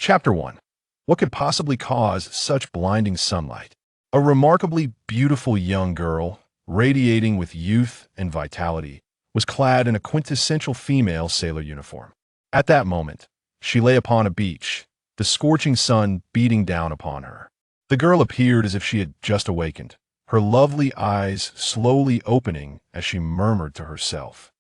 Chapter 1. What could possibly cause such blinding sunlight? A remarkably beautiful young girl, radiating with youth and vitality, was clad in a quintessential female sailor uniform. At that moment, she lay upon a beach, the scorching sun beating down upon her. The girl appeared as if she had just awakened, her lovely eyes slowly opening as she murmured to herself.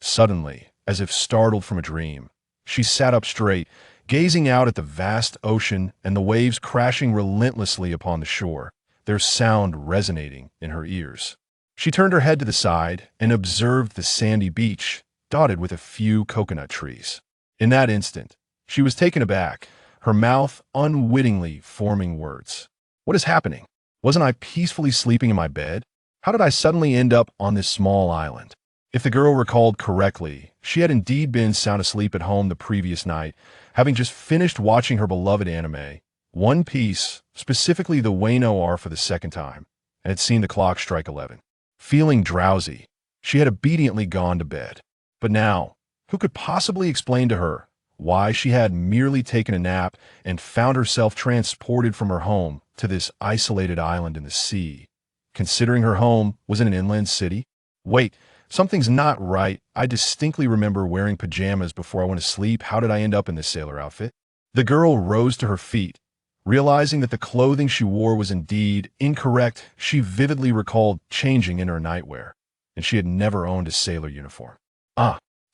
Suddenly, as if startled from a dream, she sat up straight, gazing out at the vast ocean and the waves crashing relentlessly upon the shore, their sound resonating in her ears. She turned her head to the side and observed the sandy beach, dotted with a few coconut trees. In that instant, she was taken aback, her mouth unwittingly forming words. What is happening? Wasn't I peacefully sleeping in my bed? How did I suddenly end up on this small island? If the girl recalled correctly, she had indeed been sound asleep at home the previous night, having just finished watching her beloved anime, One Piece, specifically the Wano for the second time, and had seen the clock strike 11. Feeling drowsy, she had obediently gone to bed. But now, who could possibly explain to her why she had merely taken a nap and found herself transported from her home to this isolated island in the sea, considering her home was in an inland city? Wait, something's not right. I distinctly remember wearing pajamas before I went to sleep. How did I end up in this sailor outfit? The girl rose to her feet. Realizing that the clothing she wore was indeed incorrect, she vividly recalled changing in her nightwear, and she had never owned a sailor uniform.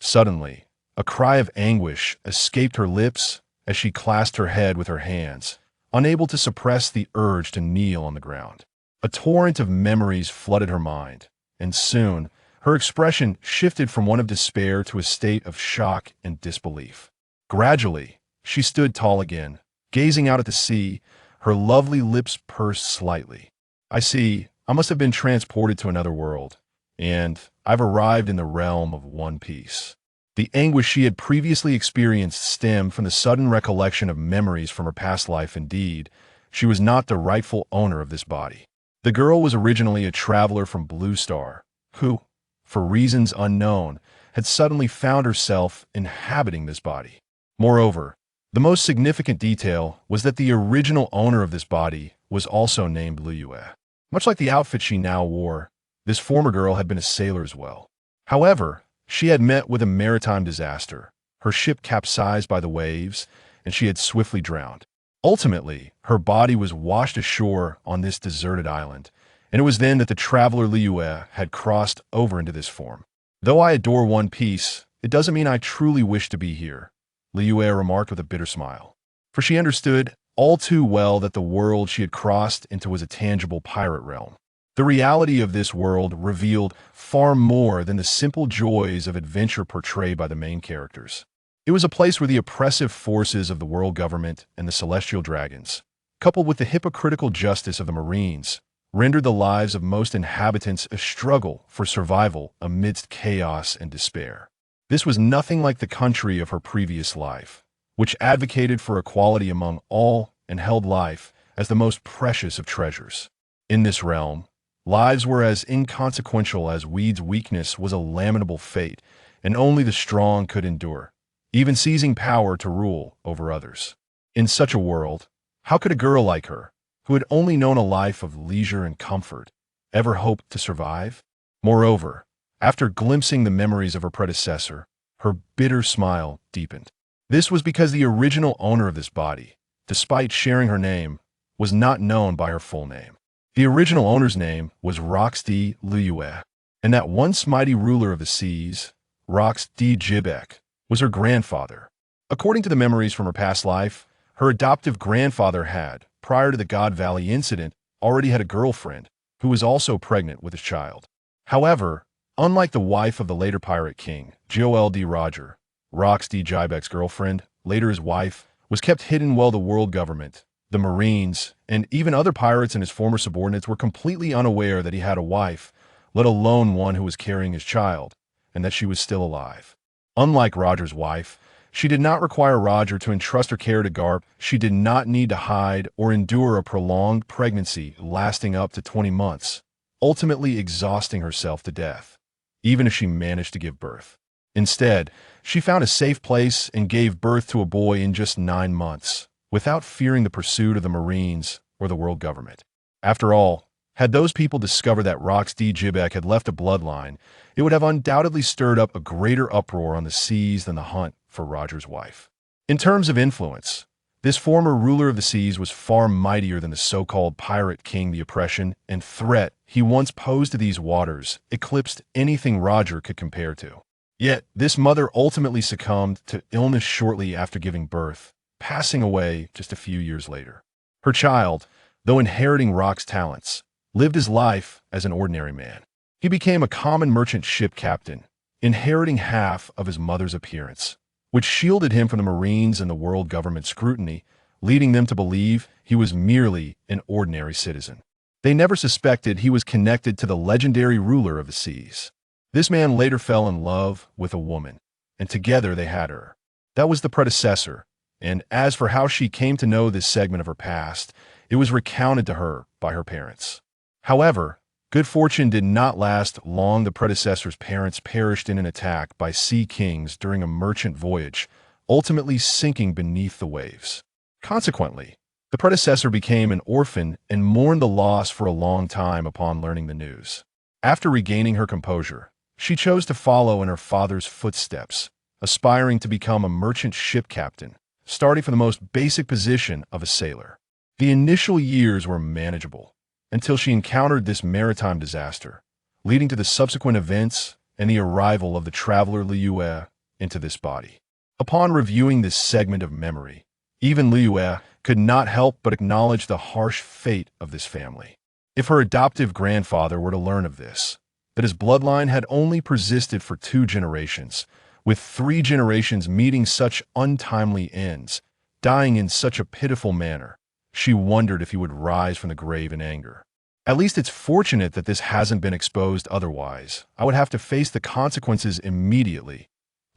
Suddenly, a cry of anguish escaped her lips as she clasped her head with her hands, unable to suppress the urge to kneel on the ground. A torrent of memories flooded her mind, and soon, her expression shifted from one of despair to a state of shock and disbelief. Gradually, she stood tall again, gazing out at the sea, her lovely lips pursed slightly. I see, I must have been transported to another world, and I've arrived in the realm of One Piece. The anguish she had previously experienced stemmed from the sudden recollection of memories from her past life. Indeed, she was not the rightful owner of this body. The girl was originally a traveler from Blue Star, who, for reasons unknown, had suddenly found herself inhabiting this body. Moreover, the most significant detail was that the original owner of this body was also named Luyue. Much like the outfit she now wore, this former girl had been a sailor as well. However, she had met with a maritime disaster. Her ship capsized by the waves, and she had swiftly drowned. Ultimately, her body was washed ashore on this deserted island, and it was then that the traveler Luyue had crossed over into this form. Though I adore One Piece, it doesn't mean I truly wish to be here, Luyue remarked with a bitter smile. For she understood all too well that the world she had crossed into was a tangible pirate realm. The reality of this world revealed far more than the simple joys of adventure portrayed by the main characters. It was a place where the oppressive forces of the world government and the celestial dragons, coupled with the hypocritical justice of the Marines, rendered the lives of most inhabitants a struggle for survival amidst chaos and despair. This was nothing like the country of her previous life, which advocated for equality among all and held life as the most precious of treasures. In this realm, lives were as inconsequential as weeds. Weakness was a lamentable fate, and only the strong could endure, even seizing power to rule over others. In such a world, how could a girl like her, who had only known a life of leisure and comfort, ever hope to survive? Moreover, after glimpsing the memories of her predecessor, her bitter smile deepened. This was because the original owner of this body, despite sharing her name, was not known by her full name. The original owner's name was Rox-D Luyue, and that once mighty ruler of the seas, Rox-D Jibek, was her grandfather. According to the memories from her past life, her adoptive grandfather had, prior to the God Valley incident, already had a girlfriend who was also pregnant with his child. However, unlike the wife of the later pirate king, Joel D. Roger, Rox-D Jibek's girlfriend, later his wife, was kept hidden while the world government, the Marines, and even other pirates and his former subordinates were completely unaware that he had a wife, let alone one who was carrying his child, and that she was still alive. Unlike Roger's wife, she did not require Roger to entrust her care to Garp. She did not need to hide or endure a prolonged pregnancy lasting up to 20 months, ultimately exhausting herself to death, even if she managed to give birth. Instead, she found a safe place and gave birth to a boy in just 9 months, without fearing the pursuit of the Marines or the world government. After all, had those people discovered that Rox D. Jibek had left a bloodline, it would have undoubtedly stirred up a greater uproar on the seas than the hunt for Roger's wife. In terms of influence, this former ruler of the seas was far mightier than the so-called pirate king. The oppression and threat he once posed to these waters eclipsed anything Roger could compare to. Yet, this mother ultimately succumbed to illness shortly after giving birth, passing away just a few years later. Her child, though inheriting Rock's talents, lived his life as an ordinary man. He became a common merchant ship captain, inheriting half of his mother's appearance, which shielded him from the Marines and the world government scrutiny, leading them to believe he was merely an ordinary citizen. They never suspected he was connected to the legendary ruler of the seas. This man later fell in love with a woman, and together they had her. That was the predecessor, and as for how she came to know this segment of her past, it was recounted to her by her parents. However, good fortune did not last long. The predecessor's parents perished in an attack by sea kings during a merchant voyage, ultimately sinking beneath the waves. Consequently, the predecessor became an orphan and mourned the loss for a long time upon learning the news. After regaining her composure, she chose to follow in her father's footsteps, aspiring to become a merchant ship captain, starting from the most basic position of a sailor. The initial years were manageable, until she encountered this maritime disaster, leading to the subsequent events and the arrival of the traveler Luyue into this body. Upon reviewing this segment of memory, even Luyue could not help but acknowledge the harsh fate of this family. If her adoptive grandfather were to learn of this, that his bloodline had only persisted for 2 generations, with 3 generations meeting such untimely ends, dying in such a pitiful manner, she wondered if he would rise from the grave in anger. At least it's fortunate that this hasn't been exposed, otherwise I would have to face the consequences immediately,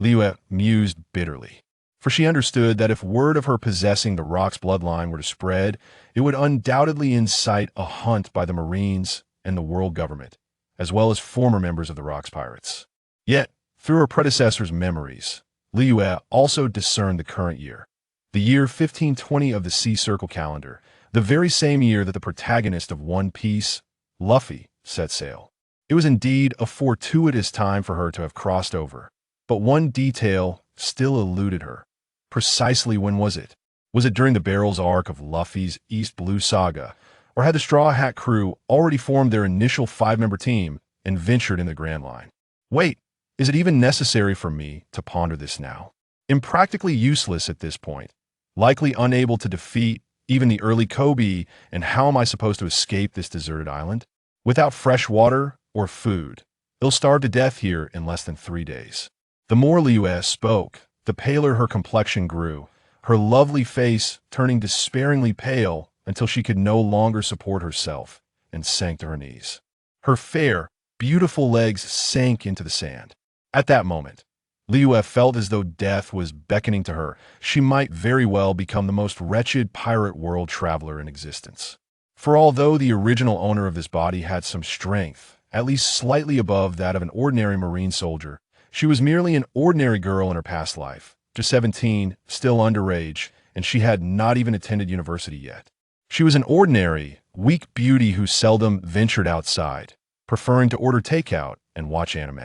Luyue mused bitterly. For she understood that if word of her possessing the Rock's bloodline were to spread, it would undoubtedly incite a hunt by the Marines and the world government, as well as former members of the Rock's pirates. Yet, through her predecessor's memories, Luyue also discerned the current year, the year 1520 of the Sea Circle calendar, the very same year that the protagonist of One Piece, Luffy, set sail. It was indeed a fortuitous time for her to have crossed over, but one detail still eluded her. Precisely when was it? Was it during the Barrel's arc of Luffy's East Blue Saga, or had the Straw Hat crew already formed their initial 5-member team and ventured in the Grand Line? Wait, is it even necessary for me to ponder this now? Impractically useless at this point, likely unable to defeat even the early Kobe, and how am I supposed to escape this deserted island? Without fresh water or food, they'll starve to death here in less than 3 days. The more Luyue spoke, the paler her complexion grew, her lovely face turning despairingly pale until she could no longer support herself and sank to her knees. Her fair, beautiful legs sank into the sand. At that moment, Luyue felt as though death was beckoning to her. She might very well become the most wretched pirate world traveler in existence. For although the original owner of this body had some strength, at least slightly above that of an ordinary Marine soldier, she was merely an ordinary girl in her past life, just 17, still underage, and she had not even attended university yet. She was an ordinary, weak beauty who seldom ventured outside, preferring to order takeout and watch anime.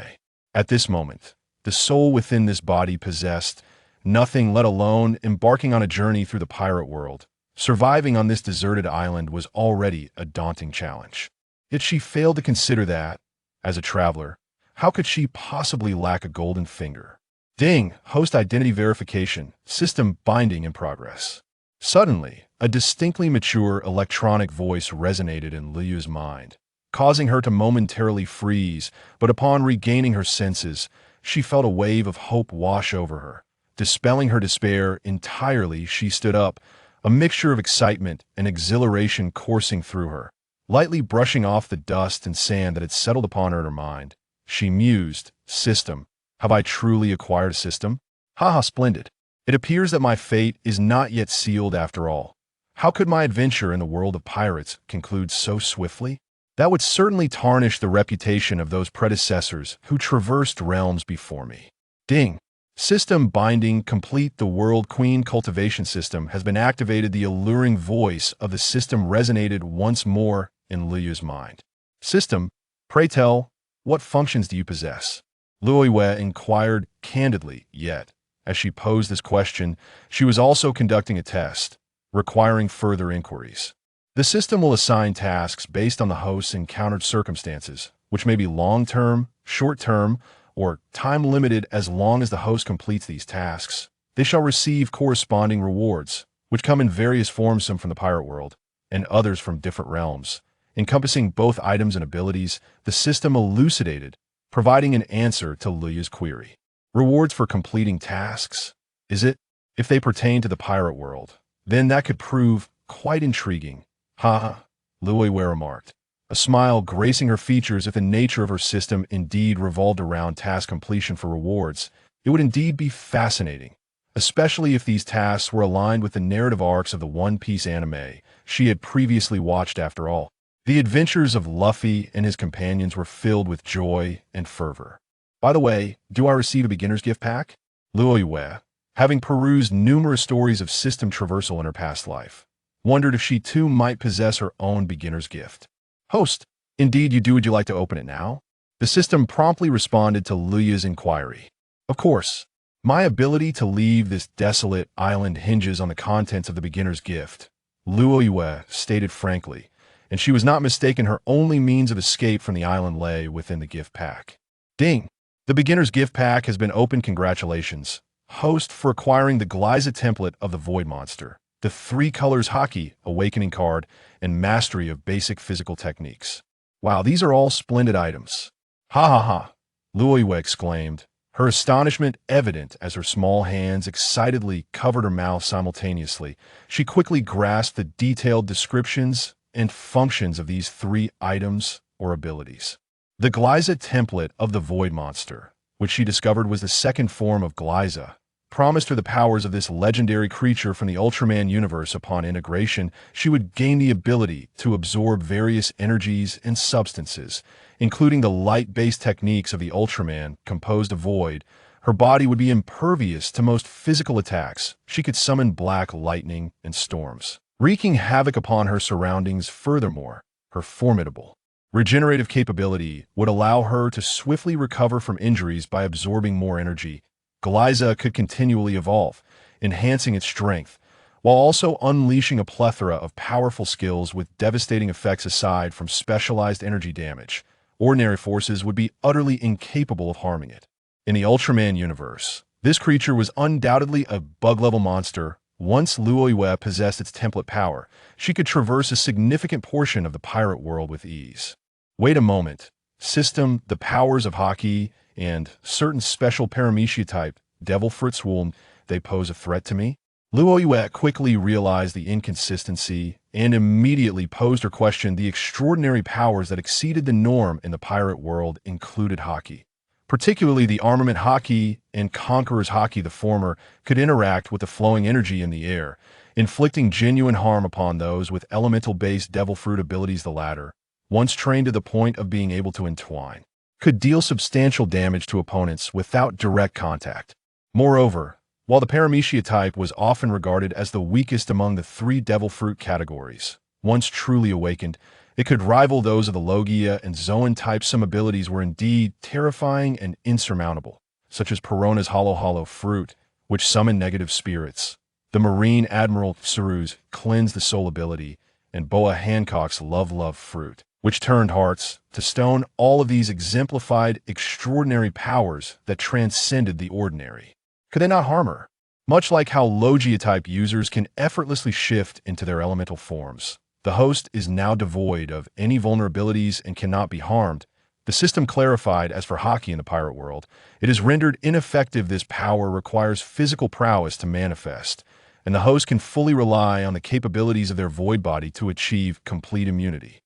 At this moment, the soul within this body possessed nothing, let alone embarking on a journey through the pirate world. Surviving on this deserted island was already a daunting challenge. Yet she failed to consider that, as a traveler, how could she possibly lack a golden finger? Ding! Host identity verification, system binding in progress. Suddenly, a distinctly mature electronic voice resonated in Liyue's mind, causing her to momentarily freeze, but upon regaining her senses, she felt a wave of hope wash over her. Dispelling her despair entirely, she stood up, a mixture of excitement and exhilaration coursing through her. Lightly brushing off the dust and sand that had settled upon her in her mind, she mused, "System. Have I truly acquired a system? Haha, splendid. It appears that my fate is not yet sealed after all. How could my adventure in the world of pirates conclude so swiftly? That would certainly tarnish the reputation of those predecessors who traversed realms before me. Ding. System binding complete. The World Queen cultivation system has been activated. The alluring voice of the system resonated once more in Luyue's mind. System, pray tell, what functions do you possess? Luyue inquired candidly, yet, as she posed this question, she was also conducting a test, requiring further inquiries. The system will assign tasks based on the host's encountered circumstances, which may be long-term, short-term, or time-limited. As long as the host completes these tasks, they shall receive corresponding rewards, which come in various forms, some from the pirate world, and others from different realms, encompassing both items and abilities. The system elucidated, providing an answer to Luyue's query. Rewards for completing tasks? Is it? If they pertain to the pirate world, then that could prove quite intriguing. Haha, Luyue remarked, a smile gracing her features. If the nature of her system indeed revolved around task completion for rewards, it would indeed be fascinating, especially if these tasks were aligned with the narrative arcs of the One Piece anime she had previously watched. After all, the adventures of Luffy and his companions were filled with joy and fervor. By the way, do I receive a beginner's gift pack? Luyue, having perused numerous stories of system traversal in her past life, wondered if she too might possess her own beginner's gift. Host, indeed you do. Would you like to open it now? The system promptly responded to Luyue's inquiry. Of course. My ability to leave this desolate island hinges on the contents of the beginner's gift, Luyue stated frankly, and she was not mistaken. Her only means of escape from the island lay within the gift pack. Ding! The beginner's gift pack has been opened. Congratulations, host, for acquiring the Gliza template of the Void Monster, the 3 colors Haki, awakening card, and mastery of basic physical techniques. Wow, these are all splendid items. Ha ha ha, Luyue exclaimed, her astonishment evident as her small hands excitedly covered her mouth simultaneously. She quickly grasped the detailed descriptions and functions of these 3 items or abilities. The Gliza template of the Void Monster, which she discovered was the second form of Gliza, promised her the powers of this legendary creature from the Ultraman universe. Upon integration, she would gain the ability to absorb various energies and substances, including the light-based techniques of the Ultraman composed of void. Her body would be impervious to most physical attacks. She could summon black lightning and storms, wreaking havoc upon her surroundings. Furthermore, her formidable regenerative capability would allow her to swiftly recover from injuries by absorbing more energy. Gliza could continually evolve, enhancing its strength, while also unleashing a plethora of powerful skills with devastating effects. Aside from specialized energy damage, ordinary forces would be utterly incapable of harming it. In the Ultraman universe, this creature was undoubtedly a bug-level monster. Once Luyue possessed its template power, she could traverse a significant portion of the pirate world with ease. Wait a moment. System, the powers of Haki, and certain special paramecia type devil fruits, will they pose a threat to me? Luyue quickly realized the inconsistency and immediately posed her question. The extraordinary powers that exceeded the norm in the pirate world included Haki, particularly the armament Haki and Conqueror's Haki. The former could interact with the flowing energy in the air, inflicting genuine harm upon those with elemental-based devil fruit abilities. The latter, once trained to the point of being able to entwine, could deal substantial damage to opponents without direct contact. Moreover, while the paramecia type was often regarded as the weakest among the 3 devil fruit categories, once truly awakened, it could rival those of the Logia and Zoan types. Some abilities were indeed terrifying and insurmountable, such as Perona's Hollow fruit, which summoned negative spirits, the Marine Admiral Tsuru's Cleanse the Soul ability, and Boa Hancock's Love fruit, which turned hearts to stone. All of these exemplified extraordinary powers that transcended the ordinary. Could they not harm her? Much like how Logia-type users can effortlessly shift into their elemental forms, the host is now devoid of any vulnerabilities and cannot be harmed. The system clarified. As for Haki in the pirate world, it is rendered ineffective. This power requires physical prowess to manifest, and the host can fully rely on the capabilities of their void body to achieve complete immunity.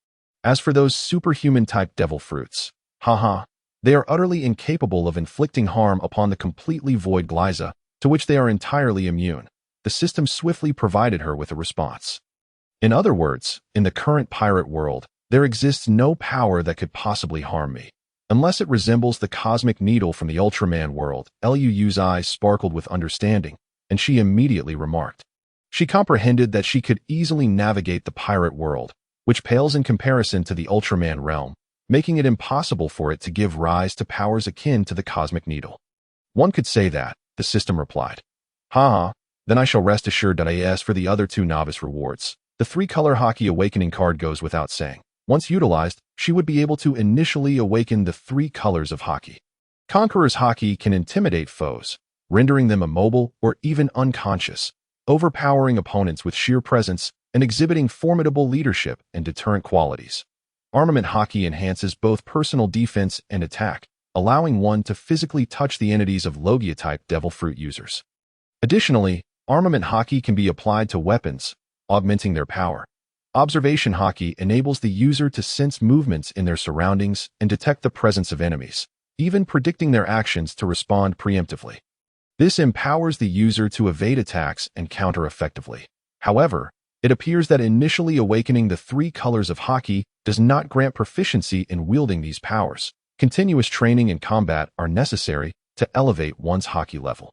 As for those superhuman-type devil fruits, haha, they are utterly incapable of inflicting harm upon the completely void Gliza, to which they are entirely immune. The system swiftly provided her with a response. In other words, in the current pirate world, there exists no power that could possibly harm me. Unless it resembles the cosmic needle from the Ultraman world, Luyue's eyes sparkled with understanding, and she immediately remarked. She comprehended that she could easily navigate the pirate world, which pales in comparison to the Ultraman realm, making it impossible for it to give rise to powers akin to the cosmic needle. One could say that, the system replied. Ha, then I shall rest assured that I ask for the other 2 novice rewards. The 3-color Haki awakening card goes without saying. Once utilized, she would be able to initially awaken the 3 colors of Haki. Conqueror's Haki can intimidate foes, rendering them immobile or even unconscious, overpowering opponents with sheer presence and exhibiting formidable leadership and deterrent qualities. Armament Haki enhances both personal defense and attack, allowing one to physically touch the entities of Logia-type Devil Fruit users. Additionally, Armament Haki can be applied to weapons, augmenting their power. Observation Haki enables the user to sense movements in their surroundings and detect the presence of enemies, even predicting their actions to respond preemptively. This empowers the user to evade attacks and counter effectively. However, it appears that initially awakening the 3 colors of Haki does not grant proficiency in wielding these powers. Continuous training and combat are necessary to elevate one's Haki level.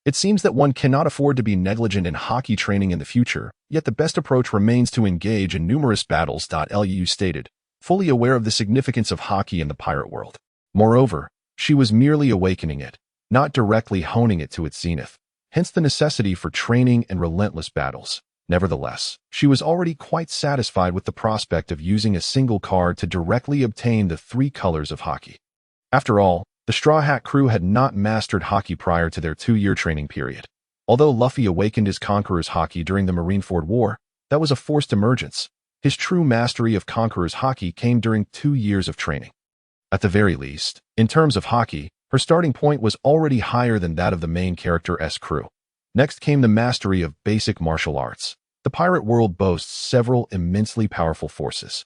It seems that one cannot afford to be negligent in Haki training in the future, yet the best approach remains to engage in numerous battles. Luyue stated, fully aware of the significance of Haki in the pirate world. Moreover, she was merely awakening it, not directly honing it to its zenith, hence the necessity for training and relentless battles. Nevertheless, she was already quite satisfied with the prospect of using a single card to directly obtain the 3 colors of Haki. After all, the Straw Hat crew had not mastered Haki prior to their 2-year training period. Although Luffy awakened his Conqueror's Haki during the Marineford War, that was a forced emergence. His true mastery of Conqueror's Haki came during 2 years of training. At the very least, in terms of Haki, her starting point was already higher than that of the main character's crew. Next came the mastery of basic martial arts. The pirate world boasts several immensely powerful forces,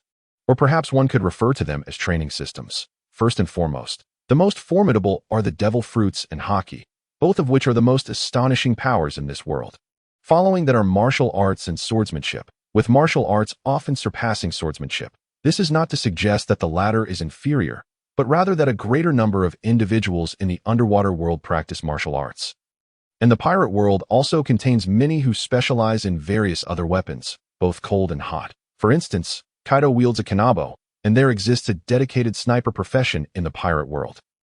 or perhaps one could refer to them as training systems. First and foremost, the most formidable are the Devil Fruits and Haki, both of which are the most astonishing powers in this world. Following that are martial arts and swordsmanship, with martial arts often surpassing swordsmanship. This is not to suggest that the latter is inferior, but rather that a greater number of individuals in the underwater world practice martial arts. And the pirate world also contains many who specialize in various other weapons, both cold and hot. For instance, Kaido wields a kanabo, and there exists a dedicated sniper profession in the pirate world.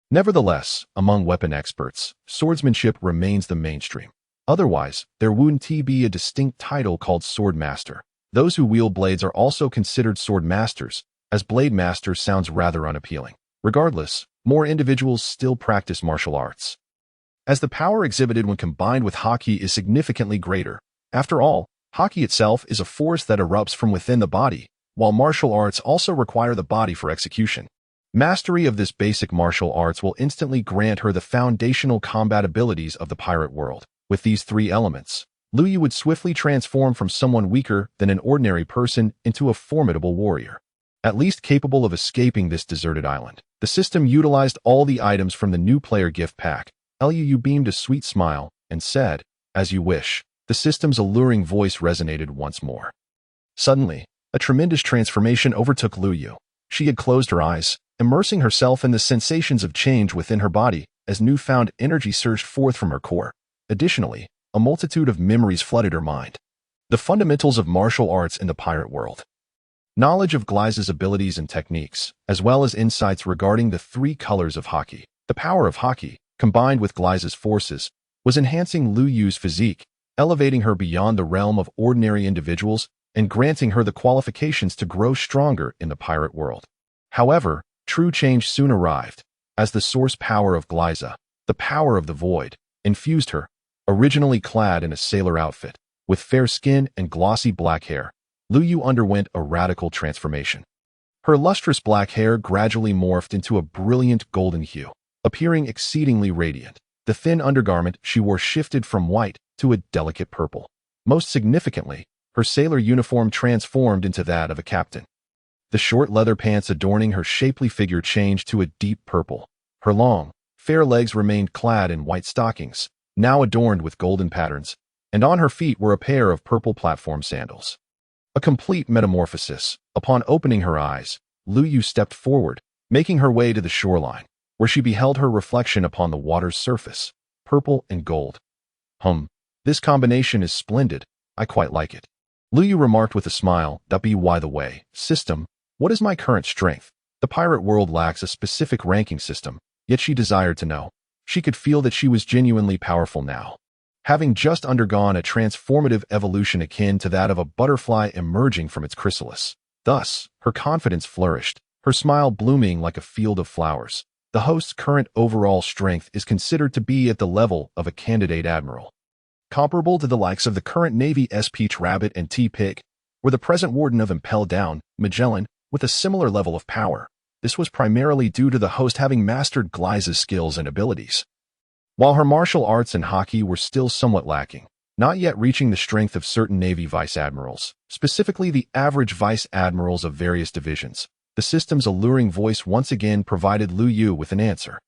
Nevertheless, among weapon experts, swordsmanship remains the mainstream. Otherwise, there wouldn't be a distinct title called Sword Master. Those who wield blades are also considered sword masters, as blade master sounds rather unappealing. Regardless, more individuals still practice martial arts, as the power exhibited when combined with Haki is significantly greater. After all, Haki itself is a force that erupts from within the body, while martial arts also require the body for execution. Mastery of this basic martial arts will instantly grant her the foundational combat abilities of the pirate world. With these 3 elements, Luyue would swiftly transform from someone weaker than an ordinary person into a formidable warrior, at least capable of escaping this deserted island. The system utilized all the items from the new player gift pack. Luyue beamed a sweet smile and said, "As you wish." The system's alluring voice resonated once more. Suddenly, a tremendous transformation overtook Luyue. She had closed her eyes, immersing herself in the sensations of change within her body as newfound energy surged forth from her core. Additionally, a multitude of memories flooded her mind. The fundamentals of martial arts in the pirate world. Knowledge of Gliza's abilities and techniques, as well as insights regarding the 3 colors of Haki. The power of Haki, combined with Gliza's forces, was enhancing Luyue's physique, elevating her beyond the realm of ordinary individuals and granting her the qualifications to grow stronger in the pirate world. However, true change soon arrived, as the source power of Gliza, the power of the void, infused her. Originally clad in a sailor outfit, with fair skin and glossy black hair, Luyue underwent a radical transformation. Her lustrous black hair gradually morphed into a brilliant golden hue, appearing exceedingly radiant. The thin undergarment she wore shifted from white to a delicate purple. Most significantly, her sailor uniform transformed into that of a captain. The short leather pants adorning her shapely figure changed to a deep purple. Her long, fair legs remained clad in white stockings, now adorned with golden patterns, and on her feet were a pair of purple platform sandals. A complete metamorphosis. Upon opening her eyes, Luyue stepped forward, making her way to the shoreline, where she beheld her reflection upon the water's surface, purple and gold. This combination is splendid. I quite like it. Luyue remarked with a smile. That be by the way, system, what is my current strength? The pirate world lacks a specific ranking system, yet she desired to know. She could feel that she was genuinely powerful now, having just undergone a transformative evolution akin to that of a butterfly emerging from its chrysalis. Thus, her confidence flourished, her smile blooming like a field of flowers. The host's current overall strength is considered to be at the level of a candidate admiral, comparable to the likes of the current Navy S. Peach Rabbit and T. Pig, or the present warden of Impel Down, Magellan, with a similar level of power. This was primarily due to the host having mastered Gliza's skills and abilities, while her martial arts and Haki were still somewhat lacking, not yet reaching the strength of certain Navy vice admirals, specifically the average vice admirals of various divisions. The system's alluring voice once again provided Luyue with an answer.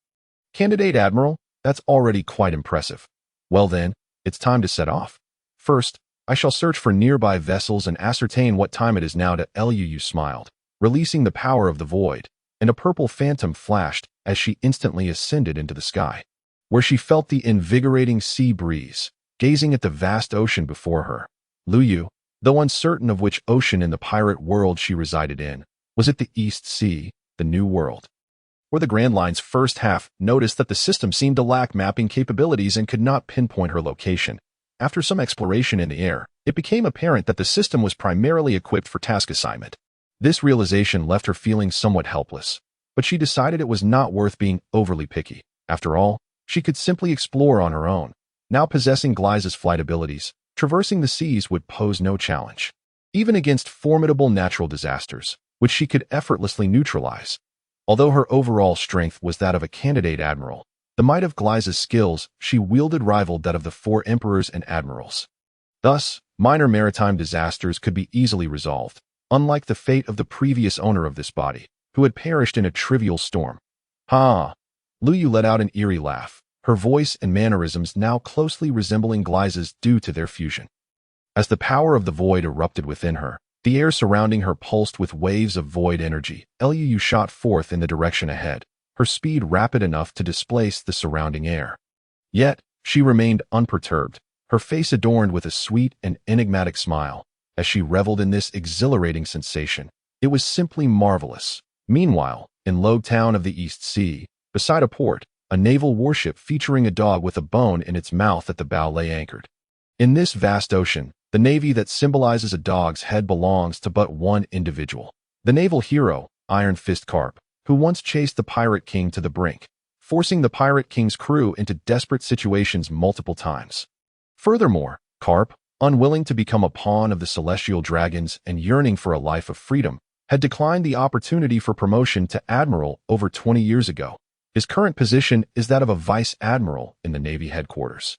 Candidate Admiral, that's already quite impressive. Well then, it's time to set off. First, I shall search for nearby vessels and ascertain what time it is now. Luyue smiled, releasing the power of the void, and a purple phantom flashed as she instantly ascended into the sky, where she felt the invigorating sea breeze, gazing at the vast ocean before her. Luyue, though uncertain of which ocean in the pirate world she resided in, was it the East Sea, the New World, or the Grand Line's first half, noticed that the system seemed to lack mapping capabilities and could not pinpoint her location. After some exploration in the air, it became apparent that the system was primarily equipped for task assignment. This realization left her feeling somewhat helpless, but she decided it was not worth being overly picky. After all, she could simply explore on her own. Now possessing Gliza's flight abilities, traversing the seas would pose no challenge, even against formidable natural disasters, which she could effortlessly neutralize. Although her overall strength was that of a candidate admiral, the might of Gliza's skills she wielded rivaled that of the 4 emperors and admirals. Thus, minor maritime disasters could be easily resolved, unlike the fate of the previous owner of this body, who had perished in a trivial storm. Ha! Luyue let out an eerie laugh, her voice and mannerisms now closely resembling Gliza's due to their fusion. As the power of the void erupted within her, the air surrounding her pulsed with waves of void energy. Luyue shot forth in the direction ahead, her speed rapid enough to displace the surrounding air. Yet, she remained unperturbed, her face adorned with a sweet and enigmatic smile, as she reveled in this exhilarating sensation. It was simply marvelous. Meanwhile, in Logue Town of the East Sea, beside a port, a naval warship featuring a dog with a bone in its mouth at the bow lay anchored. In this vast ocean, the navy that symbolizes a dog's head belongs to but one individual, the naval hero, Iron Fist Carp, who once chased the Pirate King to the brink, forcing the Pirate King's crew into desperate situations multiple times. Furthermore, Carp, unwilling to become a pawn of the Celestial Dragons and yearning for a life of freedom, had declined the opportunity for promotion to Admiral over 20 years ago. His current position is that of a Vice Admiral in the Navy headquarters.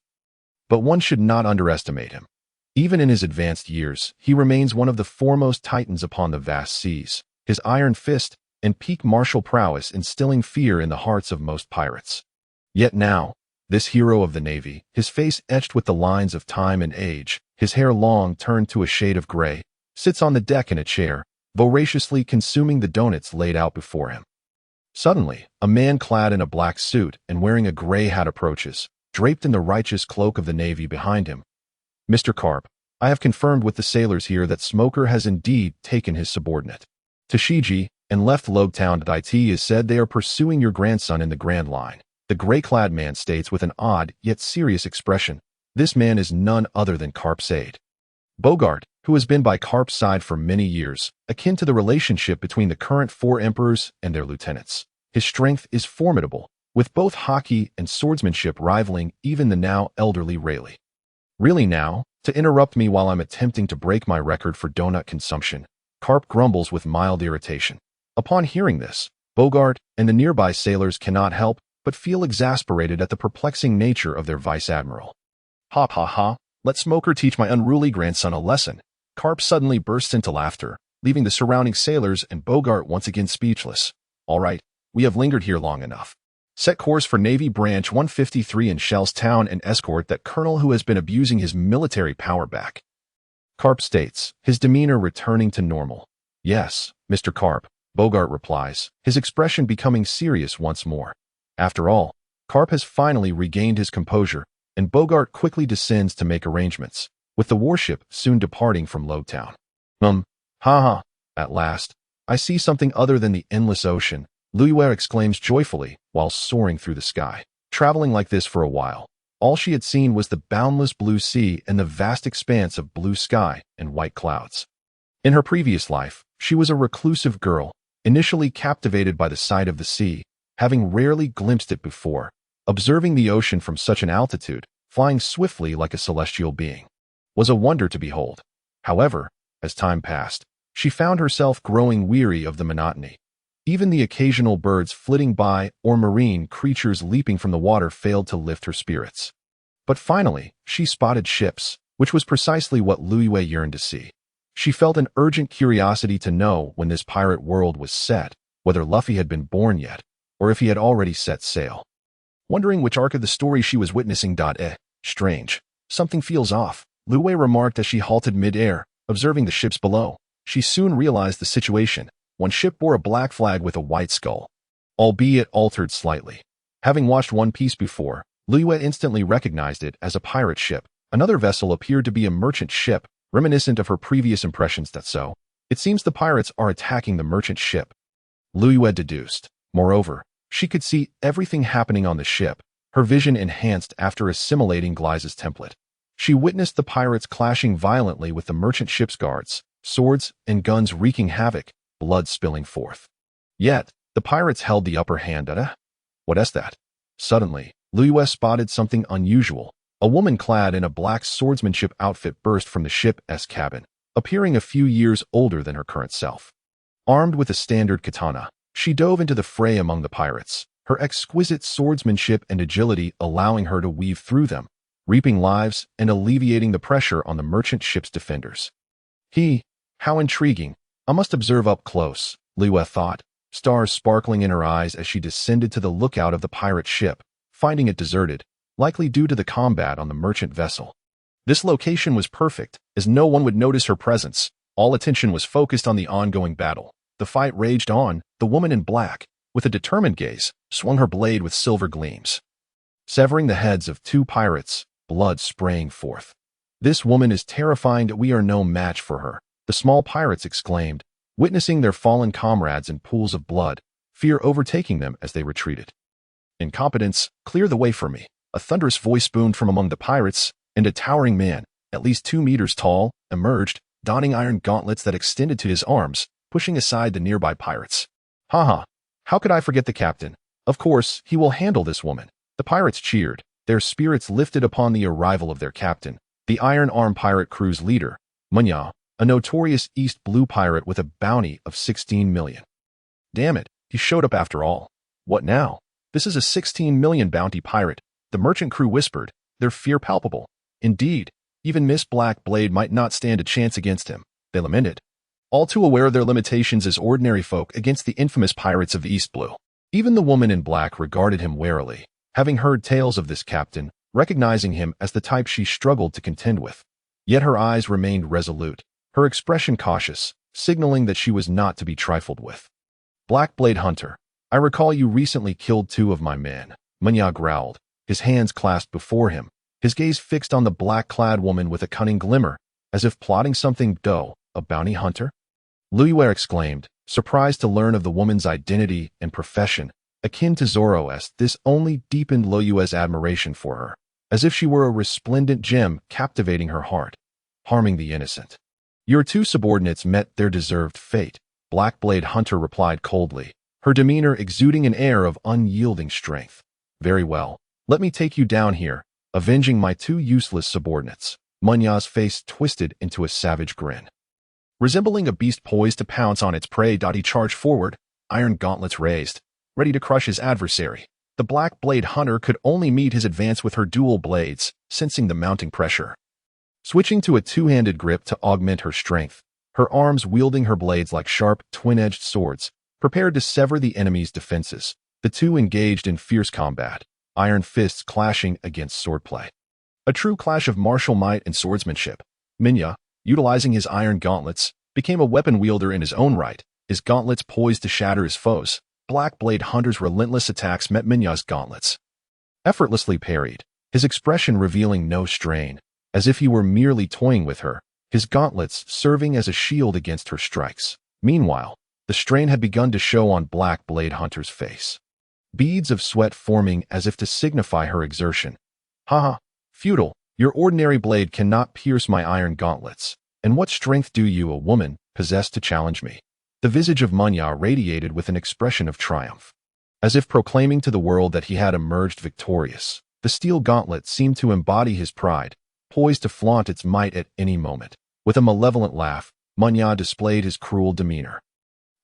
But one should not underestimate him. Even in his advanced years, he remains one of the foremost titans upon the vast seas, his iron fist and peak martial prowess instilling fear in the hearts of most pirates. Yet now, this hero of the Navy, his face etched with the lines of time and age, his hair long turned to a shade of gray, sits on the deck in a chair, voraciously consuming the donuts laid out before him. Suddenly, a man clad in a black suit and wearing a gray hat approaches, draped in the righteous cloak of the Navy behind him. Mr. Carp, I have confirmed with the sailors here that Smoker has indeed taken his subordinate to Shiji and left Logue Town. It is said they are pursuing your grandson in the Grand Line. The gray-clad man states with an odd yet serious expression. This man is none other than Carp's aide, Bogart, who has been by Carp's side for many years, akin to the relationship between the current 4 emperors and their lieutenants. His strength is formidable, with both Haki and swordsmanship rivaling even the now elderly Rayleigh. Really now, to interrupt me while I'm attempting to break my record for donut consumption, Carp grumbles with mild irritation. Upon hearing this, Bogart and the nearby sailors cannot help but feel exasperated at the perplexing nature of their vice admiral. Ha ha ha, let Smoker teach my unruly grandson a lesson. Carp suddenly bursts into laughter, leaving the surrounding sailors and Bogart once again speechless. All right, we have lingered here long enough. Set course for Navy Branch 153 in Shell's Town and escort that colonel who has been abusing his military power back. Carp states, his demeanor returning to normal. Yes, Mr. Carp, Bogart replies, his expression becoming serious once more. After all, Karp has finally regained his composure, and Bogart quickly descends to make arrangements, with the warship soon departing from Lowtown. Haha, at last, I see something other than the endless ocean, Luyue exclaims joyfully while soaring through the sky. Traveling like this for a while, all she had seen was the boundless blue sea and the vast expanse of blue sky and white clouds. In her previous life, she was a reclusive girl, initially captivated by the sight of the sea, having rarely glimpsed it before. Observing the ocean from such an altitude, flying swiftly like a celestial being, was a wonder to behold. However, as time passed, she found herself growing weary of the monotony. Even the occasional birds flitting by or marine creatures leaping from the water failed to lift her spirits. But finally, she spotted ships, which was precisely what Luyue yearned to see. She felt an urgent curiosity to know when this pirate world was set, whether Luffy had been born yet, or if he had already set sail. Wondering which arc of the story she was witnessing. Strange. Something feels off, Luyue remarked as she halted mid-air, observing the ships below. She soon realized the situation. One ship bore a black flag with a white skull, albeit altered slightly. Having watched One Piece before, Luyue instantly recognized it as a pirate ship. Another vessel appeared to be a merchant ship, reminiscent of her previous impressions. So, it seems the pirates are attacking the merchant ship, Luyue deduced. Moreover, she could see everything happening on the ship, her vision enhanced after assimilating Gliza's template. She witnessed the pirates clashing violently with the merchant ship's guards, swords and guns wreaking havoc, blood spilling forth. Yet, the pirates held the upper hand. What is that? Suddenly, Luyue spotted something unusual. A woman clad in a black swordsmanship outfit burst from the ship's cabin, appearing a few years older than her current self. Armed with a standard katana, she dove into the fray among the pirates, her exquisite swordsmanship and agility allowing her to weave through them, reaping lives and alleviating the pressure on the merchant ship's defenders. How intriguing. I must observe up close, Luyue thought, stars sparkling in her eyes as she descended to the lookout of the pirate ship, finding it deserted, likely due to the combat on the merchant vessel. This location was perfect, as no one would notice her presence. All attention was focused on the ongoing battle. The fight raged on. The woman in black, with a determined gaze, swung her blade with silver gleams, severing the heads of two pirates, blood spraying forth. This woman is terrifying. We are no match for her, the small pirates exclaimed, witnessing their fallen comrades in pools of blood, fear overtaking them as they retreated. Incompetence, clear the way for me, a thunderous voice boomed from among the pirates, and a towering man, at least 2 meters tall, emerged, donning iron gauntlets that extended to his arms, pushing aside the nearby pirates. Haha, how could I forget the captain? Of course, he will handle this woman. The pirates cheered, their spirits lifted upon the arrival of their captain, the Iron Arm pirate crew's leader, Munya, a notorious East Blue pirate with a bounty of 16 million. Damn it, he showed up after all. What now? This is a 16 million bounty pirate, the merchant crew whispered, their fear palpable. Indeed, even Miss Black Blade might not stand a chance against him, they lamented, all too aware of their limitations as ordinary folk against the infamous pirates of East Blue. Even the woman in black regarded him warily, having heard tales of this captain, recognizing him as the type she struggled to contend with. Yet her eyes remained resolute, her expression cautious, signaling that she was not to be trifled with. Black Blade Hunter, I recall you recently killed 2 of my men, Munya growled, his hands clasped before him, his gaze fixed on the black-clad woman with a cunning glimmer, as if plotting something. A bounty hunter? Luyue exclaimed, surprised to learn of the woman's identity and profession, akin to Zoro's. This only deepened Luyue's admiration for her, as if she were a resplendent gem captivating her heart, harming the innocent. Your 2 subordinates met their deserved fate, Black Blade Hunter replied coldly, her demeanor exuding an air of unyielding strength. Very well, let me take you down here, avenging my 2 useless subordinates. Munya's face twisted into a savage grin. Resembling a beast poised to pounce on its prey, he charged forward, iron gauntlets raised, ready to crush his adversary. The Black Blade Hunter could only meet his advance with her dual blades, sensing the mounting pressure. Switching to a 2-handed grip to augment her strength, her arms wielding her blades like sharp, twin-edged swords, prepared to sever the enemy's defenses. The 2 engaged in fierce combat, iron fists clashing against swordplay. A true clash of martial might and swordsmanship. Munya, utilizing his iron gauntlets, became a weapon wielder in his own right, his gauntlets poised to shatter his foes. Black Blade Hunter's relentless attacks met Minya's gauntlets. Effortlessly parried, his expression revealing no strain, as if he were merely toying with her, his gauntlets serving as a shield against her strikes. Meanwhile, the strain had begun to show on Black Blade Hunter's face. Beads of sweat forming as if to signify her exertion. Haha, futile, your ordinary blade cannot pierce my iron gauntlets. And what strength do you, a woman, possess to challenge me? The visage of Minya radiated with an expression of triumph. As if proclaiming to the world that he had emerged victorious, the steel gauntlet seemed to embody his pride, poised to flaunt its might at any moment. With a malevolent laugh, Minya displayed his cruel demeanor.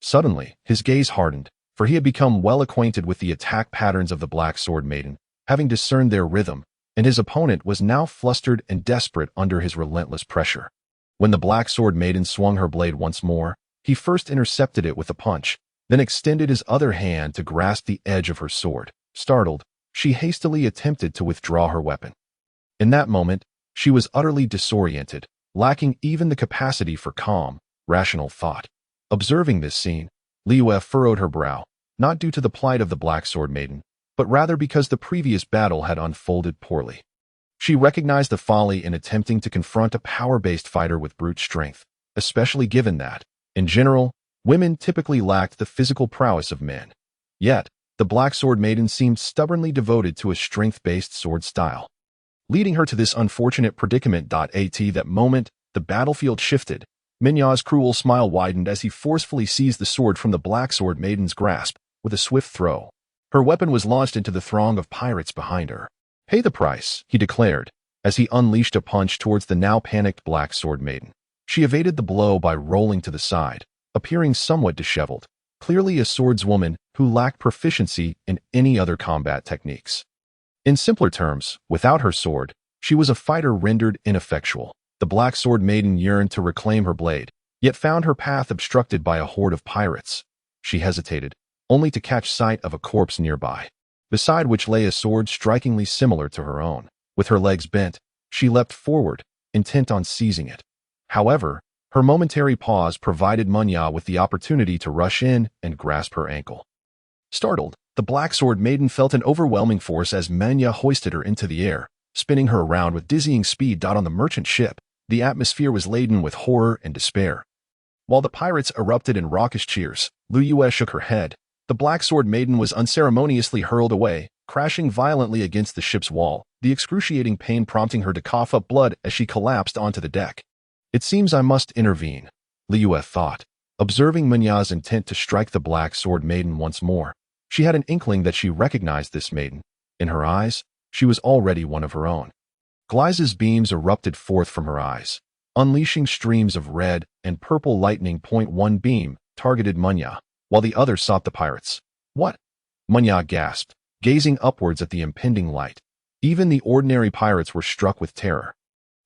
Suddenly, his gaze hardened, for he had become well acquainted with the attack patterns of the Black Sword Maiden, having discerned their rhythm, and his opponent was now flustered and desperate under his relentless pressure. When the Black Sword Maiden swung her blade once more, he first intercepted it with a punch, then extended his other hand to grasp the edge of her sword. Startled, she hastily attempted to withdraw her weapon. In that moment, she was utterly disoriented, lacking even the capacity for calm, rational thought. Observing this scene, Luyue furrowed her brow, not due to the plight of the Black Sword Maiden, but rather because the previous battle had unfolded poorly. She recognized the folly in attempting to confront a power-based fighter with brute strength, especially given that, in general, women typically lacked the physical prowess of men. Yet, the Black Sword Maiden seemed stubbornly devoted to a strength-based sword style. Leading her to this unfortunate predicament. At that moment, the battlefield shifted. Minya's cruel smile widened as he forcefully seized the sword from the Black Sword Maiden's grasp. With a swift throw, her weapon was launched into the throng of pirates behind her. "Pay the price," he declared, as he unleashed a punch towards the now panicked Black Sword Maiden. She evaded the blow by rolling to the side, appearing somewhat disheveled, clearly a swordswoman who lacked proficiency in any other combat techniques. In simpler terms, without her sword, she was a fighter rendered ineffectual. The Black Sword Maiden yearned to reclaim her blade, yet found her path obstructed by a horde of pirates. She hesitated, only to catch sight of a corpse nearby, beside which lay a sword strikingly similar to her own. With her legs bent, she leapt forward, intent on seizing it. However, her momentary pause provided Minya with the opportunity to rush in and grasp her ankle. Startled, the Black Sword Maiden felt an overwhelming force as Minya hoisted her into the air, spinning her around with dizzying speed. On the merchant ship, the atmosphere was laden with horror and despair. While the pirates erupted in raucous cheers, Luyue shook her head. The Black Sword Maiden was unceremoniously hurled away, crashing violently against the ship's wall, the excruciating pain prompting her to cough up blood as she collapsed onto the deck. "It seems I must intervene," Luyue thought, observing Minya's intent to strike the Black Sword Maiden once more. She had an inkling that she recognized this maiden. In her eyes, she was already one of her own. Gliza's beams erupted forth from her eyes, unleashing streams of red and purple lightning. One beam targeted Minya, while the other sought the pirates. "What?" Minya gasped, gazing upwards at the impending light. Even the ordinary pirates were struck with terror.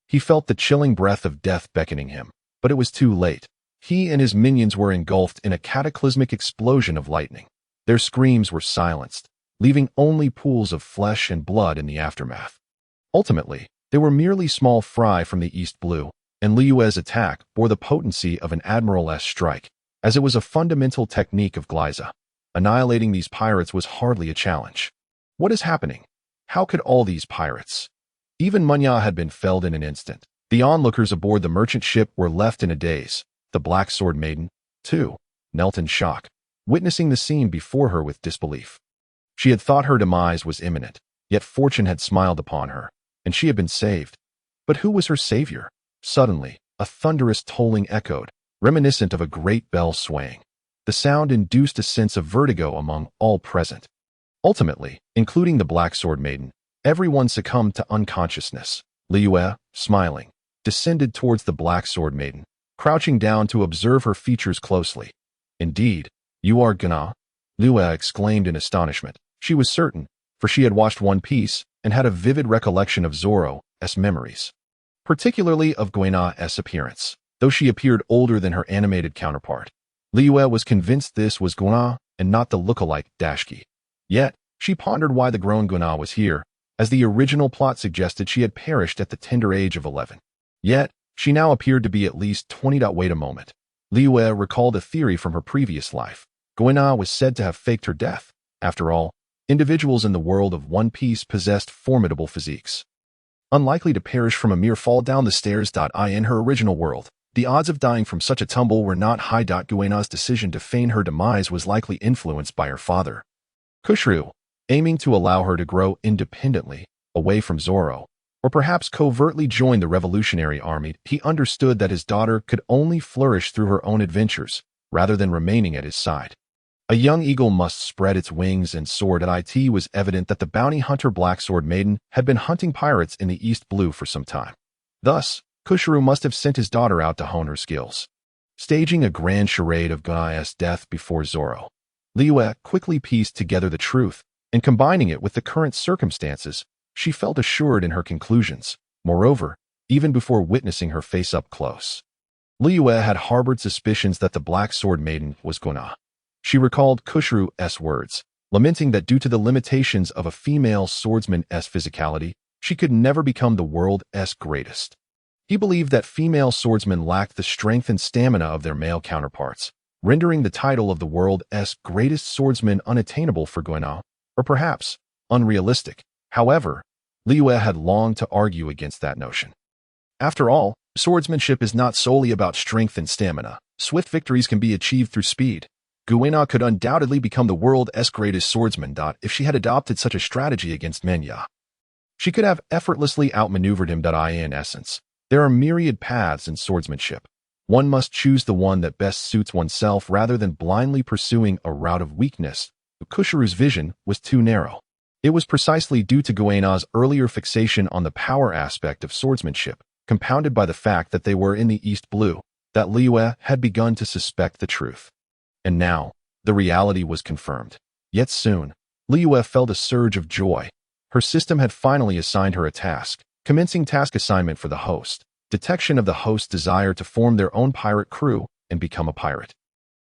He felt the chilling breath of death beckoning him, but it was too late. He and his minions were engulfed in a cataclysmic explosion of lightning. Their screams were silenced, leaving only pools of flesh and blood in the aftermath. Ultimately, they were merely small fry from the East Blue, and Liyue's attack bore the potency of an Admiral-esque strike, as it was a fundamental technique of Gliza. Annihilating these pirates was hardly a challenge. What is happening? How could all these pirates? Even Minya had been felled in an instant. The onlookers aboard the merchant ship were left in a daze. The Black Sword Maiden, too, knelt in shock, witnessing the scene before her with disbelief. She had thought her demise was imminent, yet fortune had smiled upon her, and she had been saved. But who was her savior? Suddenly, a thunderous tolling echoed, reminiscent of a great bell swaying. The sound induced a sense of vertigo among all present. Ultimately, including the Black Sword Maiden, everyone succumbed to unconsciousness. Luyue, smiling, descended towards the Black Sword Maiden, crouching down to observe her features closely. "Indeed, you are Guina," Luyue exclaimed in astonishment. She was certain, for she had watched One Piece and had a vivid recollection of Zoro's memories, particularly of Guina's appearance. Though she appeared older than her animated counterpart, Luyue was convinced this was Guina and not the look-alike Dashki. Yet, she pondered why the grown Guina was here, as the original plot suggested she had perished at the tender age of 11. Yet, she now appeared to be at least 20. Wait a moment. Liyue recalled a theory from her previous life. Guina was said to have faked her death. After all, individuals in the world of One Piece possessed formidable physiques, unlikely to perish from a mere fall down the stairs. In her original world, the odds of dying from such a tumble were not high. Guina's decision to feign her demise was likely influenced by her father, Kushru, aiming to allow her to grow independently, away from Zoro, or perhaps covertly join the revolutionary army. He understood that his daughter could only flourish through her own adventures, rather than remaining at his side. A young eagle must spread its wings and soar. It was evident that the bounty hunter Black Sword Maiden had been hunting pirates in the East Blue for some time. Thus, Kushru must have sent his daughter out to hone her skills. Staging a grand charade of Gaia's death before Zoro, Liyue quickly pieced together the truth, and combining it with the current circumstances, she felt assured in her conclusions. Moreover, even before witnessing her face up close, Liyue had harbored suspicions that the Black Sword Maiden was Guina. She recalled Kushru's words, lamenting that due to the limitations of a female swordsman's physicality, she could never become the world's greatest. He believed that female swordsmen lacked the strength and stamina of their male counterparts, rendering the title of the world's greatest swordsman unattainable for Guina, or perhaps unrealistic. However, Liyue had longed to argue against that notion. After all, swordsmanship is not solely about strength and stamina. Swift victories can be achieved through speed. Guina could undoubtedly become the world's greatest swordsman. If she had adopted such a strategy against Menya, she could have effortlessly outmaneuvered him. In essence, there are myriad paths in swordsmanship. One must choose the one that best suits oneself rather than blindly pursuing a route of weakness. Kushru's vision was too narrow. It was precisely due to Guina's earlier fixation on the power aspect of swordsmanship, compounded by the fact that they were in the East Blue, that Liyue had begun to suspect the truth. And now, the reality was confirmed. Yet soon, Liyue felt a surge of joy. Her system had finally assigned her a task, commencing task assignment for the host, detection of the host's desire to form their own pirate crew and become a pirate.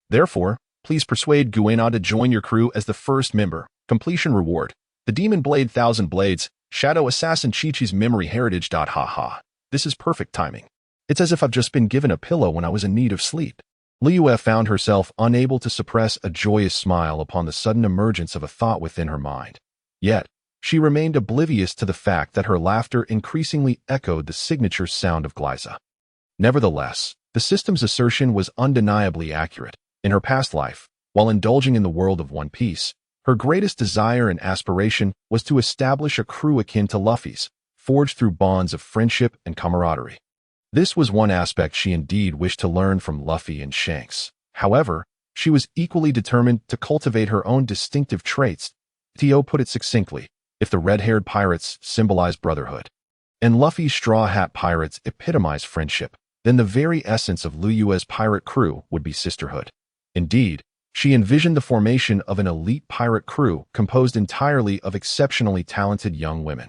Therefore, please persuade Guina to join your crew as the first member. Completion reward: the Demon Blade 1000 Blades, Shadow Assassin Chi-Chi's Memory Heritage. Haha. This is perfect timing. It's as if I've just been given a pillow when I was in need of sleep. Liyue found herself unable to suppress a joyous smile upon the sudden emergence of a thought within her mind. Yet, she remained oblivious to the fact that her laughter increasingly echoed the signature sound of Gliza. Nevertheless, the system's assertion was undeniably accurate. In her past life, while indulging in the world of One Piece, her greatest desire and aspiration was to establish a crew akin to Luffy's, forged through bonds of friendship and camaraderie. This was one aspect she indeed wished to learn from Luffy and Shanks. However, she was equally determined to cultivate her own distinctive traits. Tio put it succinctly: if the red-haired pirates symbolize brotherhood, and Luffy's straw hat pirates epitomize friendship, then the very essence of Liyue's pirate crew would be sisterhood. Indeed, she envisioned the formation of an elite pirate crew composed entirely of exceptionally talented young women.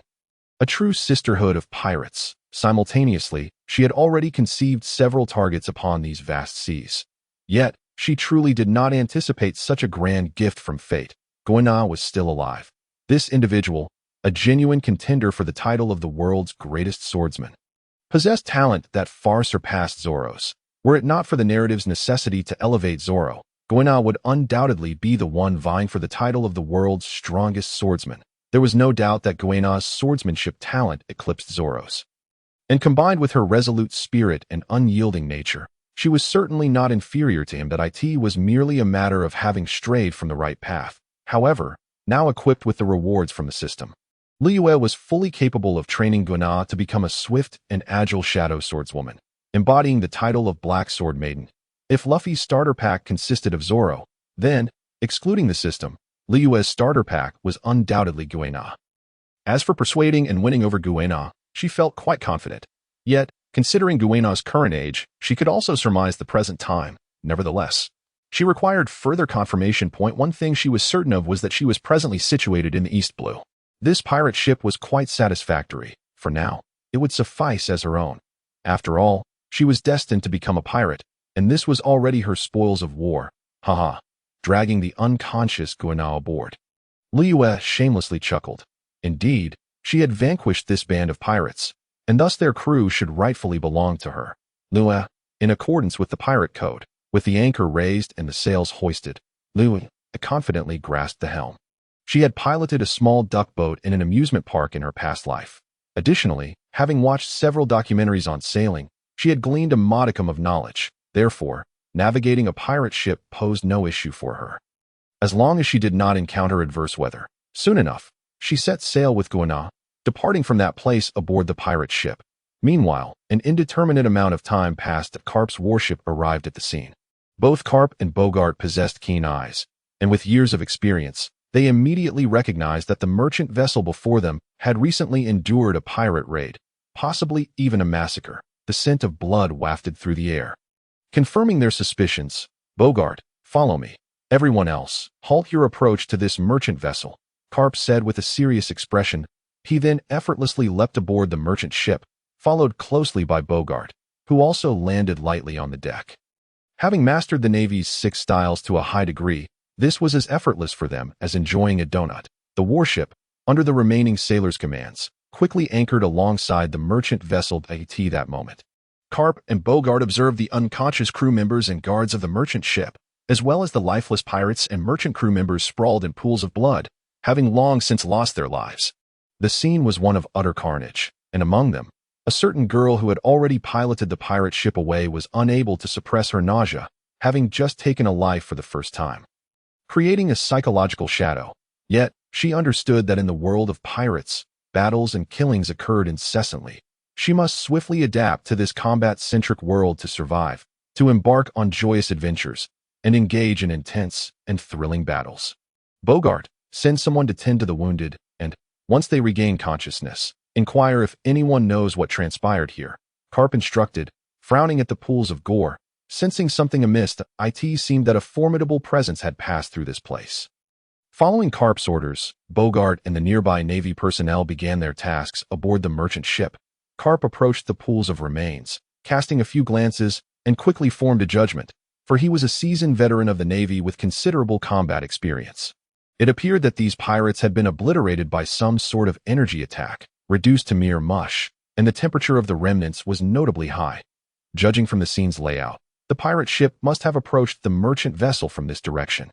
A true sisterhood of pirates. Simultaneously, she had already conceived several targets upon these vast seas. Yet, she truly did not anticipate such a grand gift from fate. Guina was still alive. This individual, a genuine contender for the title of the world's greatest swordsman, possessed talent that far surpassed Zoro's. Were it not for the narrative's necessity to elevate Zoro, Guina would undoubtedly be the one vying for the title of the world's strongest swordsman. There was no doubt that Guina's swordsmanship talent eclipsed Zoro's. And combined with her resolute spirit and unyielding nature, she was certainly not inferior to him. It was merely a matter of having strayed from the right path. However, now equipped with the rewards from the system, Liyue was fully capable of training Guina to become a swift and agile shadow swordswoman, embodying the title of Black Sword Maiden. If Luffy's starter pack consisted of Zoro, then, excluding the system, Liyue's starter pack was undoubtedly Guina. As for persuading and winning over Guina, she felt quite confident. Yet, considering Guina's current age, she could also surmise the present time. Nevertheless, she required further confirmation. One thing she was certain of was that she was presently situated in the East Blue. This pirate ship was quite satisfactory. For now, it would suffice as her own. After all, she was destined to become a pirate, and this was already her spoils of war. Haha, dragging the unconscious Guina aboard. Liyue shamelessly chuckled. Indeed, she had vanquished this band of pirates, and thus their crew should rightfully belong to her. Liyue, in accordance with the pirate code, With the anchor raised and the sails hoisted, Luyue confidently grasped the helm. She had piloted a small duck boat in an amusement park in her past life. Additionally, having watched several documentaries on sailing, she had gleaned a modicum of knowledge. Therefore, navigating a pirate ship posed no issue for her, as long as she did not encounter adverse weather. Soon enough, she set sail with Guina, departing from that place aboard the pirate ship. Meanwhile, an indeterminate amount of time passed. Karp's warship arrived at the scene. Both Karp and Bogart possessed keen eyes, and with years of experience, they immediately recognized that the merchant vessel before them had recently endured a pirate raid, possibly even a massacre. The scent of blood wafted through the air. Confirming their suspicions, Bogart, follow me. Everyone else, halt your approach to this merchant vessel, Karp said with a serious expression. He then effortlessly leapt aboard the merchant ship, followed closely by Bogart, who also landed lightly on the deck. Having mastered the Navy's 6 styles to a high degree, this was as effortless for them as enjoying a donut. The warship, under the remaining sailors' commands, quickly anchored alongside the merchant vessel at that moment. Karp and Bogart observed the unconscious crew members and guards of the merchant ship, as well as the lifeless pirates and merchant crew members sprawled in pools of blood, having long since lost their lives. The scene was one of utter carnage, and among them, a certain girl who had already piloted the pirate ship away was unable to suppress her nausea, having just taken a life for the first time, creating a psychological shadow. Yet, she understood that in the world of pirates, battles and killings occurred incessantly. She must swiftly adapt to this combat-centric world to survive, to embark on joyous adventures, and engage in intense and thrilling battles. Bogart, send someone to tend to the wounded, and, once they regain consciousness, inquire if anyone knows what transpired here, Karp instructed, frowning at the pools of gore. Sensing something amiss, it seemed that a formidable presence had passed through this place. Following Karp's orders, Bogart and the nearby Navy personnel began their tasks aboard the merchant ship. Karp approached the pools of remains, casting a few glances, and quickly formed a judgment, for he was a seasoned veteran of the Navy with considerable combat experience. It appeared that these pirates had been obliterated by some sort of energy attack, reduced to mere mush, and the temperature of the remnants was notably high. Judging from the scene's layout, the pirate ship must have approached the merchant vessel from this direction.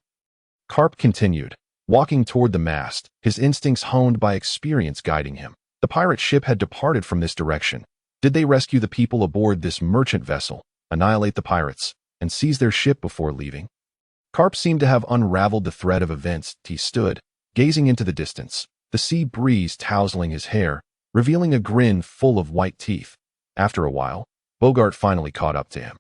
Karp continued, walking toward the mast, his instincts honed by experience guiding him. The pirate ship had departed from this direction. Did they rescue the people aboard this merchant vessel, annihilate the pirates, and seize their ship before leaving? Karp seemed to have unraveled the thread of events. He stood, gazing into the distance, the sea breeze tousling his hair, revealing a grin full of white teeth. After a while, Bogart finally caught up to him.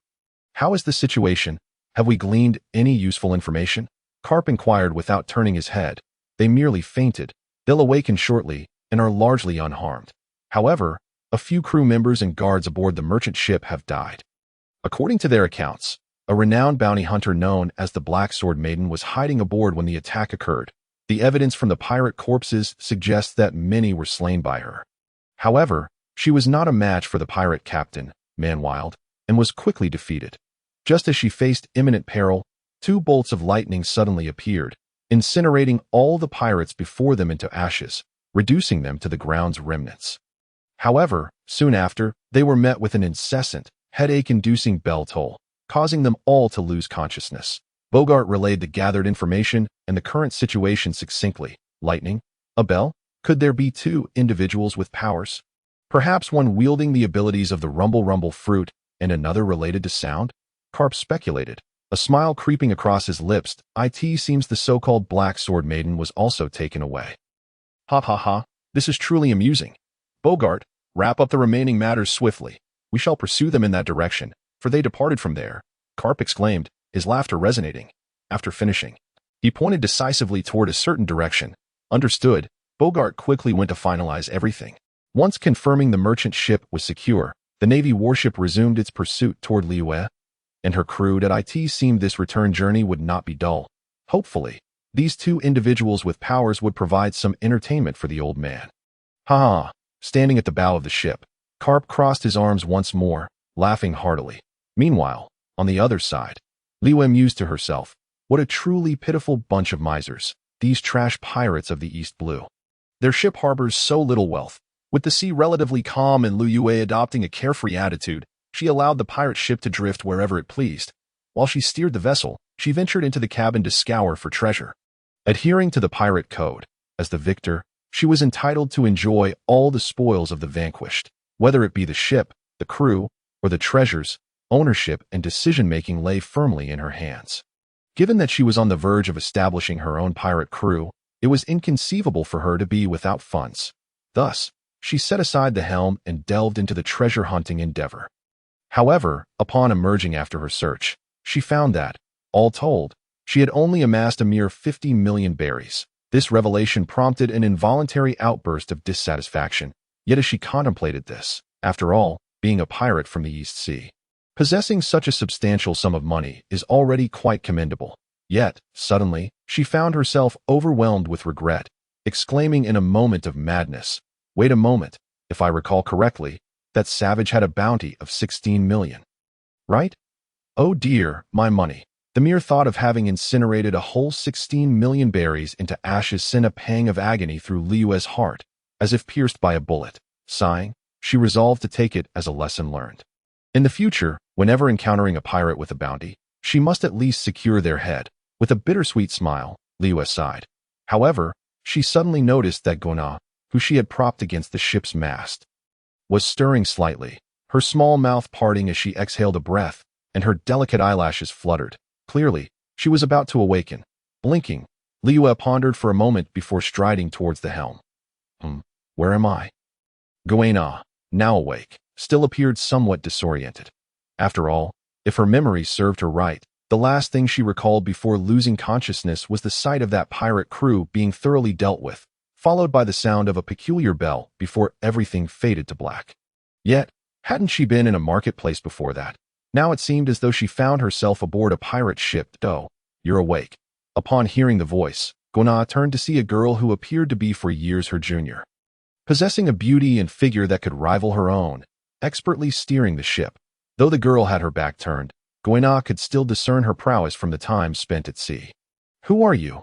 How is the situation? Have we gleaned any useful information? Karp inquired without turning his head. They merely fainted. They'll awaken shortly and are largely unharmed. However, a few crew members and guards aboard the merchant ship have died. According to their accounts, a renowned bounty hunter known as the Black Sword Maiden was hiding aboard when the attack occurred. The evidence from the pirate corpses suggests that many were slain by her. However, she was not a match for the pirate captain, Manwild, and was quickly defeated. Just as she faced imminent peril, 2 bolts of lightning suddenly appeared, incinerating all the pirates before them into ashes, reducing them to the ground's remnants. However, soon after, they were met with an incessant, headache-inducing bell toll, causing them all to lose consciousness. Bogart relayed the gathered information and the current situation succinctly. Lightning? A bell? Could there be 2 individuals with powers? Perhaps one wielding the abilities of the rumble fruit and another related to sound? Karp speculated, a smile creeping across his lips. It seems the so-called Black Sword Maiden was also taken away. Ha ha ha, this is truly amusing. Bogart, wrap up the remaining matters swiftly. We shall pursue them in that direction, for they departed from there, Karp exclaimed, his laughter resonating. After finishing, he pointed decisively toward a certain direction. Understood, Bogart quickly went to finalize everything. Once confirming the merchant ship was secure, the Navy warship resumed its pursuit toward Luyue, and her crew at it seemed this return journey would not be dull. Hopefully, these 2 individuals with powers would provide some entertainment for the old man. Ha ha! Standing at the bow of the ship, Karp crossed his arms once more, laughing heartily. Meanwhile, on the other side, Luyue mused to herself, what a truly pitiful bunch of misers, these trash pirates of the East Blue. Their ship harbors so little wealth. With the sea relatively calm and Luyue adopting a carefree attitude, she allowed the pirate ship to drift wherever it pleased. While she steered the vessel, she ventured into the cabin to scour for treasure. Adhering to the pirate code, as the victor, she was entitled to enjoy all the spoils of the vanquished, whether it be the ship, the crew, or the treasures. Ownership and decision-making lay firmly in her hands. Given that she was on the verge of establishing her own pirate crew, it was inconceivable for her to be without funds. Thus, she set aside the helm and delved into the treasure-hunting endeavor. However, upon emerging after her search, she found that, all told, she had only amassed a mere 50 million berries. This revelation prompted an involuntary outburst of dissatisfaction, yet as she contemplated this, after all, being a pirate from the East Sea, possessing such a substantial sum of money is already quite commendable. Yet, suddenly, she found herself overwhelmed with regret, exclaiming in a moment of madness, "Wait a moment, if I recall correctly, that savage had a bounty of 16 million. Right? Oh dear, my money." The mere thought of having incinerated a whole 16 million berries into ashes sent a pang of agony through Liyue's heart, as if pierced by a bullet. Sighing, she resolved to take it as a lesson learned. In the future, whenever encountering a pirate with a bounty, she must at least secure their head. With a bittersweet smile, Liyue sighed. However, she suddenly noticed that Guina, who she had propped against the ship's mast, was stirring slightly, her small mouth parting as she exhaled a breath, and her delicate eyelashes fluttered. Clearly, she was about to awaken. Blinking, Liyue pondered for a moment before striding towards the helm. Where am I? Guina, now awake, still appeared somewhat disoriented. After all, if her memory served her right, the last thing she recalled before losing consciousness was the sight of that pirate crew being thoroughly dealt with, followed by the sound of a peculiar bell before everything faded to black. Yet, hadn't she been in a marketplace before that? Now it seemed as though she found herself aboard a pirate ship. "Oh, you're awake." Upon hearing the voice, Guina turned to see a girl who appeared to be for years her junior. Possessing a beauty and figure that could rival her own, expertly steering the ship. Though the girl had her back turned, Guina could still discern her prowess from the time spent at sea. "Who are you?"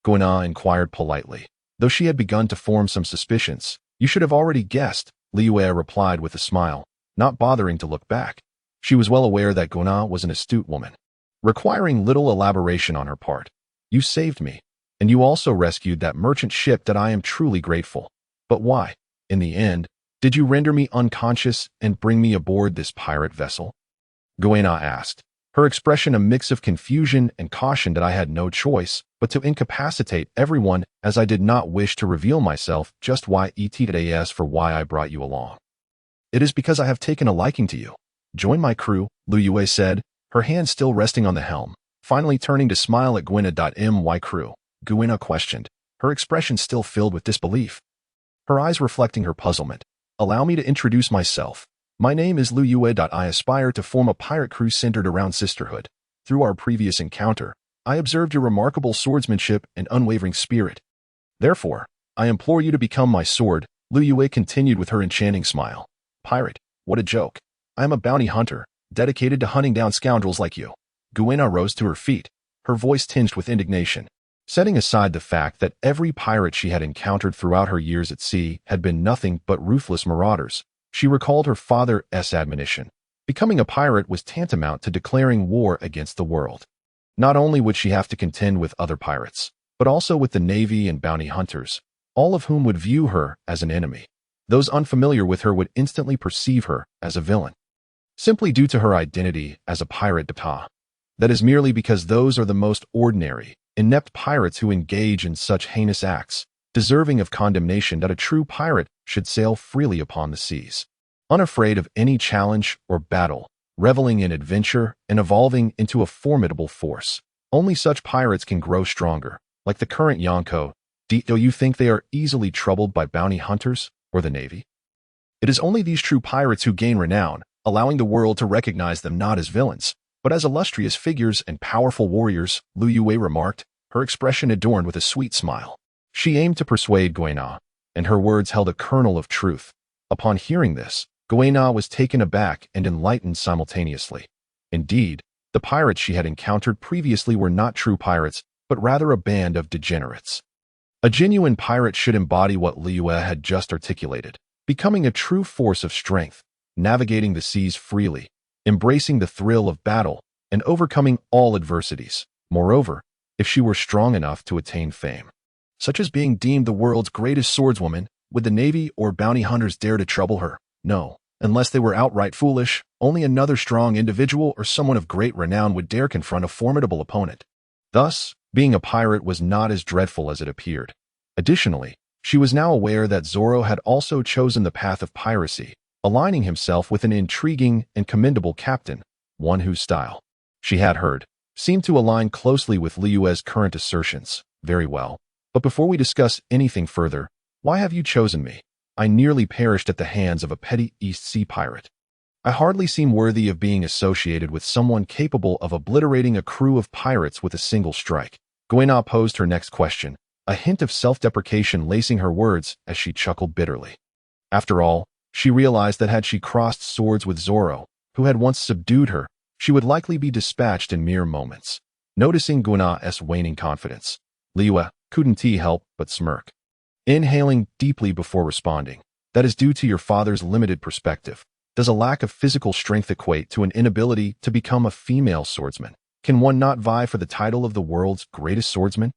Guina inquired politely. Though she had begun to form some suspicions, "You should have already guessed," Liyue replied with a smile, not bothering to look back. She was well aware that Guina was an astute woman, requiring little elaboration on her part. "You saved me, and you also rescued that merchant ship. That I am truly grateful. But why, in the end, did you render me unconscious and bring me aboard this pirate vessel?" Guina asked, her expression a mix of confusion and caution. "That I had no choice but to incapacitate everyone, as I did not wish to reveal myself. Just why ETAS for why I brought you along. It is because I have taken a liking to you. Join my crew," Luyue said, her hand still resting on the helm, finally turning to smile at Guina. "My crew?" Guina questioned, her expression still filled with disbelief, her eyes reflecting her puzzlement. "Allow me to introduce myself. My name is Luyue. I aspire to form a pirate crew centered around sisterhood. Through our previous encounter, I observed your remarkable swordsmanship and unwavering spirit. Therefore, I implore you to become my sword," Luyue continued with her enchanting smile. "Pirate, what a joke. I am a bounty hunter, dedicated to hunting down scoundrels like you." Guina rose to her feet, her voice tinged with indignation. Setting aside the fact that every pirate she had encountered throughout her years at sea had been nothing but ruthless marauders, she recalled her father's admonition. Becoming a pirate was tantamount to declaring war against the world. Not only would she have to contend with other pirates, but also with the navy and bounty hunters, all of whom would view her as an enemy. Those unfamiliar with her would instantly perceive her as a villain, simply due to her identity as a pirate d'etat. That is merely because those are the most ordinary, inept pirates who engage in such heinous acts, deserving of condemnation. That a true pirate should sail freely upon the seas, unafraid of any challenge or battle, reveling in adventure and evolving into a formidable force. Only such pirates can grow stronger, like the current Yonko. Do you think they are easily troubled by bounty hunters or the navy? It is only these true pirates who gain renown, allowing the world to recognize them not as villains, but as illustrious figures and powerful warriors, Luyue remarked, her expression adorned with a sweet smile. She aimed to persuade Guina, and her words held a kernel of truth. Upon hearing this, Guina was taken aback and enlightened simultaneously. Indeed, the pirates she had encountered previously were not true pirates, but rather a band of degenerates. A genuine pirate should embody what Liyue had just articulated, becoming a true force of strength, navigating the seas freely, embracing the thrill of battle, and overcoming all adversities. Moreover, if she were strong enough to attain fame, such as being deemed the world's greatest swordswoman, would the Navy or bounty hunters dare to trouble her? No. Unless they were outright foolish, only another strong individual or someone of great renown would dare confront a formidable opponent. Thus, being a pirate was not as dreadful as it appeared. Additionally, she was now aware that Zoro had also chosen the path of piracy, aligning himself with an intriguing and commendable captain, one whose style, she had heard, seemed to align closely with Liyue's current assertions. Very well. But before we discuss anything further, why have you chosen me? I nearly perished at the hands of a petty East Sea pirate. I hardly seem worthy of being associated with someone capable of obliterating a crew of pirates with a single strike. Guina posed her next question, a hint of self-deprecation lacing her words as she chuckled bitterly. After all, she realized that had she crossed swords with Zoro, who had once subdued her, she would likely be dispatched in mere moments. Noticing Guina's waning confidence, Liyue couldn't help but smirk. Inhaling deeply before responding, that is due to your father's limited perspective. Does a lack of physical strength equate to an inability to become a female swordsman? Can one not vie for the title of the world's greatest swordsman?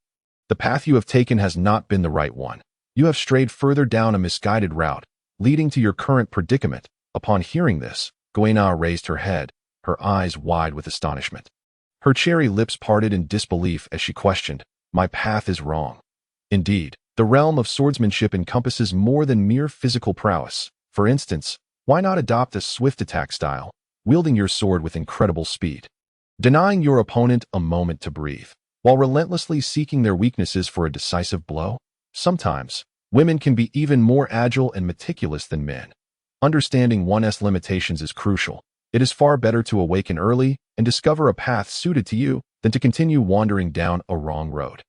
The path you have taken has not been the right one. You have strayed further down a misguided route, leading to your current predicament. Upon hearing this, Guina raised her head, her eyes wide with astonishment. Her cherry lips parted in disbelief as she questioned, "My path is wrong." Indeed, the realm of swordsmanship encompasses more than mere physical prowess. For instance, why not adopt a swift attack style, wielding your sword with incredible speed, denying your opponent a moment to breathe, while relentlessly seeking their weaknesses for a decisive blow? Sometimes, women can be even more agile and meticulous than men. Understanding one's limitations is crucial. It is far better to awaken early and discover a path suited to you than to continue wandering down a wrong road.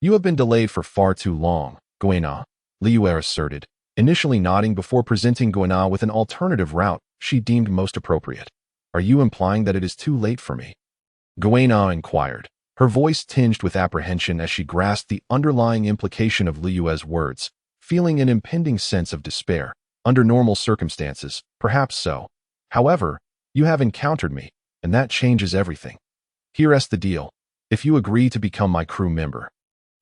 You have been delayed for far too long, Guina, Liyue asserted, initially nodding before presenting Guina with an alternative route she deemed most appropriate. Are you implying that it is too late for me? Guina inquired, her voice tinged with apprehension as she grasped the underlying implication of Liyue's words, feeling an impending sense of despair. Under normal circumstances, perhaps so. However, you have encountered me, and that changes everything. Here's the deal. If you agree to become my crew member,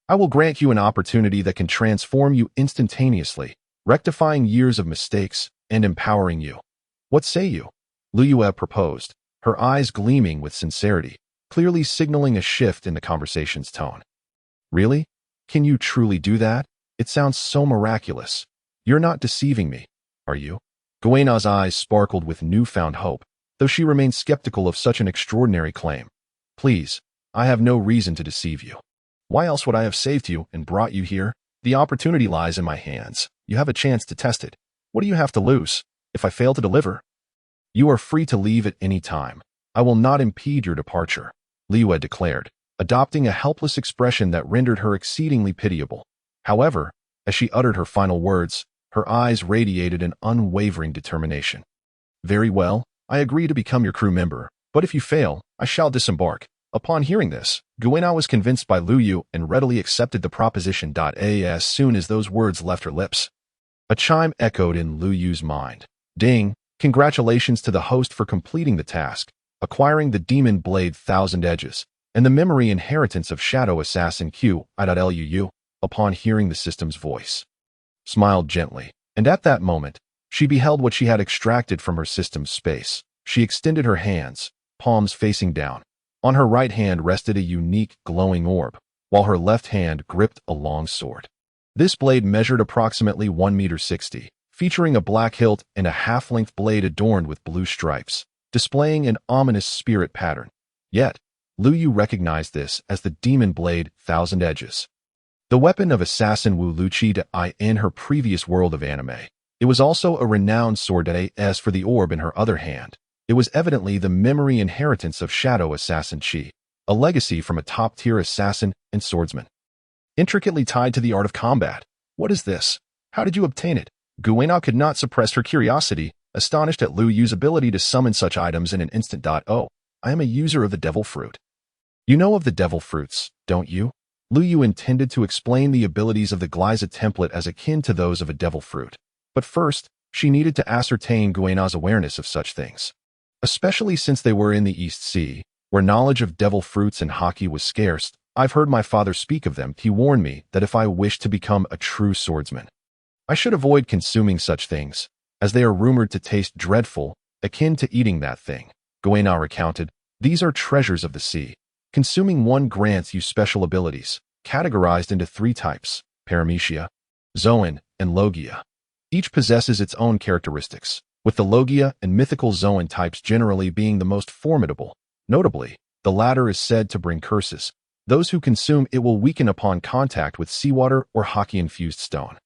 I will grant you an opportunity that can transform you instantaneously, rectifying years of mistakes and empowering you. What say you? Luyue proposed, her eyes gleaming with sincerity, clearly signaling a shift in the conversation's tone. Really? Can you truly do that? It sounds so miraculous. You're not deceiving me, are you? Guina's eyes sparkled with newfound hope, though she remained skeptical of such an extraordinary claim. Please, I have no reason to deceive you. Why else would I have saved you and brought you here? The opportunity lies in my hands. You have a chance to test it. What do you have to lose? If I fail to deliver, you are free to leave at any time. I will not impede your departure, Liyue declared, adopting a helpless expression that rendered her exceedingly pitiable. However, as she uttered her final words, her eyes radiated an unwavering determination. Very well, I agree to become your crew member, but if you fail, I shall disembark. Upon hearing this, Guina was convinced by Luyue and readily accepted the proposition. As soon as those words left her lips, a chime echoed in Luyue's mind. Ding! Congratulations to the host for completing the task, acquiring the Demon Blade Thousand Edges, and the memory inheritance of Shadow Assassin Q.Luu. Upon hearing the system's voice, smiled gently, and at that moment, she beheld what she had extracted from her system's space. She extended her hands, palms facing down. On her right hand rested a unique, glowing orb, while her left hand gripped a long sword. This blade measured approximately 1.60 meters, featuring a black hilt and a half-length blade adorned with blue stripes, displaying an ominous spirit pattern. Yet, Luyue recognized this as the Demon Blade Thousand Edges, the weapon of assassin Wu Luqi in her previous world of anime. It was also a renowned sword. As for the orb in her other hand, it was evidently the memory inheritance of Shadow Assassin Chi, a legacy from a top-tier assassin and swordsman, intricately tied to the art of combat. What is this? How did you obtain it? Guina could not suppress her curiosity, astonished at Luyue's ability to summon such items in an instant. Oh, I am a user of the devil fruit. You know of the devil fruits, don't you? Luyue intended to explain the abilities of the Gliza template as akin to those of a devil fruit. But first, she needed to ascertain Guina's awareness of such things, especially since they were in the East Sea, Where knowledge of devil fruits and Haki was scarce, I've heard my father speak of them. He warned me that if I wished to become a true swordsman, I should avoid consuming such things, as they are rumored to taste dreadful, akin to eating that thing. Guina recounted, these are treasures of the sea. Consuming one grants you special abilities, categorized into 3 types, paramecia, zoan, and logia. Each possesses its own characteristics, with the logia and mythical zoan types generally being the most formidable. Notably, the latter is said to bring curses. Those who consume it will weaken upon contact with seawater or Haki-infused stone.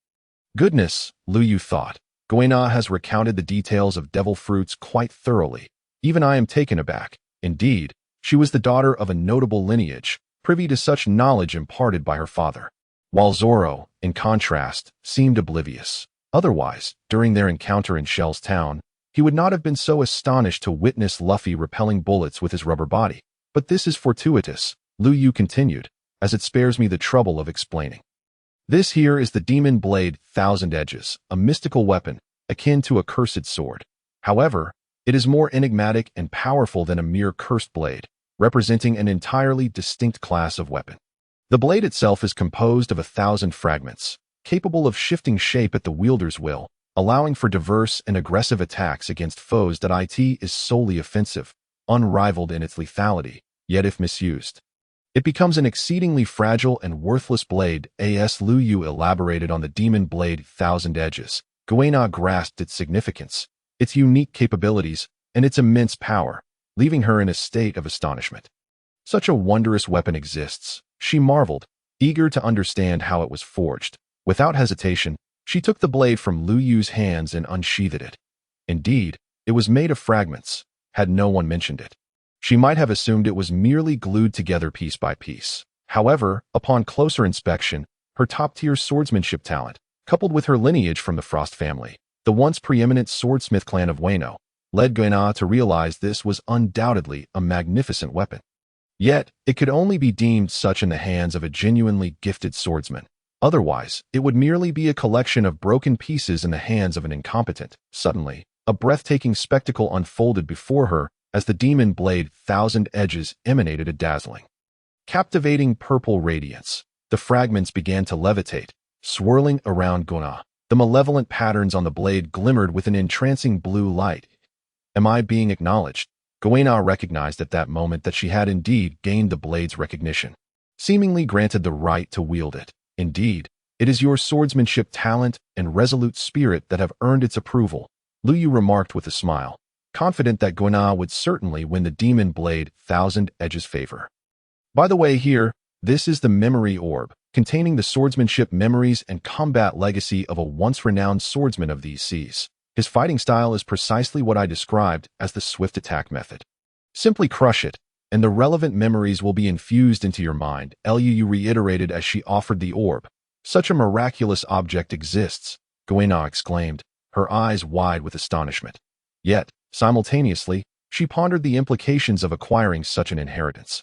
Goodness, Luyue thought. Guina has recounted the details of devil fruits quite thoroughly. Even I am taken aback. Indeed, she was the daughter of a notable lineage, privy to such knowledge imparted by her father. While Zoro, in contrast, seemed oblivious. Otherwise, during their encounter in Shell's town, he would not have been so astonished to witness Luffy repelling bullets with his rubber body. But this is fortuitous, Luyue continued, as it spares me the trouble of explaining. This here is the demon blade 1,000 edges, a mystical weapon, akin to a cursed sword. However, it is more enigmatic and powerful than a mere cursed blade, representing an entirely distinct class of weapon. The blade itself is composed of 1,000 fragments, capable of shifting shape at the wielder's will, allowing for diverse and aggressive attacks against foes. It is solely offensive, unrivaled in its lethality, yet if misused, it becomes an exceedingly fragile and worthless blade. As Luyue elaborated on the demon blade 1,000 edges, Guina grasped its significance, its unique capabilities, and its immense power, leaving her in a state of astonishment. Such a wondrous weapon exists, she marveled, eager to understand how it was forged. Without hesitation, she took the blade from Luyue's hands and unsheathed it. Indeed, it was made of fragments, had no one mentioned it. She might have assumed it was merely glued together piece by piece. However, upon closer inspection, her top-tier swordsmanship talent, coupled with her lineage from the Frost family, the once preeminent swordsmith clan of Wano, led Guina to realize this was undoubtedly a magnificent weapon. Yet, it could only be deemed such in the hands of a genuinely gifted swordsman. Otherwise, it would merely be a collection of broken pieces in the hands of an incompetent. Suddenly, a breathtaking spectacle unfolded before her as the demon blade 1,000 edges emanated a dazzling, captivating purple radiance. The fragments began to levitate, swirling around Guina. The malevolent patterns on the blade glimmered with an entrancing blue light. Am I being acknowledged? Guina recognized at that moment that she had indeed gained the blade's recognition, seemingly granted the right to wield it. Indeed, it is your swordsmanship talent and resolute spirit that have earned its approval, Luyue remarked with a smile, confident that Guina would certainly win the demon blade 1,000 edges favor. By the way here, this is the memory orb, containing the swordsmanship memories and combat legacy of a once-renowned swordsman of these seas. His fighting style is precisely what I described as the swift attack method. Simply crush it, and the relevant memories will be infused into your mind, Luyue reiterated as she offered the orb. Such a miraculous object exists, Guina exclaimed, her eyes wide with astonishment. Yet, simultaneously, she pondered the implications of acquiring such an inheritance,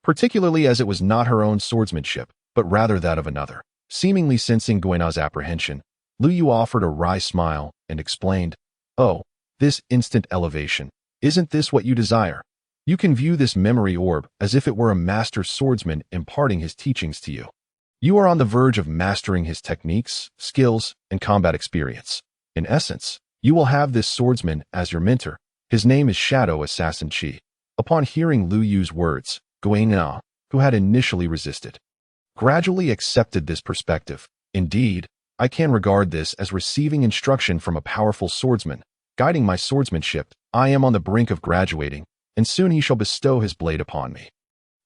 particularly as it was not her own swordsmanship, but rather that of another. Seemingly sensing Guina's apprehension, Luyue offered a wry smile and explained, "Oh, this instant elevation, isn't this what you desire? You can view this memory orb as if it were a master swordsman imparting his teachings to you. You are on the verge of mastering his techniques, skills, and combat experience. In essence, you will have this swordsman as your mentor. His name is Shadow Assassin Chi." Upon hearing Luyue's words, Guina, who had initially resisted, gradually accepted this perspective. Indeed, I can regard this as receiving instruction from a powerful swordsman, guiding my swordsmanship. I am on the brink of graduating, and soon he shall bestow his blade upon me.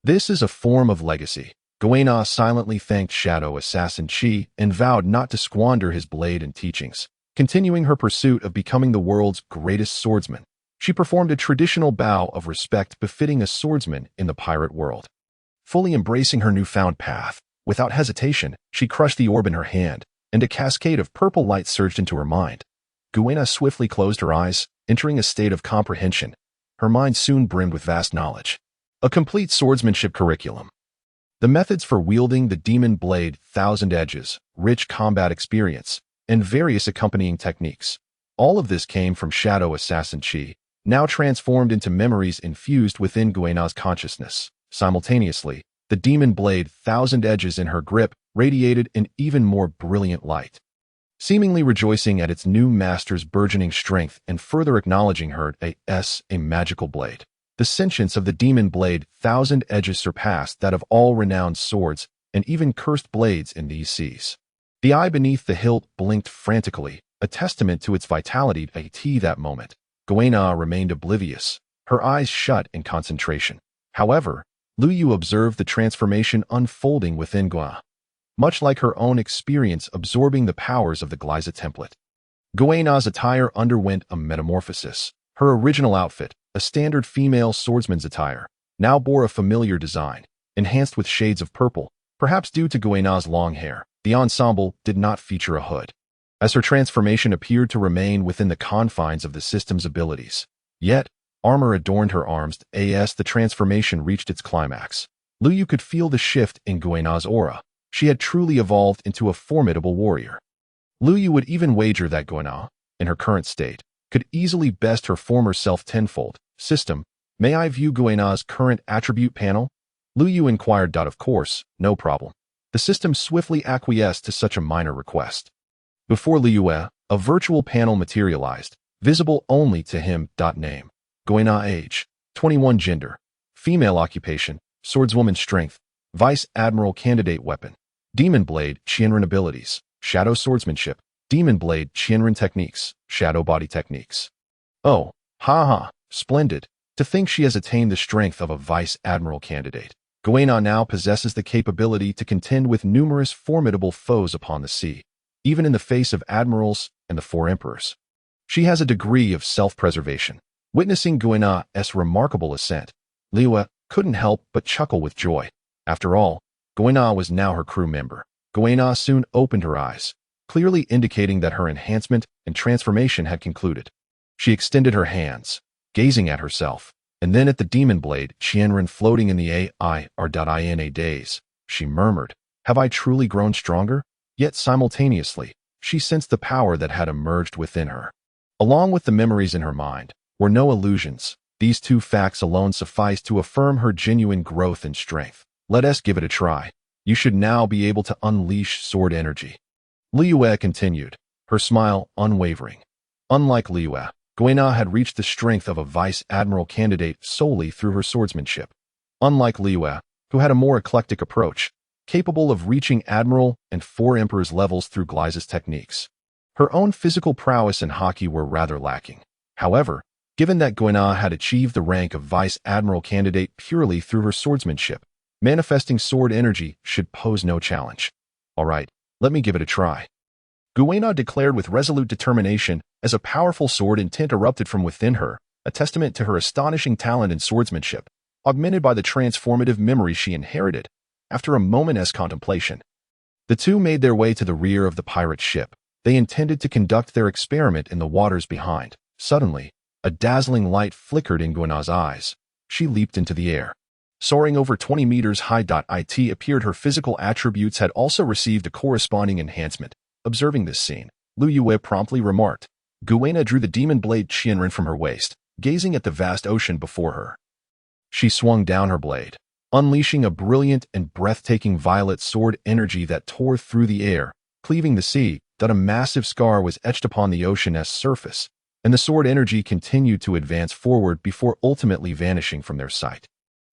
This is a form of legacy. Guina silently thanked Shadow Assassin Chi and vowed not to squander his blade and teachings. Continuing her pursuit of becoming the world's greatest swordsman, she performed a traditional bow of respect befitting a swordsman in the pirate world. Fully embracing her newfound path, without hesitation, she crushed the orb in her hand, and a cascade of purple light surged into her mind. Guina swiftly closed her eyes, entering a state of comprehension. Her mind soon brimmed with vast knowledge. A complete swordsmanship curriculum. The methods for wielding the demon blade 1,000 edges, rich combat experience, and various accompanying techniques. All of this came from Shadow Assassin Chi, now transformed into memories infused within Guina's consciousness. Simultaneously, the demon blade, thousand edges in her grip, radiated an even more brilliant light. Seemingly rejoicing at its new master's burgeoning strength and further acknowledging her as a magical blade. The sentience of the demon blade, thousand edges, surpassed that of all renowned swords and even cursed blades in these seas. The eye beneath the hilt blinked frantically, a testament to its vitality. At that moment, Guina remained oblivious, her eyes shut in concentration. However, Luyue observed the transformation unfolding within Guina, much like her own experience absorbing the powers of the Gliza template. Guina's attire underwent a metamorphosis. Her original outfit, a standard female swordsman's attire, now bore a familiar design, enhanced with shades of purple, perhaps due to Guina's long hair. The ensemble did not feature a hood, as her transformation appeared to remain within the confines of the system's abilities. Yet, armor adorned her arms as the transformation reached its climax. Luyue could feel the shift in Guina's aura. She had truly evolved into a formidable warrior. Luyue would even wager that Guina, in her current state, could easily best her former self tenfold. System, may I view Guina's current attribute panel? Luyue inquired. Of course, no problem. The system swiftly acquiesced to such a minor request. Before Luyue, a virtual panel materialized, visible only to him. Name: Guina, age 21, gender female, occupation swordswoman, strength Vice Admiral, candidate weapon Demon Blade, Qianren abilities Shadow swordsmanship, Demon Blade, Qianren techniques, Shadow body techniques. Oh, splendid. To think she has attained the strength of a Vice Admiral candidate. Guina now possesses the capability to contend with numerous formidable foes upon the sea, even in the face of admirals and the four emperors. She has a degree of self-preservation. Witnessing Guina's remarkable ascent, Luyue couldn't help but chuckle with joy. After all, Guina was now her crew member. Guina soon opened her eyes, clearly indicating that her enhancement and transformation had concluded. She extended her hands, gazing at herself, and then at the demon blade, Qianren, floating in the AIR.INA days. She murmured, "Have I truly grown stronger?" Yet simultaneously, she sensed the power that had emerged within her. Along with the memories in her mind were no illusions. These two facts alone sufficed to affirm her genuine growth and strength. Let us give it a try. You should now be able to unleash sword energy. Luyue continued, her smile unwavering. Unlike Luyue, Guina had reached the strength of a Vice Admiral candidate solely through her swordsmanship. Unlike Luyue, who had a more eclectic approach, capable of reaching Admiral and four Emperors levels through Gliza's techniques. Her own physical prowess and Haki were rather lacking. However, given that Guina had achieved the rank of Vice Admiral candidate purely through her swordsmanship, manifesting sword energy should pose no challenge. All right, let me give it a try. Guina declared with resolute determination as a powerful sword intent erupted from within her, a testament to her astonishing talent in swordsmanship, augmented by the transformative memory she inherited. After a moment's contemplation, the two made their way to the rear of the pirate ship. They intended to conduct their experiment in the waters behind. Suddenly, a dazzling light flickered in Guina's eyes. She leaped into the air. Soaring over 20 meters high. It appeared her physical attributes had also received a corresponding enhancement. Observing this scene, Luyue promptly remarked. Guina drew the demon blade Qianren from her waist, gazing at the vast ocean before her. She swung down her blade, unleashing a brilliant and breathtaking violet sword energy that tore through the air, cleaving the sea. A massive scar was etched upon the ocean's surface, and the sword energy continued to advance forward before ultimately vanishing from their sight.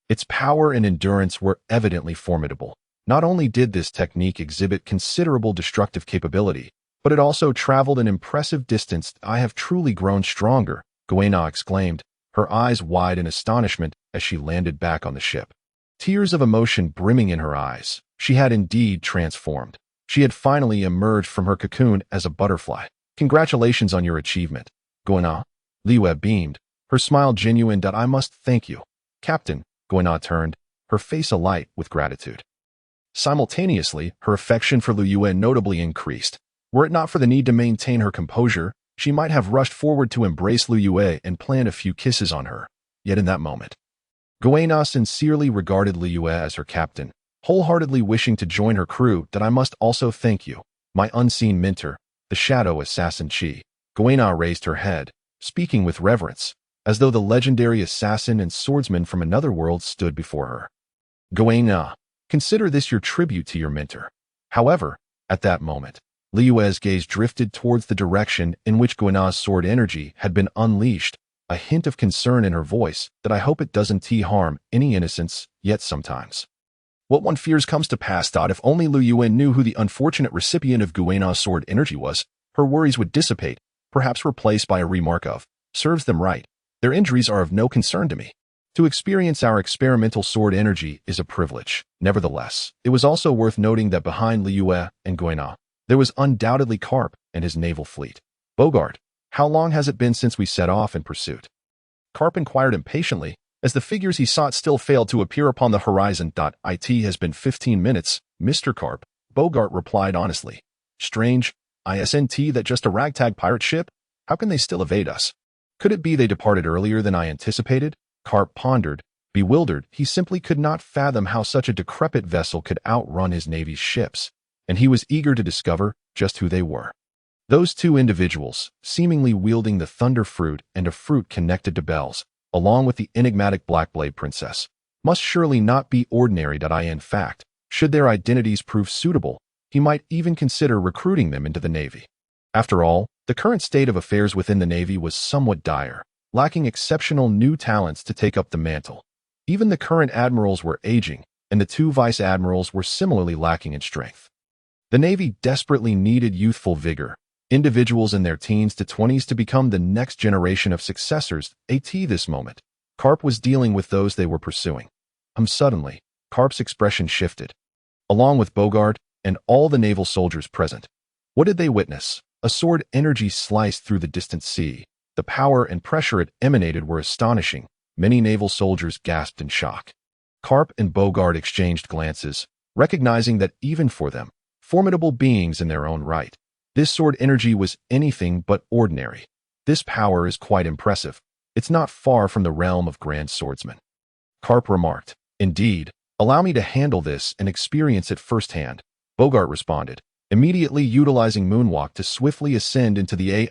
Its power and endurance were evidently formidable. Not only did this technique exhibit considerable destructive capability, but it also traveled an impressive distance. I have truly grown stronger, Guina exclaimed, her eyes wide in astonishment as she landed back on the ship. Tears of emotion brimming in her eyes. She had indeed transformed. She had finally emerged from her cocoon as a butterfly. Congratulations on your achievement, Guina. Luyue beamed, her smile genuine. I must thank you, Captain. Guina turned, her face alight with gratitude. Simultaneously, her affection for Luyue notably increased. Were it not for the need to maintain her composure, she might have rushed forward to embrace Luyue and plant a few kisses on her. Yet in that moment, Guina sincerely regarded Luyue as her captain, wholeheartedly wishing to join her crew. I must also thank you, my unseen mentor, the shadow assassin Chi. Guina raised her head, speaking with reverence. as though the legendary assassin and swordsman from another world stood before her. Guina, consider this your tribute to your mentor. However, at that moment, Liyue's gaze drifted towards the direction in which Guina's sword energy had been unleashed, a hint of concern in her voice that I hope it doesn't harm any innocence, yet sometimes. What one fears comes to pass. If only Luyue knew who the unfortunate recipient of Guina's sword energy was, her worries would dissipate, perhaps replaced by a remark of, serves them right. Their injuries are of no concern to me. To experience our experimental sword energy is a privilege. Nevertheless, it was also worth noting that behind Liyue and Guina, there was undoubtedly Karp and his naval fleet. Bogart, how long has it been since we set off in pursuit? Karp inquired impatiently, as the figures he sought still failed to appear upon the horizon. It has been 15 minutes, Mr. Karp, Bogart replied honestly. Strange, isn't that just a ragtag pirate ship? How can they still evade us? Could it be they departed earlier than I anticipated? Karp pondered. Bewildered, he simply could not fathom how such a decrepit vessel could outrun his navy's ships, and he was eager to discover just who they were. Those two individuals, seemingly wielding the thunder fruit and a fruit connected to bells, along with the enigmatic Blackblade Princess, must surely not be ordinary. In fact, should their identities prove suitable, he might even consider recruiting them into the Navy. After all, the current state of affairs within the Navy was somewhat dire, lacking exceptional new talents to take up the mantle. Even the current admirals were aging, and the two vice admirals were similarly lacking in strength. The Navy desperately needed youthful vigor, individuals in their teens to 20s to become the next generation of successors. At this moment, Karp was dealing with those they were pursuing. Suddenly, Karp's expression shifted. Along with Bogart and all the naval soldiers present, what did they witness? A sword energy sliced through the distant sea. The power and pressure it emanated were astonishing. Many naval soldiers gasped in shock. Karp and Bogart exchanged glances, recognizing that even for them, formidable beings in their own right, this sword energy was anything but ordinary. This power is quite impressive. It's not far from the realm of grand swordsmen. Karp remarked. Indeed, allow me to handle this and experience it firsthand, Bogart responded, immediately utilizing Moonwalk to swiftly ascend into the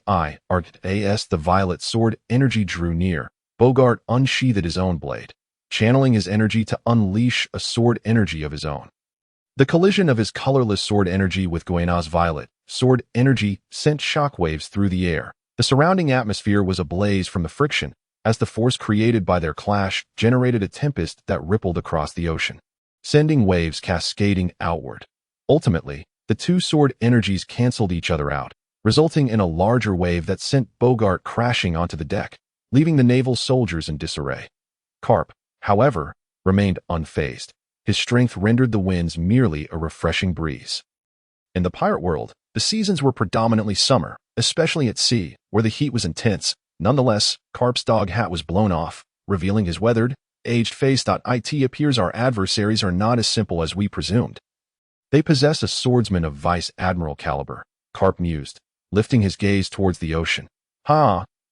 as the violet sword energy drew near. Bogart unsheathed his own blade, channeling his energy to unleash a sword energy of his own. The collision of his colorless sword energy with Guina's violet sword energy sent shockwaves through the air. The surrounding atmosphere was ablaze from the friction, as the force created by their clash generated a tempest that rippled across the ocean, sending waves cascading outward. Ultimately, the two sword energies canceled each other out, resulting in a larger wave that sent Bogart crashing onto the deck, leaving the naval soldiers in disarray. Karp, however, remained unfazed. His strength rendered the winds merely a refreshing breeze. In the pirate world, the seasons were predominantly summer, especially at sea, where the heat was intense. Nonetheless, Karp's dog hat was blown off, revealing his weathered, aged face. It appears our adversaries are not as simple as we presumed. They possess a swordsman of Vice Admiral caliber, Karp mused, lifting his gaze towards the ocean.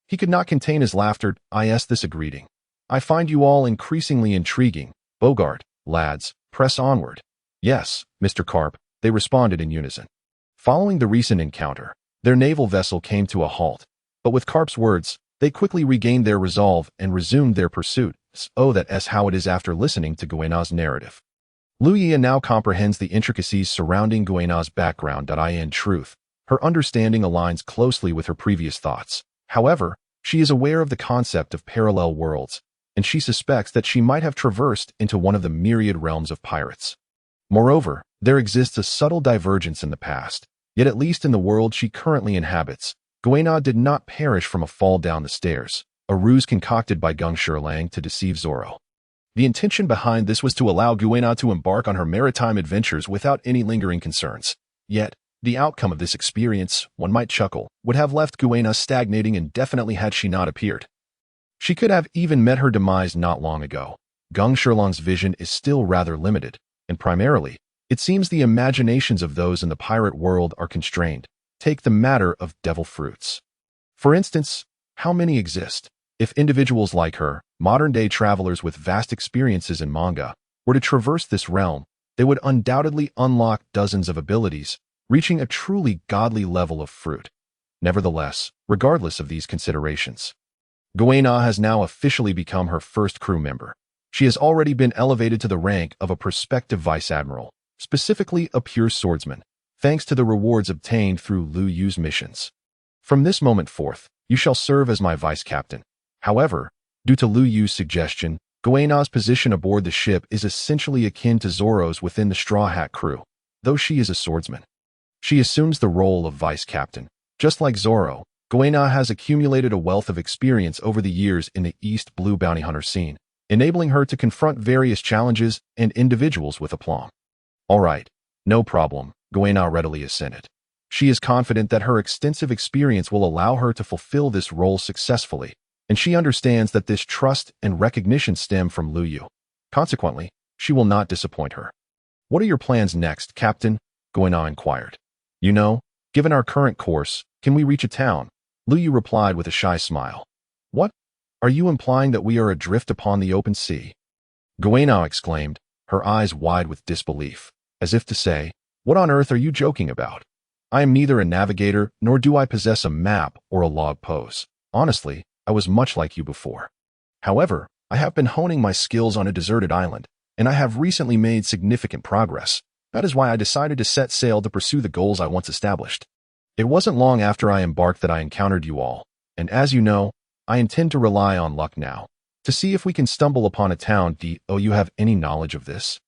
He could not contain his laughter. This a greeting. I find you all increasingly intriguing, Bogart. Lads, press onward. Yes, Mr. Karp, they responded in unison. Following the recent encounter, their naval vessel came to a halt, but with Karp's words, they quickly regained their resolve and resumed their pursuit. That's how it is after listening to Guina's narrative. Luyue now comprehends the intricacies surrounding Guina's background. In truth, her understanding aligns closely with her previous thoughts. However, she is aware of the concept of parallel worlds, and she suspects that she might have traversed into one of the myriad realms of pirates. Moreover, there exists a subtle divergence in the past, yet at least in the world she currently inhabits, Guina did not perish from a fall down the stairs, a ruse concocted by Gung Shirlang to deceive Zoro. The intention behind this was to allow Guina to embark on her maritime adventures without any lingering concerns. Yet, the outcome of this experience, one might chuckle, would have left Guina stagnating indefinitely had she not appeared. She could have even met her demise not long ago. Gung Shirlang's vision is still rather limited, and primarily, it seems the imaginations of those in the pirate world are constrained. Take the matter of devil fruits. For instance, how many exist? If individuals like her, modern-day travelers with vast experiences in manga, were to traverse this realm, they would undoubtedly unlock dozens of abilities, reaching a truly godly level of fruit. Nevertheless, regardless of these considerations, Guina has now officially become her first crew member. She has already been elevated to the rank of a prospective vice admiral, specifically a pure swordsman, thanks to the rewards obtained through Luyue's missions. From this moment forth, you shall serve as my vice captain. However, due to Luyue's suggestion, Guina's position aboard the ship is essentially akin to Zoro's within the Straw Hat crew, though she is a swordsman. She assumes the role of vice captain. Just like Zoro, Guina has accumulated a wealth of experience over the years in the East Blue bounty hunter scene, enabling her to confront various challenges and individuals with aplomb. All right, no problem, Guina readily assented. She is confident that her extensive experience will allow her to fulfill this role successfully, and she understands that this trust and recognition stem from Luyue. Consequently, she will not disappoint her. What are your plans next, Captain? Guina inquired. You know, given our current course, can we reach a town? Luyue replied with a shy smile. What? Are you implying that we are adrift upon the open sea? Guina exclaimed, her eyes wide with disbelief, as if to say, what on earth are you joking about? I am neither a navigator nor do I possess a map or a log pose. Honestly, I was much like you before. However, I have been honing my skills on a deserted island, and I have recently made significant progress. That is why I decided to set sail to pursue the goals I once established. It wasn't long after I embarked that I encountered you all, and as you know, I intend to rely on luck now, to see if we can stumble upon a town. Do you have any knowledge of this?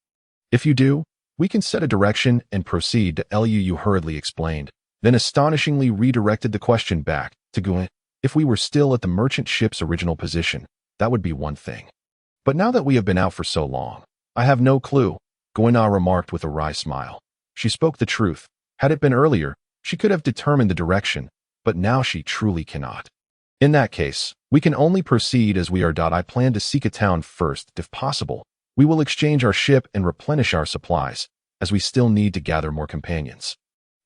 If you do, we can set a direction and proceed to Luyue hurriedly explained, then astonishingly redirected the question back to Guina. If we were still at the merchant ship's original position, that would be one thing. But now that we have been out for so long, I have no clue, Guina remarked with a wry smile. She spoke the truth. Had it been earlier, she could have determined the direction, but now she truly cannot. In that case, we can only proceed as we are. I plan to seek a town first, if possible. We will exchange our ship and replenish our supplies, as we still need to gather more companions.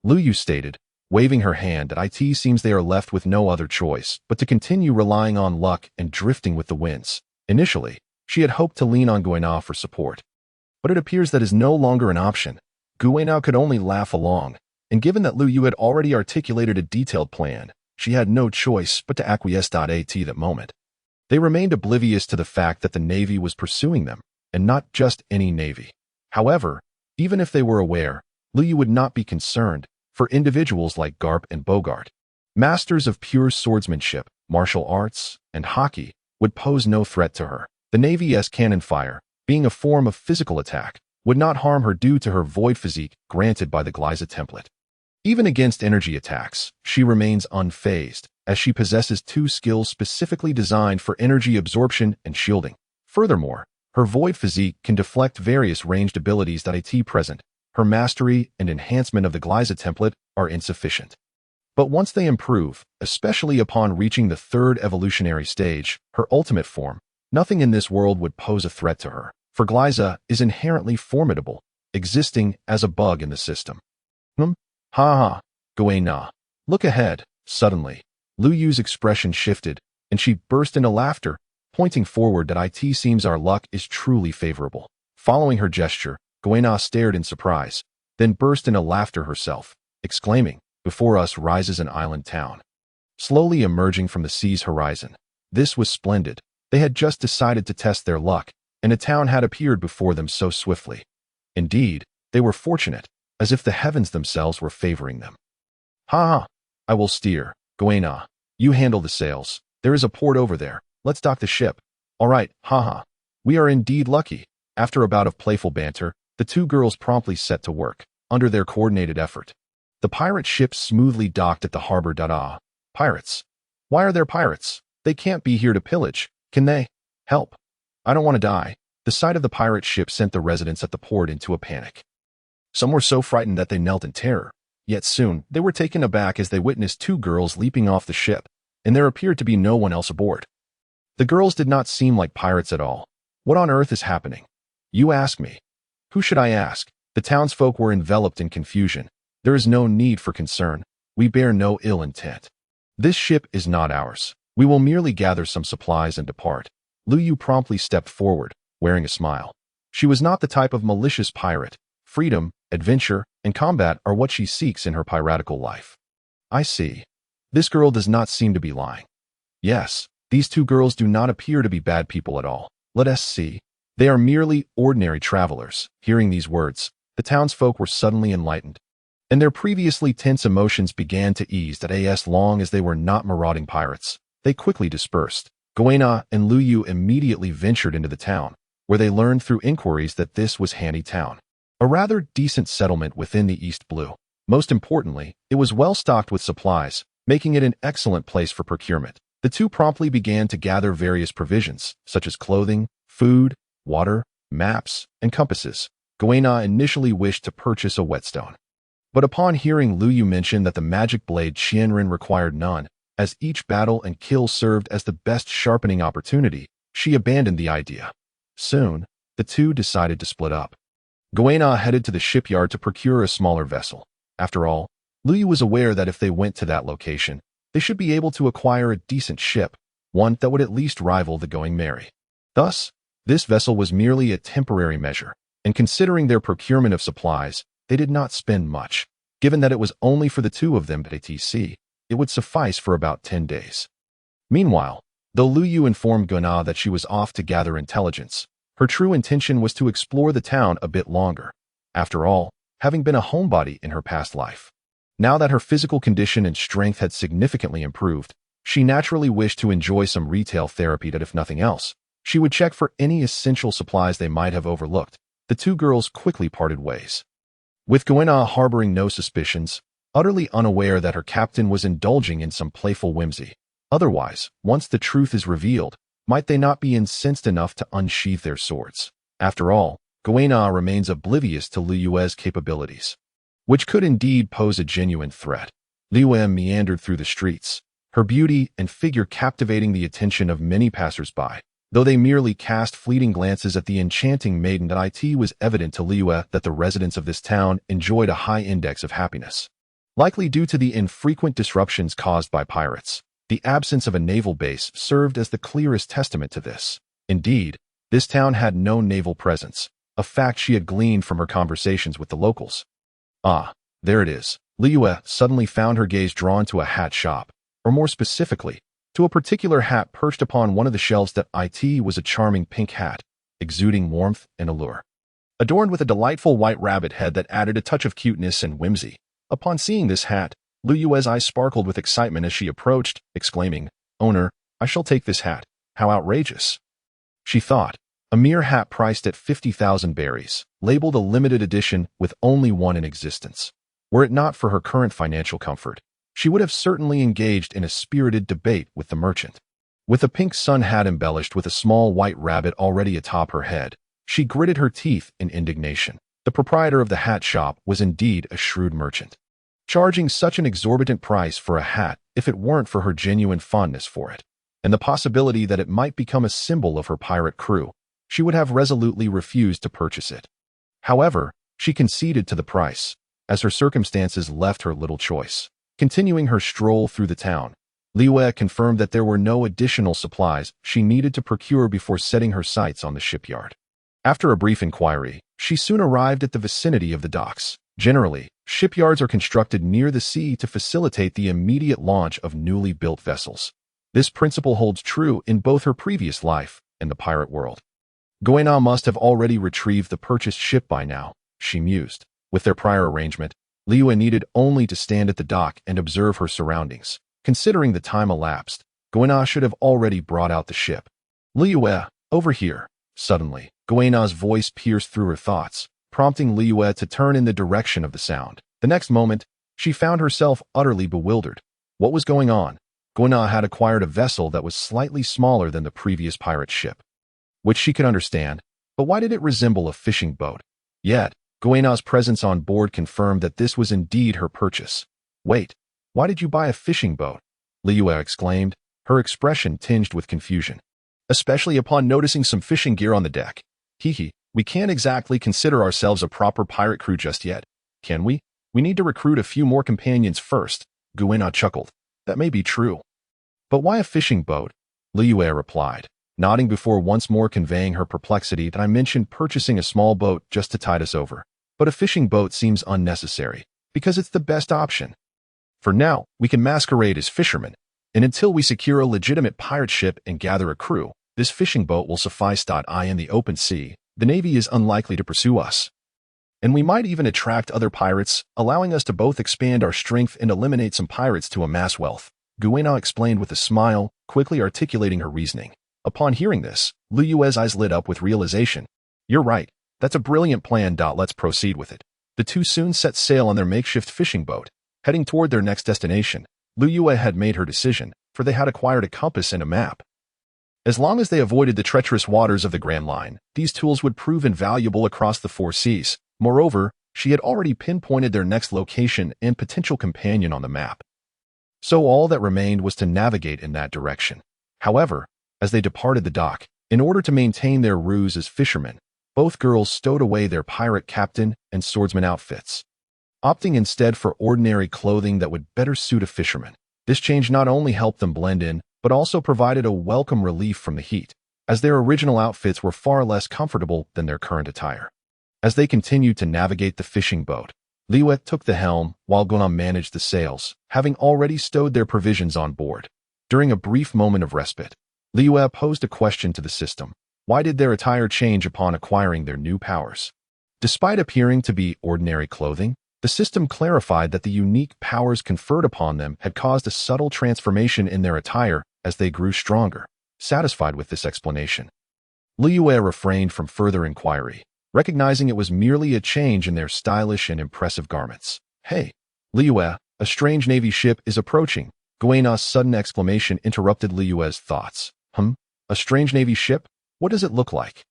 Luyue stated, waving her hand that it seems they are left with no other choice but to continue relying on luck and drifting with the winds. Initially, she had hoped to lean on Guina for support, but it appears that is no longer an option. Guina could only laugh along, and given that Luyue had already articulated a detailed plan, she had no choice but to acquiesce. At that moment, they remained oblivious to the fact that the Navy was pursuing them, and not just any Navy. However, even if they were aware, Luyue would not be concerned, for individuals like Garp and Bogart, masters of pure swordsmanship, martial arts, and Haki, would pose no threat to her. The Navy's cannon fire, being a form of physical attack, would not harm her due to her void physique granted by the Gliza template. Even against energy attacks, she remains unfazed, as she possesses two skills specifically designed for energy absorption and shielding. Furthermore, her void physique can deflect various ranged abilities. Present, her mastery and enhancement of the Gliza template are insufficient. But once they improve, especially upon reaching the third evolutionary stage, her ultimate form, nothing in this world would pose a threat to her, for Gliza is inherently formidable, existing as a bug in the system. Ha ha, Guina. Look ahead. Suddenly, Luyue's expression shifted, and she burst into laughter, pointing forward. That seems our luck is truly favorable. Following her gesture, Guina stared in surprise, then burst into laughter herself, exclaiming, before us rises an island town, slowly emerging from the sea's horizon. This was splendid. They had just decided to test their luck, and a town had appeared before them so swiftly. Indeed, they were fortunate, as if the heavens themselves were favoring them. Ha ha, I will steer. Guina, you handle the sails. There is a port over there. Let's dock the ship. All right, haha. We are indeed lucky. After a bout of playful banter, the two girls promptly set to work, under their coordinated effort. The pirate ship smoothly docked at the harbor. Pirates? Why are there pirates? They can't be here to pillage, can they? Help. I don't want to die. The sight of the pirate ship sent the residents at the port into a panic. Some were so frightened that they knelt in terror, yet soon they were taken aback as they witnessed two girls leaping off the ship, and there appeared to be no one else aboard. The girls did not seem like pirates at all. What on earth is happening? You ask me. Who should I ask? The townsfolk were enveloped in confusion. There is no need for concern. We bear no ill intent. This ship is not ours. We will merely gather some supplies and depart. Luyue promptly stepped forward, wearing a smile. She was not the type of malicious pirate. Freedom, adventure, and combat are what she seeks in her piratical life. I see. This girl does not seem to be lying. Yes, These two girls do not appear to be bad people at all. Let us see. They are merely ordinary travelers." Hearing these words, the townsfolk were suddenly enlightened, and their previously tense emotions began to ease that as long as they were not marauding pirates. They quickly dispersed. Guina and Luyue immediately ventured into the town, where they learned through inquiries that this was Handy Town, a rather decent settlement within the East Blue. Most importantly, it was well stocked with supplies, making it an excellent place for procurement. The two promptly began to gather various provisions, such as clothing, food, water, maps, and compasses. Guina initially wished to purchase a whetstone, but upon hearing Luyue mention that the magic blade Qianren required none, as each battle and kill served as the best sharpening opportunity, she abandoned the idea. Soon, the two decided to split up. Guina headed to the shipyard to procure a smaller vessel. After all, Luyue was aware that if they went to that location, they should be able to acquire a decent ship, one that would at least rival the Going Merry. Thus, this vessel was merely a temporary measure, and considering their procurement of supplies, they did not spend much. Given that it was only for the two of them at ATC, it would suffice for about 10 days. Meanwhile, though Luyue informed Guina that she was off to gather intelligence, her true intention was to explore the town a bit longer. After all, having been a homebody in her past life, now that her physical condition and strength had significantly improved, she naturally wished to enjoy some retail therapy that, if nothing else, she would check for any essential supplies they might have overlooked. The two girls quickly parted ways, with Guina harboring no suspicions, utterly unaware that her captain was indulging in some playful whimsy. Otherwise, once the truth is revealed, might they not be incensed enough to unsheath their swords? After all, Guina remains oblivious to Liyue's capabilities, which could indeed pose a genuine threat. Liyue meandered through the streets, her beauty and figure captivating the attention of many passers-by. Though they merely cast fleeting glances at the enchanting maiden, that it was evident to Liyue that the residents of this town enjoyed a high index of happiness, likely due to the infrequent disruptions caused by pirates. The absence of a naval base served as the clearest testament to this. Indeed, this town had no naval presence, a fact she had gleaned from her conversations with the locals. Ah, there it is. Liyue suddenly found her gaze drawn to a hat shop, or more specifically, to a particular hat perched upon one of the shelves. That it was a charming pink hat, exuding warmth and allure, adorned with a delightful white rabbit head that added a touch of cuteness and whimsy. Upon seeing this hat, Luyue's eyes sparkled with excitement as she approached, exclaiming, "Owner, I shall take this hat. How outrageous!" She thought. A mere hat priced at 50,000 berries, labeled a limited edition with only one in existence. Were it not for her current financial comfort, she would have certainly engaged in a spirited debate with the merchant. With a pink sun hat embellished with a small white rabbit already atop her head, she gritted her teeth in indignation. The proprietor of the hat shop was indeed a shrewd merchant, charging such an exorbitant price for a hat if it weren't for her genuine fondness for it, and the possibility that it might become a symbol of her pirate crew. She would have resolutely refused to purchase it. However, she conceded to the price, as her circumstances left her little choice. Continuing her stroll through the town, Liyue confirmed that there were no additional supplies she needed to procure before setting her sights on the shipyard. After a brief inquiry, she soon arrived at the vicinity of the docks. Generally, shipyards are constructed near the sea to facilitate the immediate launch of newly built vessels. This principle holds true in both her previous life and the pirate world. Guina must have already retrieved the purchased ship by now, she mused. With their prior arrangement, Liyue needed only to stand at the dock and observe her surroundings. Considering the time elapsed, Guina should have already brought out the ship. "Liyue, over here." Suddenly, Guina's voice pierced through her thoughts, prompting Liyue to turn in the direction of the sound. The next moment, she found herself utterly bewildered. What was going on? Guina had acquired a vessel that was slightly smaller than the previous pirate ship, which she could understand, but why did it resemble a fishing boat? Yet, Guina's presence on board confirmed that this was indeed her purchase. "Wait, why did you buy a fishing boat?" Liyue exclaimed, her expression tinged with confusion, especially upon noticing some fishing gear on the deck. We can't exactly consider ourselves a proper pirate crew just yet, can we? We need to recruit a few more companions first." Guina chuckled. "That may be true. But why a fishing boat?" Liyue replied, nodding before once more conveying her perplexity. "That I mentioned purchasing a small boat just to tide us over. But a fishing boat seems unnecessary, because it's the best option. For now, we can masquerade as fishermen. And until we secure a legitimate pirate ship and gather a crew, this fishing boat will suffice. In the open sea, the Navy is unlikely to pursue us. And we might even attract other pirates, allowing us to both expand our strength and eliminate some pirates to amass wealth. Guina explained with a smile, quickly articulating her reasoning. Upon hearing this, Luyue's eyes lit up with realization. You're right. That's a brilliant plan. Let's proceed with it. The two soon set sail on their makeshift fishing boat, heading toward their next destination. Luyue had made her decision, for they had acquired a compass and a map. As long as they avoided the treacherous waters of the Grand Line, these tools would prove invaluable across the four seas. Moreover, she had already pinpointed their next location and potential companion on the map. So all that remained was to navigate in that direction. However, as they departed the dock, in order to maintain their ruse as fishermen, both girls stowed away their pirate captain and swordsman outfits, opting instead for ordinary clothing that would better suit a fisherman. This change not only helped them blend in, but also provided a welcome relief from the heat, as their original outfits were far less comfortable than their current attire. As they continued to navigate the fishing boat, Luyue took the helm while Guina managed the sails, having already stowed their provisions on board. During a brief moment of respite, Luyue posed a question to the system. Why did their attire change upon acquiring their new powers? Despite appearing to be ordinary clothing, the system clarified that the unique powers conferred upon them had caused a subtle transformation in their attire as they grew stronger. Satisfied with this explanation, Luyue refrained from further inquiry, recognizing it was merely a change in their stylish and impressive garments. Hey, Luyue, a strange Navy ship is approaching. Guina's sudden exclamation interrupted Liyue's thoughts. A strange Navy ship? What does it look like?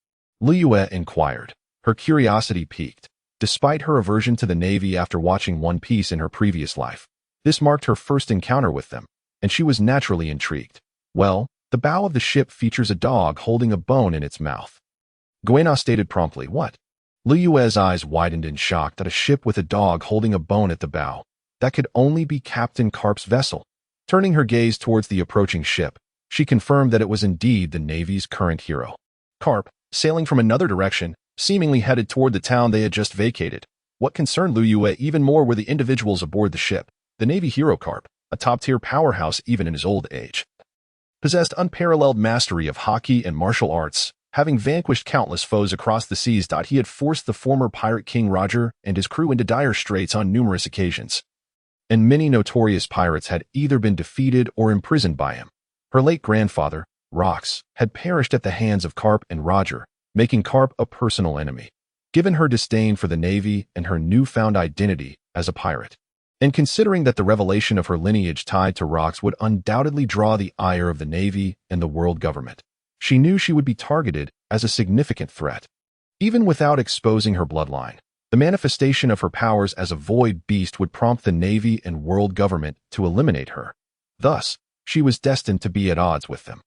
Luyue inquired, her curiosity piqued. Despite her aversion to the Navy after watching One Piece in her previous life, this marked her first encounter with them, and she was naturally intrigued. Well, the bow of the ship features a dog holding a bone in its mouth. Guina stated promptly, what? Luyue's eyes widened in shock at a ship with a dog holding a bone at the bow. That could only be Captain Carp's vessel. Turning her gaze towards the approaching ship, she confirmed that it was indeed the Navy's current hero. Carp, sailing from another direction, seemingly headed toward the town they had just vacated. What concerned Luyue even more were the individuals aboard the ship. The Navy hero Carp, a top-tier powerhouse even in his old age, possessed unparalleled mastery of Haki and martial arts, having vanquished countless foes across the seas. He had forced the former pirate king Roger and his crew into dire straits on numerous occasions, and many notorious pirates had either been defeated or imprisoned by him. Her late grandfather, Rox, had perished at the hands of Carp and Roger, making Carp a personal enemy. Given her disdain for the Navy and her newfound identity as a pirate, and considering that the revelation of her lineage tied to Rox would undoubtedly draw the ire of the Navy and the world government, she knew she would be targeted as a significant threat. Even without exposing her bloodline, the manifestation of her powers as a void beast would prompt the Navy and world government to eliminate her. Thus, she was destined to be at odds with them.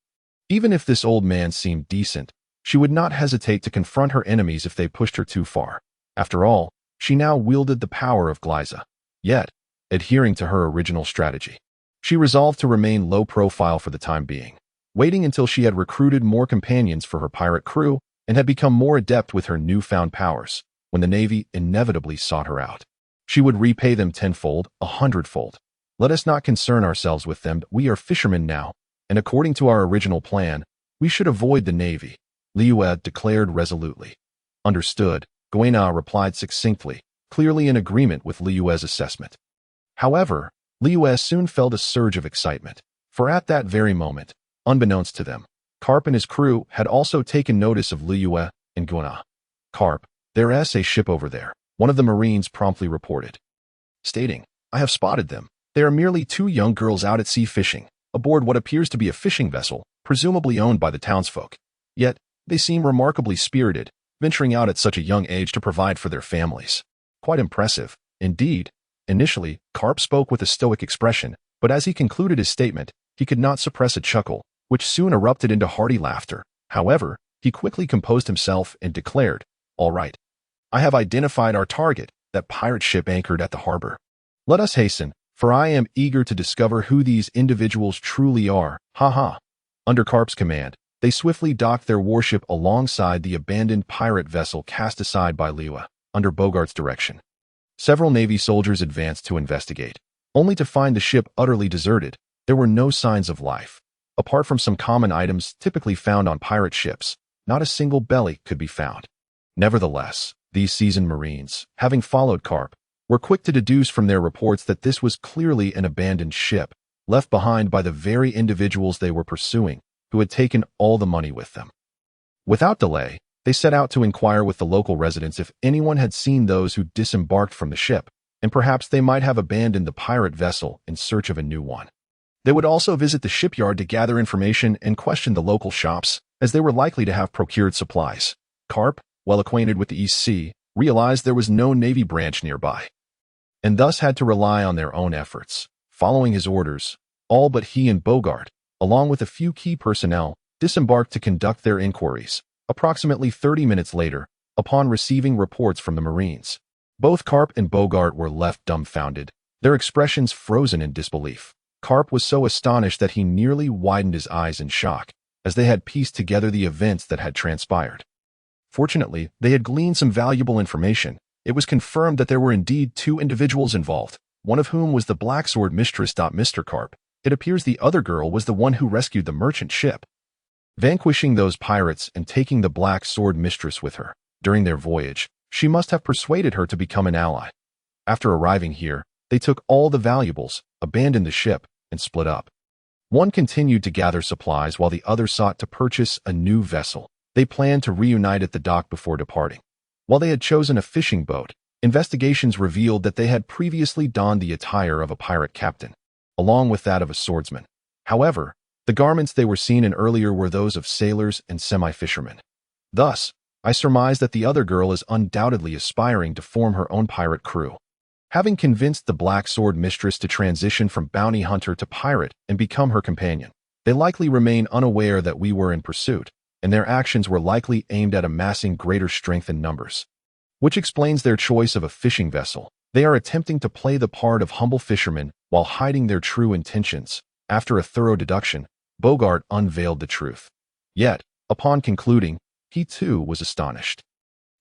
Even if this old man seemed decent, she would not hesitate to confront her enemies if they pushed her too far. After all, she now wielded the power of Gliza. Yet, adhering to her original strategy, she resolved to remain low profile for the time being, waiting until she had recruited more companions for her pirate crew and had become more adept with her newfound powers. When the Navy inevitably sought her out, she would repay them tenfold, 100-fold. Let us not concern ourselves with them. We are fishermen now, and according to our original plan, we should avoid the Navy, Luyue declared resolutely. Understood, Guina replied succinctly, clearly in agreement with Liyue's assessment. However, Luyue soon felt a surge of excitement, for at that very moment, unbeknownst to them, Carp and his crew had also taken notice of Luyue and Guina. Carp, there's a ship over there, one of the Marines promptly reported, stating, I have spotted them. They are merely two young girls out at sea fishing, aboard what appears to be a fishing vessel, presumably owned by the townsfolk. Yet, they seem remarkably spirited, venturing out at such a young age to provide for their families. Quite impressive, indeed. Initially, Carp spoke with a stoic expression, but as he concluded his statement, he could not suppress a chuckle, which soon erupted into hearty laughter. However, he quickly composed himself and declared, All right. I have identified our target, that pirate ship anchored at the harbor. Let us hasten, for I am eager to discover who these individuals truly are. Under Carp's command, they swiftly docked their warship alongside the abandoned pirate vessel cast aside by Luyue, under Bogart's direction. Several Navy soldiers advanced to investigate, only to find the ship utterly deserted. There were no signs of life. Apart from some common items typically found on pirate ships, not a single belly could be found. Nevertheless, these seasoned Marines, having followed Carp, were quick to deduce from their reports that this was clearly an abandoned ship, left behind by the very individuals they were pursuing, who had taken all the money with them. Without delay, they set out to inquire with the local residents if anyone had seen those who disembarked from the ship, and perhaps they might have abandoned the pirate vessel in search of a new one. They would also visit the shipyard to gather information and question the local shops, as they were likely to have procured supplies. Carp, well acquainted with the East Sea, realized there was no Navy branch nearby, and thus had to rely on their own efforts. Following his orders, all but he and Bogart, along with a few key personnel, disembarked to conduct their inquiries. Approximately 30 minutes later, upon receiving reports from the Marines, both Carp and Bogart were left dumbfounded, their expressions frozen in disbelief. Carp was so astonished that he nearly widened his eyes in shock, as they had pieced together the events that had transpired. Fortunately, they had gleaned some valuable information. It was confirmed that there were indeed two individuals involved, one of whom was the Black Sword mistress. Mr. Carp, it appears the other girl was the one who rescued the merchant ship, vanquishing those pirates and taking the Black Sword mistress with her. During their voyage, she must have persuaded her to become an ally. After arriving here, they took all the valuables, abandoned the ship, and split up. One continued to gather supplies while the other sought to purchase a new vessel. They planned to reunite at the dock before departing. While they had chosen a fishing boat, investigations revealed that they had previously donned the attire of a pirate captain, along with that of a swordsman. However, the garments they were seen in earlier were those of sailors and semi-fishermen. Thus, I surmise that the other girl is undoubtedly aspiring to form her own pirate crew. Having convinced the Black Sword mistress to transition from bounty hunter to pirate and become her companion, they likely remain unaware that we were in pursuit, and their actions were likely aimed at amassing greater strength in numbers, which explains their choice of a fishing vessel. They are attempting to play the part of humble fishermen while hiding their true intentions. After a thorough deduction, Bogart unveiled the truth. Yet, upon concluding, he too was astonished.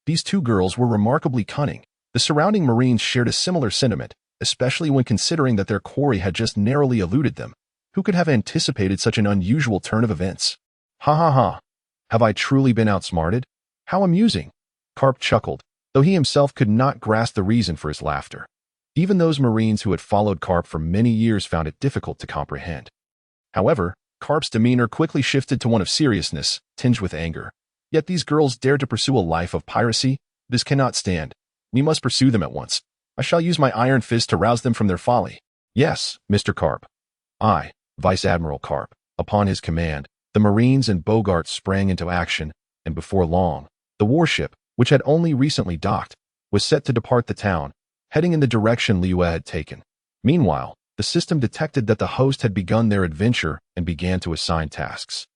These two girls were remarkably cunning. The surrounding Marines shared a similar sentiment, especially when considering that their quarry had just narrowly eluded them. Who could have anticipated such an unusual turn of events? Ha ha ha. Have I truly been outsmarted? How amusing. Carp chuckled, though he himself could not grasp the reason for his laughter. Even those Marines who had followed Carp for many years found it difficult to comprehend. However, Carp's demeanor quickly shifted to one of seriousness, tinged with anger. Yet these girls dared to pursue a life of piracy? This cannot stand. We must pursue them at once. I shall use my iron fist to rouse them from their folly. Yes, Mr. Carp. I, Vice Admiral Carp. Upon his command, the Marines and Bogart sprang into action, and before long, the warship, which had only recently docked, was set to depart the town, heading in the direction Luyue had taken. Meanwhile, the system detected that the host had begun their adventure and began to assign tasks.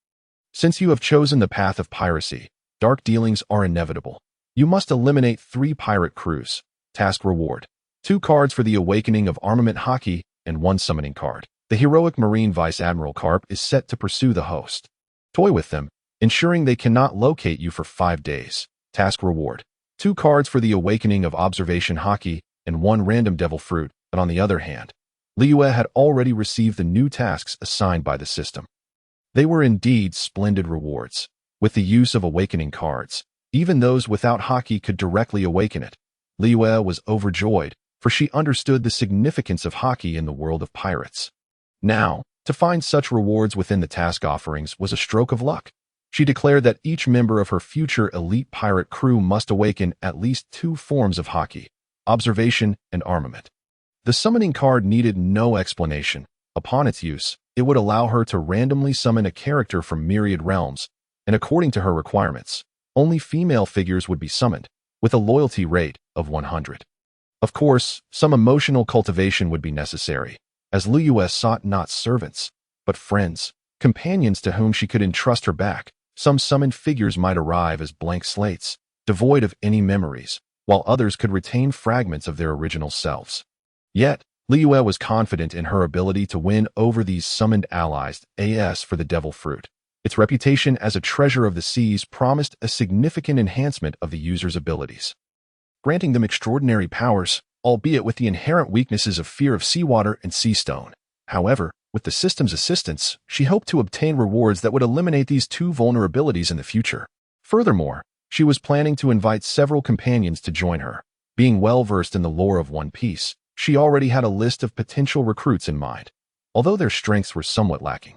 Since you have chosen the path of piracy, dark dealings are inevitable. You must eliminate 3 pirate crews. Task reward: 2 cards for the awakening of armament Haki and 1 summoning card. The heroic Marine Vice Admiral Carp is set to pursue the host. Toy with them, ensuring they cannot locate you for 5 days. Task reward: 2 cards for the awakening of observation Haki and 1 random devil fruit. But on the other hand, Luyue had already received the new tasks assigned by the system. They were indeed splendid rewards. With the use of awakening cards, even those without Haki could directly awaken it. Luyue was overjoyed, for she understood the significance of Haki in the world of pirates. Now, to find such rewards within the task offerings was a stroke of luck. She declared that each member of her future elite pirate crew must awaken at least 2 forms of Haki: observation and armament. The summoning card needed no explanation. Upon its use, it would allow her to randomly summon a character from myriad realms, and according to her requirements, only female figures would be summoned, with a loyalty rate of 100. Of course, some emotional cultivation would be necessary, as Luyue sought not servants, but friends, companions to whom she could entrust her back. Some summoned figures might arrive as blank slates, devoid of any memories, while others could retain fragments of their original selves. Yet, Luyue was confident in her ability to win over these summoned allies. As for the devil fruit, its reputation as a treasure of the seas promised a significant enhancement of the user's abilities, granting them extraordinary powers, albeit with the inherent weaknesses of fear of seawater and sea stone. However, With the system's assistance, she hoped to obtain rewards that would eliminate these two vulnerabilities in the future. Furthermore, she was planning to invite several companions to join her. Being well-versed in the lore of One Piece, she already had a list of potential recruits in mind, although their strengths were somewhat lacking.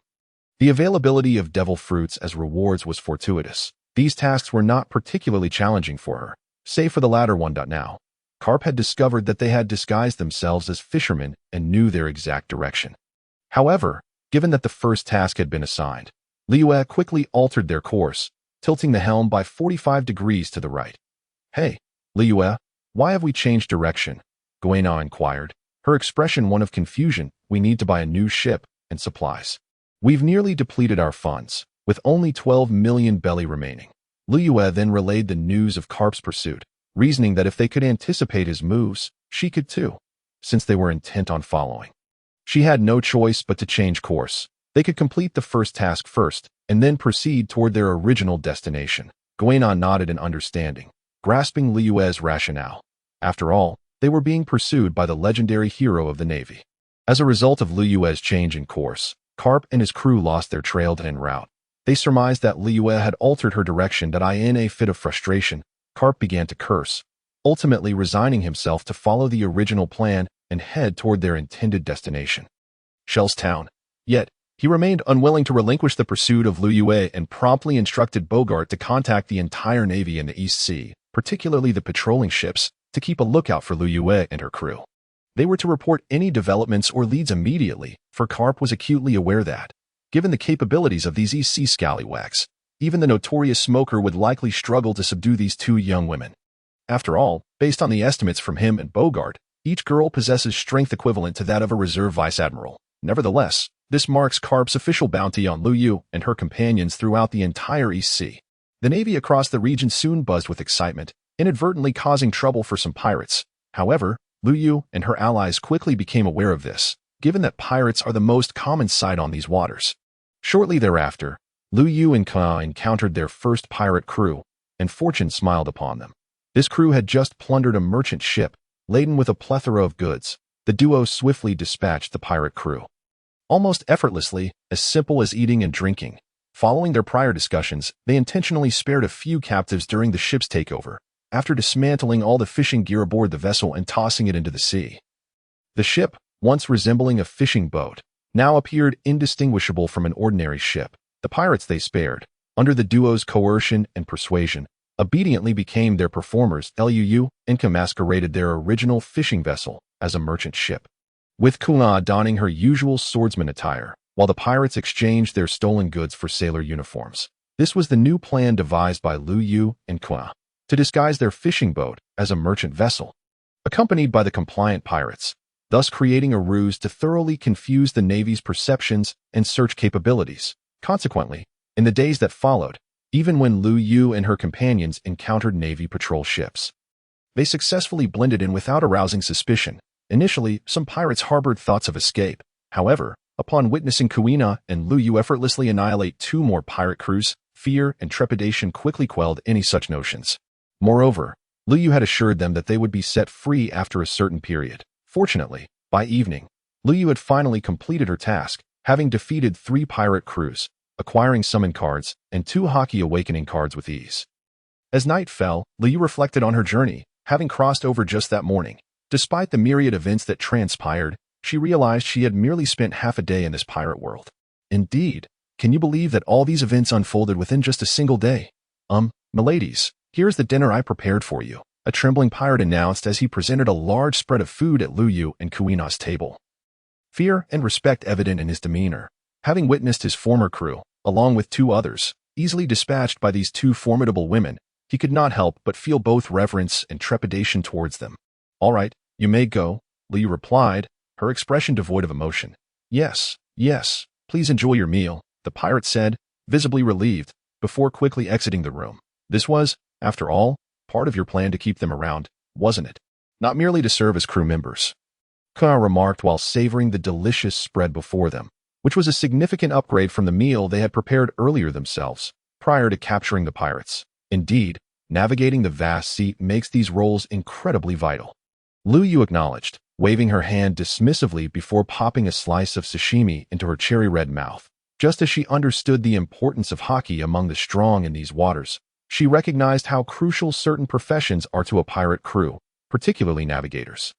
The availability of devil fruits as rewards was fortuitous. These tasks were not particularly challenging for her, save for the latter one. Now, Carp had discovered that they had disguised themselves as fishermen and knew their exact direction. However, given that the first task had been assigned, Luyue quickly altered their course, tilting the helm by 45 degrees to the right. "Hey, Luyue, why have we changed direction?" Guina inquired, her expression one of confusion. "We need to buy a new ship and supplies. We've nearly depleted our funds, with only 12 million belly remaining." Luyue then relayed the news of Carp's pursuit, reasoning that if they could anticipate his moves, she could too, since they were intent on following. She had no choice but to change course. They could complete the first task first, and then proceed toward their original destination. Guina nodded in understanding, grasping Liyue's rationale. After all, they were being pursued by the legendary hero of the Navy. As a result of Liyue's change in course, Carp and his crew lost their trail en route. They surmised that Luyue had altered her direction. In a fit of frustration, Carp began to curse, ultimately resigning himself to follow the original plan and head toward their intended destination, Shell's Town. Yet, he remained unwilling to relinquish the pursuit of Luyue and promptly instructed Bogart to contact the entire Navy in the East Sea, particularly the patrolling ships, to keep a lookout for Luyue and her crew. They were to report any developments or leads immediately, for Carp was acutely aware that, given the capabilities of these East Sea scallywags, even the notorious smoker would likely struggle to subdue these two young women. After all, based on the estimates from him and Bogart, each girl possesses strength equivalent to that of a reserve vice admiral. Nevertheless, this marks Carp's official bounty on Luyue and her companions throughout the entire East Sea. The Navy across the region soon buzzed with excitement, inadvertently causing trouble for some pirates. However, Luyue and her allies quickly became aware of this, given that pirates are the most common sight on these waters. Shortly thereafter, Luyue and Koya encountered their first pirate crew, and fortune smiled upon them. This crew had just plundered a merchant ship, laden with a plethora of goods. The duo swiftly dispatched the pirate crew, almost effortlessly, as simple as eating and drinking. Following their prior discussions, they intentionally spared a few captives during the ship's takeover, after dismantling all the fishing gear aboard the vessel and tossing it into the sea. The ship, once resembling a fishing boat, now appeared indistinguishable from an ordinary ship. The pirates they spared, under the duo's coercion and persuasion, obediently became their performers. Luyue masqueraded their original fishing vessel as a merchant ship, with Kuina donning her usual swordsman attire, while the pirates exchanged their stolen goods for sailor uniforms. This was the new plan devised by Luyue and Koya, to disguise their fishing boat as a merchant vessel, accompanied by the compliant pirates, thus creating a ruse to thoroughly confuse the Navy's perceptions and search capabilities. Consequently, in the days that followed, even when Luyue and her companions encountered Navy patrol ships, they successfully blended in without arousing suspicion. Initially, some pirates harbored thoughts of escape. However, upon witnessing Kuina and Luyue effortlessly annihilate two more pirate crews, fear and trepidation quickly quelled any such notions. Moreover, Luyue had assured them that they would be set free after a certain period. Fortunately, by evening, Luyue had finally completed her task, having defeated 3 pirate crews, acquiring summon cards and 2 Haki awakening cards with ease. As night fell, Luyue reflected on her journey, having crossed over just that morning. Despite the myriad events that transpired, she realized she had merely spent half a day in this pirate world. Indeed, can you believe that all these events unfolded within just a single day? Miladies, here's the dinner I prepared for you, a trembling pirate announced as he presented a large spread of food at Luyue and Kuina's table. Fear and respect evident in his demeanor, having witnessed his former crew, along with 2 others, easily dispatched by these 2 formidable women, he could not help but feel both reverence and trepidation towards them. "All right, you may go," Luyue replied, her expression devoid of emotion. Yes, please enjoy your meal," the pirate said, visibly relieved, before quickly exiting the room. This was, after all, part of your plan to keep them around, wasn't it? Not merely to serve as crew members. Koya remarked while savoring the delicious spread before them, which was a significant upgrade from the meal they had prepared earlier themselves, prior to capturing the pirates. Indeed, navigating the vast sea makes these roles incredibly vital. Luyue acknowledged, waving her hand dismissively before popping a slice of sashimi into her cherry-red mouth. Just as she understood the importance of Haki among the strong in these waters, she recognized how crucial certain professions are to a pirate crew, particularly navigators.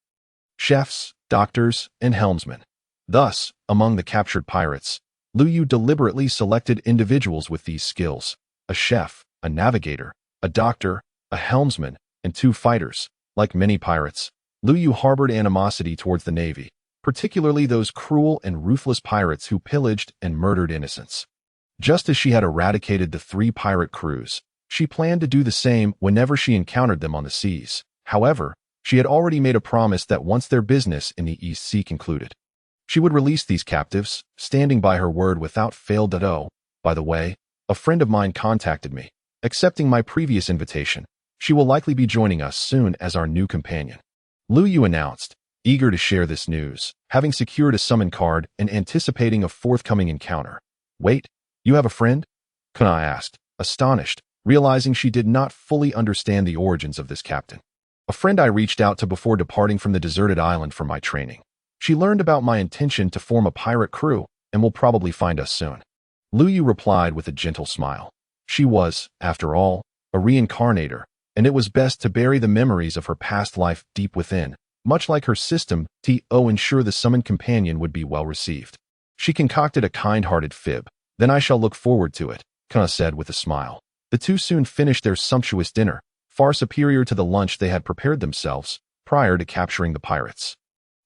Chefs, doctors, and helmsmen. Thus, among the captured pirates, Luyue deliberately selected individuals with these skills: a chef, a navigator, a doctor, a helmsman, and 2 fighters. Like many pirates, Luyue harbored animosity towards the Navy, particularly those cruel and ruthless pirates who pillaged and murdered innocents. Just as she had eradicated the 3 pirate crews, she planned to do the same whenever she encountered them on the seas. However, she had already made a promise that once their business in the East Sea concluded, she would release these captives, standing by her word without fail. By the way, a friend of mine contacted me, accepting my previous invitation. She will likely be joining us soon as our new companion, Luyue announced, eager to share this news, having secured a summon card and anticipating a forthcoming encounter. Wait, you have a friend? Kuina asked, astonished, realizing she did not fully understand the origins of this captain. A friend I reached out to before departing from the deserted island for my training. She learned about my intention to form a pirate crew and will probably find us soon. Luyue replied with a gentle smile. She was, after all, a reincarnator, and it was best to bury the memories of her past life deep within, much like her system to ensure the summoned companion would be well received. She concocted a kind-hearted fib. Then I shall look forward to it, Kuina said with a smile. The 2 soon finished their sumptuous dinner, far superior to the lunch they had prepared themselves prior to capturing the pirates.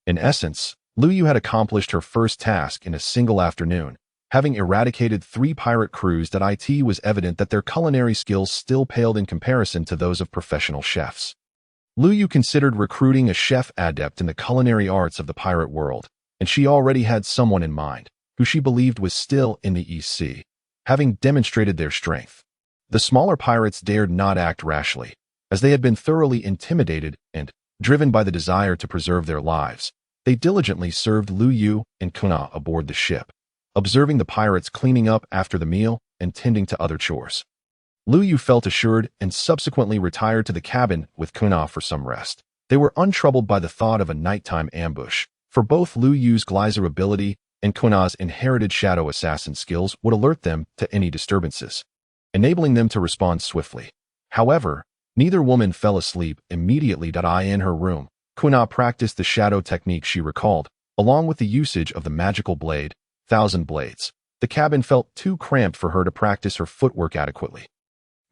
In essence, Luyue had accomplished her first task in a single afternoon. Having eradicated 3 pirate crews, it was evident that their culinary skills still paled in comparison to those of professional chefs. Luyue considered recruiting a chef adept in the culinary arts of the pirate world, and she already had someone in mind, who she believed was still in the East Sea, having demonstrated their strength. The smaller pirates dared not act rashly, as they had been thoroughly intimidated and, driven by the desire to preserve their lives, they diligently served Luyue and Kuina aboard the ship, observing the pirates cleaning up after the meal and tending to other chores. Luyue felt assured and subsequently retired to the cabin with Kuina for some rest. They were untroubled by the thought of a nighttime ambush, for both Luyue's Gliza ability and Kuina's inherited shadow assassin skills would alert them to any disturbances, enabling them to respond swiftly. However, neither woman fell asleep immediately. In her room, Kuina practiced the shadow technique she recalled, along with the usage of the magical blade, 1,000 blades. The cabin felt too cramped for her to practice her footwork adequately.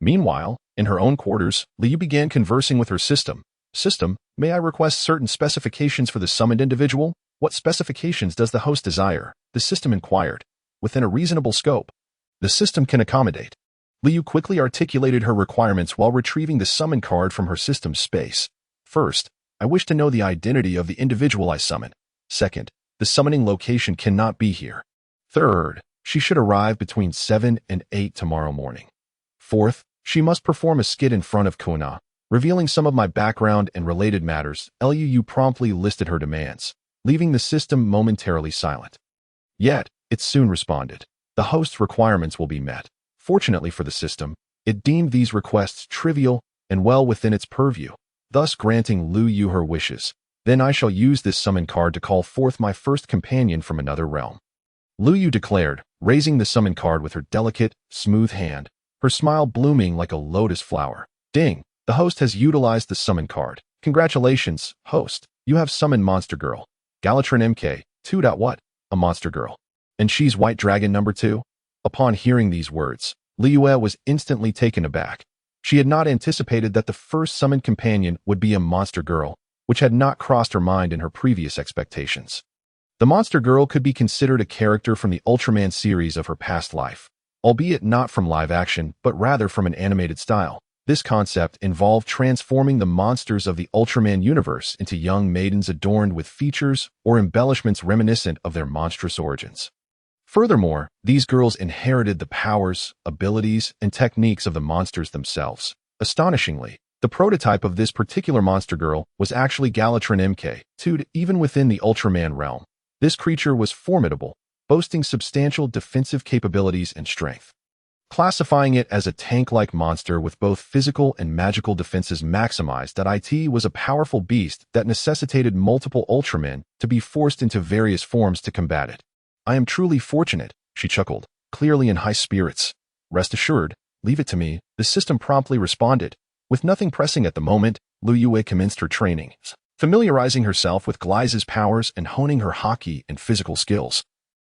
Meanwhile, in her own quarters, Luyue began conversing with her system. System, may I request certain specifications for the summoned individual? What specifications does the host desire? The system inquired. Within a reasonable scope, the system can accommodate. Luyue quickly articulated her requirements while retrieving the summon card from her system's space. First, I wish to know the identity of the individual I summon. Second, the summoning location cannot be here. Third, she should arrive between 7 and 8 tomorrow morning. Fourth, she must perform a skit in front of Kuina, revealing some of my background and related matters. Luyue promptly listed her demands, leaving the system momentarily silent. Yet, it soon responded. The host's requirements will be met. Fortunately for the system, it deemed these requests trivial and well within its purview, thus granting Luyue her wishes. Then I shall use this summon card to call forth my first companion from another realm, Luyue declared, raising the summon card with her delicate, smooth hand, her smile blooming like a lotus flower. Ding! The host has utilized the summon card. Congratulations, host. You have summoned Monster Girl. Galatrin MK, 2. What? A Monster Girl. And she's White Dragon number 2? Upon hearing these words, Luyue was instantly taken aback. She had not anticipated that the first summoned companion would be a Monster Girl, which had not crossed her mind in her previous expectations. The Monster Girl could be considered a character from the Ultraman series of her past life, albeit not from live action, but rather from an animated style. This concept involved transforming the monsters of the Ultraman universe into young maidens adorned with features or embellishments reminiscent of their monstrous origins. Furthermore, these girls inherited the powers, abilities, and techniques of the monsters themselves. Astonishingly, the prototype of this particular Monster Girl was actually Galatrin MK2. Even within the Ultraman realm, this creature was formidable, boasting substantial defensive capabilities and strength. classifying it as a tank-like monster with both physical and magical defenses maximized. It was a powerful beast that necessitated multiple Ultramen to be forced into various forms to combat it. I am truly fortunate, she chuckled, clearly in high spirits. Rest assured, leave it to me, the system promptly responded. With nothing pressing at the moment, Luyue commenced her training, familiarizing herself with Gliza's powers and honing her Haki and physical skills.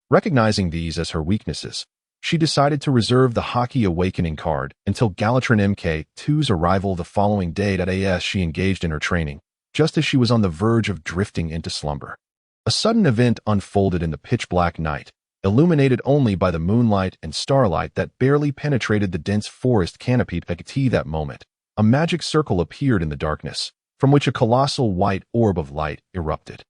Recognizing these as her weaknesses, she decided to reserve the Haki Awakening card until Galatron MK2's arrival the following day. As she engaged in her training, just as she was on the verge of drifting into slumber, a sudden event unfolded in the pitch-black night, illuminated only by the moonlight and starlight that barely penetrated the dense forest canopy. At that moment, a magic circle appeared in the darkness, from which a colossal white orb of light erupted.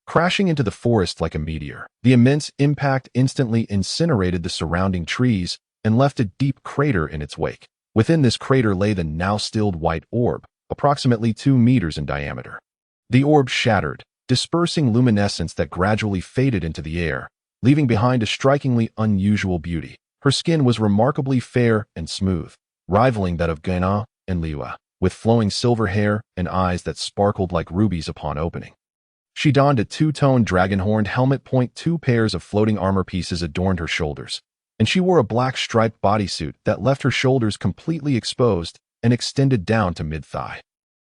Crashing into the forest like a meteor, the immense impact instantly incinerated the surrounding trees and left a deep crater in its wake. Within this crater lay the now stilled white orb, approximately 2 meters in diameter. The orb shattered, dispersing luminescence that gradually faded into the air, leaving behind a strikingly unusual beauty. Her skin was remarkably fair and smooth, rivaling that of Guina and Luyue, with flowing silver hair and eyes that sparkled like rubies upon opening. She donned a two-tone dragon-horned helmet. 2 pairs of floating armor pieces adorned her shoulders, and she wore a black striped bodysuit that left her shoulders completely exposed and extended down to mid-thigh.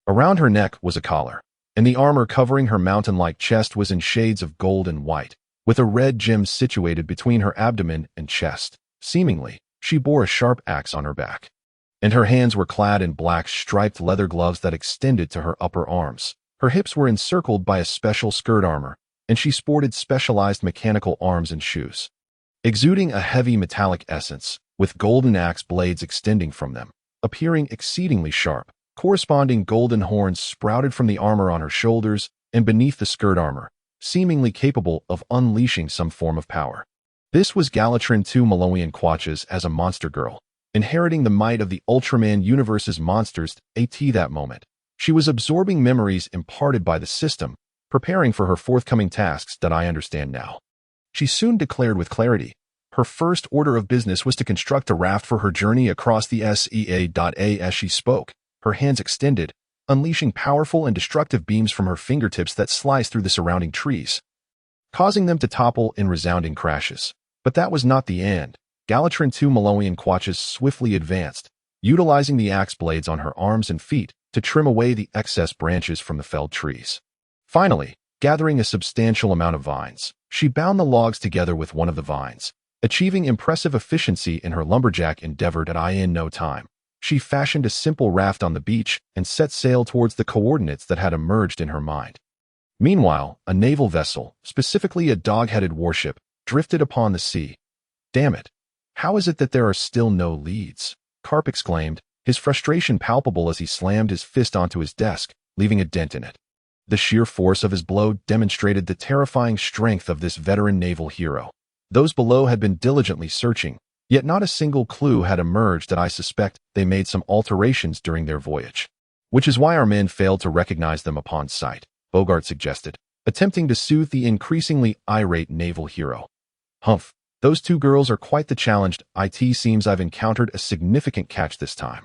Around her neck was a collar, and the armor covering her mountain-like chest was in shades of gold and white, with a red gem situated between her abdomen and chest. Seemingly, she bore a sharp axe on her back, and her hands were clad in black striped leather gloves that extended to her upper arms. Her hips were encircled by a special skirt armor, and she sported specialized mechanical arms and shoes, exuding a heavy metallic essence, with golden axe blades extending from them, appearing exceedingly sharp. Corresponding golden horns sprouted from the armor on her shoulders and beneath the skirt armor, seemingly capable of unleashing some form of power. This was Galatron II Maloian Quatches as a monster girl, inheriting the might of the Ultraman universe's monsters. At that moment, she was absorbing memories imparted by the system, preparing for her forthcoming tasks. I understand now, she soon declared with clarity. Her first order of business was to construct a raft for her journey across the sea. As she spoke, her hands extended, unleashing powerful and destructive beams from her fingertips that sliced through the surrounding trees, causing them to topple in resounding crashes. But that was not the end. Galatron II Maloian Quatches swiftly advanced, utilizing the axe blades on her arms and feet to trim away the excess branches from the felled trees. Finally, gathering a substantial amount of vines, she bound the logs together with one of the vines, achieving impressive efficiency in her lumberjack endeavor. In no time, she fashioned a simple raft on the beach and set sail towards the coordinates that had emerged in her mind. Meanwhile, a naval vessel, specifically a dog-headed warship, drifted upon the sea. Damn it! How is it that there are still no leads? Karp exclaimed, his frustration palpable as he slammed his fist onto his desk, leaving a dent in it. The sheer force of his blow demonstrated the terrifying strength of this veteran naval hero. Those below had been diligently searching, yet not a single clue had emerged. I suspect they made some alterations during their voyage, which is why our men failed to recognize them upon sight, Bogart suggested, attempting to soothe the increasingly irate naval hero. Humph, those 2 girls are quite the challenge. It seems I've encountered a significant catch this time,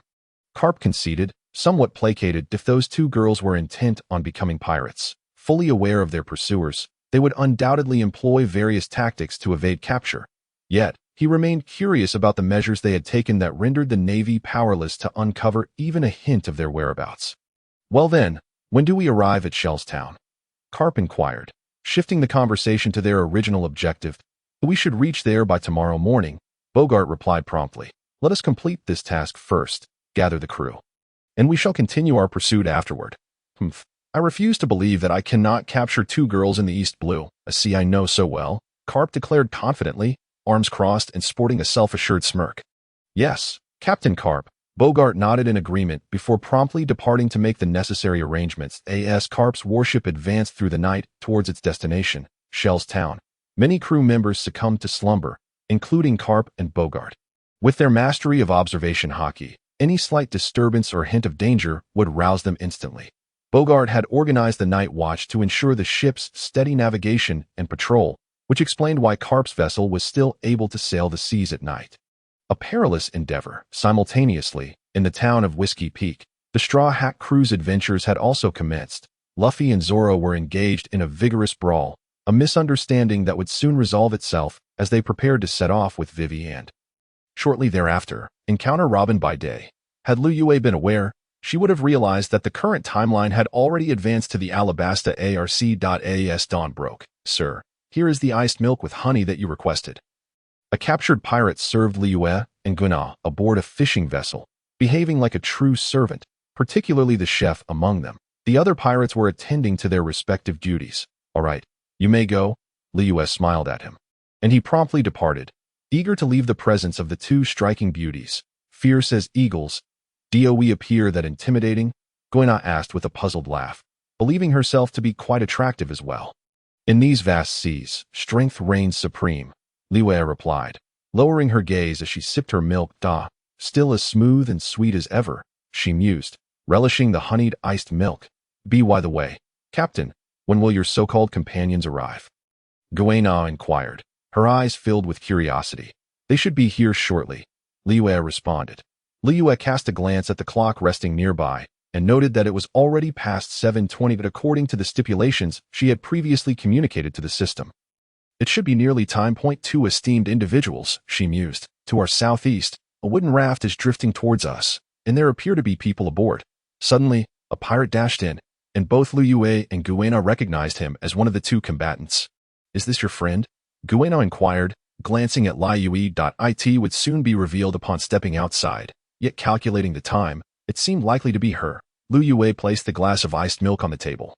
Karp conceded, somewhat placated. If those 2 girls were intent on becoming pirates, fully aware of their pursuers, they would undoubtedly employ various tactics to evade capture. Yet, he remained curious about the measures they had taken that rendered the Navy powerless to uncover even a hint of their whereabouts. Well then, when do we arrive at Shellstown? Karp inquired, shifting the conversation to their original objective. We should reach there by tomorrow morning, Bogart replied promptly. Let us complete this task first, gather the crew, and we shall continue our pursuit afterward. I refuse to believe that I cannot capture 2 girls in the East Blue, a sea I know so well, Karp declared confidently, arms crossed and sporting a self-assured smirk. Yes, Captain Karp, Bogart nodded in agreement before promptly departing to make the necessary arrangements. As Karp's warship advanced through the night towards its destination, Shellstown, many crew members succumbed to slumber, including Karp and Bogart. With their mastery of observation Haki, any slight disturbance or hint of danger would rouse them instantly. Bogart had organized the night watch to ensure the ship's steady navigation and patrol, which explained why Karp's vessel was still able to sail the seas at night. A perilous endeavor. Simultaneously, in the town of Whiskey Peak, the Straw Hat Crew's adventures had also commenced. Luffy and Zoro were engaged in a vigorous brawl, a misunderstanding that would soon resolve itself as they prepared to set off with Vivi and shortly thereafter, encounter Robin by day. Had Luyue been aware, she would have realized that the current timeline had already advanced to the Alabasta ARC.AS. Dawn broke. Sir, here is the iced milk with honey that you requested. A captured pirate served Luyue and Guina aboard a fishing vessel, behaving like a true servant, particularly the chef among them. The other pirates were attending to their respective duties. All right, you may go, Luyue smiled at him. And he promptly departed, eager to leave the presence of the two striking beauties. Fierce as eagles, DOE appear that intimidating? Guina asked with a puzzled laugh, believing herself to be quite attractive as well. In these vast seas, strength reigns supreme, Luyue replied, lowering her gaze as she sipped her milk. Still as smooth and sweet as ever, she mused, relishing the honeyed iced milk. By the way, Captain, when will your so-called companions arrive? Guina inquired, her eyes filled with curiosity. They should be here shortly, Luyue responded. Luyue cast a glance at the clock resting nearby and noted that it was already past 7:20, but according to the stipulations she had previously communicated to the system. It should be nearly time. Two esteemed individuals, she mused. To our southeast, a wooden raft is drifting towards us, and there appear to be people aboard. Suddenly, a pirate dashed in, and both Luyue and Guina recognized him as one of the two combatants. Is this your friend? Guina inquired, glancing at Luyue. It would soon be revealed upon stepping outside, yet calculating the time, it seemed likely to be her. Luyue placed the glass of iced milk on the table,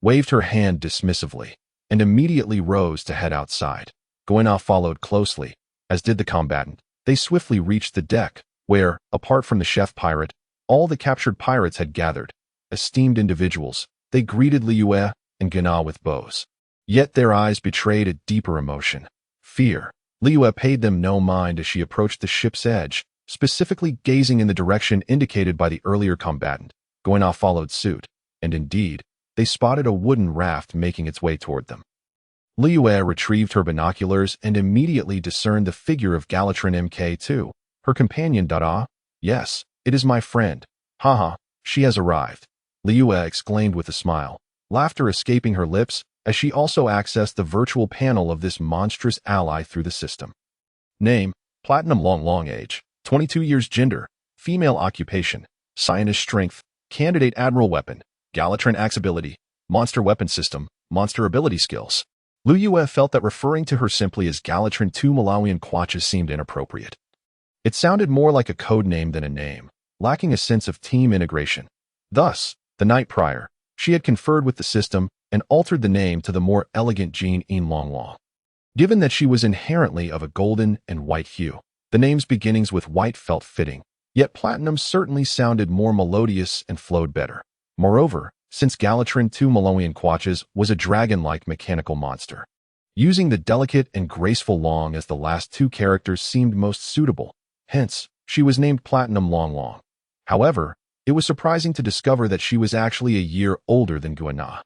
waved her hand dismissively, and immediately rose to head outside. Guina followed closely, as did the combatant. They swiftly reached the deck, where, apart from the chef pirate, all the captured pirates had gathered. Esteemed individuals, they greeted Luyue and Guina with bows. Yet their eyes betrayed a deeper emotion, fear. Luyue paid them no mind as she approached the ship's edge, specifically gazing in the direction indicated by the earlier combatant. Guina followed suit, and indeed, they spotted a wooden raft making its way toward them. Luyue retrieved her binoculars and immediately discerned the figure of Galatrin Mk2, her companion. Yes, it is my friend. Haha, she has arrived, Luyue exclaimed with a smile, laughter escaping her lips as she also accessed the virtual panel of this monstrous ally through the system. Name, Platinum Long Age, 22 years. Gender, female. Occupation, Scientist. Strength, Candidate Admiral. Weapon, Galatrin. Axe. Ability, Monster Weapon System, Monster Ability Skills. Luyue felt that referring to her simply as Galatrin 2 Malawian Quatches seemed inappropriate. It sounded more like a code name than a name, lacking a sense of team integration. Thus, the night prior, she had conferred with the system and altered the name to the more elegant Jean In Long. Given that she was inherently of a golden and white hue, the name's beginnings with white felt fitting, yet platinum certainly sounded more melodious and flowed better. Moreover, since Galatrin 2 Malawian Quatches was a dragon-like mechanical monster, using the delicate and graceful Long as the last two characters seemed most suitable. Hence, she was named Platinum Long. However, it was surprising to discover that she was actually a year older than Guina.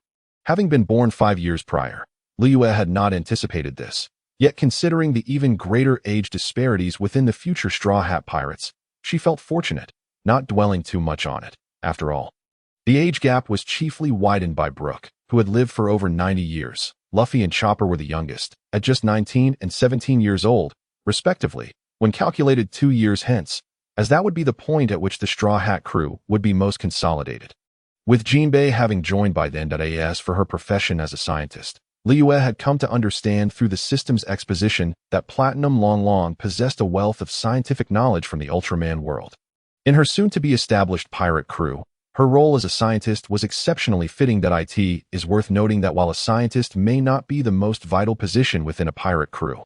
Having been born 5 years prior, Luyue had not anticipated this. Yet considering the even greater age disparities within the future Straw Hat Pirates, she felt fortunate, not dwelling too much on it. After all, the age gap was chiefly widened by Brook, who had lived for over 90 years. Luffy and Chopper were the youngest, at just 19 and 17 years old, respectively, when calculated 2 years hence, as that would be the point at which the Straw Hat crew would be most consolidated. With Jinbei having joined by then as for her profession as a scientist, Luyue had come to understand through the system's exposition that Platinum Long possessed a wealth of scientific knowledge from the Ultraman world. In her soon-to-be-established pirate crew, her role as a scientist was exceptionally fitting. It is worth noting that while a scientist may not be the most vital position within a pirate crew,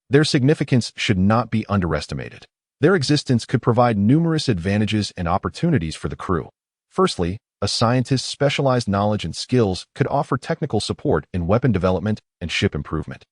their significance should not be underestimated. Their existence could provide numerous advantages and opportunities for the crew. Firstly, a scientist's specialized knowledge and skills could offer technical support in weapon development and ship improvement.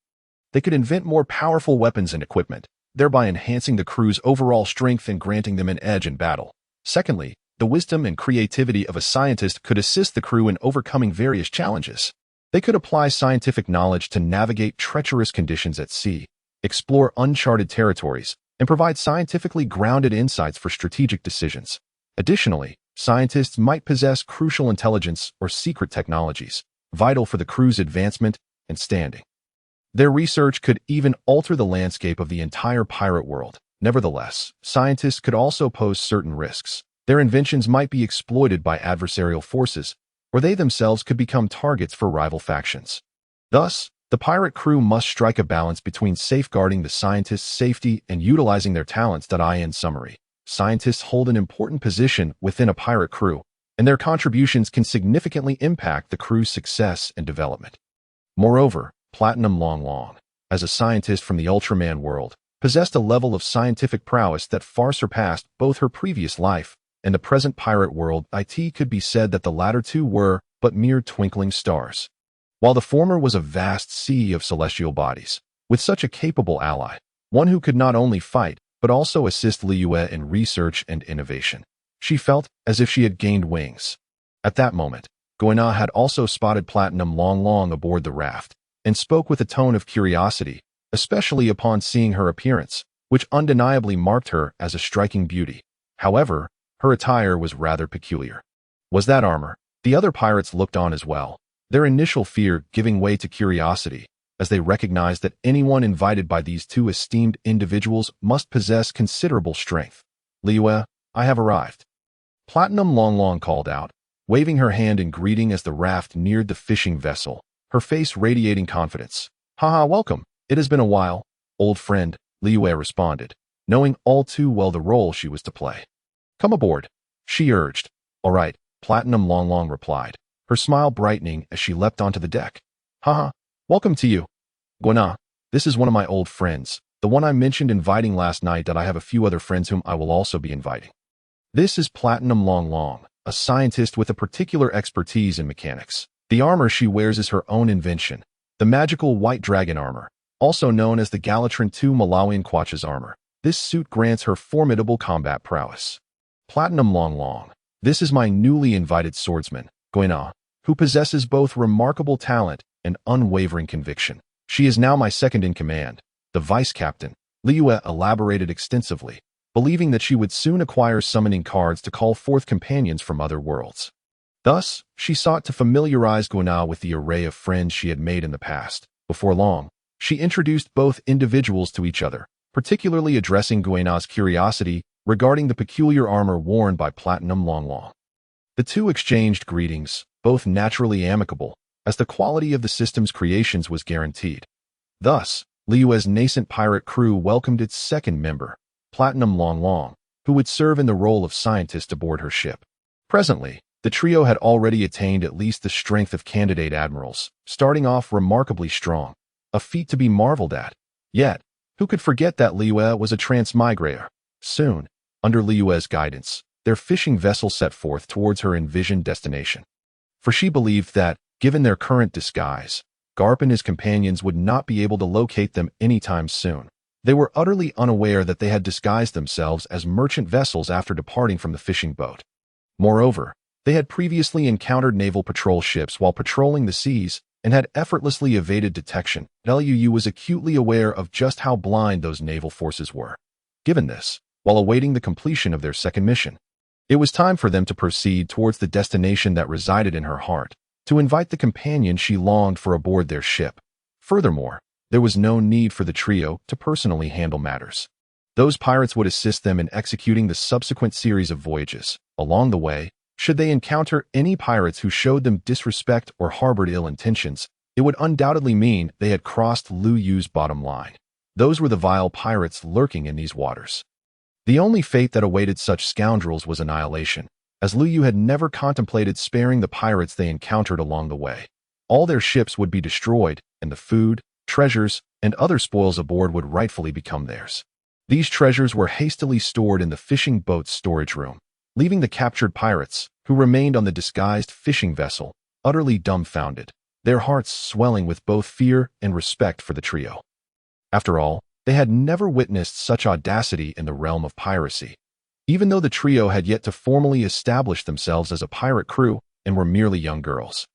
They could invent more powerful weapons and equipment, thereby enhancing the crew's overall strength and granting them an edge in battle. Secondly, the wisdom and creativity of a scientist could assist the crew in overcoming various challenges. They could apply scientific knowledge to navigate treacherous conditions at sea, explore uncharted territories, and provide scientifically grounded insights for strategic decisions. Additionally, scientists might possess crucial intelligence or secret technologies, vital for the crew's advancement and standing. Their research could even alter the landscape of the entire pirate world. Nevertheless, scientists could also pose certain risks. Their inventions might be exploited by adversarial forces, or they themselves could become targets for rival factions. Thus, the pirate crew must strike a balance between safeguarding the scientists' safety and utilizing their talents. In summary, scientists hold an important position within a pirate crew, and their contributions can significantly impact the crew's success and development. Moreover, Platinum Long, as a scientist from the Ultraman world, possessed a level of scientific prowess that far surpassed both her previous life and the present pirate world. It could be said that the latter two were but mere twinkling stars. While the former was a vast sea of celestial bodies, with such a capable ally, one who could not only fight but also assist Luyue in research and innovation, she felt as if she had gained wings. At that moment, Guina had also spotted Platinum Long aboard the raft, and spoke with a tone of curiosity, especially upon seeing her appearance, which undeniably marked her as a striking beauty. However, her attire was rather peculiar. Was that armor? The other pirates looked on as well, their initial fear giving way to curiosity, as they recognized that anyone invited by these two esteemed individuals must possess considerable strength. Luyue, I have arrived. Platinum Long called out, waving her hand in greeting as the raft neared the fishing vessel, her face radiating confidence. Haha, welcome. It has been a while, old friend, Luyue responded, knowing all too well the role she was to play. Come aboard, she urged. All right, Platinum Long replied, her smile brightening as she leapt onto the deck. Haha, welcome to you. Guina, this is one of my old friends, the one I mentioned inviting last night. I have a few other friends whom I will also be inviting. This is Platinum Long, a scientist with a particular expertise in mechanics. The armor she wears is her own invention, the magical white dragon armor, also known as the Galatron II Malawian Quacha's armor. This suit grants her formidable combat prowess. Platinum Long, this is my newly invited swordsman, Guina, who possesses both remarkable talent and unwavering conviction. She is now my second in command, the vice captain. Luyue elaborated extensively, believing that she would soon acquire summoning cards to call forth companions from other worlds. Thus, she sought to familiarize Guina with the array of friends she had made in the past. Before long, she introduced both individuals to each other, particularly addressing Guina's curiosity regarding the peculiar armor worn by Platinum Long. The two exchanged greetings, both naturally amicable, as the quality of the system's creations was guaranteed. Thus, Liyue's nascent pirate crew welcomed its second member, Platinum Long, who would serve in the role of scientist aboard her ship. Presently, the trio had already attained at least the strength of candidate admirals, starting off remarkably strong, a feat to be marveled at. Yet, who could forget that Luyue was a transmigrator? Soon, under Liyue's guidance, their fishing vessel set forth towards her envisioned destination. For she believed that, given their current disguise, Garp and his companions would not be able to locate them anytime soon. They were utterly unaware that they had disguised themselves as merchant vessels after departing from the fishing boat. Moreover, they had previously encountered naval patrol ships while patrolling the seas and had effortlessly evaded detection. Luyue was acutely aware of just how blind those naval forces were. Given this, while awaiting the completion of their second mission, it was time for them to proceed towards the destination that resided in her heart, to invite the companion she longed for aboard their ship. Furthermore, there was no need for the trio to personally handle matters. Those pirates would assist them in executing the subsequent series of voyages. Along the way, should they encounter any pirates who showed them disrespect or harbored ill intentions, it would undoubtedly mean they had crossed Luyue's bottom line. Those were the vile pirates lurking in these waters. The only fate that awaited such scoundrels was annihilation, as Luyue had never contemplated sparing the pirates they encountered along the way. All their ships would be destroyed, and the food, treasures, and other spoils aboard would rightfully become theirs. These treasures were hastily stored in the fishing boat's storage room, leaving the captured pirates, who remained on the disguised fishing vessel, utterly dumbfounded, their hearts swelling with both fear and respect for the trio. After all, they had never witnessed such audacity in the realm of piracy. Even though the trio had yet to formally establish themselves as a pirate crew and were merely young girls,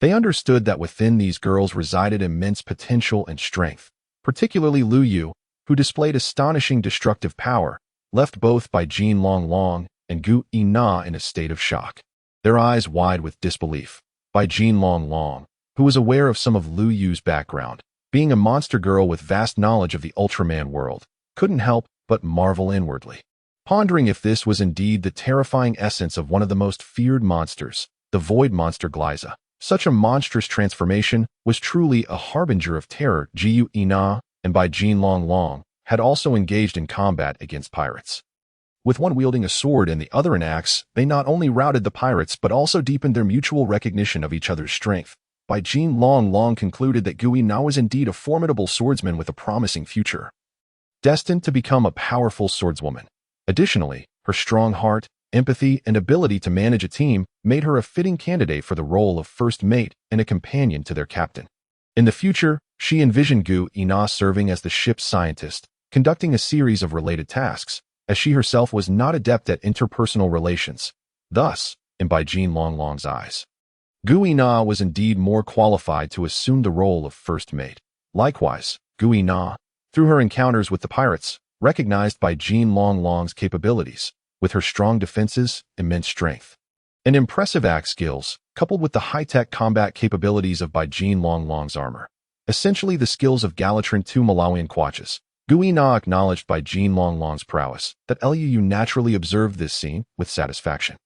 they understood that within these girls resided immense potential and strength, particularly Luyue, who displayed astonishing destructive power, left both Baijin Long and Guina in a state of shock, their eyes wide with disbelief. Baijin Long, who was aware of some of Luyue's background, being a monster girl with vast knowledge of the Ultraman world, couldn't help but marvel inwardly, pondering if this was indeed the terrifying essence of one of the most feared monsters, the void monster Gliza. Such a monstrous transformation was truly a harbinger of terror. Guina and Baijin Long had also engaged in combat against pirates. With one wielding a sword and the other an axe, they not only routed the pirates but also deepened their mutual recognition of each other's strength. Baijin Long concluded that Guina was indeed a formidable swordsman with a promising future, destined to become a powerful swordswoman. Additionally, her strong heart, empathy, and ability to manage a team made her a fitting candidate for the role of first mate and a companion to their captain. In the future, she envisioned Guina serving as the ship's scientist, conducting a series of related tasks, as she herself was not adept at interpersonal relations. Thus, in Baijin Long's eyes, Guina was indeed more qualified to assume the role of first mate. Likewise, Guina, through her encounters with the pirates, recognized Baijin Long's capabilities, with her strong defenses, immense strength, and impressive axe skills, coupled with the high-tech combat capabilities of Baijin Long's armor, essentially the skills of Galatrin II Malawian Quatches. Guina acknowledged Baijin Long's prowess, that Luyue naturally observed this scene with satisfaction.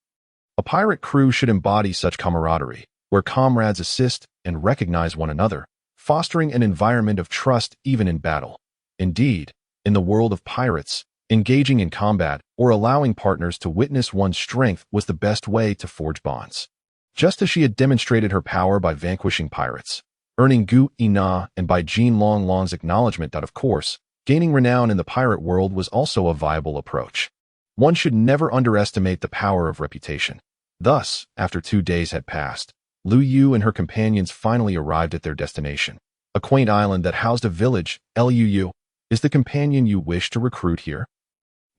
A pirate crew should embody such camaraderie, where comrades assist and recognize one another, fostering an environment of trust even in battle. Indeed, in the world of pirates, engaging in combat or allowing partners to witness one's strength was the best way to forge bonds. Just as she had demonstrated her power by vanquishing pirates, earning Guina and Baijin Long's acknowledgement that, of course, gaining renown in the pirate world was also a viable approach. One should never underestimate the power of reputation. Thus, after 2 days had passed, Luyue and her companions finally arrived at their destination, a quaint island that housed a village. Luyue, is the companion you wish to recruit here?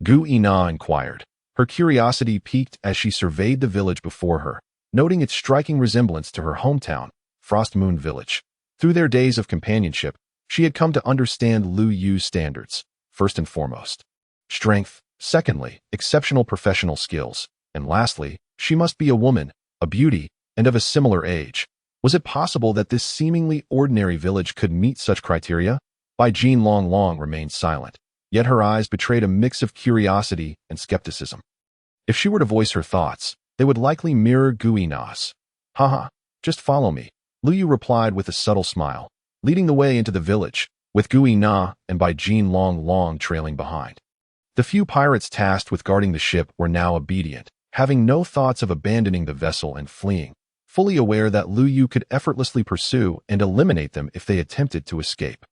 Guina inquired. Her curiosity piqued as she surveyed the village before her, noting its striking resemblance to her hometown, Frost Moon Village. Through their days of companionship, she had come to understand Luyue's standards, first and foremost, strength, secondly, exceptional professional skills, and lastly, she must be a woman, a beauty, and of a similar age. Was it possible that this seemingly ordinary village could meet such criteria? Baijin Long remained silent, yet her eyes betrayed a mix of curiosity and skepticism. If she were to voice her thoughts, they would likely mirror Guina's. Haha, just follow me, Luyue replied with a subtle smile, leading the way into the village, with Guina and Baijin Long trailing behind. The few pirates tasked with guarding the ship were now obedient, having no thoughts of abandoning the vessel and fleeing, fully aware that Luyue could effortlessly pursue and eliminate them if they attempted to escape.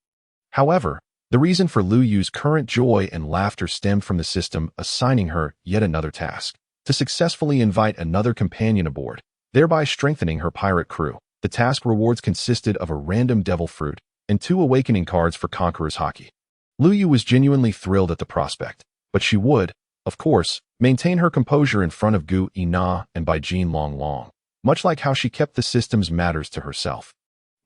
However, the reason for Luyue's current joy and laughter stemmed from the system assigning her yet another task, to successfully invite another companion aboard, thereby strengthening her pirate crew. The task rewards consisted of a random devil fruit and 2 awakening cards for Conqueror's Haki. Luyue was genuinely thrilled at the prospect, but she would, of course, maintain her composure in front of Guina and Baijin Long, much like how she kept the system's matters to herself.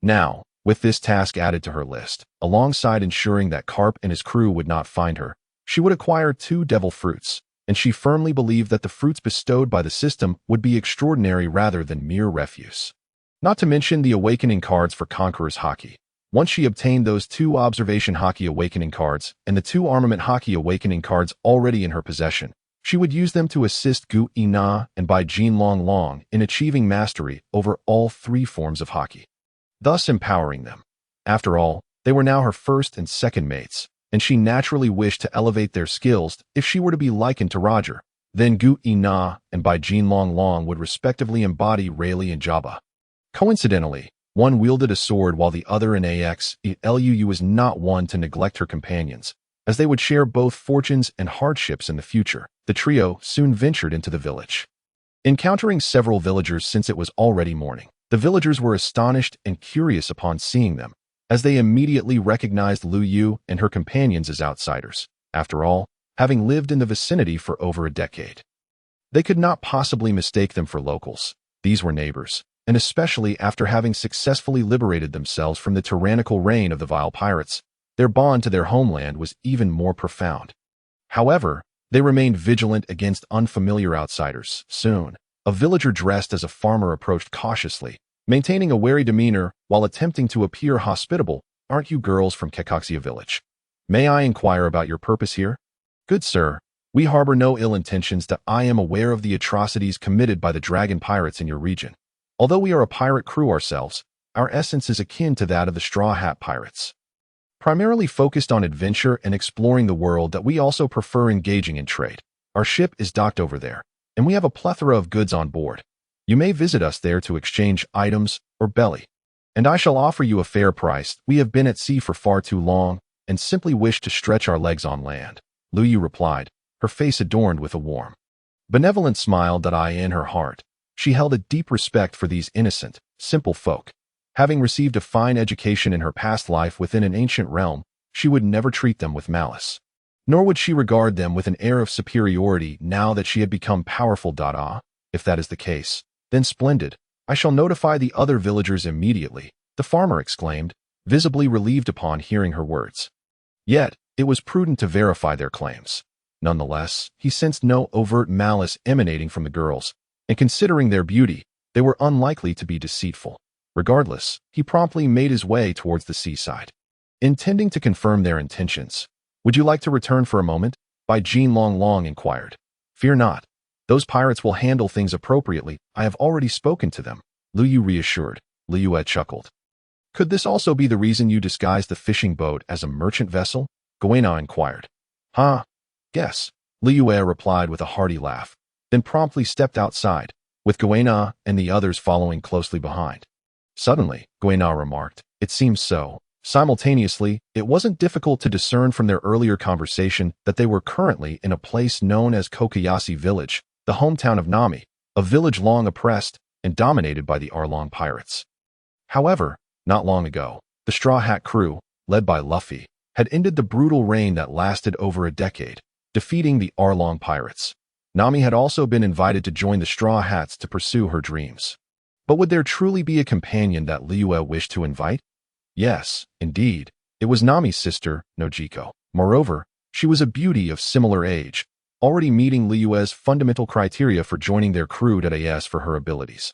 Now, with this task added to her list, alongside ensuring that Carp and his crew would not find her, she would acquire 2 devil fruits, and she firmly believed that the fruits bestowed by the system would be extraordinary rather than mere refuse. Not to mention the awakening cards for Conqueror's Haki. Once she obtained those 2 observation Haki awakening cards and the 2 armament Haki awakening cards already in her possession, she would use them to assist Guina and Baijin Long in achieving mastery over all 3 forms of Haki, thus empowering them. After all, they were now her first and second mates, and she naturally wished to elevate their skills if she were to be likened to Roger. Then Guina and Baijin Long would respectively embody Rayleigh and Jabba. Coincidentally, one wielded a sword while the other an axe. Luyue was not one to neglect her companions, as they would share both fortunes and hardships in the future. The trio soon ventured into the village, encountering several villagers since it was already morning. The villagers were astonished and curious upon seeing them, as they immediately recognized Luyue and her companions as outsiders. After all, having lived in the vicinity for over a decade, they could not possibly mistake them for locals. These were neighbors, and especially after having successfully liberated themselves from the tyrannical reign of the vile pirates, their bond to their homeland was even more profound. However, they remained vigilant against unfamiliar outsiders. Soon, a villager dressed as a farmer approached cautiously, maintaining a wary demeanor while attempting to appear hospitable. "Aren't you girls from Kekaxia village? May I inquire about your purpose here?" "Good sir, we harbor no ill intentions. That I am aware of the atrocities committed by the dragon pirates in your region. Although we are a pirate crew ourselves, our essence is akin to that of the Straw Hat Pirates. Primarily focused on adventure and exploring the world, that we also prefer engaging in trade. Our ship is docked over there, and we have a plethora of goods on board. You may visit us there to exchange items or belly, and I shall offer you a fair price. We have been at sea for far too long and simply wish to stretch our legs on land," Luyue replied, her face adorned with a warm, benevolent smile. In her heart, she held a deep respect for these innocent, simple folk. Having received a fine education in her past life within an ancient realm, she would never treat them with malice. Nor would she regard them with an air of superiority now that she had become powerful. If that is the case, then splendid. I shall notify the other villagers immediately," the farmer exclaimed, visibly relieved upon hearing her words. Yet, it was prudent to verify their claims. Nonetheless, he sensed no overt malice emanating from the girls, and considering their beauty, they were unlikely to be deceitful. Regardless, he promptly made his way towards the seaside, intending to confirm their intentions. "Would you like to return for a moment?" Bai Jin Long inquired. "Fear not. Those pirates will handle things appropriately. I have already spoken to them," Luyue reassured. Luyue chuckled. "Could this also be the reason you disguised the fishing boat as a merchant vessel?" Guina inquired. Yes," Luyue replied with a hearty laugh, then promptly stepped outside, with Guina and the others following closely behind. Suddenly, Guina remarked, "It seems so." Simultaneously, it wasn't difficult to discern from their earlier conversation that they were currently in a place known as Kokayashi Village, the hometown of Nami, a village long oppressed and dominated by the Arlong pirates. However, not long ago, the Straw Hat crew, led by Luffy, had ended the brutal reign that lasted over a decade, defeating the Arlong pirates. Nami had also been invited to join the Straw Hats to pursue her dreams. But would there truly be a companion that Luyue wished to invite? Yes, indeed. It was Nami's sister, Noqigao. Moreover, she was a beauty of similar age, already meeting Liyue's fundamental criteria for joining their crew. As for her abilities,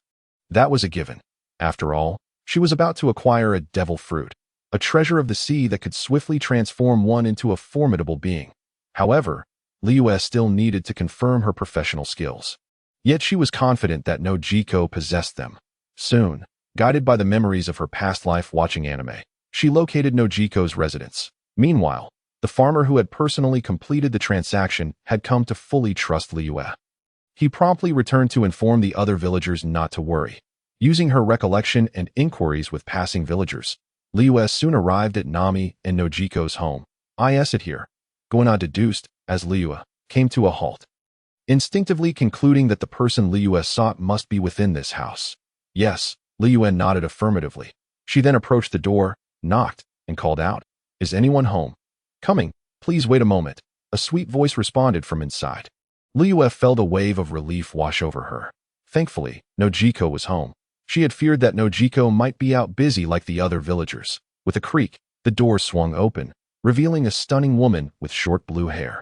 that was a given. After all, she was about to acquire a devil fruit, a treasure of the sea that could swiftly transform one into a formidable being. However, Liyue still needed to confirm her professional skills. Yet she was confident that Noqigao possessed them. Soon, guided by the memories of her past life watching anime, she located Nojigao's residence. Meanwhile, the farmer who had personally completed the transaction had come to fully trust Liyue. He promptly returned to inform the other villagers not to worry. Using her recollection and inquiries with passing villagers, Liyue soon arrived at Nami and Nojigao's home. "Is it here?" Guina deduced, as Liyue came to a halt, instinctively concluding that the person Liyue sought must be within this house. "Yes," Liyue nodded affirmatively. She then approached the door, knocked, and called out, "Is anyone home?" "Coming, please wait a moment," a sweet voice responded from inside. Liyue felt a wave of relief wash over her. Thankfully, Noqigao was home. She had feared that Noqigao might be out busy like the other villagers. With a creak, the door swung open, revealing a stunning woman with short blue hair.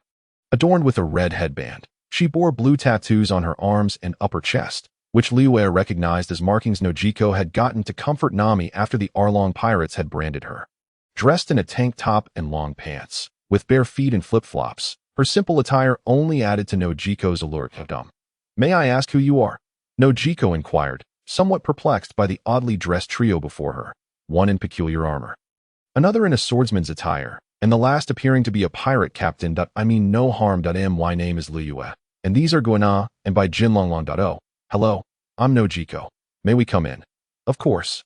Adorned with a red headband, she bore blue tattoos on her arms and upper chest, which Liyue recognized as markings Noqigao had gotten to comfort Nami after the Arlong pirates had branded her. Dressed in a tank top and long pants, with bare feet and flip-flops, her simple attire only added to Nojigao's allure. "May I ask who you are?" Noqigao inquired, somewhat perplexed by the oddly dressed trio before her, one in peculiar armor, another in a swordsman's attire, and the last appearing to be a pirate captain. "I mean no harm. My name is Luyue, and these are Guina and Bai Jin Long. Hello, I'm Noqigao. May we come in?" "Of course.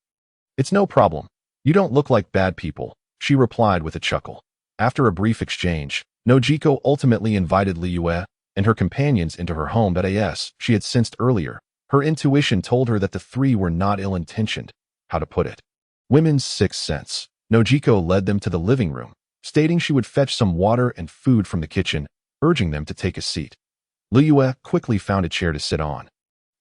It's no problem. You don't look like bad people," she replied with a chuckle. After a brief exchange, Noqigao ultimately invited Liyue and her companions into her home. As she had sensed earlier, her intuition told her that the three were not ill-intentioned. How to put it? Women's sixth sense. Noqigao led them to the living room, stating she would fetch some water and food from the kitchen, urging them to take a seat. Liyue quickly found a chair to sit on,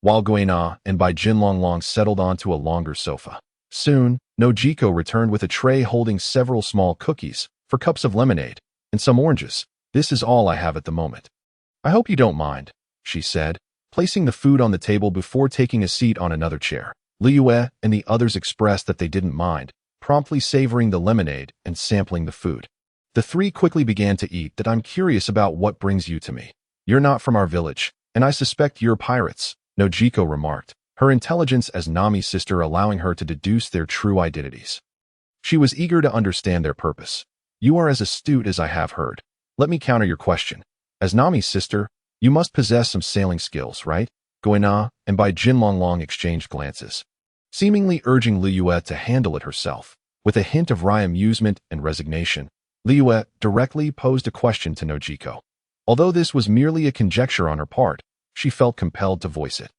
while Guina and Bai Jin Long settled onto a longer sofa. Soon, Noqigao returned with a tray holding several small cookies, for cups of lemonade, and some oranges. This is all I have at the moment. I hope you don't mind, she said, placing the food on the table before taking a seat on another chair. Luyue and the others expressed that they didn't mind, promptly savoring the lemonade and sampling the food. The three quickly began to eat. That I'm curious about what brings you to me. You're not from our village, and I suspect you're pirates, Noqigao remarked, her intelligence as Nami's sister allowing her to deduce their true identities. She was eager to understand their purpose. You are as astute as I have heard. Let me counter your question. As Nami's sister, you must possess some sailing skills, right? Guina and Bai Jinlonglong exchanged glances, seemingly urging Luyue to handle it herself. With a hint of wry amusement and resignation, Luyue directly posed a question to Noqigao. Although this was merely a conjecture on her part, she felt compelled to voice it.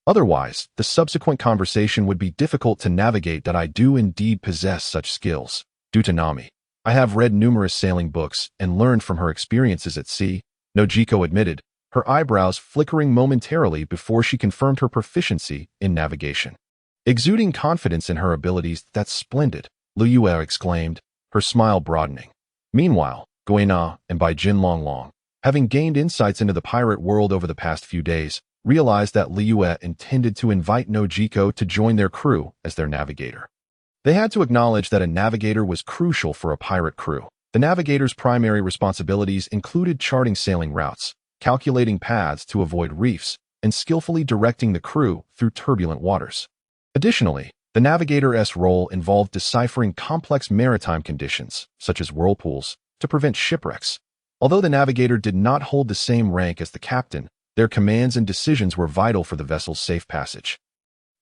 Otherwise, the subsequent conversation would be difficult to navigate. That I do indeed possess such skills. Due to Nami, I have read numerous sailing books and learned from her experiences at sea, Noqigao admitted, her eyebrows flickering momentarily before she confirmed her proficiency in navigation. Exuding confidence in her abilities. That's splendid, Luyue exclaimed, her smile broadening. Meanwhile, Guina and Bai Jinlonglong, having gained insights into the pirate world over the past few days, realized that Luyue intended to invite Noqigao to join their crew as their navigator. They had to acknowledge that a navigator was crucial for a pirate crew. The navigator's primary responsibilities included charting sailing routes, calculating paths to avoid reefs, and skillfully directing the crew through turbulent waters. Additionally, the navigator's role involved deciphering complex maritime conditions, such as whirlpools, to prevent shipwrecks. Although the navigator did not hold the same rank as the captain, their commands and decisions were vital for the vessel's safe passage,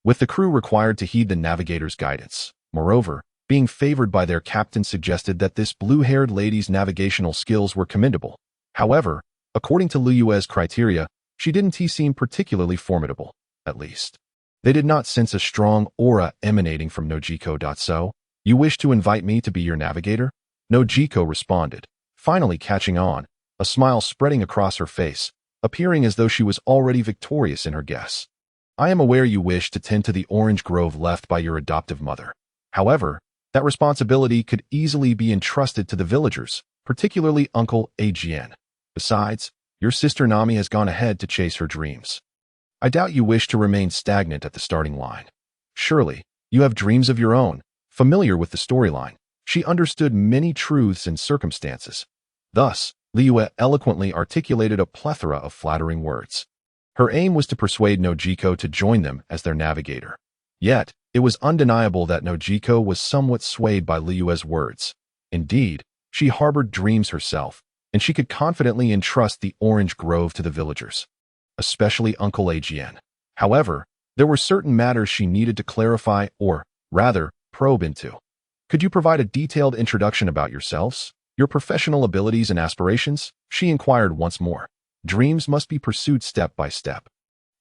with the crew required to heed the navigator's guidance. Moreover, being favored by their captain suggested that this blue-haired lady's navigational skills were commendable. However, according to Luyue's criteria, she didn't seem particularly formidable, at least. They did not sense a strong aura emanating from Noqigao. So, you wish to invite me to be your navigator? Noqigao responded, finally catching on, a smile spreading across her face, appearing as though she was already victorious in her guess. I am aware you wish to tend to the orange grove left by your adoptive mother. However, that responsibility could easily be entrusted to the villagers, particularly Uncle Ajian. Besides, your sister Nami has gone ahead to chase her dreams. I doubt you wish to remain stagnant at the starting line. Surely, you have dreams of your own. Familiar with the storyline, she understood many truths and circumstances. Thus, Luyue eloquently articulated a plethora of flattering words. Her aim was to persuade Noqigao to join them as their navigator. Yet, it was undeniable that Noqigao was somewhat swayed by Liyue's words. Indeed, she harbored dreams herself, and she could confidently entrust the orange grove to the villagers, especially Uncle Ajian. However, there were certain matters she needed to clarify or, rather, probe into. Could you provide a detailed introduction about yourselves, your professional abilities and aspirations? She inquired once more. Dreams must be pursued step by step.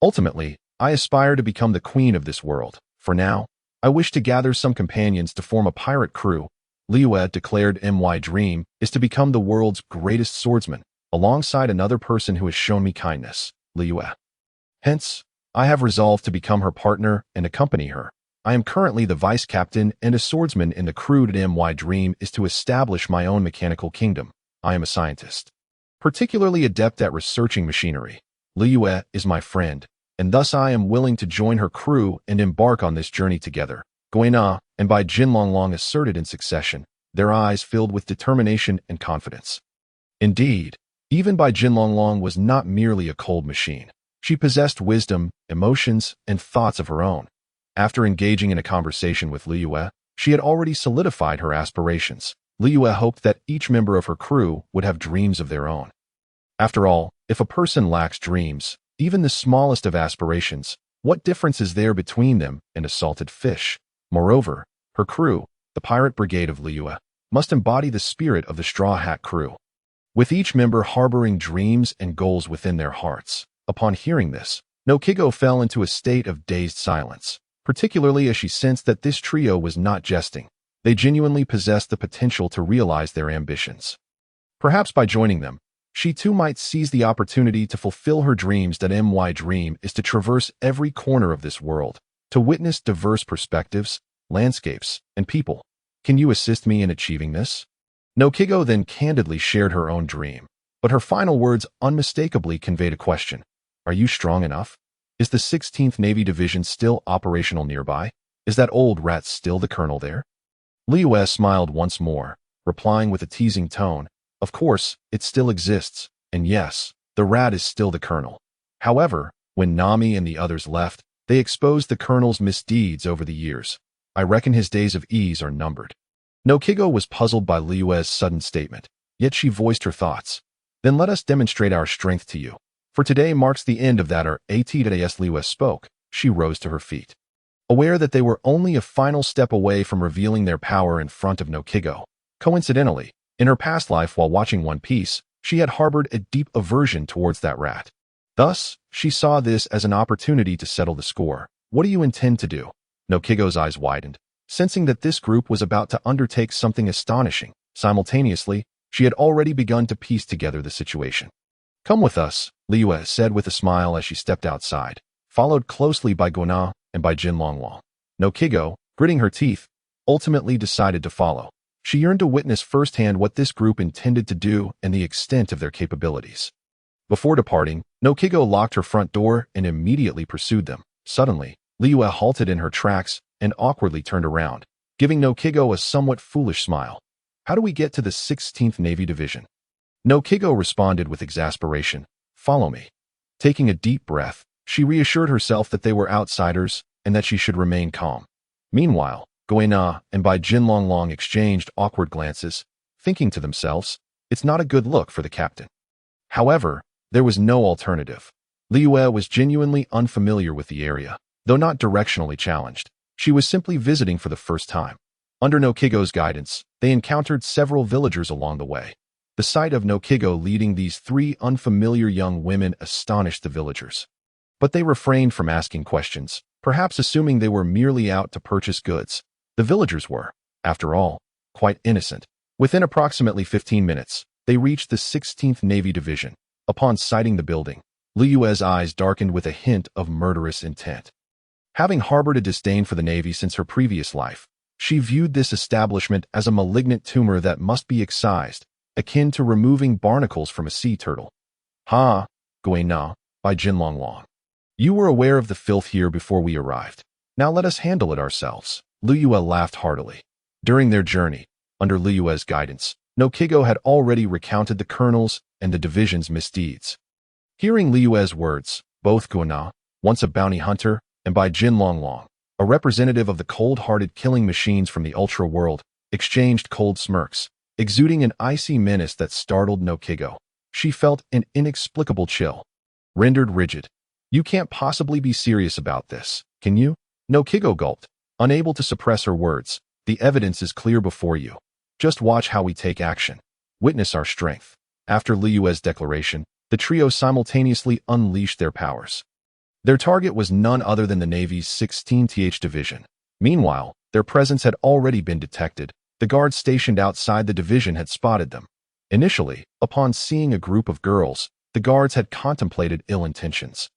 Ultimately, I aspire to become the queen of this world. For now, I wish to gather some companions to form a pirate crew. Luyue declared my dream is to become the world's greatest swordsman, alongside another person who has shown me kindness, Luyue. Hence, I have resolved to become her partner and accompany her. I am currently the vice captain and a swordsman in the crew. My dream is to establish my own mechanical kingdom. I am a scientist, particularly adept at researching machinery. Luyue is my friend, and thus I am willing to join her crew and embark on this journey together. Guina and Bai Jinlonglong asserted in succession, their eyes filled with determination and confidence. Indeed, even Bai Jinlonglong was not merely a cold machine. She possessed wisdom, emotions, and thoughts of her own. After engaging in a conversation with Luyue, she had already solidified her aspirations. Luyue hoped that each member of her crew would have dreams of their own. After all, if a person lacks dreams, even the smallest of aspirations, what difference is there between them and a salted fish? Moreover, her crew, the pirate brigade of Luyue, must embody the spirit of the Straw Hat crew, with each member harboring dreams and goals within their hearts. Upon hearing this, Noqigao fell into a state of dazed silence, particularly as she sensed that this trio was not jesting. They genuinely possessed the potential to realize their ambitions. Perhaps by joining them, she too might seize the opportunity to fulfill her dreams. My dream is to traverse every corner of this world, to witness diverse perspectives, landscapes, and people. Can you assist me in achieving this? Noqigao then candidly shared her own dream, but her final words unmistakably conveyed a question. Are you strong enough? Is the 16th Navy Division still operational nearby? Is that old rat still the colonel there? Luyue smiled once more, replying with a teasing tone. Of course, it still exists, and yes, the rat is still the colonel. However, when Nami and the others left, they exposed the colonel's misdeeds over the years. I reckon his days of ease are numbered. Noqigao was puzzled by Liyue's sudden statement, yet she voiced her thoughts. Then let us demonstrate our strength to you. For today marks the end of that our ATDAS. Liyue spoke. She rose to her feet. Aware that they were only a final step away from revealing their power in front of Noqigao. Coincidentally, in her past life while watching One Piece, she had harbored a deep aversion towards that rat. Thus, she saw this as an opportunity to settle the score. What do you intend to do? Noqigao's eyes widened, sensing that this group was about to undertake something astonishing. Simultaneously, she had already begun to piece together the situation. Come with us, Liyue said with a smile as she stepped outside, followed closely by Guina and by Jin Longlong. Noqigao, gritting her teeth, ultimately decided to follow. She yearned to witness firsthand what this group intended to do and the extent of their capabilities. Before departing, Noqigao locked her front door and immediately pursued them. Suddenly, Liyue halted in her tracks and awkwardly turned around, giving Noqigao a somewhat foolish smile. How do we get to the 16th Navy Division? Noqigao responded with exasperation. Follow me. Taking a deep breath, she reassured herself that they were outsiders and that she should remain calm. Meanwhile, Guina and by Jin Longlong exchanged awkward glances, thinking to themselves, it's not a good look for the captain. However, there was no alternative. Liyue was genuinely unfamiliar with the area, though not directionally challenged. She was simply visiting for the first time. Under Noqigao's guidance, they encountered several villagers along the way. The sight of Noqigao leading these three unfamiliar young women astonished the villagers. But they refrained from asking questions, perhaps assuming they were merely out to purchase goods. The villagers were, after all, quite innocent. Within approximately 15 minutes, they reached the 16th Navy Division. Upon sighting the building, Liyue's eyes darkened with a hint of murderous intent. Having harbored a disdain for the Navy since her previous life, she viewed this establishment as a malignant tumor that must be excised, akin to removing barnacles from a sea turtle. Ha, Guina, by Jin Longlong. You were aware of the filth here before we arrived. Now let us handle it ourselves. Liyue laughed heartily. During their journey, under Liyue's guidance, Noqigao had already recounted the colonel's and the division's misdeeds. Hearing Liyue's words, both Guina, once a bounty hunter, and by Jin Longlong, a representative of the cold-hearted killing machines from the ultra world, exchanged cold smirks, exuding an icy menace that startled Noqigao. She felt an inexplicable chill. Rendered rigid. You can't possibly be serious about this, can you? Noqigao gulped, unable to suppress her words. The evidence is clear before you. Just watch how we take action. Witness our strength. After Liyue's declaration, the trio simultaneously unleashed their powers. Their target was none other than the Navy's 16th Division. Meanwhile, their presence had already been detected. The guards stationed outside the division had spotted them. Initially, upon seeing a group of girls, the guards had contemplated ill intentions.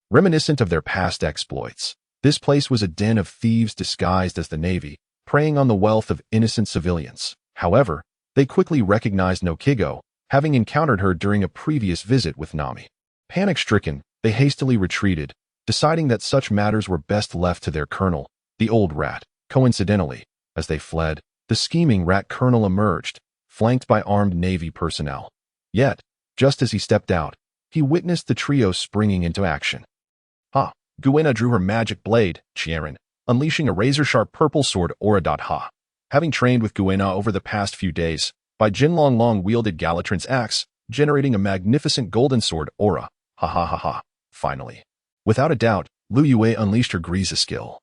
Reminiscent of their past exploits, this place was a den of thieves disguised as the Navy, preying on the wealth of innocent civilians. However, they quickly recognized Noqigao, having encountered her during a previous visit with Nami. Panic-stricken, they hastily retreated, deciding that such matters were best left to their colonel, the old rat. Coincidentally, as they fled, the scheming rat colonel emerged, flanked by armed Navy personnel. Yet, just as he stepped out, he witnessed the trio springing into action. Ha! Guina drew her magic blade, Chiaran, unleashing a razor-sharp purple sword aura. Ha! Having trained with Guina over the past few days, by Jin Longlong wielded Galatron's axe, generating a magnificent golden sword aura. Ha ha ha ha. Finally. Without a doubt, Luyue unleashed her Gliza skill.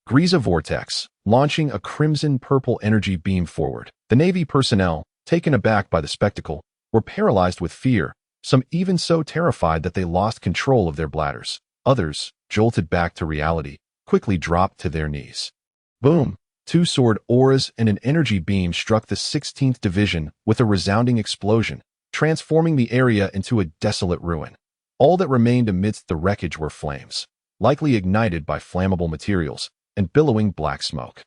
Gliza Vortex, launching a crimson-purple energy beam forward. The Navy personnel, taken aback by the spectacle, were paralyzed with fear, some even so terrified that they lost control of their bladders. Others, jolted back to reality, quickly dropped to their knees. Boom! Two sword auras and an energy beam struck the 16th Division with a resounding explosion, transforming the area into a desolate ruin. All that remained amidst the wreckage were flames, likely ignited by flammable materials, and billowing black smoke.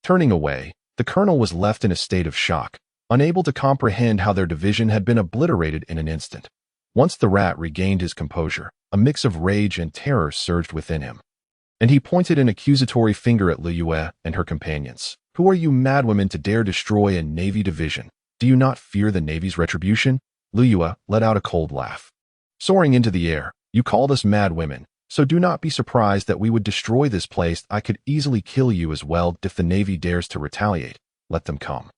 Turning away, the colonel was left in a state of shock, unable to comprehend how their division had been obliterated in an instant. Once the rat regained his composure, a mix of rage and terror surged within him, and he pointed an accusatory finger at Luyue and her companions. Who are you madwomen to dare destroy a Navy division? Do you not fear the Navy's retribution? Luyue let out a cold laugh. Soaring into the air, you called us madwomen, so do not be surprised that we would destroy this place. I could easily kill you as well if the Navy dares to retaliate. Let them come.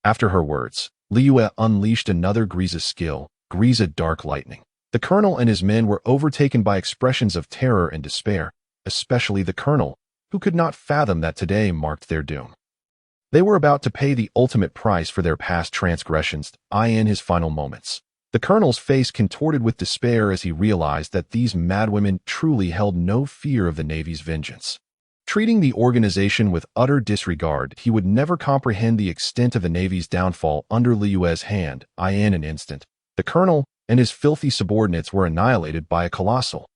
After her words, Luyue unleashed another Gliza skill, Gliza Dark Lightning. The colonel and his men were overtaken by expressions of terror and despair, especially the colonel, who could not fathom that today marked their doom. They were about to pay the ultimate price for their past transgressions, in his final moments. The colonel's face contorted with despair as he realized that these madwomen truly held no fear of the Navy's vengeance. Treating the organization with utter disregard, he would never comprehend the extent of the Navy's downfall under Liyue's hand. In an instant, the colonel and his filthy subordinates were annihilated by a colossal,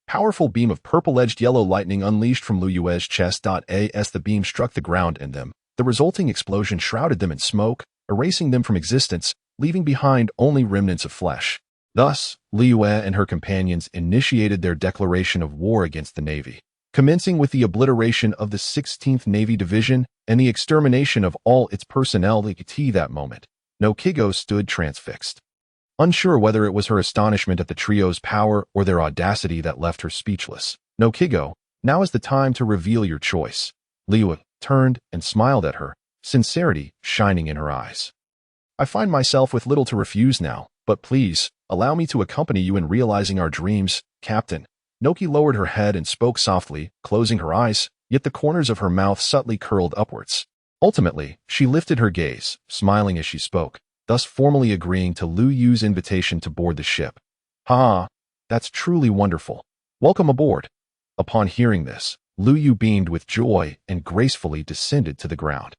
powerful beam of purple-edged yellow lightning unleashed from Liyue's chest. As the beam struck the ground in them, the resulting explosion shrouded them in smoke, erasing them from existence, leaving behind only remnants of flesh. Thus, Luyue and her companions initiated their declaration of war against the Navy, commencing with the obliteration of the 16th Navy Division and the extermination of all its personnel. At that moment, Noqigao stood transfixed, unsure whether it was her astonishment at the trio's power or their audacity that left her speechless. Noqigao, now is the time to reveal your choice. Luyue turned and smiled at her, sincerity shining in her eyes. I find myself with little to refuse now, but please, allow me to accompany you in realizing our dreams, Captain. Noki lowered her head and spoke softly, closing her eyes, yet the corners of her mouth subtly curled upwards. Ultimately, she lifted her gaze, smiling as she spoke, thus formally agreeing to Luyue's invitation to board the ship. That's truly wonderful. Welcome aboard. Upon hearing this, Luyue beamed with joy and gracefully descended to the ground.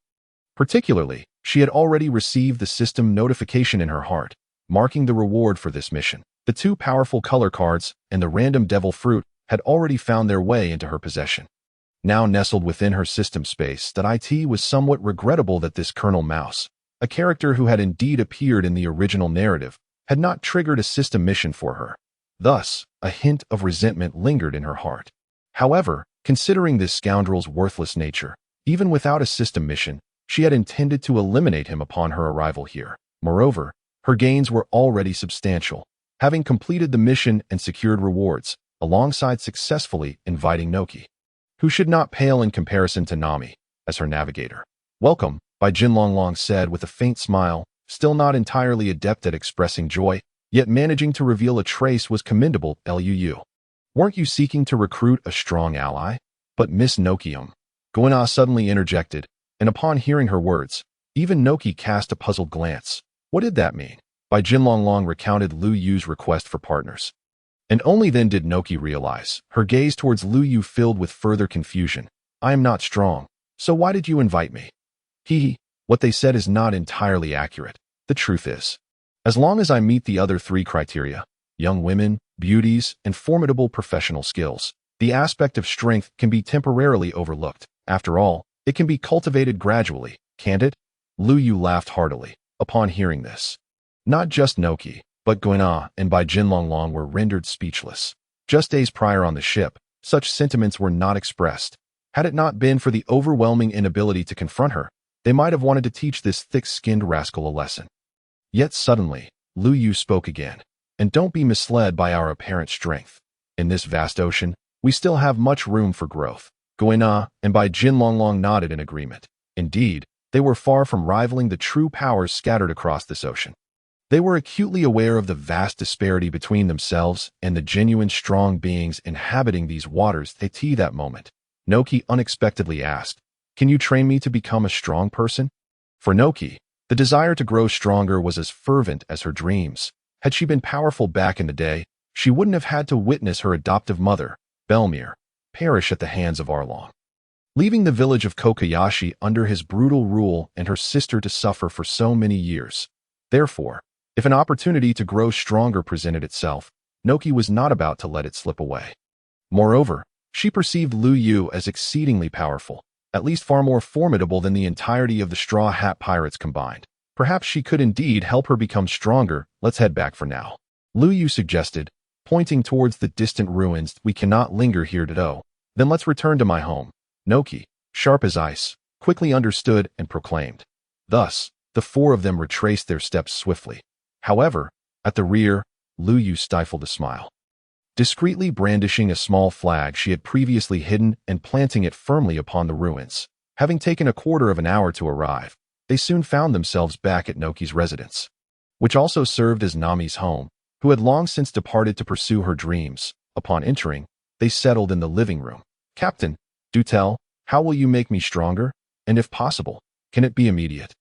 Particularly, she had already received the system notification in her heart, marking the reward for this mission. The two powerful color cards and the random devil fruit had already found their way into her possession. Now nestled within her system space, it was somewhat regrettable that this Colonel Mouse, a character who had indeed appeared in the original narrative, had not triggered a system mission for her. Thus, a hint of resentment lingered in her heart. However, considering this scoundrel's worthless nature, even without a system mission, she had intended to eliminate him upon her arrival here. Moreover, her gains were already substantial, having completed the mission and secured rewards, alongside successfully inviting Noki, who should not pale in comparison to Nami, as her navigator. Welcome, Bai Jinlonglong said with a faint smile, still not entirely adept at expressing joy, yet managing to reveal a trace was commendable. Luu. Weren't you seeking to recruit a strong ally? But Miss Nokium. Guina suddenly interjected, and upon hearing her words, even Noki cast a puzzled glance. What did that mean? Bai Jinlonglong recounted Luyue's request for partners. And only then did Noki realize, her gaze towards Luyue filled with further confusion. I am not strong, so why did you invite me? What they said is not entirely accurate. The truth is, as long as I meet the other three criteria, young women, beauties, and formidable professional skills, the aspect of strength can be temporarily overlooked. After all, it can be cultivated gradually, can't it? Luyue laughed heartily upon hearing this. Not just Noki, but Guina and Bai Jinlonglong were rendered speechless. Just days prior on the ship, such sentiments were not expressed. Had it not been for the overwhelming inability to confront her, they might have wanted to teach this thick-skinned rascal a lesson. Yet suddenly, Luyue spoke again. And don't be misled by our apparent strength. In this vast ocean, we still have much room for growth. Guina and Bai Jinlonglong nodded in agreement. Indeed, they were far from rivaling the true powers scattered across this ocean. They were acutely aware of the vast disparity between themselves and the genuine strong beings inhabiting these waters. At that moment, Noki unexpectedly asked, Can you train me to become a strong person? For Noki, the desire to grow stronger was as fervent as her dreams. Had she been powerful back in the day, she wouldn't have had to witness her adoptive mother, Belmir, perish at the hands of Arlong, leaving the village of Kokoyashi under his brutal rule and her sister to suffer for so many years. Therefore, if an opportunity to grow stronger presented itself, Noki was not about to let it slip away. Moreover, she perceived Luyue as exceedingly powerful, at least far more formidable than the entirety of the Straw Hat Pirates combined. Perhaps she could indeed help her become stronger. Let's head back for now, Luyue suggested, pointing towards the distant ruins. We cannot linger here today. Then let's return to my home. Noqi, sharp as ice, quickly understood and proclaimed. Thus, the four of them retraced their steps swiftly. However, at the rear, Luyue stifled a smile. Discreetly brandishing a small flag she had previously hidden and planting it firmly upon the ruins. Having taken a quarter of an hour to arrive, they soon found themselves back at Noqi's residence, which also served as Nami's home, who had long since departed to pursue her dreams. Upon entering, they settled in the living room. Captain, do tell, how will you make me stronger? And if possible, can it be immediate?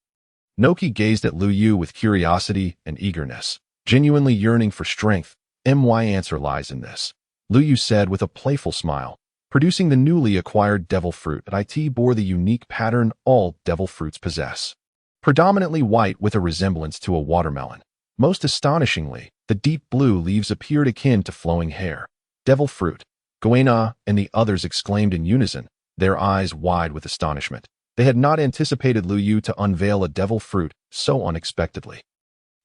Noqi gazed at Luyue with curiosity and eagerness, genuinely yearning for strength. My answer lies in this, Luyue said with a playful smile, producing the newly acquired devil fruit that it bore the unique pattern all devil fruits possess. Predominantly white with a resemblance to a watermelon. Most astonishingly, the deep blue leaves appeared akin to flowing hair. Devil fruit, Guina and the others exclaimed in unison, their eyes wide with astonishment. They had not anticipated Luyue to unveil a devil fruit so unexpectedly.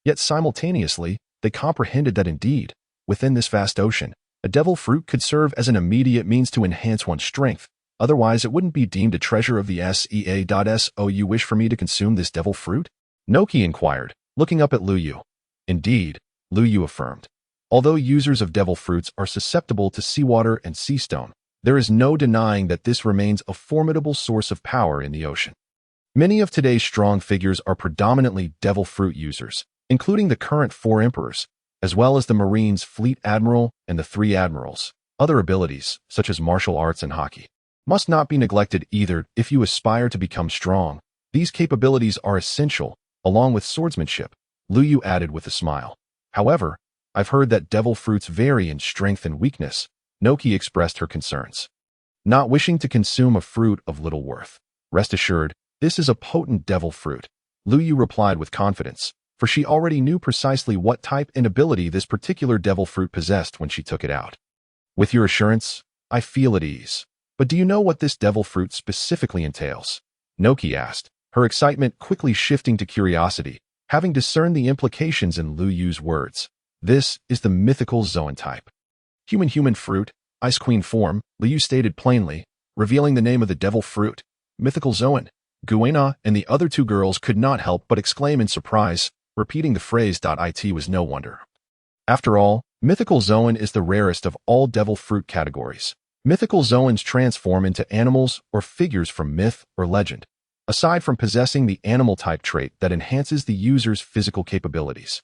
Yet simultaneously, they comprehended that indeed, within this vast ocean, a devil fruit could serve as an immediate means to enhance one's strength. Otherwise, it wouldn't be deemed a treasure of the SEA.So you wish for me to consume this devil fruit? Noqi inquired, looking up at Luyue. Indeed, Luyue affirmed. Although users of devil fruits are susceptible to seawater and sea stone, there is no denying that this remains a formidable source of power in the ocean. Many of today's strong figures are predominantly devil fruit users, including the current 4 emperors, as well as the Marine's fleet admiral and the 3 admirals. Other abilities, such as martial arts and Haki, must not be neglected either if you aspire to become strong. These capabilities are essential, along with swordsmanship, Luyue added with a smile. However, I've heard that devil fruits vary in strength and weakness. Noqi expressed her concerns. Not wishing to consume a fruit of little worth. Rest assured, this is a potent devil fruit, Luyue replied with confidence, for she already knew precisely what type and ability this particular devil fruit possessed when she took it out. With your assurance, I feel at ease. But do you know what this devil fruit specifically entails? Noqi asked, her excitement quickly shifting to curiosity, having discerned the implications in Luyue's words. This is the mythical Zoan type. Human fruit, Ice Queen form, Luyue stated plainly, revealing the name of the devil fruit, mythical Zoan. Guina and the other 2 girls could not help but exclaim in surprise, repeating the phrase. It was no wonder. After all, mythical Zoan is the rarest of all devil fruit categories. Mythical Zoans transform into animals or figures from myth or legend, aside from possessing the animal type trait that enhances the user's physical capabilities.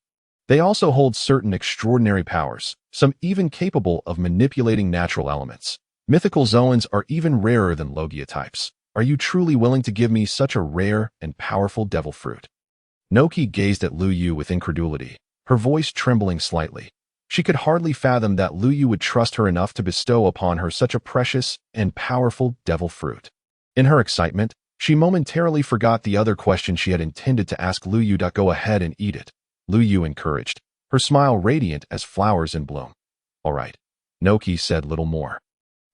They also hold certain extraordinary powers, some even capable of manipulating natural elements. Mythical Zoans are even rarer than Logia types. Are you truly willing to give me such a rare and powerful devil fruit? Noqi gazed at Luyue with incredulity, her voice trembling slightly. She could hardly fathom that Luyue would trust her enough to bestow upon her such a precious and powerful devil fruit. In her excitement, she momentarily forgot the other question she had intended to ask Luyue. Go ahead and eat it, Luyue encouraged, her smile radiant as flowers in bloom. All right, Noqi said little more,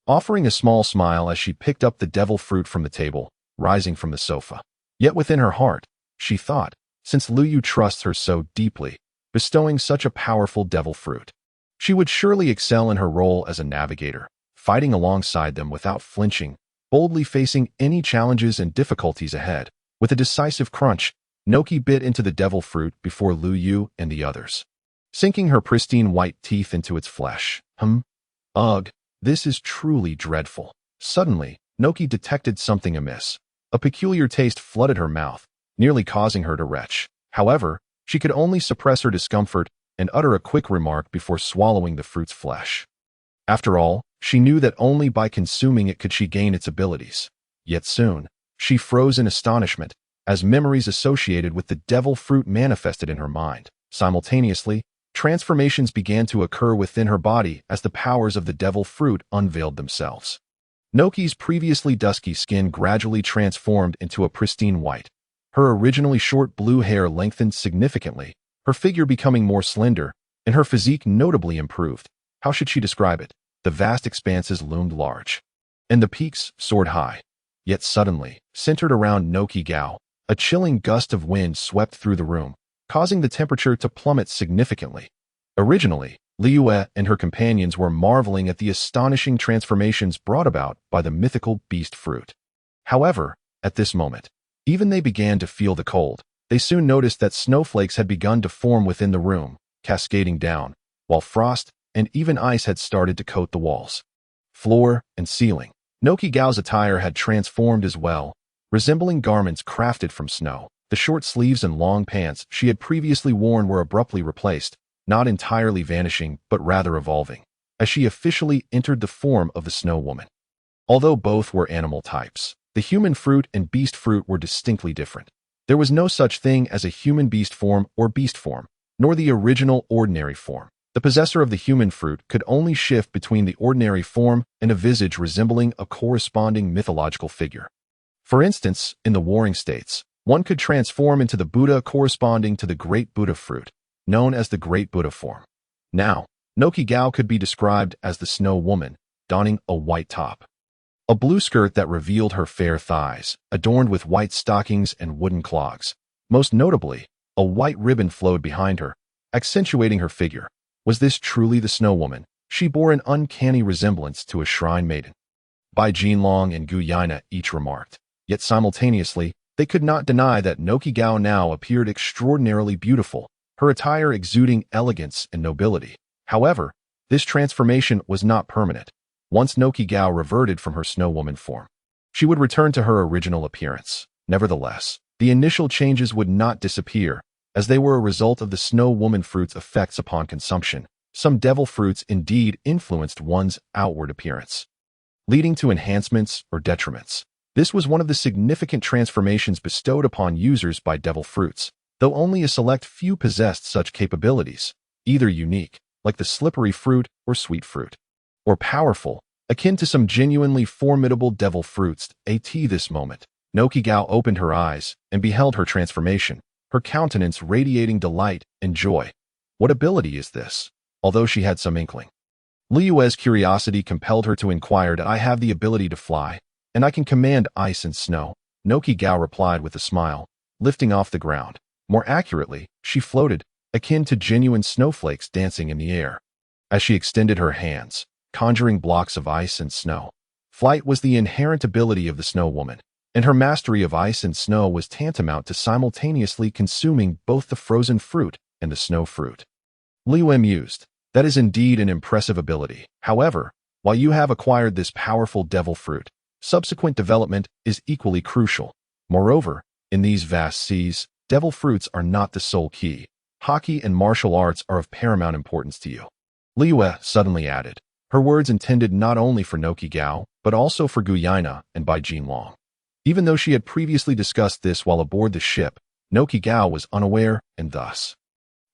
offering a small smile as she picked up the devil fruit from the table, rising from the sofa. Yet within her heart, she thought, since Luyue trusts her so deeply, bestowing such a powerful devil fruit, she would surely excel in her role as a navigator, fighting alongside them without flinching, boldly facing any challenges and difficulties ahead. With a decisive crunch, Noqi bit into the devil fruit before Luyue and the others, sinking her pristine white teeth into its flesh. Ugh, this is truly dreadful. Suddenly, Noqi detected something amiss. A peculiar taste flooded her mouth, nearly causing her to retch. However, she could only suppress her discomfort and utter a quick remark before swallowing the fruit's flesh. After all, she knew that only by consuming it could she gain its abilities. Yet soon, she froze in astonishment, as memories associated with the devil fruit manifested in her mind. Simultaneously, transformations began to occur within her body as the powers of the devil fruit unveiled themselves. Noqi's previously dusky skin gradually transformed into a pristine white. Her originally short blue hair lengthened significantly, her figure becoming more slender, and her physique notably improved. How should she describe it? The vast expanses loomed large, and the peaks soared high. Yet suddenly, centered around Noqigao, A chilling gust of wind swept through the room, causing the temperature to plummet significantly. Originally, Luyue and her companions were marveling at the astonishing transformations brought about by the mythical beast fruit. However, at this moment, even they began to feel the cold. They soon noticed that snowflakes had begun to form within the room, cascading down, while frost and even ice had started to coat the walls, floor, and ceiling. Noqigao's attire had transformed as well, resembling garments crafted from snow. The short sleeves and long pants she had previously worn were abruptly replaced, not entirely vanishing but rather evolving, as she officially entered the form of the Snow Woman. Although both were animal types, the human fruit and beast fruit were distinctly different. There was no such thing as a human beast form or beast form, nor the original ordinary form. The possessor of the human fruit could only shift between the ordinary form and a visage resembling a corresponding mythological figure. For instance, in the warring states, one could transform into the Buddha corresponding to the Great Buddha fruit, known as the Great Buddha form. Now, Noqigao could be described as the Snow Woman, donning a white top, a blue skirt that revealed her fair thighs, adorned with white stockings and wooden clogs. Most notably, a white ribbon flowed behind her, accentuating her figure. Was this truly the Snow Woman? She bore an uncanny resemblance to a shrine maiden. Bai Jinlong and Guina each remarked. Yet simultaneously, they could not deny that Noqigao now appeared extraordinarily beautiful, her attire exuding elegance and nobility. However, this transformation was not permanent. Once Noqigao reverted from her Snow Woman form, she would return to her original appearance. Nevertheless, the initial changes would not disappear, as they were a result of the Snow Woman fruit's effects upon consumption. Some devil fruits indeed influenced one's outward appearance, leading to enhancements or detriments. This was one of the significant transformations bestowed upon users by devil fruits, though only a select few possessed such capabilities, either unique, like the slippery fruit or sweet fruit, or powerful, akin to some genuinely formidable devil fruits. At this moment, Noqigao opened her eyes and beheld her transformation, her countenance radiating delight and joy. What ability is this? Although she had some inkling, Liyue's curiosity compelled her to inquire. I have the ability to fly, and I can command ice and snow, Noqigao replied with a smile, lifting off the ground. More accurately, she floated, akin to genuine snowflakes dancing in the air, as she extended her hands, conjuring blocks of ice and snow. Flight was the inherent ability of the Snow Woman, and her mastery of ice and snow was tantamount to simultaneously consuming both the frozen fruit and the snow fruit. Liyue mused. That is indeed an impressive ability. However, while you have acquired this powerful devil fruit, subsequent development is equally crucial. Moreover, in these vast seas, devil fruits are not the sole key. Haki and martial arts are of paramount importance to you, Liyue suddenly added, her words intended not only for Noqigao, but also for Guina and Bai Jinlong. Even though she had previously discussed this while aboard the ship, Noqigao was unaware, and thus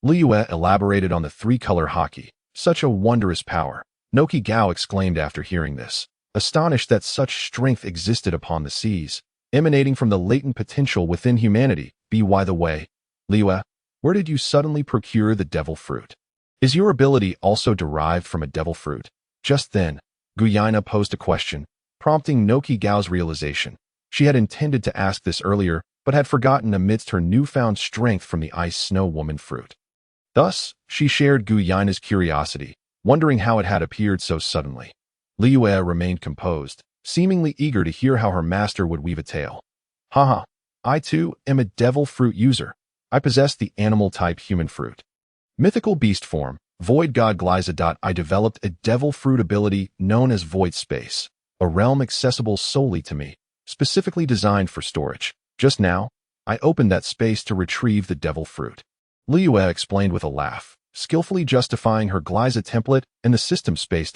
Liyue elaborated on the three-color Haki. Such a wondrous power, Noqigao exclaimed after hearing this, astonished that such strength existed upon the seas, emanating from the latent potential within humanity. By the way, Liyue, where did you suddenly procure the devil fruit? Is your ability also derived from a devil fruit? Just then, Guina posed a question, prompting Noqigao's realization. She had intended to ask this earlier, but had forgotten amidst her newfound strength from the Ice Snow Woman fruit. Thus, she shared Guina's curiosity, wondering how it had appeared so suddenly. Liyue remained composed, seemingly eager to hear how her master would weave a tale. Haha, I too am a devil fruit user. I possess the animal-type human fruit. Mythical beast form, Void God Gliza. I developed a devil fruit ability known as Void Space, a realm accessible solely to me, specifically designed for storage. Just now, I opened that space to retrieve the devil fruit. Liyue explained with a laugh, skillfully justifying her Gliza template and the system space.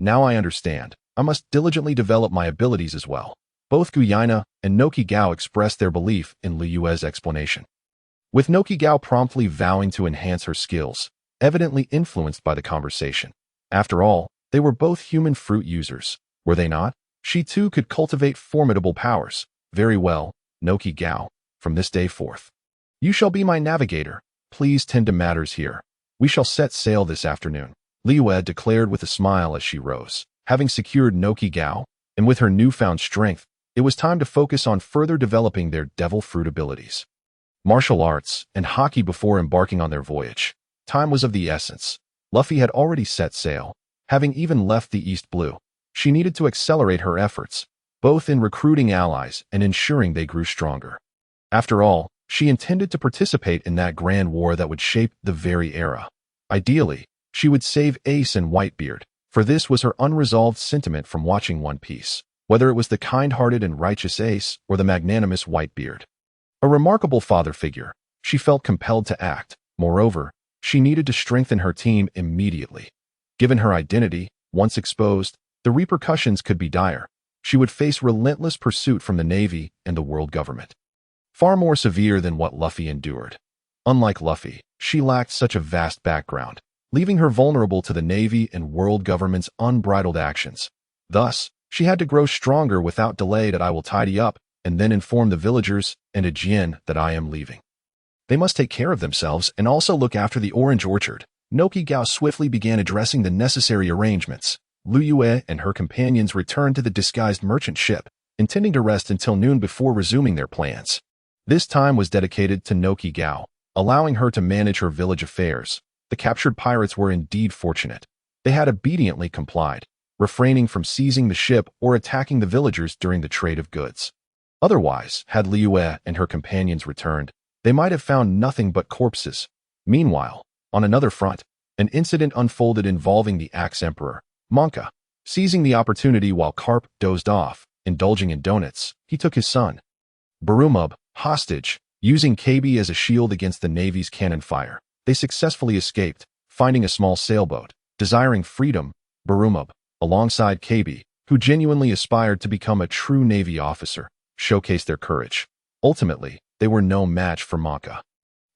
Now I understand. I must diligently develop my abilities as well. Both Guina and Noqigao expressed their belief in Liyue's explanation, with Noqigao promptly vowing to enhance her skills, evidently influenced by the conversation. After all, they were both human fruit users, were they not? She too could cultivate formidable powers. Very well, Noqigao, from this day forth, you shall be my navigator. Please tend to matters here. We shall set sail this afternoon, Liyue declared with a smile as she rose. Having secured Noqigao, and with her newfound strength, It was time to focus on further developing their devil fruit abilities. Martial arts and Haki before embarking on their voyage. Time was of the essence. Luffy had already set sail, having even left the East Blue. She needed to accelerate her efforts, both in recruiting allies and ensuring they grew stronger. After all, she intended to participate in that grand war that would shape the very era. Ideally, she would save Ace and Whitebeard, for this was her unresolved sentiment from watching One Piece, whether it was the kind-hearted and righteous Ace or the magnanimous Whitebeard. A remarkable father figure, she felt compelled to act. Moreover, she needed to strengthen her team immediately. Given her identity, once exposed, the repercussions could be dire. She would face relentless pursuit from the Navy and the world government. Far more severe than what Luffy endured. Unlike Luffy, she lacked such a vast background, leaving her vulnerable to the Navy and world government's unbridled actions. Thus, she had to grow stronger without delay. That I will tidy up, and then inform the villagers and Ajin that I am leaving. They must take care of themselves and also look after the orange orchard. Noqigao swiftly began addressing the necessary arrangements. Luyue and her companions returned to the disguised merchant ship, intending to rest until noon before resuming their plans. This time was dedicated to Noqigao, allowing her to manage her village affairs. The captured pirates were indeed fortunate. They had obediently complied, refraining from seizing the ship or attacking the villagers during the trade of goods. Otherwise, had Luyue and her companions returned, they might have found nothing but corpses. Meanwhile, on another front, an incident unfolded involving the Axe Emperor, Monka. Seizing the opportunity while Carp dozed off, indulging in donuts, he took his son, Barumub, hostage, using KB as a shield against the Navy's cannon fire. They successfully escaped, finding a small sailboat. Desiring freedom, Barumub, alongside KB, who genuinely aspired to become a true Navy officer, showcased their courage. Ultimately, they were no match for Monka,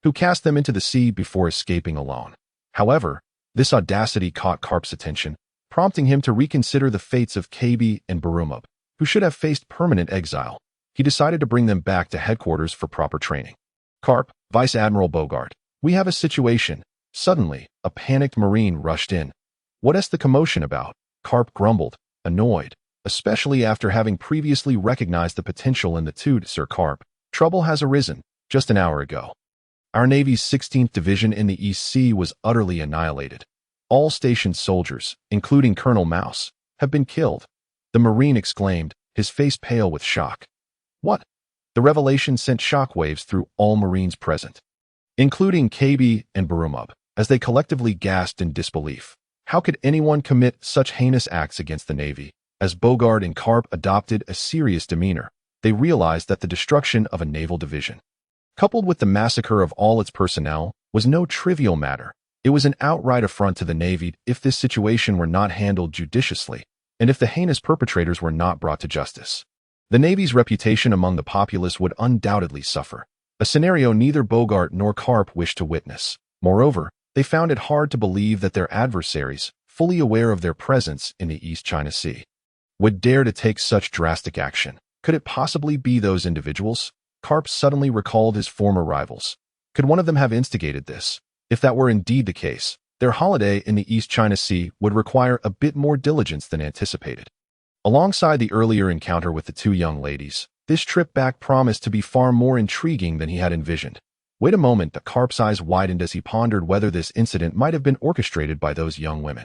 who cast them into the sea before escaping alone. However, this audacity caught Carp's attention, prompting him to reconsider the fates of KB and Barumub, who should have faced permanent exile. He decided to bring them back to headquarters for proper training. Carp, Vice Admiral Bogart, we have a situation. Suddenly, a panicked Marine rushed in. What is the commotion about? Carp grumbled, annoyed, especially after having previously recognized the potential in the two. Sir Carp, trouble has arisen, just an hour ago. Our Navy's 16th Division in the East Sea was utterly annihilated. All stationed soldiers, including Colonel Mouse, have been killed. The Marine exclaimed, his face pale with shock. What? The revelation sent shockwaves through all Marines present, including KB and Barumub, as they collectively gasped in disbelief. How could anyone commit such heinous acts against the Navy? As Bogart and Carp adopted a serious demeanor, they realized that the destruction of a naval division, coupled with the massacre of all its personnel, was no trivial matter. It was an outright affront to the Navy if this situation were not handled judiciously, and if the heinous perpetrators were not brought to justice. The Navy's reputation among the populace would undoubtedly suffer, a scenario neither Bogart nor Carp wished to witness. Moreover, they found it hard to believe that their adversaries, fully aware of their presence in the East China Sea, would dare to take such drastic action. Could it possibly be those individuals? Carp suddenly recalled his former rivals. Could one of them have instigated this? If that were indeed the case, their holiday in the East China Sea would require a bit more diligence than anticipated. Alongside the earlier encounter with the two young ladies, this trip back promised to be far more intriguing than he had envisioned. Wait a moment, the Carp's eyes widened as he pondered whether this incident might have been orchestrated by those young women.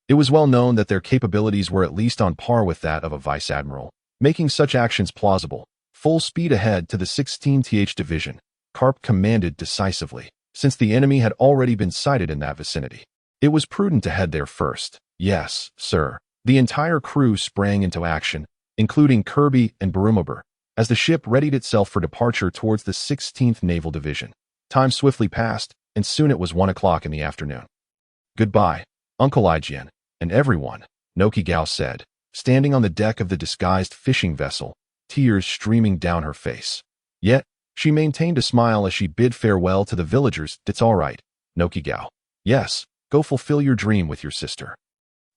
It was well known that their capabilities were at least on par with that of a vice admiral, making such actions plausible. Full speed ahead to the 16th Division, Carp commanded decisively, since the enemy had already been sighted in that vicinity. It was prudent to head there first. Yes, sir. The entire crew sprang into action, including Kirby and Barumub, as the ship readied itself for departure towards the 16th Naval Division. Time swiftly passed, and soon it was 1 o'clock in the afternoon. Goodbye, Uncle Ijian, and everyone, Noqigao said, standing on the deck of the disguised fishing vessel, tears streaming down her face. Yet, she maintained a smile as she bid farewell to the villagers. It's all right, Noqigao. Yes, go fulfill your dream with your sister.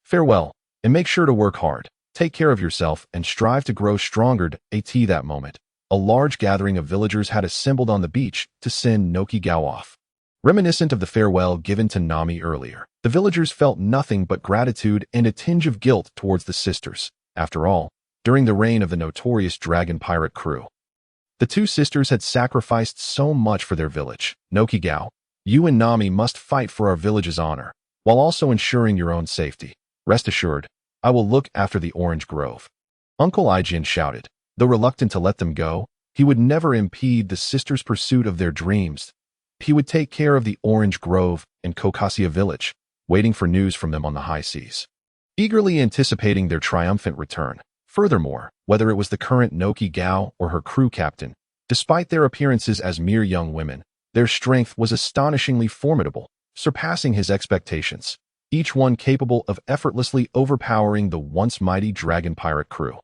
Farewell, and make sure to work hard. Take care of yourself and strive to grow stronger. At that moment, a large gathering of villagers had assembled on the beach to send Noqigao off. Reminiscent of the farewell given to Nami earlier, the villagers felt nothing but gratitude and a tinge of guilt towards the sisters. After all, during the reign of the notorious dragon pirate crew. The two sisters had sacrificed so much for their village. Noqigao, you and Nami must fight for our village's honor, while also ensuring your own safety. Rest assured, I will look after the Orange Grove. Uncle Ijin shouted. Though reluctant to let them go, he would never impede the sisters' pursuit of their dreams. He would take care of the Orange Grove and Kokasia village, waiting for news from them on the high seas, eagerly anticipating their triumphant return. Furthermore, whether it was the current Noqigao or her crew captain, despite their appearances as mere young women, their strength was astonishingly formidable, surpassing his expectations, each one capable of effortlessly overpowering the once mighty dragon pirate crew.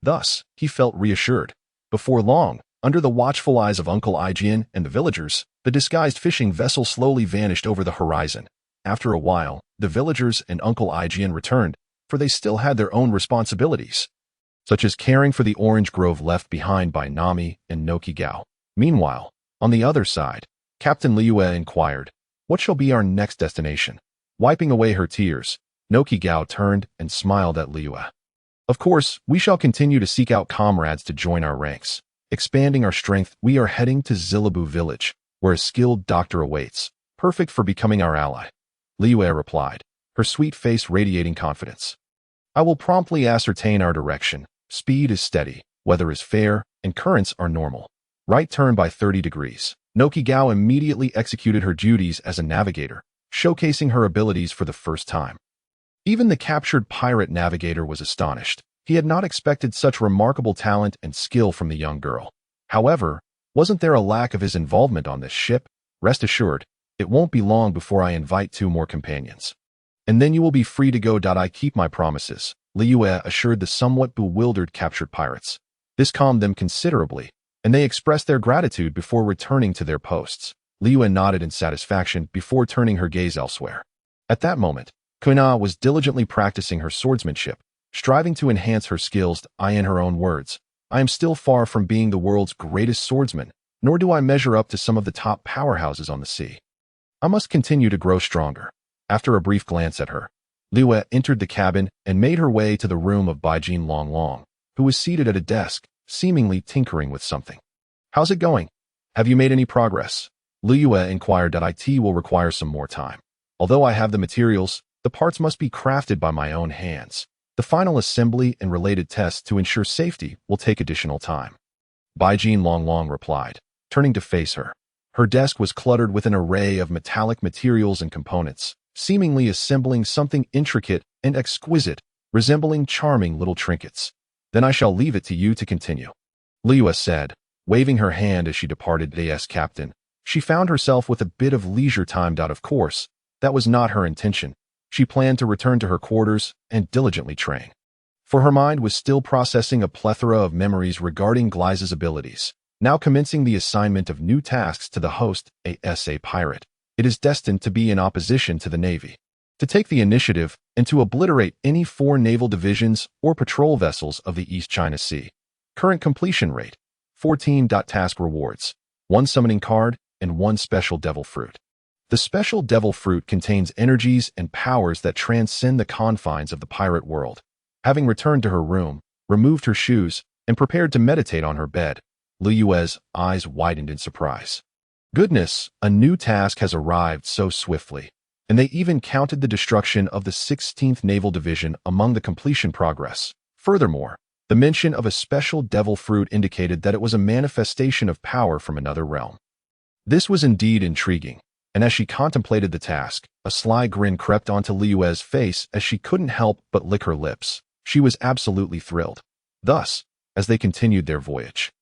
Thus, he felt reassured. Before long, under the watchful eyes of Uncle Ijin and the villagers, the disguised fishing vessel slowly vanished over the horizon. After a while, the villagers and Uncle Ijin returned, for they still had their own responsibilities, such as caring for the orange grove left behind by Nami and Noqigao. Meanwhile, on the other side, Captain Luyue inquired, "What shall be our next destination?" Wiping away her tears, Noqigao turned and smiled at Luyue. "Of course, we shall continue to seek out comrades to join our ranks. Expanding our strength, we are heading to Zilu village, where a skilled doctor awaits, perfect for becoming our ally." Luyue replied, her sweet face radiating confidence. "I will promptly ascertain our direction. Speed is steady, weather is fair, and currents are normal. Right turn by 30 degrees. Noqigao immediately executed her duties as a navigator, showcasing her abilities for the first time. Even the captured pirate navigator was astonished. He had not expected such remarkable talent and skill from the young girl. However, wasn't there a lack of his involvement on this ship? Rest assured, it won't be long before I invite 2 more companions. And then you will be free to go. I keep my promises," Luyue assured the somewhat bewildered captured pirates. This calmed them considerably, and they expressed their gratitude before returning to their posts. Luyue nodded in satisfaction before turning her gaze elsewhere. At that moment, Kuina was diligently practicing her swordsmanship, striving to enhance her skills. In her own words, "I am still far from being the world's greatest swordsman, nor do I measure up to some of the top powerhouses on the sea. I must continue to grow stronger." After a brief glance at her, Luyue entered the cabin and made her way to the room of Baijin Longlong, who was seated at a desk, seemingly tinkering with something. "How's it going? Have you made any progress?" Luyue inquired. "It will require some more time. Although I have the materials, the parts must be crafted by my own hands. The final assembly and related tests to ensure safety will take additional time," Baijin Longlong replied, turning to face her. Her desk was cluttered with an array of metallic materials and components, seemingly assembling something intricate and exquisite, resembling charming little trinkets. "Then I shall leave it to you to continue," Luyue said, waving her hand as she departed. As captain, she found herself with a bit of leisure time. Of course, that was not her intention. She planned to return to her quarters and diligently train, for her mind was still processing a plethora of memories regarding Gliza's abilities. Now commencing the assignment of new tasks to the host, a pirate, it is destined to be in opposition to the Navy, to take the initiative and to obliterate any 4 naval divisions or patrol vessels of the East China Sea. Current completion rate, 14. Task rewards, 1 summoning card and 1 special devil fruit. The special devil fruit contains energies and powers that transcend the confines of the pirate world. Having returned to her room, removed her shoes, and prepared to meditate on her bed, Luyue's eyes widened in surprise. Goodness, a new task has arrived so swiftly, and they even counted the destruction of the 16th Naval Division among the completion progress. Furthermore, the mention of a special devil fruit indicated that it was a manifestation of power from another realm. This was indeed intriguing, and as she contemplated the task, a sly grin crept onto Luyue's face as she couldn't help but lick her lips. She was absolutely thrilled. Thus, as they continued their voyage,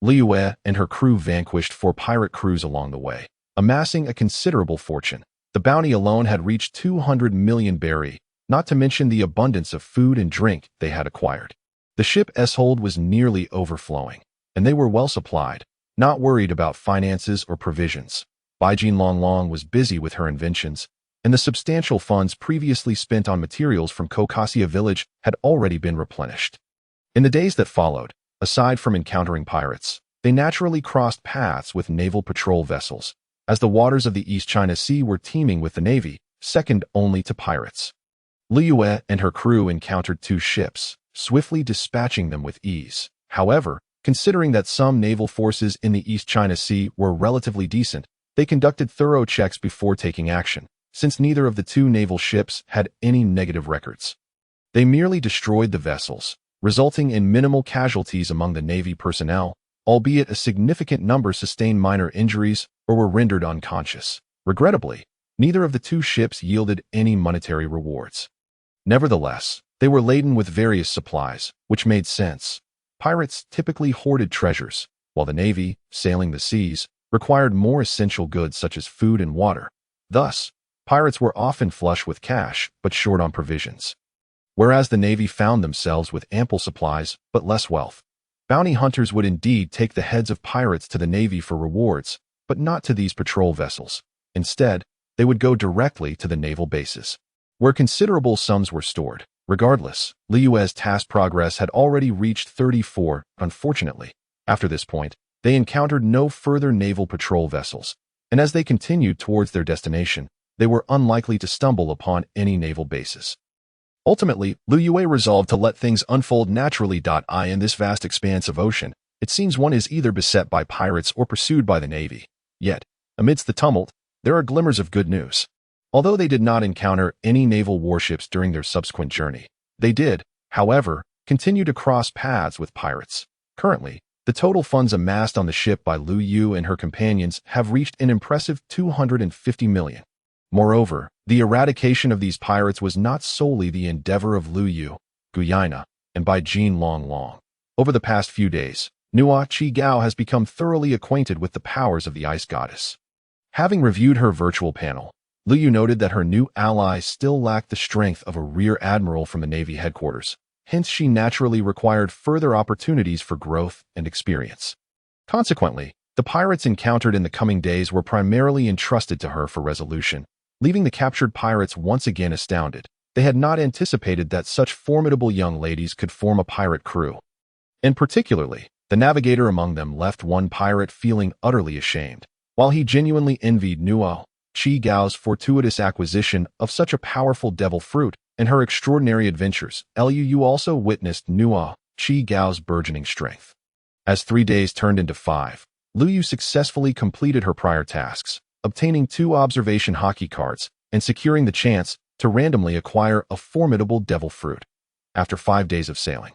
Luyue and her crew vanquished 4 pirate crews along the way, amassing a considerable fortune. The bounty alone had reached 200 million berry, not to mention the abundance of food and drink they had acquired. The ship's hold was nearly overflowing, and they were well supplied, not worried about finances or provisions. Baijin Longlong was busy with her inventions, and the substantial funds previously spent on materials from Kokasia village had already been replenished. In the days that followed, aside from encountering pirates, they naturally crossed paths with naval patrol vessels, as the waters of the East China Sea were teeming with the Navy, second only to pirates. Luyue and her crew encountered 2 ships, swiftly dispatching them with ease. However, considering that some naval forces in the East China Sea were relatively decent, they conducted thorough checks before taking action, since neither of the two naval ships had any negative records. They merely destroyed the vessels, resulting in minimal casualties among the Navy personnel, albeit a significant number sustained minor injuries or were rendered unconscious. Regrettably, neither of the two ships yielded any monetary rewards. Nevertheless, they were laden with various supplies, which made sense. Pirates typically hoarded treasures, while the Navy, sailing the seas, required more essential goods such as food and water. Thus, pirates were often flush with cash but short on provisions. Whereas the Navy found themselves with ample supplies but less wealth. Bounty hunters would indeed take the heads of pirates to the Navy for rewards, but not to these patrol vessels. Instead, they would go directly to the naval bases, where considerable sums were stored. Regardless, Liyue's task progress had already reached 34. Unfortunately, after this point, they encountered no further naval patrol vessels, and as they continued towards their destination, they were unlikely to stumble upon any naval bases. Ultimately, Luyue resolved to let things unfold naturally. In this vast expanse of ocean, it seems one is either beset by pirates or pursued by the Navy. Yet, amidst the tumult, there are glimmers of good news. Although they did not encounter any naval warships during their subsequent journey, they did, however, continue to cross paths with pirates. Currently, the total funds amassed on the ship by Luyue and her companions have reached an impressive 250 million. Moreover, the eradication of these pirates was not solely the endeavor of Luyue, Guina, and by Jin Long. Over the past few days, Noqigao has become thoroughly acquainted with the powers of the ice goddess. Having reviewed her virtual panel, Luyue noted that her new ally still lacked the strength of a rear admiral from the Navy headquarters. Hence, she naturally required further opportunities for growth and experience. Consequently, the pirates encountered in the coming days were primarily entrusted to her for resolution, leaving the captured pirates once again astounded. They had not anticipated that such formidable young ladies could form a pirate crew. And particularly, the Navigator among them left one pirate feeling utterly ashamed. While he genuinely envied Noqigao's fortuitous acquisition of such a powerful devil fruit and her extraordinary adventures, Luyue also witnessed Noqigao's burgeoning strength. As 3 days turned into 5, Luyue successfully completed her prior tasks, obtaining 2 observation Haki cards and securing the chance to randomly acquire a formidable devil fruit. After 5 days of sailing,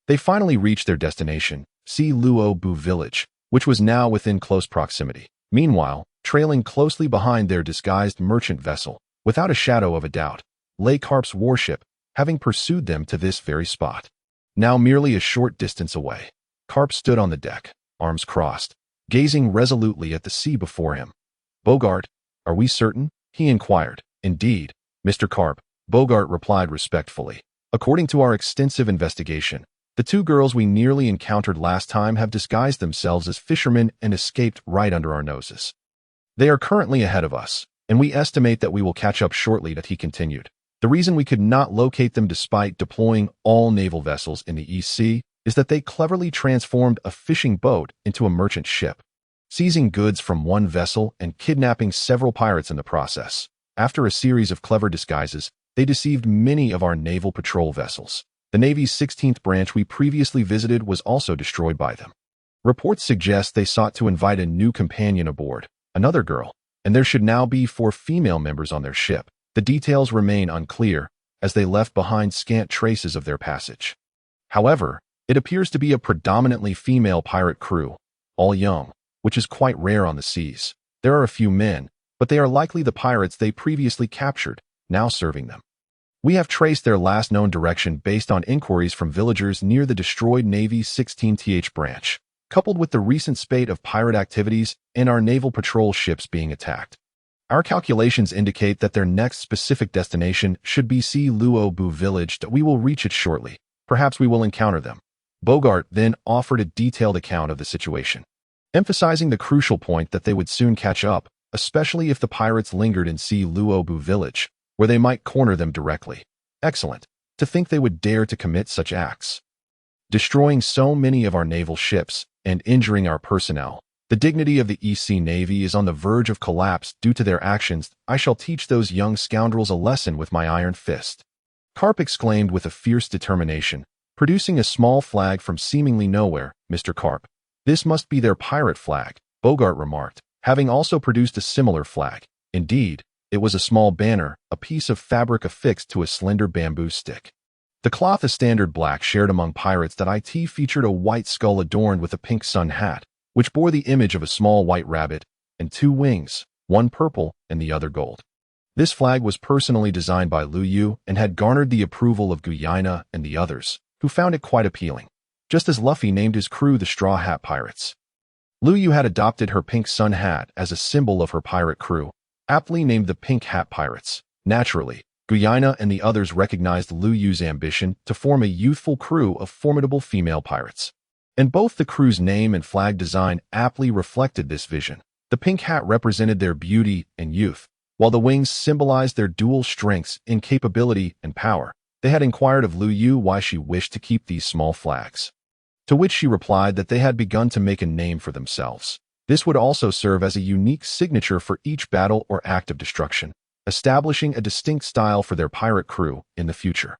they finally reached their destination, Zilu village, which was now within close proximity. Meanwhile, trailing closely behind their disguised merchant vessel, without a shadow of a doubt, lay Karp's warship, having pursued them to this very spot. Now merely a short distance away, Karp stood on the deck, arms crossed, gazing resolutely at the sea before him. "Bogart, are we certain?" he inquired. "Indeed, Mr. Karp," Bogart replied respectfully. "According to our extensive investigation, the 2 girls we nearly encountered last time have disguised themselves as fishermen and escaped right under our noses. They are currently ahead of us, and we estimate that we will catch up shortly," he continued. "The reason we could not locate them despite deploying all naval vessels in the East Sea is that they cleverly transformed a fishing boat into a merchant ship, seizing goods from one vessel and kidnapping several pirates in the process. After a series of clever disguises, they deceived many of our naval patrol vessels. The Navy's 16th branch we previously visited was also destroyed by them. Reports suggest they sought to invite a new companion aboard, another girl, and there should now be 4 female members on their ship. The details remain unclear, as they left behind scant traces of their passage. However, it appears to be a predominantly female pirate crew, all young, which is quite rare on the seas. There are a few men, but they are likely the pirates they previously captured, now serving them. We have traced their last known direction based on inquiries from villagers near the destroyed Navy's 16th branch, coupled with the recent spate of pirate activities and our naval patrol ships being attacked. Our calculations indicate that their next specific destination should be Zilu village, that we will reach it shortly. Perhaps we will encounter them." Bogart then offered a detailed account of the situation, emphasizing the crucial point that they would soon catch up, especially if the pirates lingered in Zilu village, where they might corner them directly. Excellent. To think they would dare to commit such acts. Destroying so many of our naval ships and injuring our personnel. The dignity of the East Sea Navy is on the verge of collapse due to their actions. I shall teach those young scoundrels a lesson with my iron fist." Karp exclaimed with a fierce determination, producing a small flag from seemingly nowhere. Mr. Carp, this must be their pirate flag, Bogart remarked, having also produced a similar flag. Indeed, it was a small banner, a piece of fabric affixed to a slender bamboo stick. The cloth, a standard black shared among pirates that it featured a white skull adorned with a pink sun hat, which bore the image of a small white rabbit and two wings, one purple and the other gold. This flag was personally designed by Luyue and had garnered the approval of Guina and the others, who found it quite appealing, just as Luffy named his crew the Straw Hat Pirates. Luyue had adopted her pink sun hat as a symbol of her pirate crew, aptly named the Pink Hat Pirates. Naturally, Guina and the others recognized Luyue's ambition to form a youthful crew of formidable female pirates. And both the crew's name and flag design aptly reflected this vision. The pink hat represented their beauty and youth, while the wings symbolized their dual strengths in capability and power. They had inquired of Luyue why she wished to keep these small flags, to which she replied that they had begun to make a name for themselves. This would also serve as a unique signature for each battle or act of destruction, establishing a distinct style for their pirate crew in the future.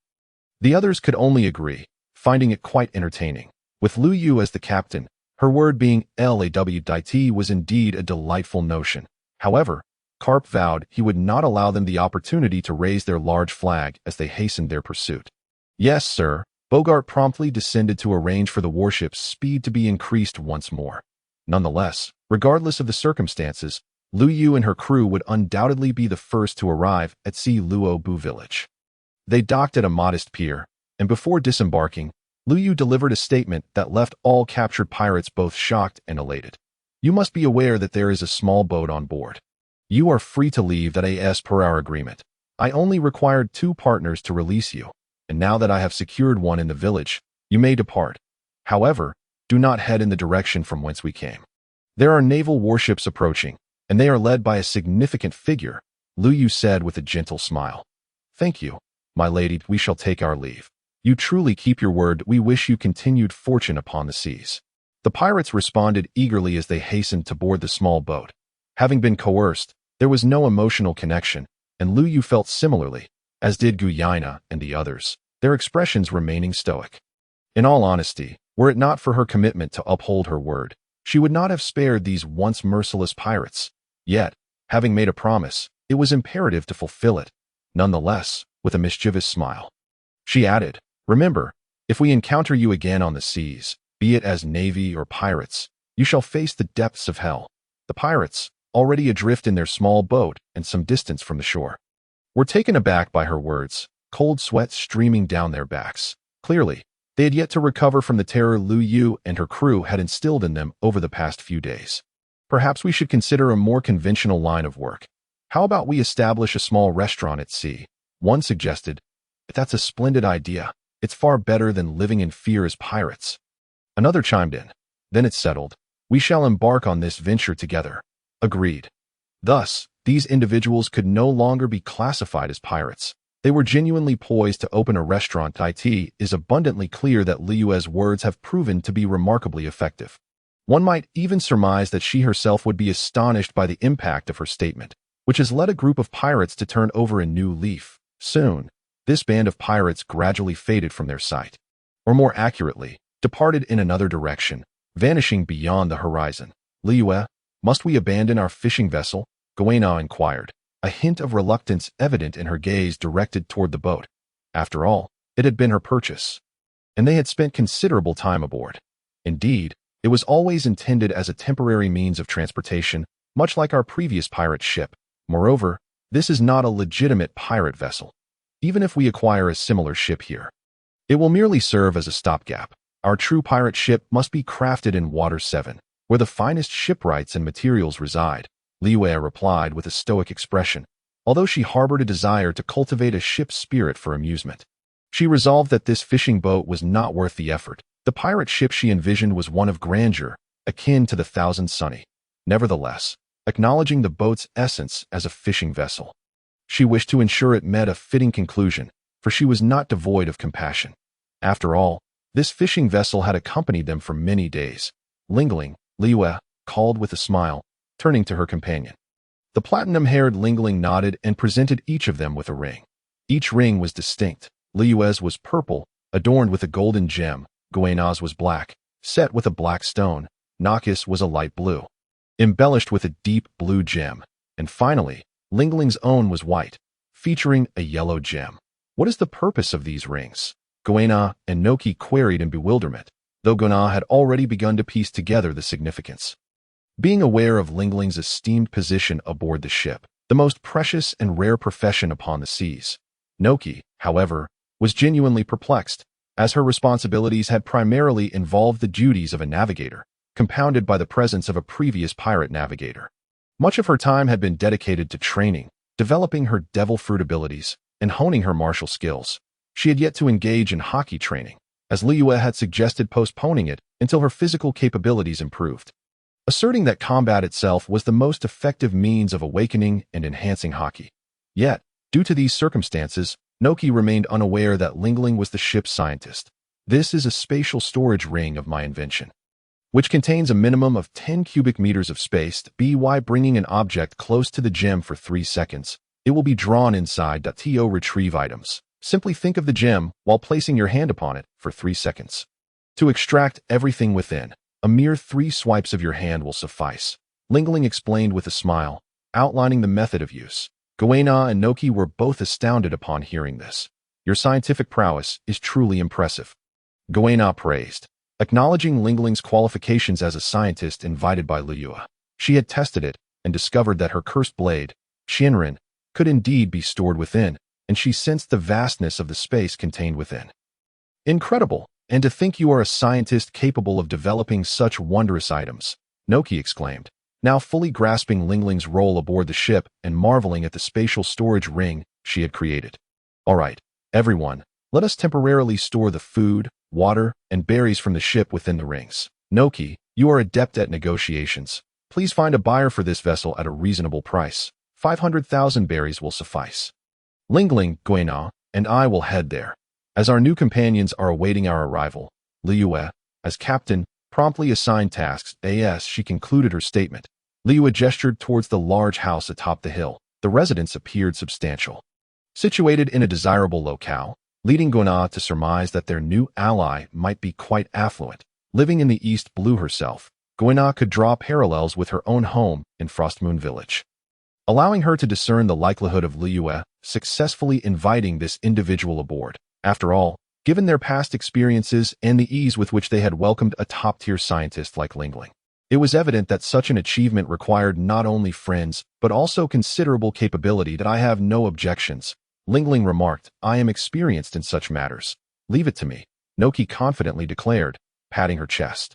The others could only agree, finding it quite entertaining. With Luyue as the captain, her word being LAWDIT was indeed a delightful notion. However, Carp vowed he would not allow them the opportunity to raise their large flag as they hastened their pursuit. Yes, sir. Bogart promptly descended to arrange for the warship's speed to be increased once more. Nonetheless, regardless of the circumstances, Luyue and her crew would undoubtedly be the first to arrive at Luyue village. They docked at a modest pier, and before disembarking, Luyue delivered a statement that left all captured pirates both shocked and elated. You must be aware that there is a small boat on board. You are free to leave that as per our agreement. I only required 2 partners to release you, and now that I have secured one in the village, you may depart. However, do not head in the direction from whence we came. There are naval warships approaching, and they are led by a significant figure, Luyue said with a gentle smile. Thank you, my lady, we shall take our leave. You truly keep your word. We wish you continued fortune upon the seas. The pirates responded eagerly as they hastened to board the small boat. Having been coerced, there was no emotional connection, and Luyue felt similarly, as did Guina and the others, their expressions remaining stoic. In all honesty, were it not for her commitment to uphold her word, she would not have spared these once merciless pirates. Yet, having made a promise, it was imperative to fulfill it. Nonetheless, with a mischievous smile, she added, remember, if we encounter you again on the seas, be it as navy or pirates, you shall face the depths of hell. The pirates, already adrift in their small boat and some distance from the shore, were taken aback by her words, cold sweat streaming down their backs. Clearly, they had yet to recover from the terror Luyue and her crew had instilled in them over the past few days. Perhaps we should consider a more conventional line of work. How about we establish a small restaurant at sea? One suggested. That's a splendid idea. It's far better than living in fear as pirates. Another chimed in. Then it's settled. We shall embark on this venture together. Agreed. Thus, these individuals could no longer be classified as pirates. They were genuinely poised to open a restaurant. It is abundantly clear that Liyue's words have proven to be remarkably effective. One might even surmise that she herself would be astonished by the impact of her statement, which has led a group of pirates to turn over a new leaf. Soon, this band of pirates gradually faded from their sight. Or more accurately, departed in another direction, vanishing beyond the horizon. Liyue, must we abandon our fishing vessel? Guina inquired, a hint of reluctance evident in her gaze directed toward the boat. After all, it had been her purchase, and they had spent considerable time aboard. Indeed, it was always intended as a temporary means of transportation, much like our previous pirate ship. Moreover, this is not a legitimate pirate vessel. Even if we acquire a similar ship here, it will merely serve as a stopgap. Our true pirate ship must be crafted in Water 7, where the finest shipwrights and materials reside, Liyue replied with a stoic expression, although she harbored a desire to cultivate a ship's spirit for amusement. She resolved that this fishing boat was not worth the effort. The pirate ship she envisioned was one of grandeur, akin to the Thousand Sunny. Nevertheless, acknowledging the boat's essence as a fishing vessel, she wished to ensure it met a fitting conclusion, for she was not devoid of compassion. After all, this fishing vessel had accompanied them for many days. Lingling, Liyue called with a smile, turning to her companion. The platinum-haired Lingling nodded and presented each of them with a ring. Each ring was distinct. Liyue's was purple, adorned with a golden gem. Guina's was black, set with a black stone. Noqig's was a light blue, embellished with a deep blue gem. And finally, Lingling's own was white, featuring a yellow gem. What is the purpose of these rings? Guina and Noqi queried in bewilderment, though Guina had already begun to piece together the significance. Being aware of Lingling's esteemed position aboard the ship, the most precious and rare profession upon the seas, Noqi, however, was genuinely perplexed, as her responsibilities had primarily involved the duties of a navigator, compounded by the presence of a previous pirate navigator. Much of her time had been dedicated to training, developing her devil fruit abilities, and honing her martial skills. She had yet to engage in Haki training, as Luyue had suggested postponing it until her physical capabilities improved, asserting that combat itself was the most effective means of awakening and enhancing Haki. Yet, due to these circumstances, Noqi remained unaware that Lingling was the ship's scientist. This is a spatial storage ring of my invention, which contains a minimum of 10 cubic meters of space. By bringing an object close to the gem for 3 seconds, it will be drawn inside. To retrieve items, simply think of the gem while placing your hand upon it for 3 seconds. To extract everything within, a mere 3 swipes of your hand will suffice. Lingling explained with a smile, outlining the method of use. Guina and Noqi were both astounded upon hearing this. Your scientific prowess is truly impressive, Guina praised, acknowledging Lingling's qualifications as a scientist invited by Luyue. She had tested it and discovered that her cursed blade, Shinrin, could indeed be stored within, and she sensed the vastness of the space contained within. Incredible, and to think you are a scientist capable of developing such wondrous items, Noqi exclaimed, now fully grasping Lingling's role aboard the ship and marveling at the spatial storage ring she had created. All right, everyone, let us temporarily store the food, water, and berries from the ship within the rings. Noqi, you are adept at negotiations. Please find a buyer for this vessel at a reasonable price. 500,000 berries will suffice. Lingling, Guina, and I will head there. As our new companions are awaiting our arrival, Luyue, as captain, promptly assigned tasks. As she concluded her statement, Luyue gestured towards the large house atop the hill. The residence appeared substantial, situated in a desirable locale, leading Guina to surmise that their new ally might be quite affluent. Living in the East Blue herself, Guina could draw parallels with her own home in Frostmoon Village, allowing her to discern the likelihood of Luyue successfully inviting this individual aboard. After all, given their past experiences and the ease with which they had welcomed a top-tier scientist like Lingling, it was evident that such an achievement required not only friends, but also considerable capability. That I have no objections, Lingling remarked. I am experienced in such matters. Leave it to me, Noqi confidently declared, patting her chest.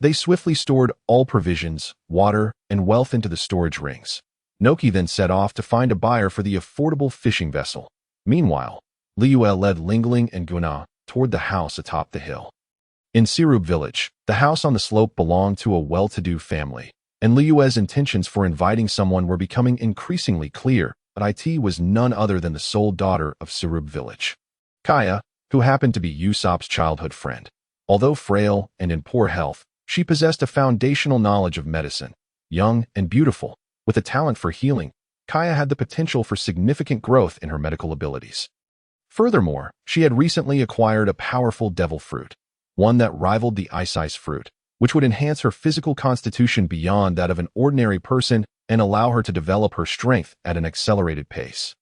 They swiftly stored all provisions, water, and wealth into the storage rings. Noqi then set off to find a buyer for the affordable fishing vessel. Meanwhile, Luyue led Lingling and Guina toward the house atop the hill. In Zilu village, the house on the slope belonged to a well-to-do family, and Liyue's intentions for inviting someone were becoming increasingly clear. But it was none other than the sole daughter of Zilu village, Kaia, who happened to be Usopp's childhood friend. Although frail and in poor health, she possessed a foundational knowledge of medicine. Young and beautiful, with a talent for healing, Kaia had the potential for significant growth in her medical abilities. Furthermore, she had recently acquired a powerful devil fruit, one that rivaled the ice fruit, which would enhance her physical constitution beyond that of an ordinary person and allow her to develop her strength at an accelerated pace.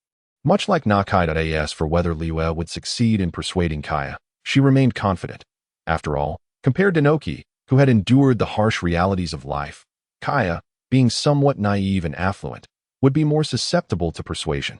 Much like Nakai.as for whether Luyue would succeed in persuading Kaia, she remained confident. After all, compared to Noqi, who had endured the harsh realities of life, Kaia, being somewhat naive and affluent, would be more susceptible to persuasion.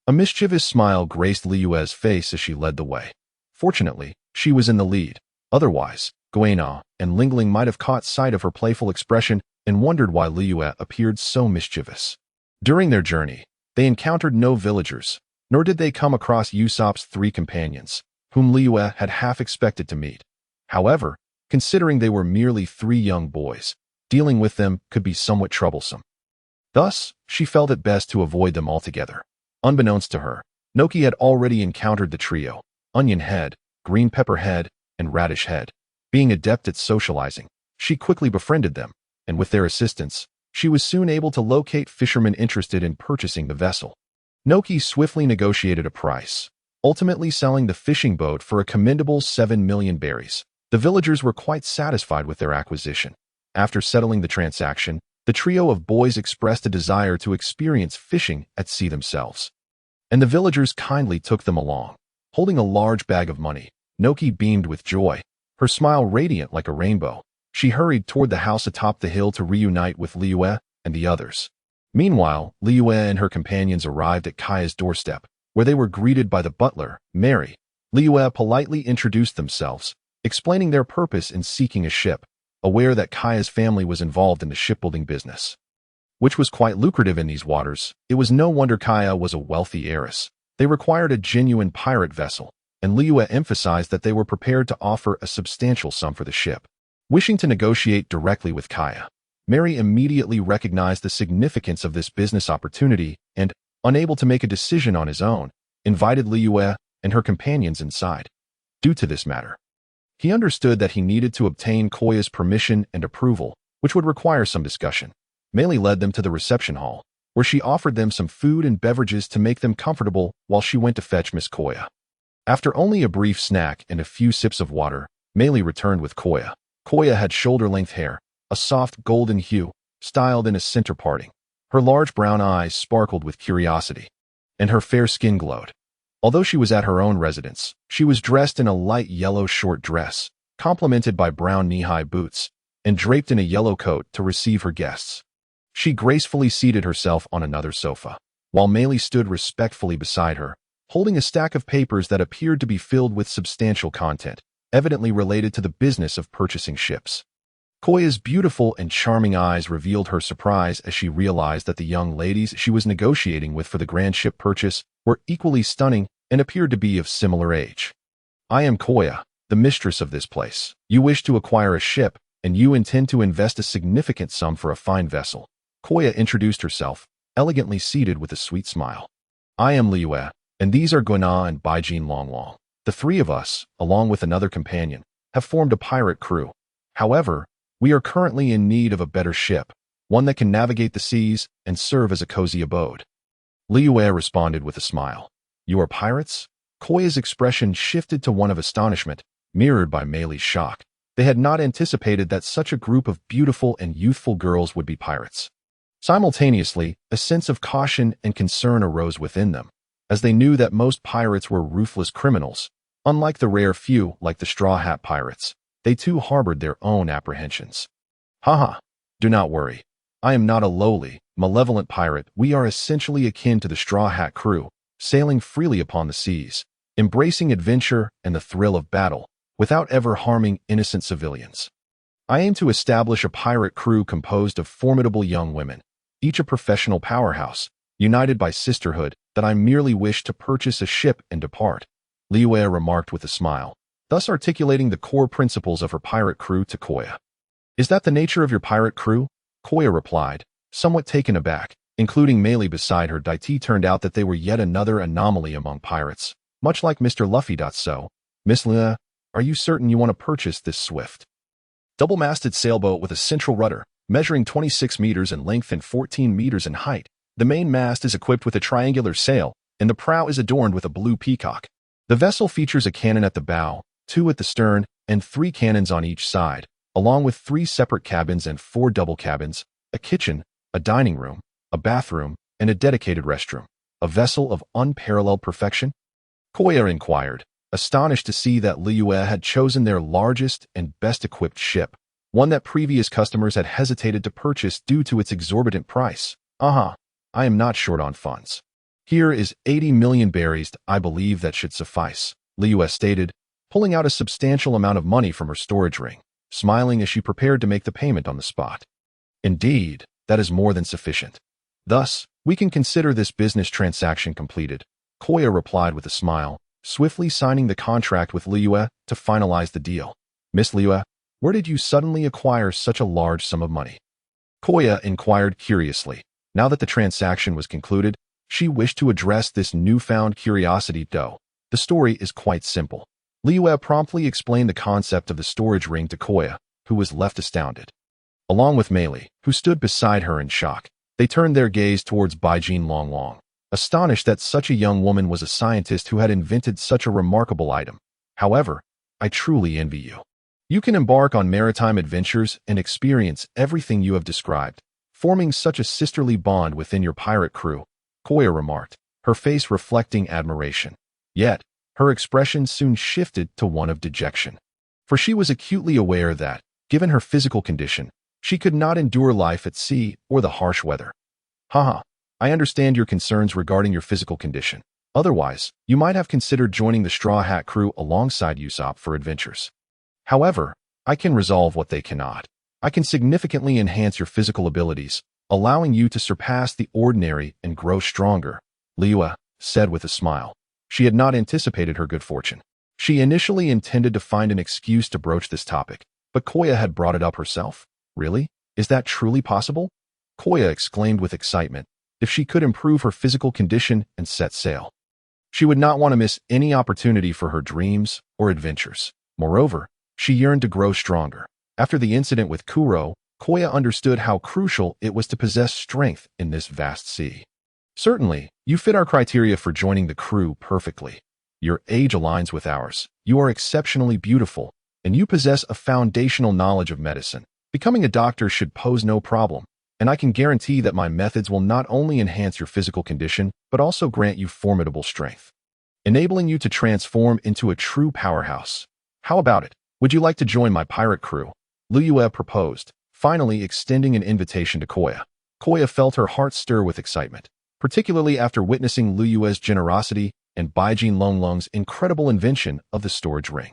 A mischievous smile graced Liyue's face as she led the way. Fortunately, she was in the lead. Otherwise, Guina and Lingling might have caught sight of her playful expression and wondered why Luyue appeared so mischievous. During their journey, they encountered no villagers, nor did they come across Usopp's 3 companions, whom Luyue had half expected to meet. However, considering they were merely 3 young boys, dealing with them could be somewhat troublesome. Thus, she felt it best to avoid them altogether. Unbeknownst to her, Noqi had already encountered the trio, Onion Head, Green Pepper Head, and Radish Head. Being adept at socializing, she quickly befriended them, and with their assistance, she was soon able to locate fishermen interested in purchasing the vessel. Noqi swiftly negotiated a price, ultimately selling the fishing boat for a commendable 7 million berries. The villagers were quite satisfied with their acquisition. After settling the transaction, the trio of boys expressed a desire to experience fishing at sea themselves. And the villagers kindly took them along. Holding a large bag of money, Noki beamed with joy, her smile radiant like a rainbow. She hurried toward the house atop the hill to reunite with Luyue and the others. Meanwhile, Luyue and her companions arrived at Kaya's doorstep, where they were greeted by the butler, Mary. Luyue politely introduced themselves, explaining their purpose in seeking a ship, aware that Kaya's family was involved in the shipbuilding business, which was quite lucrative in these waters. It was no wonder Kaya was a wealthy heiress. They required a genuine pirate vessel, and Luyue emphasized that they were prepared to offer a substantial sum for the ship. Wishing to negotiate directly with Kaya, Mary immediately recognized the significance of this business opportunity and, unable to make a decision on his own, invited Luyue and her companions inside. Due to this matter, he understood that he needed to obtain Koya's permission and approval, which would require some discussion. Mei led them to the reception hall, where she offered them some food and beverages to make them comfortable while she went to fetch Miss Koya. After only a brief snack and a few sips of water, Mei returned with Koya. Koya had shoulder-length hair, a soft golden hue, styled in a center parting. Her large brown eyes sparkled with curiosity, and her fair skin glowed. Although she was at her own residence, she was dressed in a light yellow short dress, complemented by brown knee-high boots, and draped in a yellow coat to receive her guests. She gracefully seated herself on another sofa, while Mei stood respectfully beside her, holding a stack of papers that appeared to be filled with substantial content, evidently related to the business of purchasing ships. Koya's beautiful and charming eyes revealed her surprise as she realized that the young ladies she was negotiating with for the grand ship purchase were equally stunning and appeared to be of similar age. "I am Koya, the mistress of this place. You wish to acquire a ship, and you intend to invest a significant sum for a fine vessel." Koya introduced herself, elegantly seated with a sweet smile. "I am Luyue, and these are Guina and Baijin Longlong. The three of us, along with another companion, have formed a pirate crew. However, we are currently in need of a better ship, one that can navigate the seas and serve as a cozy abode." Luyue responded with a smile. "You are pirates?" Koya's expression shifted to one of astonishment, mirrored by Mei's shock. They had not anticipated that such a group of beautiful and youthful girls would be pirates. Simultaneously, a sense of caution and concern arose within them, as they knew that most pirates were ruthless criminals. Unlike the rare few like the Straw Hat Pirates, they too harbored their own apprehensions. "Haha, do not worry. I am not a lowly, malevolent pirate. We are essentially akin to the Straw Hat crew, sailing freely upon the seas, embracing adventure and the thrill of battle, without ever harming innocent civilians. I aim to establish a pirate crew composed of formidable young women, each a professional powerhouse, united by sisterhood, that I merely wish to purchase a ship and depart," Luyue remarked with a smile, thus articulating the core principles of her pirate crew to Koya. "Is that the nature of your pirate crew?" Koya replied, somewhat taken aback. Including Mei beside her, Daiti turned out that they were yet another anomaly among pirates, much like Mr. Luffy. So, "Miss Luyue, are you certain you want to purchase this swift, double-masted sailboat with a central rudder, measuring 26 meters in length and 14 meters in height? The main mast is equipped with a triangular sail, and the prow is adorned with a blue peacock. The vessel features a cannon at the bow, 2 at the stern, and 3 cannons on each side, along with 3 separate cabins and 4 double cabins, a kitchen, a dining room, a bathroom, and a dedicated restroom. A vessel of unparalleled perfection?" Koya inquired, astonished to see that Luyue had chosen their largest and best-equipped ship, one that previous customers had hesitated to purchase due to its exorbitant price. I am not short on funds. Here is 80 million berries. I believe that should suffice," Luyue stated, pulling out a substantial amount of money from her storage ring, smiling as she prepared to make the payment on the spot. "Indeed, that is more than sufficient. Thus, we can consider this business transaction completed," Koya replied with a smile, swiftly signing the contract with Luyue to finalize the deal. "Miss Luyue, where did you suddenly acquire such a large sum of money?" Koya inquired curiously. Now that the transaction was concluded, she wished to address this newfound curiosity. The story is quite simple. Luyue promptly explained the concept of the storage ring to Koya, who was left astounded. Along with Mei, who stood beside her in shock, they turned their gaze towards Baijin Longlong, astonished that such a young woman was a scientist who had invented such a remarkable item. However, I truly envy you. You can embark on maritime adventures and experience everything you have described, forming such a sisterly bond within your pirate crew, Koya remarked, her face reflecting admiration. Yet, her expression soon shifted to one of dejection. For she was acutely aware that, given her physical condition, she could not endure life at sea or the harsh weather. Haha, I understand your concerns regarding your physical condition. Otherwise, you might have considered joining the Straw Hat crew alongside Usopp for adventures. However, I can resolve what they cannot. I can significantly enhance your physical abilities, allowing you to surpass the ordinary and grow stronger, Luyue said with a smile. She had not anticipated her good fortune. She initially intended to find an excuse to broach this topic, but Koya had brought it up herself. Really? Is that truly possible? Koya exclaimed with excitement. If she could improve her physical condition and set sail, she would not want to miss any opportunity for her dreams or adventures. Moreover, she yearned to grow stronger. After the incident with Kuro, Koya understood how crucial it was to possess strength in this vast sea. Certainly, you fit our criteria for joining the crew perfectly. Your age aligns with ours. You are exceptionally beautiful, and you possess a foundational knowledge of medicine. Becoming a doctor should pose no problem, and I can guarantee that my methods will not only enhance your physical condition, but also grant you formidable strength, enabling you to transform into a true powerhouse. How about it? Would you like to join my pirate crew? Luyue proposed, finally extending an invitation to Koya. Koya felt her heart stir with excitement, particularly after witnessing Luyue's generosity and Baijin Longlong's incredible invention of the storage ring.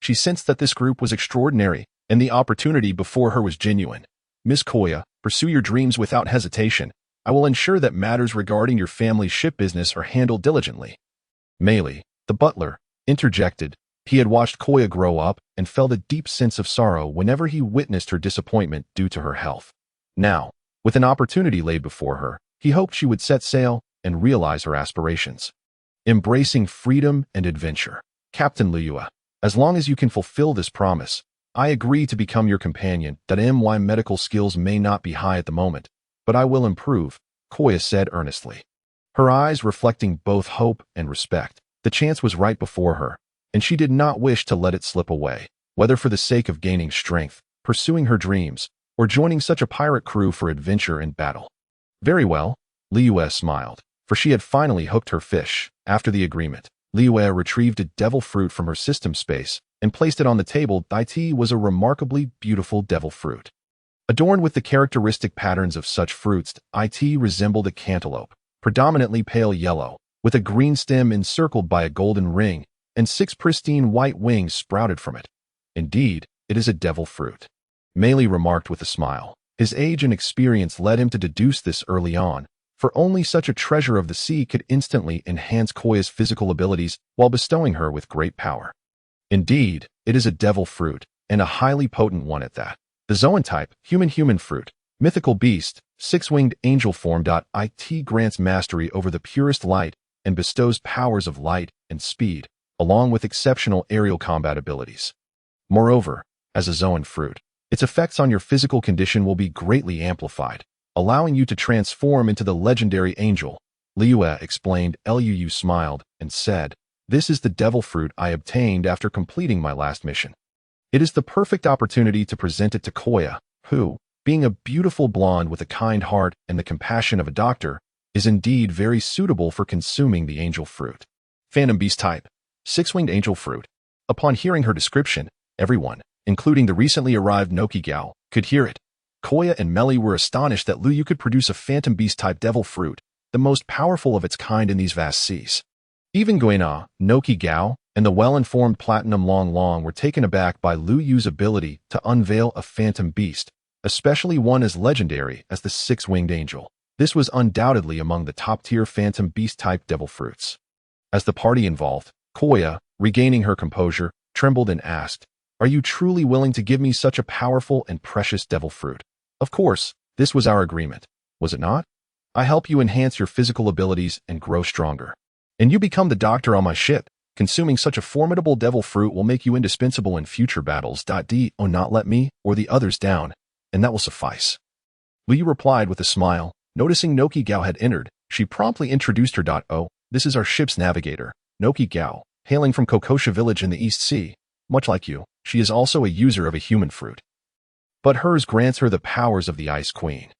She sensed that this group was extraordinary, and the opportunity before her was genuine. Miss Koya, pursue your dreams without hesitation. I will ensure that matters regarding your family's ship business are handled diligently. Meili, the butler, interjected. He had watched Koya grow up and felt a deep sense of sorrow whenever he witnessed her disappointment due to her health. Now, with an opportunity laid before her, he hoped she would set sail and realize her aspirations. Embracing freedom and adventure. Captain Luyue, as long as you can fulfill this promise, I agree to become your companion. My medical skills may not be high at the moment, but I will improve, Koya said earnestly, her eyes reflecting both hope and respect. The chance was right before her, and she did not wish to let it slip away, whether for the sake of gaining strength, pursuing her dreams, or joining such a pirate crew for adventure and battle. Very well, Luyue smiled, for she had finally hooked her fish. After the agreement, Luyue retrieved a devil fruit from her system space and placed it on the table. It was a remarkably beautiful devil fruit. Adorned with the characteristic patterns of such fruits, it resembled a cantaloupe, predominantly pale yellow, with a green stem encircled by a golden ring, and 6 pristine white wings sprouted from it. Indeed, it is a devil fruit, Meili remarked with a smile. His age and experience led him to deduce this early on, for only such a treasure of the sea could instantly enhance Koya's physical abilities while bestowing her with great power. Indeed, it is a devil fruit, and a highly potent one at that. The Zoan type, human fruit, mythical beast, 6-winged angel form. It grants mastery over the purest light and bestows powers of light and speed, along with exceptional aerial combat abilities. Moreover, as a Zoan fruit, its effects on your physical condition will be greatly amplified, allowing you to transform into the legendary angel, Luyue explained. Luyue smiled and said, "This is the devil fruit I obtained after completing my last mission. It is the perfect opportunity to present it to Koya, who, being a beautiful blonde with a kind heart and the compassion of a doctor, is indeed very suitable for consuming the angel fruit." Phantom beast type, 6-winged angel fruit. Upon hearing her description, everyone, including the recently arrived Noqigao, could hear it. Koya and Meili were astonished that Luyue could produce a phantom beast-type devil fruit, the most powerful of its kind in these vast seas. Even Guina, Noqigao, and the well-informed Platinum Longlong were taken aback by Luyue's ability to unveil a phantom beast, especially one as legendary as the 6-winged angel. This was undoubtedly among the top-tier phantom beast-type devil fruits. As the party involved, Koya, regaining her composure, trembled and asked, "Are you truly willing to give me such a powerful and precious devil fruit?" Of course, this was our agreement, was it not? I help you enhance your physical abilities and grow stronger. And you become the doctor on my ship. Consuming such a formidable devil fruit will make you indispensable in future battles. Do not let me or the others down, and that will suffice. Luyue replied with a smile. Noticing Noqigao had entered, She promptly introduced her. Oh, this is our ship's navigator, Noqigao, hailing from Kokosha village in the East Sea. Much like you, she is also a user of a human fruit. But hers grants her the powers of the Ice Queen.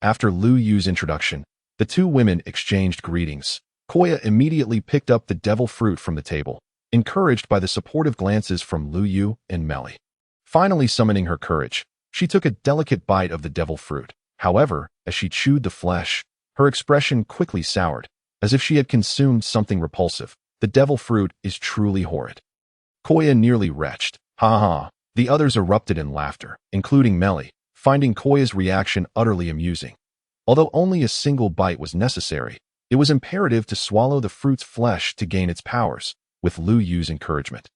After Luyue's introduction, the two women exchanged greetings. Koya immediately picked up the devil fruit from the table, encouraged by the supportive glances from Luyue and Melly. Finally summoning her courage, she took a delicate bite of the devil fruit. However, as she chewed the flesh, her expression quickly soured, as if she had consumed something repulsive. The devil fruit is truly horrid. Koya nearly retched. Ha ha. The others erupted in laughter, including Melly, finding Koya's reaction utterly amusing. Although only a single bite was necessary, it was imperative to swallow the fruit's flesh to gain its powers, with Luyue's encouragement.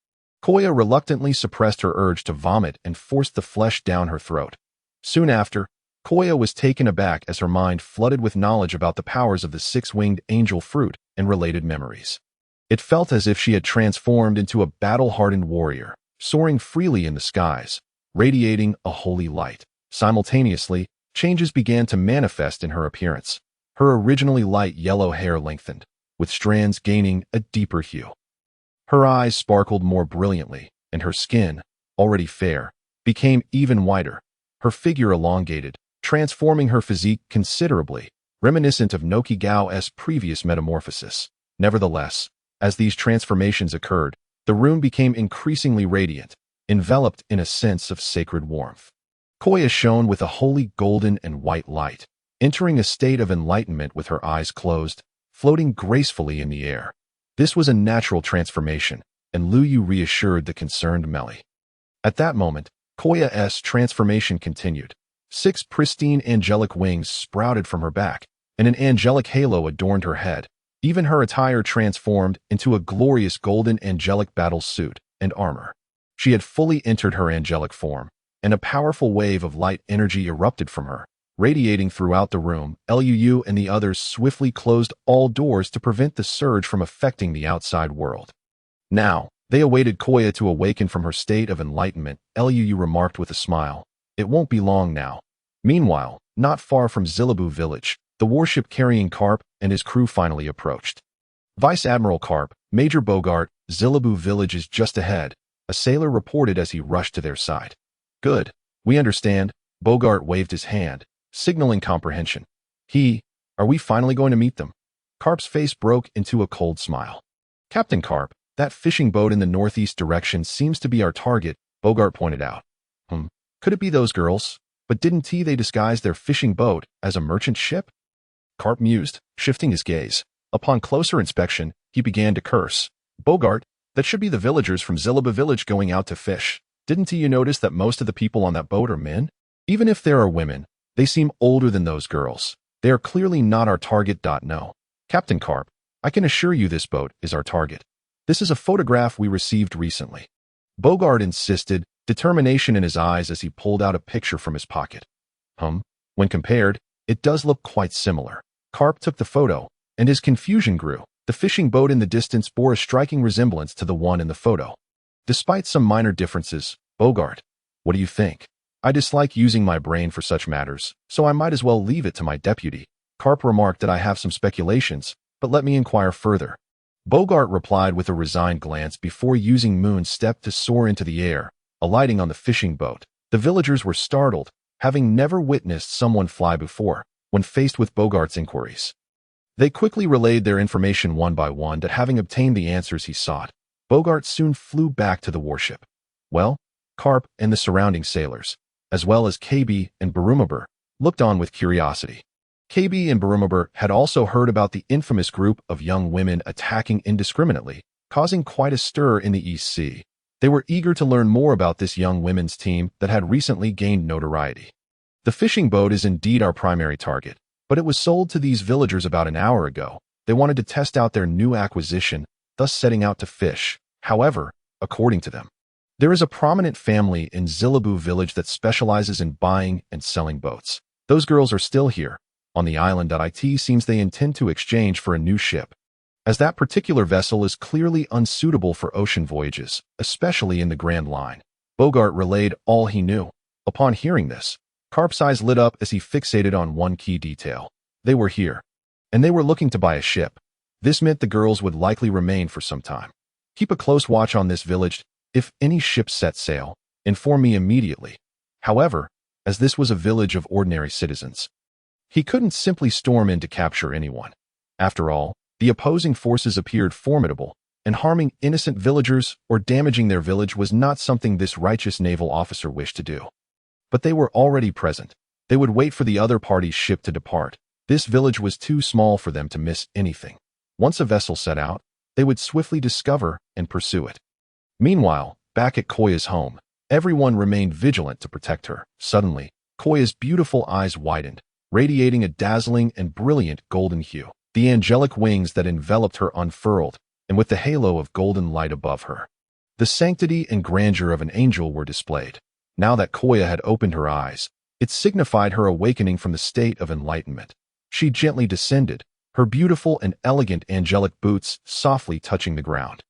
Koya reluctantly suppressed her urge to vomit and forced the flesh down her throat. Soon after, Koya was taken aback as her mind flooded with knowledge about the powers of the six-winged angel fruit and related memories. It felt as if she had transformed into a battle-hardened warrior, soaring freely in the skies, radiating a holy light. Simultaneously, changes began to manifest in her appearance. Her originally light yellow hair lengthened, with strands gaining a deeper hue. Her eyes sparkled more brilliantly, and her skin, already fair, became even whiter. Her figure elongated, transforming her physique considerably, reminiscent of Noqigao's previous metamorphosis. Nevertheless, as these transformations occurred, the room became increasingly radiant, enveloped in a sense of sacred warmth. Koya shone with a holy golden and white light, entering a state of enlightenment with her eyes closed, floating gracefully in the air. This was a natural transformation, and Luyue reassured the concerned Melly. At that moment, Koya's transformation continued. 6 pristine angelic wings sprouted from her back, and an angelic halo adorned her head. Even her attire transformed into a glorious golden angelic battle suit and armor. She had fully entered her angelic form, and a powerful wave of light energy erupted from her, radiating throughout the room. Luyue and the others swiftly closed all doors to prevent the surge from affecting the outside world. Now, they awaited Koya to awaken from her state of enlightenment. Luyue remarked with a smile, "It won't be long now." Meanwhile, not far from Zilu village, the warship carrying Karp and his crew finally approached. Vice Admiral Karp, Major Bogart, Zilu village is just ahead, a sailor reported as he rushed to their side. Good. We understand. Bogart waved his hand, signaling comprehension. Are we finally going to meet them? Karp's face broke into a cold smile. Captain Karp, that fishing boat in the northeast direction seems to be our target, Bogart pointed out. Could it be those girls? But didn't they disguise their fishing boat as a merchant ship? Karp mused, shifting his gaze. Upon closer inspection, he began to curse. Bogart, that should be the villagers from Zilu village going out to fish. Didn't you notice that most of the people on that boat are men? Even if there are women, they seem older than those girls. They are clearly not our target. No. Captain Karp, I can assure you this boat is our target. This is a photograph we received recently. Bogart insisted, determination in his eyes as he pulled out a picture from his pocket. When compared, it does look quite similar. Karp took the photo, and his confusion grew. The fishing boat in the distance bore a striking resemblance to the one in the photo. Despite some minor differences, Bogart, what do you think? I dislike using my brain for such matters, so I might as well leave it to my deputy. Karp remarked that I have some speculations, but let me inquire further. Bogart replied with a resigned glance before using Moon's step to soar into the air, alighting on the fishing boat. The villagers were startled, having never witnessed someone fly before, when faced with Bogart's inquiries. They quickly relayed their information one by one, that having obtained the answers he sought, Bogart soon flew back to the warship. Well, Karp and the surrounding sailors, as well as KB and Barumabur, looked on with curiosity. KB and Barumabur had also heard about the infamous group of young women attacking indiscriminately, causing quite a stir in the East Sea. They were eager to learn more about this young women's team that had recently gained notoriety. The fishing boat is indeed our primary target, but it was sold to these villagers about an hour ago. They wanted to test out their new acquisition, thus setting out to fish. However, according to them, there is a prominent family in Zilu village that specializes in buying and selling boats. Those girls are still here, on the island. It seems they intend to exchange for a new ship, as that particular vessel is clearly unsuitable for ocean voyages, especially in the Grand Line. Bogart relayed all he knew. Upon hearing this, Karp's eyes lit up as he fixated on one key detail. They were here. and they were looking to buy a ship. This meant the girls would likely remain for some time. Keep a close watch on this village. If any ships set sail, inform me immediately. However, as this was a village of ordinary citizens, he couldn't simply storm in to capture anyone. After all, the opposing forces appeared formidable, and harming innocent villagers or damaging their village was not something this righteous naval officer wished to do. But they were already present. They would wait for the other party's ship to depart. This village was too small for them to miss anything. Once a vessel set out, they would swiftly discover and pursue it. Meanwhile, back at Koya's home, everyone remained vigilant to protect her. Suddenly, Koya's beautiful eyes widened, radiating a dazzling and brilliant golden hue. The angelic wings that enveloped her unfurled, and with the halo of golden light above her, the sanctity and grandeur of an angel were displayed. Now that Koya had opened her eyes, it signified her awakening from the state of enlightenment. She gently descended, her beautiful and elegant angelic boots softly touching the ground.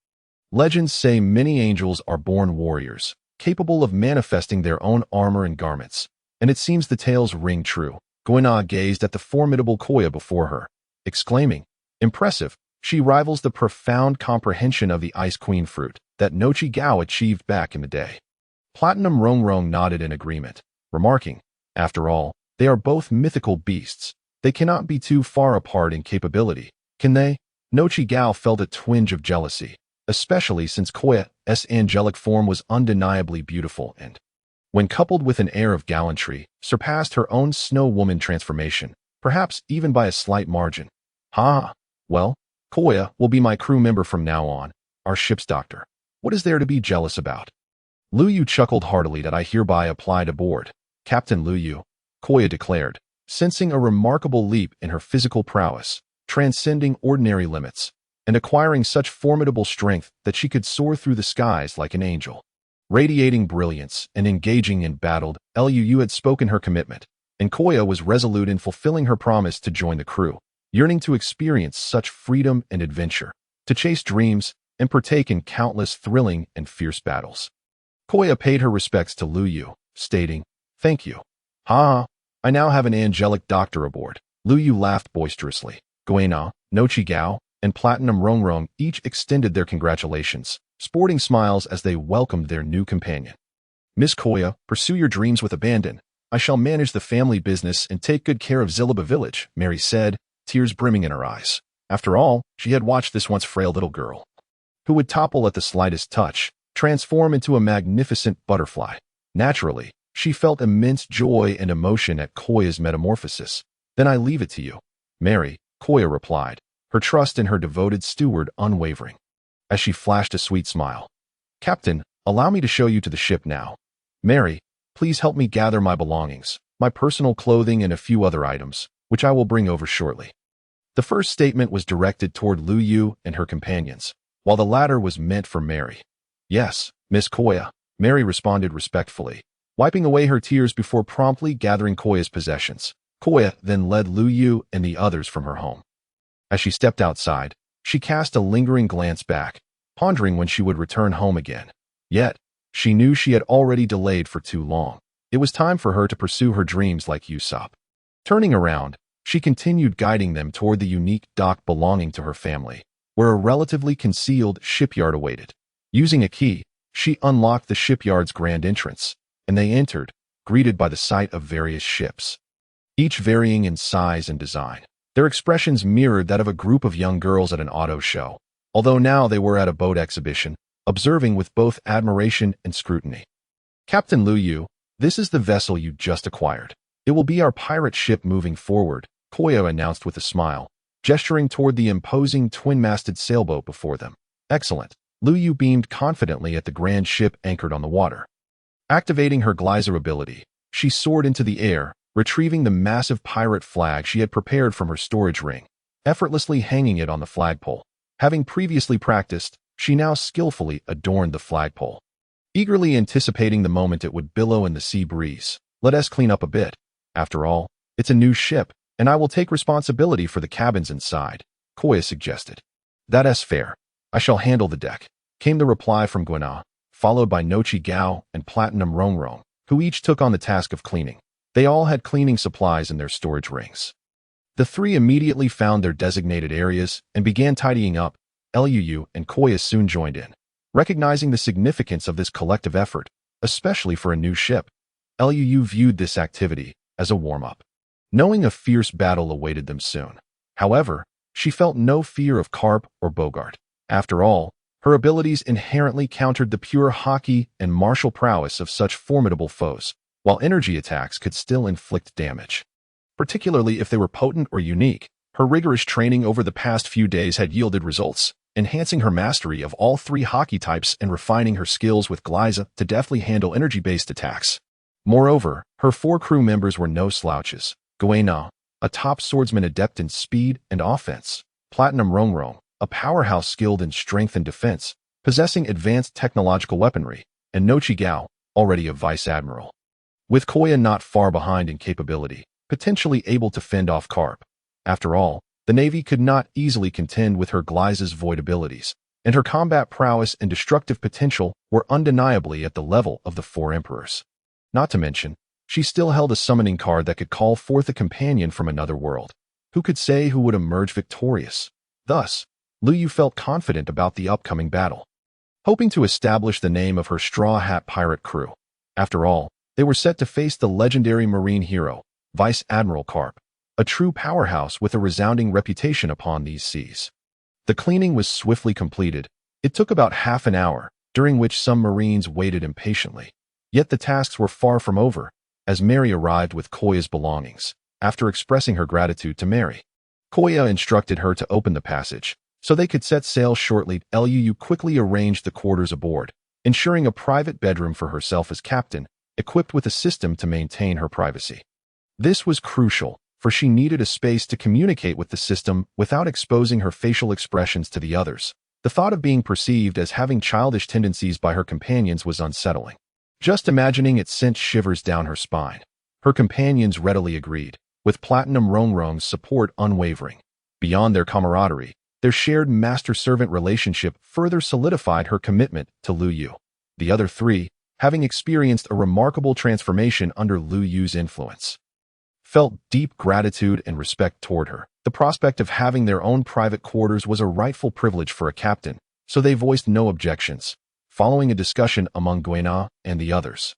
Legends say many angels are born warriors, capable of manifesting their own armor and garments, and it seems the tales ring true. Guina gazed at the formidable Koya before her, exclaiming, "Impressive, she rivals the profound comprehension of the Ice Queen fruit that Noqigao achieved back in the day." Platinum Rongrong nodded in agreement, remarking, "After all, they are both mythical beasts. They cannot be too far apart in capability, can they?" Noqigao felt a twinge of jealousy, especially since Koya's angelic form was undeniably beautiful and, when coupled with an air of gallantry, surpassed her own snow woman transformation, perhaps even by a slight margin. "Ha! Well, Koya will be my crew member from now on, our ship's doctor. What is there to be jealous about?" Luyue chuckled heartily. "That I hereby apply to board, Captain Luyue," Koya declared, sensing a remarkable leap in her physical prowess, transcending ordinary limits, and acquiring such formidable strength that she could soar through the skies like an angel. Radiating brilliance and engaging in battle, Luyue had spoken her commitment, and Koya was resolute in fulfilling her promise to join the crew, yearning to experience such freedom and adventure, to chase dreams, and partake in countless thrilling and fierce battles. Koya paid her respects to Luyue, stating, "Thank you. Ha! I now have an angelic doctor aboard." Luyue laughed boisterously. Guina, Noqigao, and Platinum Rongrong each extended their congratulations, sporting smiles as they welcomed their new companion. "Miss Koya, pursue your dreams with abandon. I shall manage the family business and take good care of Zilu village," Mary said, tears brimming in her eyes. After all, she had watched this once frail little girl, who would topple at the slightest touch, transform into a magnificent butterfly. Naturally, she felt immense joy and emotion at Koya's metamorphosis. "Then I leave it to you, Mary," Koya replied, her trust in her devoted steward unwavering. As she flashed a sweet smile, "Captain, allow me to show you to the ship now. Mary, please help me gather my belongings, my personal clothing and a few other items, which I will bring over shortly." The first statement was directed toward Luyue and her companions, while the latter was meant for Mary. "Yes, Miss Koya," Mary responded respectfully, wiping away her tears before promptly gathering Koya's possessions. Koya then led Luyue and the others from her home. As she stepped outside, she cast a lingering glance back, pondering when she would return home again. Yet, she knew she had already delayed for too long. It was time for her to pursue her dreams like Usopp. Turning around, she continued guiding them toward the unique dock belonging to her family, where a relatively concealed shipyard awaited. Using a key, she unlocked the shipyard's grand entrance, and they entered, greeted by the sight of various ships, each varying in size and design. Their expressions mirrored that of a group of young girls at an auto show, although now they were at a boat exhibition, observing with both admiration and scrutiny. "Captain Luyue, this is the vessel you just acquired. It will be our pirate ship moving forward," Koya announced with a smile, gesturing toward the imposing twin-masted sailboat before them. "Excellent." Luyue beamed confidently at the grand ship anchored on the water. Activating her Gliza ability, she soared into the air, retrieving the massive pirate flag she had prepared from her storage ring, effortlessly hanging it on the flagpole. Having previously practiced, she now skillfully adorned the flagpole. Eagerly anticipating the moment it would billow in the sea breeze, "Let us clean up a bit. After all, it's a new ship, and I will take responsibility for the cabins inside," Koya suggested. "That's fair. I shall handle the deck," came the reply from Guina, followed by Noqigao and Platinum Rongrong, who each took on the task of cleaning. They all had cleaning supplies in their storage rings. The three immediately found their designated areas and began tidying up. Luyue and Koya soon joined in, recognizing the significance of this collective effort, especially for a new ship. Luyue viewed this activity as a warm-up, knowing a fierce battle awaited them soon. However, she felt no fear of Carp or Bogart. After all, her abilities inherently countered the pure Haki and martial prowess of such formidable foes, while energy attacks could still inflict damage. Particularly if they were potent or unique, her rigorous training over the past few days had yielded results, enhancing her mastery of all three Haki types and refining her skills with Gliza to deftly handle energy-based attacks. Moreover, her 4 crew members were no slouches. Guina, a top swordsman adept in speed and offense. Platinum Rongrong, a powerhouse skilled in strength and defense, possessing advanced technological weaponry. And Noqigao, already a vice admiral, with Koya not far behind in capability, potentially able to fend off Carp. After all, the Navy could not easily contend with her Gliza's void abilities, and her combat prowess and destructive potential were undeniably at the level of the 4 emperors. Not to mention, she still held a summoning card that could call forth a companion from another world. Who could say who would emerge victorious? Thus, Luyue felt confident about the upcoming battle, hoping to establish the name of her Straw Hat pirate crew. After all, they were set to face the legendary marine hero, Vice Admiral Carp, a true powerhouse with a resounding reputation upon these seas. The cleaning was swiftly completed. It took about half an hour, during which some Marines waited impatiently. Yet the tasks were far from over, as Mary arrived with Koya's belongings. After expressing her gratitude to Mary, Koya instructed her to open the passage, so they could set sail shortly. Luyue quickly arranged the quarters aboard, ensuring a private bedroom for herself as captain, equipped with a system to maintain her privacy. This was crucial, for she needed a space to communicate with the system without exposing her facial expressions to the others. The thought of being perceived as having childish tendencies by her companions was unsettling. Just imagining it sent shivers down her spine. Her companions readily agreed, with Platinum Rongrong's support unwavering. Beyond their camaraderie, their shared master-servant relationship further solidified her commitment to Luyue. The other 3, having experienced a remarkable transformation under Luyue's influence, felt deep gratitude and respect toward her. The prospect of having their own private quarters was a rightful privilege for a captain, so they voiced no objections. Following a discussion among Guina and the others,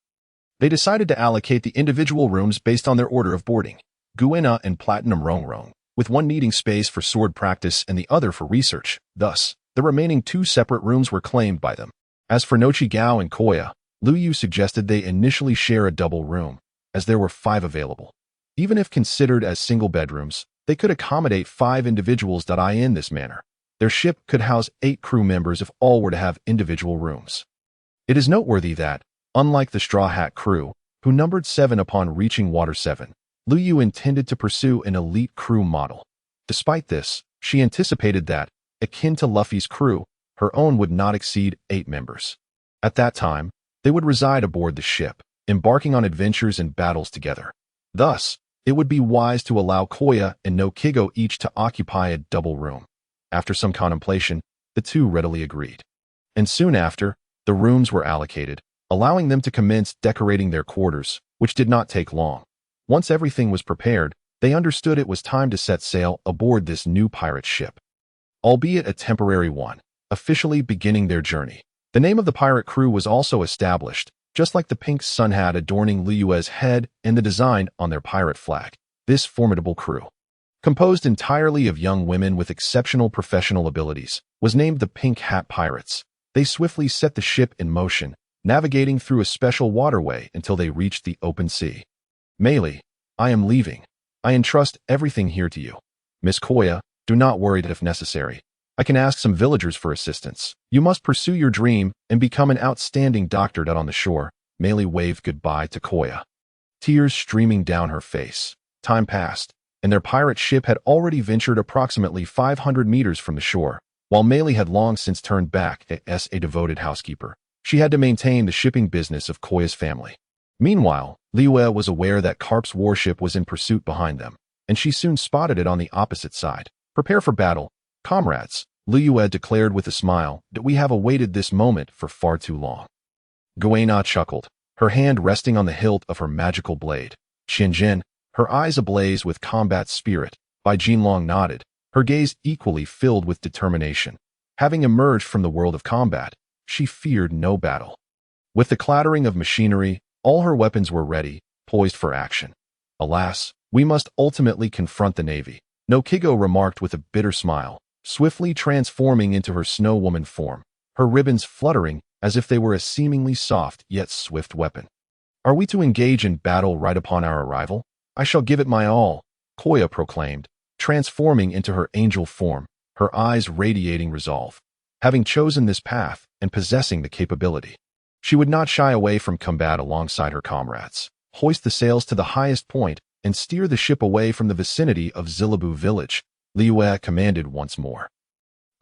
they decided to allocate the individual rooms based on their order of boarding. Guina and Platinum Rongrong, with one needing space for sword practice and the other for research. Thus, the remaining 2 separate rooms were claimed by them. As for Noqigao and Koya, Luyue suggested they initially share a double room, as there were 5 available. Even if considered as single bedrooms, they could accommodate 5 individuals. In this manner, their ship could house 8 crew members if all were to have individual rooms. It is noteworthy that, unlike the Straw Hat crew, who numbered 7 upon reaching Water 7, Luyue intended to pursue an elite crew model. Despite this, she anticipated that, akin to Luffy's crew, her own would not exceed 8 members. At that time, they would reside aboard the ship, embarking on adventures and battles together. Thus, it would be wise to allow Koya and Noqigao each to occupy a double room. After some contemplation, the 2 readily agreed. And soon after, the rooms were allocated, allowing them to commence decorating their quarters, which did not take long. Once everything was prepared, they understood it was time to set sail aboard this new pirate ship, albeit a temporary one, officially beginning their journey. The name of the pirate crew was also established, just like the pink sun hat adorning Liyue's head and the design on their pirate flag. This formidable crew, composed entirely of young women with exceptional professional abilities, was named the Pink Hat Pirates. They swiftly set the ship in motion, navigating through a special waterway until they reached the open sea. Meili, I am leaving. I entrust everything here to you. Miss Koya, do not worry that if necessary, I can ask some villagers for assistance. You must pursue your dream and become an outstanding doctor. On the shore, Meili waved goodbye to Koya, tears streaming down her face. Time passed, and their pirate ship had already ventured approximately 500 meters from the shore. While Meili had long since turned back as a devoted housekeeper, she had to maintain the shipping business of Koya's family. Meanwhile, Liyue was aware that Carp's warship was in pursuit behind them, and she soon spotted it on the opposite side. Prepare for battle, comrades, Liyue declared with a smile, that we have awaited this moment for far too long. Guina chuckled, her hand resting on the hilt of her magical blade. Shinjin, her eyes ablaze with combat spirit, Bai Jinlong nodded, her gaze equally filled with determination. Having emerged from the world of combat, she feared no battle. With the clattering of machinery, all her weapons were ready, poised for action. Alas, we must ultimately confront the Navy, Noqigao remarked with a bitter smile, swiftly transforming into her snow woman form, her ribbons fluttering as if they were a seemingly soft yet swift weapon. Are we to engage in battle right upon our arrival? I shall give it my all, Koya proclaimed, transforming into her angel form, her eyes radiating resolve. Having chosen this path and possessing the capability, she would not shy away from combat alongside her comrades, hoist the sails to the highest point, and steer the ship away from the vicinity of Zilu village, Luyue commanded once more.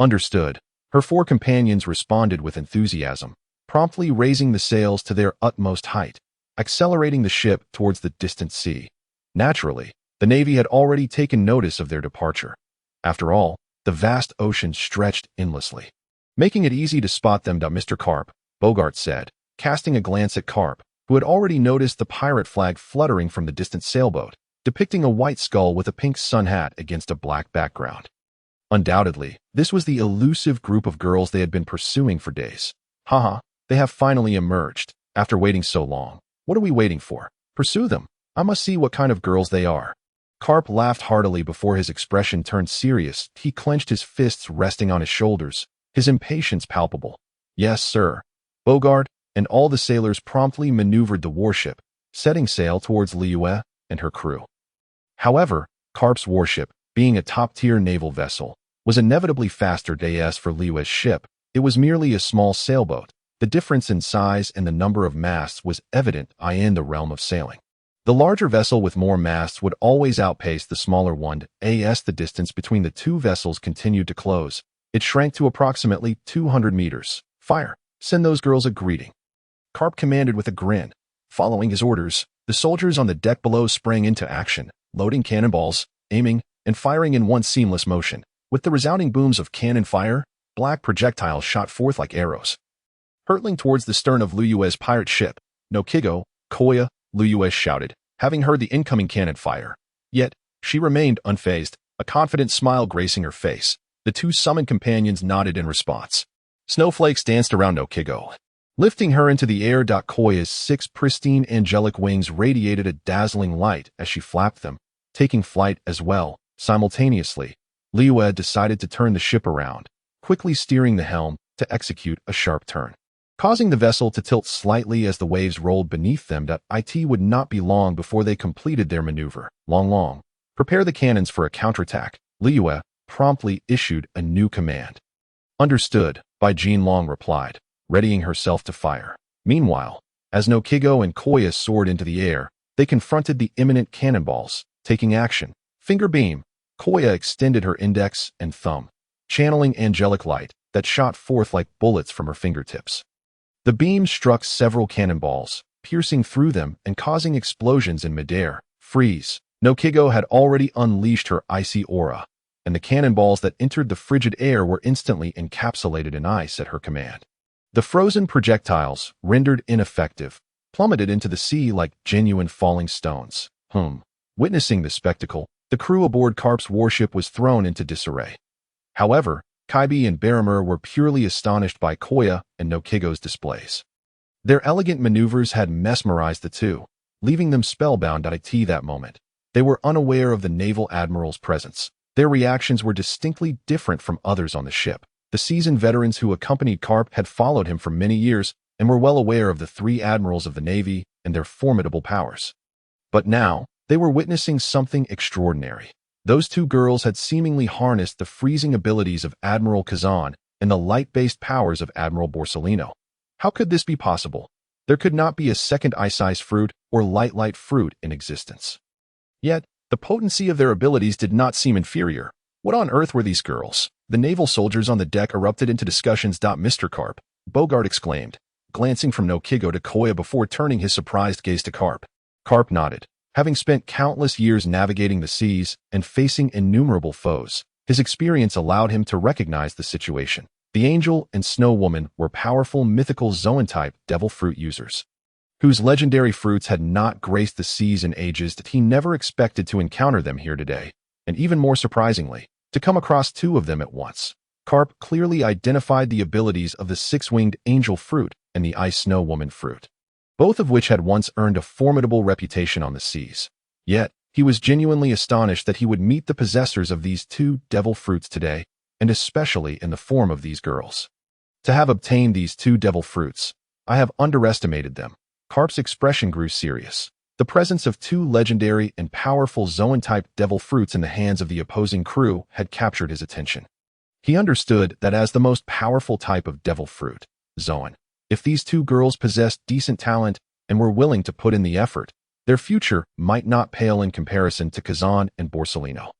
Understood. Her 4 companions responded with enthusiasm, promptly raising the sails to their utmost height, accelerating the ship towards the distant sea. Naturally, the Navy had already taken notice of their departure. After all, the vast ocean stretched endlessly, making it easy to spot them. Mr. Carp, Bogart said, casting a glance at Carp, who had already noticed the pirate flag fluttering from the distant sailboat, depicting a white skull with a pink sun hat against a black background. Undoubtedly, this was the elusive group of girls they had been pursuing for days. Haha, they have finally emerged. After waiting so long, what are we waiting for? Pursue them. I must see what kind of girls they are. Carp laughed heartily before his expression turned serious. He clenched his fists resting on his shoulders, his impatience palpable. Yes, sir. Bogart and all the sailors promptly maneuvered the warship, setting sail towards Luyue and her crew. However, Carp's warship, being a top-tier naval vessel, was inevitably faster days for Liyue's ship. It was merely a small sailboat. The difference in size and the number of masts was evident in the realm of sailing. The larger vessel with more masts would always outpace the smaller one. As the distance between the two vessels continued to close, it shrank to approximately 200 meters. Fire! Send those girls a greeting. Carp commanded with a grin. Following his orders, the soldiers on the deck below sprang into action, loading cannonballs, aiming, and firing in one seamless motion. With the resounding booms of cannon fire, black projectiles shot forth like arrows, hurtling towards the stern of Luyue's pirate ship. Noqigao, Koya, Luyue shouted, having heard the incoming cannon fire. Yet, she remained unfazed, a confident smile gracing her face. The 2 summoned companions nodded in response. Snowflakes danced around Noqigao, lifting her into the air. Koya's 6 pristine angelic wings radiated a dazzling light as she flapped them, taking flight as well. Simultaneously, Liyue decided to turn the ship around, quickly steering the helm to execute a sharp turn, causing the vessel to tilt slightly as the waves rolled beneath them. It would not be long before they completed their maneuver. Long. Prepare the cannons for a counterattack. Liyue promptly issued a new command. Understood, Bai Jinlong replied, readying herself to fire. Meanwhile, as Noqigao and Koya soared into the air, they confronted the imminent cannonballs, taking action. Finger beam. Koya extended her index and thumb, channeling angelic light that shot forth like bullets from her fingertips. The beams struck several cannonballs, piercing through them and causing explosions in midair. Freeze. Noqigao had already unleashed her icy aura, and the cannonballs that entered the frigid air were instantly encapsulated in ice at her command. The frozen projectiles, rendered ineffective, plummeted into the sea like genuine falling stones. Witnessing the spectacle, the crew aboard Carp's warship was thrown into disarray. However, Kaibi and Baramer were purely astonished by Koya and Noqigao's displays. Their elegant maneuvers had mesmerized the 2, leaving them spellbound. That moment, they were unaware of the naval admiral's presence. Their reactions were distinctly different from others on the ship. The seasoned veterans who accompanied Carp had followed him for many years and were well aware of the 3 admirals of the Navy and their formidable powers. But now, they were witnessing something extraordinary. Those 2 girls had seemingly harnessed the freezing abilities of Admiral Kazan and the light-based powers of Admiral Borsellino. How could this be possible? There could not be a second ice fruit or light fruit in existence. Yet, the potency of their abilities did not seem inferior. What on earth were these girls? The naval soldiers on the deck erupted into discussions. Mr. Carp, Bogart exclaimed, glancing from Noqigao to Koya before turning his surprised gaze to Carp. Carp nodded. Having spent countless years navigating the seas and facing innumerable foes, his experience allowed him to recognize the situation. The Angel and Snow Woman were powerful mythical Zoan-type devil fruit users, whose legendary fruits had not graced the seas in ages. That he never expected to encounter them here today. and even more surprisingly, to come across two of them at once. Carp clearly identified the abilities of the six-winged angel fruit and the ice snow woman fruit, both of which had once earned a formidable reputation on the seas. Yet, he was genuinely astonished that he would meet the possessors of these two devil fruits today, and especially in the form of these girls. To have obtained these two devil fruits, I have underestimated them. Carp's expression grew serious. The presence of two legendary and powerful Zoan-type devil fruits in the hands of the opposing crew had captured his attention. He understood that as the most powerful type of devil fruit, Zoan, if these two girls possessed decent talent and were willing to put in the effort, their future might not pale in comparison to Kazan and Borsalino.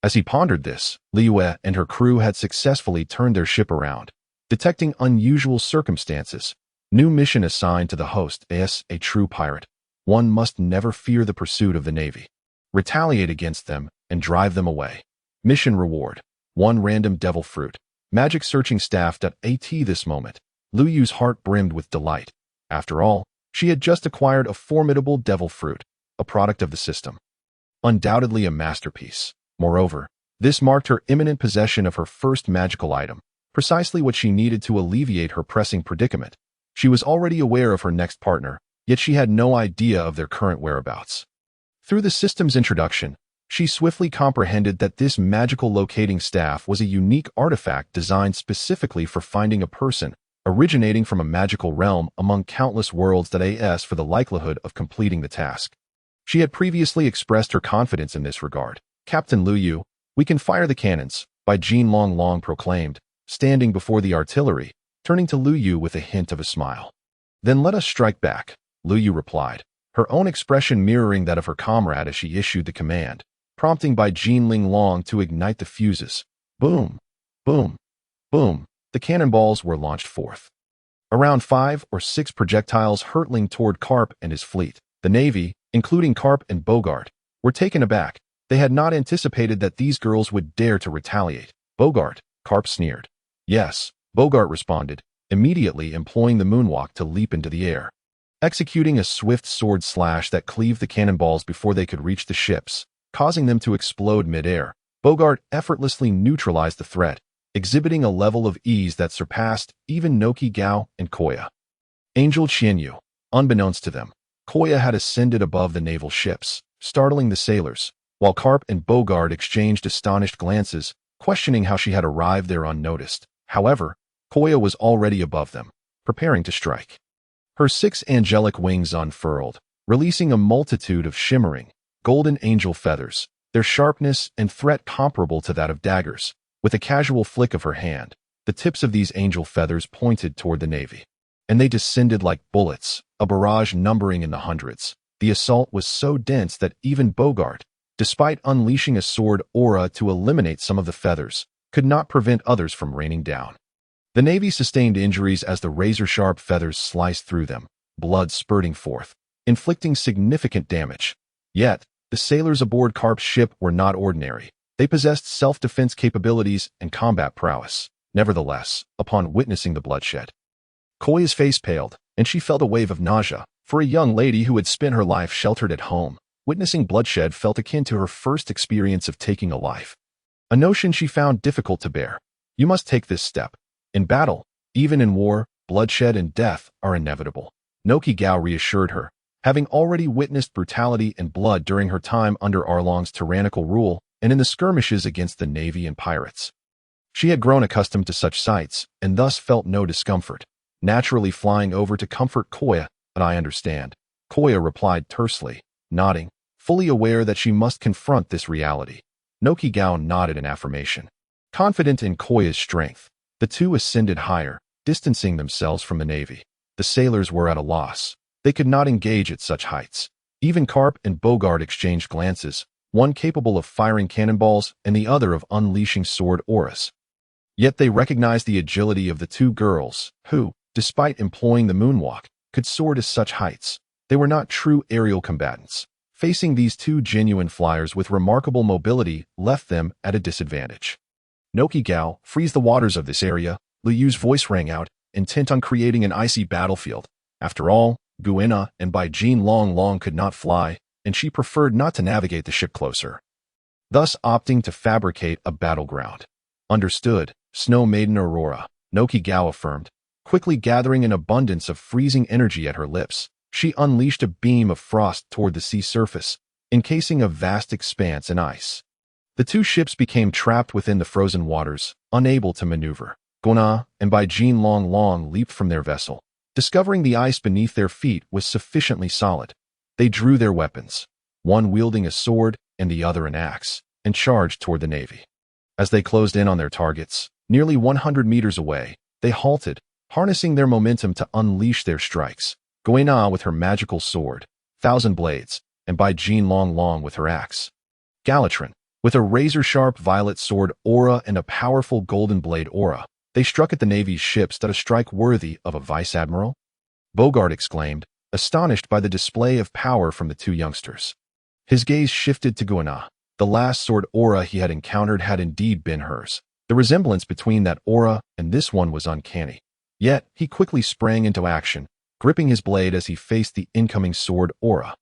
As he pondered this, Luyue and her crew had successfully turned their ship around, detecting unusual circumstances. New mission assigned to the host as a true pirate. One must never fear the pursuit of the Navy. Retaliate against them and drive them away. Mission reward. One random devil fruit. Magic searching staff. At this moment, Luyue's heart brimmed with delight. After all, she had just acquired a formidable devil fruit, a product of the system. Undoubtedly a masterpiece. Moreover, this marked her imminent possession of her first magical item, precisely what she needed to alleviate her pressing predicament. She was already aware of her next partner, yet she had no idea of their current whereabouts. Through the system's introduction, she swiftly comprehended that this magical locating staff was a unique artifact designed specifically for finding a person, originating from a magical realm among countless worlds that as for the likelihood of completing the task. She had previously expressed her confidence in this regard. Captain Luyue, we can fire the cannons, by Jean Long Long proclaimed, standing before the artillery, turning to Luyue with a hint of a smile. Then let us strike back, Luyue replied, her own expression mirroring that of her comrade as she issued the command, prompting by Jean Ling Long to ignite the fuses. Boom, boom, boom, the cannonballs were launched forth. Around 5 or 6 projectiles hurtling toward Carp and his fleet. The Navy, including Carp and Bogart, were taken aback. They had not anticipated that these girls would dare to retaliate. Bogart, Carp sneered. Yes, Bogart responded, immediately employing the moonwalk to leap into the air. Executing a swift sword slash that cleaved the cannonballs before they could reach the ships, causing them to explode mid-air, Bogart effortlessly neutralized the threat, exhibiting a level of ease that surpassed even Noqigao and Koya. Angel Qianyu, unbeknownst to them, Koya had ascended above the naval ships, startling the sailors, while Carp and Bogart exchanged astonished glances, questioning how she had arrived there unnoticed. However, Koya was already above them, preparing to strike. Her 6 angelic wings unfurled, releasing a multitude of shimmering, golden angel feathers, their sharpness and threat comparable to that of daggers. With a casual flick of her hand, the tips of these angel feathers pointed toward the Navy, and they descended like bullets, a barrage numbering in the hundreds. The assault was so dense that even Bogart, despite unleashing a sword aura to eliminate some of the feathers, could not prevent others from raining down. The Navy sustained injuries as the razor-sharp feathers sliced through them, blood spurting forth, inflicting significant damage. Yet, the sailors aboard Carp's ship were not ordinary. They possessed self-defense capabilities and combat prowess. Nevertheless, upon witnessing the bloodshed, Koya's face paled, and she felt a wave of nausea. For a young lady who had spent her life sheltered at home, witnessing bloodshed felt akin to her first experience of taking a life. A notion she found difficult to bear. You must take this step. In battle, even in war, bloodshed and death are inevitable. Noqigao reassured her, having already witnessed brutality and blood during her time under Arlong's tyrannical rule and in the skirmishes against the Navy and pirates. She had grown accustomed to such sights and thus felt no discomfort, naturally flying over to comfort Koya. But I understand, Koya replied tersely, nodding, fully aware that she must confront this reality. Noqigao nodded in affirmation. Confident in Koya's strength, the two ascended higher, distancing themselves from the Navy. The sailors were at a loss. They could not engage at such heights. Even Carp and Bogart exchanged glances, one capable of firing cannonballs and the other of unleashing sword auras. Yet they recognized the agility of the two girls, who, despite employing the moonwalk, could soar to such heights. They were not true aerial combatants. Facing these two genuine flyers with remarkable mobility left them at a disadvantage. Noqigao, freeze the waters of this area, Luyue's voice rang out, intent on creating an icy battlefield. After all, Guina and by Jean Long Long could not fly, and she preferred not to navigate the ship closer. thus opting to fabricate a battleground. Understood, Snow Maiden Aurora, Noqigao affirmed. Quickly gathering an abundance of freezing energy at her lips, she unleashed a beam of frost toward the sea surface, encasing a vast expanse in ice. The two ships became trapped within the frozen waters, unable to maneuver. Guina and Baijin Long leaped from their vessel, discovering the ice beneath their feet was sufficiently solid. They drew their weapons, one wielding a sword and the other an axe, and charged toward the navy. As they closed in on their targets, nearly 100 meters away, they halted, harnessing their momentum to unleash their strikes. Guina with her magical sword, 1,000 blades, and Baijin Long with her axe. Galatron, with a razor-sharp violet sword aura and a powerful golden blade aura, they struck at the Navy's ships at a strike worthy of a vice admiral. Bogart exclaimed, astonished by the display of power from the two youngsters. His gaze shifted to Guina. The last sword aura he had encountered had indeed been hers. The resemblance between that aura and this one was uncanny. Yet, he quickly sprang into action, gripping his blade as he faced the incoming sword aura.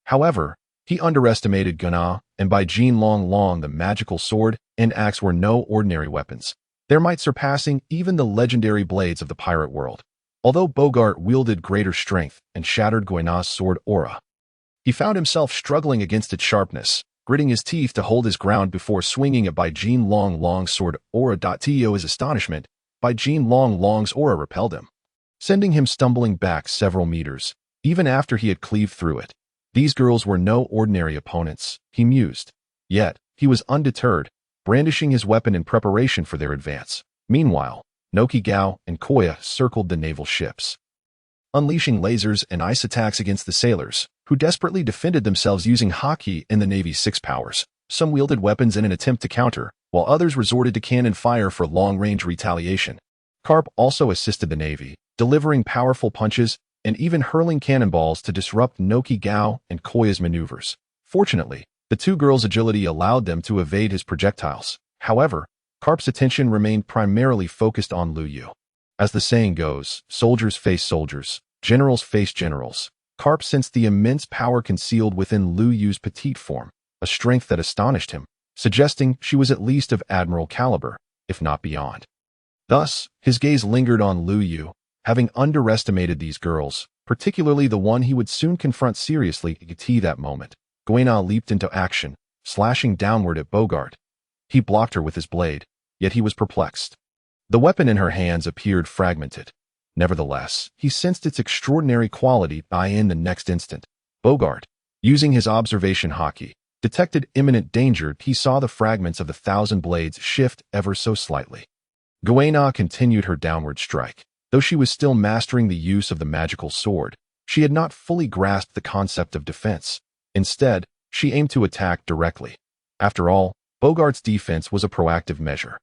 However, he underestimated Guina, and Baijin Long the magical sword and axe were no ordinary weapons, their might surpassing even the legendary blades of the pirate world. Although Bogart wielded greater strength and shattered Guina's sword aura, he found himself struggling against its sharpness, gritting his teeth to hold his ground before swinging at Baijin Long's sword aura. To his astonishment, Baijin Long's aura repelled him, sending him stumbling back several meters, even after he had cleaved through it. These girls were no ordinary opponents, he mused. Yet, he was undeterred, brandishing his weapon in preparation for their advance. Meanwhile, Noqigao and Koya circled the naval ships, unleashing lasers and ice attacks against the sailors, who desperately defended themselves using Haki and the Navy's 6 powers. Some wielded weapons in an attempt to counter, while others resorted to cannon fire for long-range retaliation. Carp also assisted the Navy, delivering powerful punches and even hurling cannonballs to disrupt Noqigao and Koya's maneuvers. Fortunately, the two girls' agility allowed them to evade his projectiles. However, Carp's attention remained primarily focused on Luyue. As the saying goes, soldiers face soldiers, generals face generals. Carp sensed the immense power concealed within Luyue's petite form, a strength that astonished him, suggesting she was at least of Admiral caliber, if not beyond. Thus, his gaze lingered on Luyue, having underestimated these girls, particularly the one he would soon confront seriously at that moment. Guina leaped into action, slashing downward at Bogart. He blocked her with his blade, yet he was perplexed. The weapon in her hands appeared fragmented. Nevertheless, he sensed its extraordinary quality in the next instant. Bogart, using his observation Haki, detected imminent danger. He saw the fragments of the 1,000 blades shift ever so slightly. Guina continued her downward strike. Though she was still mastering the use of the magical sword, she had not fully grasped the concept of defense. Instead, she aimed to attack directly. After all, Bogart's defense was a proactive measure.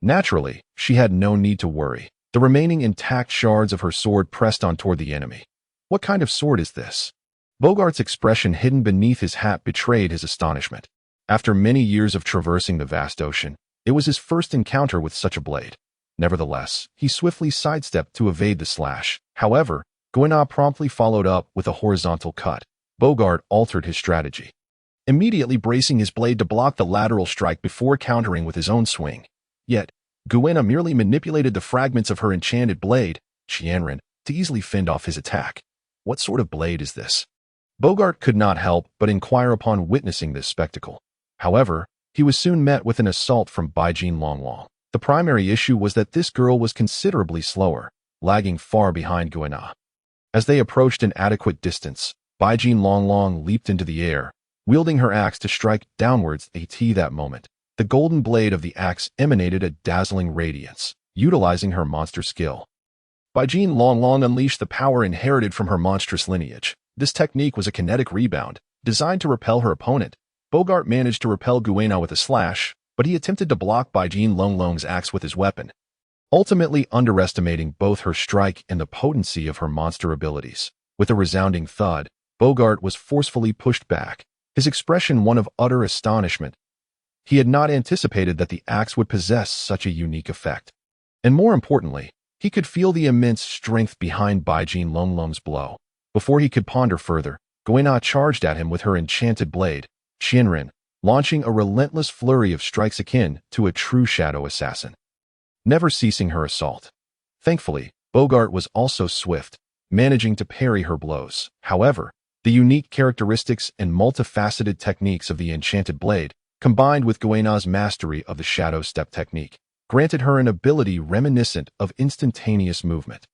Naturally, she had no need to worry. The remaining intact shards of her sword pressed on toward the enemy. What kind of sword is this? Bogart's expression hidden beneath his hat betrayed his astonishment. After many years of traversing the vast ocean, it was his first encounter with such a blade. Nevertheless, he swiftly sidestepped to evade the slash. However, Guina promptly followed up with a horizontal cut. Bogart altered his strategy, immediately bracing his blade to block the lateral strike before countering with his own swing. Yet, Guina merely manipulated the fragments of her enchanted blade, Qianren, to easily fend off his attack. What sort of blade is this? Bogart could not help but inquire upon witnessing this spectacle. However, he was soon met with an assault from Baijin Long. The primary issue was that this girl was considerably slower, lagging far behind Guina. As they approached an adequate distance, Baijin Long leaped into the air, wielding her axe to strike downwards at that moment. The golden blade of the axe emanated a dazzling radiance, utilizing her monster skill. Baijin Long unleashed the power inherited from her monstrous lineage. This technique was a kinetic rebound, designed to repel her opponent. Bogart managed to repel Guina with a slash, but he attempted to block Baijin Long's axe with his weapon, ultimately underestimating both her strike and the potency of her monster abilities. With a resounding thud, Bogart was forcefully pushed back, his expression one of utter astonishment. He had not anticipated that the axe would possess such a unique effect. And more importantly, he could feel the immense strength behind Baijin Long's blow. Before he could ponder further, Guina charged at him with her enchanted blade, Qianren, launching a relentless flurry of strikes akin to a true shadow assassin, never ceasing her assault. Thankfully, Bogart was also swift, managing to parry her blows. However, the unique characteristics and multifaceted techniques of the enchanted blade, combined with Guina's mastery of the shadow step technique, granted her an ability reminiscent of instantaneous movement.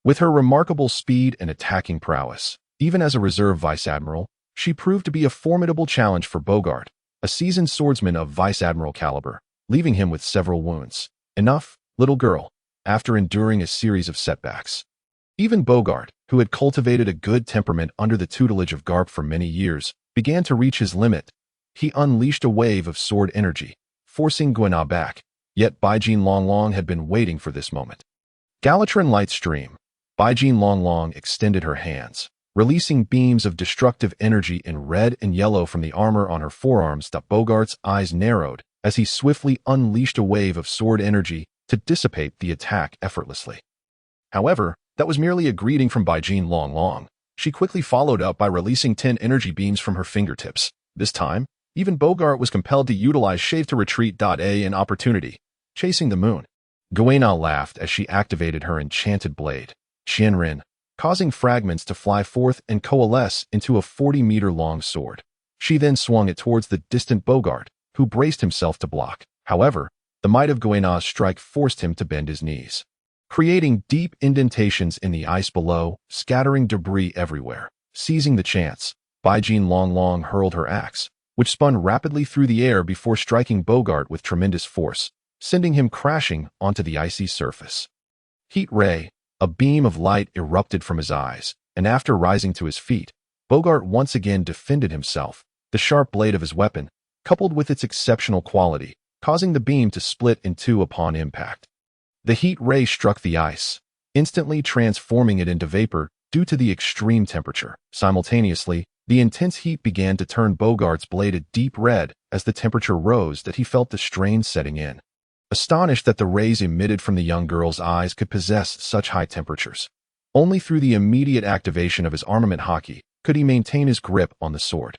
With her remarkable speed and attacking prowess, even as a reserve vice admiral, she proved to be a formidable challenge for Bogart, a seasoned swordsman of vice admiral caliber, leaving him with several wounds. Enough, little girl, after enduring a series of setbacks. Even Bogart, who had cultivated a good temperament under the tutelage of Garp for many years, began to reach his limit. He unleashed a wave of sword energy, forcing Guina back, yet Baijin Longlong had been waiting for this moment. Galatron light stream. Baijin Longlong extended her hands, releasing beams of destructive energy in red and yellow from the armor on her forearms. Bogart's eyes narrowed as he swiftly unleashed a wave of sword energy to dissipate the attack effortlessly. However, that was merely a greeting from Baijin Longlong. She quickly followed up by releasing 10 energy beams from her fingertips. This time, even Bogart was compelled to utilize Shave to retreat. An opportunity. Chasing the moon. Guina laughed as she activated her enchanted blade, Qianren, causing fragments to fly forth and coalesce into a 40-meter-long sword. She then swung it towards the distant Bogart, who braced himself to block. However, the might of Guina's strike forced him to bend his knees, creating deep indentations in the ice below, scattering debris everywhere. Seizing the chance, Baijin Longlong hurled her axe, which spun rapidly through the air before striking Bogart with tremendous force, sending him crashing onto the icy surface. Heat ray, a beam of light erupted from his eyes, and after rising to his feet, Bogart once again defended himself, the sharp blade of his weapon, coupled with its exceptional quality, causing the beam to split in two upon impact. The heat ray struck the ice, instantly transforming it into vapor due to the extreme temperature. Simultaneously, the intense heat began to turn Bogart's blade a deep red as the temperature rose that he felt the strain setting in. Astonished that the rays emitted from the young girl's eyes could possess such high temperatures, only through the immediate activation of his armament Haki could he maintain his grip on the sword.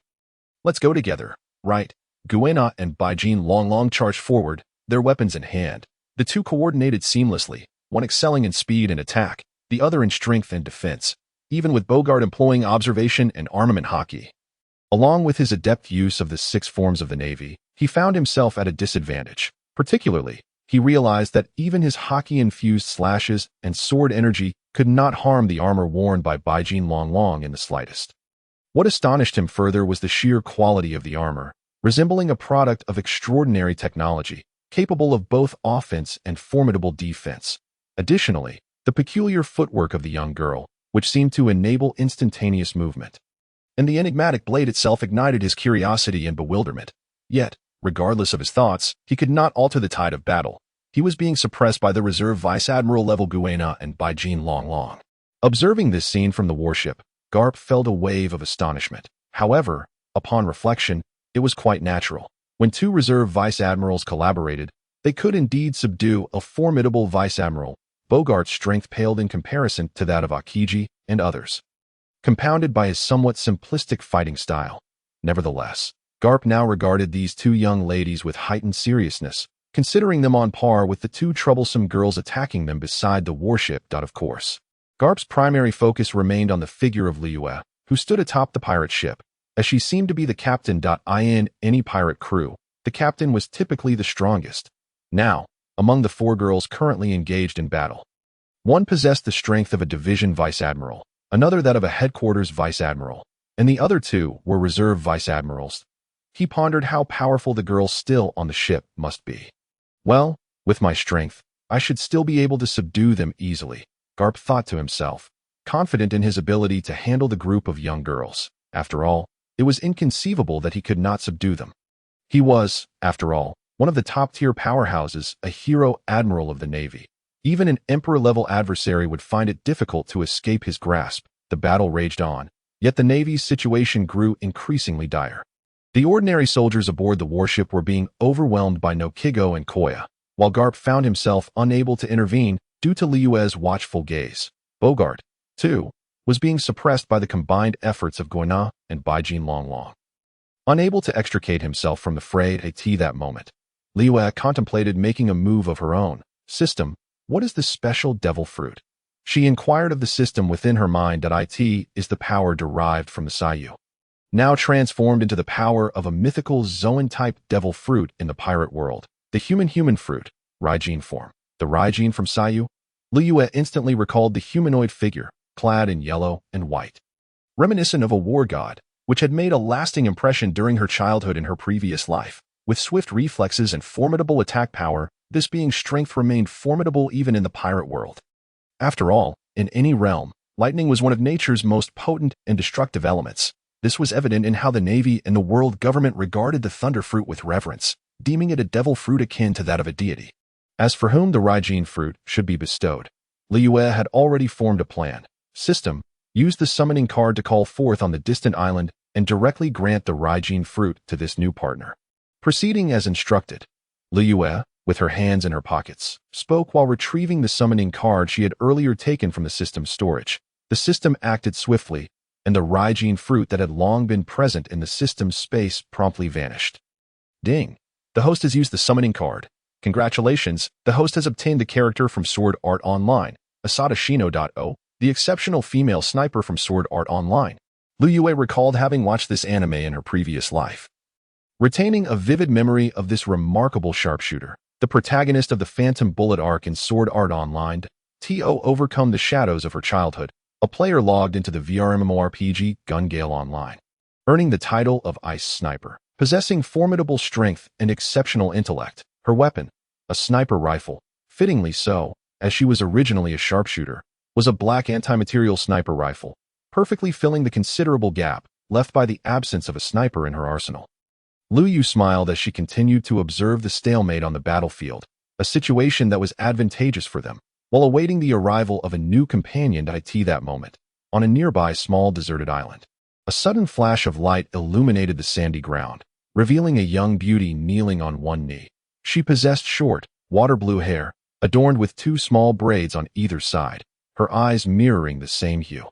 "Let's go together, right?" Guina and Baijin Longlong charged forward, their weapons in hand. The two coordinated seamlessly, one excelling in speed and attack, the other in strength and defense, even with Bogart employing observation and armament Haki. Along with his adept use of the 6 forms of the Navy, he found himself at a disadvantage. Particularly, he realized that even his Haki-infused slashes and sword energy could not harm the armor worn by Baijin Longlong in the slightest. What astonished him further was the sheer quality of the armor, resembling a product of extraordinary technology, capable of both offense and formidable defense. Additionally, the peculiar footwork of the young girl, which seemed to enable instantaneous movement, and the enigmatic blade itself ignited his curiosity and bewilderment. Yet, regardless of his thoughts, he could not alter the tide of battle. He was being suppressed by the reserve vice admiral level Guina and Baijin Longlong. Observing this scene from the warship, Garp felt a wave of astonishment. However, upon reflection, it was quite natural. When two reserve vice admirals collaborated, they could indeed subdue a formidable vice admiral. Bogart's strength paled in comparison to that of Akiji and others, compounded by his somewhat simplistic fighting style. Nevertheless, Garp now regarded these two young ladies with heightened seriousness, considering them on par with the two troublesome girls attacking them beside the warship. Of course, Garp's primary focus remained on the figure of Luyue, who stood atop the pirate ship, as she seemed to be the captain. In any pirate crew, the captain was typically the strongest. Now, among the 4 girls currently engaged in battle, one possessed the strength of a division vice admiral, another that of a headquarters vice admiral, and the other 2 were reserve vice admirals. He pondered how powerful the girls still on the ship must be. Well, with my strength, I should still be able to subdue them easily, Garp thought to himself, confident in his ability to handle the group of young girls. After all, it was inconceivable that he could not subdue them. He was, after all, one of the top-tier powerhouses, a hero admiral of the Navy. Even an emperor-level adversary would find it difficult to escape his grasp. The battle raged on, yet the Navy's situation grew increasingly dire. The ordinary soldiers aboard the warship were being overwhelmed by Noqigao and Koya, while Garp found himself unable to intervene due to Liyue's watchful gaze. Bogart, too, was being suppressed by the combined efforts of Guina and Baijin Longlong. Unable to extricate himself from the fray at that moment, Liyue contemplated making a move of her own. System, what is this special devil fruit? She inquired of the system within her mind. It is the power derived from the Sayu, now transformed into the power of a mythical Zoan-type devil fruit in the pirate world. The human fruit, Raijin form. The Raijin from Sayu? Liyue instantly recalled the humanoid figure, clad in yellow and white, reminiscent of a war god, which had made a lasting impression during her childhood in her previous life. With swift reflexes and formidable attack power, this being's strength remained formidable even in the pirate world. After all, in any realm, lightning was one of nature's most potent and destructive elements. This was evident in how the Navy and the world government regarded the thunder fruit with reverence, deeming it a devil fruit akin to that of a deity. As for whom the Raijin fruit should be bestowed, Liyue had already formed a plan. System, use the summoning card to call forth on the distant island and directly grant the Raijin fruit to this new partner. Proceeding as instructed, Liyue, with her hands in her pockets, spoke while retrieving the summoning card she had earlier taken from the system's storage. The system acted swiftly, and the Raijin fruit that had long been present in the system's space promptly vanished. Ding! The host has used the summoning card. Congratulations, the host has obtained the character from Sword Art Online, Asada Shino.0, the exceptional female sniper from Sword Art Online. Liyue recalled having watched this anime in her previous life. Retaining a vivid memory of this remarkable sharpshooter, the protagonist of the Phantom Bullet arc in Sword Art Online, to overcome the shadows of her childhood, a player logged into the VR MMORPG Gun Gale Online, earning the title of Ice Sniper. Possessing formidable strength and exceptional intellect, her weapon, a sniper rifle, fittingly so, as she was originally a sharpshooter, was a black anti-material sniper rifle, perfectly filling the considerable gap left by the absence of a sniper in her arsenal. Luyue smiled as she continued to observe the stalemate on the battlefield, a situation that was advantageous for them, while awaiting the arrival of a new companion at that moment, on a nearby small deserted island. A sudden flash of light illuminated the sandy ground, revealing a young beauty kneeling on one knee. She possessed short, water-blue hair, adorned with two small braids on either side, her eyes mirroring the same hue.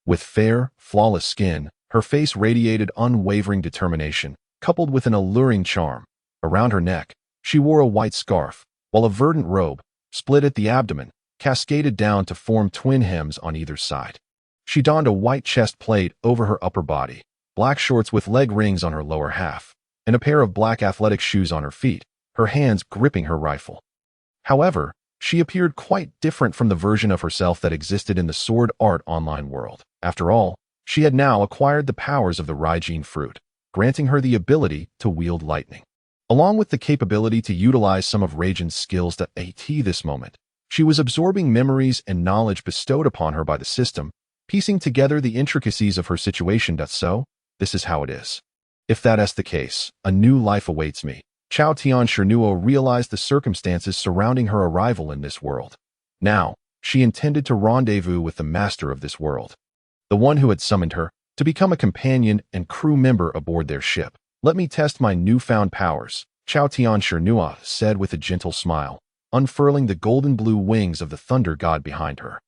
With fair, flawless skin, her face radiated unwavering determination, coupled with an alluring charm. Around her neck, she wore a white scarf, while a verdant robe, split at the abdomen, cascaded down to form twin hems on either side. She donned a white chest plate over her upper body, black shorts with leg rings on her lower half, and a pair of black athletic shoes on her feet, her hands gripping her rifle. However, she appeared quite different from the version of herself that existed in the Sword Art Online world. After all, she had now acquired the powers of the Raijin fruit, granting her the ability to wield lightning. Along with the capability to utilize some of Raijin's skills at this moment, she was absorbing memories and knowledge bestowed upon her by the system, piecing together the intricacies of her situation. So, this is how it is. If that's the case, a new life awaits me. Chao Tian Shernuo realized the circumstances surrounding her arrival in this world. Now, she intended to rendezvous with the master of this world, the one who had summoned her, to become a companion and crew member aboard their ship. Let me test my newfound powers, Chao Tian Shernuo said with a gentle smile, unfurling the golden blue wings of the thunder god behind her.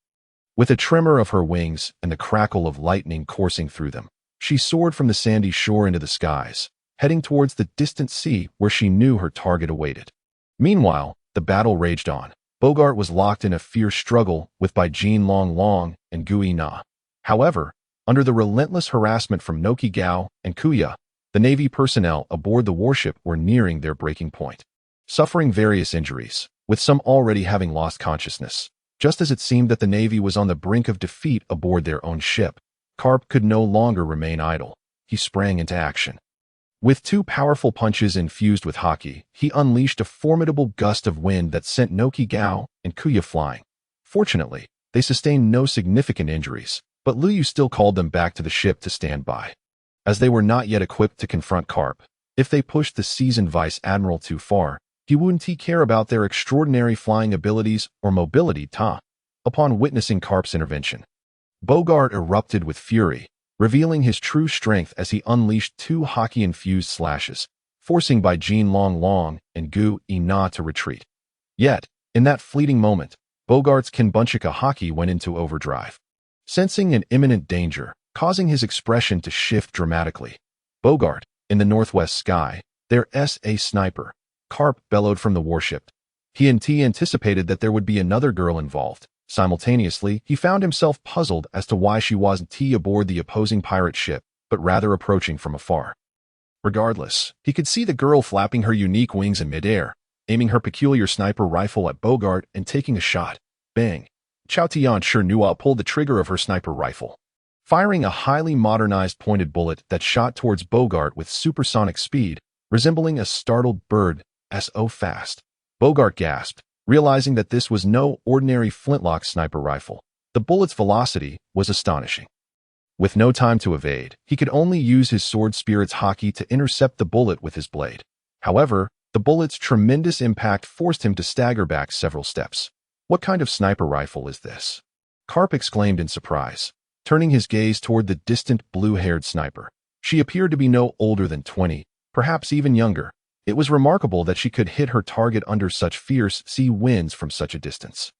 With a tremor of her wings and the crackle of lightning coursing through them, she soared from the sandy shore into the skies, heading towards the distant sea where she knew her target awaited. Meanwhile, the battle raged on. Bogart was locked in a fierce struggle with by Jean Long Long and Guina. However, under the relentless harassment from Noqigao and Koya, the Navy personnel aboard the warship were nearing their breaking point, suffering various injuries, with some already having lost consciousness. Just as it seemed that the Navy was on the brink of defeat aboard their own ship, Carp could no longer remain idle. He sprang into action. With two powerful punches infused with Haki, he unleashed a formidable gust of wind that sent Noqigao and Koya flying. Fortunately, they sustained no significant injuries, but Luyue still called them back to the ship to stand by, as they were not yet equipped to confront Carp. If they pushed the seasoned Vice Admiral too far, he wouldn't care about their extraordinary flying abilities or mobility. Upon witnessing Carp's intervention, Bogart erupted with fury, revealing his true strength as he unleashed two Haki-infused slashes, forcing by Jean Long Long and Guina to retreat. Yet, in that fleeting moment, Bogart's Kenbunchika Haki went into overdrive, sensing an imminent danger, causing his expression to shift dramatically. Bogart, In the northwest sky, there's a sniper. Karp bellowed from the warship. He anticipated that there would be another girl involved. Simultaneously, he found himself puzzled as to why she wasn't aboard the opposing pirate ship, but rather approaching from afar. Regardless, he could see the girl flapping her unique wings in midair, aiming her peculiar sniper rifle at Bogart and taking a shot. Bang! Chao Tianshi pulled the trigger of her sniper rifle, firing a highly modernized pointed bullet that shot towards Bogart with supersonic speed, resembling a startled bird, so fast. Bogart gasped, realizing that this was no ordinary flintlock sniper rifle. The bullet's velocity was astonishing. With no time to evade, he could only use his sword spirit's Haki to intercept the bullet with his blade. However, the bullet's tremendous impact forced him to stagger back several steps. What kind of sniper rifle is this? Karp exclaimed in surprise, turning his gaze toward the distant blue-haired sniper. She appeared to be no older than 20, perhaps even younger. It was remarkable that she could hit her target under such fierce sea winds from such a distance.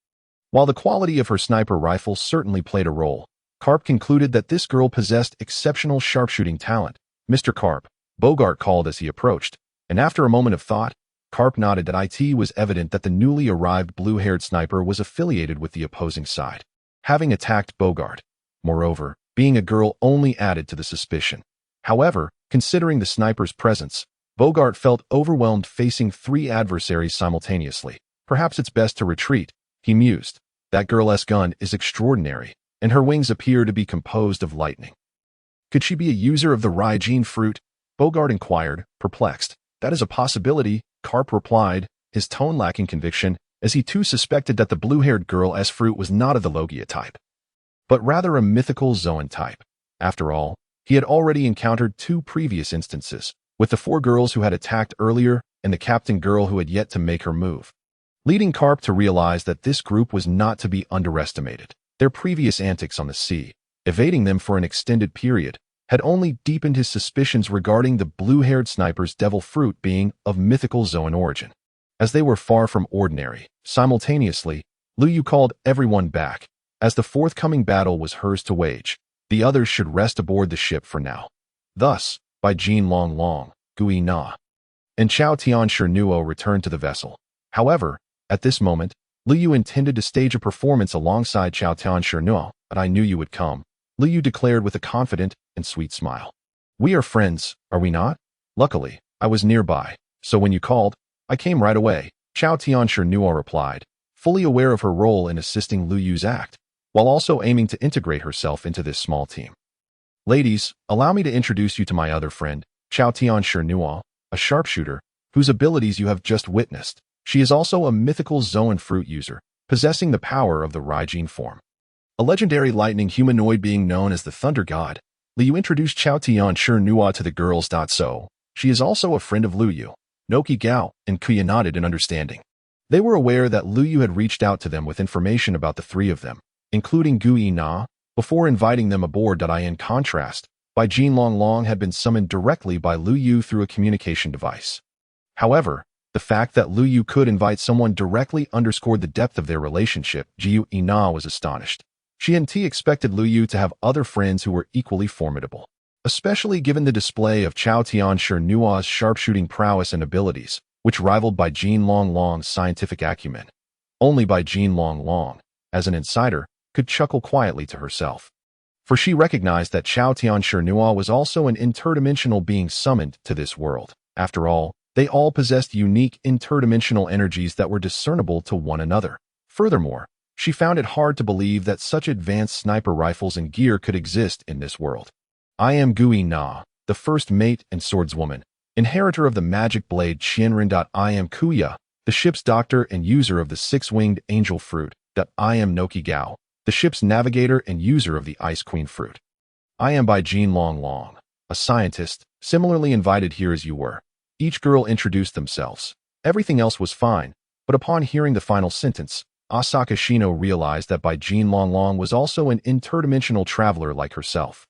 While the quality of her sniper rifle certainly played a role, Karp concluded that this girl possessed exceptional sharpshooting talent. Mr. Karp, Bogart called as he approached, and after a moment of thought, Karp nodded that it was evident that the newly arrived blue-haired sniper was affiliated with the opposing side, having attacked Bogart. Moreover, being a girl only added to the suspicion. However, considering the sniper's presence, Bogart felt overwhelmed facing 3 adversaries simultaneously. Perhaps it's best to retreat, he mused. That girl's gun is extraordinary, and her wings appear to be composed of lightning. Could she be a user of the Raijin fruit? Bogart inquired, perplexed. That is a possibility, Karp replied, his tone lacking conviction, as he too suspected that the blue-haired girl's fruit was not of the Logia type, but rather a mythical Zoan type. After all, he had already encountered 2 previous instances, with the 4 girls who had attacked earlier and the captain girl who had yet to make her move, leading Karp to realize that this group was not to be underestimated. Their previous antics on the sea, evading them for an extended period, had only deepened his suspicions regarding the blue-haired sniper's devil fruit being of mythical Zoan origin. As they were far from ordinary, simultaneously, Luyue called everyone back. As the forthcoming battle was hers to wage, the others should rest aboard the ship for now. Thus, by Jin Long, Guina, and Chao Tianshi returned to the vessel. However, at this moment, Luyue intended to stage a performance alongside Chao Tianshi. "And I knew you would come," Luyue declared with a confident and sweet smile. "We are friends, are we not? Luckily, I was nearby, so when you called, I came right away," Chao Tianshi replied, fully aware of her role in assisting Luyue's act, while also aiming to integrate herself into this small team. "Ladies, allow me to introduce you to my other friend, Chao Tianshi, a sharpshooter, whose abilities you have just witnessed. She is also a mythical Zoan fruit user, possessing the power of the Raijin form. A legendary lightning humanoid being known as the Thunder God." Luyue introduced Chao Tianshi to the girls. So, she is also a friend of Luyue. Noqigao and Koya nodded in understanding. They were aware that Luyue had reached out to them with information about the 3 of them, including Guina, before inviting them aboard. In contrast, Bai Jin Long had been summoned directly by Luyue through a communication device. However, the fact that Luyue could invite someone directly underscored the depth of their relationship. Guina was astonished. She hadn't expected Luyue to have other friends who were equally formidable, especially given the display of Chao Tianshi sharpshooting prowess and abilities, which rivaled Bai Jin Long's scientific acumen. Only Bai Jin Long, as an insider, could chuckle quietly to herself, for she recognized that Chao Tianshi was also an interdimensional being summoned to this world. After all, they all possessed unique interdimensional energies that were discernible to one another. Furthermore, she found it hard to believe that such advanced sniper rifles and gear could exist in this world. "I am Guina, the first mate and swordswoman, inheritor of the magic blade Qianren. I am Koya, the ship's doctor and user of the 6-winged angel fruit. I am Noqigao, the ship's navigator and user of the ice queen fruit. I am Bai Jin Long, a scientist, similarly invited here as you were." Each girl introduced themselves. Everything else was fine, but upon hearing the final sentence, Asaka Shino realized that Bai Jin Long was also an interdimensional traveler like herself.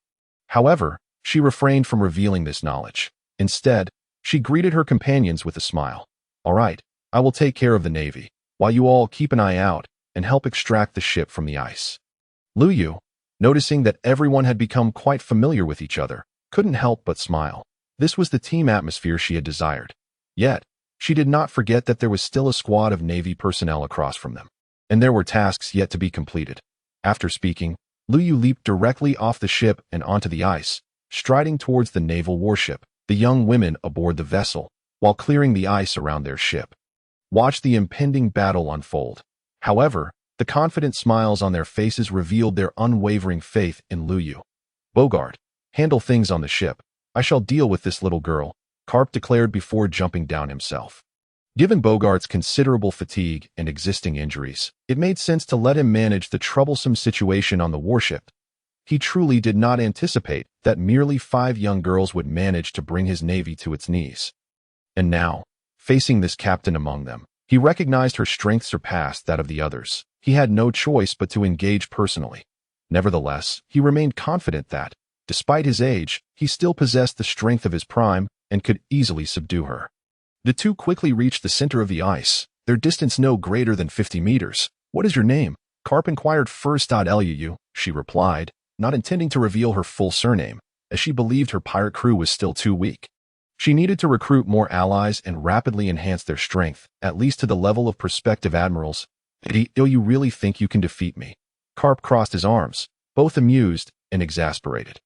However, she refrained from revealing this knowledge. Instead, she greeted her companions with a smile. "All right, I will take care of the Navy, while you all keep an eye out and help extract the ship from the ice." Luyue, noticing that everyone had become quite familiar with each other, couldn't help but smile. This was the team atmosphere she had desired. Yet, she did not forget that there was still a squad of Navy personnel across from them, and there were tasks yet to be completed. After speaking, Luyue leaped directly off the ship and onto the ice, striding towards the naval warship, the young women aboard the vessel, while clearing the ice around their ship. Watch the impending battle unfold. However, the confident smiles on their faces revealed their unwavering faith in Luyue. Bogart, handle things on the ship. I shall deal with this little girl, Karp declared before jumping down himself. Given Bogart's considerable fatigue and existing injuries, it made sense to let him manage the troublesome situation on the warship. He truly did not anticipate that merely 5 young girls would manage to bring his navy to its knees. And now, facing this captain among them, he recognized her strength surpassed that of the others. He had no choice but to engage personally. Nevertheless, he remained confident that, despite his age, he still possessed the strength of his prime and could easily subdue her. The two quickly reached the center of the ice, their distance no greater than 50 meters. What is your name? Karp inquired first. Luyue, she replied, not intending to reveal her full surname, as she believed her pirate crew was still too weak. She needed to recruit more allies and rapidly enhance their strength, at least to the level of prospective admirals. Do you really think you can defeat me? Karp crossed his arms, both amused and exasperated.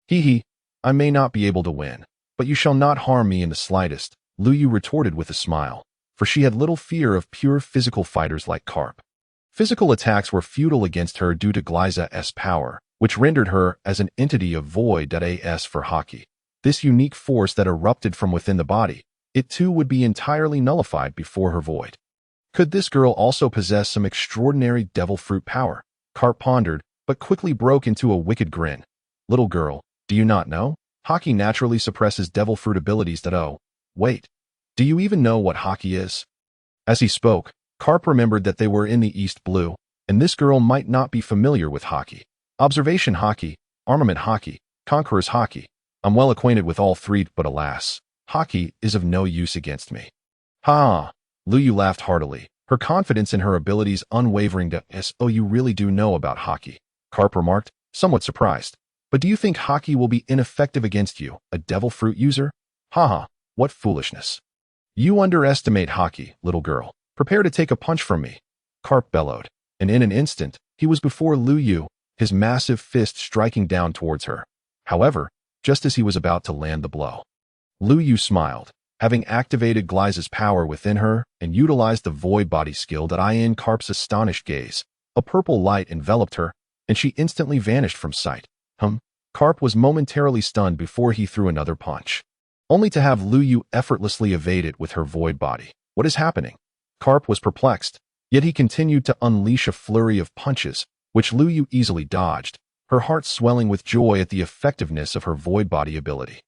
Hee, I may not be able to win, but you shall not harm me in the slightest, Luyue retorted with a smile, for she had little fear of pure physical fighters like Karp. Physical attacks were futile against her due to Gliza's power, which rendered her as an entity of void. As for Haki, this unique force that erupted from within the body, it too would be entirely nullified before her void. Could this girl also possess some extraordinary devil fruit power? Karp pondered, but quickly broke into a wicked grin. Little girl, do you not know? Haki naturally suppresses devil fruit abilities. Oh, wait. Do you even know what Haki is? As he spoke, Karp remembered that they were in the East Blue, and this girl might not be familiar with Haki. Observation Haki, Armament Haki, Conqueror's Haki. I'm well acquainted with all 3, but alas, Haki is of no use against me. Ha! Luyue laughed heartily, her confidence in her abilities unwavering. Oh, you really do know about Haki, Karp remarked, somewhat surprised. But do you think Haki will be ineffective against you, a devil fruit user? Haha, what foolishness. You underestimate Haki, little girl. Prepare to take a punch from me, Karp bellowed, and in an instant, he was before Luyue, his massive fist striking down towards her. However, just as he was about to land the blow, Luyue smiled, having activated Gliza's power within her and utilized the void body skill that in Karp's astonished gaze. A purple light enveloped her, and she instantly vanished from sight. Karp was momentarily stunned before he threw another punch, only to have Luyue effortlessly evade it with her void body. What is happening? Karp was perplexed, yet he continued to unleash a flurry of punches, which Luyue easily dodged, her heart swelling with joy at the effectiveness of her void body ability.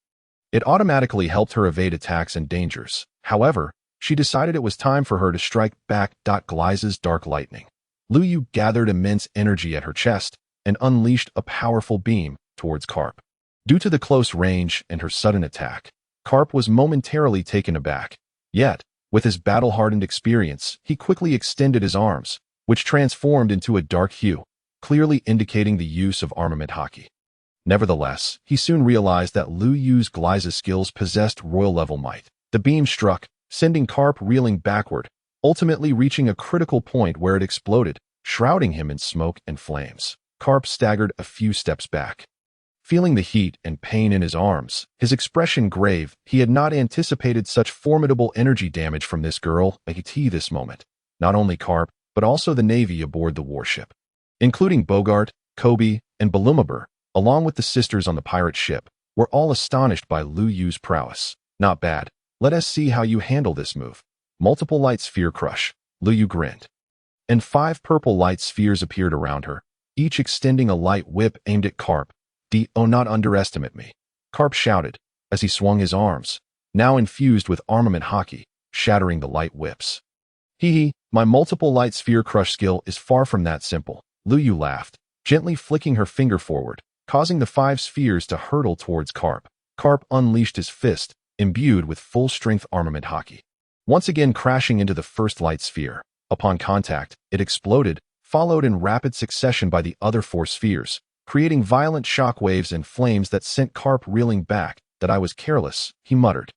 It automatically helped her evade attacks and dangers. However, she decided it was time for her to strike back. Gliza's dark lightning. Luyue gathered immense energy at her chest and unleashed a powerful beam towards Karp. Due to the close range and her sudden attack, Karp was momentarily taken aback. Yet, with his battle-hardened experience, he quickly extended his arms, which transformed into a dark hue, clearly indicating the use of armament Haki. Nevertheless, he soon realized that Luyue's Gliza skills possessed royal-level might. The beam struck, sending Karp reeling backward, ultimately reaching a critical point where it exploded, shrouding him in smoke and flames. Karp staggered a few steps back. Feeling the heat and pain in his arms, his expression grave, he had not anticipated such formidable energy damage from this girl. This moment, not only Karp, but also the Navy aboard the warship, including Bogart, Kobe, and Balumabur, along with the sisters on the pirate ship, were all astonished by Luyue's prowess. Not bad. Let us see how you handle this move. Multiple light sphere crush. Luyue grinned. And 5 purple light spheres appeared around her, each extending a light whip aimed at Karp. Oh, not underestimate me, Karp shouted, as he swung his arms, now infused with armament Haki, shattering the light whips. My multiple light sphere crush skill is far from that simple, Luyue laughed, gently flicking her finger forward, causing the 5 spheres to hurtle towards Karp. Karp unleashed his fist, imbued with full-strength armament Haki, once again crashing into the first light sphere. Upon contact, it exploded, followed in rapid succession by the other 4 spheres, creating violent shock waves and flames that sent Karp reeling back. that I was careless, he muttered.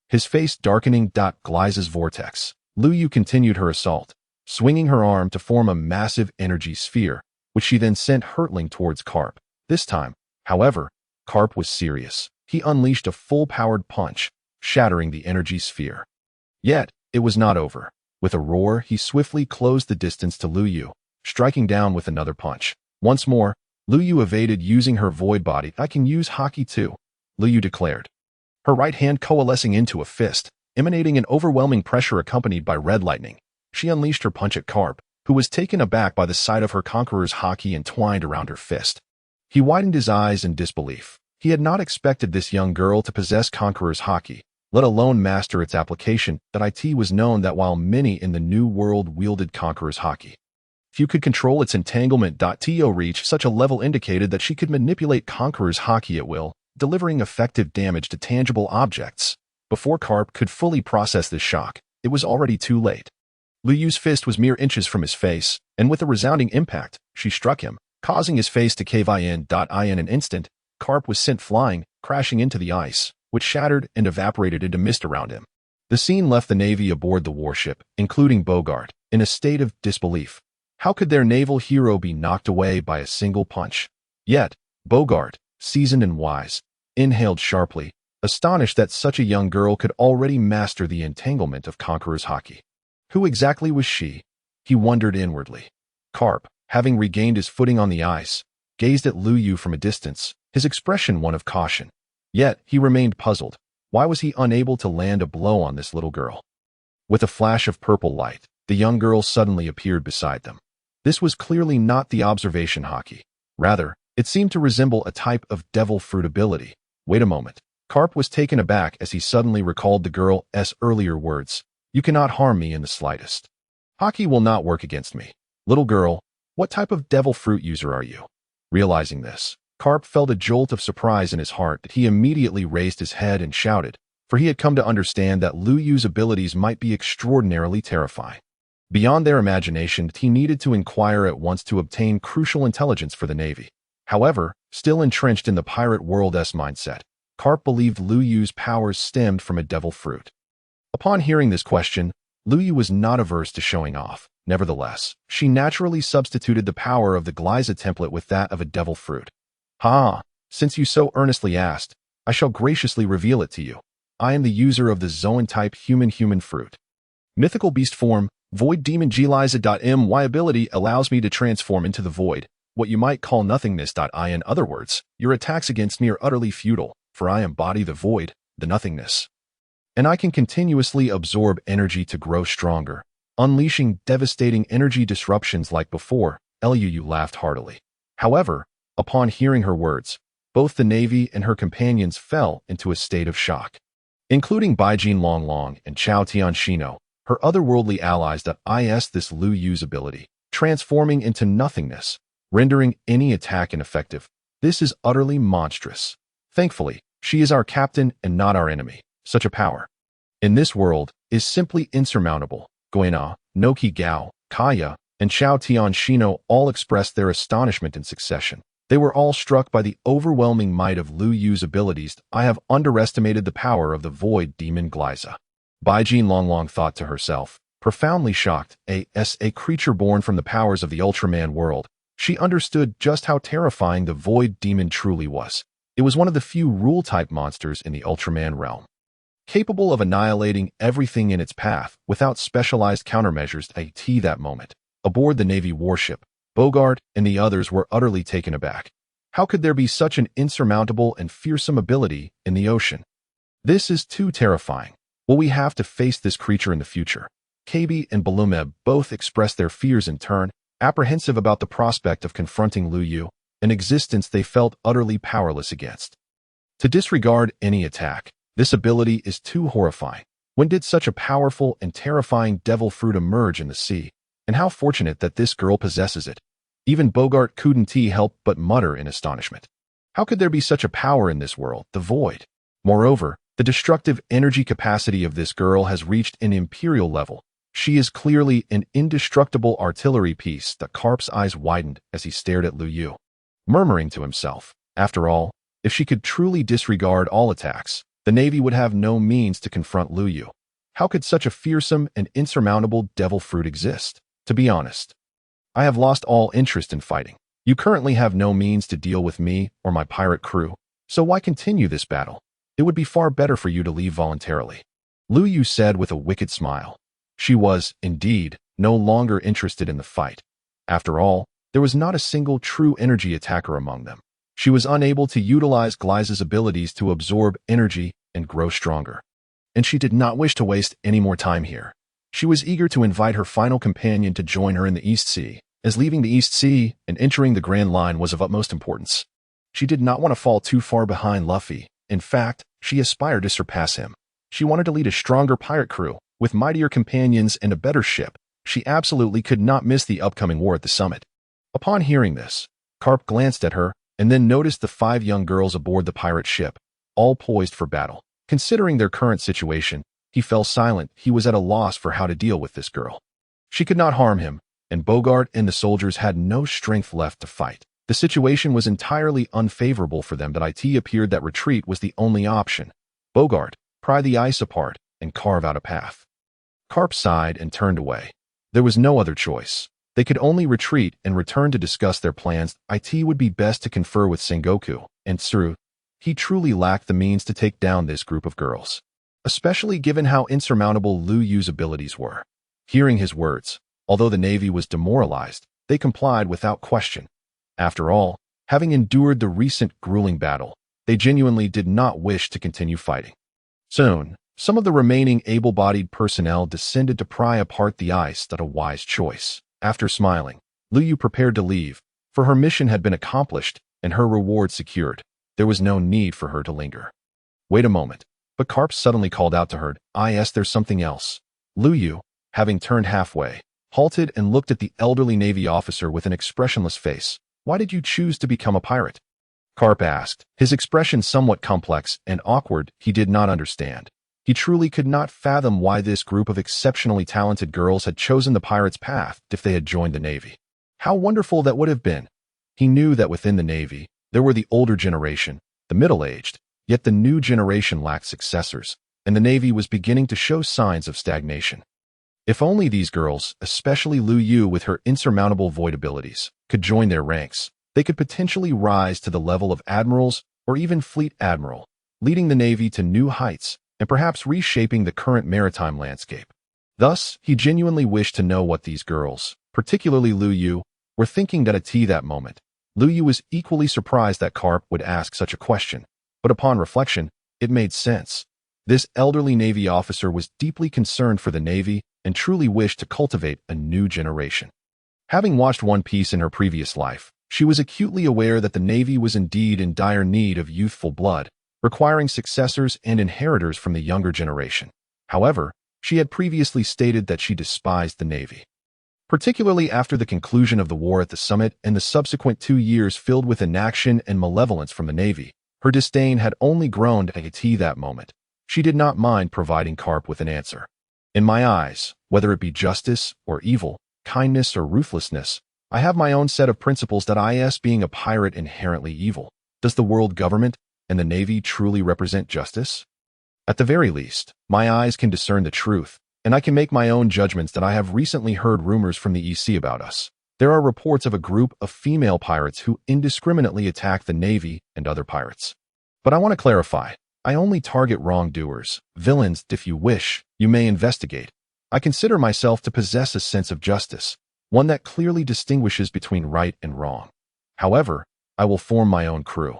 His face darkening. Gliza's vortex. Luyue continued her assault, swinging her arm to form a massive energy sphere, which she then sent hurtling towards Carp. This time, however, Carp was serious. He unleashed a full-powered punch, shattering the energy sphere. Yet, it was not over. With a roar, he swiftly closed the distance to Luyue, striking down with another punch. Once more, Luyue evaded using her void body. I can use Haki too, Luyue declared, her right hand coalescing into a fist, emanating an overwhelming pressure accompanied by red lightning. She unleashed her punch at Carp, who was taken aback by the sight of her conqueror's Haki entwined around her fist. He widened his eyes in disbelief. He had not expected this young girl to possess conqueror's Haki, let alone master its application. It was known that while many in the New World wielded conqueror's Haki, few could control its entanglement. To reach such a level indicated that she could manipulate conqueror's Haki at will, delivering effective damage to tangible objects. Before Carp could fully process this shock, it was already too late. Luyue's fist was mere inches from his face, and with a resounding impact, she struck him, causing his face to cave in. In an instant, Carp was sent flying, crashing into the ice, which shattered and evaporated into mist around him. The scene left the Navy aboard the warship, including Bogart, in a state of disbelief. How could their naval hero be knocked away by a single punch? Yet, Bogart, seasoned and wise, inhaled sharply, astonished that such a young girl could already master the entanglement of conqueror's Haki. Who exactly was she? He wondered inwardly. Carp, having regained his footing on the ice, gazed at Luyue from a distance, his expression one of caution. Yet, he remained puzzled. Why was he unable to land a blow on this little girl? With a flash of purple light, the young girl suddenly appeared beside them. This was clearly not the observation Haki. Rather, it seemed to resemble a type of devil fruit ability. Wait a moment. Carp was taken aback as he suddenly recalled the girl's earlier words. You cannot harm me in the slightest. Haki will not work against me. Little girl, what type of devil fruit user are you? Realizing this, Carp felt a jolt of surprise in his heart that he immediately raised his head and shouted, for he had come to understand that Luyue's abilities might be extraordinarily terrifying. Beyond their imagination, he needed to inquire at once to obtain crucial intelligence for the Navy. However, still entrenched in the pirate world's mindset, Carp believed Luyue's powers stemmed from a devil fruit. Upon hearing this question, Luyue was not averse to showing off. Nevertheless, she naturally substituted the power of the Gliza template with that of a devil fruit. Since you so earnestly asked, I shall graciously reveal it to you. I am the user of the Zoan-type human fruit. Mythical beast form, Void Demon Gliza. My ability allows me to transform into the void, what you might call nothingness. In other words, your attacks against me are utterly futile, for I embody the void, the nothingness. And I can continuously absorb energy to grow stronger, unleashing devastating energy disruptions like before. Luyue laughed heartily. However, upon hearing her words, both the Navy and her companions fell into a state of shock, including Baijin Longlong and Chao Tianxino, her otherworldly allies. This Luyue's ability, transforming into nothingness, rendering any attack ineffective. This is utterly monstrous. Thankfully, she is our captain and not our enemy. Such a power, in this world, is simply insurmountable. Guina, Noqigao, Koya, and Chao Tianxino all expressed their astonishment in succession. They were all struck by the overwhelming might of Luyue's abilities. I have underestimated the power of the void demon Gliza. Baijin Longlong thought to herself, profoundly shocked. As a creature born from the powers of the Ultraman world, she understood just how terrifying the void demon truly was. It was one of the few rule-type monsters in the Ultraman realm, capable of annihilating everything in its path without specialized countermeasures. At that moment, aboard the Navy warship, Bogart and the others were utterly taken aback. How could there be such an insurmountable and fearsome ability in the ocean? This is too terrifying. Will we have to face this creature in the future? KB and Balumeb both expressed their fears in turn, apprehensive about the prospect of confronting Luyue, an existence they felt utterly powerless against. To disregard any attack, this ability is too horrifying. When did such a powerful and terrifying devil fruit emerge in the sea? And how fortunate that this girl possesses it. Even Bogart couldn't help but mutter in astonishment. How could there be such a power in this world, the void? Moreover, the destructive energy capacity of this girl has reached an imperial level. She is clearly an indestructible artillery piece. The Carp's eyes widened as he stared at Luyue, murmuring to himself, after all, If she could truly disregard all attacks, the Navy would have no means to confront Luyue. How could such a fearsome and insurmountable devil fruit exist? To be honest, I have lost all interest in fighting. You currently have no means to deal with me or my pirate crew, so why continue this battle? It would be far better for you to leave voluntarily. Luyue said with a wicked smile. She was, indeed, no longer interested in the fight. After all, there was not a single true energy attacker among them. She was unable to utilize Gliza's abilities to absorb energy and grow stronger. And she did not wish to waste any more time here. She was eager to invite her final companion to join her in the East Sea, as leaving the East Sea and entering the Grand Line was of utmost importance. She did not want to fall too far behind Luffy. In fact, she aspired to surpass him. She wanted to lead a stronger pirate crew, with mightier companions and a better ship. She absolutely could not miss the upcoming war at the summit. Upon hearing this, Carp glanced at her and then noticed the 5 young girls aboard the pirate ship, all poised for battle. Considering their current situation, he fell silent. He was at a loss for how to deal with this girl. She could not harm him, and Bogart and the soldiers had no strength left to fight. The situation was entirely unfavorable for them, but it appeared that retreat was the only option. Bogart, pry the ice apart and carve out a path. Carp sighed and turned away. There was no other choice. They could only retreat and return to discuss their plans. It would be best to confer with Sengoku and Tsuru. He truly lacked the means to take down this group of girls, especially given how insurmountable Luyue's abilities were. Hearing his words, although the Navy was demoralized, they complied without question. After all, having endured the recent grueling battle, they genuinely did not wish to continue fighting. Soon, some of the remaining able-bodied personnel descended to pry apart the ice. That a wise choice. After smiling, Luyue prepared to leave, for her mission had been accomplished and her reward secured. There was no need for her to linger. Wait a moment. But Carp suddenly called out to her, there's something else. Luyue, having turned halfway, halted and looked at the elderly Navy officer with an expressionless face. Why did you choose to become a pirate? Carp asked, his expression somewhat complex and awkward. He did not understand. He truly could not fathom why this group of exceptionally talented girls had chosen the pirate's path if they had joined the Navy. How wonderful that would have been. He knew that within the Navy, there were the older generation, the middle-aged, yet the new generation lacked successors, and the Navy was beginning to show signs of stagnation. If only these girls, especially Luyue with her insurmountable void abilities, could join their ranks, they could potentially rise to the level of admirals or even fleet admiral, leading the Navy to new heights and perhaps reshaping the current maritime landscape. Thus, he genuinely wished to know what these girls, particularly Luyue, were thinking at that moment. Luyue was equally surprised that Carp would ask such a question, but upon reflection, it made sense. This elderly Navy officer was deeply concerned for the Navy and truly wished to cultivate a new generation. Having watched One Piece in her previous life, she was acutely aware that the Navy was indeed in dire need of youthful blood, requiring successors and inheritors from the younger generation. However, she had previously stated that she despised the Navy. Particularly after the conclusion of the war at the summit and the subsequent 2 years filled with inaction and malevolence from the Navy, her disdain had only grown at that moment. She did not mind providing Carp with an answer. In my eyes, whether it be justice or evil, kindness or ruthlessness, I have my own set of principles that being a pirate inherently evil. Does the world government and the Navy truly represent justice? At the very least, my eyes can discern the truth, and I can make my own judgments. That I have recently heard rumors from the EC about us. There are reports of a group of female pirates who indiscriminately attack the Navy and other pirates. But I want to clarify, I only target wrongdoers, villains. If you wish, you may investigate. I consider myself to possess a sense of justice, one that clearly distinguishes between right and wrong. However, I will form my own crew.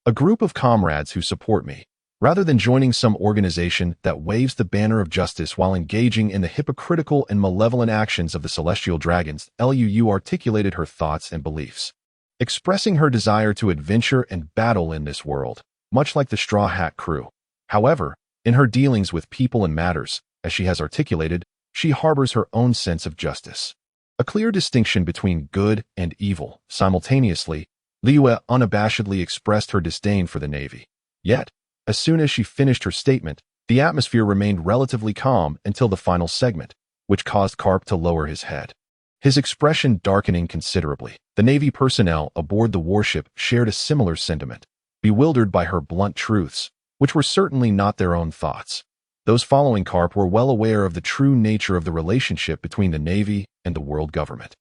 A group of comrades who support me, rather than joining some organization that waves the banner of justice while engaging in the hypocritical and malevolent actions of the celestial dragons. Luyue articulated her thoughts and beliefs, expressing her desire to adventure and battle in this world, much like the Straw Hat crew. However, in her dealings with people and matters, as she has articulated, she harbors her own sense of justice. A clear distinction between good and evil. Simultaneously, Luyue unabashedly expressed her disdain for the Navy. Yet, as soon as she finished her statement, the atmosphere remained relatively calm until the final segment, which caused Carp to lower his head, his expression darkening considerably. The Navy personnel aboard the warship shared a similar sentiment. bewildered by her blunt truths, which were certainly not their own thoughts. Those following Karp were well aware of the true nature of the relationship between the Navy and the world government.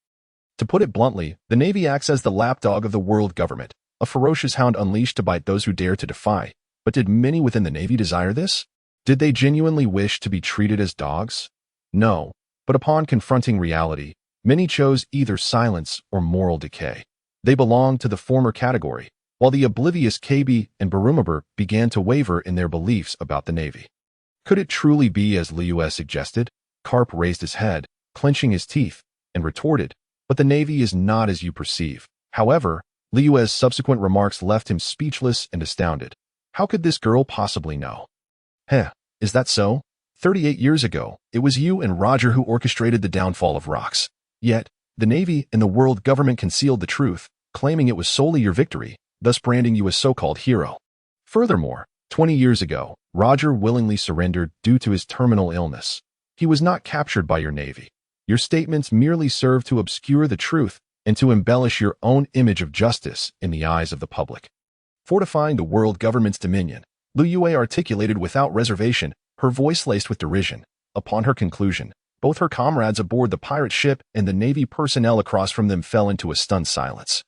To put it bluntly, the Navy acts as the lapdog of the world government, a ferocious hound unleashed to bite those who dare to defy. But did many within the Navy desire this? Did they genuinely wish to be treated as dogs? No, but upon confronting reality, many chose either silence or moral decay. They belonged to the former category, while the oblivious KB and Barumabur began to waver in their beliefs about the Navy. Could it truly be as Luyue suggested? Karp raised his head, clenching his teeth, and retorted, "But the Navy is not as you perceive." However, Liyue's subsequent remarks left him speechless and astounded. How could this girl possibly know? Is that so? 38 years ago, it was you and Roger who orchestrated the downfall of Rocks. Yet, the Navy and the world government concealed the truth, claiming it was solely your victory, thus branding you a so-called hero. Furthermore, 20 years ago, Roger willingly surrendered due to his terminal illness. He was not captured by your Navy. Your statements merely served to obscure the truth and to embellish your own image of justice in the eyes of the public. Fortifying the world government's dominion, Luyue articulated without reservation, her voice laced with derision. Upon her conclusion, both her comrades aboard the pirate ship and the Navy personnel across from them fell into a stunned silence.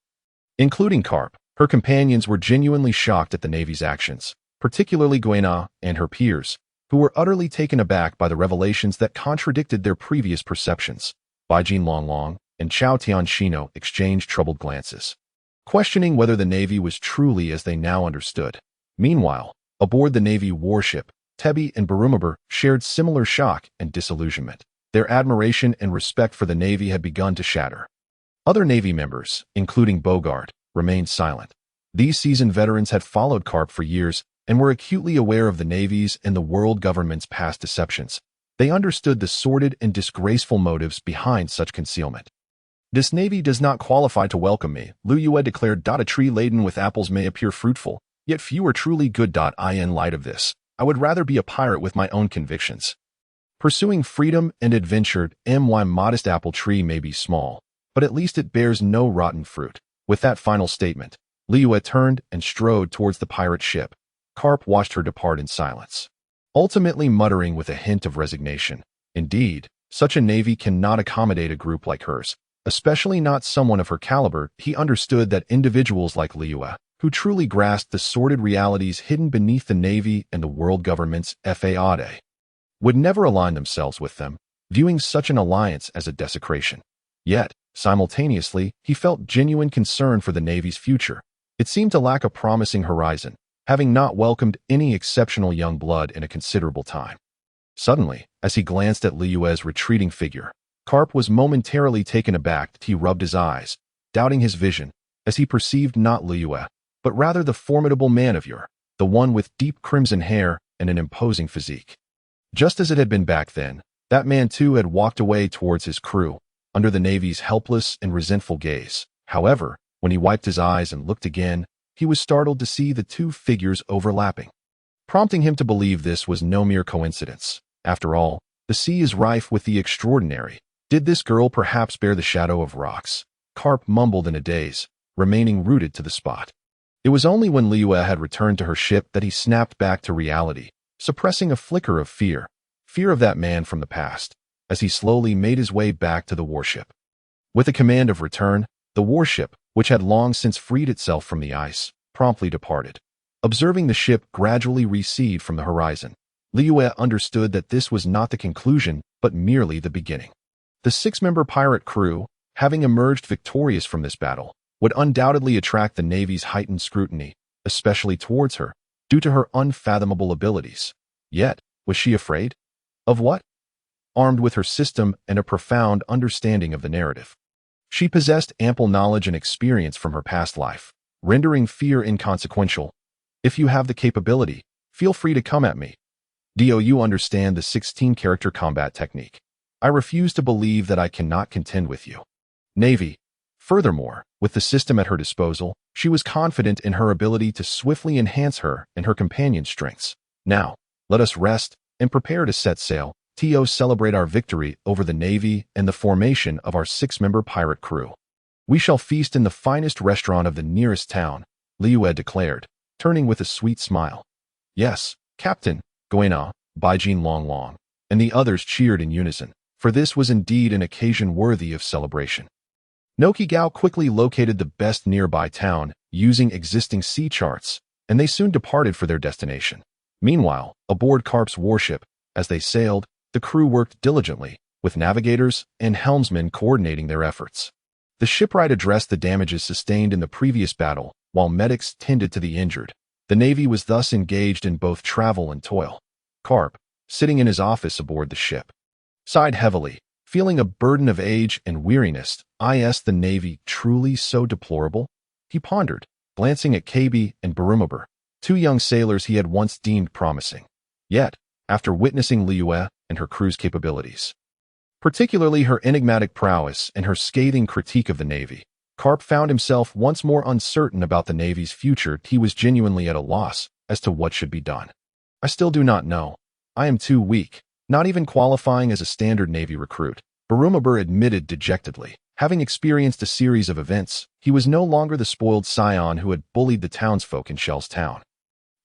Including Karp, her companions were genuinely shocked at the Navy's actions, particularly Guina and her peers, who were utterly taken aback by the revelations that contradicted their previous perceptions. Baijin Longlong and Chao Tianxino exchanged troubled glances, questioning whether the Navy was truly as they now understood. Meanwhile, aboard the Navy warship, Tebi and Barumabur shared similar shock and disillusionment. Their admiration and respect for the Navy had begun to shatter. Other Navy members, including Bogart, remained silent. These seasoned veterans had followed Karp for years and were acutely aware of the Navy's and the world government's past deceptions. They understood the sordid and disgraceful motives behind such concealment. "This Navy does not qualify to welcome me," Luyue declared. "A tree laden with apples may appear fruitful, yet few are truly good. In light of this, I would rather be a pirate with my own convictions. Pursuing freedom and adventure, my modest apple tree may be small, but at least it bears no rotten fruit." With that final statement, Luyue turned and strode towards the pirate ship. Karp watched her depart in silence, ultimately muttering with a hint of resignation. Indeed, such a Navy cannot accommodate a group like hers, especially not someone of her caliber. He understood that individuals like Luyue, who truly grasped the sordid realities hidden beneath the Navy and the world government's FAAD, would never align themselves with them, viewing such an alliance as a desecration. Yet, simultaneously, he felt genuine concern for the Navy's future. It seemed to lack a promising horizon, having not welcomed any exceptional young blood in a considerable time. Suddenly, as he glanced at Liyue's retreating figure, Karp was momentarily taken aback. He rubbed his eyes, doubting his vision, as he perceived not Luyue, but rather the formidable man of yore, the one with deep crimson hair and an imposing physique. Just as it had been back then, that man too had walked away towards his crew, under the Navy's helpless and resentful gaze. However, when he wiped his eyes and looked again, he was startled to see the two figures overlapping, prompting him to believe this was no mere coincidence. After all, the sea is rife with the extraordinary. Did this girl perhaps bear the shadow of Rocks? Karp mumbled in a daze, remaining rooted to the spot. It was only when Liyue had returned to her ship that he snapped back to reality, suppressing a flicker of fear of that man from the past, as he slowly made his way back to the warship. With a command of return, the warship, which had long since freed itself from the ice, promptly departed. Observing the ship gradually recede from the horizon, Liyue understood that this was not the conclusion, but merely the beginning. The six-member pirate crew, having emerged victorious from this battle, would undoubtedly attract the Navy's heightened scrutiny, especially towards her, due to her unfathomable abilities. Yet, was she afraid? Of what? Armed with her system and a profound understanding of the narrative, she possessed ample knowledge and experience from her past life, rendering fear inconsequential. "If you have the capability, feel free to come at me. Do you understand the 16-character combat technique? I refuse to believe that I cannot contend with you." Navy. Furthermore, with the system at her disposal, she was confident in her ability to swiftly enhance her and her companion's strengths. "Now, let us rest and prepare to set sail, to celebrate our victory over the Navy and the formation of our six-member pirate crew. We shall feast in the finest restaurant of the nearest town," Liyue declared, turning with a sweet smile. Yes, Captain, Guina, Baijin Long Long, and the others cheered in unison, for this was indeed an occasion worthy of celebration. Noqigao quickly located the best nearby town using existing sea charts, and they soon departed for their destination. Meanwhile, aboard Karp's warship, as they sailed, the crew worked diligently, with navigators and helmsmen coordinating their efforts. The shipwright addressed the damages sustained in the previous battle, while medics tended to the injured. The Navy was thus engaged in both travel and toil. Karp, sitting in his office aboard the ship, sighed heavily, feeling a burden of age and weariness. Is the Navy truly so deplorable? He pondered, glancing at KB and Barumabur, two young sailors he had once deemed promising. Yet, after witnessing Luyue and her crew's capabilities, particularly her enigmatic prowess and her scathing critique of the Navy, Karp found himself once more uncertain about the Navy's future. He was genuinely at a loss as to what should be done. I still do not know. I am too weak, not even qualifying as a standard Navy recruit, Barumabur admitted dejectedly. Having experienced a series of events, he was no longer the spoiled scion who had bullied the townsfolk in Shell's town.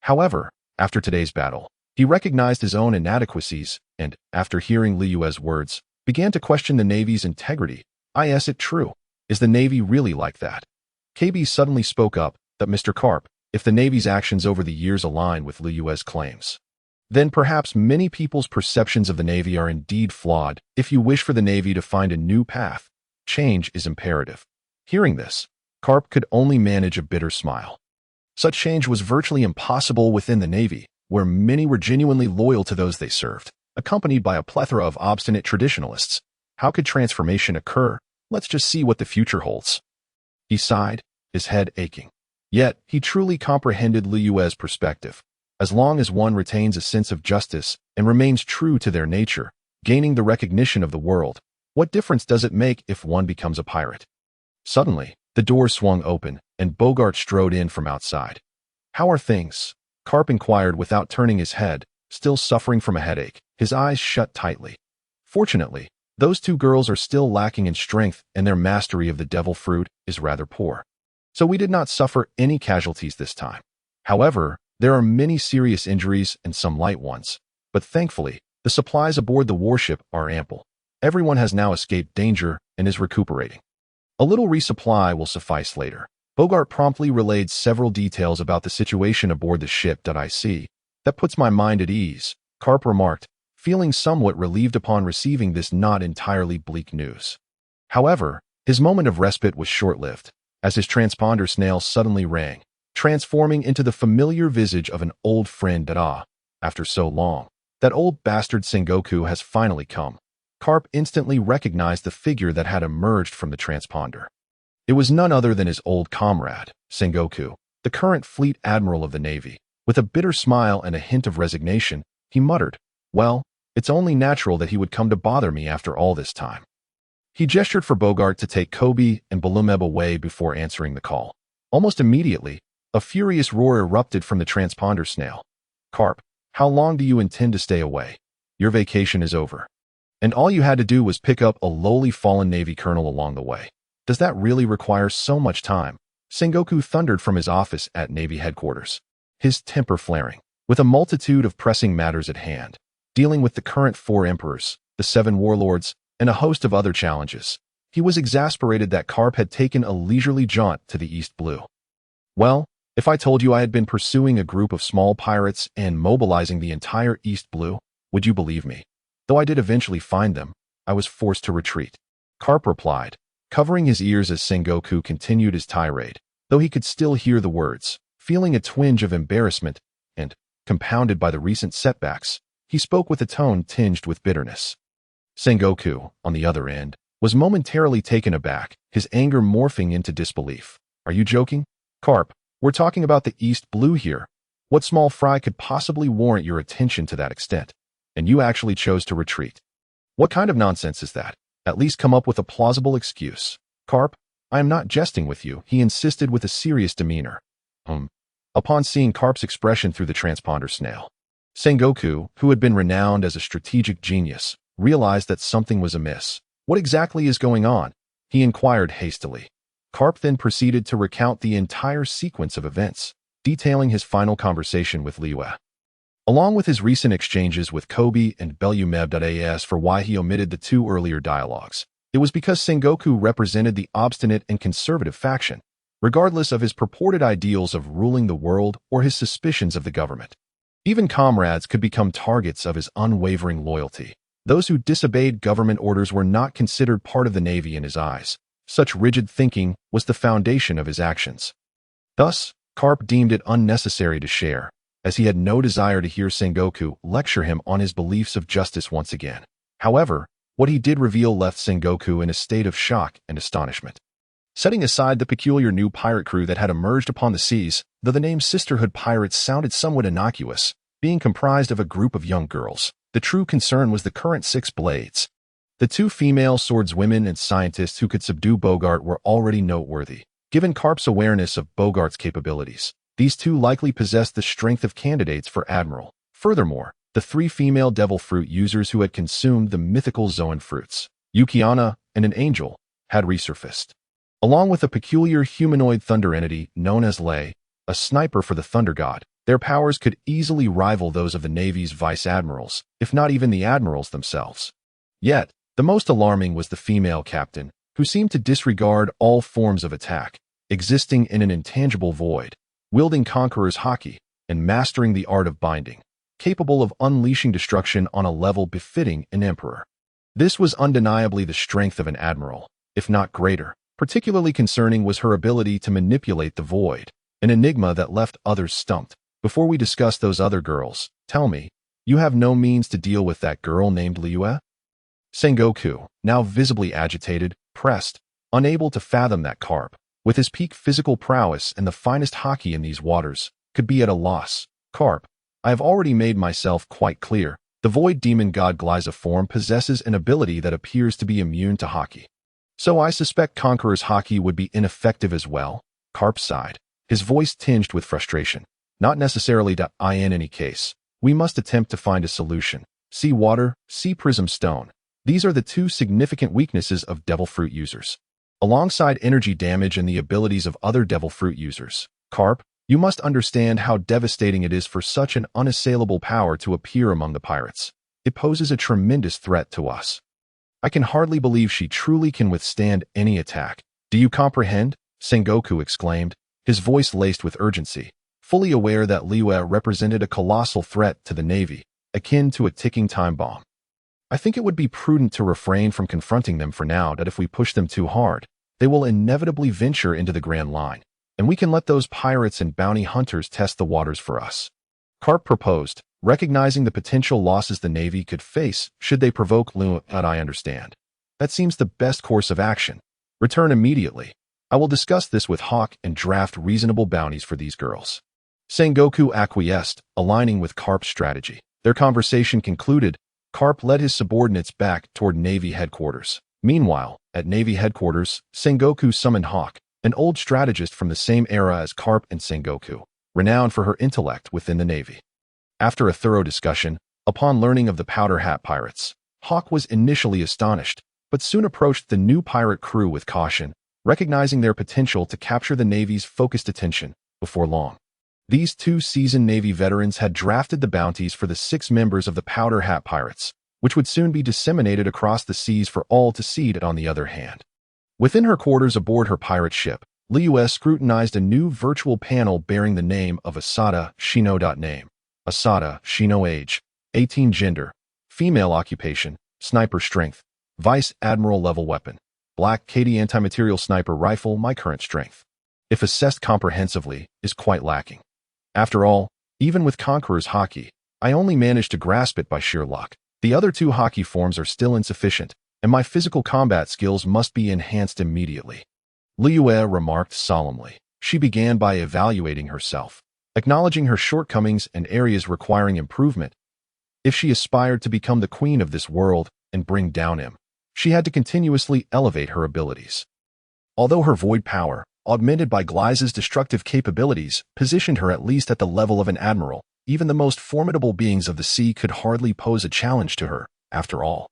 However, after today's battle, he recognized his own inadequacies and, after hearing Liyue's words, began to question the Navy's integrity. Is it true? Is the Navy really like that? KB suddenly spoke up that Mr. Karp, if the Navy's actions over the years align with Liyue's claims, then perhaps many people's perceptions of the Navy are indeed flawed. If you wish for the Navy to find a new path, change is imperative. Hearing this, Karp could only manage a bitter smile. Such change was virtually impossible within the Navy, where many were genuinely loyal to those they served, accompanied by a plethora of obstinate traditionalists. How could transformation occur? Let's just see what the future holds. He sighed, his head aching. Yet, he truly comprehended Liyue's perspective. As long as one retains a sense of justice and remains true to their nature, gaining the recognition of the world, what difference does it make if one becomes a pirate? Suddenly, the door swung open, and Bogart strode in from outside. How are things? Karp inquired without turning his head, still suffering from a headache, his eyes shut tightly. Fortunately, those two girls are still lacking in strength, and their mastery of the devil fruit is rather poor. So we did not suffer any casualties this time. However, there are many serious injuries and some light ones. But thankfully, the supplies aboard the warship are ample. Everyone has now escaped danger and is recuperating. A little resupply will suffice later. Bogart promptly relayed several details about the situation aboard the ship. I see. That puts my mind at ease, Karp remarked, feeling somewhat relieved upon receiving this not entirely bleak news. However, his moment of respite was short-lived, as his transponder snail suddenly rang, transforming into the familiar visage of an old friend. After so long, that old bastard Sengoku has finally come. Karp instantly recognized the figure that had emerged from the transponder. It was none other than his old comrade, Sengoku, the current fleet admiral of the Navy. With a bitter smile and a hint of resignation, he muttered, "Well, it's only natural that he would come to bother me after all this time." He gestured for Bogart to take Kobe and Balumeb away before answering the call. Almost immediately, a furious roar erupted from the transponder snail. "Karp, how long do you intend to stay away? Your vacation is over. And all you had to do was pick up a lowly fallen Navy colonel along the way. Does that really require so much time?" Sengoku thundered from his office at Navy headquarters, his temper flaring. With a multitude of pressing matters at hand, dealing with the current 4 emperors, the 7 warlords, and a host of other challenges, he was exasperated that Karp had taken a leisurely jaunt to the East Blue. "Well, if I told you I had been pursuing a group of small pirates and mobilizing the entire East Blue, would you believe me? Though I did eventually find them, I was forced to retreat," Karp replied, covering his ears as Sengoku continued his tirade, though he could still hear the words. Feeling a twinge of embarrassment, and, compounded by the recent setbacks, he spoke with a tone tinged with bitterness. Sengoku, on the other end, was momentarily taken aback, his anger morphing into disbelief. "Are you joking? Karp, we're talking about the East Blue here. What small fry could possibly warrant your attention to that extent? And you actually chose to retreat. What kind of nonsense is that? At least come up with a plausible excuse." "Karp, I am not jesting with you," he insisted with a serious demeanor. Upon seeing Karp's expression through the transponder snail, Sengoku, who had been renowned as a strategic genius, realized that something was amiss. "What exactly is going on?" he inquired hastily. Karp then proceeded to recount the entire sequence of events, detailing his final conversation with Liyue. Along with his recent exchanges with Kobe and Belumeb.as for why he omitted the two earlier dialogues, it was because Sengoku represented the obstinate and conservative faction, regardless of his purported ideals of ruling the world or his suspicions of the government. Even comrades could become targets of his unwavering loyalty. Those who disobeyed government orders were not considered part of the Navy in his eyes. Such rigid thinking was the foundation of his actions. Thus, Karp deemed it unnecessary to share, as he had no desire to hear Sengoku lecture him on his beliefs of justice once again. However, what he did reveal left Sengoku in a state of shock and astonishment. Setting aside the peculiar new pirate crew that had emerged upon the seas, though the name Sisterhood Pirates sounded somewhat innocuous, being comprised of a group of young girls, the true concern was the current Six Blades. The two female swordswomen and scientists who could subdue Bogart were already noteworthy. Given Karp's awareness of Bogart's capabilities, these two likely possessed the strength of candidates for Admiral. Furthermore, the three female devil fruit users who had consumed the mythical Zoan fruits, Yukiana and an angel, had resurfaced. Along with a peculiar humanoid thunder entity known as Lei, a sniper for the Thunder God, their powers could easily rival those of the Navy's vice admirals, if not even the admirals themselves. Yet, the most alarming was the female captain, who seemed to disregard all forms of attack, existing in an intangible void, wielding Conqueror's Haki, and mastering the art of binding, capable of unleashing destruction on a level befitting an emperor. This was undeniably the strength of an admiral, if not greater. Particularly concerning was her ability to manipulate the void, an enigma that left others stumped. Before we discuss those other girls, tell me, you have no means to deal with that girl named Liyue? Sengoku, now visibly agitated, pressed, unable to fathom that Karp, with his peak physical prowess and the finest Haki in these waters, could be at a loss. Karp, I have already made myself quite clear. The void demon god Gliza form possesses an ability that appears to be immune to Haki. So I suspect Conqueror's Haki would be ineffective as well. Karp sighed, his voice tinged with frustration. Not necessarily in any case. We must attempt to find a solution. Sea water, sea prism stone. These are the two significant weaknesses of devil fruit users. Alongside energy damage and the abilities of other devil fruit users, Karp, you must understand how devastating it is for such an unassailable power to appear among the pirates. It poses a tremendous threat to us. I can hardly believe she truly can withstand any attack. Do you comprehend? Sengoku exclaimed, his voice laced with urgency, fully aware that Liyue represented a colossal threat to the Navy, akin to a ticking time bomb. I think it would be prudent to refrain from confronting them for now, that if we push them too hard, they will inevitably venture into the Grand Line, and we can let those pirates and bounty hunters test the waters for us. Karp proposed, recognizing the potential losses the Navy could face should they provoke Liyue. I understand. That seems the best course of action. Return immediately. I will discuss this with Hawk and draft reasonable bounties for these girls. Sengoku acquiesced, aligning with Karp's strategy. Their conversation concluded, Karp led his subordinates back toward Navy headquarters. Meanwhile, at Navy headquarters, Sengoku summoned Hawk, an old strategist from the same era as Karp and Sengoku, renowned for her intellect within the Navy. After a thorough discussion, upon learning of the Powder Hat Pirates, Hawk was initially astonished, but soon approached the new pirate crew with caution, recognizing their potential to capture the Navy's focused attention before long. These two seasoned Navy veterans had drafted the bounties for the 6 members of the Powder Hat Pirates, which would soon be disseminated across the seas for all to see. On the other hand, within her quarters aboard her pirate ship, Liyue scrutinized a new virtual panel bearing the name of Asada Shino. Name: Asada Shino. Age: 18. Gender: female. Occupation: sniper. Strength: Vice Admiral level weapon. Black KD anti-material sniper rifle. My current strength, if assessed comprehensively, is quite lacking. After all, even with Conqueror's Haki, I only managed to grasp it by sheer luck. The other 2 Haki forms are still insufficient, and my physical combat skills must be enhanced immediately. Liyue remarked solemnly. She began by evaluating herself, acknowledging her shortcomings and areas requiring improvement. If she aspired to become the queen of this world and bring down him, she had to continuously elevate her abilities. Although her void power, augmented by Gliza's destructive capabilities, positioned her at least at the level of an admiral, even the most formidable beings of the sea could hardly pose a challenge to her, after all.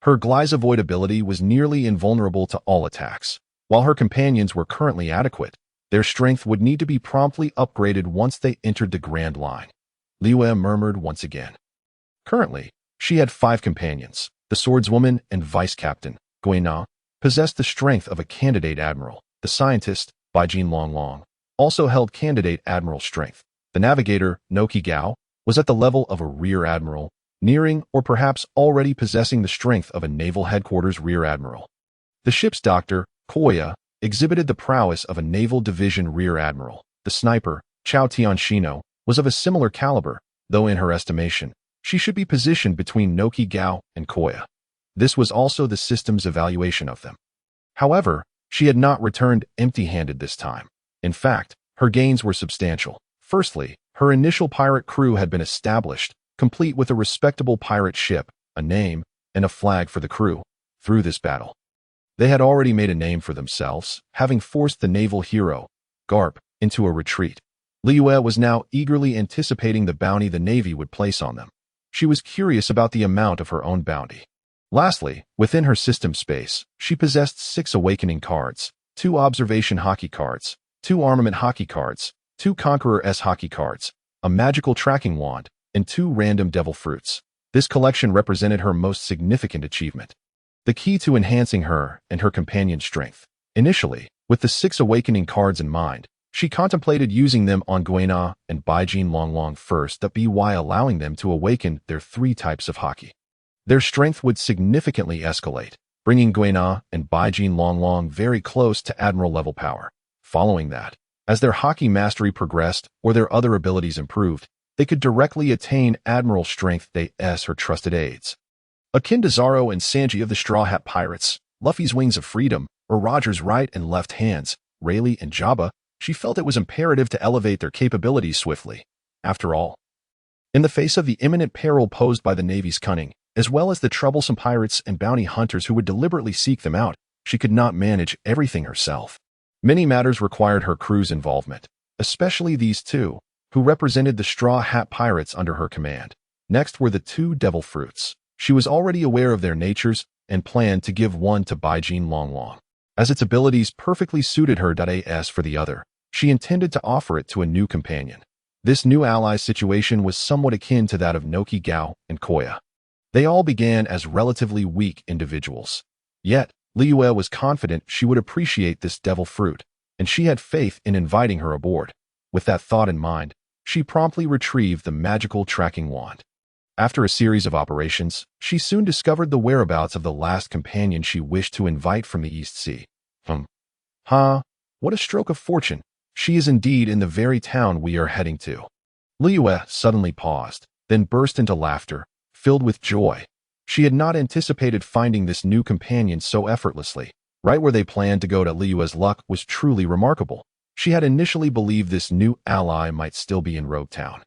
Her Gliza void ability was nearly invulnerable to all attacks. While her companions were currently adequate, Their strength would need to be promptly upgraded once they entered the Grand Line. Liyue murmured once again. Currently, she had 5 companions. The swordswoman and vice-captain, Guina, possessed the strength of a candidate admiral. The scientist, Baijin Longlong, also held candidate admiral strength. The navigator, Noqigao, was at the level of a rear admiral, nearing or perhaps already possessing the strength of a naval headquarters rear admiral. The ship's doctor, Koya, exhibited the prowess of a naval division rear admiral. The sniper, Chao Tianxino, was of a similar caliber, though in her estimation, she should be positioned between Noqigao and Koya. This was also the system's evaluation of them. However, she had not returned empty-handed this time. In fact, her gains were substantial. Firstly, her initial pirate crew had been established, complete with a respectable pirate ship, a name, and a flag for the crew. Through this battle, they had already made a name for themselves, having forced the naval hero, Garp, into a retreat. Liyue was now eagerly anticipating the bounty the Navy would place on them. She was curious about the amount of her own bounty. Lastly, within her system space, she possessed 6 awakening cards, 2 observation Haki cards, 2 armament Haki cards, 2 Conqueror S Haki cards, a magical tracking wand, and 2 random devil fruits. This collection represented her most significant achievement, the key to enhancing her and her companion's strength. Initially, with the 6 awakening cards in mind, she contemplated using them on Guina and Baijin Longlong first, by allowing them to awaken their 3 types of Haki. Their strength would significantly escalate, bringing Guina and Baijin Longlong very close to Admiral level power. Following that, as their Haki mastery progressed or their other abilities improved, they could directly attain Admiral strength as her trusted aides. Akin to Zoro and Sanji of the Straw Hat Pirates, Luffy's Wings of Freedom, or Roger's right and left hands, Rayleigh and Jabba, she felt it was imperative to elevate their capabilities swiftly. After all, in the face of the imminent peril posed by the Navy's cunning, as well as the troublesome pirates and bounty hunters who would deliberately seek them out, she could not manage everything herself. Many matters required her crew's involvement, especially these 2, who represented the Straw Hat Pirates under her command. Next were the 2 devil fruits. She was already aware of their natures and planned to give one to Baijin Longlong. As its abilities perfectly suited her. As for the other, she intended to offer it to a new companion. This new ally's situation was somewhat akin to that of Noqigao and Koya. They all began as relatively weak individuals. Yet, Liyue was confident she would appreciate this devil fruit, and she had faith in inviting her aboard. With that thought in mind, she promptly retrieved the magical tracking wand. After a series of operations, she soon discovered the whereabouts of the last companion she wished to invite from the East Sea. What a stroke of fortune. She is indeed in the very town we are heading to. Liyue suddenly paused, then burst into laughter, filled with joy. She had not anticipated finding this new companion so effortlessly. Right where they planned to go. Liyue's luck was truly remarkable. She had initially believed this new ally might still be in Rogue Town,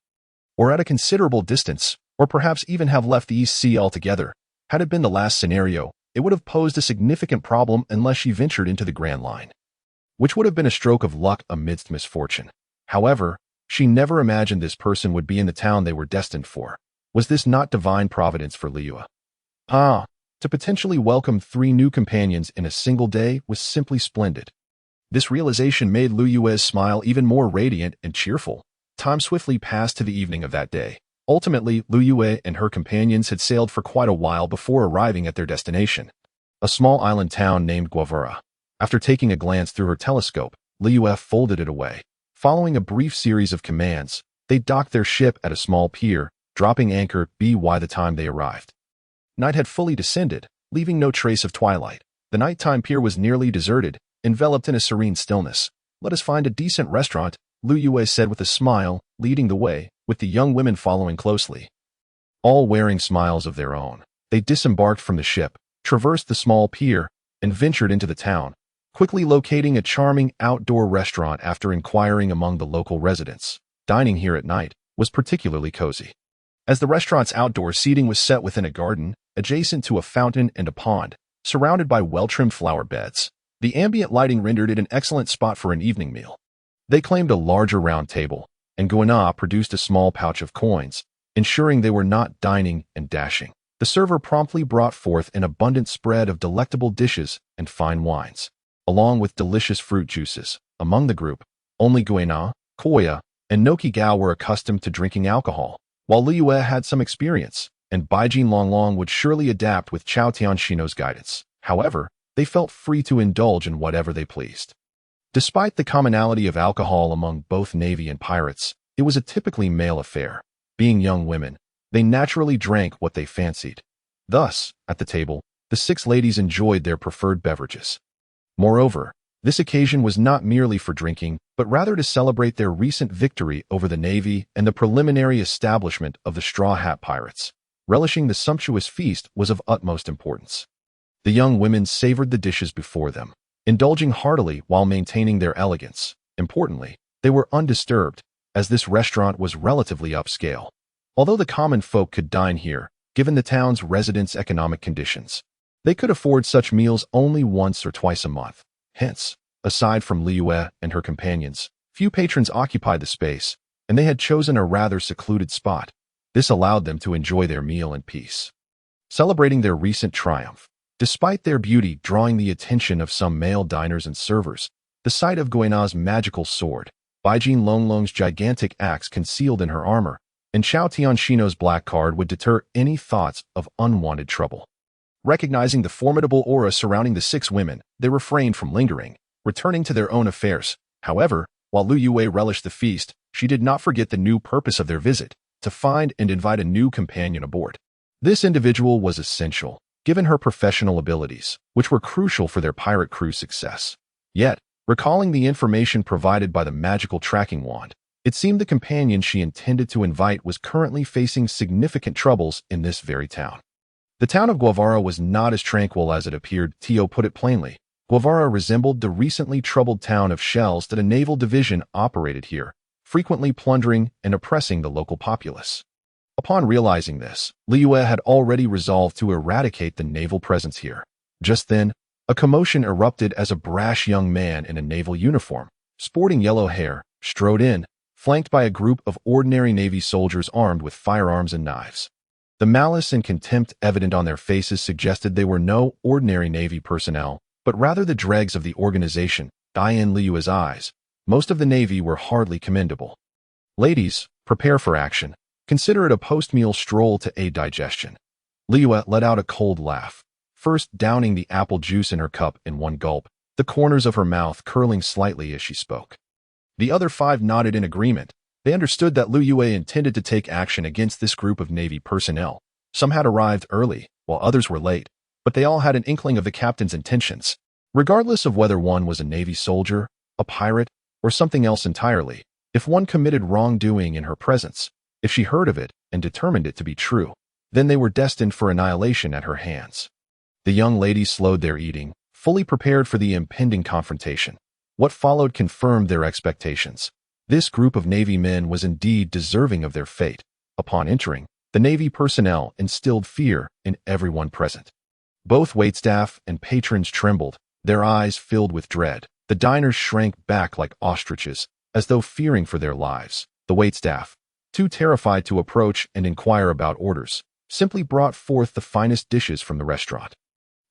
or at a considerable distance, or perhaps even have left the East Sea altogether. Had it been the last scenario, it would have posed a significant problem unless she ventured into the Grand Line, which would have been a stroke of luck amidst misfortune. However, she never imagined this person would be in the town they were destined for. Was this not divine providence for Liyue? To potentially welcome 3 new companions in a single day was simply splendid. This realization made Liyue's smile even more radiant and cheerful. Time swiftly passed to the evening of that day. Ultimately, Liyue and her companions had sailed for quite a while before arriving at their destination, a small island town named Guavura. After taking a glance through her telescope, Liyue folded it away. Following a brief series of commands, they docked their ship at a small pier, dropping anchor by the time they arrived. Night had fully descended, leaving no trace of twilight. The nighttime pier was nearly deserted, enveloped in a serene stillness. "Let us find a decent restaurant," Liyue said with a smile, leading the way, with the young women following closely. All wearing smiles of their own, they disembarked from the ship, traversed the small pier, and ventured into the town, quickly locating a charming outdoor restaurant after inquiring among the local residents. Dining here at night was particularly cozy, as the restaurant's outdoor seating was set within a garden, adjacent to a fountain and a pond, surrounded by well-trimmed flower beds. The ambient lighting rendered it an excellent spot for an evening meal. They claimed a larger round table, and Guina produced a small pouch of coins, ensuring they were not dining and dashing. The server promptly brought forth an abundant spread of delectable dishes and fine wines, along with delicious fruit juices. Among the group, Only Guina, Koya, and Noqigao were accustomed to drinking alcohol, while Luyue had some experience, and Baijin Longlong would surely adapt with Chao Tianxino's guidance. However, they felt free to indulge in whatever they pleased. Despite the commonality of alcohol among both Navy and pirates, it was a typically male affair. Being young women, they naturally drank what they fancied. Thus, at the table, the 6 ladies enjoyed their preferred beverages. Moreover, this occasion was not merely for drinking, but rather to celebrate their recent victory over the Navy and the preliminary establishment of the Straw Hat Pirates. Relishing the sumptuous feast was of utmost importance. The young women savored the dishes before them, indulging heartily while maintaining their elegance. Importantly, they were undisturbed, as this restaurant was relatively upscale. Although the common folk could dine here, given the town's residents' economic conditions, they could afford such meals only once or twice a month. Hence, aside from Liyue and her companions, few patrons occupied the space, and they had chosen a rather secluded spot. This allowed them to enjoy their meal in peace. Celebrating their recent triumph, despite their beauty drawing the attention of some male diners and servers, the sight of Guina's magical sword, Baijin Longlong's gigantic axe concealed in her armor, and Chao Tianxino's black card would deter any thoughts of unwanted trouble. Recognizing the formidable aura surrounding the 6 women, they refrained from lingering, returning to their own affairs. However, while Luyue relished the feast, she did not forget the new purpose of their visit, to find and invite a new companion aboard. This individual was essential, given her professional abilities, which were crucial for their pirate crew's success. Yet, recalling the information provided by the magical tracking wand, it seemed the companion she intended to invite was currently facing significant troubles in this very town. The town of Guevara was not as tranquil as it appeared. Tio put it plainly. Guevara resembled the recently troubled town of Shells that a naval division operated here, frequently plundering and oppressing the local populace. Upon realizing this, Liyue had already resolved to eradicate the naval presence here. Just then, a commotion erupted as a brash young man in a naval uniform, sporting yellow hair, strode in, flanked by a group of ordinary Navy soldiers armed with firearms and knives. The malice and contempt evident on their faces suggested they were no ordinary Navy personnel, but rather the dregs of the organization. In Liyue's eyes, most of the Navy were hardly commendable. Ladies, prepare for action. Consider it a post-meal stroll to aid digestion. Liyue let out a cold laugh, first downing the apple juice in her cup in one gulp, the corners of her mouth curling slightly as she spoke. The other 5 nodded in agreement. They understood that Luyue intended to take action against this group of Navy personnel. Some had arrived early, while others were late, but they all had an inkling of the captain's intentions. Regardless of whether one was a Navy soldier, a pirate, or something else entirely, if one committed wrongdoing in her presence, if she heard of it and determined it to be true, then they were destined for annihilation at her hands. The young ladies slowed their eating, fully prepared for the impending confrontation. What followed confirmed their expectations. This group of Navy men was indeed deserving of their fate. Upon entering, the Navy personnel instilled fear in everyone present. Both waitstaff and patrons trembled, their eyes filled with dread. The diners shrank back like ostriches, as though fearing for their lives. The waitstaff, too terrified to approach and inquire about orders, simply brought forth the finest dishes from the restaurant.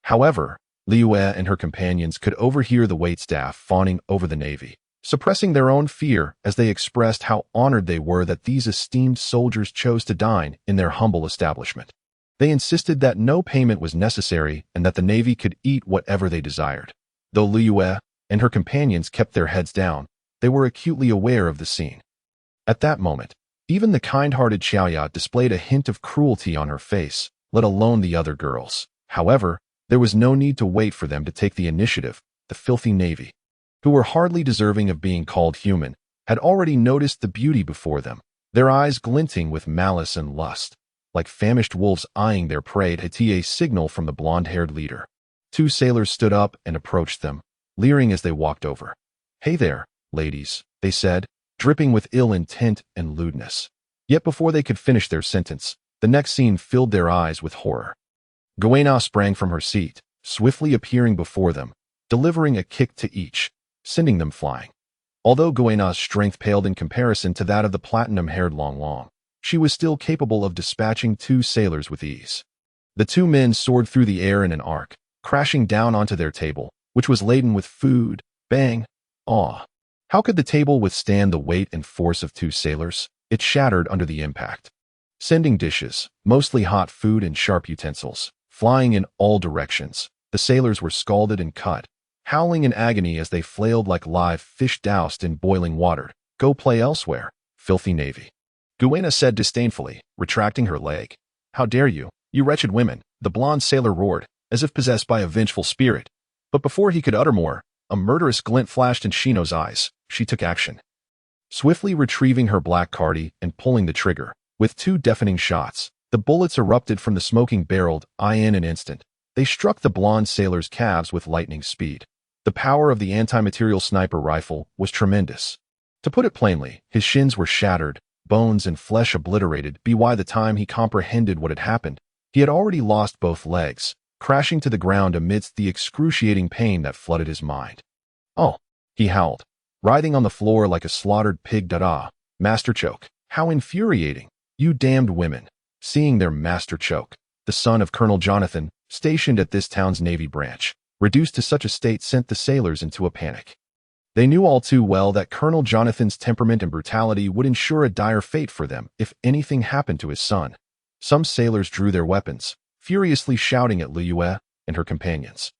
However, Liyue and her companions could overhear the waitstaff fawning over the Navy, suppressing their own fear as they expressed how honored they were that these esteemed soldiers chose to dine in their humble establishment. They insisted that no payment was necessary and that the Navy could eat whatever they desired. Though Liyue and her companions kept their heads down, they were acutely aware of the scene. At that moment, even the kind-hearted Xiaoya displayed a hint of cruelty on her face, let alone the other girls. However, there was no need to wait for them to take the initiative. The filthy Navy, who were hardly deserving of being called human, had already noticed the beauty before them, their eyes glinting with malice and lust. Like famished wolves eyeing their prey, had a signal from the blonde-haired leader. 2 sailors stood up and approached them, leering as they walked over. "Hey there, ladies," they said, dripping with ill intent and lewdness. Yet before they could finish their sentence, the next scene filled their eyes with horror. Guina sprang from her seat, swiftly appearing before them, delivering a kick to each, sending them flying. Although Guina's strength paled in comparison to that of the platinum-haired Longlong, she was still capable of dispatching 2 sailors with ease. The 2 men soared through the air in an arc, crashing down onto their table, which was laden with food. Bang! Awe! How could the table withstand the weight and force of 2 sailors? It shattered under the impact, sending dishes, mostly hot food and sharp utensils, flying in all directions. The sailors were scalded and cut, howling in agony as they flailed like live fish doused in boiling water. Go play elsewhere, filthy navy. Guina said disdainfully, retracting her leg. How dare you, you wretched women, the blonde sailor roared, as if possessed by a vengeful spirit. But before he could utter more, a murderous glint flashed in Shino's eyes. She took action, swiftly retrieving her black cardie and pulling the trigger. With 2 deafening shots, the bullets erupted from the smoking barrel. In an instant, they struck the blonde sailor's calves with lightning speed. The power of the anti-material sniper rifle was tremendous. To put it plainly, his shins were shattered, bones and flesh obliterated. By the time he comprehended what had happened, he had already lost both legs, crashing to the ground amidst the excruciating pain that flooded his mind. Oh, he howled, writhing on the floor like a slaughtered pig. Master choke. How infuriating. You damned women. Seeing their master choke, the son of Colonel Jonathan, stationed at this town's Navy branch, reduced to such a state sent the sailors into a panic. They knew all too well that Colonel Jonathan's temperament and brutality would ensure a dire fate for them if anything happened to his son. Some sailors drew their weapons, furiously shouting at Luyue and her companions.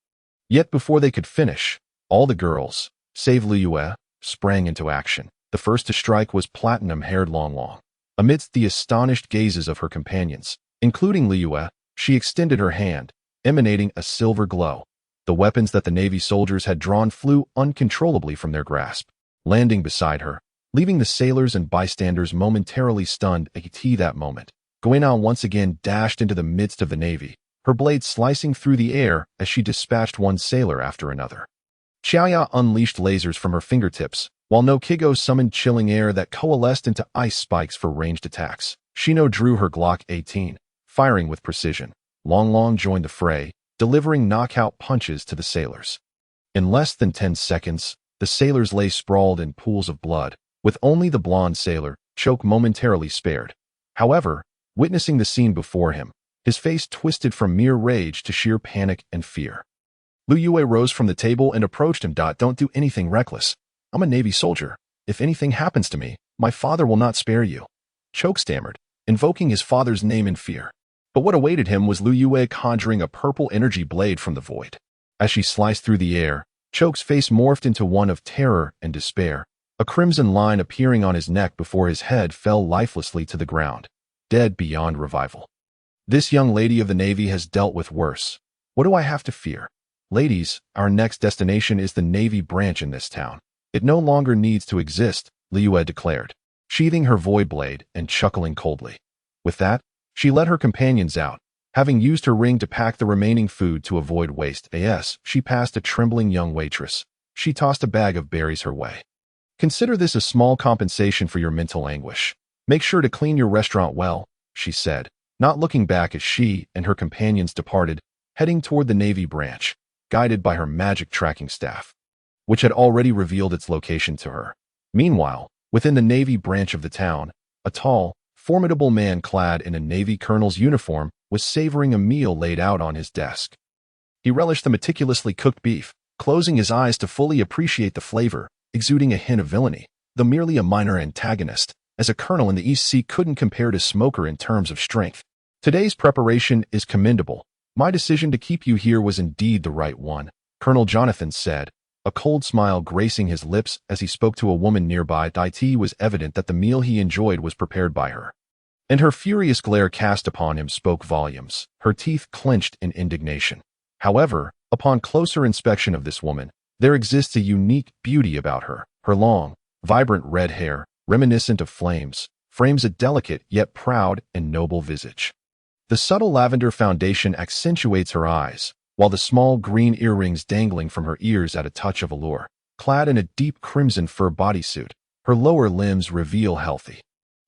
Yet before they could finish, all the girls, save Luyue, sprang into action. The first to strike was platinum-haired Long. Amidst the astonished gazes of her companions, including Luyue, she extended her hand, emanating a silver glow. The weapons that the Navy soldiers had drawn flew uncontrollably from their grasp, landing beside her, leaving the sailors and bystanders momentarily stunned. At that moment, Guina once again dashed into the midst of the Navy, her blade slicing through the air as she dispatched one sailor after another. Koya unleashed lasers from her fingertips, while Noqigao summoned chilling air that coalesced into ice spikes for ranged attacks. Shino drew her Glock 18, firing with precision. Long joined the fray, delivering knockout punches to the sailors. In less than 10 seconds, the sailors lay sprawled in pools of blood, with only the blonde sailor, choke momentarily spared. However, witnessing the scene before him, his face twisted from mere rage to sheer panic and fear. Luyue rose from the table and approached him. Don't do anything reckless. I'm a Navy soldier. If anything happens to me, my father will not spare you. Choke stammered, invoking his father's name in fear. But what awaited him was Luyue conjuring a purple energy blade from the void. As she sliced through the air, Choke's face morphed into one of terror and despair, a crimson line appearing on his neck before his head fell lifelessly to the ground, dead beyond revival. This young lady of the Navy has dealt with worse. What do I have to fear? Ladies, our next destination is the Navy branch in this town. It no longer needs to exist, Luyue declared, sheathing her void blade and chuckling coldly. With that, she led her companions out, having used her ring to pack the remaining food to avoid waste. She passed a trembling young waitress. She tossed a bag of berries her way. Consider this a small compensation for your mental anguish. Make sure to clean your restaurant well, she said, not looking back as she and her companions departed, heading toward the Navy branch, guided by her magic tracking staff, which had already revealed its location to her. Meanwhile, within the Navy branch of the town, a tall, formidable man clad in a Navy colonel's uniform was savoring a meal laid out on his desk. He relished the meticulously cooked beef, closing his eyes to fully appreciate the flavor, exuding a hint of villainy. Though merely a minor antagonist, as a colonel in the East Sea couldn't compare to Smoker in terms of strength. Today's preparation is commendable. My decision to keep you here was indeed the right one, Colonel Jonathan said, a cold smile gracing his lips as he spoke to a woman nearby. It was evident that the meal he enjoyed was prepared by her, and her furious glare cast upon him spoke volumes. Her teeth clenched in indignation. However, upon closer inspection of this woman, there exists a unique beauty about her. Her long, vibrant red hair, reminiscent of flames, frames a delicate yet proud and noble visage. The subtle lavender foundation accentuates her eyes, while the small green earrings dangling from her ears add a touch of allure. Clad in a deep crimson fur bodysuit, her lower limbs reveal healthy,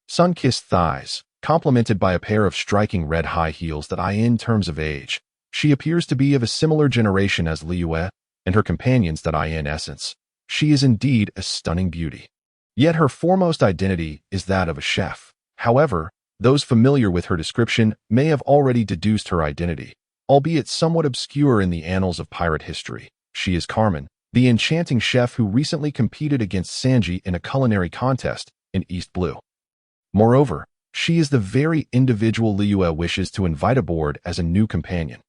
sun-kissed thighs, complemented by a pair of striking red high heels that in terms of age, she appears to be of a similar generation as Luyue and her companions. In essence, she is indeed a stunning beauty. Yet her foremost identity is that of a chef. However, those familiar with her description may have already deduced her identity, albeit somewhat obscure in the annals of pirate history. She is Carmen, the enchanting chef who recently competed against Sanji in a culinary contest in East Blue. Moreover, she is the very individual Liyue wishes to invite aboard as a new companion.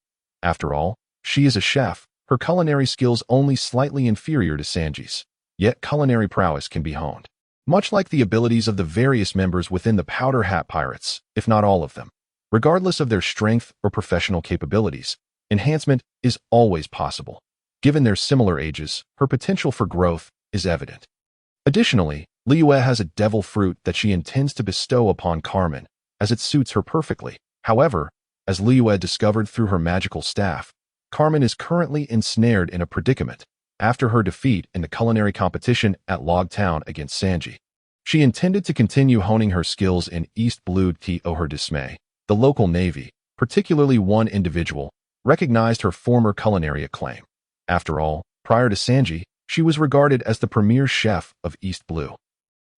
After all, she is a chef, her culinary skills only slightly inferior to Sanji's. Yet culinary prowess can be honed. Much like the abilities of the various members within the Powder Hat Pirates, if not all of them. Regardless of their strength or professional capabilities, enhancement is always possible. Given their similar ages, her potential for growth is evident. Additionally, Liyue has a devil fruit that she intends to bestow upon Kamen, as it suits her perfectly. However, as Liyue discovered through her magical staff, Kamen is currently ensnared in a predicament after her defeat in the culinary competition at Log Town against Sanji. She intended to continue honing her skills in East Blue to her dismay. The local navy, particularly one individual, recognized her former culinary acclaim. After all, prior to Sanji, she was regarded as the premier chef of East Blue.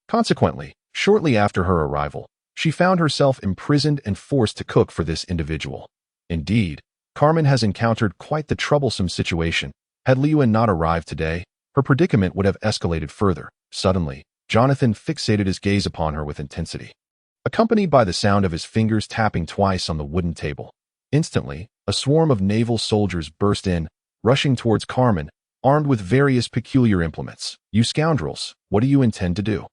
Consequently, shortly after her arrival, she found herself imprisoned and forced to cook for this individual. Indeed, Kamen has encountered quite the troublesome situation. Had Liyue not arrived today, her predicament would have escalated further. Suddenly, Jonathan fixated his gaze upon her with intensity, accompanied by the sound of his fingers tapping twice on the wooden table. Instantly, a swarm of naval soldiers burst in, rushing towards Kamen, armed with various peculiar implements. "You scoundrels, what do you intend to do?"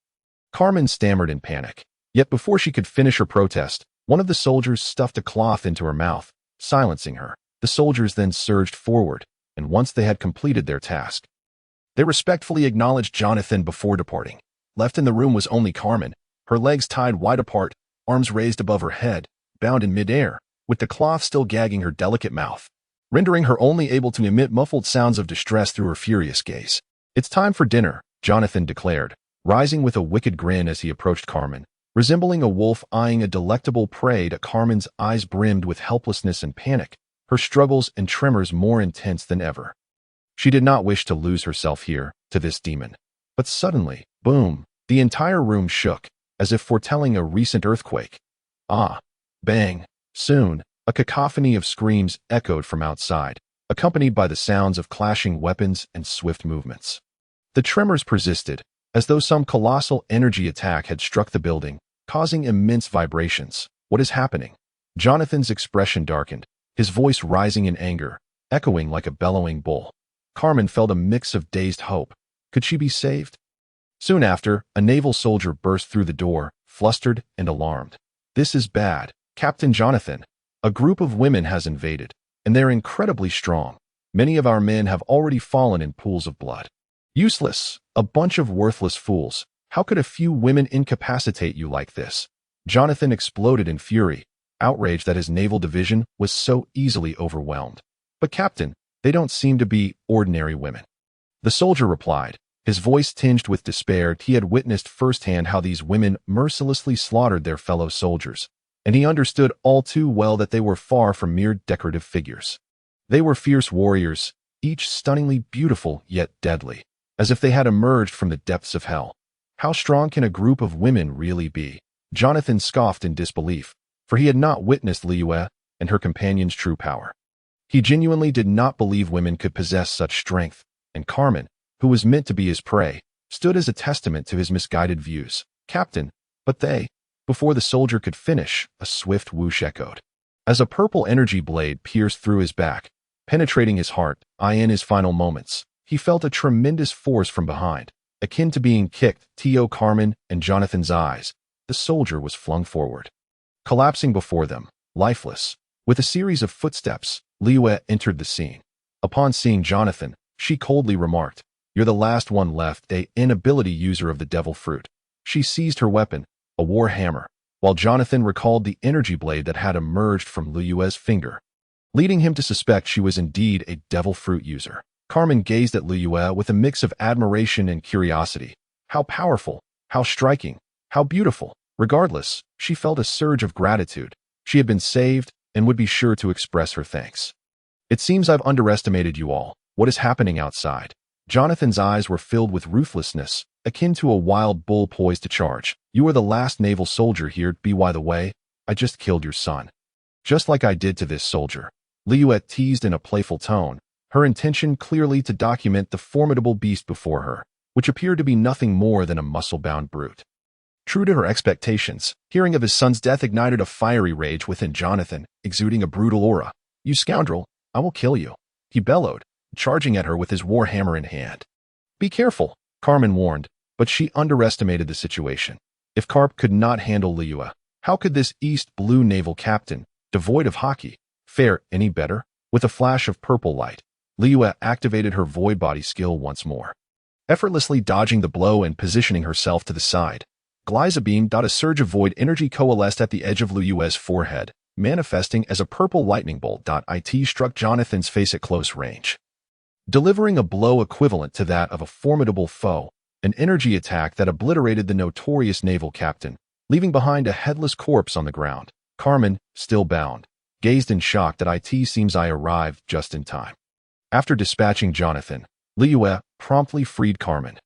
Kamen stammered in panic. Yet before she could finish her protest, one of the soldiers stuffed a cloth into her mouth, silencing her. The soldiers then surged forward, and once they had completed their task, they respectfully acknowledged Jonathan before departing. Left in the room was only Kamen, her legs tied wide apart, arms raised above her head, bound in midair, with the cloth still gagging her delicate mouth, rendering her only able to emit muffled sounds of distress through her furious gaze. "It's time for dinner," Jonathan declared, rising with a wicked grin as he approached Kamen, resembling a wolf eyeing a delectable prey. That Carmen's eyes brimmed with helplessness and panic, her struggles and tremors more intense than ever. She did not wish to lose herself here, to this demon. But suddenly, boom, the entire room shook, as if foretelling a recent earthquake. Ah! Bang! Soon, a cacophony of screams echoed from outside, accompanied by the sounds of clashing weapons and swift movements. The tremors persisted, as though some colossal energy attack had struck the building, causing immense vibrations. "What is happening?" Jonathan's expression darkened, his voice rising in anger, echoing like a bellowing bull. Kamen felt a mix of dazed hope. Could she be saved? Soon after, a naval soldier burst through the door, flustered and alarmed. "This is bad, Captain Jonathan. A group of women has invaded, and they're incredibly strong. Many of our men have already fallen in pools of blood." "Useless, a bunch of worthless fools. How could a few women incapacitate you like this?" Jonathan exploded in fury, outraged that his naval division was so easily overwhelmed. "But Captain, they don't seem to be ordinary women." The soldier replied, his voice tinged with despair. He had witnessed firsthand how these women mercilessly slaughtered their fellow soldiers, and he understood all too well that they were far from mere decorative figures. They were fierce warriors, each stunningly beautiful yet deadly, as if they had emerged from the depths of hell. How strong can a group of women really be? Jonathan scoffed in disbelief, for he had not witnessed Liyue and her companion's true power. He genuinely did not believe women could possess such strength, and Kamen, who was meant to be his prey, stood as a testament to his misguided views. "Captain, but they..." Before the soldier could finish, a swift whoosh echoed, as a purple energy blade pierced through his back, penetrating his heart. In his final moments, he felt a tremendous force from behind, akin to being kicked. Kamen and Jonathan's eyes, the soldier was flung forward, collapsing before them, lifeless. With a series of footsteps, Liyue entered the scene. Upon seeing Jonathan, she coldly remarked, "You're the last one left, an inability user of the devil fruit." She seized her weapon, a war hammer, while Jonathan recalled the energy blade that had emerged from Liyue's finger, leading him to suspect she was indeed a devil fruit user. Kamen gazed at Liyue with a mix of admiration and curiosity. How powerful, how striking, how beautiful. Regardless, she felt a surge of gratitude. She had been saved and would be sure to express her thanks. "It seems I've underestimated you all. What is happening outside?" Jonathan's eyes were filled with ruthlessness, akin to a wild bull poised to charge. "You are the last naval soldier here. By the way, I just killed your son. Just like I did to this soldier." Liyue teased in a playful tone, her intention clearly to document the formidable beast before her, which appeared to be nothing more than a muscle-bound brute. True to her expectations, hearing of his son's death ignited a fiery rage within Jonathan, exuding a brutal aura. "You scoundrel, I will kill you," he bellowed, charging at her with his war hammer in hand. "Be careful," Carmen warned, but she underestimated the situation. If Carp could not handle Luyue, how could this East Blue naval captain, devoid of Haki, fare any better? With a flash of purple light, Luyue activated her void body skill once more. Effortlessly dodging the blow and positioning herself to the side, Gliza beamed. A surge of void energy coalesced at the edge of Luyue's forehead, manifesting as a purple lightning bolt. It struck Jonathan's face at close range, delivering a blow equivalent to that of a formidable foe, an energy attack that obliterated the notorious naval captain, leaving behind a headless corpse on the ground. Carmen, still bound, gazed in shock. It seems I arrived just in time. After dispatching Jonathan, Luyue promptly freed Carmen.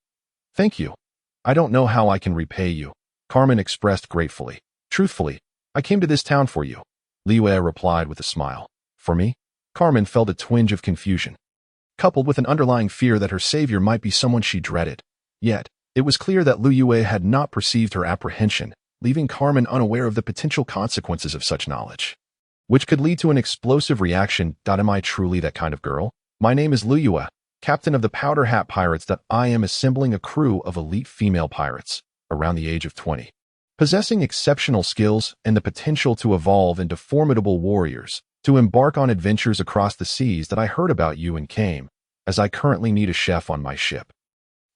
"Thank you. I don't know how I can repay you," Carmen expressed gratefully. "Truthfully, I came to this town for you," Luyue replied with a smile. "For me?" Carmen felt a twinge of confusion, coupled with an underlying fear that her savior might be someone she dreaded. Yet, it was clear that Luyue had not perceived her apprehension, leaving Carmen unaware of the potential consequences of such knowledge, which could lead to an explosive reaction. "Am I truly that kind of girl? My name is Luyue, captain of the Powder Hat Pirates. I am assembling a crew of elite female pirates, around the age of 20, possessing exceptional skills and the potential to evolve into formidable warriors, to embark on adventures across the seas. I heard about you and came, as I currently need a chef on my ship."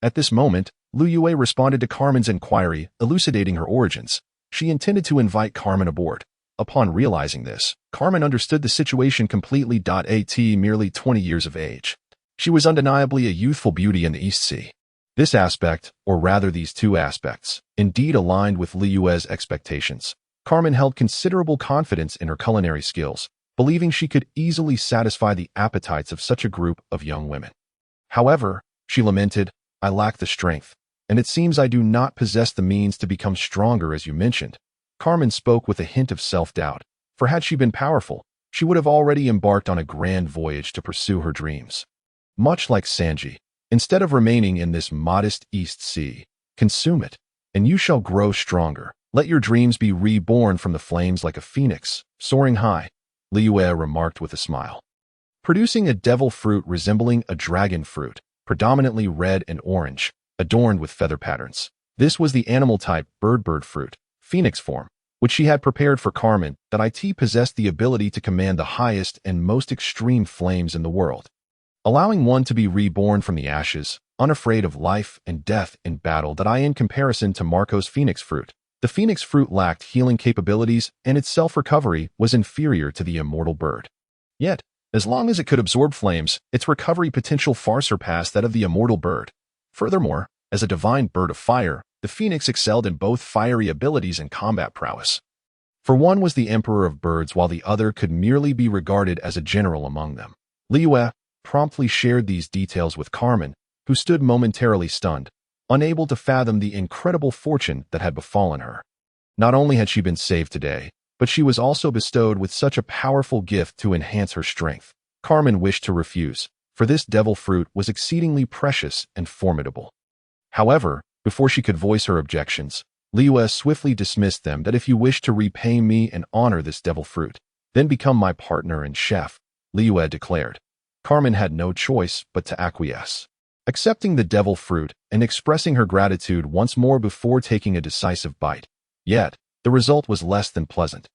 At this moment, Luyue responded to Carmen's inquiry, elucidating her origins. She intended to invite Carmen aboard. Upon realizing this, Carmen understood the situation completely. At merely 20 years of age, she was undeniably a youthful beauty in the East Sea. This aspect, or rather these two aspects, indeed aligned with Liyue's expectations. Carmen held considerable confidence in her culinary skills, believing she could easily satisfy the appetites of such a group of young women. However, she lamented, "I lack the strength, and it seems I do not possess the means to become stronger as you mentioned." Carmen spoke with a hint of self-doubt, for had she been powerful, she would have already embarked on a grand voyage to pursue her dreams. Much like Sanji, instead of remaining in this modest East Sea, consume it, and you shall grow stronger. Let your dreams be reborn from the flames like a phoenix, soaring high, Luyue remarked with a smile. Producing a devil fruit resembling a dragon fruit, predominantly red and orange, adorned with feather patterns. This was the animal type bird fruit, phoenix form, which she had prepared for Carmen. It possessed the ability to command the highest and most extreme flames in the world, allowing one to be reborn from the ashes, unafraid of life and death in battle. In comparison to Marco's phoenix fruit, the phoenix fruit lacked healing capabilities and its self-recovery was inferior to the immortal bird. Yet, as long as it could absorb flames, its recovery potential far surpassed that of the immortal bird. Furthermore, as a divine bird of fire, the phoenix excelled in both fiery abilities and combat prowess. For one was the emperor of birds while the other could merely be regarded as a general among them. Luyue promptly shared these details with Carmen, who stood momentarily stunned, unable to fathom the incredible fortune that had befallen her. Not only had she been saved today, but she was also bestowed with such a powerful gift to enhance her strength. Carmen wished to refuse, for this devil fruit was exceedingly precious and formidable. However, before she could voice her objections, Luyue swiftly dismissed them. "If you wish to repay me and honor this devil fruit, then become my partner and chef," Luyue declared. Carmen had no choice but to acquiesce, accepting the devil fruit and expressing her gratitude once more before taking a decisive bite. Yet, the result was less than pleasant.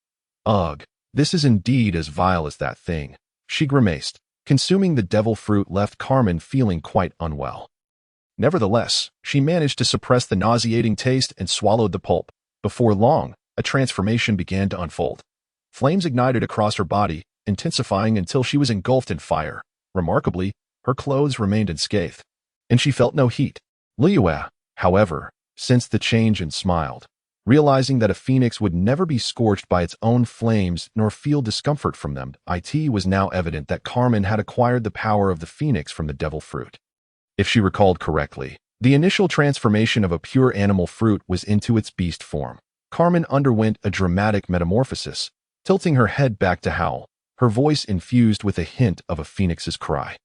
"Ugh, this is indeed as vile as that thing," she grimaced. Consuming the devil fruit left Carmen feeling quite unwell. Nevertheless, she managed to suppress the nauseating taste and swallowed the pulp. Before long, a transformation began to unfold. Flames ignited across her body, intensifying until she was engulfed in fire. Remarkably, her clothes remained unscathed, and she felt no heat. Luyue, however, sensed the change and smiled, realizing that a phoenix would never be scorched by its own flames nor feel discomfort from them. It was now evident that Carmen had acquired the power of the phoenix from the devil fruit. If she recalled correctly, the initial transformation of a pure animal fruit was into its beast form. Carmen underwent a dramatic metamorphosis, tilting her head back to howl, her voice infused with a hint of a phoenix's cry.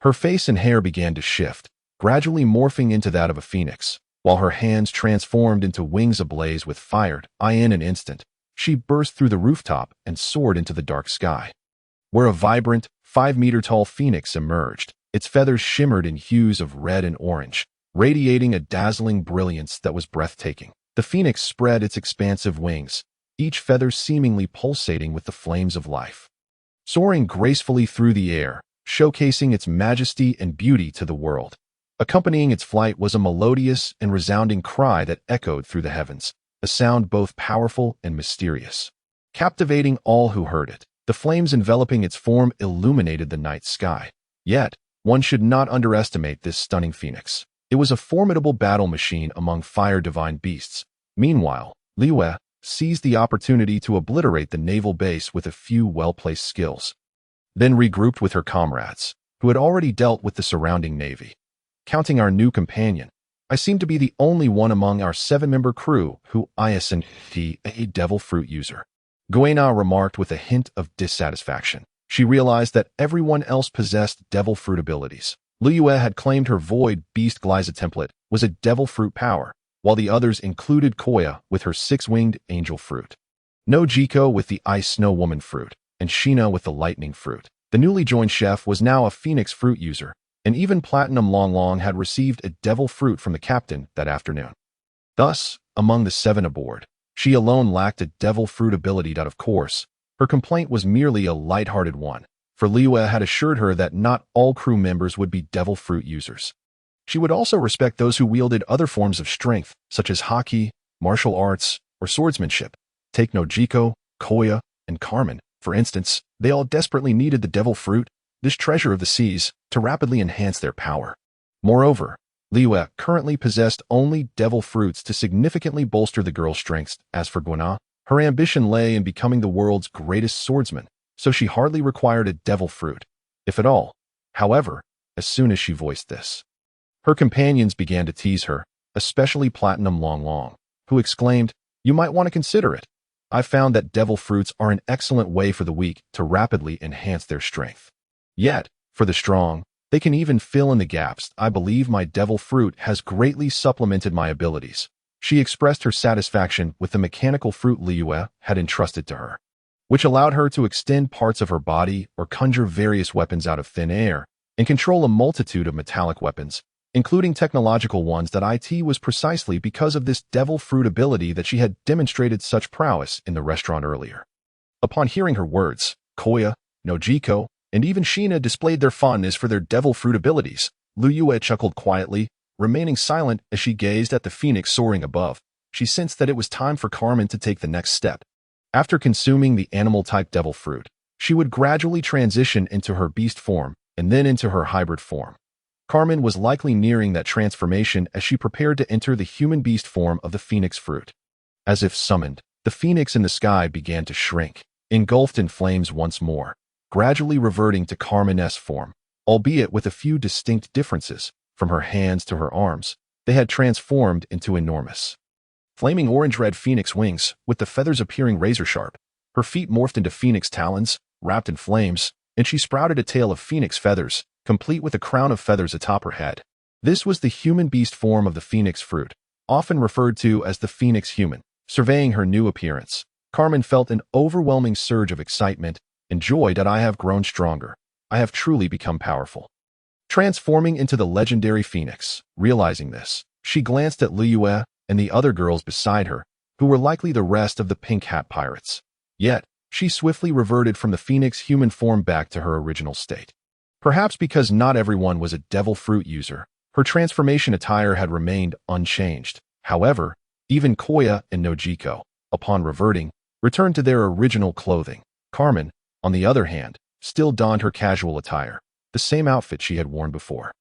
Her face and hair began to shift, gradually morphing into that of a phoenix, while her hands transformed into wings ablaze with fire. In an instant, she burst through the rooftop and soared into the dark sky, where a vibrant, 5-meter-tall phoenix emerged. Its feathers shimmered in hues of red and orange, radiating a dazzling brilliance that was breathtaking. The phoenix spread its expansive wings, each feather seemingly pulsating with the flames of life, soaring gracefully through the air, showcasing its majesty and beauty to the world. Accompanying its flight was a melodious and resounding cry that echoed through the heavens, a sound both powerful and mysterious, captivating all who heard it. The flames enveloping its form illuminated the night sky. Yet, one should not underestimate this stunning phoenix. It was a formidable battle machine among fire-divine beasts. Meanwhile, Luyue seized the opportunity to obliterate the naval base with a few well-placed skills, then regrouped with her comrades, who had already dealt with the surrounding navy. Counting our new companion, I seem to be the only one among our 7-member crew who isn't a devil fruit user. Guina remarked with a hint of dissatisfaction. She realized that everyone else possessed devil fruit abilities. Luyue had claimed her void beast Gliza template was a devil fruit power, while the others included Koya with her 6-winged angel fruit, Noqigao with the ice snow woman fruit, and Shina with the lightning fruit. The newly joined chef was now a phoenix fruit user, and even Platinum Long had received a devil fruit from the captain that afternoon. Thus, among the 7 aboard, she alone lacked a devil fruit ability. Of course, her complaint was merely a light-hearted one, for Luyue had assured her that not all crew members would be devil fruit users. She would also respect those who wielded other forms of strength, such as Haki, martial arts, or swordsmanship. Take Noqigao, Koya, and Kamen, for instance. They all desperately needed the devil fruit, this treasure of the seas, to rapidly enhance their power. Moreover, Luyue currently possessed only devil fruits to significantly bolster the girl's strengths. As for Guina, her ambition lay in becoming the world's greatest swordsman, so she hardly required a devil fruit, if at all. However, as soon as she voiced this, her companions began to tease her, especially Platinum Long, who exclaimed, "You might want to consider it. I've found that devil fruits are an excellent way for the weak to rapidly enhance their strength. Yet, for the strong, they can even fill in the gaps. I believe my devil fruit has greatly supplemented my abilities." She expressed her satisfaction with the mechanical fruit Luyue had entrusted to her, which allowed her to extend parts of her body or conjure various weapons out of thin air and control a multitude of metallic weapons, including technological ones. It was precisely because of this devil fruit ability that she had demonstrated such prowess in the restaurant earlier. Upon hearing her words, Koya, Noqigao, and even Shina displayed their fondness for their devil fruit abilities. Luyue chuckled quietly, remaining silent as she gazed at the phoenix soaring above. She sensed that it was time for Kamen to take the next step. After consuming the animal-type devil fruit, she would gradually transition into her beast form and then into her hybrid form. Kamen was likely nearing that transformation as she prepared to enter the human-beast form of the phoenix fruit. As if summoned, the phoenix in the sky began to shrink, engulfed in flames once more, gradually reverting to Kamen's form, albeit with a few distinct differences. From her hands to her arms, they had transformed into enormous, flaming orange-red phoenix wings, with the feathers appearing razor-sharp. Her feet morphed into phoenix talons, wrapped in flames, and she sprouted a tail of phoenix feathers, complete with a crown of feathers atop her head. This was the human-beast form of the phoenix fruit, often referred to as the phoenix human. Surveying her new appearance, Kamen felt an overwhelming surge of excitement and joy. I have grown stronger. I have truly become powerful. Transforming into the legendary phoenix. Realizing this, she glanced at Luyue and the other girls beside her, who were likely the rest of the pink hat pirates. Yet, she swiftly reverted from the phoenix human form back to her original state. Perhaps because not everyone was a devil fruit user, her transformation attire had remained unchanged. However, even Koya and Noqigao, upon reverting, returned to their original clothing. Kamen, on the other hand, still donned her casual attire, the same outfit she had worn before.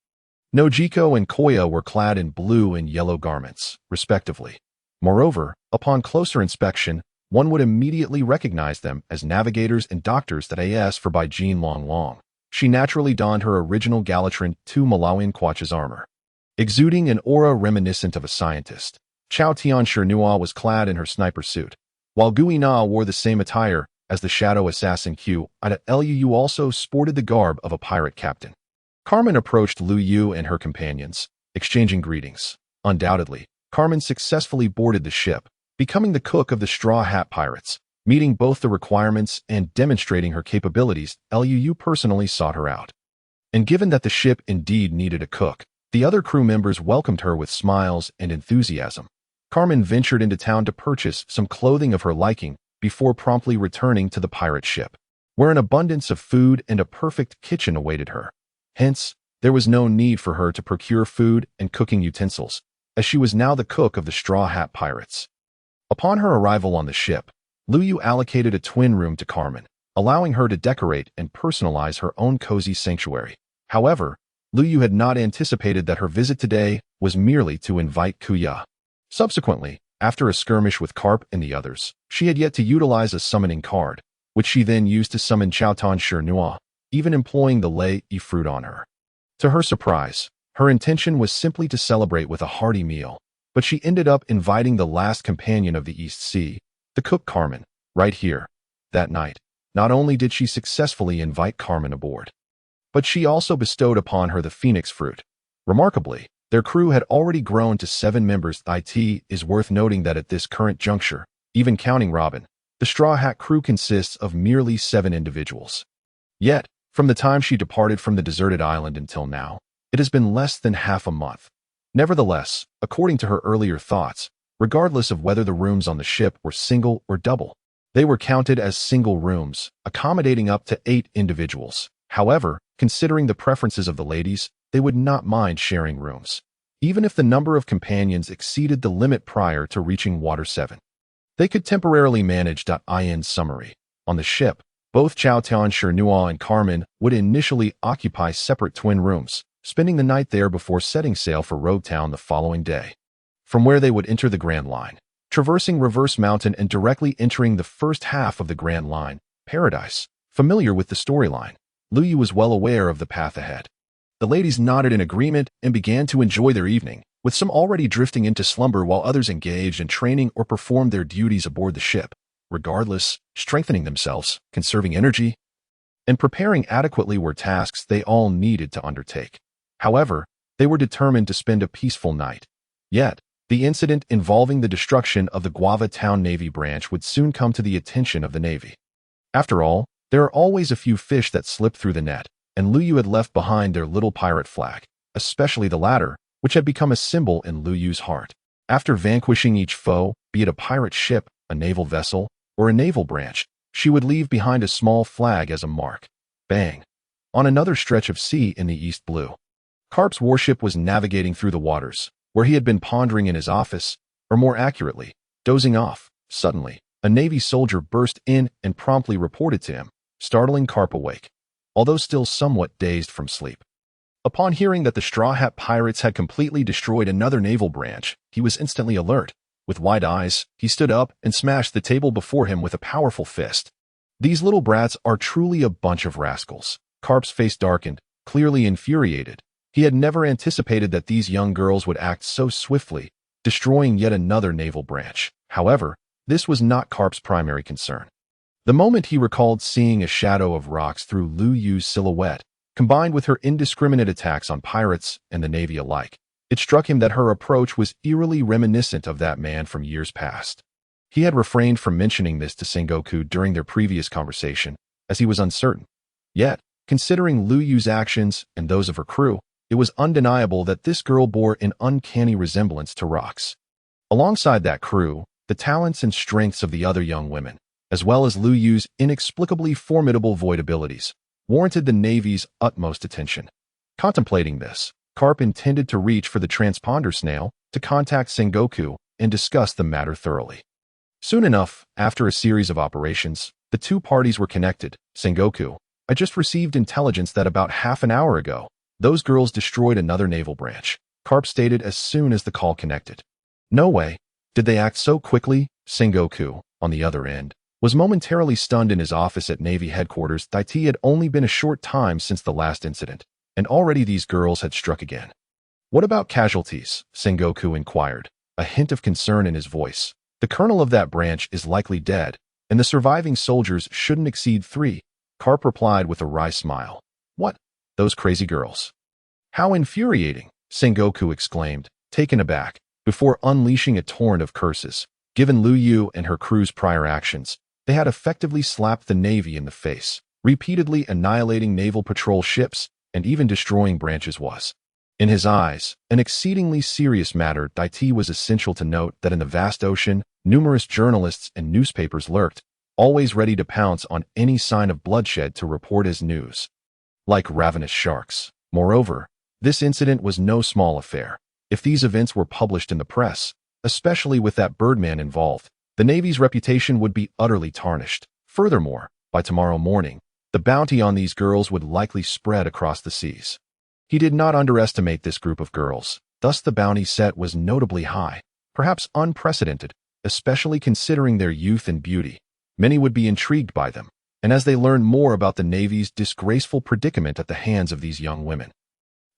Noqigao and Koya were clad in blue and yellow garments, respectively. Moreover, upon closer inspection, one would immediately recognize them as navigators and doctors. As for Baijin Long, she naturally donned her original Galatron 2 Malawian Quach's armor, exuding an aura reminiscent of a scientist. Chao Tianshernua was clad in her sniper suit, while Guina wore the same attire as the shadow assassin Q. Luu also sported the garb of a pirate captain. Carmen approached Luyue and her companions, exchanging greetings. Undoubtedly, Carmen successfully boarded the ship, becoming the cook of the Straw Hat Pirates. Meeting both the requirements and demonstrating her capabilities, Luyue personally sought her out. And given that the ship indeed needed a cook, the other crew members welcomed her with smiles and enthusiasm. Carmen ventured into town to purchase some clothing of her liking before promptly returning to the pirate ship, where an abundance of food and a perfect kitchen awaited her. Hence, there was no need for her to procure food and cooking utensils, as she was now the cook of the Straw Hat Pirates. Upon her arrival on the ship, Luyue allocated a twin room to Carmen, allowing her to decorate and personalize her own cozy sanctuary. However, Luyue had not anticipated that her visit today was merely to invite Koya. Subsequently, after a skirmish with Carp and the others, she had yet to utilize a summoning card, which she then used to summon Chao-Tan Shir-Nua, even employing the Lei fruit on her. To her surprise, her intention was simply to celebrate with a hearty meal, but she ended up inviting the last companion of the East Sea, the cook Carmen, right here. That night, not only did she successfully invite Carmen aboard, but she also bestowed upon her the phoenix fruit. Remarkably, their crew had already grown to 7 members. It is worth noting that at this current juncture, even counting Robin, the Straw Hat crew consists of merely 7 individuals. Yet, from the time she departed from the deserted island until now, it has been less than half a month. Nevertheless, according to her earlier thoughts, regardless of whether the rooms on the ship were single or double, they were counted as single rooms, accommodating up to 8 individuals. However, considering the preferences of the ladies, they would not mind sharing rooms, even if the number of companions exceeded the limit prior to reaching Water 7. They could temporarily manage. In summary, on the ship, both Chao-Tan Shir-Nua and Carmen would initially occupy separate twin rooms, spending the night there before setting sail for Rogue Town the following day, from where they would enter the Grand Line, traversing Reverse Mountain and directly entering the first half of the Grand Line, Paradise. Familiar with the storyline, Luyue was well aware of the path ahead. The ladies nodded in agreement and began to enjoy their evening, with some already drifting into slumber while others engaged in training or performed their duties aboard the ship, regardless, strengthening themselves, conserving energy, and preparing adequately were tasks they all needed to undertake. However, they were determined to spend a peaceful night. Yet, the incident involving the destruction of the Guava Town Navy branch would soon come to the attention of the Navy. After all, there are always a few fish that slip through the net, and Luyue had left behind their little pirate flag, especially the latter, which had become a symbol in Luyue's heart. After vanquishing each foe, be it a pirate ship, a naval vessel, or a naval branch, she would leave behind a small flag as a mark. Bang! On another stretch of sea in the East Blue, Carp's warship was navigating through the waters, where he had been pondering in his office, or more accurately, dozing off. Suddenly, a Navy soldier burst in and promptly reported to him, startling Carp awake, although still somewhat dazed from sleep. Upon hearing that the Straw Hat Pirates had completely destroyed another naval branch, he was instantly alert. With wide eyes, he stood up and smashed the table before him with a powerful fist. These little brats are truly a bunch of rascals. Carp's face darkened, clearly infuriated. He had never anticipated that these young girls would act so swiftly, destroying yet another naval branch. However, this was not Carp's primary concern. The moment he recalled seeing a shadow of rocks through Luyue's silhouette, combined with her indiscriminate attacks on pirates and the Navy alike, it struck him that her approach was eerily reminiscent of that man from years past. He had refrained from mentioning this to Sengoku during their previous conversation, as he was uncertain. Yet, considering Luyue's actions and those of her crew, it was undeniable that this girl bore an uncanny resemblance to Rocks. Alongside that crew, the talents and strengths of the other young women, as well as Luyue's inexplicably formidable void abilities, warranted the Navy's utmost attention. Contemplating this, Carp intended to reach for the transponder snail to contact Sengoku and discuss the matter thoroughly. Soon enough, after a series of operations, the two parties were connected. Sengoku, I just received intelligence that about half an hour ago, those girls destroyed another naval branch, Carp stated as soon as the call connected. No way. Did they act so quickly? Sengoku, on the other end, was momentarily stunned in his office at Navy headquarters. It had only been a short time since the last incident, and already these girls had struck again. What about casualties? Sengoku inquired, a hint of concern in his voice. The colonel of that branch is likely dead, and the surviving soldiers shouldn't exceed 3. Carp replied with a wry smile. What? Those crazy girls. How infuriating, Sengoku exclaimed, taken aback, before unleashing a torrent of curses. Given Luyue and her crew's prior actions, they had effectively slapped the Navy in the face, repeatedly annihilating naval patrol ships and even destroying branches was. In his eyes, an exceedingly serious matter. It was essential to note that in the vast ocean, numerous journalists and newspapers lurked, always ready to pounce on any sign of bloodshed to report as news. Like ravenous sharks. Moreover, this incident was no small affair. If these events were published in the press, especially with that Birdman involved, the Navy's reputation would be utterly tarnished. Furthermore, by tomorrow morning, the bounty on these girls would likely spread across the seas. He did not underestimate this group of girls, thus the bounty set was notably high, perhaps unprecedented, especially considering their youth and beauty. Many would be intrigued by them, and as they learned more about the Navy's disgraceful predicament at the hands of these young women,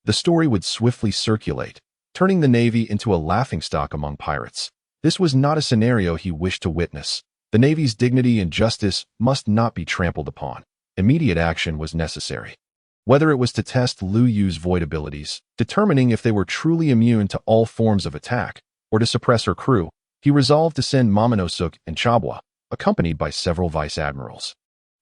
the story would swiftly circulate, turning the Navy into a laughingstock among pirates. This was not a scenario he wished to witness. The Navy's dignity and justice must not be trampled upon. Immediate action was necessary. Whether it was to test Luyue's void abilities, determining if they were truly immune to all forms of attack, or to suppress her crew, he resolved to send Momonosuke and Chabwa, accompanied by several vice admirals,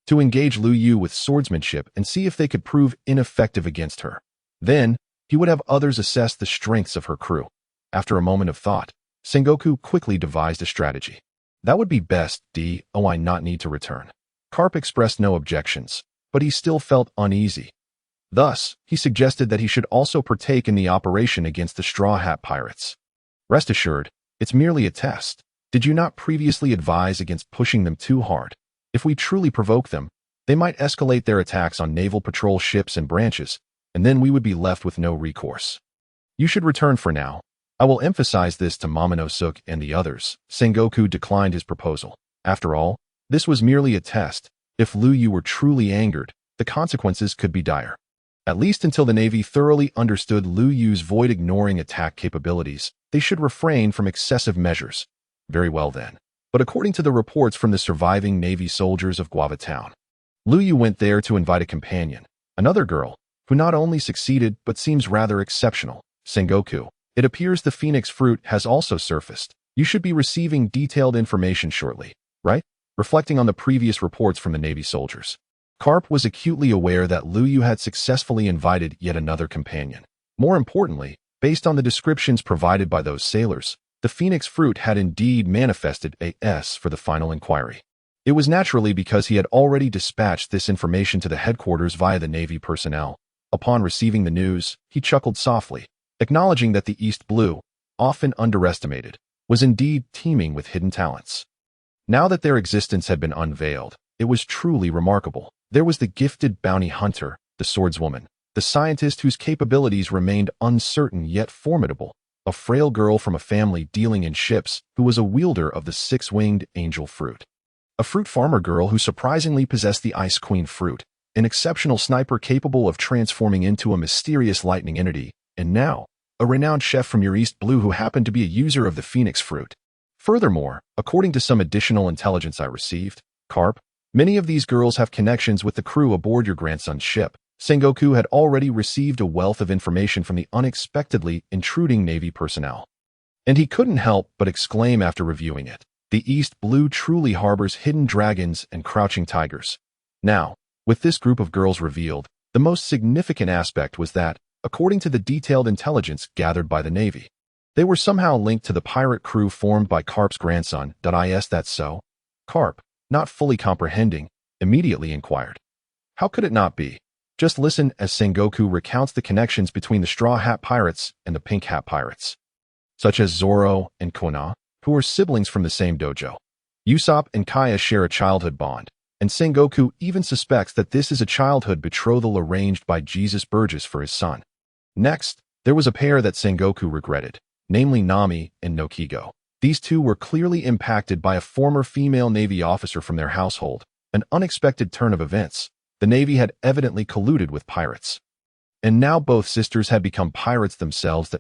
to engage Luyue with swordsmanship and see if they could prove ineffective against her. Then, he would have others assess the strengths of her crew. After a moment of thought, Sengoku quickly devised a strategy. That would be best, I not need to return. Karp expressed no objections, but he still felt uneasy. Thus, he suggested that he should also partake in the operation against the Straw Hat Pirates. Rest assured, it's merely a test. Did you not previously advise against pushing them too hard? If we truly provoke them, they might escalate their attacks on naval patrol ships and branches, and then we would be left with no recourse. You should return for now. I will emphasize this to Momonosuke and the others. Sengoku declined his proposal. After all, this was merely a test. If Luyue were truly angered, the consequences could be dire. At least until the Navy thoroughly understood Luyue's void-ignoring attack capabilities, they should refrain from excessive measures. Very well then. But according to the reports from the surviving Navy soldiers of Guava Town, Luyue went there to invite a companion, another girl, who not only succeeded but seems rather exceptional. Sengoku, it appears the Phoenix fruit has also surfaced. You should be receiving detailed information shortly, right? Reflecting on the previous reports from the Navy soldiers, Karp was acutely aware that Luyue had successfully invited yet another companion. More importantly, based on the descriptions provided by those sailors, the Phoenix fruit had indeed manifested for the final inquiry. It was naturally because he had already dispatched this information to the headquarters via the Navy personnel. Upon receiving the news, he chuckled softly, acknowledging that the East Blue, often underestimated, was indeed teeming with hidden talents. Now that their existence had been unveiled, it was truly remarkable. There was the gifted bounty hunter, the swordswoman, the scientist whose capabilities remained uncertain yet formidable, a frail girl from a family dealing in ships who was a wielder of the six-winged angel fruit, a fruit farmer girl who surprisingly possessed the Ice Queen fruit, an exceptional sniper capable of transforming into a mysterious lightning entity, and now, a renowned chef from your East Blue who happened to be a user of the Phoenix fruit. Furthermore, according to some additional intelligence I received, Karp, many of these girls have connections with the crew aboard your grandson's ship. Sengoku had already received a wealth of information from the unexpectedly intruding Navy personnel, and he couldn't help but exclaim after reviewing it. The East Blue truly harbors hidden dragons and crouching tigers. Now, with this group of girls revealed, the most significant aspect was that, according to the detailed intelligence gathered by the Navy, they were somehow linked to the pirate crew formed by Karp's grandson. Is that so? Karp, not fully comprehending, immediately inquired. How could it not be? Just listen as Sengoku recounts the connections between the Straw Hat Pirates and the Pink Hat Pirates, such as Zoro and Kuina, who are siblings from the same dojo. Usopp and Kaya share a childhood bond, and Sengoku even suspects that this is a childhood betrothal arranged by Jesus Burgess for his son. Next, there was a pair that Sengoku regretted, namely Nami and Noqigao. These two were clearly impacted by a former female Navy officer from their household, an unexpected turn of events. The Navy had evidently colluded with pirates. And now both sisters had become pirates themselves.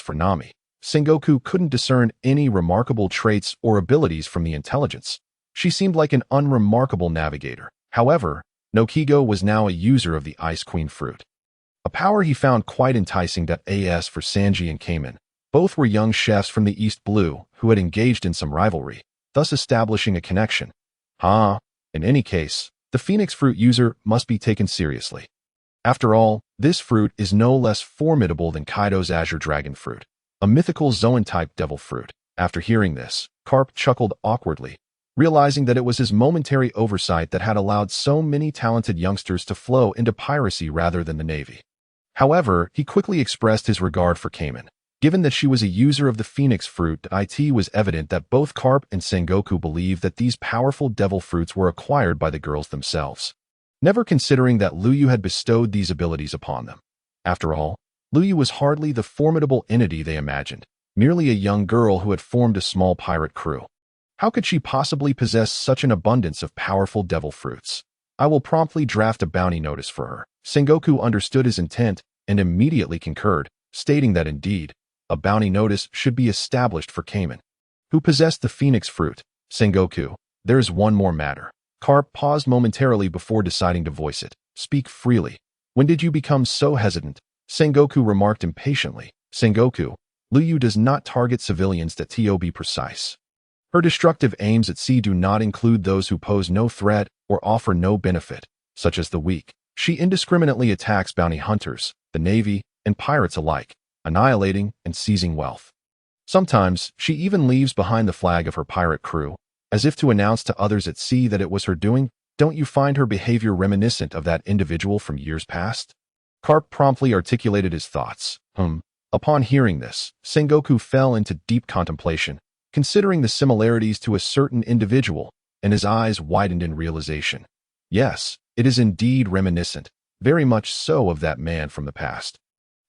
For Nami, Sengoku couldn't discern any remarkable traits or abilities from the intelligence. She seemed like an unremarkable navigator. However, Noqigao was now a user of the Ice Queen fruit. a power he found quite enticing. As for Sanji and Kamen, both were young chefs from the East Blue who had engaged in some rivalry, thus establishing a connection. In any case, the phoenix fruit user must be taken seriously. After all, this fruit is no less formidable than Kaido's azure dragon fruit, a mythical Zoan-type devil fruit. After hearing this, Carp chuckled awkwardly, realizing that it was his momentary oversight that had allowed so many talented youngsters to flow into piracy rather than the Navy. However, he quickly expressed his regard for Kamen. Given that she was a user of the phoenix fruit, it was evident that both Carp and Sengoku believed that these powerful devil fruits were acquired by the girls themselves, never considering that Luyue had bestowed these abilities upon them. After all, Luyue was hardly the formidable entity they imagined, merely a young girl who had formed a small pirate crew. How could she possibly possess such an abundance of powerful devil fruits? I will promptly draft a bounty notice for her. Sengoku understood his intent and immediately concurred, stating that indeed, a bounty notice should be established for Kamen, who possessed the phoenix fruit. Sengoku, there is one more matter. Carp paused momentarily before deciding to voice it. Speak freely. When did you become so hesitant? Sengoku remarked impatiently. Sengoku, Luyue does not target civilians. To be precise. Her destructive aims at sea do not include those who pose no threat or offer no benefit, such as the weak. She indiscriminately attacks bounty hunters, the Navy, and pirates alike, annihilating and seizing wealth. Sometimes, she even leaves behind the flag of her pirate crew, as if to announce to others at sea that it was her doing. Don't you find her behavior reminiscent of that individual from years past? Carp promptly articulated his thoughts. Upon hearing this, Sengoku fell into deep contemplation, considering the similarities to a certain individual, and his eyes widened in realization. Yes, it is indeed reminiscent, very much so, of that man from the past.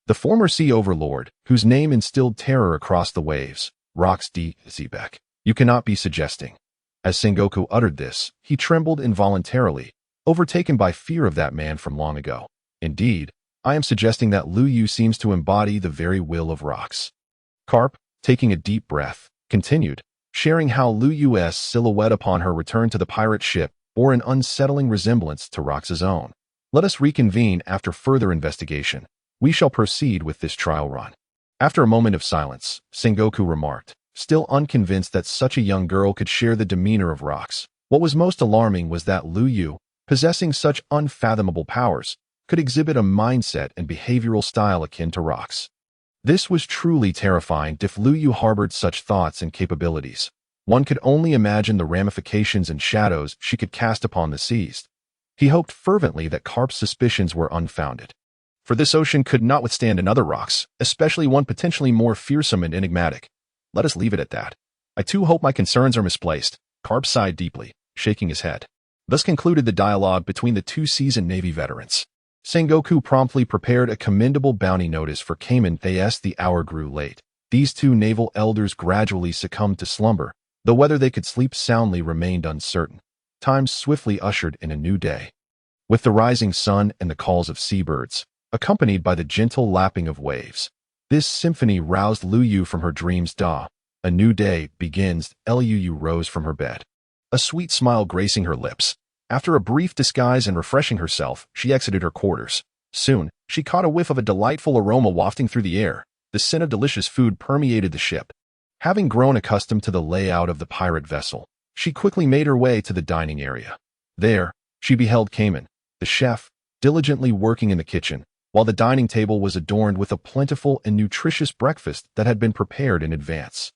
The former sea overlord, whose name instilled terror across the waves, Rox D. Zebek. You cannot be suggesting. As Sengoku uttered this, he trembled involuntarily, overtaken by fear of that man from long ago. Indeed, I am suggesting that Luyue seems to embody the very will of Rox. Carp, taking a deep breath, continued, sharing how Luyue's silhouette upon her return to the pirate ship bore an unsettling resemblance to Rox's own. Let us reconvene after further investigation. We shall proceed with this trial run. After a moment of silence, Sengoku remarked, still unconvinced that such a young girl could share the demeanor of Rox. What was most alarming was that Luyue, possessing such unfathomable powers, could exhibit a mindset and behavioral style akin to Rox. This was truly terrifying. If Luyue harbored such thoughts and capabilities, one could only imagine the ramifications and shadows she could cast upon the seas. He hoped fervently that Carp's suspicions were unfounded. For this ocean could not withstand another Rox, especially one potentially more fearsome and enigmatic. Let us leave it at that. I too hope my concerns are misplaced. Carp sighed deeply, shaking his head. Thus concluded the dialogue between the two seasoned Navy veterans. Sengoku promptly prepared a commendable bounty notice for Kamen. As the hour grew late, these two naval elders gradually succumbed to slumber, though whether they could sleep soundly remained uncertain. Time swiftly ushered in a new day. With the rising sun and the calls of seabirds, accompanied by the gentle lapping of waves, this symphony roused Luyue from her dreams. A new day begins. Luyue rose from her bed, a sweet smile gracing her lips. After a brief disguise and refreshing herself, she exited her quarters. Soon, she caught a whiff of a delightful aroma wafting through the air. The scent of delicious food permeated the ship. Having grown accustomed to the layout of the pirate vessel, she quickly made her way to the dining area. There, she beheld Kamen, the chef, diligently working in the kitchen, while the dining table was adorned with a plentiful and nutritious breakfast that had been prepared in advance.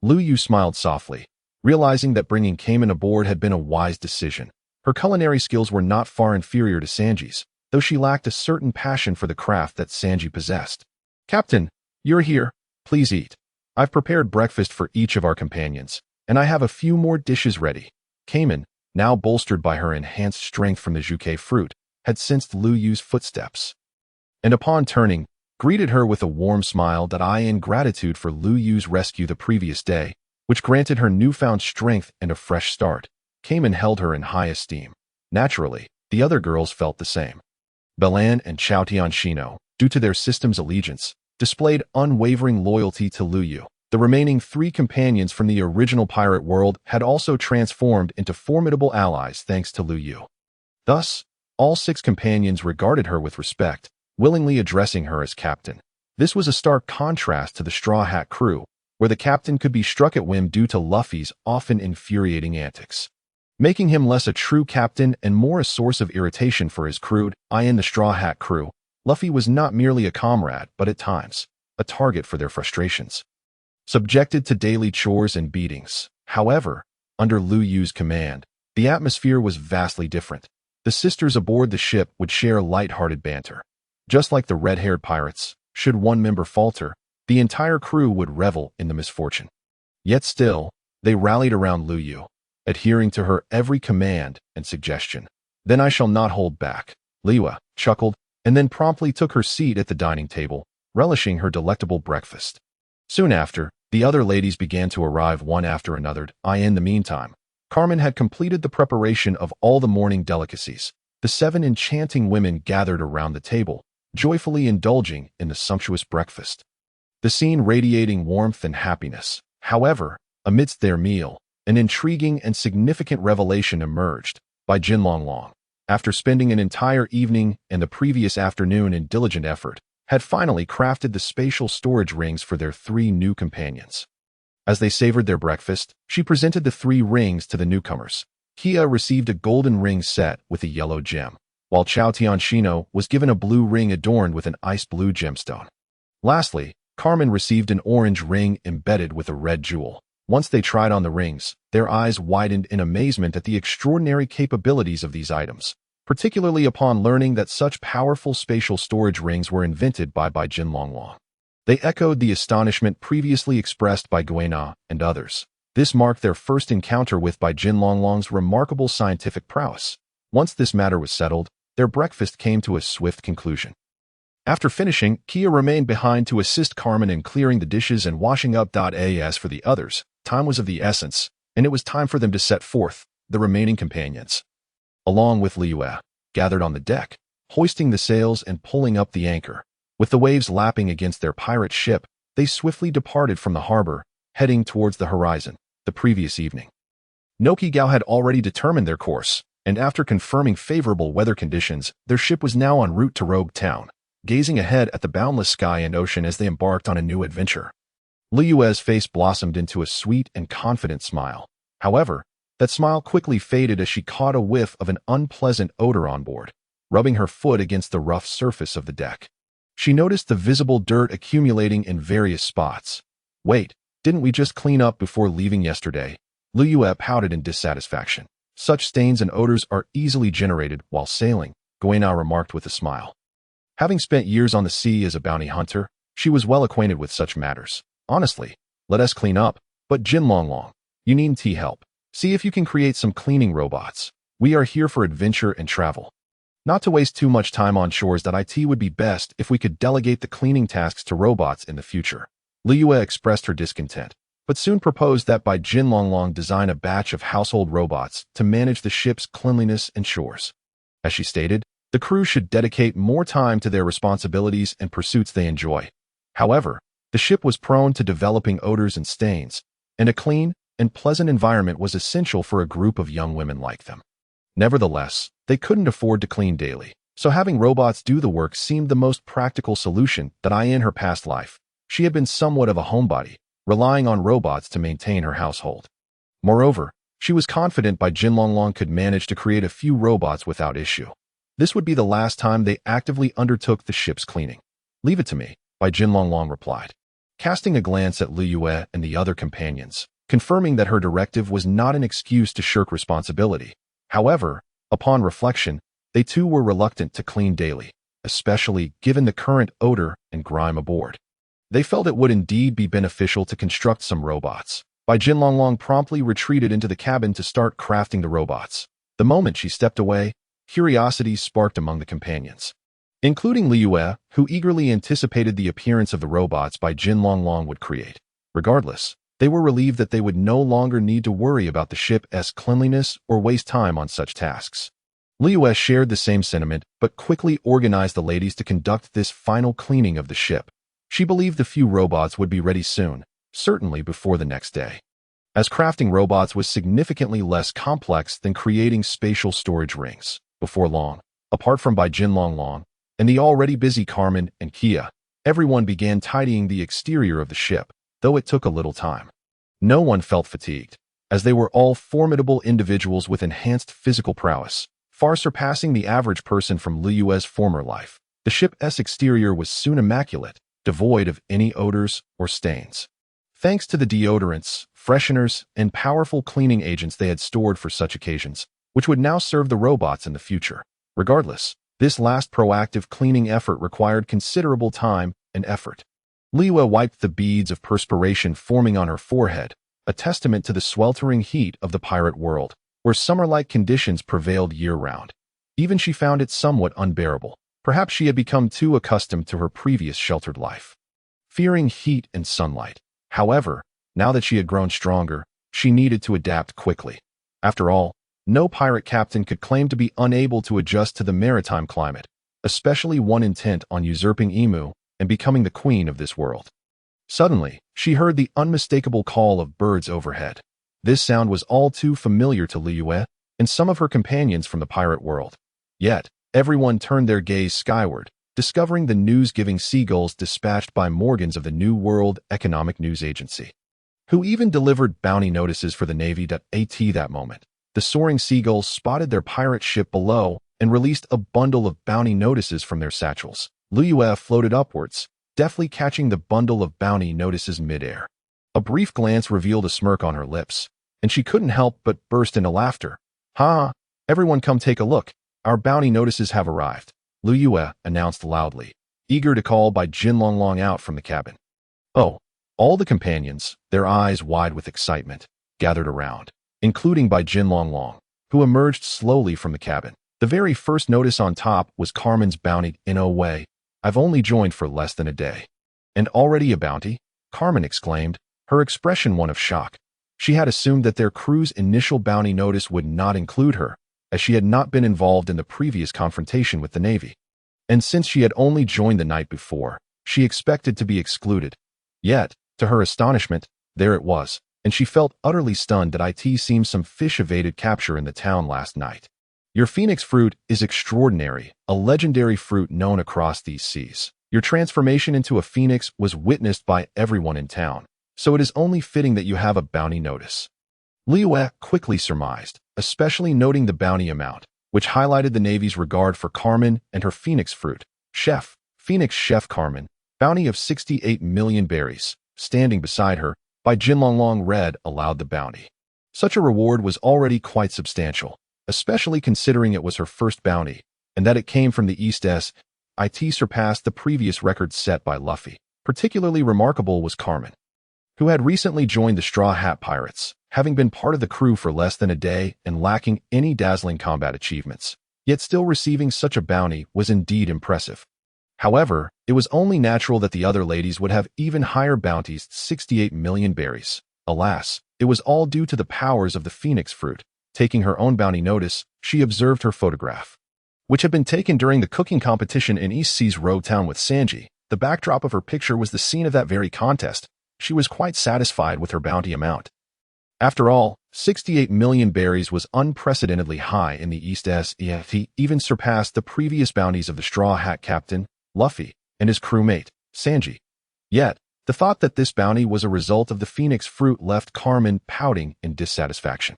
Luyue smiled softly, realizing that bringing Kamen aboard had been a wise decision. Her culinary skills were not far inferior to Sanji's, though she lacked a certain passion for the craft that Sanji possessed. Captain, you're here. Please eat. I've prepared breakfast for each of our companions, and I have a few more dishes ready. Kamen, now bolstered by her enhanced strength from the Juke fruit, had sensed Luyue's footsteps, and upon turning, greeted her with a warm smile. In gratitude for Luyue's rescue the previous day, which granted her newfound strength and a fresh start, Kamen held her in high esteem. Naturally, the other girls felt the same. Belan and Chao Tianshino, due to their system's allegiance, displayed unwavering loyalty to Luyue. The remaining three companions from the original pirate world had also transformed into formidable allies thanks to Luyue. Thus, all six companions regarded her with respect, willingly addressing her as captain. This was a stark contrast to the Straw Hat crew, where the captain could be struck at whim due to Luffy's often infuriating antics, making him less a true captain and more a source of irritation for his crew. In the Straw Hat crew, Luffy was not merely a comrade, but at times, a target for their frustrations. Subjected to daily chores and beatings, however, under Luyue's command, the atmosphere was vastly different. The sisters aboard the ship would share light-hearted banter. Just like the red-haired pirates, should one member falter, the entire crew would revel in the misfortune. Yet still, they rallied around Luyue, adhering to her every command and suggestion. Then I shall not hold back, Liyue chuckled, and then promptly took her seat at the dining table, relishing her delectable breakfast. Soon after, the other ladies began to arrive one after another. In the meantime, Carmen had completed the preparation of all the morning delicacies. The 7 enchanting women gathered around the table, joyfully indulging in the sumptuous breakfast, the scene radiating warmth and happiness. However, amidst their meal, an intriguing and significant revelation emerged. By Jinlonglong, after spending an entire evening and the previous afternoon in diligent effort, had finally crafted the spatial storage rings for their 3 new companions. As they savored their breakfast, she presented the 3 rings to the newcomers. Kia received a golden ring set with a yellow gem, while Chao Tianxino was given a blue ring adorned with an ice blue gemstone. Lastly, Carmen received an orange ring embedded with a red jewel. Once they tried on the rings, their eyes widened in amazement at the extraordinary capabilities of these items, particularly upon learning that such powerful spatial storage rings were invented by Jinlonglong. They echoed the astonishment previously expressed by Guina and others. This marked their first encounter with Jinlonglong's remarkable scientific prowess. Once this matter was settled, their breakfast came to a swift conclusion. After finishing, Kia remained behind to assist Carmen in clearing the dishes and washing up. As for the others, time was of the essence, and it was time for them to set forth, the remaining companions. Along with Liyue, gathered on the deck, hoisting the sails and pulling up the anchor. With the waves lapping against their pirate ship, they swiftly departed from the harbor, heading towards the horizon. The previous evening, Noqigao had already determined their course, and after confirming favorable weather conditions, their ship was now en route to Rogue Town, gazing ahead at the boundless sky and ocean as they embarked on a new adventure. Liyue's face blossomed into a sweet and confident smile. However, that smile quickly faded as she caught a whiff of an unpleasant odor on board, rubbing her foot against the rough surface of the deck. She noticed the visible dirt accumulating in various spots. Wait, didn't we just clean up before leaving yesterday? Luyue pouted in dissatisfaction. Such stains and odors are easily generated while sailing, Guina remarked with a smile. Having spent years on the sea as a bounty hunter, she was well acquainted with such matters. Honestly, let us clean up, but Jinlonglong, you needn't help. See if you can create some cleaning robots. We are here for adventure and travel. Not to waste too much time on shores. It would be best if we could delegate the cleaning tasks to robots in the future. Liyue expressed her discontent, but soon proposed that Jinlonglong design a batch of household robots to manage the ship's cleanliness and chores. As she stated, the crew should dedicate more time to their responsibilities and pursuits they enjoy. However, the ship was prone to developing odors and stains, and a clean and pleasant environment was essential for a group of young women like them. Nevertheless, they couldn't afford to clean daily, so having robots do the work seemed the most practical solution. In her past life, she had been somewhat of a homebody, relying on robots to maintain her household. Moreover, she was confident Jinlonglong could manage to create a few robots without issue. This would be the last time they actively undertook the ship's cleaning. Leave it to me, Jinlonglong replied, casting a glance at Liyue and the other companions, confirming that her directive was not an excuse to shirk responsibility. However, upon reflection, they too were reluctant to clean daily, especially given the current odor and grime aboard. They felt it would indeed be beneficial to construct some robots. Jinlonglong promptly retreated into the cabin to start crafting the robots. The moment she stepped away, curiosity sparked among the companions, including Liyue, who eagerly anticipated the appearance of the robots Jinlonglong would create. Regardless, they were relieved that they would no longer need to worry about the ship's cleanliness or waste time on such tasks. Liyue shared the same sentiment, but quickly organized the ladies to conduct this final cleaning of the ship. She believed the few robots would be ready soon, certainly before the next day, as crafting robots was significantly less complex than creating spatial storage rings. Before long, apart from Jinlonglong, and the already busy Kamen and Koya, everyone began tidying the exterior of the ship, though it took a little time. No one felt fatigued, as they were all formidable individuals with enhanced physical prowess, far surpassing the average person from Luyue's former life. The ship's exterior was soon immaculate, devoid of any odors or stains. Thanks to the deodorants, fresheners, and powerful cleaning agents they had stored for such occasions, which would now serve the robots in the future. Regardless, this last proactive cleaning effort required considerable time and effort. Liyue wiped the beads of perspiration forming on her forehead, a testament to the sweltering heat of the pirate world, where summer-like conditions prevailed year-round. Even she found it somewhat unbearable. Perhaps she had become too accustomed to her previous sheltered life, fearing heat and sunlight. However, now that she had grown stronger, she needed to adapt quickly. After all, no pirate captain could claim to be unable to adjust to the maritime climate, especially one intent on usurping Emu and becoming the queen of this world. Suddenly, she heard the unmistakable call of birds overhead. This sound was all too familiar to Liyue and some of her companions from the pirate world. Yet, everyone turned their gaze skyward, discovering the news-giving seagulls dispatched by Morgans of the New World Economic News Agency, who even delivered bounty notices for the Navy. At that moment, the soaring seagulls spotted their pirate ship below and released a bundle of bounty notices from their satchels. Liyue floated upwards, deftly catching the bundle of bounty notices midair. A brief glance revealed a smirk on her lips, and she couldn't help but burst into laughter. "Ha! Everyone come take a look. Our bounty notices have arrived," Liyue announced loudly, eager to call by Jinlonglong out from the cabin. Oh, all the companions, their eyes wide with excitement, gathered around, including by Jinlonglong, who emerged slowly from the cabin. The very first notice on top was Carmen's bounty. "In a way, I've only joined for less than a day. And already a bounty?" Carmen exclaimed, her expression one of shock. She had assumed that their crew's initial bounty notice would not include her, as she had not been involved in the previous confrontation with the Navy. And since she had only joined the night before, she expected to be excluded. Yet, to her astonishment, there it was, and she felt utterly stunned that it seemed some fish evaded capture in the town last night. "Your phoenix fruit is extraordinary, a legendary fruit known across these seas. Your transformation into a phoenix was witnessed by everyone in town, so it is only fitting that you have a bounty notice," Liyue quickly surmised, especially noting the bounty amount, which highlighted the Navy's regard for Carmen and her phoenix fruit. Phoenix Chef Carmen, bounty of 68 million berries. Standing beside her, by Jinlonglong read aloud the bounty. Such a reward was already quite substantial, especially considering it was her first bounty, and that it came from the East S. It surpassed the previous record set by Luffy. Particularly remarkable was Carmen, who had recently joined the Straw Hat Pirates, having been part of the crew for less than a day and lacking any dazzling combat achievements. Yet still receiving such a bounty was indeed impressive. However, it was only natural that the other ladies would have even higher bounties, 68 million berries. Alas, it was all due to the powers of the phoenix fruit. Taking her own bounty notice, she observed her photograph, which had been taken during the cooking competition in East Sea's Road Town with Sanji. The backdrop of her picture was the scene of that very contest. She was quite satisfied with her bounty amount. After all, 68 million berries was unprecedentedly high in the East SEFT, even surpassed the previous bounties of the Straw Hat Captain, Luffy, and his crewmate, Sanji. Yet, the thought that this bounty was a result of the phoenix fruit left Carmen pouting in dissatisfaction.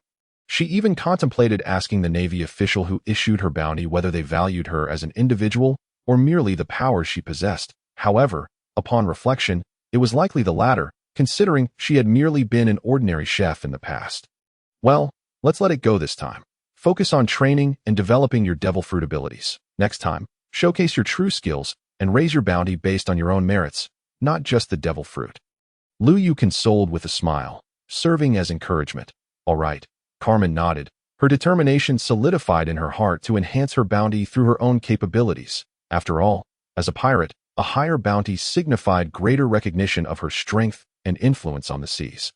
She even contemplated asking the Navy official who issued her bounty whether they valued her as an individual or merely the powers she possessed. However, upon reflection, it was likely the latter, considering she had merely been an ordinary chef in the past. Well, let's let it go this time. Focus on training and developing your devil fruit abilities. Next time, showcase your true skills and raise your bounty based on your own merits, not just the devil fruit. Luyue consoled with a smile, serving as encouragement. All right, Carmen nodded, her determination solidified in her heart to enhance her bounty through her own capabilities. After all, as a pirate, a higher bounty signified greater recognition of her strength and influence on the seas.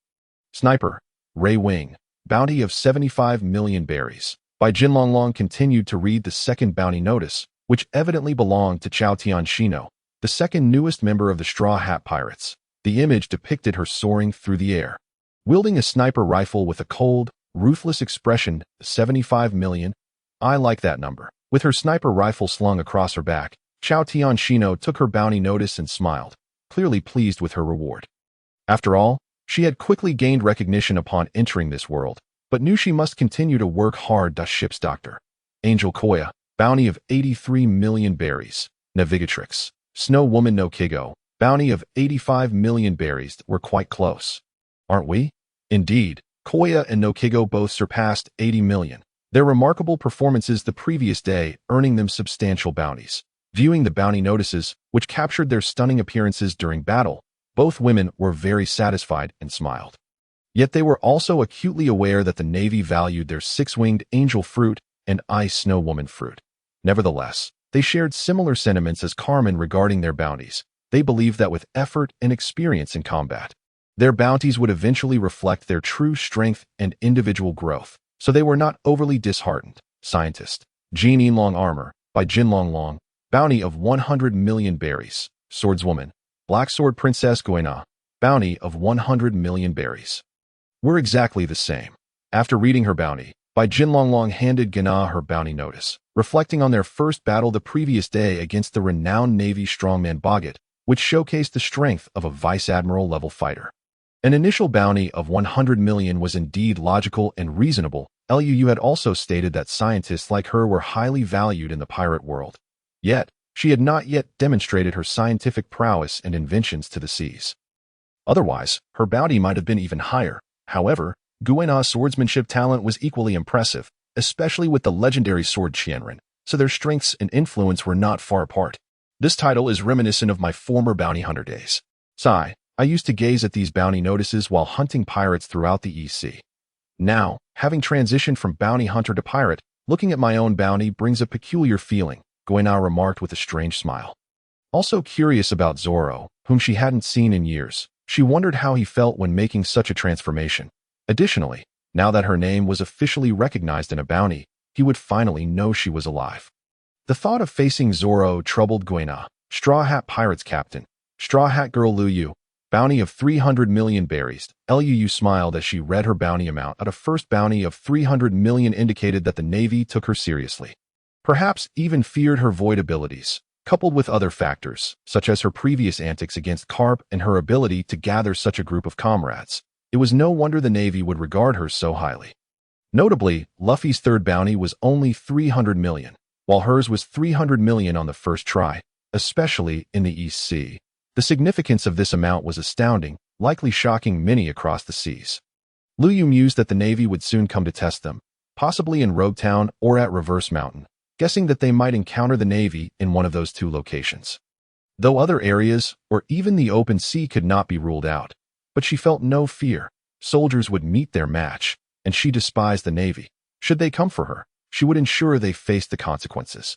Sniper, Ray Wing, bounty of 75 million berries. By Jinlonglong continued to read the second bounty notice, which evidently belonged to Chao Tianshino, the second newest member of the Straw Hat Pirates. The image depicted her soaring through the air, wielding a sniper rifle with a cold, ruthless expression. 75 million. I like that number. With her sniper rifle slung across her back, Chao Tianxino took her bounty notice and smiled, clearly pleased with her reward. After all, she had quickly gained recognition upon entering this world, but knew she must continue to work hard. Ship's doctor. Angel Koya, bounty of 83 million berries. Navigatrix. Snow Woman Noqigao, bounty of 85 million berries. Were quite close. Aren't we? Indeed, Koya and Noqigao both surpassed 80 million. Their remarkable performances the previous day earning them substantial bounties. Viewing the bounty notices, which captured their stunning appearances during battle, both women were very satisfied and smiled. Yet they were also acutely aware that the Navy valued their six-winged angel fruit and ice snow woman fruit. Nevertheless, they shared similar sentiments as Kamen regarding their bounties. They believed that with effort and experience in combat, their bounties would eventually reflect their true strength and individual growth, so they were not overly disheartened. Scientist. Jin Yinlong Armor, by Jin Longlong, bounty of 100 million berries. Swordswoman. Black Sword Princess Guina, bounty of 100 million berries. We're exactly the same. After reading her bounty, Bai Jinlonglong handed Guina her bounty notice, reflecting on their first battle the previous day against the renowned Navy strongman Boggett, which showcased the strength of a Vice Admiral level fighter. An initial bounty of 100 million was indeed logical and reasonable. Luyue had also stated that scientists like her were highly valued in the pirate world. Yet, she had not yet demonstrated her scientific prowess and inventions to the seas. Otherwise, her bounty might have been even higher. However, Guina's swordsmanship talent was equally impressive, especially with the legendary sword Qianren, so their strengths and influence were not far apart. This title is reminiscent of my former bounty hunter days. Sigh, I used to gaze at these bounty notices while hunting pirates throughout the East Sea. Now, having transitioned from bounty hunter to pirate, looking at my own bounty brings a peculiar feeling, Guina remarked with a strange smile. Also curious about Zoro, whom she hadn't seen in years, she wondered how he felt when making such a transformation. Additionally, now that her name was officially recognized in a bounty, he would finally know she was alive. The thought of facing Zoro troubled Guina. Straw Hat Pirates Captain. Straw Hat Girl Luyue, bounty of 300 million berries. Luyue smiled as she read her bounty amount. At a first bounty of 300 million indicated that the Navy took her seriously. Perhaps even feared her void abilities, coupled with other factors, such as her previous antics against Carp and her ability to gather such a group of comrades. It was no wonder the Navy would regard her so highly. Notably, Luffy's third bounty was only 300 million, while hers was 300 million on the first try, especially in the East Sea. The significance of this amount was astounding, likely shocking many across the seas. Luyue mused that the Navy would soon come to test them, possibly in Rogue Town or at Reverse Mountain, guessing that they might encounter the Navy in one of those two locations. Though other areas, or even the open sea, could not be ruled out, but she felt no fear. Soldiers would meet their match, and she despised the Navy. Should they come for her, she would ensure they faced the consequences.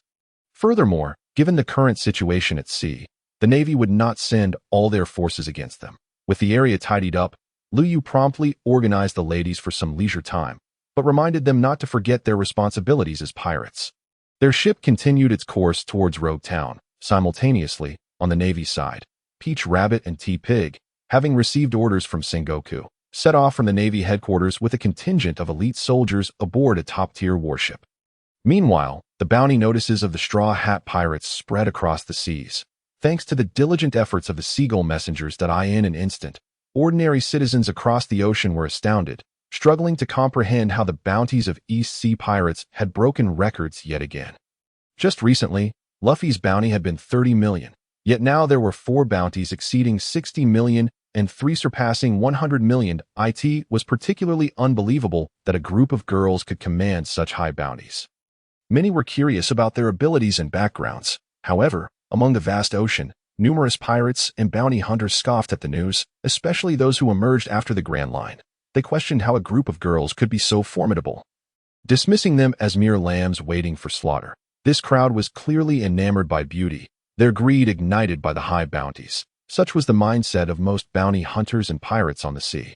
Furthermore, given the current situation at sea, the Navy would not send all their forces against them. With the area tidied up, Luyue promptly organized the ladies for some leisure time, but reminded them not to forget their responsibilities as pirates. Their ship continued its course towards Rogue Town. Simultaneously, on the Navy side, Peach Rabbit and T-Pig, having received orders from Sengoku, set off from the Navy headquarters with a contingent of elite soldiers aboard a top-tier warship. Meanwhile, the bounty notices of the Straw Hat Pirates spread across the seas. Thanks to the diligent efforts of the Seagull messengers that in an instant, ordinary citizens across the ocean were astounded, struggling to comprehend how the bounties of East Sea pirates had broken records yet again. Just recently, Luffy's bounty had been 30 million, yet now there were 4 bounties exceeding 60 million and 3 surpassing 100 million. It was particularly unbelievable that a group of girls could command such high bounties. Many were curious about their abilities and backgrounds. However, among the vast ocean, numerous pirates and bounty hunters scoffed at the news, especially those who emerged after the Grand Line. They questioned how a group of girls could be so formidable, dismissing them as mere lambs waiting for slaughter. This crowd was clearly enamored by beauty, their greed ignited by the high bounties. Such was the mindset of most bounty hunters and pirates on the sea.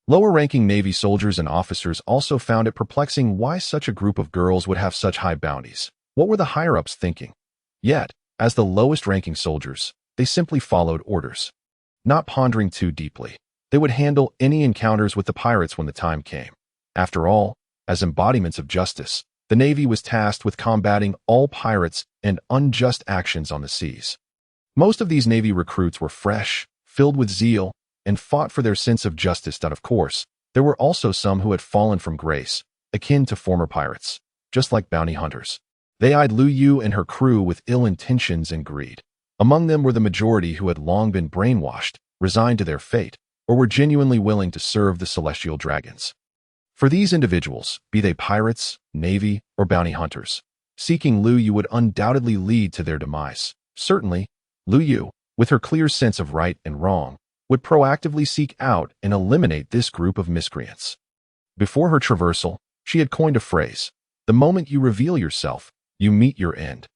Lower-ranking Navy soldiers and officers also found it perplexing why such a group of girls would have such high bounties. What were the higher-ups thinking? Yet, as the lowest-ranking soldiers, they simply followed orders. Not pondering too deeply, they would handle any encounters with the pirates when the time came. After all, as embodiments of justice, the Navy was tasked with combating all pirates and unjust actions on the seas. Most of these Navy recruits were fresh, filled with zeal, and fought for their sense of justice. Of course, there were also some who had fallen from grace, akin to former pirates, just like bounty hunters. They eyed Luyue and her crew with ill intentions and greed. Among them were the majority who had long been brainwashed, resigned to their fate, or were genuinely willing to serve the celestial dragons. For these individuals, be they pirates, navy, or bounty hunters, seeking Luyue would undoubtedly lead to their demise. Certainly, Luyue, with her clear sense of right and wrong, would proactively seek out and eliminate this group of miscreants. Before her traversal, she had coined a phrase: the moment you reveal yourself, you meet your end.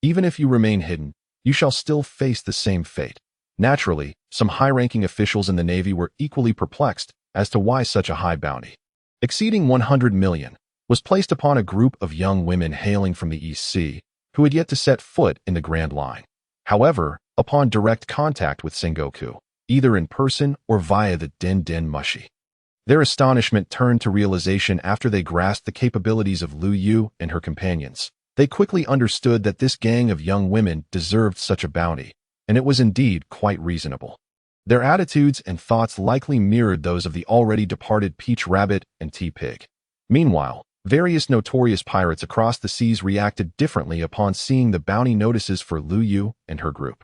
Even if you remain hidden, you shall still face the same fate. Naturally, some high-ranking officials in the Navy were equally perplexed as to why such a high bounty, exceeding 100 million, was placed upon a group of young women hailing from the East Sea who had yet to set foot in the Grand Line. However, upon direct contact with Sengoku, either in person or via the Den Mushi, their astonishment turned to realization after they grasped the capabilities of Luyue and her companions. They quickly understood that this gang of young women deserved such a bounty, and it was indeed quite reasonable. Their attitudes and thoughts likely mirrored those of the already departed Peach Rabbit and T-Pig. Meanwhile, various notorious pirates across the seas reacted differently upon seeing the bounty notices for Luyue and her group.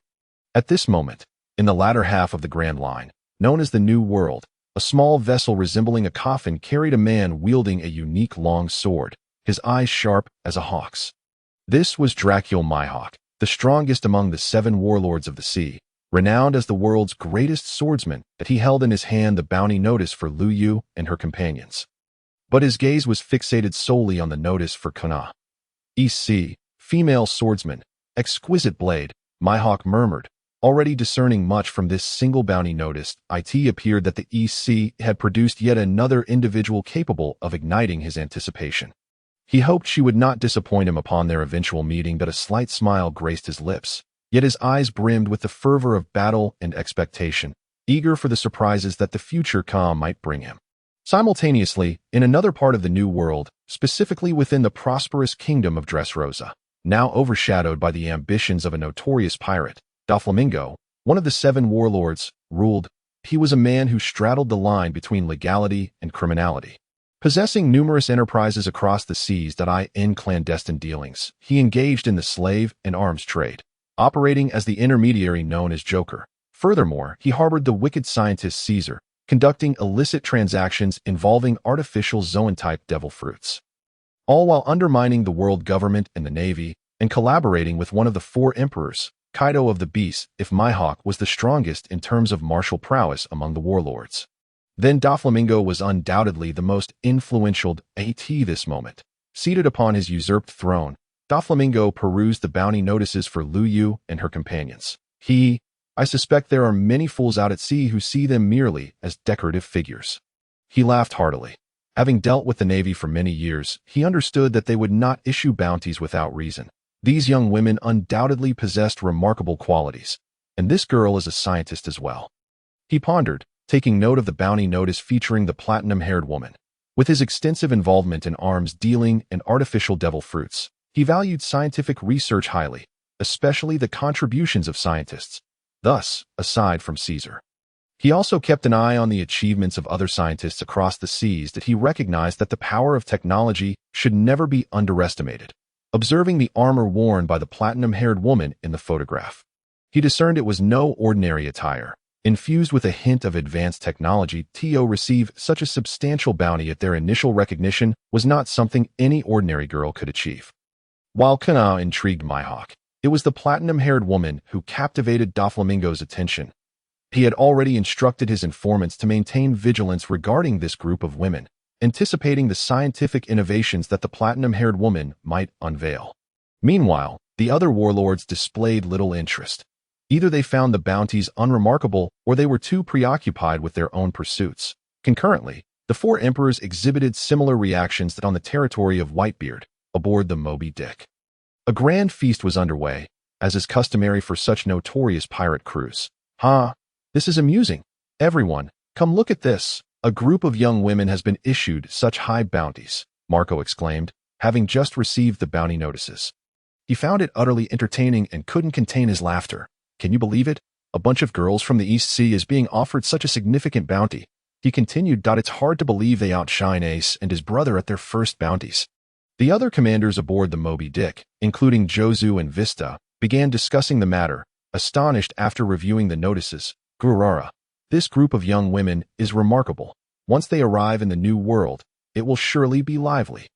At this moment, in the latter half of the Grand Line, known as the New World, a small vessel resembling a coffin carried a man wielding a unique long sword, his eyes sharp as a hawk's. This was Dracul Mihawk, the strongest among the 7 warlords of the sea, renowned as the world's greatest swordsman. That he held in his hand the bounty notice for Luyue and her companions. But his gaze was fixated solely on the notice for Kuina. East Sea, female swordsman, exquisite blade, Mihawk murmured. Already discerning much from this single bounty notice, it appeared that the East Sea had produced yet another individual capable of igniting his anticipation. He hoped she would not disappoint him upon their eventual meeting, but a slight smile graced his lips, yet his eyes brimmed with the fervor of battle and expectation, eager for the surprises that the future might bring him. Simultaneously, in another part of the New World, specifically within the prosperous kingdom of Dressrosa, now overshadowed by the ambitions of a notorious pirate, Doflamingo, one of the 7 warlords, ruled. He was a man who straddled the line between legality and criminality. Possessing numerous enterprises across the seas in clandestine dealings, he engaged in the slave and arms trade, operating as the intermediary known as Joker. Furthermore, he harbored the wicked scientist Caesar, conducting illicit transactions involving artificial zoan-type devil fruits, all while undermining the world government and the Navy, and collaborating with one of the 4 emperors, Kaido of the Beast. If Mihawk was the strongest in terms of martial prowess among the warlords, then Doflamingo was undoubtedly the most influential. At this moment, seated upon his usurped throne, Doflamingo perused the bounty notices for Luyue and her companions. I suspect there are many fools out at sea who see them merely as decorative figures. He laughed heartily. Having dealt with the Navy for many years, he understood that they would not issue bounties without reason. These young women undoubtedly possessed remarkable qualities, and this girl is a scientist as well. He pondered, taking note of the bounty notice featuring the platinum-haired woman. With his extensive involvement in arms dealing and artificial devil fruits, he valued scientific research highly, especially the contributions of scientists. Thus, aside from Caesar, he also kept an eye on the achievements of other scientists across the seas. That he recognized that the power of technology should never be underestimated. Observing the armor worn by the platinum-haired woman in the photograph, he discerned it was no ordinary attire. Infused with a hint of advanced technology, to receive such a substantial bounty at their initial recognition was not something any ordinary girl could achieve. While Kuina intrigued Mihawk, it was the platinum-haired woman who captivated Doflamingo's attention. He had already instructed his informants to maintain vigilance regarding this group of women, anticipating the scientific innovations that the platinum-haired woman might unveil. Meanwhile, the other warlords displayed little interest. Either they found the bounties unremarkable or they were too preoccupied with their own pursuits. Concurrently, the 4 emperors exhibited similar reactions that on the territory of Whitebeard, aboard the Moby Dick. A grand feast was underway, as is customary for such notorious pirate crews. This is amusing. Everyone, come look at this. A group of young women has been issued such high bounties, Marco exclaimed, having just received the bounty notices. He found it utterly entertaining and couldn't contain his laughter. Can you believe it? A bunch of girls from the East Sea is being offered such a significant bounty. He continued. It's hard to believe they outshine Ace and his brother at their first bounties. The other commanders aboard the Moby Dick, including Jozu and Vista, began discussing the matter, astonished after reviewing the notices. Gurara. This group of young women is remarkable. Once they arrive in the new world, it will surely be lively.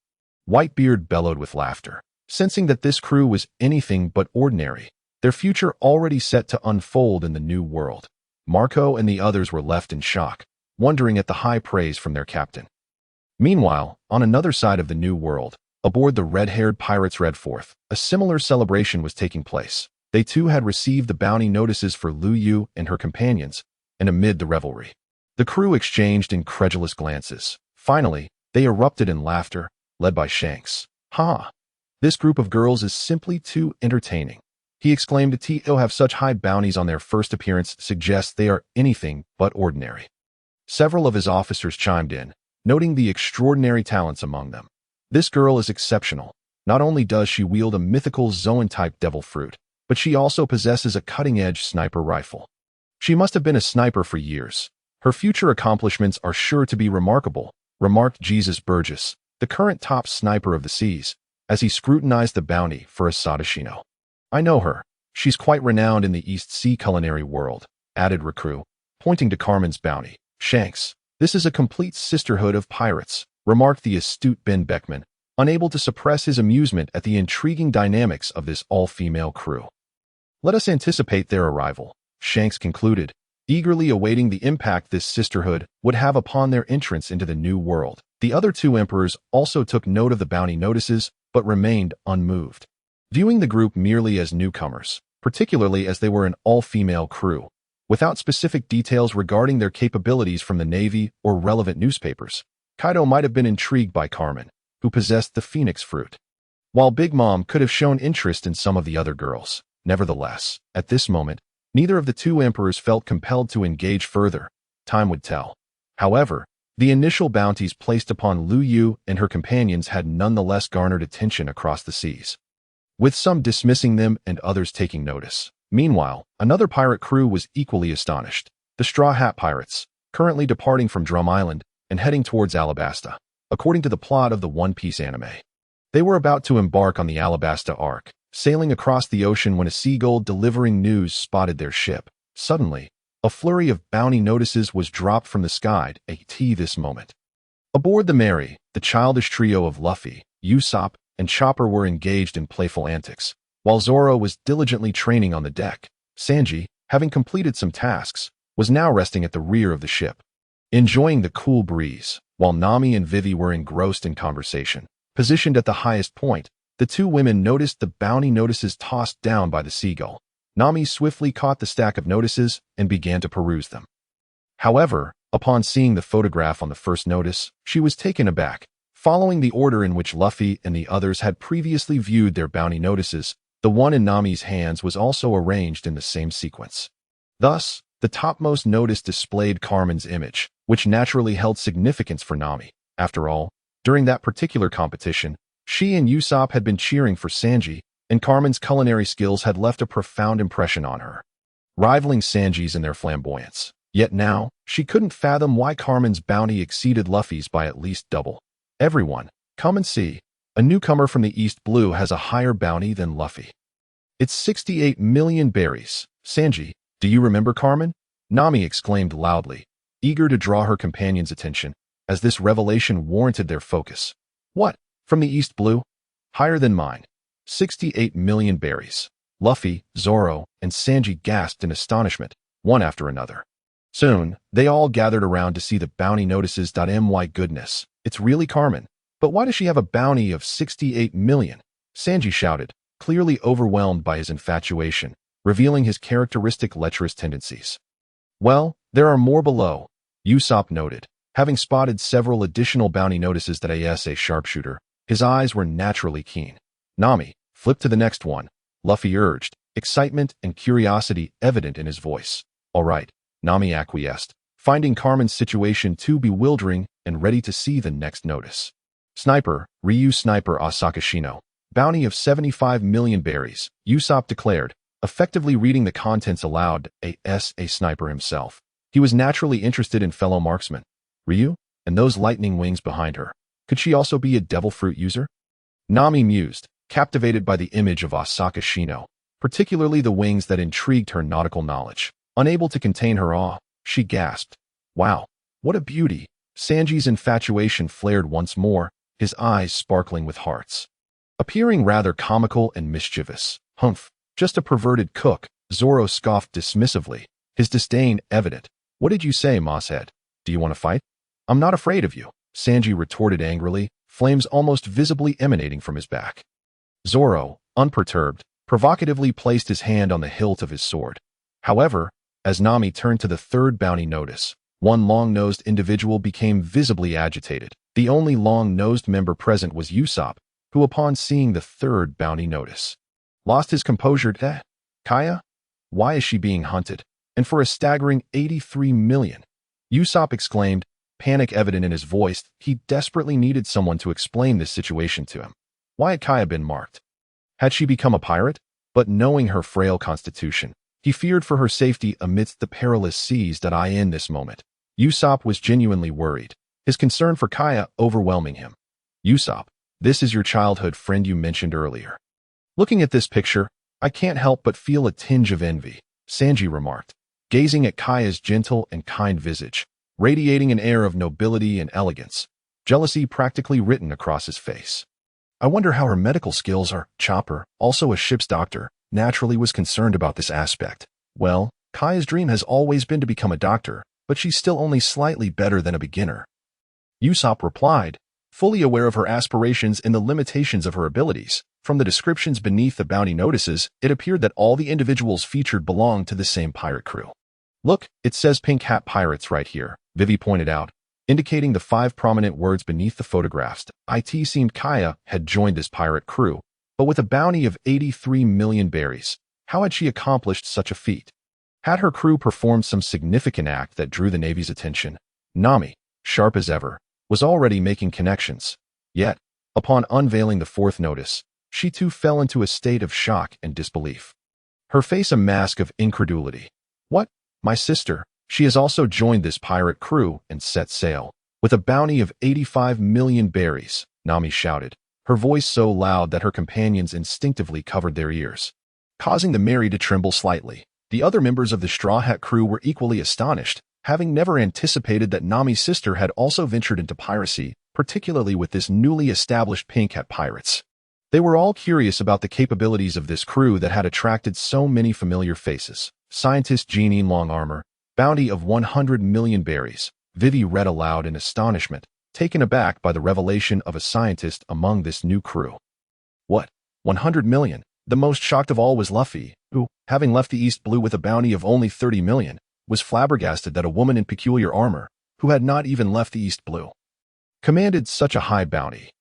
Whitebeard bellowed with laughter, sensing that this crew was anything but ordinary, their future already set to unfold in the new world. Marco and the others were left in shock, wondering at the high praise from their captain. Meanwhile, on another side of the new world, aboard the red-haired pirates Redforth, a similar celebration was taking place. They too had received the bounty notices for Luyue and her companions, and amid the revelry, the crew exchanged incredulous glances. Finally, they erupted in laughter, led by Shanks. "Ha! This group of girls is simply too entertaining," he exclaimed. To have such high bounties on their first appearance suggests they are anything but ordinary. Several of his officers chimed in, noting the extraordinary talents among them. This girl is exceptional. Not only does she wield a mythical Zoan-type devil fruit, but she also possesses a cutting-edge sniper rifle. She must have been a sniper for years. Her future accomplishments are sure to be remarkable, remarked Jesus Burgess, the current top sniper of the seas, as he scrutinized the bounty for a Sadashino. "I know her. She's quite renowned in the East Sea culinary world," added Recruit, pointing to Carmen's bounty. "Shanks, this is a complete sisterhood of pirates," remarked the astute Ben Beckman, unable to suppress his amusement at the intriguing dynamics of this all-female crew. "Let us anticipate their arrival," Shanks concluded, eagerly awaiting the impact this sisterhood would have upon their entrance into the new world. The other two emperors also took note of the bounty notices, but remained unmoved, viewing the group merely as newcomers, particularly as they were an all-female crew, without specific details regarding their capabilities from the Navy or relevant newspapers. Kaido might have been intrigued by Carmen, who possessed the phoenix fruit, while Big Mom could have shown interest in some of the other girls. Nevertheless, at this moment, neither of the two emperors felt compelled to engage further. Time would tell. However, the initial bounties placed upon Luyue and her companions had nonetheless garnered attention across the seas, with some dismissing them and others taking notice. Meanwhile, another pirate crew was equally astonished. The Straw Hat Pirates, currently departing from Drum Island and heading towards Alabasta, according to the plot of the One Piece anime. They were about to embark on the Alabasta arc, sailing across the ocean when a seagull delivering news spotted their ship. Suddenly, a flurry of bounty notices was dropped from the sky at this moment. Aboard the Mary, the childish trio of Luffy, Usopp, and Chopper were engaged in playful antics, while Zoro was diligently training on the deck. Sanji, having completed some tasks, was now resting at the rear of the ship, enjoying the cool breeze, while Nami and Vivi were engrossed in conversation. Positioned at the highest point, the two women noticed the bounty notices tossed down by the seagull. Nami swiftly caught the stack of notices and began to peruse them. However, upon seeing the photograph on the first notice, she was taken aback. Following the order in which Luffy and the others had previously viewed their bounty notices, the one in Nami's hands was also arranged in the same sequence. Thus, the topmost notice displayed Carmen's image, which naturally held significance for Nami. After all, during that particular competition, she and Usopp had been cheering for Sanji, and Carmen's culinary skills had left a profound impression on her, rivaling Sanji's in their flamboyance. Yet now, she couldn't fathom why Carmen's bounty exceeded Luffy's by at least double. "Everyone, come and see. A newcomer from the East Blue has a higher bounty than Luffy. It's 68 million berries. Sanji, do you remember Carmen?" Nami exclaimed loudly, eager to draw her companion's attention, as this revelation warranted their focus. "What? From the East Blue? Higher than mine. 68 million berries." Luffy, Zoro, and Sanji gasped in astonishment, one after another. Soon, they all gathered around to see the bounty notices. My goodness, it's really Carmen. But why does she have a bounty of 68 million? Sanji shouted, clearly overwhelmed by his infatuation, revealing his characteristic lecherous tendencies. "Well, there are more below," Usopp noted. Having spotted several additional bounty notices that as a sharpshooter, his eyes were naturally keen. "Nami, flip to the next one," Luffy urged, excitement and curiosity evident in his voice. "All right," Nami acquiesced, finding Carmen's situation too bewildering and ready to see the next notice. "Sniper, Ryu Sniper Asakashino." Bounty of 75 million berries, Usopp declared, effectively reading the contents aloud. A sniper himself, he was naturally interested in fellow marksmen. Ryu? And those lightning wings behind her. Could she also be a devil fruit user? Nami mused, captivated by the image of Asaka Shino, particularly the wings that intrigued her nautical knowledge. Unable to contain her awe, she gasped. Wow, what a beauty! Sanji's infatuation flared once more, his eyes sparkling with hearts. Appearing rather comical and mischievous. Humph, just a perverted cook, Zoro scoffed dismissively, his disdain evident. What did you say, Mosshead? Do you want to fight? I'm not afraid of you, Sanji retorted angrily, flames almost visibly emanating from his back. Zoro, unperturbed, provocatively placed his hand on the hilt of his sword. However, as Nami turned to the third bounty notice, one long-nosed individual became visibly agitated. The only long-nosed member present was Usopp, who upon seeing the third bounty notice, lost his composure. Kaya? Why is she being hunted? And for a staggering 83 million. Usopp exclaimed, panic evident in his voice. He desperately needed someone to explain this situation to him. Why had Kaya been marked? Had she become a pirate? But knowing her frail constitution, he feared for her safety amidst the perilous seas that in this moment. Usopp was genuinely worried, his concern for Kaya overwhelming him. Usopp, this is your childhood friend you mentioned earlier. Looking at this picture, I can't help but feel a tinge of envy, Sanji remarked, gazing at Kaya's gentle and kind visage, radiating an air of nobility and elegance, jealousy practically written across his face. I wonder how her medical skills are. Chopper, also a ship's doctor, naturally was concerned about this aspect. Well, Kaya's dream has always been to become a doctor, but she's still only slightly better than a beginner. Usopp replied, fully aware of her aspirations and the limitations of her abilities. From the descriptions beneath the bounty notices, it appeared that all the individuals featured belonged to the same pirate crew. Look, it says Pink Hat Pirates right here, Vivi pointed out, indicating the 5 prominent words beneath the photographs. It seemed Kaya had joined this pirate crew, but with a bounty of 83 million berries, how had she accomplished such a feat? Had her crew performed some significant act that drew the Navy's attention? Nami, sharp as ever, was already making connections. Yet, upon unveiling the 4th notice, she too fell into a state of shock and disbelief. Her face a mask of incredulity. What? My sister? She has also joined this pirate crew and set sail. With a bounty of 85 million berries, Nami shouted, her voice so loud that her companions instinctively covered their ears, causing the Mary to tremble slightly. The other members of the Straw Hat crew were equally astonished, having never anticipated that Nami's sister had also ventured into piracy, particularly with this newly established Pink Hat Pirates. They were all curious about the capabilities of this crew that had attracted so many familiar faces. Scientist Jean in long armor, bounty of 100 million berries, Vivi read aloud in astonishment, taken aback by the revelation of a scientist among this new crew. What? 100 million? The most shocked of all was Luffy, who, having left the East Blue with a bounty of only 30 million, was flabbergasted that a woman in peculiar armor, who had not even left the East Blue, commanded such a high bounty.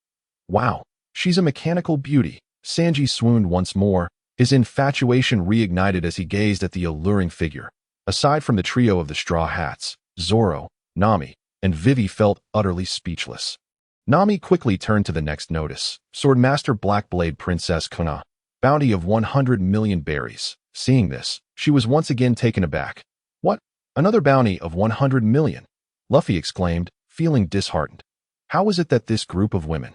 Wow, she's a mechanical beauty. Sanji swooned once more, his infatuation reignited as he gazed at the alluring figure. Aside from the trio of the Straw Hats, Zoro, Nami, and Vivi felt utterly speechless. Nami quickly turned to the next notice. Swordmaster Blackblade Princess Kuina, bounty of 100 million berries. Seeing this, she was once again taken aback. What? Another bounty of 100 million? Luffy exclaimed, feeling disheartened. How was it that this group of women,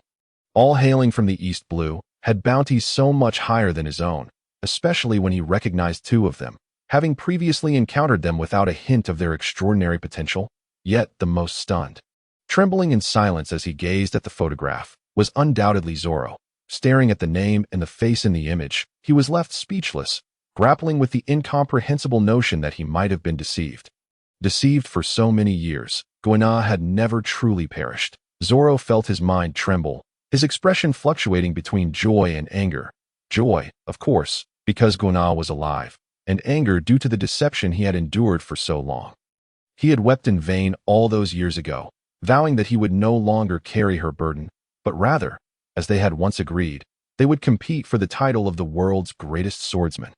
all hailing from the East Blue, had bounties so much higher than his own, especially when he recognized 2 of them, having previously encountered them without a hint of their extraordinary potential? Yet the most stunned, trembling in silence as he gazed at the photograph, was undoubtedly Zoro. Staring at the name and the face in the image, he was left speechless, grappling with the incomprehensible notion that he might have been deceived. Deceived for so many years, Guina had never truly perished. Zoro felt his mind tremble, his expression fluctuating between joy and anger. Joy, of course, because Guina was alive, and anger due to the deception he had endured for so long. He had wept in vain all those years ago, vowing that he would no longer carry her burden, but rather, as they had once agreed, they would compete for the title of the world's greatest swordsman.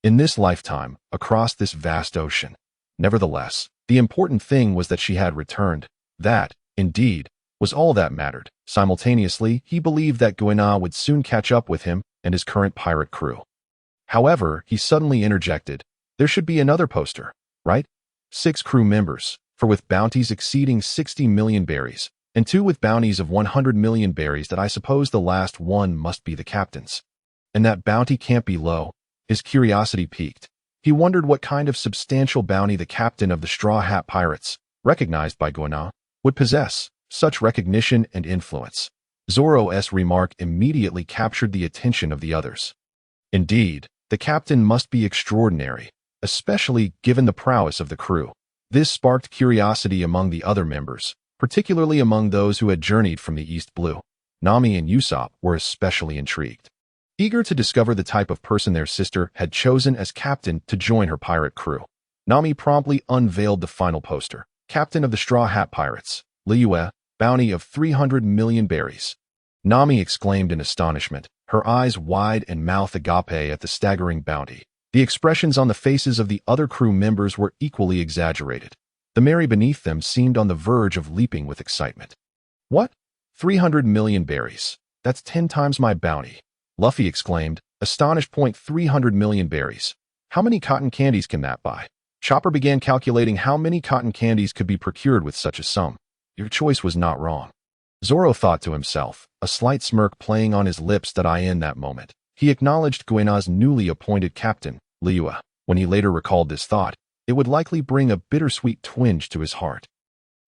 In this lifetime, across this vast ocean. Nevertheless, the important thing was that she had returned. That, indeed, was all that mattered. Simultaneously, he believed that Guina would soon catch up with him and his current pirate crew. However, he suddenly interjected, there should be another poster, right? 6 crew members, for with bounties exceeding 60 million berries, and 2 with bounties of 100 million berries that I suppose the last one must be the captain's. And that bounty can't be low. His curiosity piqued. He wondered what kind of substantial bounty the captain of the Straw Hat Pirates, recognized by Guina, would possess. Such recognition and influence. Zoro's remark immediately captured the attention of the others. Indeed, the captain must be extraordinary, especially given the prowess of the crew. This sparked curiosity among the other members, particularly among those who had journeyed from the East Blue. Nami and Usopp were especially intrigued. Eager to discover the type of person their sister had chosen as captain to join her pirate crew, Nami promptly unveiled the final poster. Captain of the Straw Hat Pirates, Luyue, bounty of 300 million berries. Nami exclaimed in astonishment, her eyes wide and mouth agape at the staggering bounty. The expressions on the faces of the other crew members were equally exaggerated. The Mary beneath them seemed on the verge of leaping with excitement. What? 300 million berries. That's 10 times my bounty. Luffy exclaimed, astonished. 300 million berries. How many cotton candies can that buy? Chopper began calculating how many cotton candies could be procured with such a sum. Your choice was not wrong. Zoro thought to himself, a slight smirk playing on his lips that in that moment. He acknowledged Guina's newly appointed captain, Luyue. When he later recalled this thought, it would likely bring a bittersweet twinge to his heart.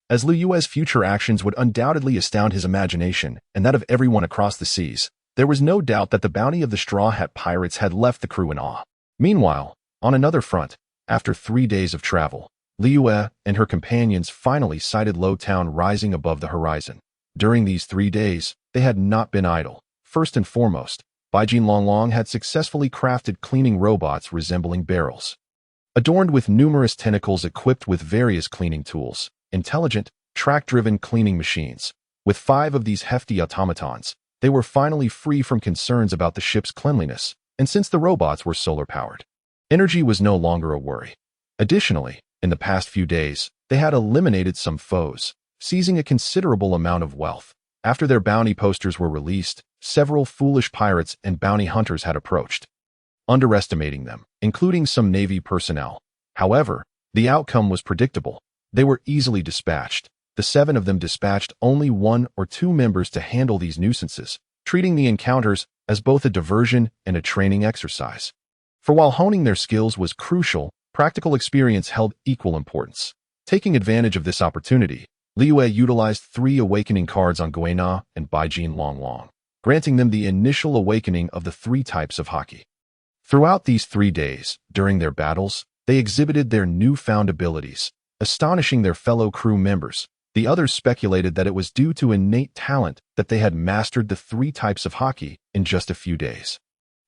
As Luyue's future actions would undoubtedly astound his imagination and that of everyone across the seas, there was no doubt that the bounty of the Straw Hat Pirates had left the crew in awe. Meanwhile, on another front, after 3 days of travel, Luyue and her companions finally sighted Lowtown rising above the horizon. During these 3 days, they had not been idle. First and foremost, Baijin Longlong had successfully crafted cleaning robots resembling barrels. Adorned with numerous tentacles equipped with various cleaning tools, intelligent, track-driven cleaning machines. With 5 of these hefty automatons, they were finally free from concerns about the ship's cleanliness, and since the robots were solar-powered, energy was no longer a worry. Additionally, in the past few days, they had eliminated some foes, seizing a considerable amount of wealth. After their bounty posters were released, several foolish pirates and bounty hunters had approached, underestimating them, including some Navy personnel. However, the outcome was predictable. They were easily dispatched. The 7 of them dispatched only 1 or 2 members to handle these nuisances, treating the encounters as both a diversion and a training exercise. For while honing their skills was crucial, practical experience held equal importance. Taking advantage of this opportunity, Liyue utilized 3 awakening cards on Guina and Baijin Longlong, granting them the initial awakening of the 3 types of Haki. Throughout these 3 days, during their battles, they exhibited their newfound abilities, astonishing their fellow crew members. The others speculated that it was due to innate talent that they had mastered the 3 types of Haki in just a few days.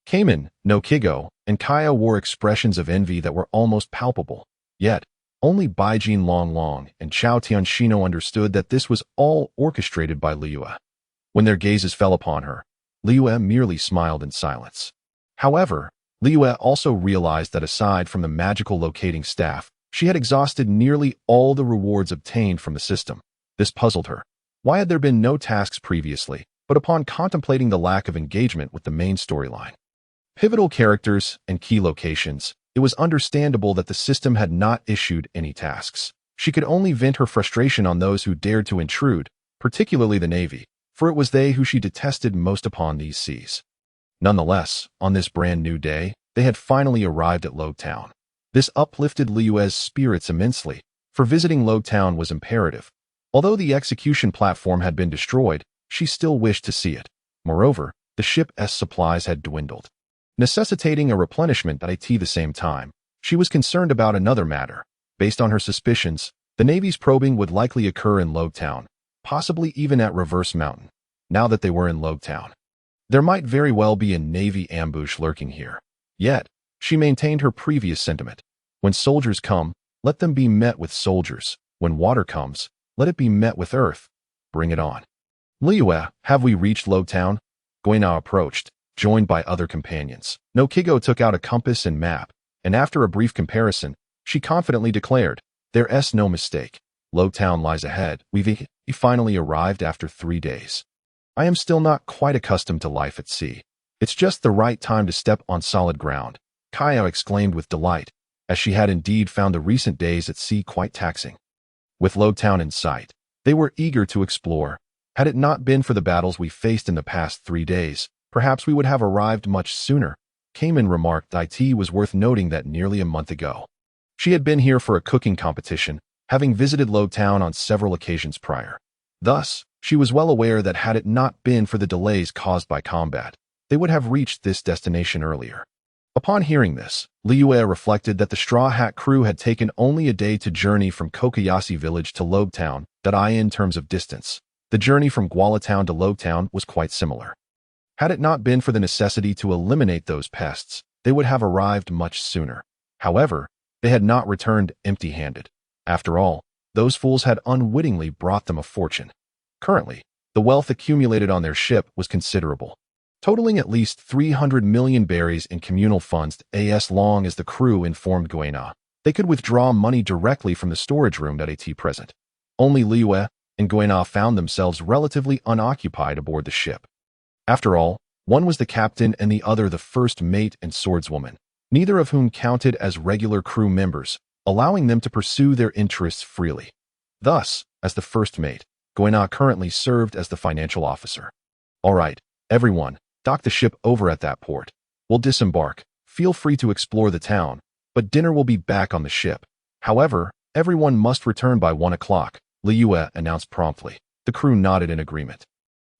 Kamen, Noqigao, and Koya wore expressions of envy that were almost palpable. Yet, only Baijin Longlong and Chao Tianshino understood that this was all orchestrated by Liyue. When their gazes fell upon her, Liyue merely smiled in silence. However, Liyue also realized that aside from the magical locating staff, she had exhausted nearly all the rewards obtained from the system. This puzzled her. Why had there been no tasks previously, but upon contemplating the lack of engagement with the main storyline, pivotal characters, and key locations, it was understandable that the system had not issued any tasks. She could only vent her frustration on those who dared to intrude, particularly the Navy, for it was they who she detested most upon these seas. Nonetheless, on this brand new day, they had finally arrived at Lowtown. This uplifted Liyue's spirits immensely, for visiting Lowtown was imperative. Although the execution platform had been destroyed, she still wished to see it. Moreover, the ship's supplies had dwindled, necessitating a replenishment at the same time. She was concerned about another matter. Based on her suspicions, the Navy's probing would likely occur in Lowtown, possibly even at Reverse Mountain. Now that they were in Lowtown, there might very well be a Navy ambush lurking here. Yet, she maintained her previous sentiment. When soldiers come, let them be met with soldiers. When water comes, let it be met with earth. Bring it on. Liyue, have we reached Lowtown? Guina approached, joined by other companions. Noqigao took out a compass and map, and after a brief comparison, she confidently declared, "There's no mistake. Low Town lies ahead. We've finally arrived after 3 days. I am still not quite accustomed to life at sea. It's just the right time to step on solid ground, Koya exclaimed with delight, as she had indeed found the recent days at sea quite taxing. With Low Town in sight, they were eager to explore. Had it not been for the battles we faced in the past 3 days, perhaps we would have arrived much sooner. Kamen remarked. It was worth noting that nearly a month ago, she had been here for a cooking competition, having visited Low Town on several occasions prior. Thus, she was well aware that had it not been for the delays caused by combat, they would have reached this destination earlier. Upon hearing this, Luyue reflected that the Straw Hat crew had taken only a day to journey from Kokoyashi village to Low Town. In terms of distance, the journey from Guala Town to Low Town was quite similar. Had it not been for the necessity to eliminate those pests, they would have arrived much sooner. However, they had not returned empty-handed. After all, those fools had unwittingly brought them a fortune. Currently, the wealth accumulated on their ship was considerable, totaling at least 300 million berries in communal funds. As long as the crew informed Guina, they could withdraw money directly from the storage room at present. Only Luyue and Guina found themselves relatively unoccupied aboard the ship. After all, one was the captain and the other the first mate and swordswoman, neither of whom counted as regular crew members, allowing them to pursue their interests freely. Thus, as the first mate, Guina currently served as the financial officer. All right, everyone, dock the ship over at that port. We'll disembark. Feel free to explore the town, but dinner will be back on the ship. However, everyone must return by 1 o'clock, Luyue announced promptly. The crew nodded in agreement.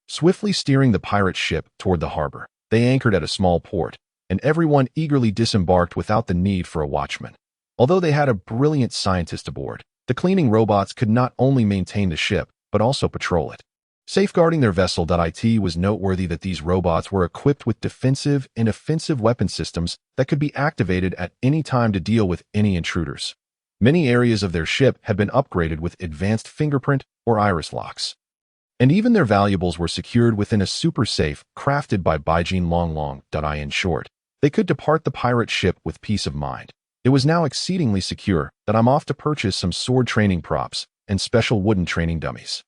Swiftly steering the pirate ship toward the harbor, they anchored at a small port, and everyone eagerly disembarked without the need for a watchman. Although they had a brilliant scientist aboard, the cleaning robots could not only maintain the ship, but also patrol it. Safeguarding their vessel. It was noteworthy that these robots were equipped with defensive and offensive weapon systems that could be activated at any time to deal with any intruders. Many areas of their ship had been upgraded with advanced fingerprint or iris locks. And even their valuables were secured within a super safe crafted by Baijin Longlong. In short, they could depart the pirate ship with peace of mind. It was now exceedingly secure that I'm off to purchase some sword training props and special wooden training dummies.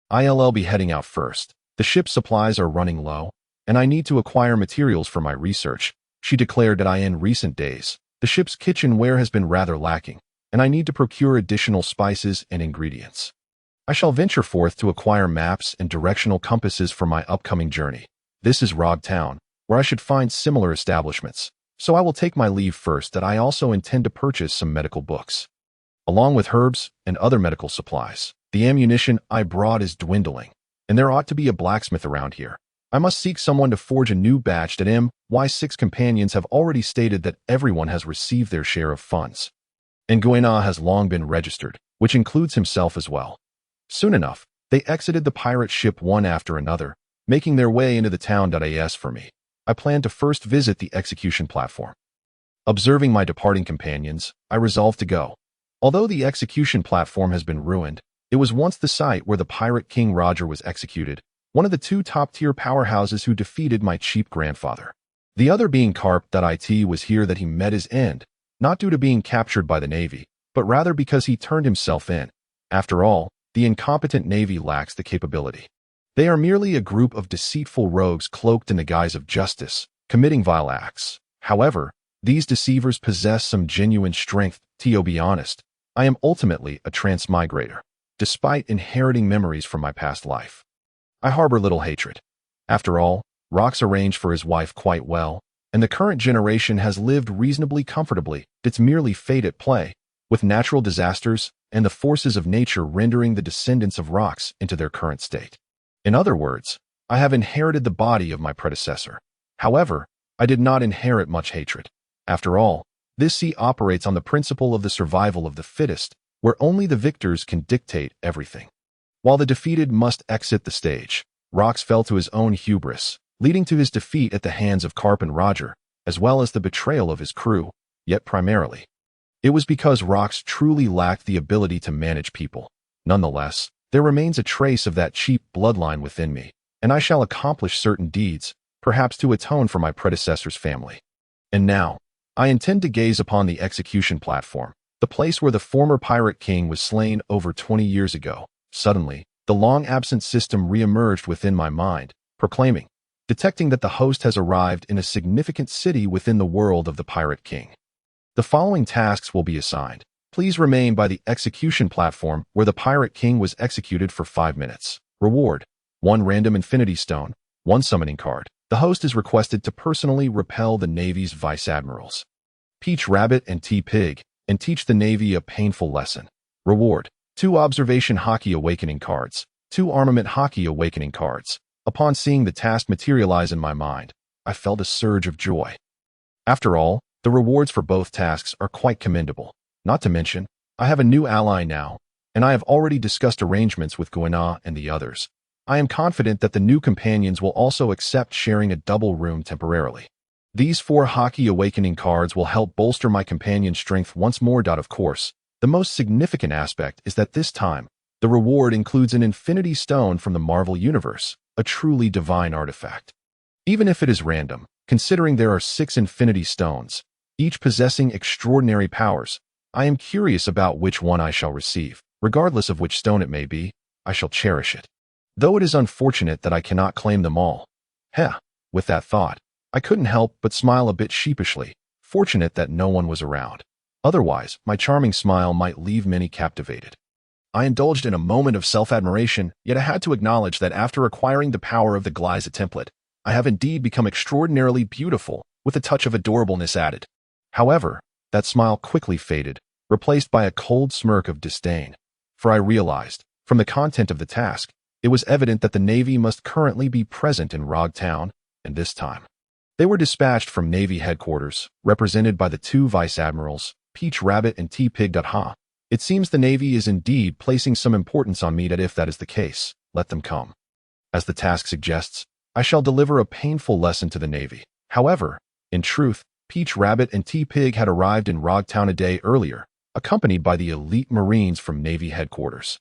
I'll be heading out first. The ship's supplies are running low, and I need to acquire materials for my research, she declared. In recent days, the ship's kitchenware has been rather lacking, and I need to procure additional spices and ingredients. I shall venture forth to acquire maps and directional compasses for my upcoming journey. This is Rog Town, where I should find similar establishments, so I will take my leave first. I also intend to purchase some medical books, along with herbs and other medical supplies. The ammunition I brought is dwindling, and there ought to be a blacksmith around here. I must seek someone to forge a new batch. My 6 companions have already stated that everyone has received their share of funds, and Guina has long been registered, which includes himself as well. Soon enough, they exited the pirate ship one after another, making their way into the town. As for me, I plan to first visit the execution platform. Observing my departing companions, I resolved to go. Although the execution platform has been ruined, it was once the site where the pirate King Roger was executed, one of the 2 top-tier powerhouses who defeated my cheap grandfather. The other being Carp. It was here that he met his end, not due to being captured by the Navy, but rather because he turned himself in. After all, the incompetent Navy lacks the capability. They are merely a group of deceitful rogues cloaked in the guise of justice, committing vile acts. However, these deceivers possess some genuine strength. To be honest, I am ultimately a transmigrator, despite inheriting memories from my past life. I harbor little hatred. After all, Rox arranged for his wife quite well, and the current generation has lived reasonably comfortably. It's merely fate at play, with natural disasters and the forces of nature rendering the descendants of Rox into their current state. In other words, I have inherited the body of my predecessor. However, I did not inherit much hatred. After all, this sea operates on the principle of the survival of the fittest, where only the victors can dictate everything, while the defeated must exit the stage. Rox fell to his own hubris, leading to his defeat at the hands of Carp and Roger, as well as the betrayal of his crew, yet primarily, it was because Rox truly lacked the ability to manage people. Nonetheless, there remains a trace of that cheap bloodline within me, and I shall accomplish certain deeds, perhaps to atone for my predecessor's family. And now, I intend to gaze upon the execution platform, the place where the former pirate king was slain over 20 years ago. Suddenly, the long-absent system re-emerged within my mind, proclaiming, detecting that the host has arrived in a significant city within the world of the pirate king. The following tasks will be assigned. Please remain by the execution platform where the pirate king was executed for 5 minutes. Reward: 1 random infinity stone, 1 summoning card. The host is requested to personally repel the Navy's vice admirals, Peach Rabbit and T-Pig, and teach the Navy a painful lesson. Reward: 2 observation Haki awakening cards, 2 armament Haki awakening cards. Upon seeing the task materialize in my mind, I felt a surge of joy. After all, the rewards for both tasks are quite commendable. Not to mention, I have a new ally now, and I have already discussed arrangements with Guina and the others. I am confident that the new companions will also accept sharing a double room temporarily. These 4 Haki awakening cards will help bolster my companion's strength once more. Of course, the most significant aspect is that this time, the reward includes an infinity stone from the Marvel Universe, a truly divine artifact. Even if it is random, considering there are 6 infinity stones, each possessing extraordinary powers, I am curious about which one I shall receive. Regardless of which stone it may be, I shall cherish it. Though it is unfortunate that I cannot claim them all. With that thought, I couldn't help but smile a bit sheepishly, fortunate that no one was around. Otherwise, my charming smile might leave many captivated. I indulged in a moment of self-admiration, yet I had to acknowledge that after acquiring the power of the Gliza template, I have indeed become extraordinarily beautiful, with a touch of adorableness added. However, that smile quickly faded, replaced by a cold smirk of disdain. For I realized, from the content of the task, it was evident that the Navy must currently be present in Rog Town, and this time. They were dispatched from Navy headquarters, represented by the 2 vice admirals, Peach Rabbit and T-Pig. It seems the Navy is indeed placing some importance on me. That if that is the case, let them come. As the task suggests, I shall deliver a painful lesson to the Navy. However, in truth, Peach Rabbit and T-Pig had arrived in Rog Town a day earlier, accompanied by the elite Marines from Navy headquarters.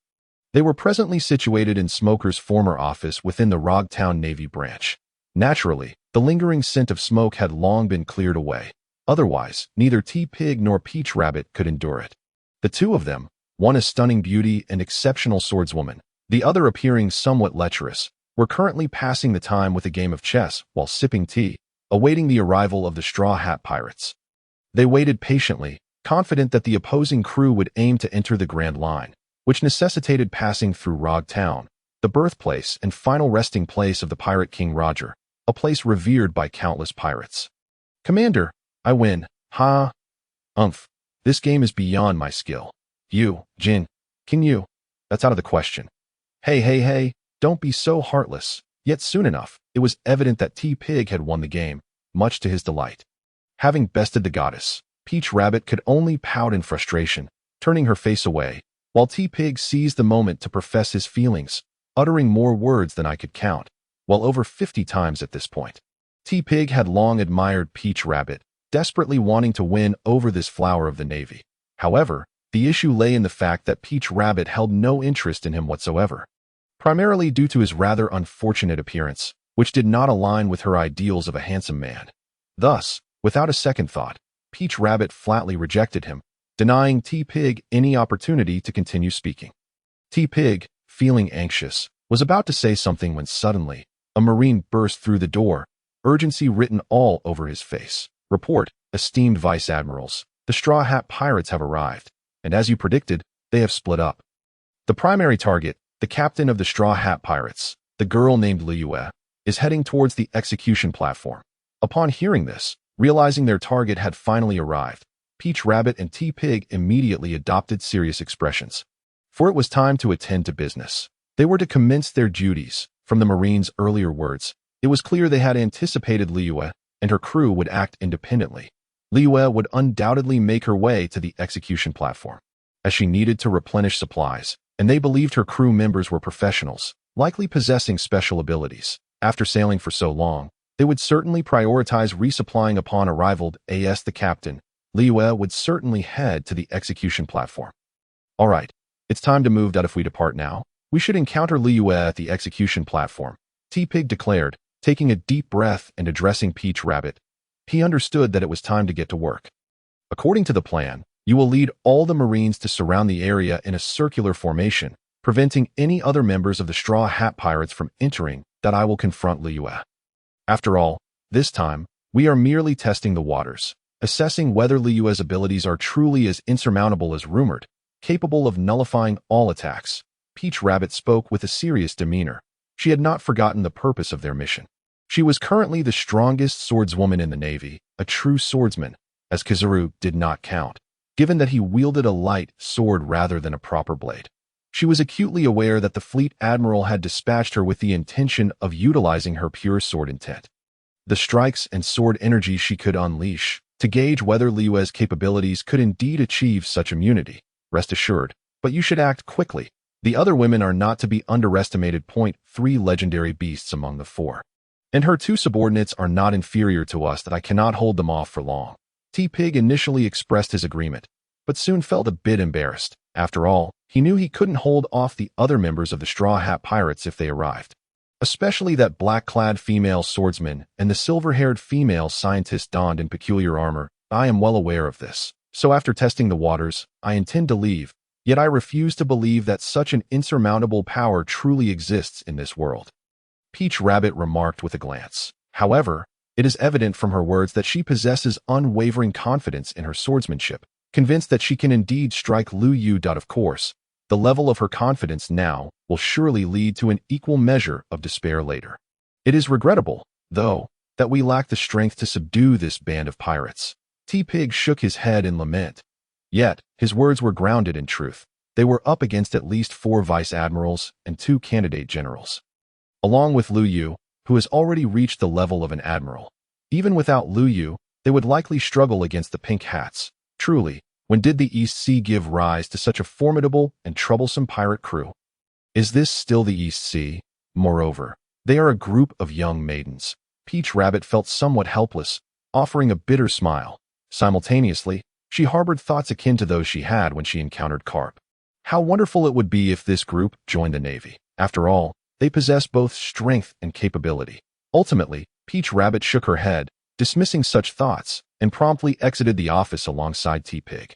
They were presently situated in Smoker's former office within the Rog Town Navy branch. Naturally, the lingering scent of smoke had long been cleared away. Otherwise, neither T-Pig nor Peach Rabbit could endure it. The 2 of them, one a stunning beauty and exceptional swordswoman, the other appearing somewhat lecherous, were currently passing the time with a game of chess while sipping tea, awaiting the arrival of the Straw Hat Pirates. They waited patiently, confident that the opposing crew would aim to enter the Grand Line, which necessitated passing through Rog Town, the birthplace and final resting place of the Pirate King Roger, a place revered by countless pirates. Commander, I win. This game is beyond my skill. You, Jin, can you? That's out of the question. Hey, don't be so heartless. Yet soon enough, it was evident that T-Pig had won the game, much to his delight. Having bested the goddess, Peach Rabbit could only pout in frustration, turning her face away, while T-Pig seized the moment to profess his feelings, uttering more words than I could count, well over 50 times at this point. T-Pig had long admired Peach Rabbit, desperately wanting to win over this flower of the Navy. However, the issue lay in the fact that Peach Rabbit held no interest in him whatsoever, primarily due to his rather unfortunate appearance, which did not align with her ideals of a handsome man. Thus, without a second thought, Peach Rabbit flatly rejected him, denying T-Pig any opportunity to continue speaking. T-Pig, feeling anxious, was about to say something when suddenly, a Marine burst through the door, urgency written all over his face. Report, esteemed Vice Admirals, the Straw Hat Pirates have arrived, and as you predicted, they have split up. The primary target, the captain of the Straw Hat Pirates, the girl named Luyue, is heading towards the execution platform. Upon hearing this, realizing their target had finally arrived, Peach Rabbit and T-Pig immediately adopted serious expressions. For it was time to attend to business. They were to commence their duties. From the Marines' earlier words, it was clear they had anticipated Luyue, and her crew would act independently. Luyue would undoubtedly make her way to the execution platform, as she needed to replenish supplies, and they believed her crew members were professionals, likely possessing special abilities. After sailing for so long, they would certainly prioritize resupplying upon arrival. As the captain, Luyue would certainly head to the execution platform. All right, it's time to move. If we depart now, we should encounter Luyue at the execution platform, T-Pig declared, taking a deep breath and addressing Peach Rabbit. He understood that it was time to get to work. According to the plan, You will lead all the Marines to surround the area in a circular formation, preventing any other members of the Straw Hat Pirates from entering. That I will confront Luyue. After all, this time, we are merely testing the waters, assessing whether Liyue's abilities are truly as insurmountable as rumored, capable of nullifying all attacks. Peach Rabbit spoke with a serious demeanor. She had not forgotten the purpose of their mission. She was currently the strongest swordswoman in the Navy, a true swordsman, as Kizaru did not count, given that he wielded a light sword rather than a proper blade. She was acutely aware that the fleet admiral had dispatched her with the intention of utilizing her pure sword intent. The strikes and sword energy she could unleash, to gauge whether Liyue's capabilities could indeed achieve such immunity. Rest assured, but you should act quickly. The other women are not to be underestimated. 3 legendary beasts among the 4. And her 2 subordinates are not inferior to us that I cannot hold them off for long. T-Pig initially expressed his agreement, but soon felt a bit embarrassed. After all, he knew he couldn't hold off the other members of the Straw Hat Pirates if they arrived. Especially that black-clad female swordsman and the silver-haired female scientist donned in peculiar armor. I am well aware of this. So after testing the waters, I intend to leave, yet I refuse to believe that such an insurmountable power truly exists in this world. Peach Rabbit remarked with a glance. However, it is evident from her words that she possesses unwavering confidence in her swordsmanship, convinced that she can indeed strike Luyue. Of course, the level of her confidence now will surely lead to an equal measure of despair later. It is regrettable, though, that we lack the strength to subdue this band of pirates. T-Pig shook his head in lament. Yet, his words were grounded in truth. They were up against at least 4 vice admirals and 2 candidate generals, along with Luyue, who has already reached the level of an admiral. Even without Luyue, they would likely struggle against the Pink Hats. Truly, when did the East Sea give rise to such a formidable and troublesome pirate crew? Is this still the East Sea? Moreover, they are a group of young maidens. Peach Rabbit felt somewhat helpless, offering a bitter smile. Simultaneously, she harbored thoughts akin to those she had when she encountered Carp. How wonderful it would be if this group joined the Navy. After all, they possess both strength and capability. Ultimately, Peach Rabbit shook her head, dismissing such thoughts, and promptly exited the office alongside T-Pig.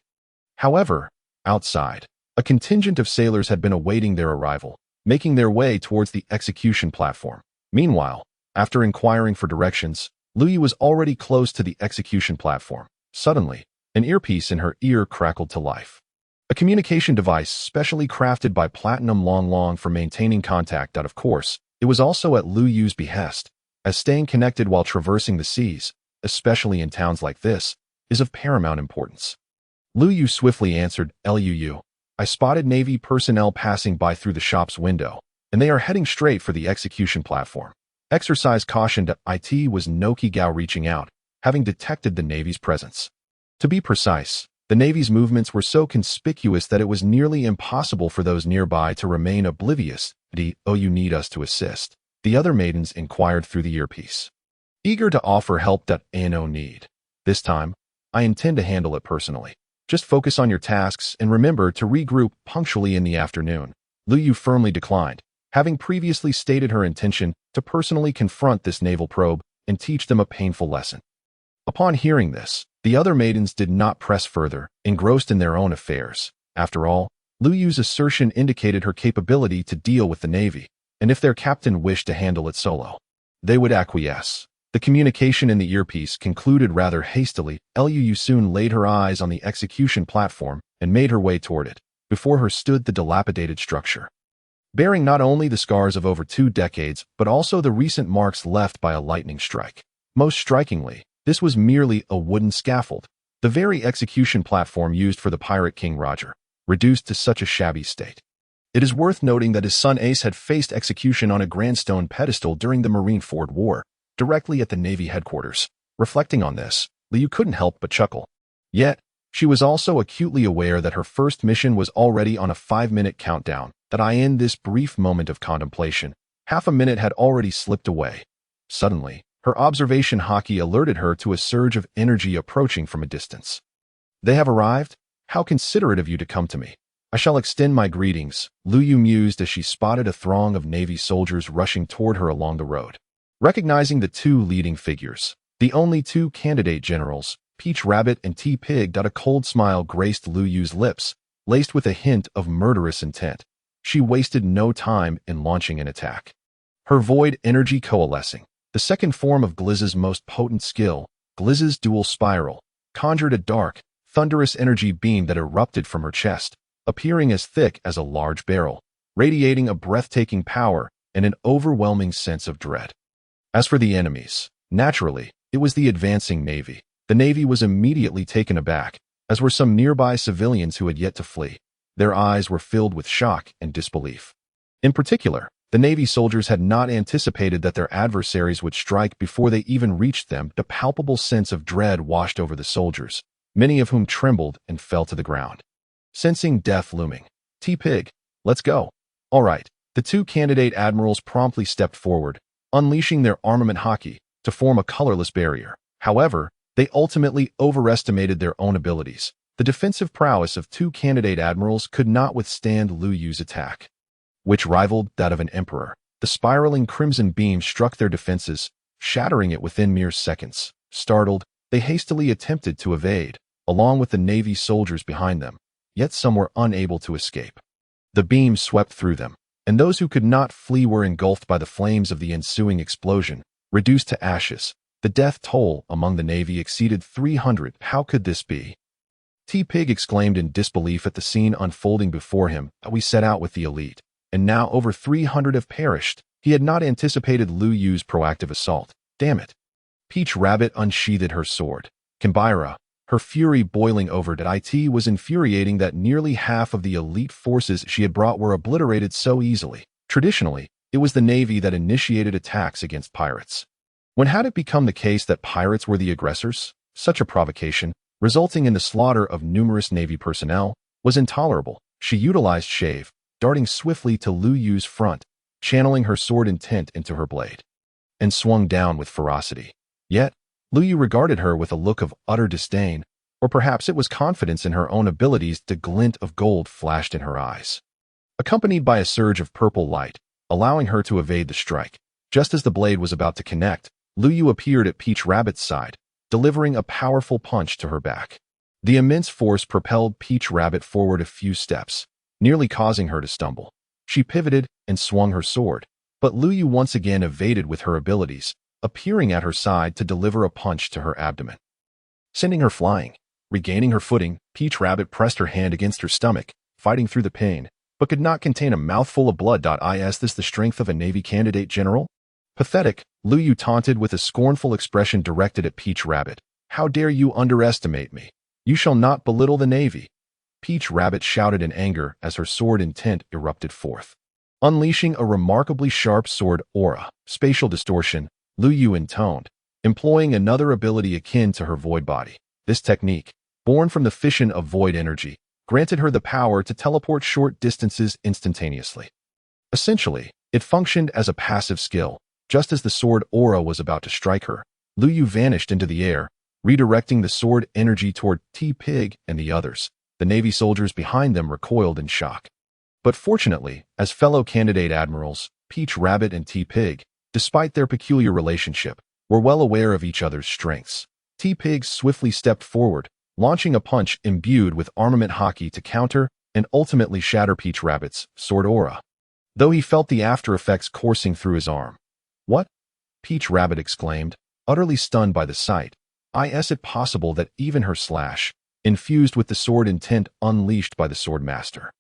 However, outside, a contingent of sailors had been awaiting their arrival, making their way towards the execution platform. Meanwhile, after inquiring for directions, Luyue was already close to the execution platform. Suddenly, an earpiece in her ear crackled to life. A communication device specially crafted by Platinum Long for maintaining contact. Of course, it was also at Luyue's behest, as staying connected while traversing the seas, especially in towns like this, is of paramount importance. Luyue swiftly answered, "Luu. I spotted Navy personnel passing by through the shop's window, and they are heading straight for the execution platform. Exercise caution." It was Noqigao reaching out, having detected the Navy's presence. To be precise, the Navy's movements were so conspicuous that it was nearly impossible for those nearby to remain oblivious. "Oh, you need us to assist?" the other maidens inquired through the earpiece. Eager to offer help. "No need. This time, I intend to handle it personally. Just focus on your tasks and remember to regroup punctually in the afternoon." Luyue firmly declined, having previously stated her intention to personally confront this naval probe and teach them a painful lesson. Upon hearing this, the other maidens did not press further, engrossed in their own affairs. After all, Luyue's assertion indicated her capability to deal with the Navy, and if their captain wished to handle it solo, they would acquiesce. The communication in the earpiece concluded rather hastily. Luyue soon laid her eyes on the execution platform and made her way toward it. Before her stood the dilapidated structure, bearing not only the scars of over 2 decades, but also the recent marks left by a lightning strike. Most strikingly, this was merely a wooden scaffold, the very execution platform used for the pirate King Roger, reduced to such a shabby state. It is worth noting that his son Ace had faced execution on a grand stone pedestal during the Marineford War, directly at the Navy headquarters. Reflecting on this, Luyue couldn't help but chuckle. Yet, she was also acutely aware that her first mission was already on a 5-minute countdown. In this brief moment of contemplation, half a minute had already slipped away. Suddenly, her observation Haki alerted her to a surge of energy approaching from a distance. "They have arrived? How considerate of you to come to me. I shall extend my greetings," Luyue mused as she spotted a throng of Navy soldiers rushing toward her along the road. Recognizing the 2 leading figures, the only 2 candidate generals, Peach Rabbit and T-Pig. A cold smile graced Luyue's lips, laced with a hint of murderous intent. She wasted no time in launching an attack. Her void energy coalescing, the second form of Gliza's most potent skill, Gliza's dual spiral, conjured a dark, thunderous energy beam that erupted from her chest, appearing as thick as a large barrel, radiating a breathtaking power and an overwhelming sense of dread. As for the enemies, naturally, it was the advancing Navy. The Navy was immediately taken aback, as were some nearby civilians who had yet to flee. Their eyes were filled with shock and disbelief. In particular, the Navy soldiers had not anticipated that their adversaries would strike before they even reached them. The palpable sense of dread washed over the soldiers, many of whom trembled and fell to the ground. Sensing death looming, T-Pig, let's go. All right, the two candidate admirals promptly stepped forward, unleashing their armament Haki to form a colorless barrier. However, they ultimately overestimated their own abilities. The defensive prowess of two candidate admirals could not withstand Luyue's attack, which rivaled that of an emperor. The spiraling crimson beam struck their defenses, shattering it within mere seconds. Startled, they hastily attempted to evade, along with the Navy soldiers behind them, yet some were unable to escape. The beam swept through them, and those who could not flee were engulfed by the flames of the ensuing explosion, reduced to ashes. The death toll among the Navy exceeded 300. How could this be? T-Pig exclaimed in disbelief at the scene unfolding before him. We set out with the elite, and now over 300 have perished. He had not anticipated Luyue's proactive assault. Damn it. Peach Rabbit unsheathed her sword. Kimbira, her fury boiling over. It was infuriating that nearly half of the elite forces she had brought were obliterated so easily. Traditionally, it was the Navy that initiated attacks against pirates. When had it become the case that pirates were the aggressors? Such a provocation, resulting in the slaughter of numerous Navy personnel, was intolerable. She utilized Shave, darting swiftly to Luyue's front, channeling her sword intent into her blade, and swung down with ferocity. Yet, Luyue regarded her with a look of utter disdain, or perhaps it was confidence in her own abilities. The glint of gold flashed in her eyes, accompanied by a surge of purple light, allowing her to evade the strike. Just as the blade was about to connect, Luyue appeared at Peach Rabbit's side, delivering a powerful punch to her back. The immense force propelled Peach Rabbit forward a few steps, nearly causing her to stumble. She pivoted and swung her sword, but Luyue once again evaded with her abilities, appearing at her side to deliver a punch to her abdomen, sending her flying. Regaining her footing, Peach Rabbit pressed her hand against her stomach, fighting through the pain, but could not contain a mouthful of blood. Is this the strength of a Navy candidate general? Pathetic, Luyue taunted with a scornful expression directed at Peach Rabbit. How dare you underestimate me? You shall not belittle the Navy. Peach Rabbit shouted in anger as her sword intent erupted forth. Unleashing a remarkably sharp sword aura, spatial distortion, Luyue intoned, employing another ability akin to her void body. This technique, born from the fission of void energy, granted her the power to teleport short distances instantaneously. Essentially, it functioned as a passive skill. Just as the sword aura was about to strike her, Luyue vanished into the air, redirecting the sword energy toward T-Pig and the others. The Navy soldiers behind them recoiled in shock. But fortunately, as fellow candidate admirals, Peach Rabbit and T-Pig, despite their peculiar relationship, were well aware of each other's strengths. T-Pig swiftly stepped forward, launching a punch imbued with armament Haki to counter and ultimately shatter Peach Rabbit's sword aura, though he felt the after effects coursing through his arm. What? Peach Rabbit exclaimed, utterly stunned by the sight. Is it possible that even her slash, infused with the sword intent unleashed by the sword master,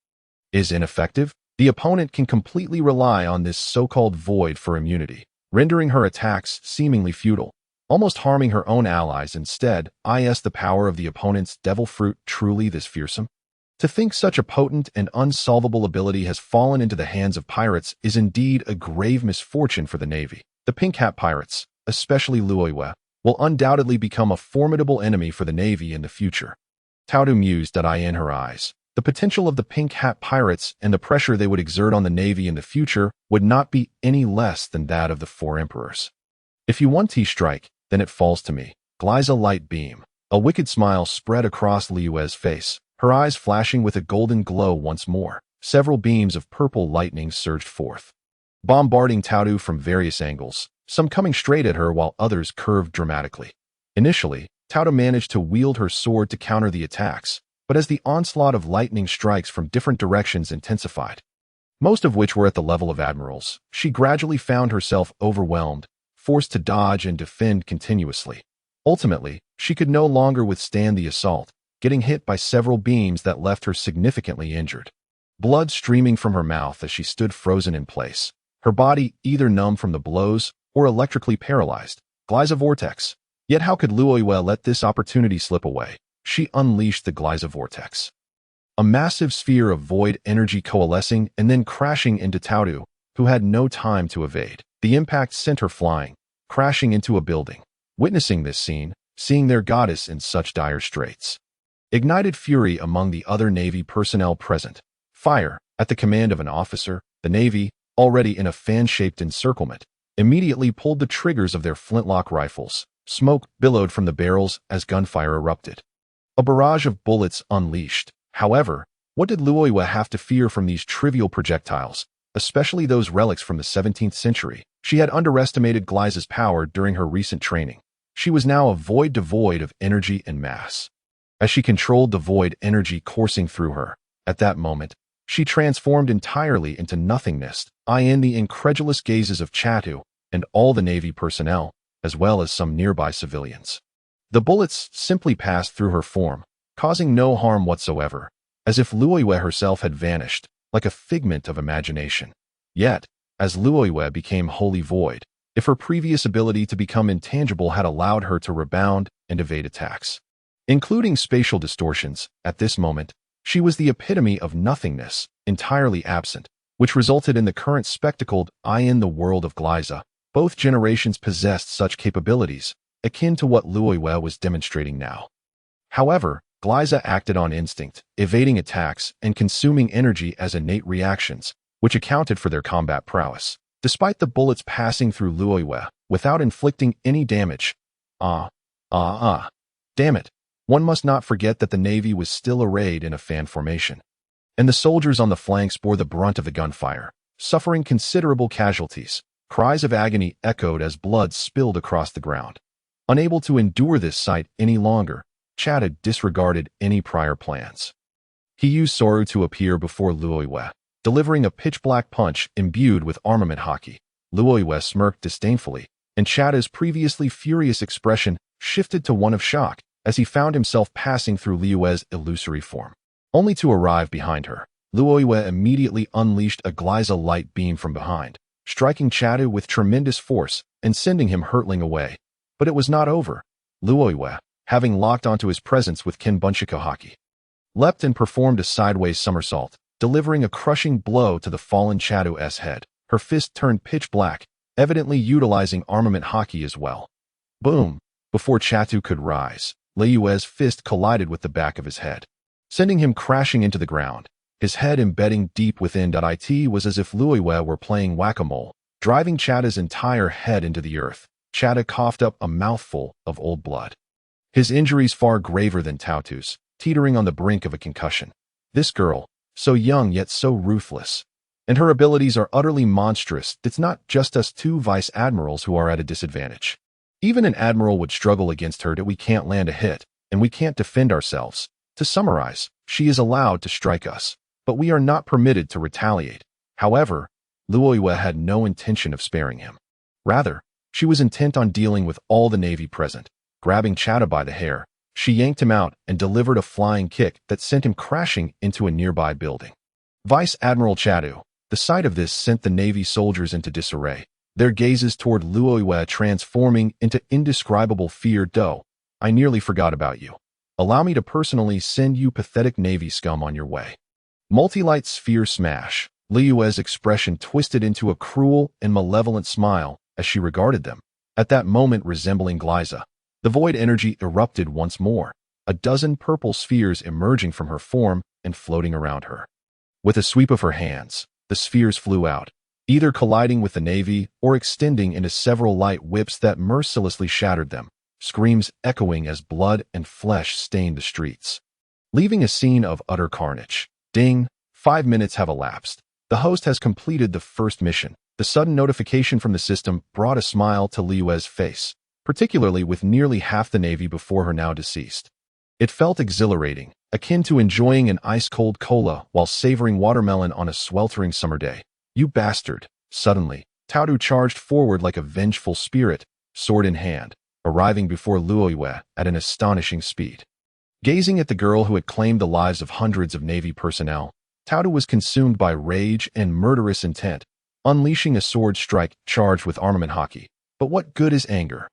is ineffective? The opponent can completely rely on this so-called void for immunity, rendering her attacks seemingly futile, almost harming her own allies instead. Is the power of the opponent's devil fruit truly this fearsome? To think such a potent and unsolvable ability has fallen into the hands of pirates is indeed a grave misfortune for the Navy. The Pink Hat pirates, especially Luyue, will undoubtedly become a formidable enemy for the Navy in the future. Taudu mused in her eyes. The potential of the Pink Hat pirates and the pressure they would exert on the Navy in the future would not be any less than that of the four emperors. If you want to strike, then it falls to me. Gliza light beam. A wicked smile spread across Liyue's face, her eyes flashing with a golden glow once more. Several beams of purple lightning surged forth, bombarding Taudu from various angles, some coming straight at her while others curved dramatically. Initially, Tauta managed to wield her sword to counter the attacks, but as the onslaught of lightning strikes from different directions intensified, most of which were at the level of admirals, she gradually found herself overwhelmed, forced to dodge and defend continuously. Ultimately, she could no longer withstand the assault, getting hit by several beams that left her significantly injured. Blood streaming from her mouth as she stood frozen in place, her body either numb from the blows or electrically paralyzed. Gliza vortex. Yet how could Luyue let this opportunity slip away? She unleashed the Gliza vortex. A massive sphere of void energy coalescing and then crashing into Tautu, who had no time to evade. The impact sent her flying, crashing into a building. Witnessing this scene, seeing their goddess in such dire straits, ignited fury among the other Navy personnel present. Fire, at the command of an officer, the Navy, already in a fan-shaped encirclement, immediately pulled the triggers of their flintlock rifles. Smoke billowed from the barrels as gunfire erupted. A barrage of bullets unleashed. However, what did Luyue have to fear from these trivial projectiles, especially those relics from the 17th century? She had underestimated Gliza's power during her recent training. She was now a void devoid of energy and mass. As she controlled the void energy coursing through her, at that moment, she transformed entirely into nothingness, in the incredulous gazes of Chatu and all the Navy personnel, as well as some nearby civilians. The bullets simply passed through her form, causing no harm whatsoever, as if Luyue herself had vanished, like a figment of imagination. Yet, as Luyue became wholly void, if her previous ability to become intangible had allowed her to rebound and evade attacks, including spatial distortions, at this moment, she was the epitome of nothingness, entirely absent, which resulted in the current spectacled in the world of Gliza. Both generations possessed such capabilities, akin to what Luyue was demonstrating now. However, Gliza acted on instinct, evading attacks and consuming energy as innate reactions, which accounted for their combat prowess. Despite the bullets passing through Luyue, without inflicting any damage. Damn it. One must not forget that the Navy was still arrayed in a fan formation, and the soldiers on the flanks bore the brunt of the gunfire, suffering considerable casualties. Cries of agony echoed as blood spilled across the ground. Unable to endure this sight any longer, Chatu disregarded any prior plans. He used Soru to appear before Luyue, delivering a pitch-black punch imbued with armament Haki. Luyue smirked disdainfully, and Chatu's previously furious expression shifted to one of shock as he found himself passing through Liyue's illusory form. Only to arrive behind her, Luyue immediately unleashed a Gliza light beam from behind, striking Chatu with tremendous force and sending him hurtling away. But it was not over. Luyue, having locked onto his presence with Kinbunshiko Haki, leapt and performed a sideways somersault, delivering a crushing blow to the fallen Chatu's head. Her fist turned pitch black, evidently utilizing armament Haki as well. Boom! Before Chatu could rise, Liyue's fist collided with the back of his head, sending him crashing into the ground. His head embedding deep within. It was as if Luyue were playing whack-a-mole, driving Chatu's entire head into the earth. Chatu coughed up a mouthful of old blood. His injuries far graver than Tautu's, teetering on the brink of a concussion. This girl, so young yet so ruthless, and her abilities are utterly monstrous. It's not just us two vice admirals who are at a disadvantage. Even an admiral would struggle against her. That we can't land a hit, and we can't defend ourselves. To summarize, she is allowed to strike us, but we are not permitted to retaliate. However, Luyue had no intention of sparing him. Rather, she was intent on dealing with all the Navy present. Grabbing Chatu by the hair, she yanked him out and delivered a flying kick that sent him crashing into a nearby building. Vice Admiral Chatu. The sight of this sent the Navy soldiers into disarray, their gazes toward Luyue transforming into indescribable fear. I nearly forgot about you. Allow me to personally send you pathetic Navy scum on your way. Multi-light sphere smash. Liyue's expression twisted into a cruel and malevolent smile as she regarded them. At that moment, resembling Gliza, the void energy erupted once more, a dozen purple spheres emerging from her form and floating around her. With a sweep of her hands, the spheres flew out, either colliding with the Navy or extending into several light whips that mercilessly shattered them, screams echoing as blood and flesh stained the streets, leaving a scene of utter carnage. Ding! 5 minutes have elapsed. The host has completed the first mission. The sudden notification from the system brought a smile to Liyue's face. particularly with nearly half the Navy before her now deceased. It felt exhilarating, akin to enjoying an ice-cold cola while savoring watermelon on a sweltering summer day. "You bastard!" Suddenly, Taodu charged forward like a vengeful spirit, sword in hand, arriving before Luyue at an astonishing speed. Gazing at the girl who had claimed the lives of hundreds of Navy personnel, Taodu was consumed by rage and murderous intent, unleashing a sword strike charged with armament Haki. But what good is anger?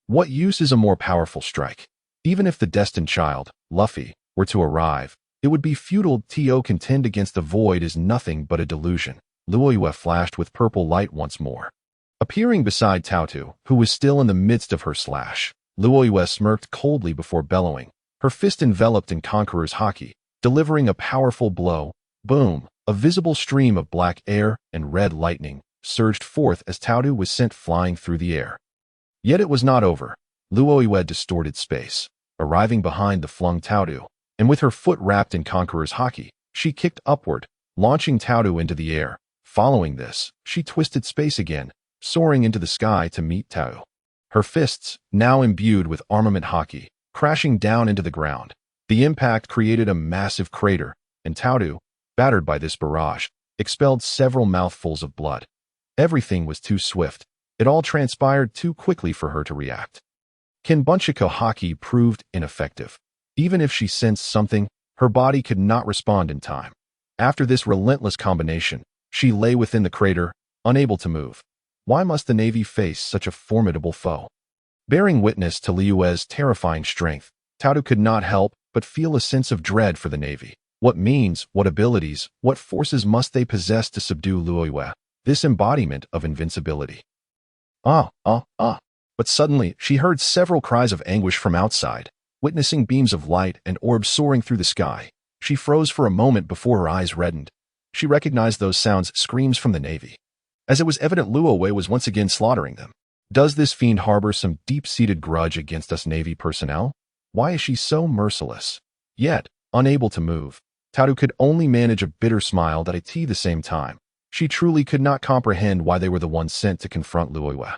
What use is a more powerful strike? Even if the destined child, Luffy, were to arrive, it would be futile to contend against the void is nothing but a delusion. Luyue flashed with purple light once more. Appearing beside Taotu, who was still in the midst of her slash, Luyue smirked coldly before bellowing, her fist enveloped in Conqueror's Haki, delivering a powerful blow. Boom! A visible stream of black air and red lightning surged forth as Taotu was sent flying through the air. Yet it was not over. Luyue distorted space, arriving behind the flung Taotu, and with her foot wrapped in Conqueror's Haki, she kicked upward, launching Taotu into the air. Following this, she twisted space again, soaring into the sky to meet Taotu. Her fists, now imbued with armament Haki, crashing down into the ground. The impact created a massive crater, and Taotu, battered by this barrage, expelled several mouthfuls of blood. Everything was too swift. It all transpired too quickly for her to react. Kinbunchiko Haki proved ineffective. Even if she sensed something, her body could not respond in time. After this relentless combination, she lay within the crater, unable to move. Why must the Navy face such a formidable foe? Bearing witness to Liyue's terrifying strength, Taotu could not help but feel a sense of dread for the Navy. What means, what abilities, what forces must they possess to subdue Luyue, this embodiment of invincibility? But suddenly, she heard several cries of anguish from outside. Witnessing beams of light and orbs soaring through the sky, she froze for a moment before her eyes reddened. She recognized those sounds, screams from the Navy. As it was evident Luyue was once again slaughtering them. Does this fiend harbor some deep-seated grudge against us Navy personnel? Why is she so merciless? Yet, unable to move, Taotu could only manage a bitter smile at the same time. She truly could not comprehend why they were the ones sent to confront Luyue.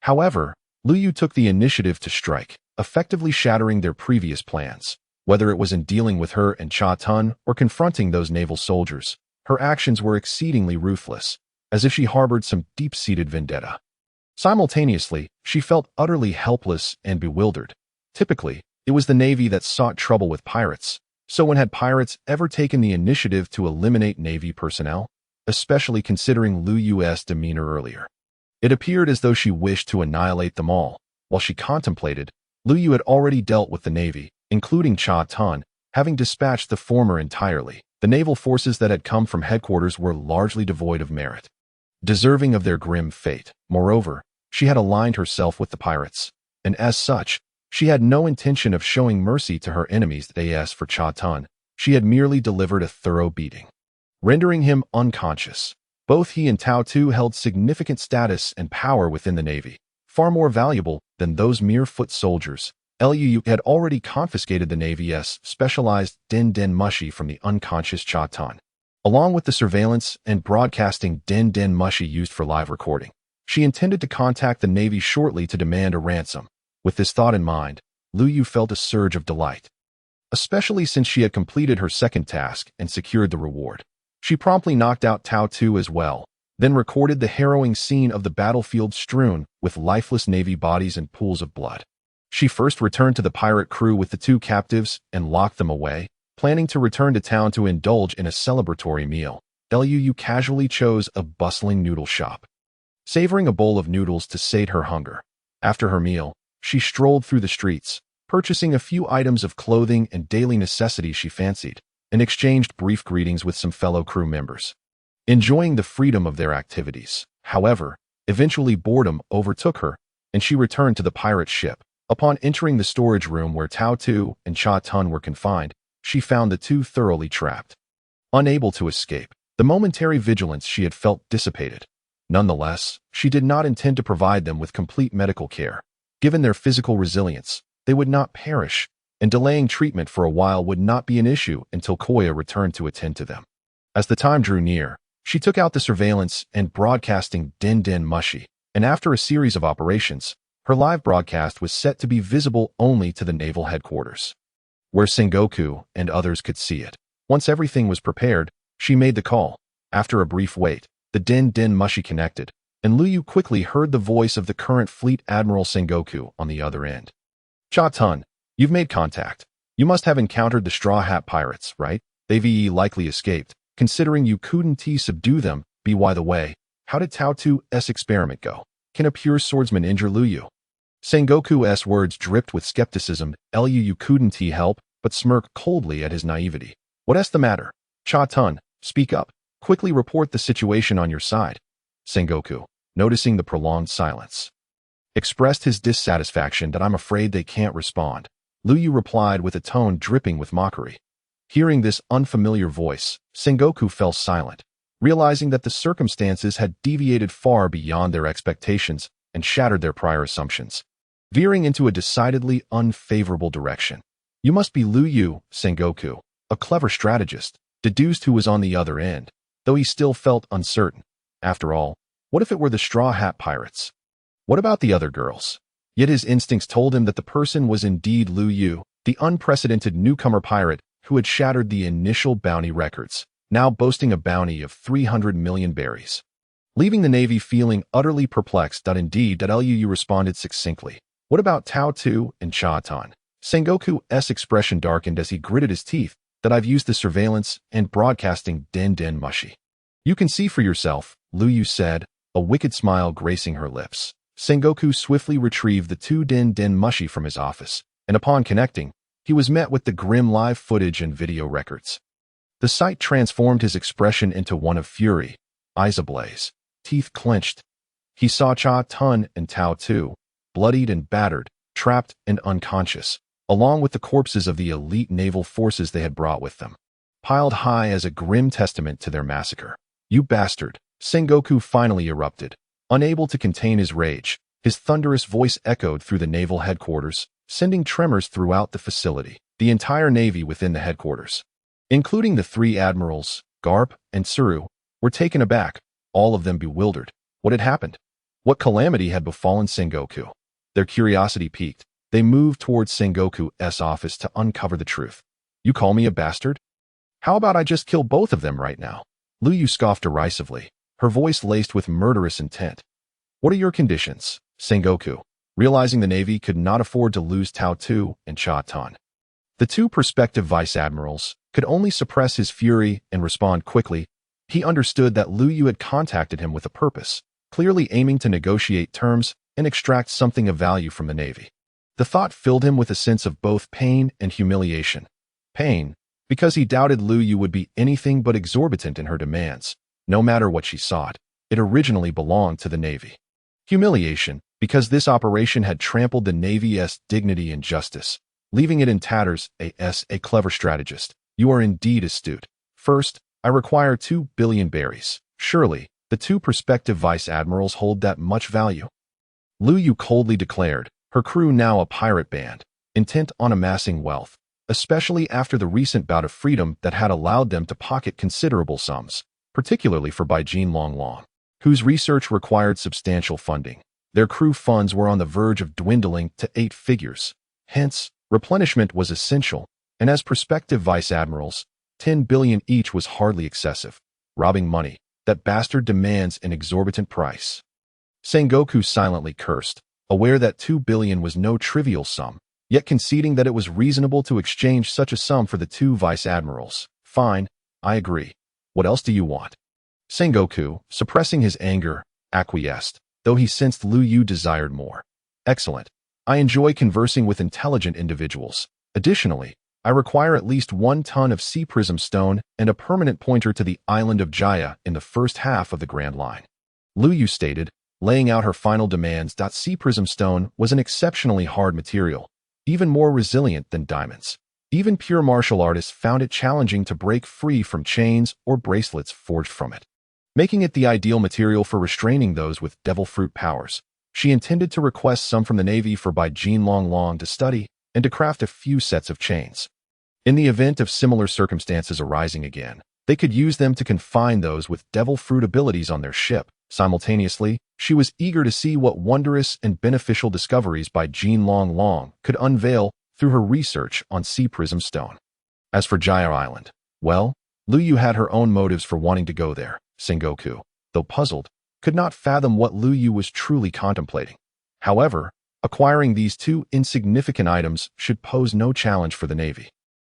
However, Luyue took the initiative to strike, effectively shattering their previous plans. Whether it was in dealing with her and Cha Tun or confronting those naval soldiers, her actions were exceedingly ruthless, as if she harbored some deep-seated vendetta. Simultaneously, she felt utterly helpless and bewildered. Typically, it was the Navy that sought trouble with pirates, so when had pirates ever taken the initiative to eliminate Navy personnel, especially considering Luyue's demeanor earlier? It appeared as though she wished to annihilate them all. While she contemplated, Luyue had already dealt with the Navy, including Cha Tun, having dispatched the former entirely. The naval forces that had come from headquarters were largely devoid of merit, deserving of their grim fate. Moreover, she had aligned herself with the pirates, and as such, she had no intention of showing mercy to her enemies. As for Cha Tun, she had merely delivered a thorough beating, rendering him unconscious. Both he and Taotu held significant status and power within the Navy, far more valuable than those mere foot soldiers. Luyue had already confiscated the Navy's specialized Den Mushi from the unconscious Cha Tun, along with the surveillance and broadcasting Den Mushi used for live recording. She intended to contact the Navy shortly to demand a ransom. With this thought in mind, Luyue felt a surge of delight, especially since she had completed her second task and secured the reward. She promptly knocked out Taotu as well, then recorded the harrowing scene of the battlefield strewn with lifeless Navy bodies and pools of blood. She first returned to the pirate crew with the two captives and locked them away, planning to return to town to indulge in a celebratory meal. Luyue casually chose a bustling noodle shop, savoring a bowl of noodles to sate her hunger. After her meal, she strolled through the streets, purchasing a few items of clothing and daily necessities she fancied, and exchanged brief greetings with some fellow crew members, enjoying the freedom of their activities. However, eventually boredom overtook her, and she returned to the pirate ship. Upon entering the storage room where Taotu and Cha Tun were confined, she found the two thoroughly trapped. Unable to escape, the momentary vigilance she had felt dissipated. Nonetheless, she did not intend to provide them with complete medical care. Given their physical resilience, they would not perish, and delaying treatment for a while would not be an issue until Koya returned to attend to them. As the time drew near, she took out the surveillance and broadcasting Den Mushi, and after a series of operations, Her live broadcast was set to be visible only to the naval headquarters, where Sengoku and others could see it. Once everything was prepared, she made the call. After a brief wait, the Den Mushi connected, and Luyue quickly heard the voice of the current fleet Admiral Sengoku on the other end. Cha-tun, you've made contact. You must have encountered the Straw Hat Pirates, right? They've likely escaped, considering you couldn't subdue them. By the way, how did Tao 2's experiment go? Can a pure swordsman injure Luyue? Sengoku's words dripped with skepticism. You couldn't help but smirk coldly at his naivety. What's the matter? Cha-tun, speak up. Quickly report the situation on your side. Sengoku, noticing the prolonged silence, expressed his dissatisfaction that I'm afraid they can't respond. Luyue replied with a tone dripping with mockery. Hearing this unfamiliar voice, Sengoku fell silent, realizing that the circumstances had deviated far beyond their expectations and shattered their prior assumptions, veering into a decidedly unfavorable direction. You must be Luyue, Sengoku, a clever strategist, deduced who was on the other end, though he still felt uncertain. After all, what if it were the Straw Hat Pirates? What about the other girls? Yet his instincts told him that the person was indeed Luyue, the unprecedented newcomer pirate who had shattered the initial bounty records, now boasting a bounty of 300 million berries. Leaving the Navy feeling utterly perplexed. Luyue responded succinctly. What about Tao 2 and Cha-tun? Sengoku's expression darkened as he gritted his teeth. That I've used the surveillance and broadcasting Den Mushi. You can see for yourself, Luyue said, a wicked smile gracing her lips. Sengoku swiftly retrieved the two Den Mushi from his office, and upon connecting, he was met with the grim live footage and video records. The sight transformed his expression into one of fury, eyes ablaze, teeth clenched. He saw Cha-tun and Tao 2, bloodied and battered, trapped and unconscious, along with the corpses of the elite naval forces they had brought with them, piled high as a grim testament to their massacre. You bastard! Sengoku finally erupted. Unable to contain his rage, his thunderous voice echoed through the naval headquarters, sending tremors throughout the facility. The entire Navy within the headquarters, including the three admirals, Garp and Tsuru, were taken aback, all of them bewildered. What had happened? What calamity had befallen Sengoku? Their curiosity piqued. They moved towards Sengoku's office to uncover the truth. You call me a bastard? How about I just kill both of them right now? Luyue scoffed derisively, her voice laced with murderous intent. What are your conditions, Sengoku? Realizing the Navy could not afford to lose Tao 2 and Cha-tun, the two prospective vice admirals, could only suppress his fury and respond quickly. He understood that Luyue had contacted him with a purpose, clearly aiming to negotiate terms and extract something of value from the Navy. The thought filled him with a sense of both pain and humiliation. Pain, because he doubted Luyue would be anything but exorbitant in her demands, no matter what she sought. It originally belonged to the Navy. Humiliation, because this operation had trampled the Navy's dignity and justice, leaving it in tatters. A clever strategist. You are indeed astute. First, I require 2 billion berries. Surely, the two prospective vice admirals hold that much value. Luyue coldly declared, her crew now a pirate band, intent on amassing wealth, especially after the recent bout of freedom that had allowed them to pocket considerable sums, particularly for Baijin Longlong, whose research required substantial funding. Their crew funds were on the verge of dwindling to 8 figures. Hence, replenishment was essential, and as prospective vice admirals, 10 billion each was hardly excessive. Robbing money, that bastard demands an exorbitant price. Sengoku silently cursed, aware that 2 billion was no trivial sum, yet conceding that it was reasonable to exchange such a sum for the two vice admirals. Fine, I agree. What else do you want? Sengoku, suppressing his anger, acquiesced, though he sensed Luyue desired more. Excellent. I enjoy conversing with intelligent individuals. Additionally, I require at least 1 ton of sea prism stone and a permanent pointer to the island of Gaia in the first half of the Grand Line. Luyue stated, laying out her final demands. Sea prism stone was an exceptionally hard material, even more resilient than diamonds. Even pure martial artists found it challenging to break free from chains or bracelets forged from it, making it the ideal material for restraining those with devil fruit powers. She intended to request some from the Navy for Baijin Longlong to study and to craft a few sets of chains. In the event of similar circumstances arising again, they could use them to confine those with devil fruit abilities on their ship. Simultaneously, she was eager to see what wondrous and beneficial discoveries by Jean Long Long could unveil through her research on Sea Prism Stone. As for Gaia Island, well, Luyue had her own motives for wanting to go there. Sengoku, though puzzled, could not fathom what Luyue was truly contemplating. However, acquiring these two insignificant items should pose no challenge for the Navy,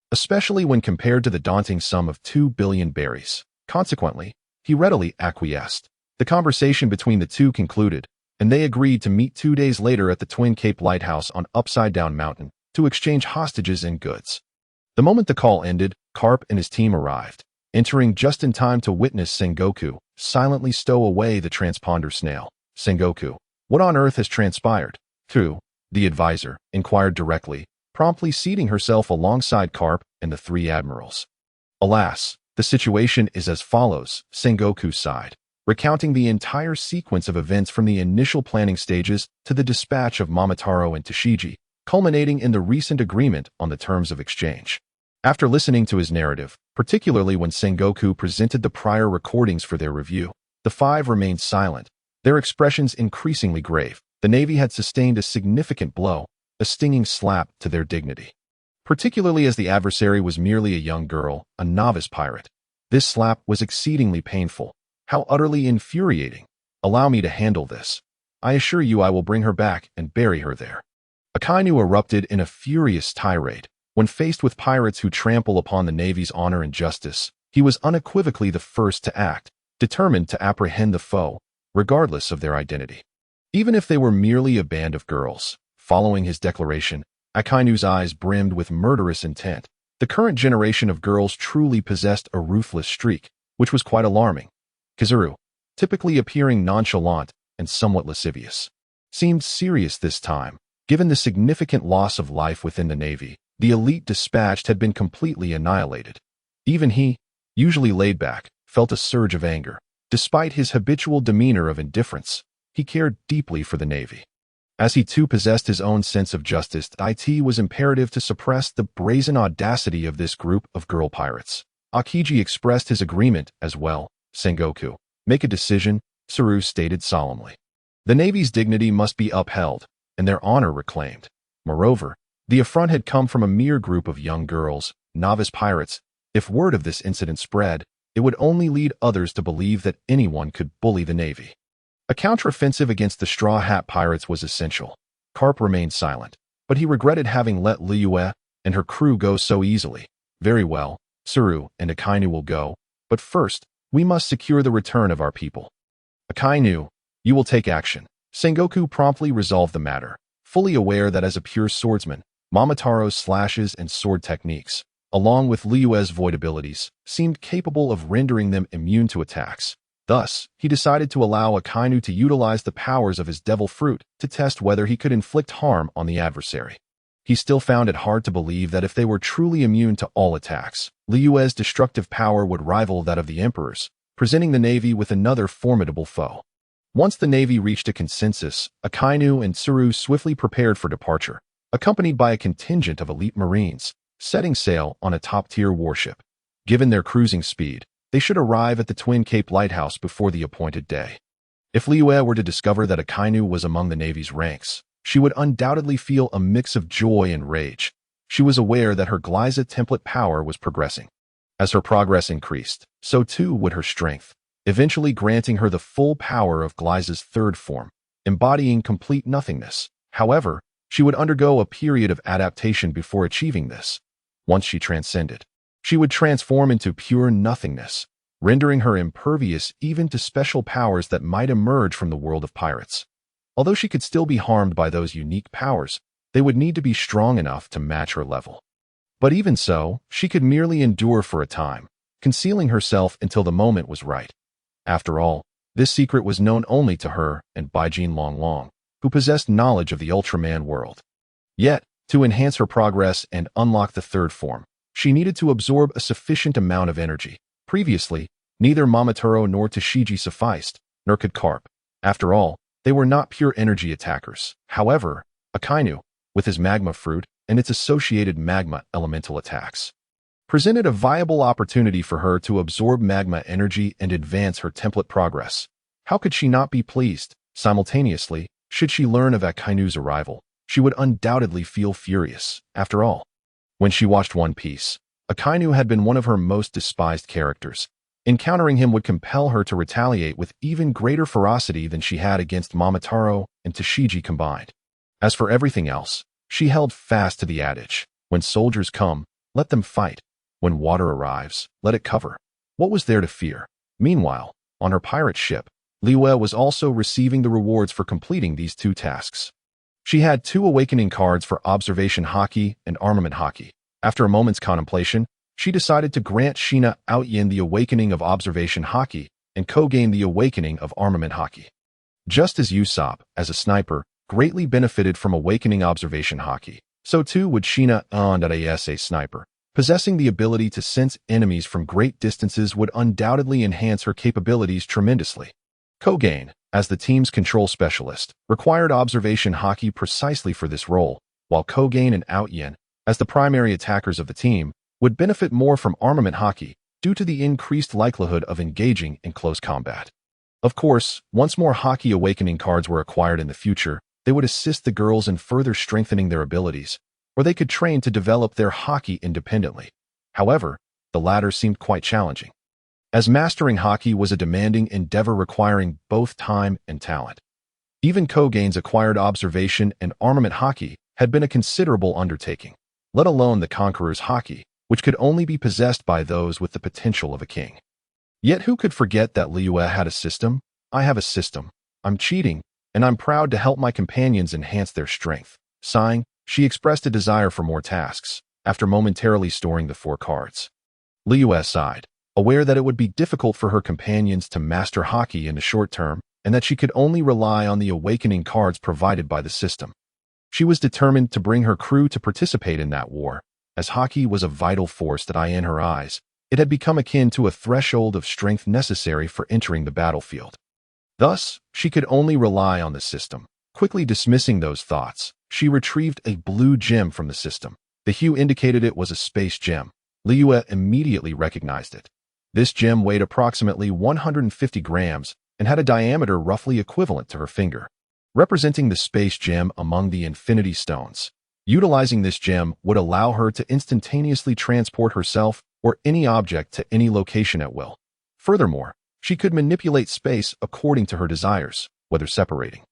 especially when compared to the daunting sum of 2 billion berries. Consequently, he readily acquiesced. The conversation between the two concluded, and they agreed to meet 2 days later at the Twin Cape Lighthouse on Upside Down Mountain to exchange hostages and goods. The moment the call ended, Carp and his team arrived, entering just in time to witness Sengoku silently stow away the transponder snail. Sengoku, what on earth has transpired? Who? The advisor inquired directly, promptly seating herself alongside Carp and the three admirals. Alas, the situation is as follows, Sengoku sighed, recounting the entire sequence of events from the initial planning stages to the dispatch of Momotaro and Tashigi, culminating in the recent agreement on the terms of exchange. After listening to his narrative, particularly when Sengoku presented the prior recordings for their review, the five remained silent, their expressions increasingly grave. The Navy had sustained a significant blow, a stinging slap to their dignity. Particularly as the adversary was merely a young girl, a novice pirate. This slap was exceedingly painful. How utterly infuriating. Allow me to handle this. I assure you I will bring her back and bury her there. Akainu erupted in a furious tirade. When faced with pirates who trample upon the Navy's honor and justice, he was unequivocally the first to act, determined to apprehend the foe, regardless of their identity. Even if they were merely a band of girls. Following his declaration, Akainu's eyes brimmed with murderous intent. The current generation of girls truly possessed a ruthless streak, which was quite alarming. Kizuru, typically appearing nonchalant and somewhat lascivious, seemed serious this time. Given the significant loss of life within the Navy, the elite dispatched had been completely annihilated. Even he, usually laid back, felt a surge of anger. Despite his habitual demeanor of indifference, he cared deeply for the Navy. As he too possessed his own sense of justice, it was imperative to suppress the brazen audacity of this group of girl pirates. Akiji expressed his agreement as well. Sengoku, make a decision, Tsuru stated solemnly. The Navy's dignity must be upheld, and their honor reclaimed. Moreover, the affront had come from a mere group of young girls, novice pirates. If word of this incident spread, it would only lead others to believe that anyone could bully the Navy. A counteroffensive against the Straw Hat Pirates was essential. Carp remained silent, but he regretted having let Luyue and her crew go so easily. Very well, Tsuru and Akainu will go, but first, we must secure the return of our people. Akainu, you will take action. Sengoku promptly resolved the matter, fully aware that as a pure swordsman, Momotaro's slashes and sword techniques, along with Liyue's void abilities, seemed capable of rendering them immune to attacks. Thus, he decided to allow Akainu to utilize the powers of his devil fruit to test whether he could inflict harm on the adversary. He still found it hard to believe that if they were truly immune to all attacks, Liyue's destructive power would rival that of the Emperor's, presenting the Navy with another formidable foe. Once the Navy reached a consensus, Akainu and Tsuru swiftly prepared for departure, accompanied by a contingent of elite Marines, setting sail on a top-tier warship. Given their cruising speed, they should arrive at the Twin Cape Lighthouse before the appointed day. If Liyue were to discover that Akainu was among the Navy's ranks, she would undoubtedly feel a mix of joy and rage. She was aware that her Gliza template power was progressing. As her progress increased, so too would her strength, eventually granting her the full power of Gliza's third form, embodying complete nothingness. However, she would undergo a period of adaptation before achieving this. Once she transcended, she would transform into pure nothingness, rendering her impervious even to special powers that might emerge from the world of pirates. Although she could still be harmed by those unique powers, they would need to be strong enough to match her level. But even so, she could merely endure for a time, concealing herself until the moment was right. After all, this secret was known only to her and Baijin Long Long, who possessed knowledge of the Ultraman world. Yet, to enhance her progress and unlock the third form, she needed to absorb a sufficient amount of energy. Previously, neither Momotaro nor Tashigi sufficed, nor could Carp. After all, they were not pure energy attackers. However, Akainu, with his magma fruit and its associated magma elemental attacks, presented a viable opportunity for her to absorb magma energy and advance her template progress. How could she not be pleased? Simultaneously, should she learn of Akainu's arrival, she would undoubtedly feel furious. After all, when she watched One Piece, Akainu had been one of her most despised characters. Encountering him would compel her to retaliate with even greater ferocity than she had against Momotaro and Tashigi combined. As for everything else, she held fast to the adage, when soldiers come, let them fight. When water arrives, let it cover. What was there to fear? Meanwhile, on her pirate ship, Liyue was also receiving the rewards for completing these two tasks. She had 2 awakening cards for observation Haki and armament Haki. After a moment's contemplation, she decided to grant Shina Outyin the awakening of observation Haki and Kogain the awakening of armament Haki. Just as Usopp, as a sniper, greatly benefited from awakening observation Haki, so too would Shina as a sniper. Possessing the ability to sense enemies from great distances would undoubtedly enhance her capabilities tremendously. Kogain, as the team's control specialist, required observation Haki precisely for this role, while Kogain and Outyin, as the primary attackers of the team, would benefit more from armament Haki due to the increased likelihood of engaging in close combat. Of course, once more Haki awakening cards were acquired in the future, they would assist the girls in further strengthening their abilities, or they could train to develop their Haki independently. However, the latter seemed quite challenging, as mastering Haki was a demanding endeavor requiring both time and talent. Even Kogain's acquired observation and armament Haki had been a considerable undertaking, let alone the Conqueror's Haki, which could only be possessed by those with the potential of a king. Yet who could forget that Liyue had a system? I have a system. I'm cheating, and I'm proud to help my companions enhance their strength. Sighing, she expressed a desire for more tasks, after momentarily storing the 4 cards. Liyue sighed, aware that it would be difficult for her companions to master Haki in the short term, and that she could only rely on the awakening cards provided by the system. She was determined to bring her crew to participate in that war, as Haki was a vital force that in her eyes, it had become akin to a threshold of strength necessary for entering the battlefield. Thus, she could only rely on the system. Quickly dismissing those thoughts, she retrieved a blue gem from the system. The hue indicated it was a space gem. Liyue immediately recognized it. This gem weighed approximately 150 grams and had a diameter roughly equivalent to her finger, representing the space gem among the infinity stones. Utilizing this gem would allow her to instantaneously transport herself or any object to any location at will. Furthermore, she could manipulate space according to her desires, whether separating,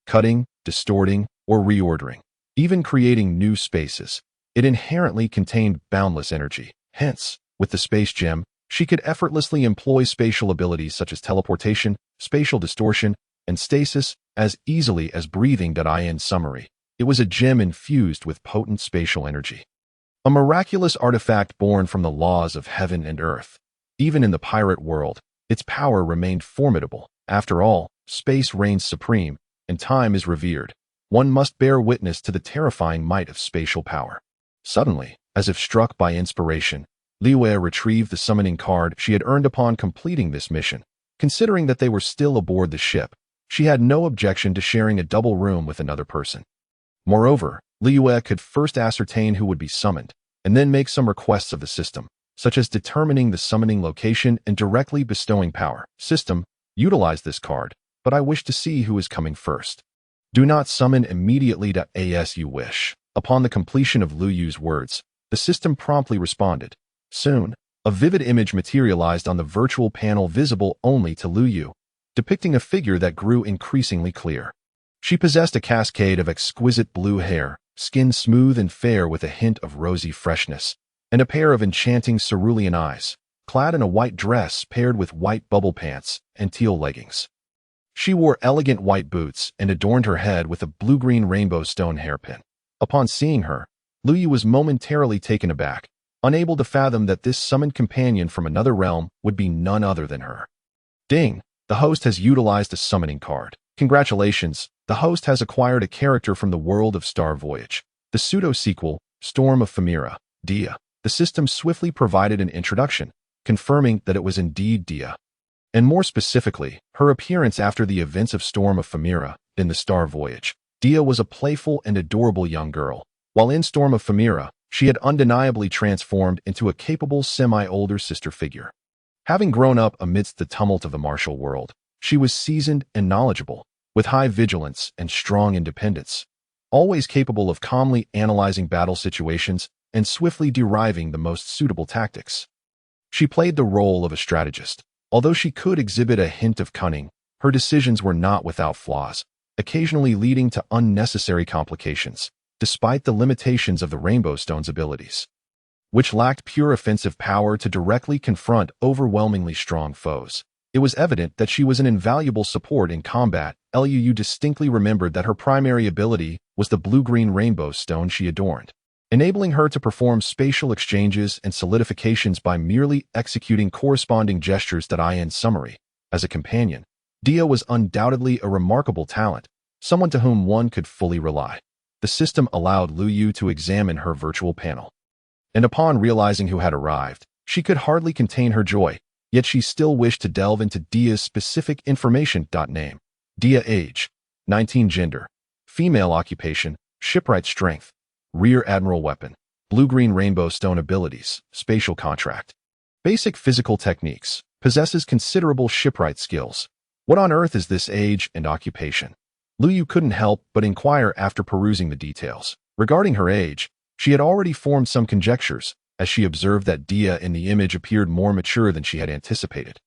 cutting, distorting, or reordering, even creating new spaces. It inherently contained boundless energy. Hence, with the space gem, she could effortlessly employ spatial abilities such as teleportation, spatial distortion, and stasis as easily as breathing. In summary, it was a gem infused with potent spatial energy. A miraculous artifact born from the laws of heaven and earth. Even in the pirate world, its power remained formidable. After all, space reigns supreme, and time is revered. One must bear witness to the terrifying might of spatial power. Suddenly, as if struck by inspiration, Liyue retrieved the summoning card she had earned upon completing this mission. Considering that they were still aboard the ship, she had no objection to sharing a double room with another person. Moreover, Liyue could first ascertain who would be summoned, and then make some requests of the system, such as determining the summoning location and directly bestowing power. System, utilize this card, but I wish to see who is coming first. Do not summon immediately as you wish. Upon the completion of Luyue's words, the system promptly responded. Soon, a vivid image materialized on the virtual panel visible only to Luyue, depicting a figure that grew increasingly clear. She possessed a cascade of exquisite blue hair, skin smooth and fair with a hint of rosy freshness, and a pair of enchanting cerulean eyes, clad in a white dress paired with white bubble pants and teal leggings. She wore elegant white boots and adorned her head with a blue-green rainbow stone hairpin. Upon seeing her, Luyue was momentarily taken aback, unable to fathom that this summoned companion from another realm would be none other than her. Ding! The host has utilized a summoning card. Congratulations, the host has acquired a character from the world of Star Voyage. The pseudo-sequel, Storm of Famira, Dia. The system swiftly provided an introduction, confirming that it was indeed Dia. And more specifically, her appearance after the events of Storm of Famira, in the Star Voyage. Dia was a playful and adorable young girl, while in Storm of Famira, she had undeniably transformed into a capable semi-older sister figure. Having grown up amidst the tumult of the martial world, She was seasoned and knowledgeable, with high vigilance and strong independence, always capable of calmly analyzing battle situations and swiftly deriving the most suitable tactics. She played the role of a strategist. Although she could exhibit a hint of cunning, her decisions were not without flaws, occasionally leading to unnecessary complications, despite the limitations of the Rainbow Stone's abilities, which lacked pure offensive power to directly confront overwhelmingly strong foes. It was evident that she was an invaluable support in combat. Luyue distinctly remembered that her primary ability was the blue-green rainbow stone she adorned, enabling her to perform spatial exchanges and solidifications by merely executing corresponding gestures. In summary, as a companion, Dia was undoubtedly a remarkable talent, someone to whom one could fully rely. The system allowed Luyue to examine her virtual panel, and upon realizing who had arrived, she could hardly contain her joy, yet she still wished to delve into Dia's specific information. Name: Dia age, 19 gender, female occupation, shipwright strength, rear admiral weapon, blue-green rainbow stone abilities, spatial contract. Basic physical techniques, possesses considerable shipwright skills. What on earth is this age and occupation? Luyue couldn't help but inquire after perusing the details. Regarding her age, she had already formed some conjectures, as she observed that Dia in the image appeared more mature than she had anticipated,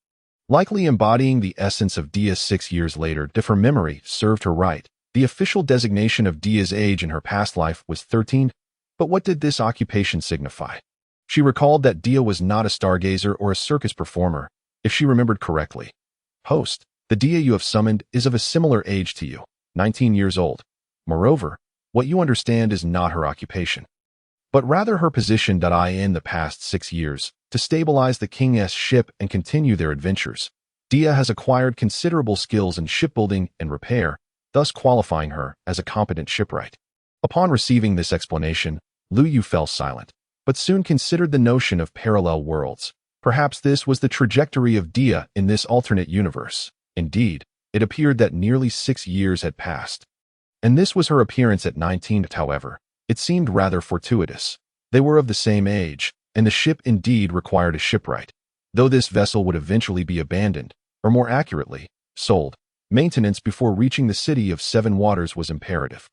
likely embodying the essence of Dia 6 years later. If her memory served her right, the official designation of Dia's age in her past life was 13, but what did this occupation signify? She recalled that Dia was not a stargazer or a circus performer, if she remembered correctly. Host, the Dia you have summoned is of a similar age to you, 19 years old. Moreover, what you understand is not her occupation, but rather her position. In the past 6 years, to stabilize the King's ship and continue their adventures, Dia has acquired considerable skills in shipbuilding and repair, thus qualifying her as a competent shipwright. Upon receiving this explanation, Luyue fell silent, but soon considered the notion of parallel worlds. Perhaps this was the trajectory of Dia in this alternate universe. Indeed, it appeared that nearly 6 years had passed, and this was her appearance at 19. However, it seemed rather fortuitous. They were of the same age, and the ship indeed required a shipwright, though this vessel would eventually be abandoned, or more accurately, sold. Maintenance before reaching the city of Seven Waters was imperative.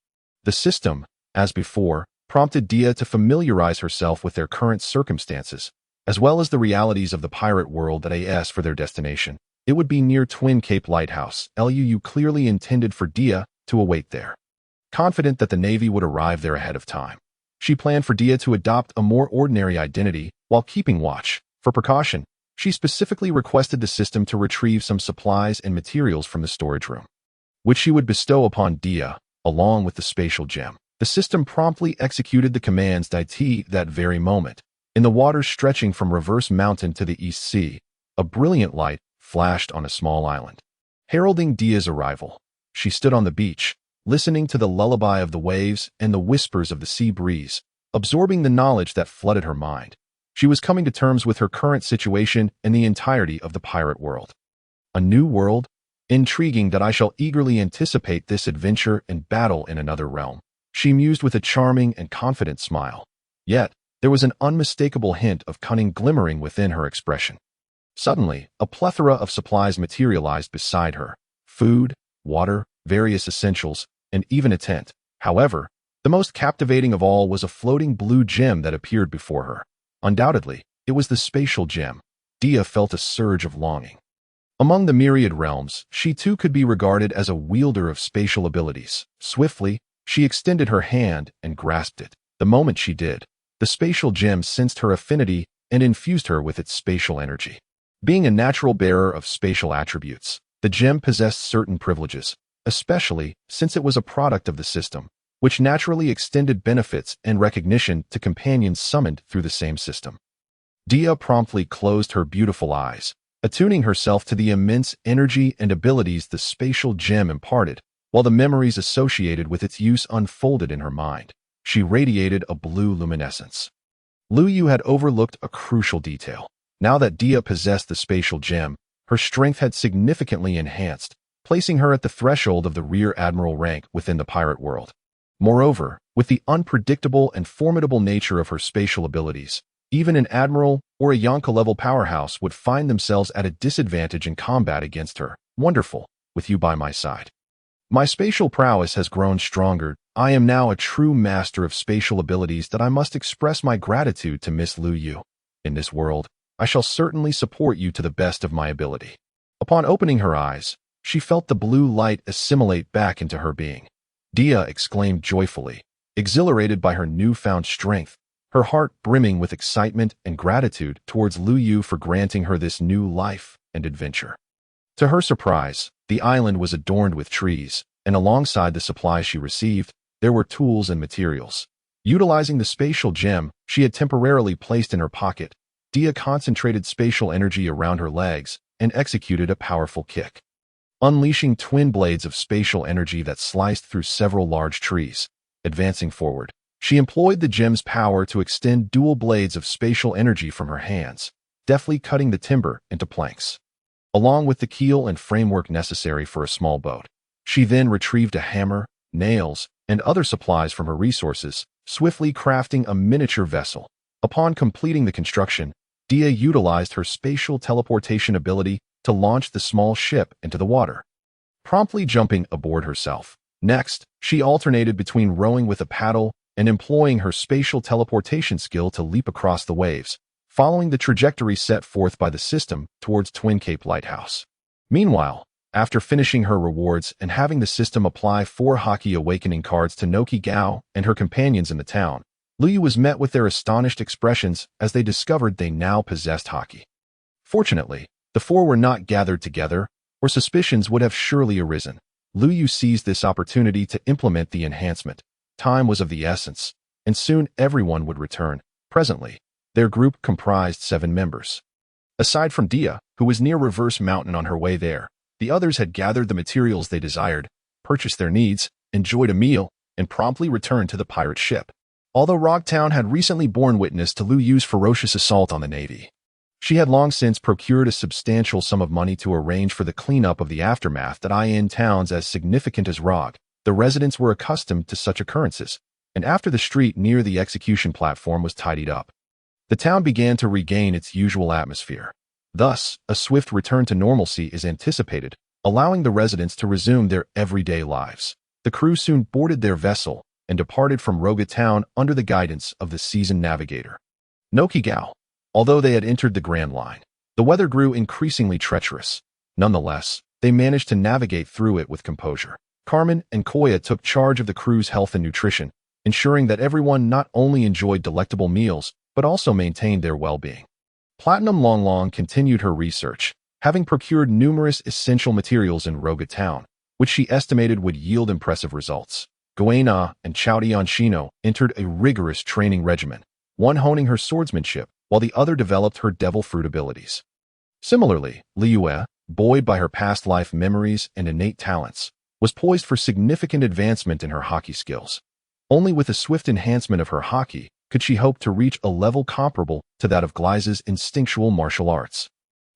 The system, as before, prompted Dia to familiarize herself with their current circumstances, as well as the realities of the pirate world. As for their destination, it would be near Twin Cape Lighthouse. Luyue clearly intended for Dia to await there, confident that the Navy would arrive there ahead of time. She planned for Dia to adopt a more ordinary identity while keeping watch. For precaution, she specifically requested the system to retrieve some supplies and materials from the storage room, which she would bestow upon Dia, along with the spatial gem. The system promptly executed the commands that very moment. In the waters stretching from Reverse Mountain to the East Sea, a brilliant light flashed on a small island, heralding Dia's arrival. She stood on the beach, listening to the lullaby of the waves and the whispers of the sea breeze, absorbing the knowledge that flooded her mind. She was coming to terms with her current situation and the entirety of the pirate world. A new world? Intriguing. I shall eagerly anticipate this adventure and battle in another realm, she mused with a charming and confident smile. Yet, there was an unmistakable hint of cunning glimmering within her expression. Suddenly, a plethora of supplies materialized beside her: food, water, various essentials, and even a tent. However, the most captivating of all was a floating blue gem that appeared before her. Undoubtedly, it was the spatial gem. Dia felt a surge of longing. Among the myriad realms, she too could be regarded as a wielder of spatial abilities. Swiftly, she extended her hand and grasped it. The moment she did, the spatial gem sensed her affinity and infused her with its spatial energy. Being a natural bearer of spatial attributes, the gem possessed certain privileges, especially since it was a product of the system, which naturally extended benefits and recognition to companions summoned through the same system. Dia promptly closed her beautiful eyes, attuning herself to the immense energy and abilities the spatial gem imparted, while the memories associated with its use unfolded in her mind. She radiated a blue luminescence. Luyue had overlooked a crucial detail. Now that Dia possessed the spatial gem, her strength had significantly enhanced, placing her at the threshold of the rear admiral rank within the pirate world. Moreover, with the unpredictable and formidable nature of her spatial abilities, even an admiral or a Yonka-level powerhouse would find themselves at a disadvantage in combat against her. Wonderful, with you by my side. My spatial prowess has grown stronger. I am now a true master of spatial abilities that I must express my gratitude to Miss Luyue. In this world, I shall certainly support you to the best of my ability. Upon opening her eyes, she felt the blue light assimilate back into her being. Dia exclaimed joyfully, exhilarated by her newfound strength, her heart brimming with excitement and gratitude towards Luyue for granting her this new life and adventure. To her surprise, the island was adorned with trees, and alongside the supplies she received, there were tools and materials. Utilizing the spatial gem she had temporarily placed in her pocket, Dia concentrated spatial energy around her legs and executed a powerful kick. Unleashing twin blades of spatial energy that sliced through several large trees. Advancing forward, she employed the gem's power to extend dual blades of spatial energy from her hands, deftly cutting the timber into planks. Along with the keel and framework necessary for a small boat, she then retrieved a hammer, nails, and other supplies from her resources, swiftly crafting a miniature vessel. Upon completing the construction, Dia utilized her spatial teleportation ability to launch the small ship into the water, promptly jumping aboard herself. Next, she alternated between rowing with a paddle and employing her spatial teleportation skill to leap across the waves, following the trajectory set forth by the system towards Twin Cape Lighthouse. Meanwhile, after finishing her rewards and having the system apply 4 Haki awakening cards to Noqigao and her companions in the town, Luyue was met with their astonished expressions as they discovered they now possessed Haki. Fortunately, the 4 were not gathered together, or suspicions would have surely arisen. Luyue seized this opportunity to implement the enhancement. Time was of the essence, and soon everyone would return. Presently, their group comprised 7 members. Aside from Dia, who was near Reverse Mountain on her way there, the others had gathered the materials they desired, purchased their needs, enjoyed a meal, and promptly returned to the pirate ship. Although Rocktown had recently borne witness to Luyue's ferocious assault on the Navy, she had long since procured a substantial sum of money to arrange for the cleanup of the aftermath that in towns as significant as Rog. The residents were accustomed to such occurrences, and after the street near the execution platform was tidied up, the town began to regain its usual atmosphere. Thus, a swift return to normalcy is anticipated, allowing the residents to resume their everyday lives. The crew soon boarded their vessel and departed from Roga Town under the guidance of the seasoned navigator, Noqigao. Although they had entered the Grand Line, the weather grew increasingly treacherous. Nonetheless, they managed to navigate through it with composure. Kamen and Koya took charge of the crew's health and nutrition, ensuring that everyone not only enjoyed delectable meals, but also maintained their well-being. Platinum Longlong continued her research, having procured numerous essential materials in Roga Town, which she estimated would yield impressive results. Guina and Chowdianshino entered a rigorous training regimen, one honing her swordsmanship, while the other developed her devil fruit abilities. Similarly, Luyue, buoyed by her past life memories and innate talents, was poised for significant advancement in her Haki skills. Only with a swift enhancement of her Haki could she hope to reach a level comparable to that of Gliza's instinctual martial arts,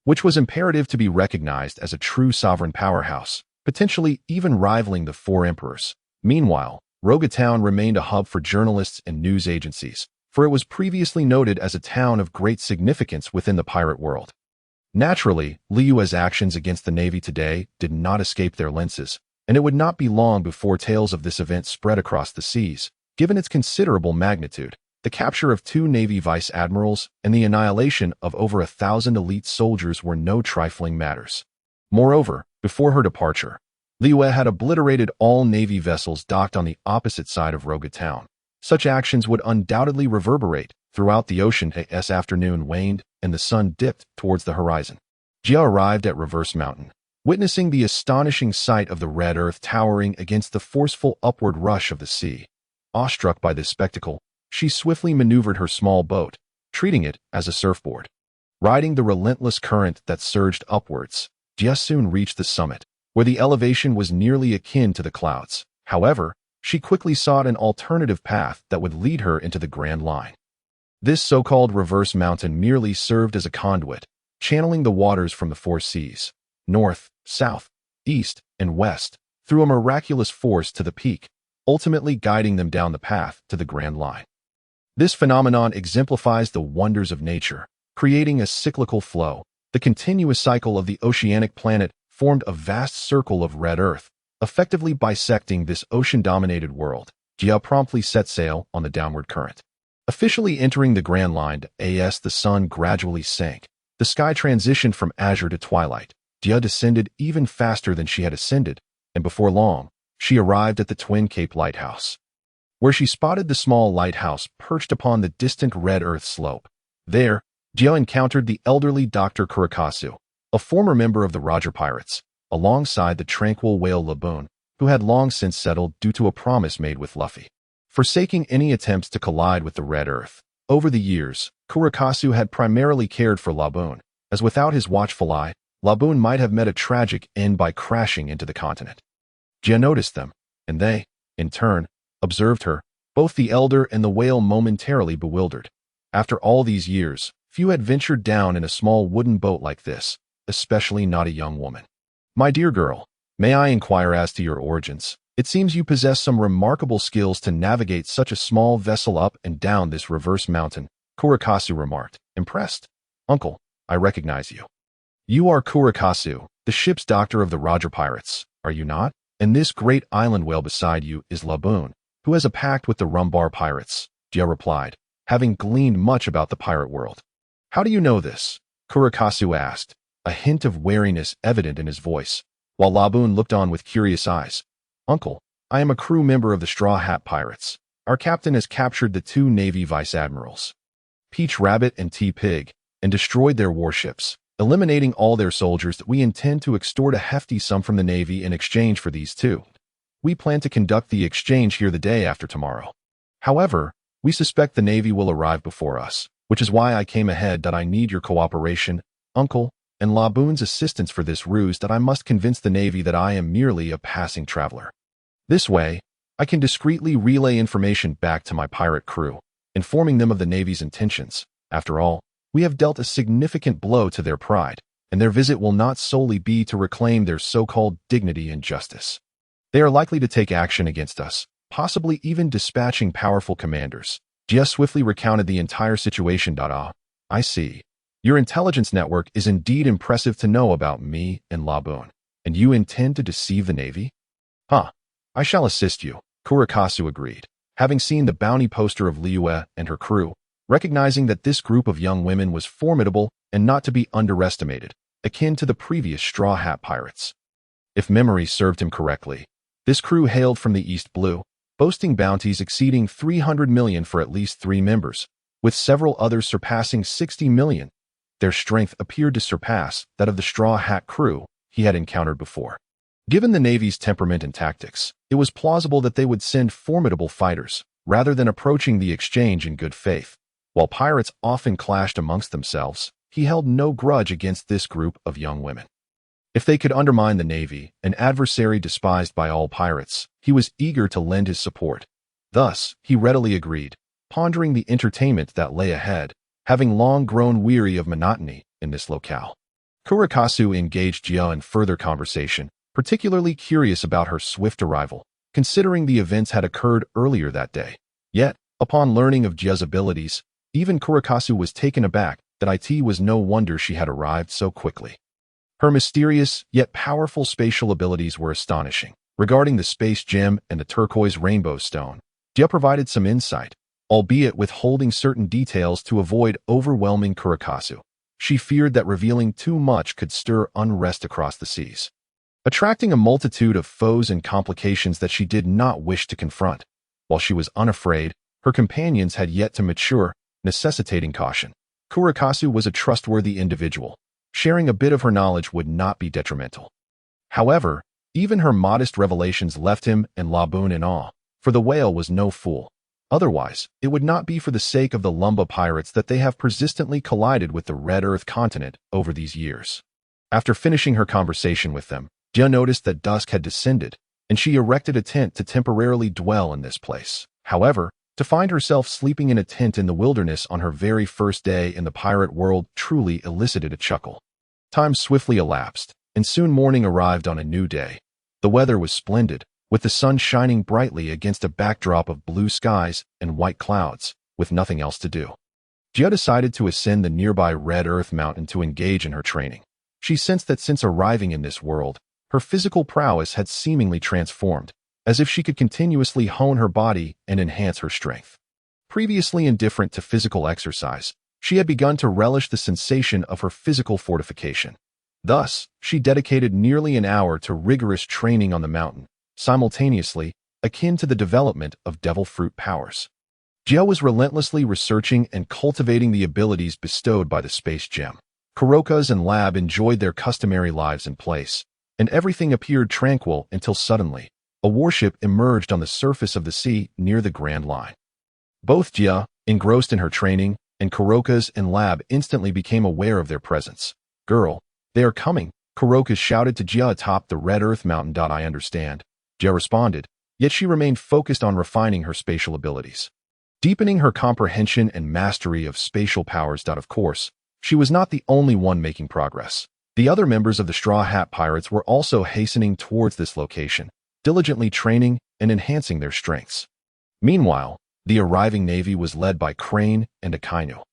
which was imperative to be recognized as a true sovereign powerhouse, potentially even rivaling the 4 emperors. Meanwhile, Roga Town remained a hub for journalists and news agencies, for it was previously noted as a town of great significance within the pirate world. Naturally, Liyue's actions against the Navy today did not escape their lenses, and it would not be long before tales of this event spread across the seas. Given its considerable magnitude, the capture of 2 Navy vice admirals and the annihilation of over 1,000 elite soldiers were no trifling matters. Moreover, before her departure, Luyue had obliterated all Navy vessels docked on the opposite side of Roga Town. Such actions would undoubtedly reverberate throughout the ocean as afternoon waned and the sun dipped towards the horizon. Jia arrived at Reverse Mountain, witnessing the astonishing sight of the red earth towering against the forceful upward rush of the sea. Awestruck by this spectacle, she swiftly maneuvered her small boat, treating it as a surfboard. Riding the relentless current that surged upwards, Jia soon reached the summit, where the elevation was nearly akin to the clouds. However, she quickly sought an alternative path that would lead her into the Grand Line. This so-called Reverse Mountain merely served as a conduit, channeling the waters from the 4 seas, north, south, east, and west, through a miraculous force to the peak, ultimately guiding them down the path to the Grand Line. This phenomenon exemplifies the wonders of nature, creating a cyclical flow, the continuous cycle of the oceanic planet formed a vast circle of red earth, effectively bisecting this ocean-dominated world. Gia promptly set sail on the downward current. Officially entering the Grand Line as the sun gradually sank, the sky transitioned from azure to twilight. Gia descended even faster than she had ascended, and before long, she arrived at the Twin Cape Lighthouse, where she spotted the small lighthouse perched upon the distant red earth slope. There, Gia encountered the elderly Dr. Kurikasu, a former member of the Roger Pirates, alongside the tranquil whale Laboon, who had long since settled due to a promise made with Luffy. Forsaking any attempts to collide with the red earth, over the years, Kurikasu had primarily cared for Laboon, as without his watchful eye, Laboon might have met a tragic end by crashing into the continent. Gia noticed them, and they, in turn, observed her, both the elder and the whale momentarily bewildered. After all these years, few had ventured down in a small wooden boat like this, especially not a young woman. My dear girl, may I inquire as to your origins? It seems you possess some remarkable skills to navigate such a small vessel up and down this reverse mountain, Kurikasu remarked, impressed. Uncle, I recognize you. You are Kurikasu, the ship's doctor of the Roger Pirates, are you not? And this great island whale beside you is Laboon, who has a pact with the Rumbar Pirates, Gia replied, having gleaned much about the pirate world. How do you know this? Kurikasu asked, a hint of wariness evident in his voice, while Laboon looked on with curious eyes. Uncle, I am a crew member of the Straw Hat Pirates. Our captain has captured the 2 Navy Vice Admirals, Peach Rabbit and T-Pig, and destroyed their warships, eliminating all their soldiers. That we intend to extort a hefty sum from the Navy in exchange for these 2. We plan to conduct the exchange here the day after tomorrow. However, we suspect the Navy will arrive before us, which is why I came ahead. That I need your cooperation, Uncle, and Laboon's assistance for this ruse. That I must convince the Navy that I am merely a passing traveler. This way, I can discreetly relay information back to my pirate crew, informing them of the Navy's intentions. After all, we have dealt a significant blow to their pride, and their visit will not solely be to reclaim their so-called dignity and justice. They are likely to take action against us, possibly even dispatching powerful commanders. Gia swiftly recounted the entire situation. I see. Your intelligence network is indeed impressive to know about me and Laboon. And you intend to deceive the Navy? Huh. I shall assist you, Kurikasu agreed, having seen the bounty poster of Luyue and her crew, recognizing that this group of young women was formidable and not to be underestimated, akin to the previous Straw Hat Pirates. If memory served him correctly, this crew hailed from the East Blue, boasting bounties exceeding 300 million for at least 3 members, with several others surpassing 60 million. Their strength appeared to surpass that of the Straw Hat crew he had encountered before. Given the Navy's temperament and tactics, it was plausible that they would send formidable fighters, rather than approaching the exchange in good faith. While pirates often clashed amongst themselves, he held no grudge against this group of young women. If they could undermine the Navy, an adversary despised by all pirates, he was eager to lend his support. Thus, he readily agreed, pondering the entertainment that lay ahead, having long grown weary of monotony in this locale. Kurikasu engaged Gia in further conversation, particularly curious about her swift arrival, considering the events had occurred earlier that day. Yet, upon learning of Gia's abilities, even Kurikasu was taken aback that it was no wonder she had arrived so quickly. Her mysterious, yet powerful spatial abilities were astonishing. Regarding the space gem and the turquoise rainbow stone, Gia provided some insight, albeit withholding certain details to avoid overwhelming Kurikasu. She feared that revealing too much could stir unrest across the seas, attracting a multitude of foes and complications that she did not wish to confront. While she was unafraid, her companions had yet to mature, necessitating caution. Kurikasu was a trustworthy individual. Sharing a bit of her knowledge would not be detrimental. However, even her modest revelations left him and Laboon in awe, for the whale was no fool. Otherwise, it would not be for the sake of the Lumba pirates that they have persistently collided with the Red Earth continent over these years. After finishing her conversation with them, Gia noticed that dusk had descended, and she erected a tent to temporarily dwell in this place. However, to find herself sleeping in a tent in the wilderness on her very first day in the pirate world truly elicited a chuckle. Time swiftly elapsed, and soon morning arrived on a new day. The weather was splendid, with the sun shining brightly against a backdrop of blue skies and white clouds, with nothing else to do. Gia decided to ascend the nearby Red Earth mountain to engage in her training. She sensed that since arriving in this world, her physical prowess had seemingly transformed, as if she could continuously hone her body and enhance her strength. Previously indifferent to physical exercise, she had begun to relish the sensation of her physical fortification. Thus, she dedicated nearly an hour to rigorous training on the mountain, simultaneously akin to the development of devil fruit powers. Jia was relentlessly researching and cultivating the abilities bestowed by the space gem. Kuroka's and Lab enjoyed their customary lives in place, and everything appeared tranquil until suddenly, a warship emerged on the surface of the sea near the Grand Line. Both Jia, engrossed in her training, and Kuroka's and Lab instantly became aware of their presence. "Girl, they are coming," Kuroka shouted to Jia atop the Red Earth Mountain. "I understand," Jia responded, yet she remained focused on refining her spatial abilities. Deepening her comprehension and mastery of spatial powers. Of course, she was not the only one making progress. The other members of the Straw Hat Pirates were also hastening towards this location, diligently training and enhancing their strengths. Meanwhile, the arriving navy was led by Crane and Akainu.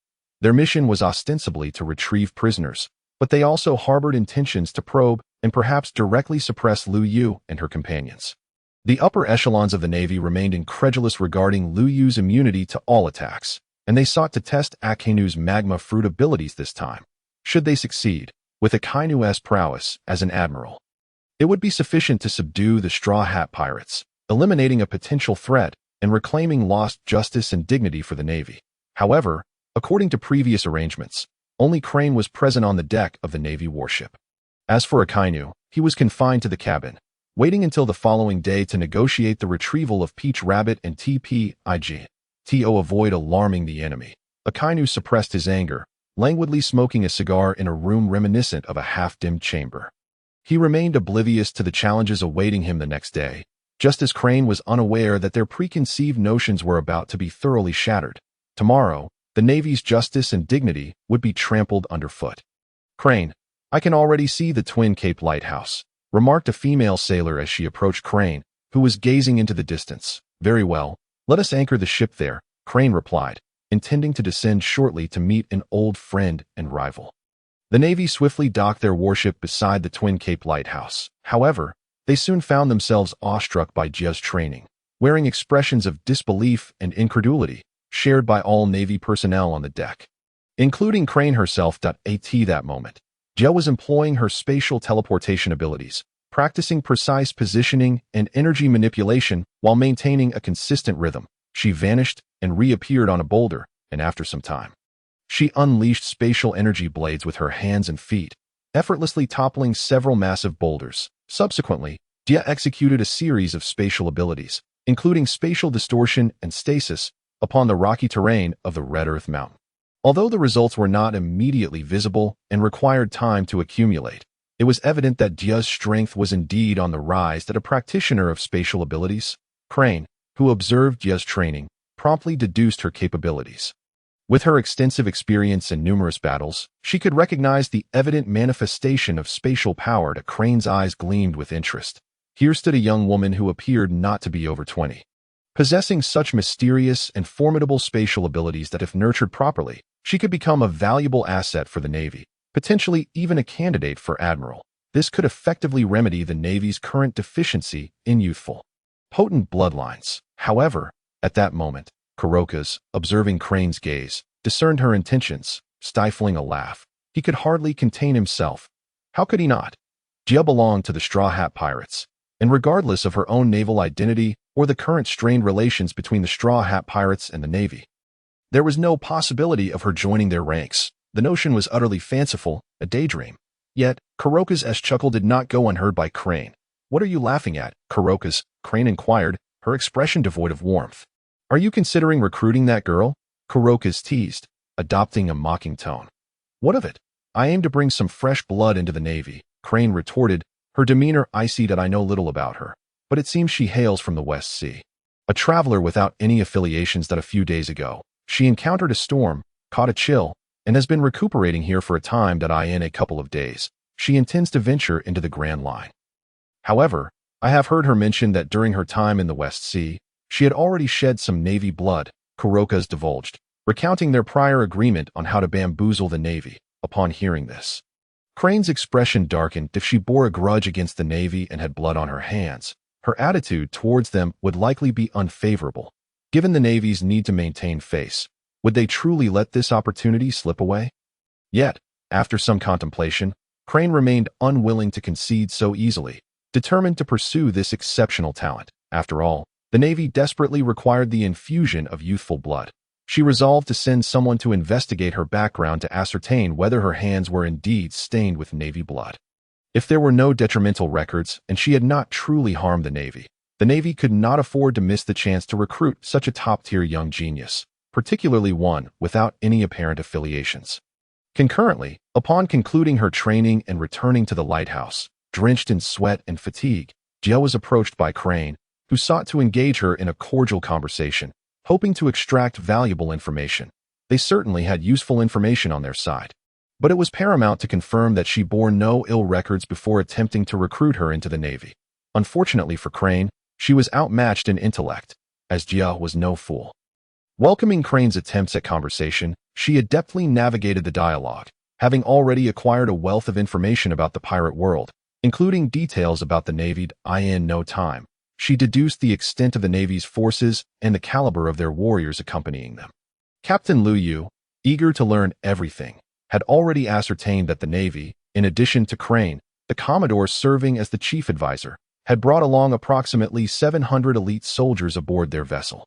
Their mission was ostensibly to retrieve prisoners, but they also harbored intentions to probe and perhaps directly suppress Luyue and her companions. The upper echelons of the Navy remained incredulous regarding Luyue's immunity to all attacks, and they sought to test Akainu's magma fruit abilities this time. Should they succeed, with Akainu's prowess as an admiral, it would be sufficient to subdue the Straw Hat Pirates, eliminating a potential threat and reclaiming lost justice and dignity for the Navy. However, according to previous arrangements, only Crane was present on the deck of the Navy warship. As for Akainu, he was confined to the cabin, waiting until the following day to negotiate the retrieval of Peach Rabbit and TPIG. To avoid alarming the enemy, Akainu suppressed his anger, languidly smoking a cigar in a room reminiscent of a half-dimmed chamber. He remained oblivious to the challenges awaiting him the next day, just as Crane was unaware that their preconceived notions were about to be thoroughly shattered. Tomorrow, the Navy's justice and dignity would be trampled underfoot. "Crane, I can already see the Twin Cape Lighthouse," remarked a female sailor as she approached Crane, who was gazing into the distance. "Very well, let us anchor the ship there," Crane replied, intending to descend shortly to meet an old friend and rival. The Navy swiftly docked their warship beside the Twin Cape Lighthouse. However, they soon found themselves awestruck by Jia's training, wearing expressions of disbelief and incredulity, shared by all Navy personnel on the deck, including Crane herself. At that moment, Jia was employing her spatial teleportation abilities, practicing precise positioning and energy manipulation while maintaining a consistent rhythm. She vanished and reappeared on a boulder, and after some time, she unleashed spatial energy blades with her hands and feet, effortlessly toppling several massive boulders. Subsequently, Jia executed a series of spatial abilities, including spatial distortion and stasis, upon the rocky terrain of the Red Earth Mountain. Although the results were not immediately visible and required time to accumulate, it was evident that Jia's strength was indeed on the rise. That a practitioner of spatial abilities, Crane, who observed Jia's training, promptly deduced her capabilities. With her extensive experience in numerous battles, she could recognize the evident manifestation of spatial power. Crane's eyes gleamed with interest. Here stood a young woman who appeared not to be over 20. Possessing such mysterious and formidable spatial abilities that if nurtured properly, she could become a valuable asset for the Navy, potentially even a candidate for Admiral. This could effectively remedy the Navy's current deficiency in youthful, potent bloodlines. However, at that moment, Kuroka's, observing Crane's gaze, discerned her intentions, stifling a laugh. He could hardly contain himself. How could he not? Jia belonged to the Straw Hat Pirates, and regardless of her own naval identity or the current strained relations between the Straw Hat Pirates and the Navy, there was no possibility of her joining their ranks. The notion was utterly fanciful, a daydream. Yet, Kuroka's chuckle did not go unheard by Crane. "What are you laughing at, Kuroka's?" Crane inquired, her expression devoid of warmth. "Are you considering recruiting that girl?" Kuroka's teased, adopting a mocking tone. "What of it? I aim to bring some fresh blood into the Navy," Crane retorted, her demeanor icy. "I know little about her, but it seems she hails from the West Sea. A traveler without any affiliations. A few days ago, she encountered a storm, caught a chill, and has been recuperating here for a time. In a couple of days, she intends to venture into the Grand Line. However, I have heard her mention that during her time in the West Sea, she had already shed some Navy blood," Kuroka's divulged, recounting their prior agreement on how to bamboozle the Navy. Upon hearing this, Crane's expression darkened. If she bore a grudge against the Navy and had blood on her hands, her attitude towards them would likely be unfavorable. Given the Navy's need to maintain face, would they truly let this opportunity slip away? Yet, after some contemplation, Crane remained unwilling to concede so easily, determined to pursue this exceptional talent. After all, the Navy desperately required the infusion of youthful blood. She resolved to send someone to investigate her background to ascertain whether her hands were indeed stained with Navy blood. If there were no detrimental records and she had not truly harmed the Navy could not afford to miss the chance to recruit such a top-tier young genius, particularly one without any apparent affiliations. Concurrently, upon concluding her training and returning to the lighthouse, drenched in sweat and fatigue, Jia was approached by Crane, who sought to engage her in a cordial conversation, hoping to extract valuable information. They certainly had useful information on their side. But it was paramount to confirm that she bore no ill records before attempting to recruit her into the Navy. Unfortunately for Crane, she was outmatched in intellect, as Jia was no fool. Welcoming Crane's attempts at conversation, she adeptly navigated the dialogue, having already acquired a wealth of information about the pirate world, including details about the Navy. In no time, she deduced the extent of the Navy's forces and the caliber of their warriors accompanying them. Captain Luyue, eager to learn everything, had already ascertained that the Navy, in addition to Crane, the Commodore serving as the chief advisor, had brought along approximately 700 elite soldiers aboard their vessel.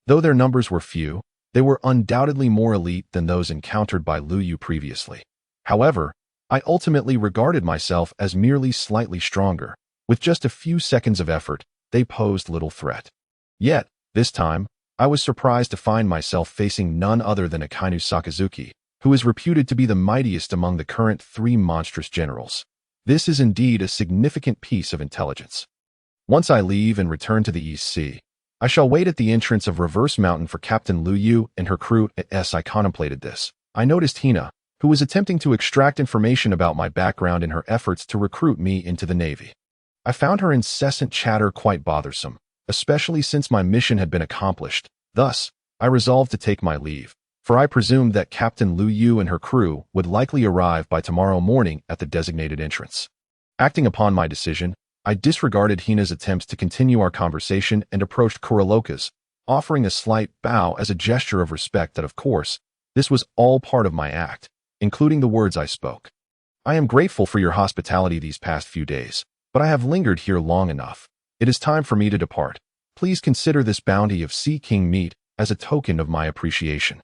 Though their numbers were few, they were undoubtedly more elite than those encountered by Luyue previously. However, I ultimately regarded myself as merely slightly stronger. With just a few seconds of effort, they posed little threat. Yet, this time, I was surprised to find myself facing none other than Akainu Sakazuki, who is reputed to be the mightiest among the current 3 monstrous generals. This is indeed a significant piece of intelligence. Once I leave and return to the East Sea, I shall wait at the entrance of Reverse Mountain for Captain Luyue and her crew. As I contemplated this, I noticed Hina, who was attempting to extract information about my background in her efforts to recruit me into the Navy. I found her incessant chatter quite bothersome, especially since my mission had been accomplished. Thus, I resolved to take my leave, for I presumed that Captain Luyue and her crew would likely arrive by tomorrow morning at the designated entrance. Acting upon my decision, I disregarded Hina's attempts to continue our conversation and approached Kuraloka's, offering a slight bow as a gesture of respect that, of course, this was all part of my act, including the words I spoke. I am grateful for your hospitality these past few days, but I have lingered here long enough. It is time for me to depart. Please consider this bounty of Sea King meat as a token of my appreciation.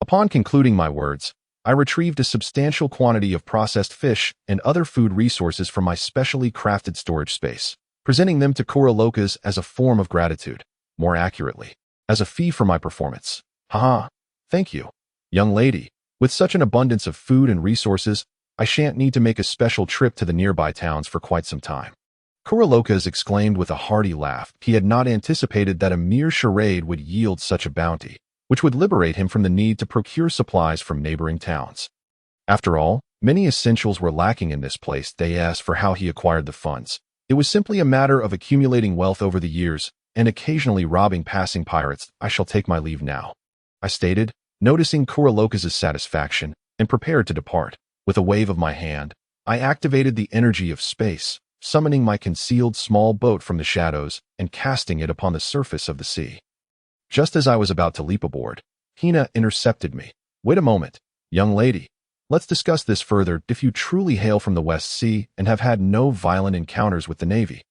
Upon concluding my words, I retrieved a substantial quantity of processed fish and other food resources from my specially crafted storage space, presenting them to Kuraloka's as a form of gratitude, more accurately, as a fee for my performance. Haha, thank you, young lady. With such an abundance of food and resources, I shan't need to make a special trip to the nearby towns for quite some time. Kuraloka's exclaimed with a hearty laugh. He had not anticipated that a mere charade would yield such a bounty, which would liberate him from the need to procure supplies from neighboring towns. After all, many essentials were lacking in this place. They asked for how he acquired the funds. It was simply a matter of accumulating wealth over the years and occasionally robbing passing pirates. I shall take my leave now, I stated, noticing Kuraloka's satisfaction, and prepared to depart. With a wave of my hand, I activated the energy of space, summoning my concealed small boat from the shadows and casting it upon the surface of the sea. Just as I was about to leap aboard, Hina intercepted me. Wait a moment, young lady. Let's discuss this further. If you truly hail from the West Sea and have had no violent encounters with the Navy,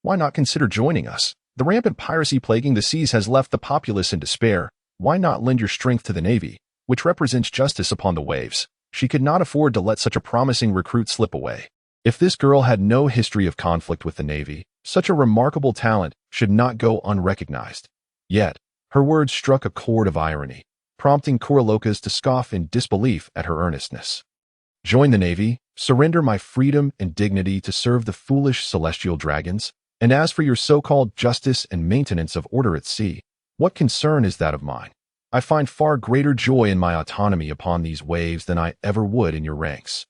why not consider joining us? The rampant piracy plaguing the seas has left the populace in despair. Why not lend your strength to the Navy, which represents justice upon the waves? She could not afford to let such a promising recruit slip away. If this girl had no history of conflict with the Navy, such a remarkable talent should not go unrecognized. Yet, her words struck a chord of irony, prompting Kuraloka's to scoff in disbelief at her earnestness. Join the Navy, surrender my freedom and dignity to serve the foolish celestial dragons, and as for your so-called justice and maintenance of order at sea, what concern is that of mine? I find far greater joy in my autonomy upon these waves than I ever would in your ranks,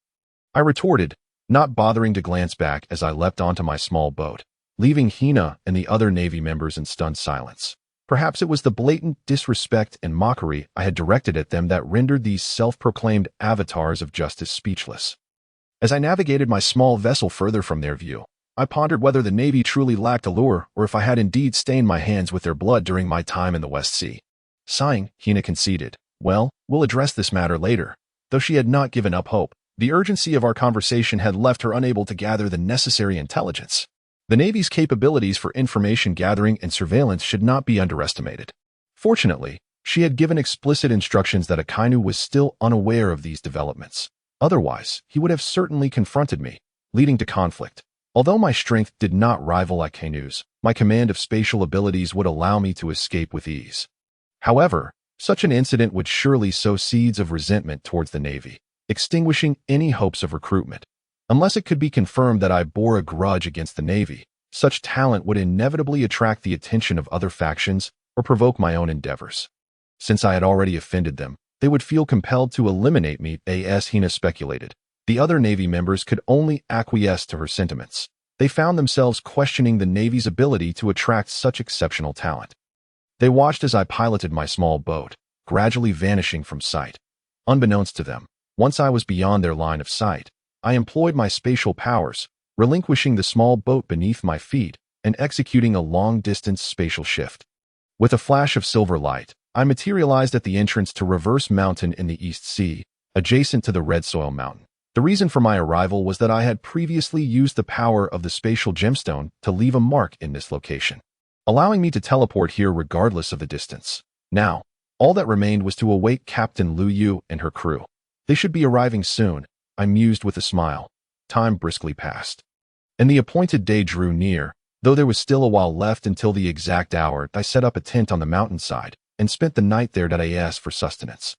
I retorted, not bothering to glance back as I leapt onto my small boat, leaving Hina and the other Navy members in stunned silence. Perhaps it was the blatant disrespect and mockery I had directed at them that rendered these self-proclaimed avatars of justice speechless. As I navigated my small vessel further from their view, I pondered whether the Navy truly lacked allure or if I had indeed stained my hands with their blood during my time in the West Sea. Sighing, Hina conceded, "Well, we'll address this matter later." Though she had not given up hope, the urgency of our conversation had left her unable to gather the necessary intelligence. The Navy's capabilities for information gathering and surveillance should not be underestimated. Fortunately, she had given explicit instructions that Akainu was still unaware of these developments. Otherwise, he would have certainly confronted me, leading to conflict. Although my strength did not rival Akainu's, my command of spatial abilities would allow me to escape with ease. However, such an incident would surely sow seeds of resentment towards the Navy, extinguishing any hopes of recruitment. Unless it could be confirmed that I bore a grudge against the Navy, such talent would inevitably attract the attention of other factions or provoke my own endeavors. Since I had already offended them, they would feel compelled to eliminate me, as Hina speculated. The other Navy members could only acquiesce to her sentiments. They found themselves questioning the Navy's ability to attract such exceptional talent. They watched as I piloted my small boat, gradually vanishing from sight. Unbeknownst to them, once I was beyond their line of sight, I employed my spatial powers, relinquishing the small boat beneath my feet and executing a long-distance spatial shift. With a flash of silver light, I materialized at the entrance to Reverse Mountain in the East Sea, adjacent to the Red Soil Mountain. The reason for my arrival was that I had previously used the power of the spatial gemstone to leave a mark in this location, allowing me to teleport here regardless of the distance. Now, all that remained was to await Captain Luyue and her crew. They should be arriving soon, I mused with a smile. Time briskly passed, and the appointed day drew near. Though there was still a while left until the exact hour, I set up a tent on the mountainside and spent the night there for sustenance.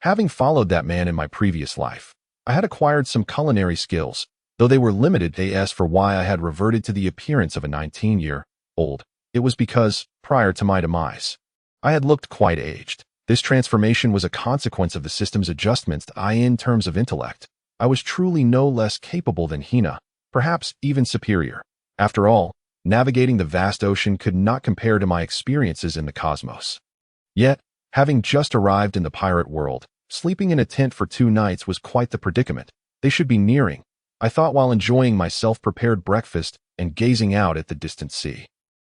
Having followed that man in my previous life, I had acquired some culinary skills, though they were limited for why I had reverted to the appearance of a 19-year-old. It was because, prior to my demise, I had looked quite aged. This transformation was a consequence of the system's adjustments in terms of intellect. I was truly no less capable than Hina, perhaps even superior. After all, navigating the vast ocean could not compare to my experiences in the cosmos. Yet, having just arrived in the pirate world, sleeping in a tent for 2 nights was quite the predicament. They should be nearing, I thought while enjoying my self-prepared breakfast and gazing out at the distant sea.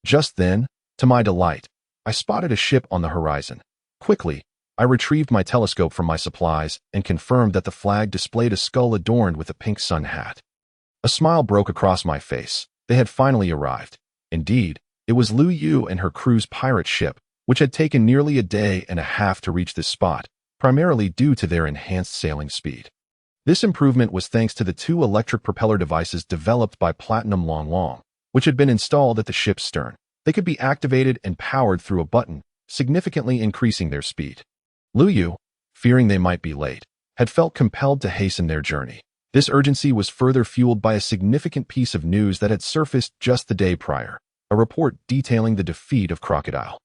Just then, to my delight, I spotted a ship on the horizon. Quickly, I retrieved my telescope from my supplies and confirmed that the flag displayed a skull adorned with a pink sun hat. A smile broke across my face. They had finally arrived. Indeed, it was Luyue and her crew's pirate ship, which had taken nearly a day and a half to reach this spot, primarily due to their enhanced sailing speed. This improvement was thanks to the 2 electric propeller devices developed by Platinum Long, which had been installed at the ship's stern. They could be activated and powered through a button, significantly increasing their speed. Luyue, fearing they might be late, had felt compelled to hasten their journey. This urgency was further fueled by a significant piece of news that had surfaced just the day prior, a report detailing the defeat of Crocodile.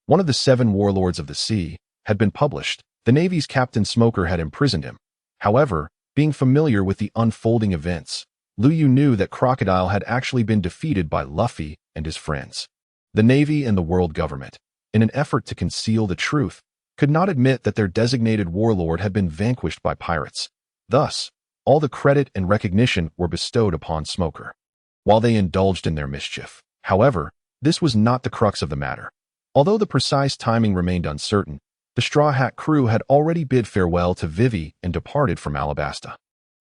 One of the 7 warlords of the sea had been published. The Navy's Captain Smoker had imprisoned him. However, being familiar with the unfolding events, Luyue knew that Crocodile had actually been defeated by Luffy and his friends. The Navy and the world government, in an effort to conceal the truth, could not admit that their designated warlord had been vanquished by pirates. Thus, all the credit and recognition were bestowed upon Smoker, while they indulged in their mischief. However, this was not the crux of the matter. Although the precise timing remained uncertain, the Straw Hat crew had already bid farewell to Vivi and departed from Alabasta.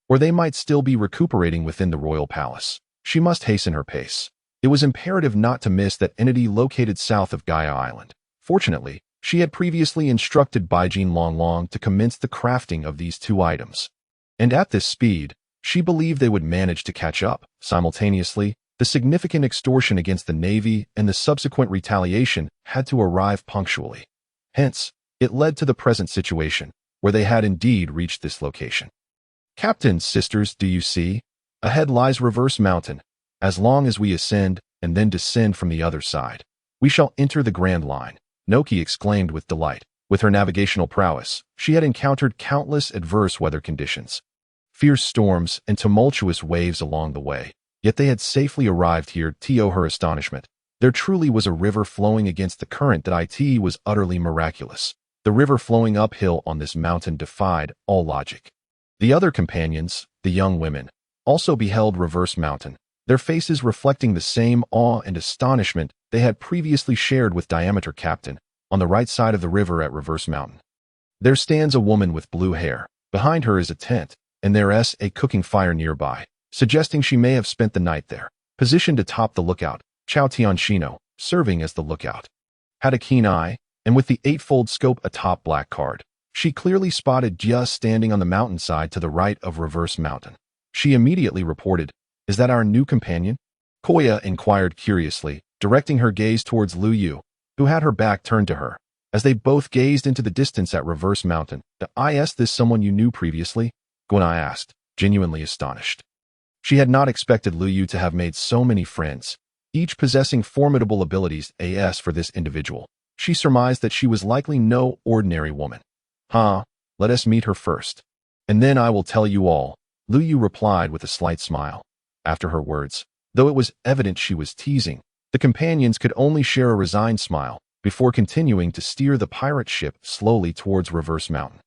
Or they might still be recuperating within the royal palace. She must hasten her pace. It was imperative not to miss that entity located south of Gaia Island. Fortunately, she had previously instructed Baijin Long to commence the crafting of these 2 items. And at this speed, she believed they would manage to catch up. Simultaneously, the significant extortion against the Navy and the subsequent retaliation had to arrive punctually. Hence, it led to the present situation, where they had indeed reached this location. "Captain, sisters, do you see? Ahead lies Reverse Mountain. As long as we ascend and then descend from the other side, we shall enter the Grand Line," Noki exclaimed with delight. With her navigational prowess, she had encountered countless adverse weather conditions, fierce storms, and tumultuous waves along the way. Yet they had safely arrived here. To her astonishment, there truly was a river flowing against the current that was utterly miraculous. The river flowing uphill on this mountain defied all logic. The other companions, the young women, also beheld Reverse Mountain, their faces reflecting the same awe and astonishment they had previously shared with Diameter Captain on the right side of the river at Reverse Mountain. There stands a woman with blue hair. Behind her is a tent, and there is a cooking fire nearby, suggesting she may have spent the night there. Positioned atop the lookout, Chao Tianxino, serving as the lookout, had a keen eye, and with the eightfold scope atop Black Card, she clearly spotted Jia standing on the mountainside to the right of Reverse Mountain. She immediately reported, "Is that our new companion?" Koya inquired curiously, directing her gaze towards Luyue, who had her back turned to her. As they both gazed into the distance at Reverse Mountain, "Is this someone you knew previously?" Guina asked, genuinely astonished. She had not expected Luyue to have made so many friends, each possessing formidable abilities as for this individual. She surmised that she was likely no ordinary woman. Let us meet her first. And then I will tell you all," Luyue replied with a slight smile. After her words, though it was evident she was teasing, the companions could only share a resigned smile before continuing to steer the pirate ship slowly towards Reverse Mountain.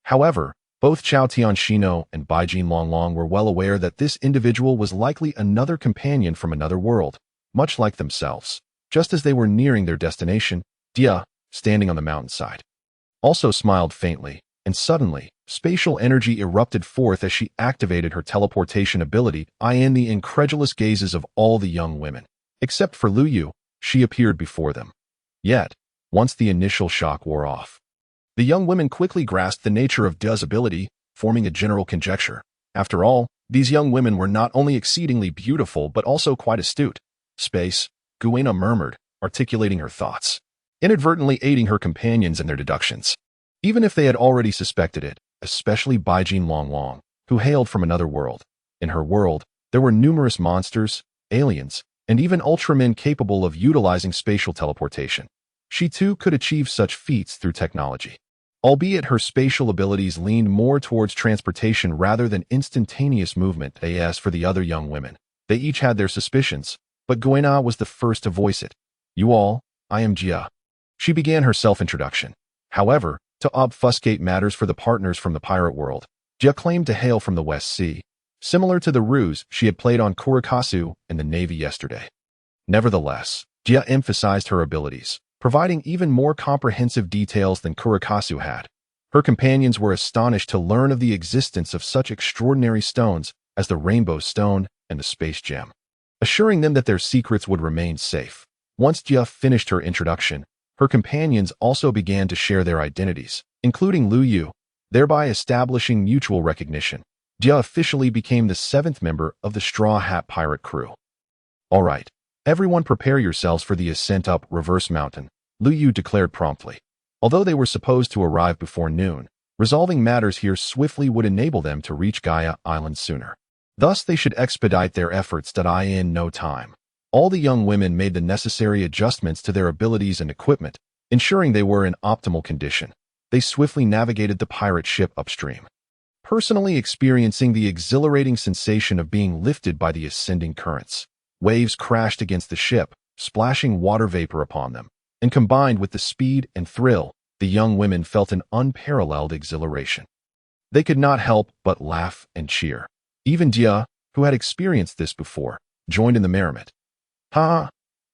However, both Chao Tianxino and Baijin Longlong were well aware that this individual was likely another companion from another world, much like themselves. Just as they were nearing their destination, Dia, standing on the mountainside, also smiled faintly, and suddenly, spatial energy erupted forth as she activated her teleportation ability, in the incredulous gazes of all the young women. Except for Luyue, she appeared before them. Yet, once the initial shock wore off, the young women quickly grasped the nature of Dia's ability, forming a general conjecture. After all, these young women were not only exceedingly beautiful but also quite astute. Space, Guina murmured, articulating her thoughts, inadvertently aiding her companions in their deductions. Even if they had already suspected it, especially Baijin Longlong, who hailed from another world. In her world, there were numerous monsters, aliens, and even Ultramen capable of utilizing spatial teleportation. She too could achieve such feats through technology. Albeit her spatial abilities leaned more towards transportation rather than instantaneous movement. As for the other young women, they each had their suspicions, but Guina was the first to voice it. "You all, I am Jia." She began her self-introduction. However, to obfuscate matters for the partners from the pirate world, Jia claimed to hail from the West Sea, similar to the ruse she had played on Kurikasu in the Navy yesterday. Nevertheless, Jia emphasized her abilities, providing even more comprehensive details than Kurikasu had. Her companions were astonished to learn of the existence of such extraordinary stones as the Rainbow Stone and the Space Gem, assuring them that their secrets would remain safe. Once Jia finished her introduction, her companions also began to share their identities, including Luyue, thereby establishing mutual recognition. Jia officially became the 7th member of the Straw Hat Pirate crew. "All right, everyone prepare yourselves for the ascent up Reverse Mountain," Luyue declared promptly. Although they were supposed to arrive before noon, resolving matters here swiftly would enable them to reach Gaia Island sooner. Thus they should expedite their efforts in no time. All the young women made the necessary adjustments to their abilities and equipment, ensuring they were in optimal condition. They swiftly navigated the pirate ship upstream, personally experiencing the exhilarating sensation of being lifted by the ascending currents. Waves crashed against the ship, splashing water vapor upon them, and combined with the speed and thrill, the young women felt an unparalleled exhilaration. They could not help but laugh and cheer. Even Jia, who had experienced this before, joined in the merriment.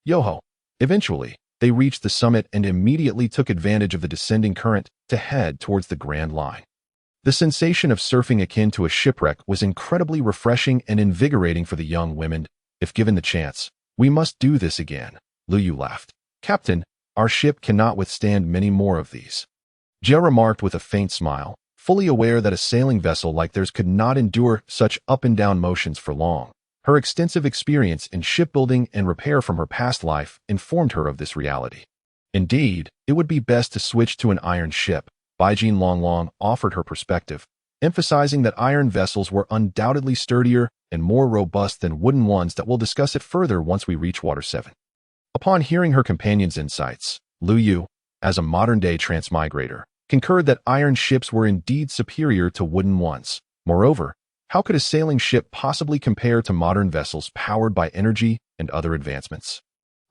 Yo-ho. Eventually, they reached the summit and immediately took advantage of the descending current to head towards the Grand Line. The sensation of surfing akin to a shipwreck was incredibly refreshing and invigorating for the young women. "If given the chance, we must do this again," Luyue laughed. "Captain, our ship cannot withstand many more of these," Jia remarked with a faint smile, fully aware that a sailing vessel like theirs could not endure such up-and-down motions for long. Her extensive experience in shipbuilding and repair from her past life informed her of this reality. Indeed, it would be best to switch to an iron ship. Baijin Longlong offered her perspective, emphasizing that iron vessels were undoubtedly sturdier and more robust than wooden ones. That we'll discuss it further once we reach Water 7. Upon hearing her companion's insights, Luyue, as a modern-day transmigrator, concurred that iron ships were indeed superior to wooden ones. Moreover, how could a sailing ship possibly compare to modern vessels powered by energy and other advancements?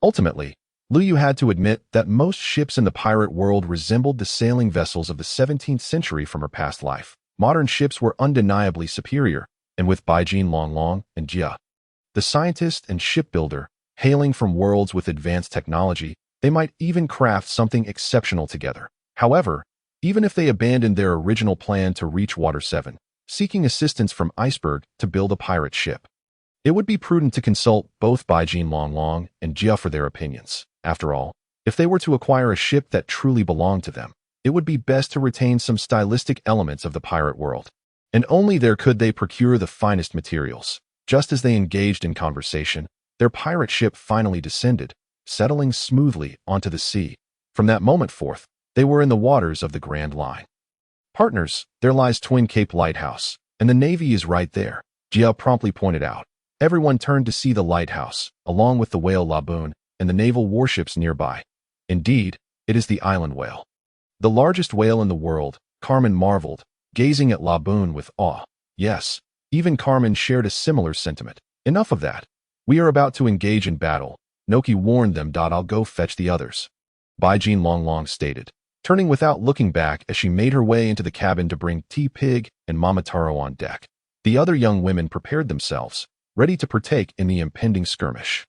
Ultimately, Luyue had to admit that most ships in the pirate world resembled the sailing vessels of the 17th century from her past life. Modern ships were undeniably superior, and with Baijin Longlong and Jia, the scientist and shipbuilder, hailing from worlds with advanced technology, they might even craft something exceptional together. However, even if they abandoned their original plan to reach Water 7, seeking assistance from Iceberg to build a pirate ship, it would be prudent to consult both Baijin Longlong and Jia for their opinions. After all, if they were to acquire a ship that truly belonged to them, it would be best to retain some stylistic elements of the pirate world. And only there could they procure the finest materials. Just as they engaged in conversation, their pirate ship finally descended, settling smoothly onto the sea. From that moment forth, they were in the waters of the Grand Line. Partners, there lies Twin Cape Lighthouse, and the Navy is right there, Jia promptly pointed out. Everyone turned to see the lighthouse, along with the whale Laboon and the naval warships nearby. Indeed, it is the island whale. The largest whale in the world, Kamen marveled, gazing at Laboon with awe. Yes, even Kamen shared a similar sentiment. Enough of that. We are about to engage in battle. Noki warned them. I'll go fetch the others, Baijin Longlong stated, turning without looking back as she made her way into the cabin to bring T-Pig and Mamataro on deck. The other young women prepared themselves, ready to partake in the impending skirmish.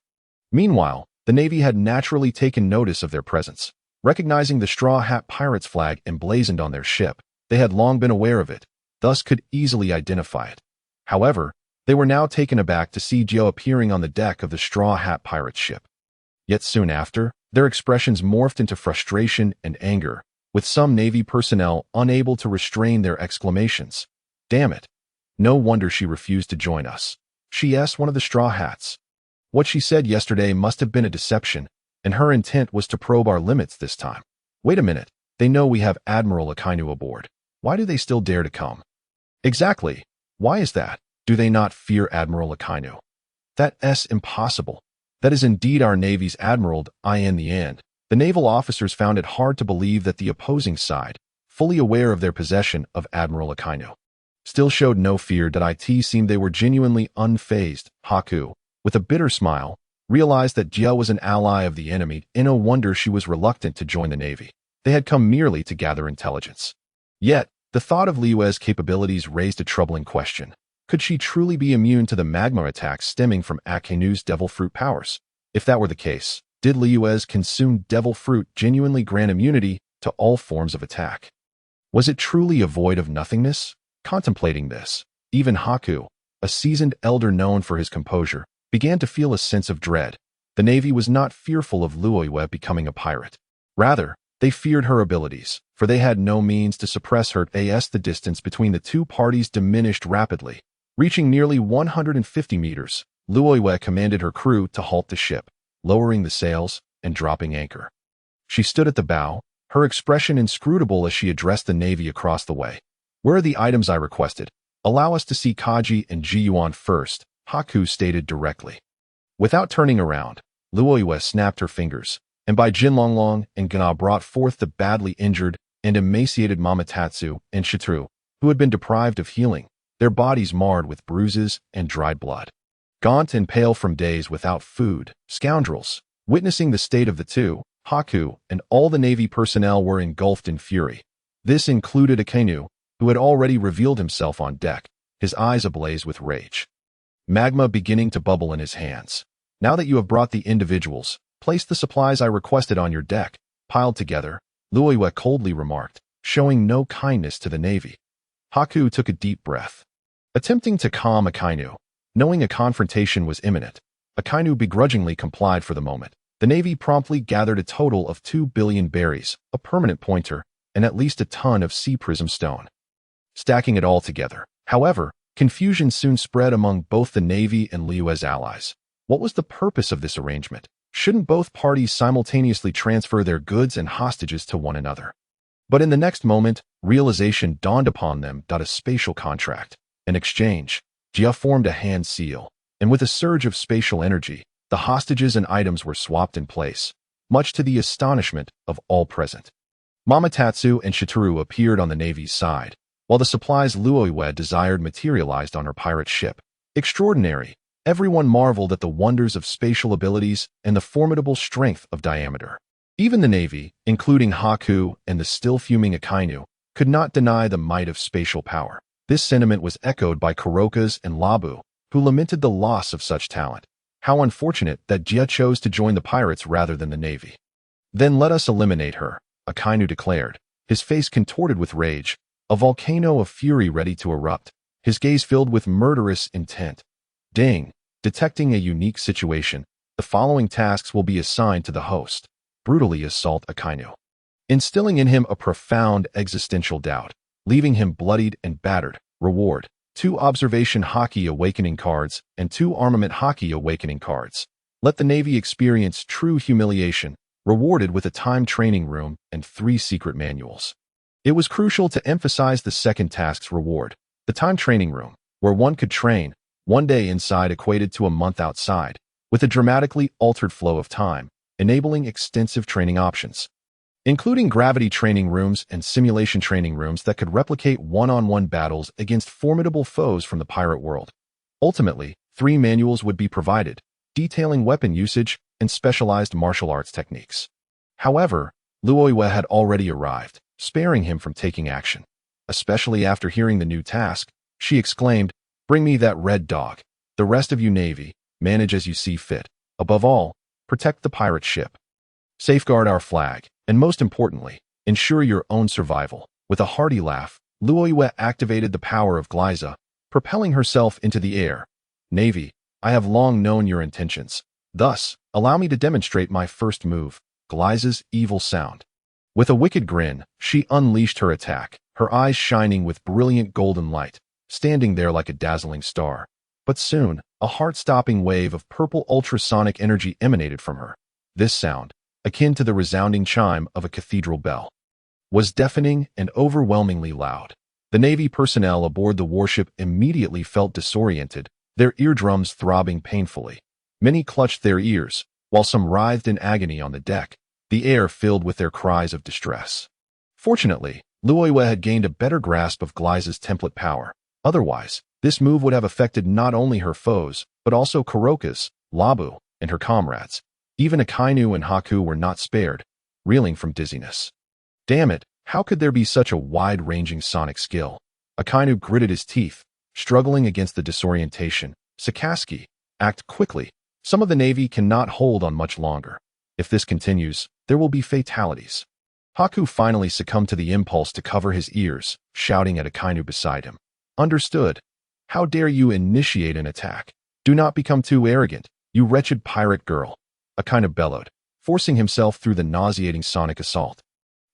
Meanwhile, the Navy had naturally taken notice of their presence. Recognizing the Straw Hat Pirates flag emblazoned on their ship, they had long been aware of it, thus could easily identify it. However, they were now taken aback to see Jio appearing on the deck of the Straw Hat Pirates ship. Yet soon after, their expressions morphed into frustration and anger, with some Navy personnel unable to restrain their exclamations. Damn it. No wonder she refused to join us. She asked one of the Straw Hats. What she said yesterday must have been a deception, and her intent was to probe our limits this time. Wait a minute, they know we have Admiral Akainu aboard. Why do they still dare to come? Exactly. Why is that? Do they not fear Admiral Akainu? That's impossible. That is indeed our Navy's Admiral. In the end, the naval officers found it hard to believe that the opposing side, fully aware of their possession of Admiral Akainu, still showed no fear. It seemed they were genuinely unfazed. Haku, with a bitter smile, realized that Jia was an ally of the enemy, and no wonder she was reluctant to join the Navy. They had come merely to gather intelligence. Yet, the thought of Liyue's capabilities raised a troubling question. Could she truly be immune to the magma attacks stemming from Akainu's devil fruit powers? If that were the case, did Liyue's consumed devil fruit genuinely grant immunity to all forms of attack? Was it truly a void of nothingness? Contemplating this, even Haku, a seasoned elder known for his composure, began to feel a sense of dread. The Navy was not fearful of Luyue becoming a pirate. Rather, they feared her abilities, for they had no means to suppress her. The distance between the two parties diminished rapidly. Reaching nearly 150 meters, Luyue commanded her crew to halt the ship, lowering the sails and dropping anchor. She stood at the bow, her expression inscrutable as she addressed the Navy across the way. Where are the items I requested? Allow us to see Kaji and Jiyuan first, Haku stated directly. Without turning around, Luyue snapped her fingers, and by Jinlonglong and Guina brought forth the badly injured and emaciated Mamatatsu and Shitru, who had been deprived of healing, their bodies marred with bruises and dried blood. Gaunt and pale from days without food, scoundrels. Witnessing the state of the two, Haku and all the Navy personnel were engulfed in fury. This included Akainu, who had already revealed himself on deck, his eyes ablaze with rage. Magma beginning to bubble in his hands. Now that you have brought the individuals, place the supplies I requested on your deck, piled together, Luyue coldly remarked, showing no kindness to the Navy. Haku took a deep breath. Attempting to calm Akainu, knowing a confrontation was imminent, Akainu begrudgingly complied for the moment. The Navy promptly gathered a total of 2 billion berries, a permanent pointer, and at least a ton of sea prism stone. Stacking it all together, however, confusion soon spread among both the Navy and Liyue's allies. What was the purpose of this arrangement? Shouldn't both parties simultaneously transfer their goods and hostages to one another? But in the next moment, realization dawned upon them. A spatial contract. In exchange, Jia formed a hand seal, and with a surge of spatial energy, the hostages and items were swapped in place, much to the astonishment of all present. Mamatatsu and Shituru appeared on the Navy's side, while the supplies Luyue desired materialized on her pirate ship. Extraordinary. Everyone marveled at the wonders of spatial abilities and the formidable strength of Diameter. Even the Navy, including Haku and the still fuming Akainu, could not deny the might of spatial power. This sentiment was echoed by Kurokas and Labu, who lamented the loss of such talent. How unfortunate that Jia chose to join the pirates rather than the navy. Then let us eliminate her, Akainu declared, his face contorted with rage, a volcano of fury ready to erupt, his gaze filled with murderous intent. Ding! Detecting a unique situation, the following tasks will be assigned to the host. Brutally assault Akainu, instilling in him a profound existential doubt, leaving him bloodied and battered. Reward: 2 observation Haki awakening cards and 2 armament Haki awakening cards. Let the Navy experience true humiliation, rewarded with a time training room and 3 secret manuals. It was crucial to emphasize the second task's reward, the time training room, where one could train, 1 day inside equated to a month outside, with a dramatically altered flow of time, enabling extensive training options, including gravity training rooms and simulation training rooms that could replicate one-on-one battles against formidable foes from the pirate world. Ultimately, 3 manuals would be provided, detailing weapon usage and specialized martial arts techniques. However, Luyue had already arrived, sparing him from taking action. Especially after hearing the new task, she exclaimed, "Bring me that red dog. The rest of you Navy, manage as you see fit. Above all, protect the pirate ship. Safeguard our flag, and most importantly, ensure your own survival." With a hearty laugh, Luyue activated the power of Gliza, propelling herself into the air. "Navy, I have long known your intentions. Thus, allow me to demonstrate my first move, Gliza's evil sound." With a wicked grin, she unleashed her attack, her eyes shining with brilliant golden light, standing there like a dazzling star. But soon, a heart-stopping wave of purple ultrasonic energy emanated from her. This sound, akin to the resounding chime of a cathedral bell, was deafening and overwhelmingly loud. The Navy personnel aboard the warship immediately felt disoriented, their eardrums throbbing painfully. Many clutched their ears, while some writhed in agony on the deck, the air filled with their cries of distress. Fortunately, Luyue had gained a better grasp of Gliza's template power. Otherwise, this move would have affected not only her foes, but also Kurokas, Labu, and her comrades. Even Akainu and Haku were not spared, reeling from dizziness. Damn it, how could there be such a wide-ranging sonic skill? Akainu gritted his teeth, struggling against the disorientation. Sakaski, act quickly. Some of the Navy cannot hold on much longer. If this continues, there will be fatalities. Haku finally succumbed to the impulse to cover his ears, shouting at Akainu beside him. Understood. How dare you initiate an attack? Do not become too arrogant, you wretched pirate girl. Akainu bellowed, forcing himself through the nauseating sonic assault.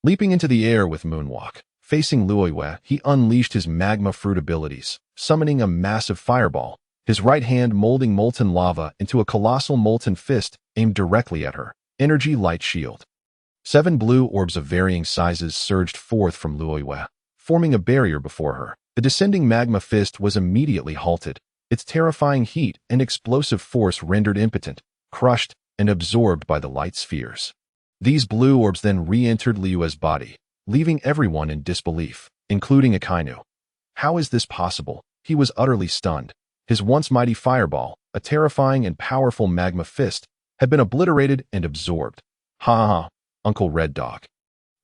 Leaping into the air with Moonwalk, facing Luyue, he unleashed his magma fruit abilities, summoning a massive fireball, his right hand molding molten lava into a colossal molten fist aimed directly at her. Energy light shield. 7 blue orbs of varying sizes surged forth from Luyue, forming a barrier before her. The descending magma fist was immediately halted, its terrifying heat and explosive force rendered impotent, crushed, and absorbed by the light spheres. These blue orbs then re-entered Liyue's body, leaving everyone in disbelief, including Akainu. How is this possible? He was utterly stunned. His once mighty fireball, a terrifying and powerful magma fist, had been obliterated and absorbed. Ha ha, Uncle Red Dog.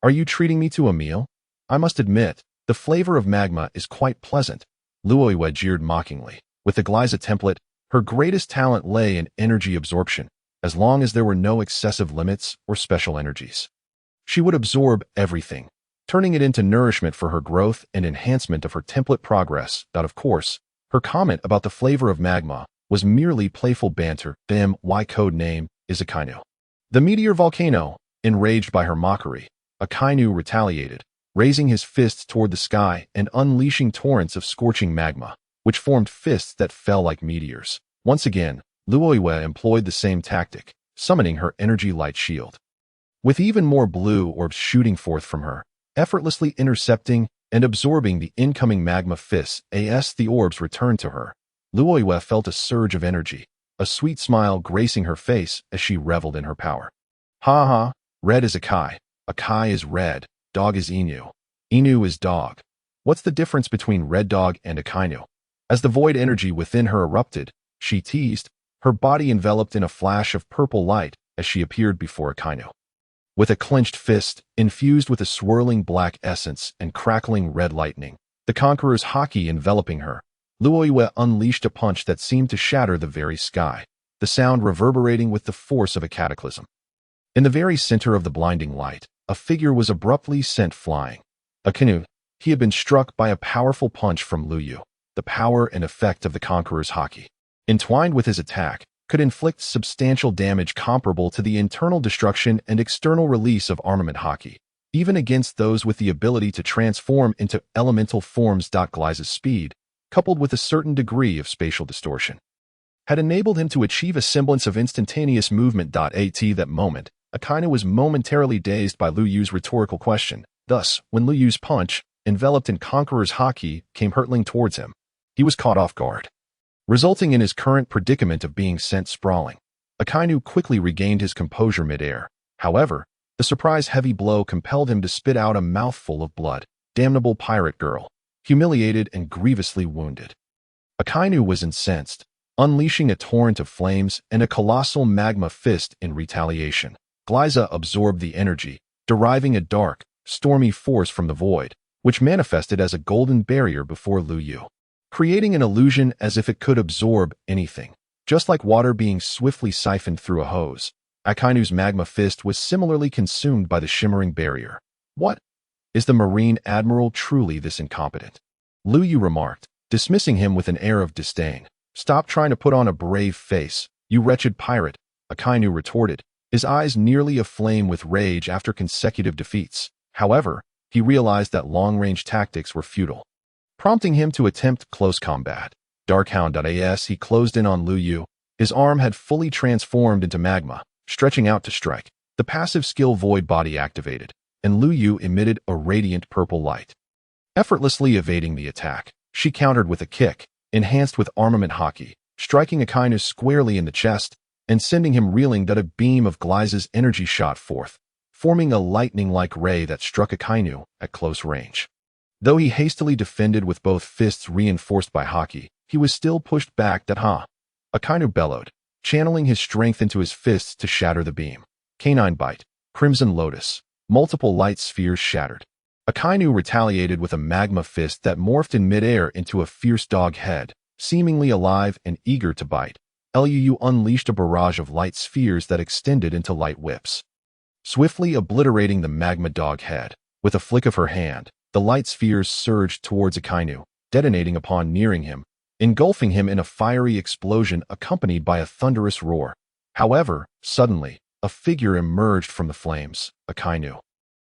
Are you treating me to a meal? I must admit, the flavor of magma is quite pleasant. Luyue jeered mockingly. With the Gliza template, her greatest talent lay in energy absorption, as long as there were no excessive limits or special energies. She would absorb everything, turning it into nourishment for her growth and enhancement of her template progress. Of course, her comment about the flavor of magma was merely playful banter. My code name is Akainu. The meteor volcano, enraged by her mockery, Akainu retaliated, raising his fists toward the sky and unleashing torrents of scorching magma, which formed fists that fell like meteors. Once again, Luyue employed the same tactic, summoning her energy light shield. With even more blue orbs shooting forth from her, effortlessly intercepting and absorbing the incoming magma fists as the orbs returned to her, Luyue felt a surge of energy, a sweet smile gracing her face as she reveled in her power. Ha ha, red is Akai is red, dog is Inu. Inu is dog. What's the difference between Red Dog and Akainu? As the void energy within her erupted, she teased, her body enveloped in a flash of purple light as she appeared before Akainu. With a clenched fist, infused with a swirling black essence and crackling red lightning, the Conqueror's Haki enveloping her. Luyue unleashed a punch that seemed to shatter the very sky, the sound reverberating with the force of a cataclysm. In the very center of the blinding light, a figure was abruptly sent flying. A canoe. He had been struck by a powerful punch from Luyue. The power and effect of the Conqueror's Haki, entwined with his attack, could inflict substantial damage comparable to the internal destruction and external release of armament Haki, even against those with the ability to transform into elemental forms. Gliza's speed, coupled with a certain degree of spatial distortion, had enabled him to achieve a semblance of instantaneous movement. At that moment, Akainu was momentarily dazed by Luyue's rhetorical question. Thus, when Luyue's punch, enveloped in Conqueror's Haki, came hurtling towards him, he was caught off guard, resulting in his current predicament of being sent sprawling. Akainu quickly regained his composure mid-air. However, the surprise heavy blow compelled him to spit out a mouthful of blood. Damnable pirate girl, humiliated and grievously wounded. Akainu was incensed, unleashing a torrent of flames and a colossal magma fist in retaliation. Gliza absorbed the energy, deriving a dark, stormy force from the void, which manifested as a golden barrier before Luyue, creating an illusion as if it could absorb anything. Just like water being swiftly siphoned through a hose, Akainu's magma fist was similarly consumed by the shimmering barrier. What? Is the Marine Admiral truly this incompetent? Luyue remarked, dismissing him with an air of disdain. Stop trying to put on a brave face, you wretched pirate, Akainu retorted, his eyes nearly aflame with rage after consecutive defeats. However, he realized that long-range tactics were futile, prompting him to attempt close combat. Darkhound.as he closed in on Luyue. His arm had fully transformed into magma, stretching out to strike. The passive skill Void Body activated, and Luyue emitted a radiant purple light. Effortlessly evading the attack, she countered with a kick, enhanced with armament Haki, striking Akainu squarely in the chest and sending him reeling. A beam of Gliza's energy shot forth, forming a lightning-like ray that struck Akainu at close range. Though he hastily defended with both fists reinforced by Haki, he was still pushed back. Akainu bellowed, channeling his strength into his fists to shatter the beam. Canine Bite, Crimson Lotus, multiple light spheres shattered. Akainu retaliated with a magma fist that morphed in midair into a fierce dog head, seemingly alive and eager to bite. Luyue unleashed a barrage of light spheres that extended into light whips, swiftly obliterating the magma dog head. With a flick of her hand, the light spheres surged towards Akainu, detonating upon nearing him, engulfing him in a fiery explosion accompanied by a thunderous roar. However, suddenly, a figure emerged from the flames, Akainu.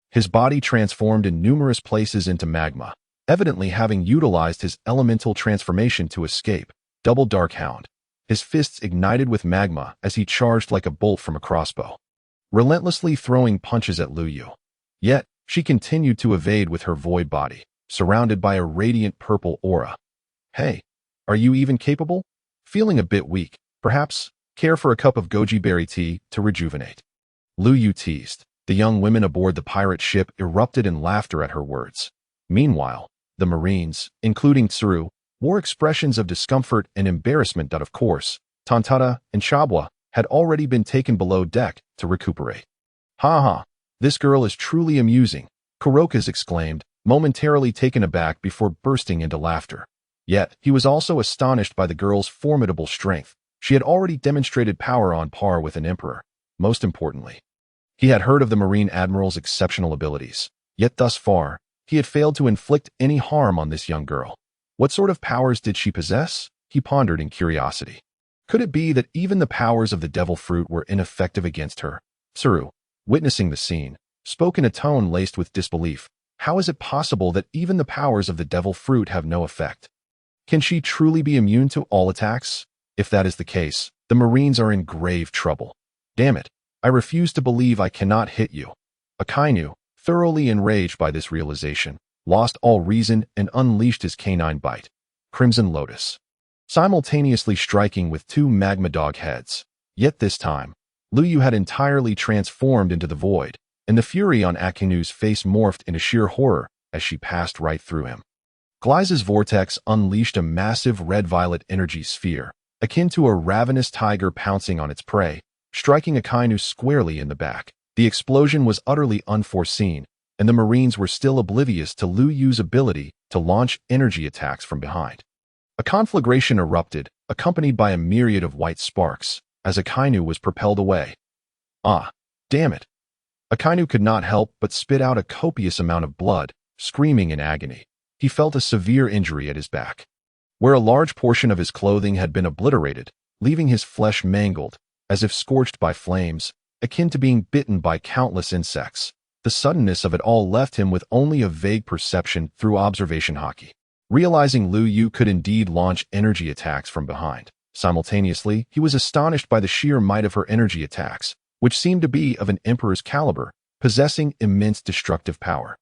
His body transformed in numerous places into magma, evidently having utilized his elemental transformation to escape. Double Darkhound. His fists ignited with magma as he charged like a bolt from a crossbow, relentlessly throwing punches at Luyue. Yet, she continued to evade with her void body, surrounded by a radiant purple aura. Hey, are you even capable? Feeling a bit weak, perhaps? Care for a cup of goji berry tea to rejuvenate? Luyue teased. The young women aboard the pirate ship erupted in laughter at her words. Meanwhile, the Marines, including Tsuru, wore expressions of discomfort and embarrassment. Of course, Tantata and Chabwa had already been taken below deck to recuperate. Ha ha, this girl is truly amusing, Kurokas exclaimed, momentarily taken aback before bursting into laughter. Yet, he was also astonished by the girl's formidable strength. She had already demonstrated power on par with an emperor. Most importantly, he had heard of the Marine Admiral's exceptional abilities, yet thus far, he had failed to inflict any harm on this young girl. What sort of powers did she possess? He pondered in curiosity. Could it be that even the powers of the devil fruit were ineffective against her? Tsuru, witnessing the scene, spoke in a tone laced with disbelief. How is it possible that even the powers of the devil fruit have no effect? Can she truly be immune to all attacks? If that is the case, the Marines are in grave trouble. Damn it, I refuse to believe I cannot hit you. Akainu, thoroughly enraged by this realization, lost all reason and unleashed his canine bite, Crimson Lotus, simultaneously striking with two magma dog heads. Yet this time, Luyue had entirely transformed into the void, and the fury on Akainu's face morphed into sheer horror as she passed right through him. Gliza's vortex unleashed a massive red-violet energy sphere, akin to a ravenous tiger pouncing on its prey, striking Akainu squarely in the back. The explosion was utterly unforeseen, and the Marines were still oblivious to Luyue's ability to launch energy attacks from behind. A conflagration erupted, accompanied by a myriad of white sparks, as Akainu was propelled away. Ah, damn it! Akainu could not help but spit out a copious amount of blood, screaming in agony. He felt a severe injury at his back, where a large portion of his clothing had been obliterated, leaving his flesh mangled, as if scorched by flames, akin to being bitten by countless insects. The suddenness of it all left him with only a vague perception through observation Haki. Realizing Luyue could indeed launch energy attacks from behind. Simultaneously, he was astonished by the sheer might of her energy attacks, which seemed to be of an emperor's caliber, possessing immense destructive power.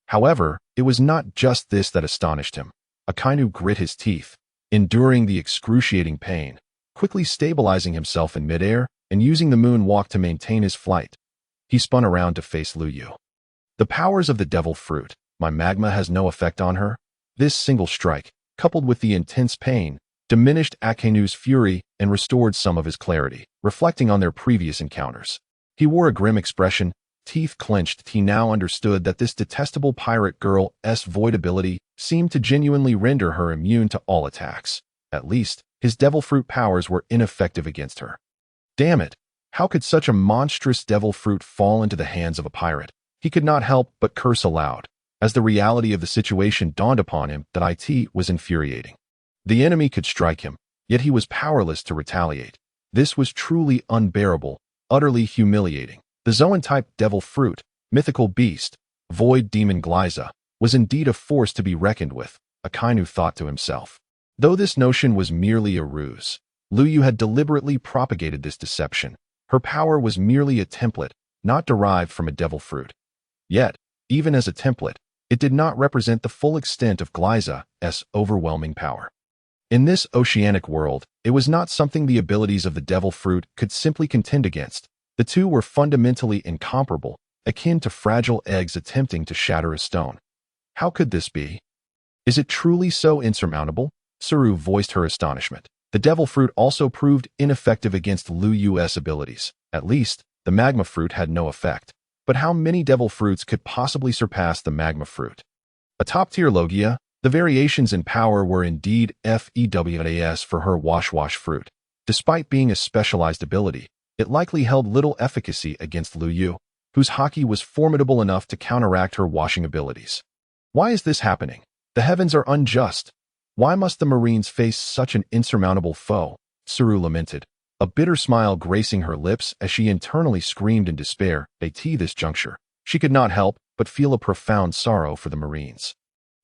However, it was not just this that astonished him. Akainu grit his teeth, enduring the excruciating pain, quickly stabilizing himself in midair and using the moonwalk to maintain his flight. He spun around to face Luyue. The powers of the devil fruit. My magma has no effect on her. This single strike, coupled with the intense pain, diminished Akainu's fury and restored some of his clarity, reflecting on their previous encounters. He wore a grim expression, teeth clenched. He now understood that this detestable pirate girl's void ability seemed to genuinely render her immune to all attacks. At least, his devil fruit powers were ineffective against her. Damn it! How could such a monstrous devil fruit fall into the hands of a pirate? He could not help but curse aloud, as the reality of the situation dawned upon him that it was infuriating. The enemy could strike him, yet he was powerless to retaliate. This was truly unbearable, utterly humiliating. The Zoan-type devil fruit, mythical beast, void demon Gliza, was indeed a force to be reckoned with, Akainu thought to himself. Though this notion was merely a ruse, Luyue had deliberately propagated this deception. Her power was merely a template, not derived from a devil fruit. Yet, even as a template, it did not represent the full extent of Gliza's overwhelming power. In this oceanic world, it was not something the abilities of the devil fruit could simply contend against. The two were fundamentally incomparable, akin to fragile eggs attempting to shatter a stone. How could this be? Is it truly so insurmountable? Saru voiced her astonishment. The devil fruit also proved ineffective against Luyue's abilities. At least, the magma fruit had no effect. But how many devil fruits could possibly surpass the magma fruit? A top-tier Logia, the variations in power were indeed FEWAS for her wash fruit. Despite being a specialized ability, it likely held little efficacy against Luyue, whose Haki was formidable enough to counteract her washing abilities. Why is this happening? The heavens are unjust. Why must the Marines face such an insurmountable foe? Saru lamented, a bitter smile gracing her lips as she internally screamed in despair. At this juncture, she could not help but feel a profound sorrow for the Marines,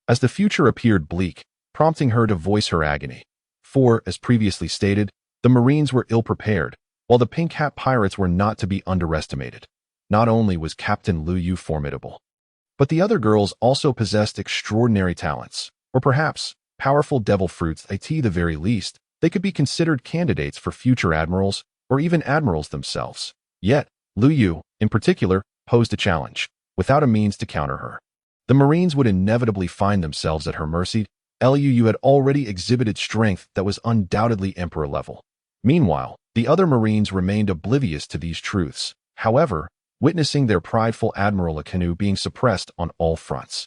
as the future appeared bleak, prompting her to voice her agony. For, as previously stated, the Marines were ill-prepared, while the Pink Hat pirates were not to be underestimated. Not only was Captain Luyue formidable, but the other girls also possessed extraordinary talents, or perhaps powerful devil fruits. At the very least, they could be considered candidates for future admirals, or even admirals themselves. Yet, Luyue, in particular, posed a challenge, without a means to counter her. The Marines would inevitably find themselves at her mercy. Luyue had already exhibited strength that was undoubtedly emperor level. Meanwhile, the other Marines remained oblivious to these truths, however, witnessing their prideful Admiral Akainu being suppressed on all fronts.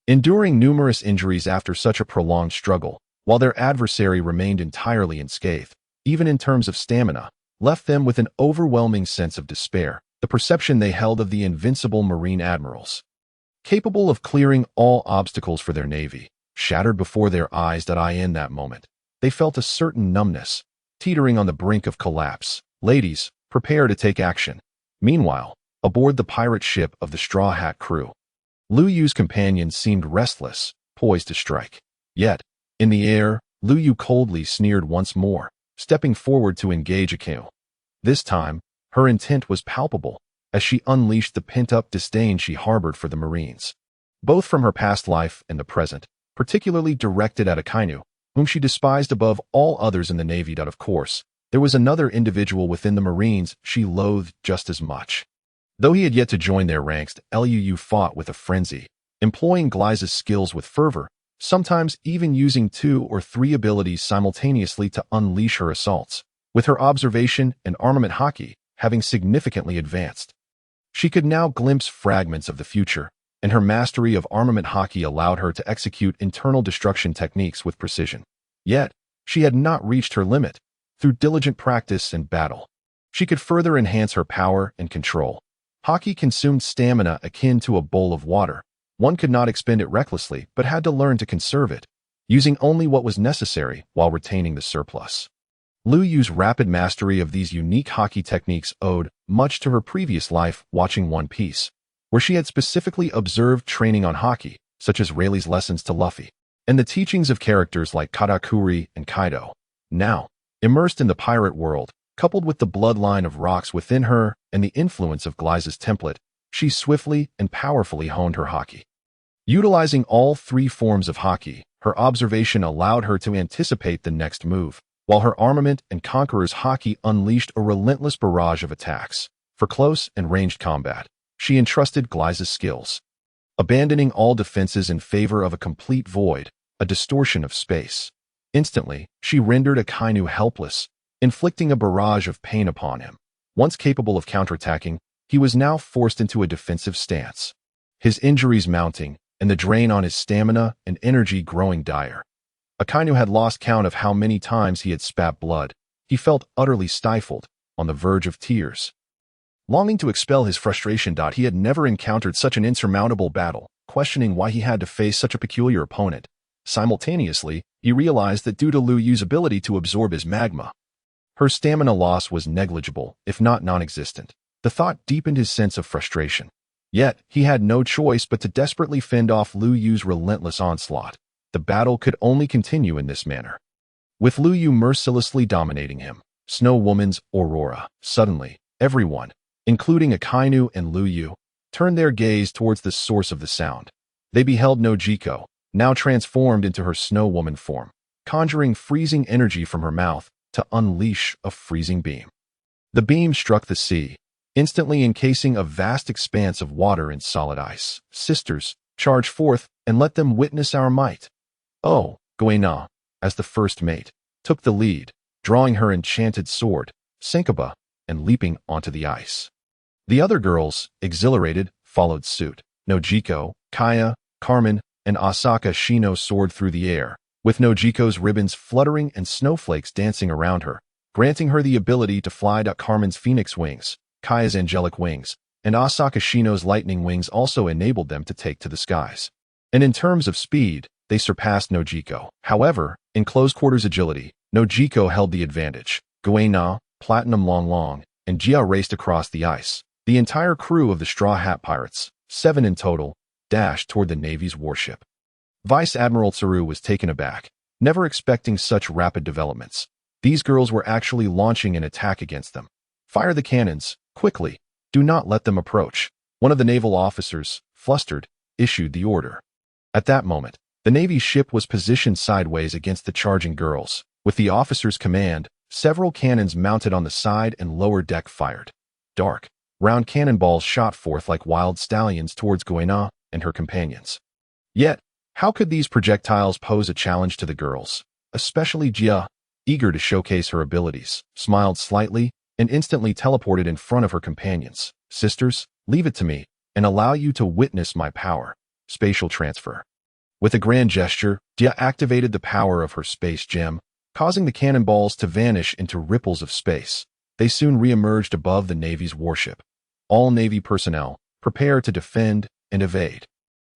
Enduring numerous injuries after such a prolonged struggle, while their adversary remained entirely unscathed, even in terms of stamina, left them with an overwhelming sense of despair, the perception they held of the invincible Marine admirals, capable of clearing all obstacles for their navy, shattered before their eyes. In that moment, they felt a certain numbness, teetering on the brink of collapse. Ladies, prepare to take action. Meanwhile, aboard the pirate ship of the Straw Hat crew, Luyue's companions seemed restless, poised to strike. Yet, in the air, Luyue coldly sneered once more, stepping forward to engage Akainu. This time, her intent was palpable, as she unleashed the pent-up disdain she harbored for the Marines, both from her past life and the present, particularly directed at Akainu, whom she despised above all others in the Navy. Of course, there was another individual within the Marines she loathed just as much. Though he had yet to join their ranks, Luyue fought with a frenzy, employing Gliza's skills with fervor, sometimes even using 2 or 3 abilities simultaneously to unleash her assaults. With her observation and armament Haki having significantly advanced, she could now glimpse fragments of the future, and her mastery of armament Haki allowed her to execute internal destruction techniques with precision. Yet, she had not reached her limit. Through diligent practice and battle, she could further enhance her power and control. Haki consumed stamina akin to a bowl of water. One could not expend it recklessly, but had to learn to conserve it, using only what was necessary while retaining the surplus. Luyue's rapid mastery of these unique Haki techniques owed much to her previous life watching One Piece, where she had specifically observed training on Haki, such as Rayleigh's lessons to Luffy, and the teachings of characters like Katakuri and Kaido. Now, immersed in the pirate world, coupled with the bloodline of rocks within her and the influence of Gliza's template, she swiftly and powerfully honed her Haki. Utilizing all three forms of Haki, her observation allowed her to anticipate the next move, while her armament and conqueror's Haki unleashed a relentless barrage of attacks. For close and ranged combat, she entrusted Gliza's skills, abandoning all defenses in favor of a complete void, a distortion of space. Instantly, she rendered Akainu helpless, inflicting a barrage of pain upon him. Once capable of counterattacking, he was now forced into a defensive stance, his injuries mounting and the drain on his stamina and energy growing dire. Akainu had lost count of how many times he had spat blood. He felt utterly stifled, on the verge of tears. Longing to expel his frustration, he had never encountered such an insurmountable battle, questioning why he had to face such a peculiar opponent. Simultaneously, he realized that due to Luyue's ability to absorb his magma, her stamina loss was negligible, if not non-existent. The thought deepened his sense of frustration. Yet, he had no choice but to desperately fend off Luyue's relentless onslaught. The battle could only continue in this manner, with Luyue mercilessly dominating him. Snow Woman's Aurora. Suddenly, everyone, including Akainu and Luyue, turned their gaze towards the source of the sound. They beheld Noqigao, now transformed into her Snow Woman form, conjuring freezing energy from her mouth to unleash a freezing beam. The beam struck the sea, instantly encasing a vast expanse of water in solid ice. Sisters, charge forth and let them witness our might. Oh, Guina, as the first mate, took the lead, drawing her enchanted sword, Senkaba, and leaping onto the ice. The other girls, exhilarated, followed suit. Noqigao, Kaya, Kamen, and Asaka Shino soared through the air, with Noqiko's ribbons fluttering and snowflakes dancing around her, granting her the ability to fly. Carmen's phoenix wings, Kaya's angelic wings, and Asaka Shino's lightning wings also enabled them to take to the skies. And in terms of speed, they surpassed Noqigao. However, in close-quarters agility, Noqigao held the advantage. Guina, Platinum Long, and Jia raced across the ice. The entire crew of the Straw Hat Pirates, 7 in total, dashed toward the Navy's warship. Vice Admiral Zilu was taken aback, never expecting such rapid developments. These girls were actually launching an attack against them. Fire the cannons, quickly. Do not let them approach. One of the naval officers, flustered, issued the order. At that moment, the Navy's ship was positioned sideways against the charging girls. With the officer's command, several cannons mounted on the side and lower deck fired. Dark, round cannonballs shot forth like wild stallions towards Guina and her companions. Yet, how could these projectiles pose a challenge to the girls? Especially Jia, eager to showcase her abilities, smiled slightly and instantly teleported in front of her companions. Sisters, leave it to me, and allow you to witness my power. Spatial transfer. With a grand gesture, Jia activated the power of her space gem, causing the cannonballs to vanish into ripples of space. They soon re-emerged above the Navy's warship. All Navy personnel, prepare to defend and evade.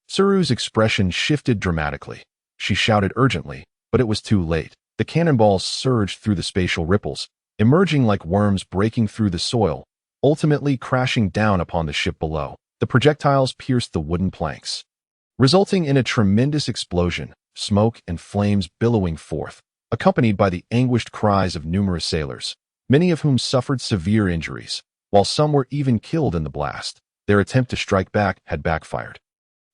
Tsuru's expression shifted dramatically. She shouted urgently, but it was too late. The cannonballs surged through the spatial ripples, emerging like worms breaking through the soil, ultimately crashing down upon the ship below. The projectiles pierced the wooden planks, resulting in a tremendous explosion, smoke and flames billowing forth, accompanied by the anguished cries of numerous sailors, many of whom suffered severe injuries, while some were even killed in the blast. Their attempt to strike back had backfired,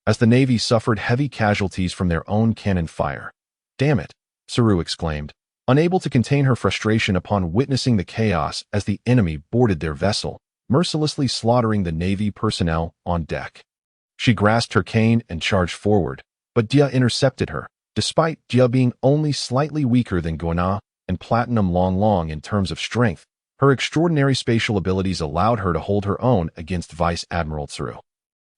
as the Navy suffered heavy casualties from their own cannon fire. Damn it, Zilu exclaimed, unable to contain her frustration upon witnessing the chaos as the enemy boarded their vessel, mercilessly slaughtering the Navy personnel on deck. She grasped her cane and charged forward, but Jia intercepted her. Despite Jia being only slightly weaker than Guina and Platinum Long in terms of strength, her extraordinary spatial abilities allowed her to hold her own against Vice Admiral Zilu.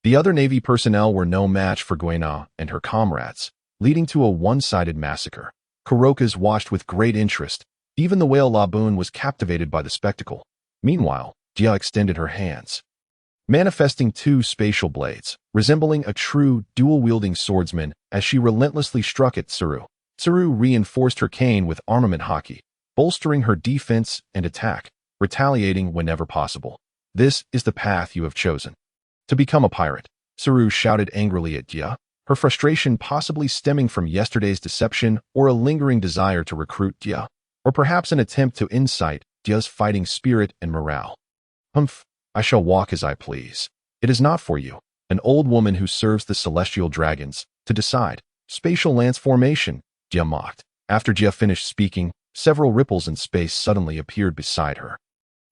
The other Navy personnel were no match for Guina and her comrades, leading to a one-sided massacre. Kurokas watched with great interest. Even the whale Laboon was captivated by the spectacle. Meanwhile, Jia extended her hands, manifesting two spatial blades, resembling a true dual-wielding swordsman as she relentlessly struck at Tsuru. Tsuru reinforced her cane with armament Haki, bolstering her defense and attack, retaliating whenever possible. This is the path you have chosen. To become a pirate, Tsuru shouted angrily at Jia, her frustration possibly stemming from yesterday's deception or a lingering desire to recruit Jia, or perhaps an attempt to incite Jia's fighting spirit and morale. Humph, I shall walk as I please. It is not for you, an old woman who serves the celestial dragons, to decide. Spatial lance formation, Jia mocked. After Jia finished speaking, several ripples in space suddenly appeared beside her,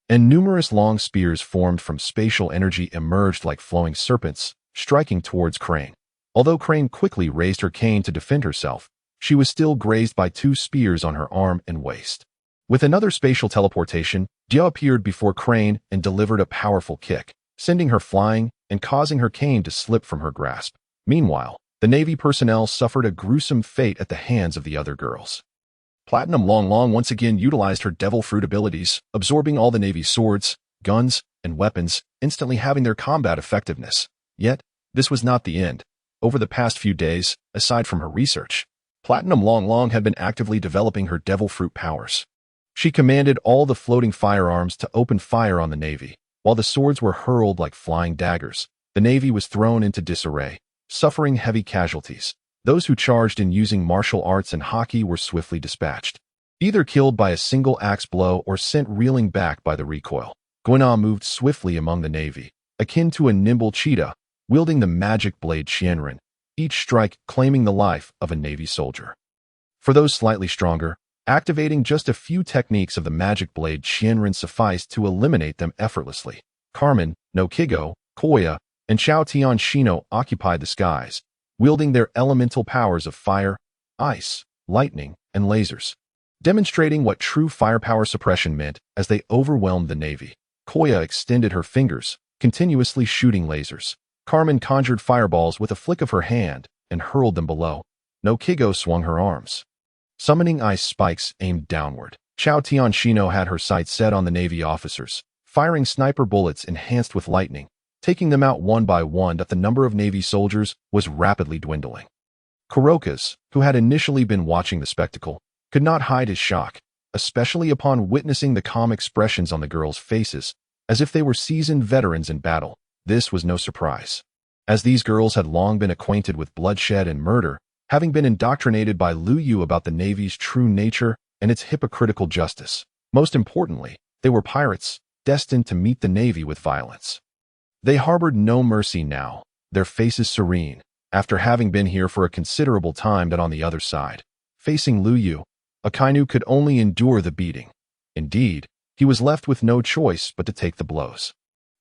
and numerous long spears formed from spatial energy emerged like flowing serpents, striking towards Crane. Although Crane quickly raised her cane to defend herself, she was still grazed by two spears on her arm and waist. With another spatial teleportation, Jia appeared before Crane and delivered a powerful kick, sending her flying and causing her cane to slip from her grasp. Meanwhile, the Navy personnel suffered a gruesome fate at the hands of the other girls. Platinum Long Long once again utilized her devil fruit abilities, absorbing all the Navy's swords, guns, and weapons, instantly having their combat effectiveness. Yet, this was not the end. Over the past few days, aside from her research, Platinum Long Long had been actively developing her devil fruit powers. She commanded all the floating firearms to open fire on the Navy. While the swords were hurled like flying daggers, the Navy was thrown into disarray, suffering heavy casualties. Those who charged in using martial arts and Haki were swiftly dispatched, either killed by a single axe blow or sent reeling back by the recoil. Guina moved swiftly among the Navy, akin to a nimble cheetah, wielding the magic blade Qianren, each strike claiming the life of a Navy soldier. For those slightly stronger, activating just a few techniques of the magic blade Qianren sufficed to eliminate them effortlessly. Kamen, Noqigao, Koya, and Chao Tian Shino occupied the skies, wielding their elemental powers of fire, ice, lightning, and lasers, demonstrating what true firepower suppression meant as they overwhelmed the Navy. Koya extended her fingers, continuously shooting lasers. Kamen conjured fireballs with a flick of her hand and hurled them below. Noqigao swung her arms, summoning ice spikes aimed downward. Chao Tian Shino had her sights set on the Navy officers, firing sniper bullets enhanced with lightning, taking them out one by one. That the number of Navy soldiers was rapidly dwindling. Kurokas, who had initially been watching the spectacle, could not hide his shock, especially upon witnessing the calm expressions on the girls' faces, as if they were seasoned veterans in battle. This was no surprise, as these girls had long been acquainted with bloodshed and murder, having been indoctrinated by Luyue about the Navy's true nature and its hypocritical justice. Most importantly, they were pirates, destined to meet the Navy with violence. They harbored no mercy now, their faces serene, after having been here for a considerable time. That on the other side, facing Luyue, Akainu could only endure the beating. Indeed, he was left with no choice but to take the blows.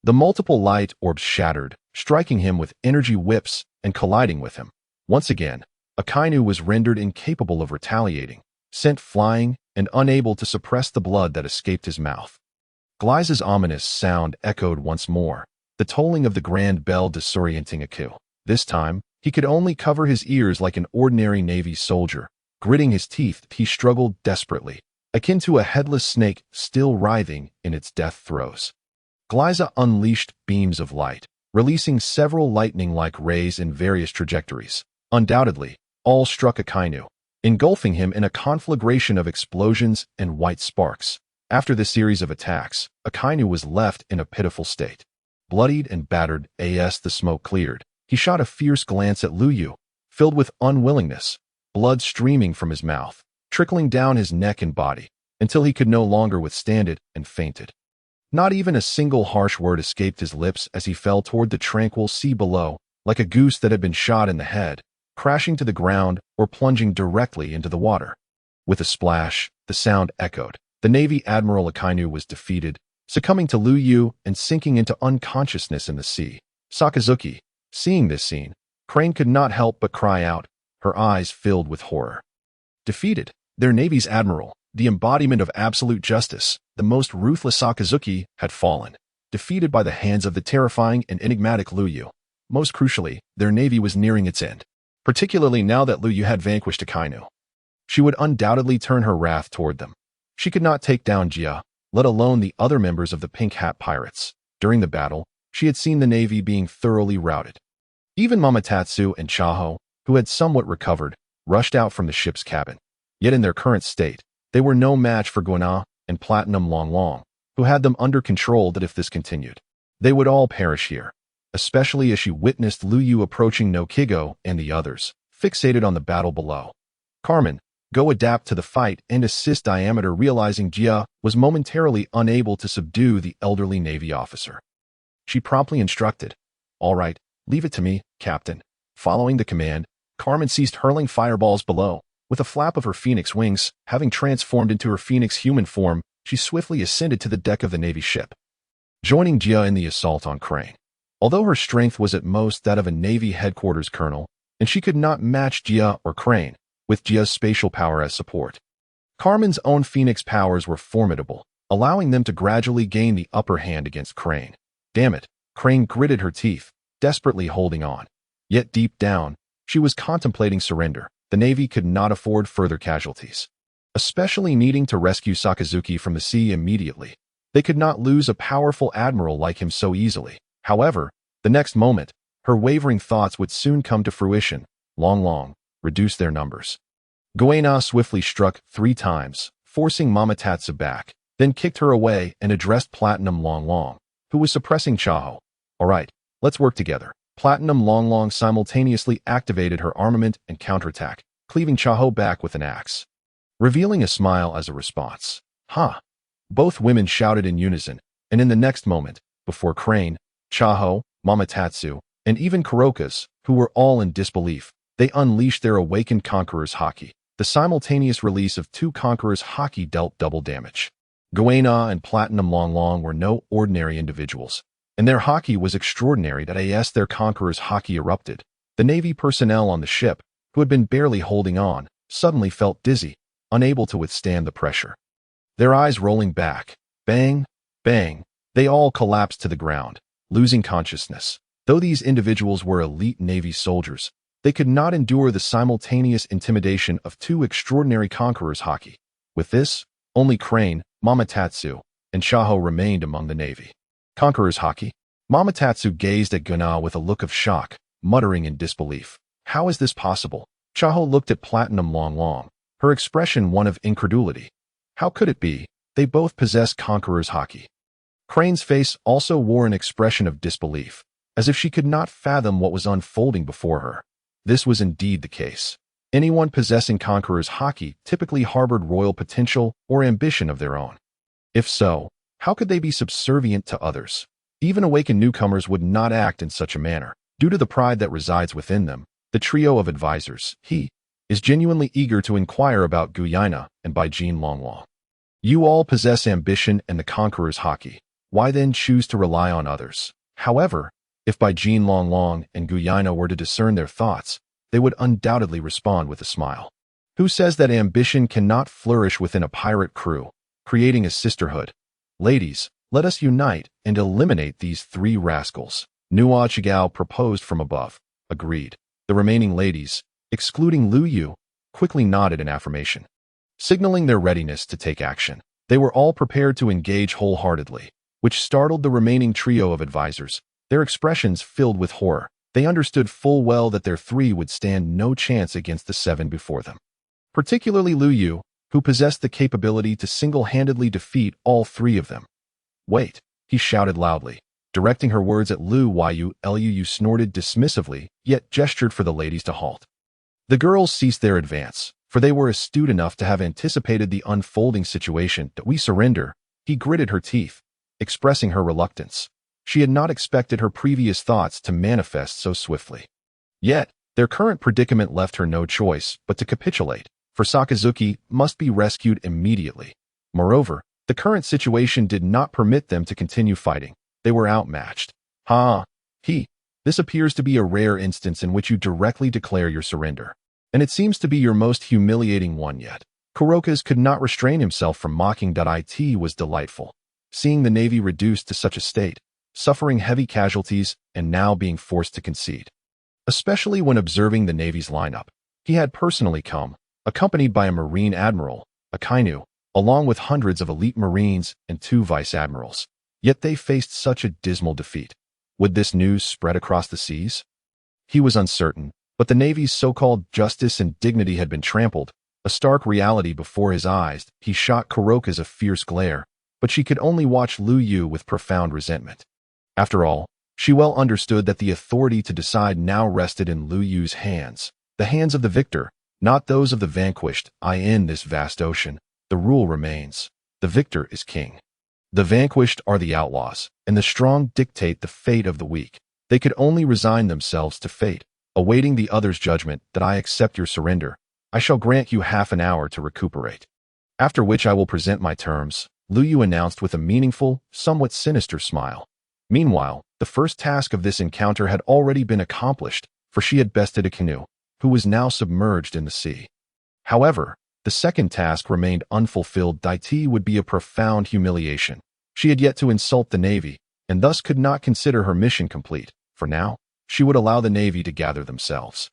The multiple light orbs shattered, striking him with energy whips and colliding with him. Once again, Akainu was rendered incapable of retaliating, sent flying, and unable to suppress the blood that escaped his mouth. Gliza's ominous sound echoed once more, the tolling of the grand bell disorienting Aku. This time, he could only cover his ears like an ordinary Navy soldier. Gritting his teeth, he struggled desperately, akin to a headless snake still writhing in its death throes. Gliza unleashed beams of light, releasing several lightning-like rays in various trajectories. Undoubtedly, all struck Akainu, engulfing him in a conflagration of explosions and white sparks. After this series of attacks, Akainu was left in a pitiful state. Bloodied and battered, as the smoke cleared, he shot a fierce glance at Luyue, filled with unwillingness, blood streaming from his mouth, trickling down his neck and body, until he could no longer withstand it and fainted. Not even a single harsh word escaped his lips as he fell toward the tranquil sea below, like a goose that had been shot in the head, crashing to the ground or plunging directly into the water. With a splash, the sound echoed. The Navy Admiral Akainu was defeated, succumbing to Luyue and sinking into unconsciousness in the sea. Sakazuki, seeing this scene, Crane could not help but cry out, her eyes filled with horror. Defeated, their Navy's Admiral, the embodiment of absolute justice, the most ruthless Sakazuki, had fallen, defeated by the hands of the terrifying and enigmatic Luyue. most crucially, their navy was nearing its end, particularly now that Luyue had vanquished Akainu. She would undoubtedly turn her wrath toward them. She could not take down Jia, let alone the other members of the Pink Hat Pirates. During the battle, she had seen the navy being thoroughly routed. Even Mamatatsu and Chaho, who had somewhat recovered, rushed out from the ship's cabin. Yet in their current state, they were no match for Guina and Platinum Long, who had them under control that if this continued, they would all perish here, especially as she witnessed Luyue approaching Noqigao and the others, fixated on the battle below. Carmen, go adapt to the fight and assist Diameter, realizing Jia was momentarily unable to subdue the elderly Navy officer. She promptly instructed, "All right, leave it to me, Captain." Following the command, Carmen ceased hurling fireballs below. With a flap of her phoenix wings, having transformed into her phoenix human form, she swiftly ascended to the deck of the Navy ship, joining Jia in the assault on Crane. Although her strength was at most that of a Navy headquarters colonel, and she could not match Jia or Crane, with Jia's spatial power as support. Carmen's own phoenix powers were formidable, allowing them to gradually gain the upper hand against Crane. Damn it, Crane gritted her teeth, desperately holding on. Yet deep down, she was contemplating surrender. The Navy could not afford further casualties, especially needing to rescue Sakazuki from the sea immediately. They could not lose a powerful admiral like him so easily. However, the next moment, her wavering thoughts would soon come to fruition. Long, reduce their numbers. Guina swiftly struck 3 times, forcing Mamatatsu back, then kicked her away and addressed Platinum Long, who was suppressing Chaho. "All right, let's work together." Platinum Long simultaneously activated her armament and counterattack, cleaving Chaho back with an axe, revealing a smile as a response. "Huh!" Both women shouted in unison, and in the next moment, before Crane, Chaho, Mamatatsu, and even Kuroka's, who were all in disbelief, they unleashed their awakened Conqueror's Haki. The simultaneous release of 2 Conqueror's Haki dealt double damage. Guina and Platinum Long were no ordinary individuals, and their Haki was extraordinary that as their Conqueror's Haki erupted, the Navy personnel on the ship, who had been barely holding on, suddenly felt dizzy, unable to withstand the pressure. Their eyes rolling back, bang, bang, they all collapsed to the ground, losing consciousness. Though these individuals were elite Navy soldiers, they could not endure the simultaneous intimidation of 2 extraordinary Conqueror's Haki. With this, only Crane, Mamatatsu, and Chaho remained among the Navy. Conqueror's Haki? Mamatatsu gazed at Guina with a look of shock, muttering in disbelief. "How is this possible?" Chaho looked at Platinum Long, her expression one of incredulity. How could it be? They both possessed Conqueror's Haki. Crane's face also wore an expression of disbelief, as if she could not fathom what was unfolding before her. This was indeed the case. Anyone possessing Conqueror's Haki typically harbored royal potential or ambition of their own. If so, how could they be subservient to others? Even awakened newcomers would not act in such a manner. Due to the pride that resides within them, the trio of advisors, he, is genuinely eager to inquire about Guina and Baijin Long. You all possess ambition and the Conqueror's Haki. Why then choose to rely on others? However, if Baijin Long and Guina were to discern their thoughts, they would undoubtedly respond with a smile. Who says that ambition cannot flourish within a pirate crew, creating a sisterhood? Ladies, let us unite and eliminate these 3 rascals. Noqigao proposed from above. Agreed. The remaining ladies, excluding Luyue, quickly nodded in affirmation, signaling their readiness to take action. They were all prepared to engage wholeheartedly, which startled the remaining trio of advisors, their expressions filled with horror. They understood full well that their 3 would stand no chance against the 7 before them. Particularly Luyue, who possessed the capability to single-handedly defeat all 3 of them. "Wait," he shouted loudly, directing her words at Luyue. Luyue snorted dismissively, yet gestured for the ladies to halt. The girls ceased their advance, for they were astute enough to have anticipated the unfolding situation. "That we surrender," he gritted her teeth, expressing her reluctance. She had not expected her previous thoughts to manifest so swiftly. Yet, their current predicament left her no choice but to capitulate, for Sakazuki must be rescued immediately. Moreover, the current situation did not permit them to continue fighting. They were outmatched. This appears to be a rare instance in which you directly declare your surrender. And it seems to be your most humiliating one yet. Kuroka's could not restrain himself from mocking. It was delightful. Seeing the Navy reduced to such a state, suffering heavy casualties and now being forced to concede. Especially when observing the Navy's lineup. He had personally come, accompanied by a Marine Admiral, a Kainu, along with hundreds of elite Marines and 2 Vice Admirals. Yet they faced such a dismal defeat. Would this news spread across the seas? He was uncertain, but the Navy's so-called justice and dignity had been trampled, a stark reality before his eyes. He shot Kuroka's a fierce glare, but she could only watch Luyue with profound resentment. After all, she well understood that the authority to decide now rested in Luyue's hands, the hands of the victor, not those of the vanquished. In this vast ocean, the rule remains. The victor is king. The vanquished are the outlaws, and the strong dictate the fate of the weak. They could only resign themselves to fate, awaiting the other's judgment. That I accept your surrender. I shall grant you half an hour to recuperate. After which I will present my terms, Luyue announced with a meaningful, somewhat sinister smile. Meanwhile, the first task of this encounter had already been accomplished, for she had bested a canoe, who was now submerged in the sea. However, the second task remained unfulfilled. It would be a profound humiliation. She had yet to insult the Navy, and thus could not consider her mission complete. For now, she would allow the Navy to gather themselves.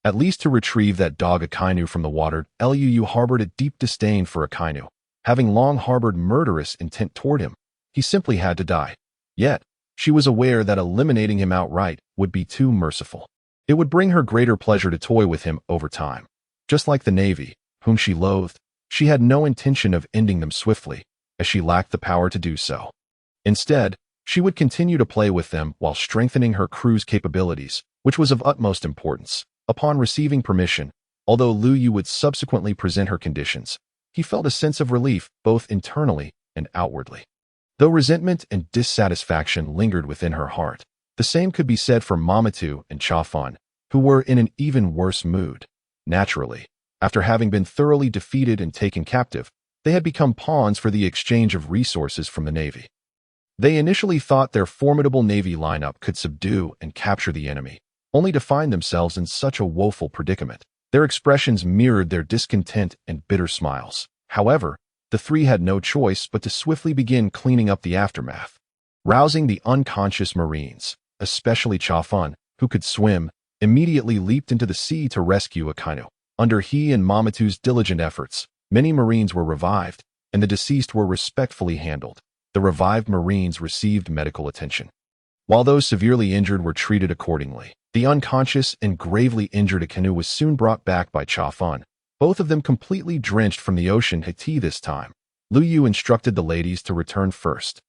At least to retrieve that dog Akainu from the water. Luyue harbored a deep disdain for Akainu. Having long harbored murderous intent toward him, he simply had to die. Yet, she was aware that eliminating him outright would be too merciful. It would bring her greater pleasure to toy with him over time. Just like the Navy, whom she loathed, she had no intention of ending them swiftly, as she lacked the power to do so. Instead, she would continue to play with them while strengthening her crew's capabilities, which was of utmost importance. Upon receiving permission, although Luyue would subsequently present her conditions, he felt a sense of relief both internally and outwardly. Though resentment and dissatisfaction lingered within her heart, the same could be said for Mamotu and Chafan, who were in an even worse mood. Naturally, after having been thoroughly defeated and taken captive, they had become pawns for the exchange of resources from the Navy. They initially thought their formidable Navy lineup could subdue and capture the enemy, only to find themselves in such a woeful predicament. Their expressions mirrored their discontent and bitter smiles. However, the 3 had no choice but to swiftly begin cleaning up the aftermath. Rousing the unconscious Marines, especially Chafan, who could swim, immediately leaped into the sea to rescue Akainu. Under he and Mamotu's diligent efforts, many Marines were revived, and the deceased were respectfully handled. The revived Marines received medical attention, while those severely injured were treated accordingly. The unconscious and gravely injured Akainu was soon brought back by Chafan, both of them completely drenched from the ocean. Hati this time, Luyue instructed the ladies to return first.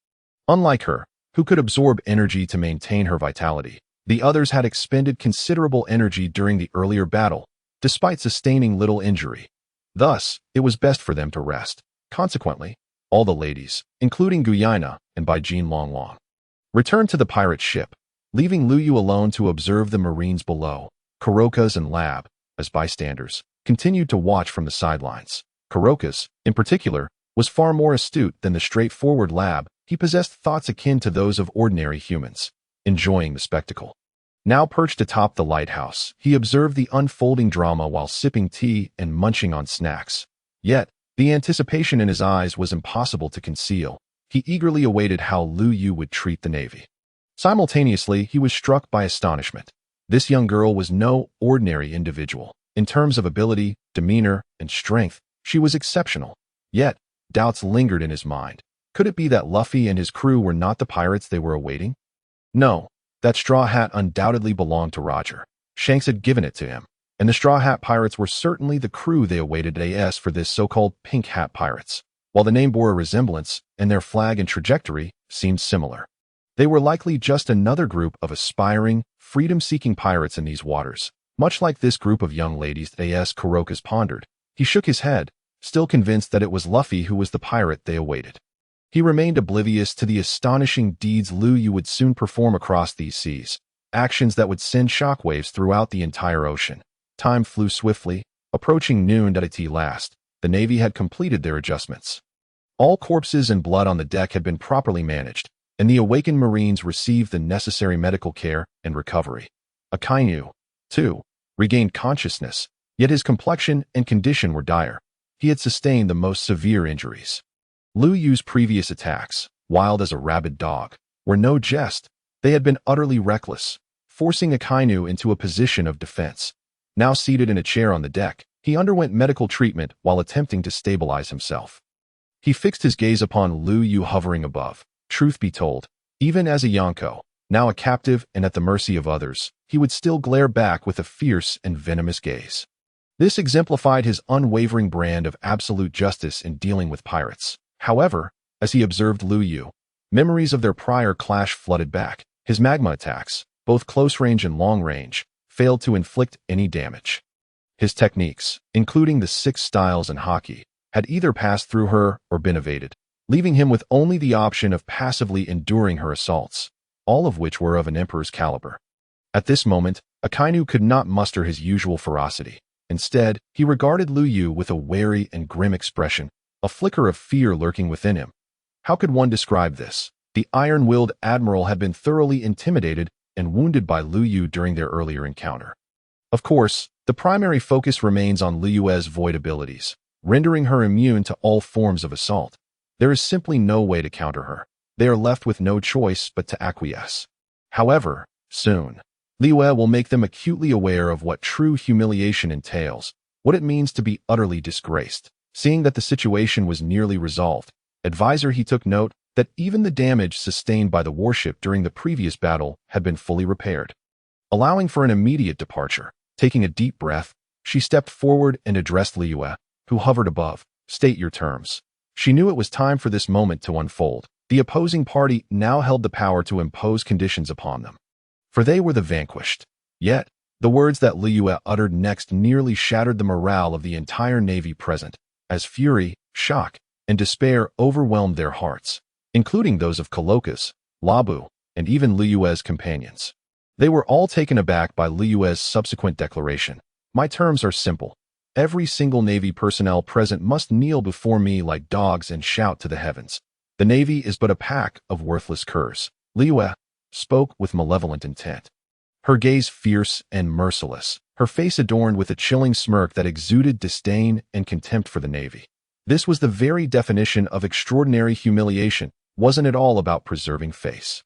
Unlike her, who could absorb energy to maintain her vitality, the others had expended considerable energy during the earlier battle, despite sustaining little injury. Thus, it was best for them to rest. Consequently, all the ladies, including Guina and Bai Jin Longlong, returned to the pirate ship, leaving Luyue alone to observe the Marines below. Kuroka's and Lab, as bystanders, continued to watch from the sidelines. Kuroka's, in particular, was far more astute than the straightforward Lab. He possessed thoughts akin to those of ordinary humans, enjoying the spectacle. Now perched atop the lighthouse, he observed the unfolding drama while sipping tea and munching on snacks. Yet, the anticipation in his eyes was impossible to conceal. He eagerly awaited how Luyue would treat the Navy. Simultaneously, he was struck by astonishment. This young girl was no ordinary individual. In terms of ability, demeanor, and strength, she was exceptional. Yet, doubts lingered in his mind. Could it be that Luffy and his crew were not the pirates they were awaiting? No. That straw hat undoubtedly belonged to Roger. Shanks had given it to him, and the Straw Hat Pirates were certainly the crew they awaited. As for this so-called Pink Hat Pirates, while the name bore a resemblance, and their flag and trajectory seemed similar, they were likely just another group of aspiring, freedom-seeking pirates in these waters. Much like this group of young ladies. Kuroka's pondered. He shook his head, still convinced that it was Luffy who was the pirate they awaited. He remained oblivious to the astonishing deeds Luyue would soon perform across these seas, actions that would send shockwaves throughout the entire ocean. Time flew swiftly, approaching noon. At last, the Navy had completed their adjustments. All corpses and blood on the deck had been properly managed, and the awakened Marines received the necessary medical care and recovery. Akainu, too, regained consciousness, yet his complexion and condition were dire. He had sustained the most severe injuries. Luyue's previous attacks, wild as a rabid dog, were no jest. They had been utterly reckless, forcing Akainu into a position of defense. Now seated in a chair on the deck, he underwent medical treatment while attempting to stabilize himself. He fixed his gaze upon Luyue hovering above. Truth be told, even as a Yonko, now a captive and at the mercy of others, he would still glare back with a fierce and venomous gaze. This exemplified his unwavering brand of absolute justice in dealing with pirates. However, as he observed Luyue, memories of their prior clash flooded back. His magma attacks, both close range and long range, failed to inflict any damage. His techniques, including the 6 styles and Haki, had either passed through her or been evaded, leaving him with only the option of passively enduring her assaults, all of which were of an emperor's caliber. At this moment, Akainu could not muster his usual ferocity. Instead, he regarded Luyue with a wary and grim expression, a flicker of fear lurking within him. How could one describe this? The iron-willed Admiral had been thoroughly intimidated and wounded by Luyue during their earlier encounter. Of course, the primary focus remains on Liyue's void abilities, rendering her immune to all forms of assault. There is simply no way to counter her. They are left with no choice but to acquiesce. However, soon, Liyue will make them acutely aware of what true humiliation entails, what it means to be utterly disgraced. Seeing that the situation was nearly resolved, Advisor he took note that even the damage sustained by the warship during the previous battle had been fully repaired. Allowing for an immediate departure, taking a deep breath, she stepped forward and addressed Liyue, who hovered above. State your terms. She knew it was time for this moment to unfold. The opposing party now held the power to impose conditions upon them, for they were the vanquished. Yet, the words that Liyue uttered next nearly shattered the morale of the entire navy present, as fury, shock, and despair overwhelmed their hearts, including those of Coloca's, Labu, and even Liyue's companions. They were all taken aback by Liyue's subsequent declaration. My terms are simple. Every single Navy personnel present must kneel before me like dogs and shout to the heavens. The Navy is but a pack of worthless curs. Liyue spoke with malevolent intent. Her gaze fierce and merciless, her face adorned with a chilling smirk that exuded disdain and contempt for the Navy. This was the very definition of extraordinary humiliation. Wasn't it all about preserving face?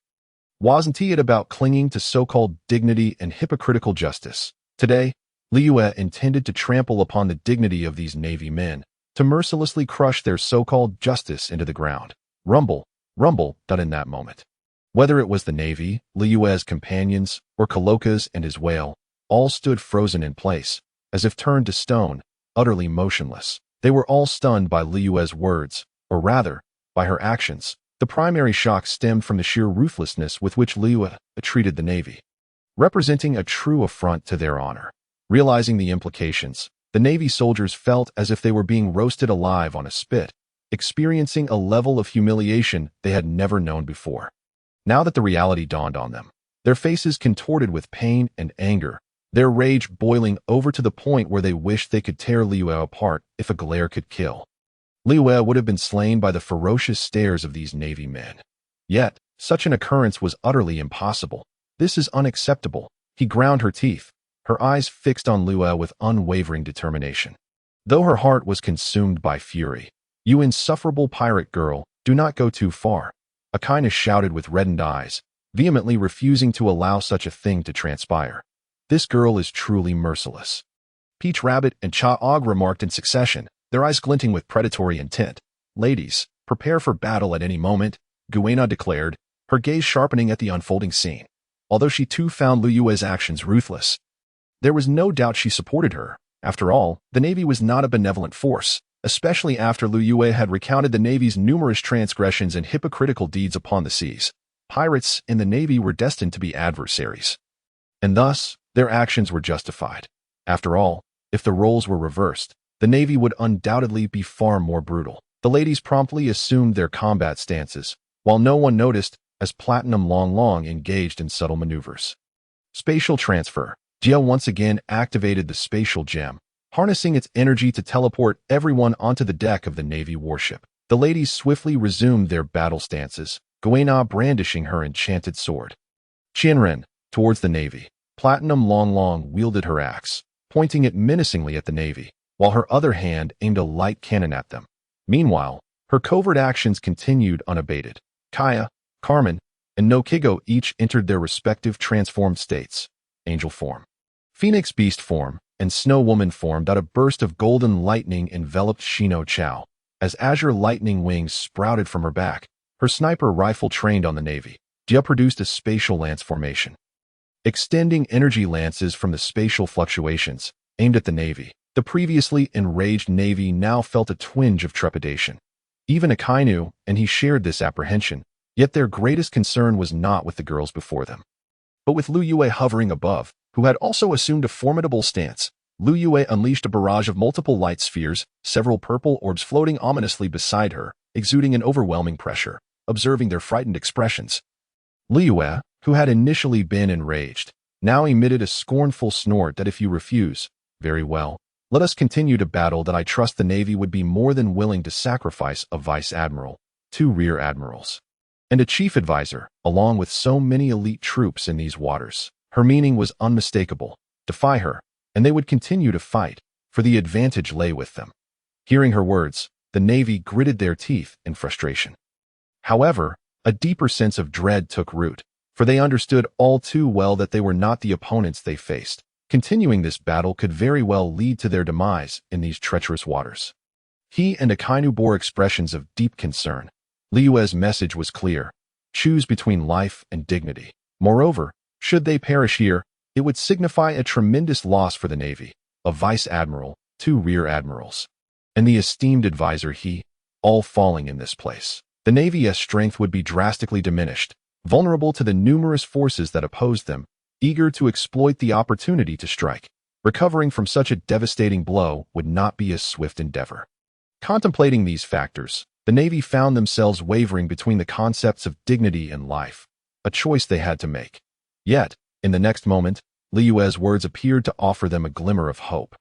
Wasn't it about clinging to so-called dignity and hypocritical justice? Today, Liyue intended to trample upon the dignity of these Navy men, to mercilessly crush their so-called justice into the ground. Rumble, rumble, done in that moment. Whether it was the Navy, Liyue's companions, or Coloca's and his whale, all stood frozen in place, as if turned to stone, utterly motionless. They were all stunned by Liyue's words, or rather, by her actions. The primary shock stemmed from the sheer ruthlessness with which Liyue treated the Navy, representing a true affront to their honor. Realizing the implications, the Navy soldiers felt as if they were being roasted alive on a spit, experiencing a level of humiliation they had never known before. Now that the reality dawned on them, their faces contorted with pain and anger, their rage boiling over to the point where they wished they could tear Liyue apart if a glare could kill. Liyue would have been slain by the ferocious stares of these Navy men. Yet, such an occurrence was utterly impossible. This is unacceptable. He ground her teeth, her eyes fixed on Liyue with unwavering determination. Though her heart was consumed by fury, "You insufferable pirate girl, do not go too far," Kuina shouted with reddened eyes, vehemently refusing to allow such a thing to transpire. This girl is truly merciless. Peach Rabbit and Cha Og remarked in succession, their eyes glinting with predatory intent. Ladies, prepare for battle at any moment, Guina declared, her gaze sharpening at the unfolding scene. Although she too found Liyue's actions ruthless, there was no doubt she supported her. After all, the Navy was not a benevolent force, especially after Luyue had recounted the Navy's numerous transgressions and hypocritical deeds upon the seas. Pirates in the Navy were destined to be adversaries, and thus, their actions were justified. After all, if the roles were reversed, the Navy would undoubtedly be far more brutal. The ladies promptly assumed their combat stances, while no one noticed, as Platinum Long engaged in subtle maneuvers. Spatial transfer. Gaia once again activated the spatial gem, harnessing its energy to teleport everyone onto the deck of the Navy warship. The ladies swiftly resumed their battle stances, Guina brandishing her enchanted sword. Qianren, towards the Navy. Platinum Long wielded her axe, pointing it menacingly at the Navy, while her other hand aimed a light cannon at them. Meanwhile, her covert actions continued unabated. Kamen, and Noqigao each entered their respective transformed states: angel form, phoenix beast form, and snow woman form. A burst of golden lightning enveloped Shino Chao. As azure lightning wings sprouted from her back, her sniper rifle trained on the Navy, Jia produced a spatial lance formation. Extending energy lances from the spatial fluctuations, aimed at the Navy. The previously enraged Navy now felt a twinge of trepidation. Even Akainu and he shared this apprehension, yet their greatest concern was not with the girls before them, but with Luyue hovering above, who had also assumed a formidable stance. Luyue unleashed a barrage of multiple light spheres, several purple orbs floating ominously beside her, exuding an overwhelming pressure. Observing their frightened expressions, Luyue, who had initially been enraged, now emitted a scornful snort that if you refuse, very well, let us continue to battle. That I trust the Navy would be more than willing to sacrifice a vice admiral, 2 rear admirals, and a chief advisor, along with so many elite troops in these waters. Her meaning was unmistakable. Defy her, and they would continue to fight, for the advantage lay with them. Hearing her words, the Navy gritted their teeth in frustration. However, a deeper sense of dread took root, for they understood all too well that they were not the opponents they faced. Continuing this battle could very well lead to their demise in these treacherous waters. He and Akainu bore expressions of deep concern. Liyue's message was clear: choose between life and dignity. Moreover, should they perish here, it would signify a tremendous loss for the Navy: a vice admiral, 2 rear admirals, and the esteemed advisor he, all falling in this place. The Navy's strength would be drastically diminished, vulnerable to the numerous forces that opposed them, eager to exploit the opportunity to strike. Recovering from such a devastating blow would not be a swift endeavor. Contemplating these factors, the Navy found themselves wavering between the concepts of dignity and life, a choice they had to make. Yet, in the next moment, Liyue's words appeared to offer them a glimmer of hope.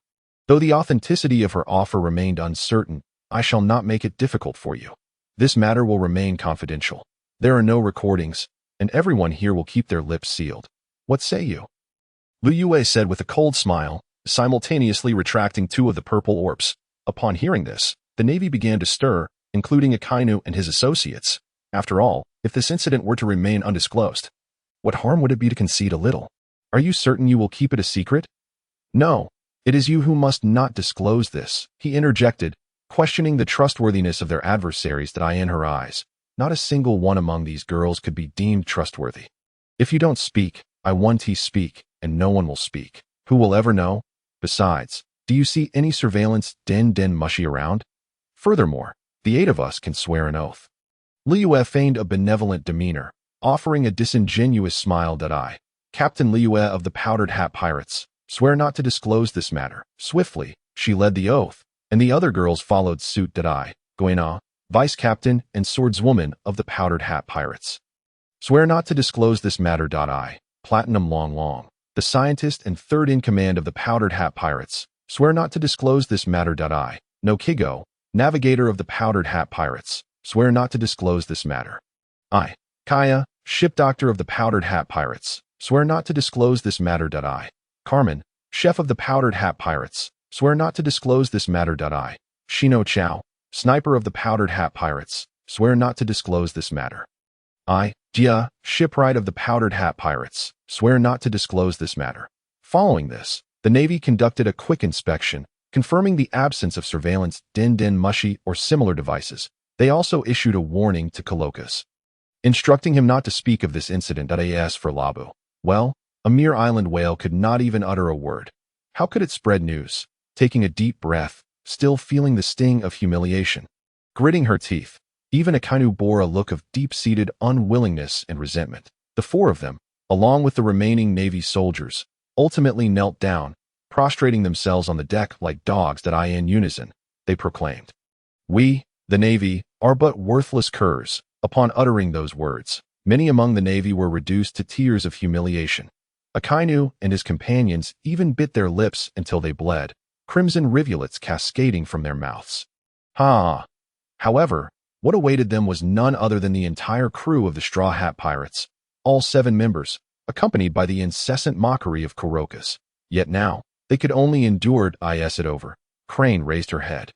Though the authenticity of her offer remained uncertain, I shall not make it difficult for you. This matter will remain confidential. There are no recordings, and everyone here will keep their lips sealed. What say you? Luyue said with a cold smile, simultaneously retracting 2 of the purple orbs. Upon hearing this, the Navy began to stir, including Akainu and his associates. After all, if this incident were to remain undisclosed, what harm would it be to concede a little? Are you certain you will keep it a secret? No, it is you who must not disclose this, he interjected, questioning the trustworthiness of their adversaries. That in her eyes, not a single one among these girls could be deemed trustworthy. If you don't speak, I want to speak, and no one will speak. Who will ever know? Besides, do you see any surveillance den mushy around? Furthermore, the 8 of us can swear an oath. Liyue feigned a benevolent demeanor, offering a disingenuous smile. Captain Liyue of the Powdered Hat Pirates, swear not to disclose this matter. Swiftly, she led the oath, and the other girls followed suit. Guina, Vice Captain and Swordswoman of the Powdered Hat Pirates, swear not to disclose this matter. Platinum Long, the scientist and 3rd in command of the Powdered Hat Pirates, swear not to disclose this matter. Noqigao, Navigator of the Powdered Hat Pirates, swear not to disclose this matter. Kaia, Ship Doctor of the Powdered Hat Pirates, swear not to disclose this matter. Kamen, Chef of the Powdered Hat Pirates, swear not to disclose this matter. Shino Chao, Sniper of the Powdered Hat Pirates, swear not to disclose this matter. Jia, Shipwright of the Powdered Hat Pirates, swear not to disclose this matter. Following this, the Navy conducted a quick inspection, confirming the absence of surveillance den mushy or similar devices. They also issued a warning to Kalokas, instructing him not to speak of this incident. As for Labu, well, a mere island whale could not even utter a word. How could it spread news? Taking a deep breath, still feeling the sting of humiliation, gritting her teeth, even Akainu bore a look of deep-seated unwillingness and resentment. The 4 of them, along with the remaining Navy soldiers, ultimately knelt down, prostrating themselves on the deck like dogs. In unison, they proclaimed, "We, the Navy, are but worthless curs." Upon uttering those words, many among the Navy were reduced to tears of humiliation. Akainu and his companions even bit their lips until they bled, crimson rivulets cascading from their mouths. However, what awaited them was none other than the entire crew of the Straw Hat Pirates, all 7 members, accompanied by the incessant mockery of Kurokas. Yet now, they could only endure it over. Crane raised her head,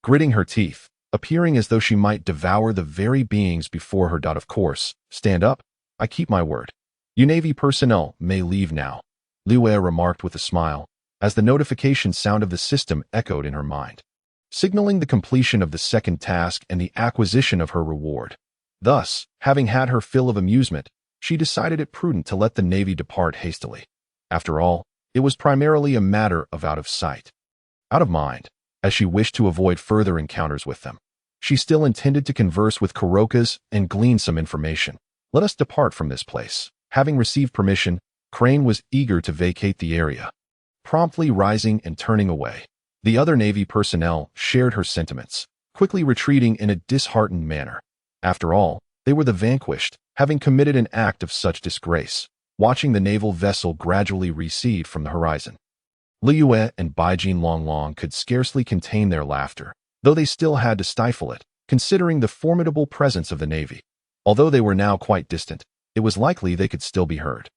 gritting her teeth, appearing as though she might devour the very beings before her. Of course, stand up. I keep my word. You Navy personnel may leave now, Luyue remarked with a smile, as the notification sound of the system echoed in her mind, signaling the completion of the second task and the acquisition of her reward. Thus, having had her fill of amusement, she decided it prudent to let the Navy depart hastily. After all, it was primarily a matter of out of sight, out of mind, as she wished to avoid further encounters with them. She still intended to converse with Kurokas and glean some information. Let us depart from this place. Having received permission, Crane was eager to vacate the area, promptly rising and turning away. The other Navy personnel shared her sentiments, quickly retreating in a disheartened manner. After all, they were the vanquished, having committed an act of such disgrace, watching the naval vessel gradually recede from the horizon. Liyue and Baijin Longlong could scarcely contain their laughter, though they still had to stifle it, considering the formidable presence of the Navy. Although they were now quite distant, it was likely they could still be heard.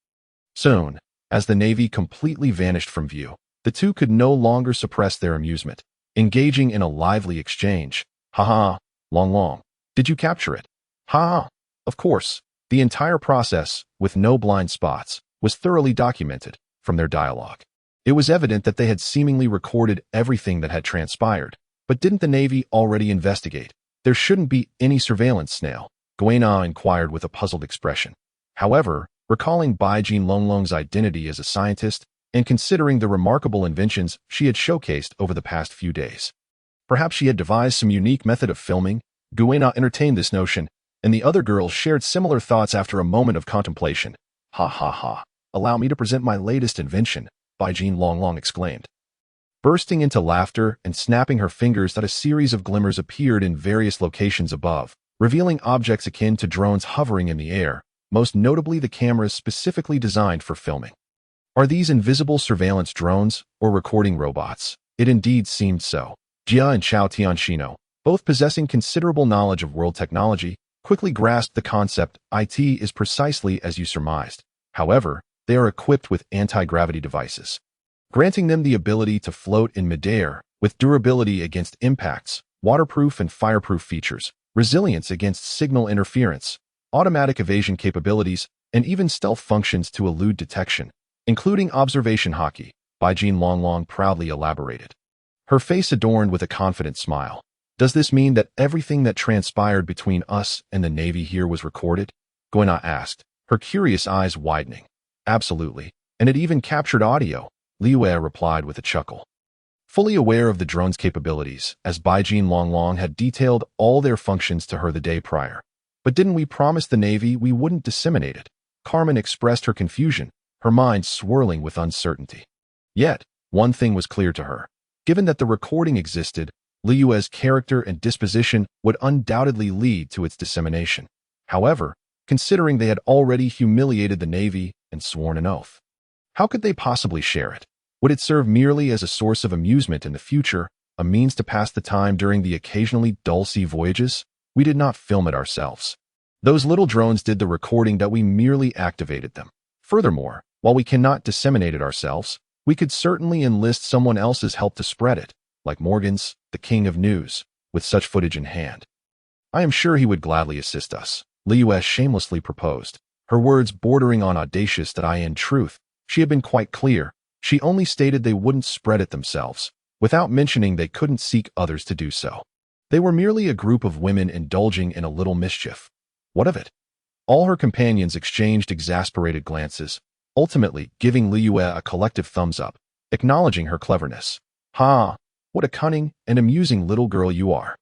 Soon, as the Navy completely vanished from view, the two could no longer suppress their amusement, engaging in a lively exchange. Ha ha, Longlong, did you capture it? Ha ha. Of course, the entire process, with no blind spots, was thoroughly documented from their dialogue. It was evident that they had seemingly recorded everything that had transpired. But didn't the Navy already investigate? There shouldn't be any surveillance, Snail, Guina inquired with a puzzled expression. However, recalling Baijin Longlong's identity as a scientist and considering the remarkable inventions she had showcased over the past few days, perhaps she had devised some unique method of filming. Guina entertained this notion, and the other girls shared similar thoughts after a moment of contemplation. Ha ha ha. Allow me to present my latest invention, Baijin Longlong exclaimed, bursting into laughter and snapping her fingers that a series of glimmers appeared in various locations above, revealing objects akin to drones hovering in the air, most notably the cameras specifically designed for filming. Are these invisible surveillance drones or recording robots? It indeed seemed so. Jia and Chao Tianxino, both possessing considerable knowledge of world technology, quickly grasped the concept. It is precisely as you surmised. However, they are equipped with anti-gravity devices, granting them the ability to float in midair with durability against impacts, waterproof and fireproof features, resilience against signal interference, automatic evasion capabilities, and even stealth functions to elude detection, including observation Haki, Baijin Longlong proudly elaborated, her face adorned with a confident smile. Does this mean that everything that transpired between us and the Navy here was recorded? Guina asked, her curious eyes widening. Absolutely, and it even captured audio, Liyue replied with a chuckle, fully aware of the drone's capabilities, as Baijin Longlong had detailed all their functions to her the day prior. But didn't we promise the Navy we wouldn't disseminate it? Carmen expressed her confusion, her mind swirling with uncertainty. Yet, one thing was clear to her. Given that the recording existed, Liyue's character and disposition would undoubtedly lead to its dissemination. However, considering they had already humiliated the Navy and sworn an oath, how could they possibly share it? Would it serve merely as a source of amusement in the future, a means to pass the time during the occasionally dull sea voyages? We did not film it ourselves. Those little drones did the recording that we merely activated them. Furthermore, while we cannot disseminate it ourselves, we could certainly enlist someone else's help to spread it, like Morgan's, the king of news, with such footage in hand. I am sure he would gladly assist us, Liyue shamelessly proposed, her words bordering on audacious that in truth, she had been quite clear. She only stated they wouldn't spread it themselves, without mentioning they couldn't seek others to do so. They were merely a group of women indulging in a little mischief. What of it? All her companions exchanged exasperated glances, ultimately giving Liyue a collective thumbs up, acknowledging her cleverness. Ha! What a cunning and amusing little girl you are.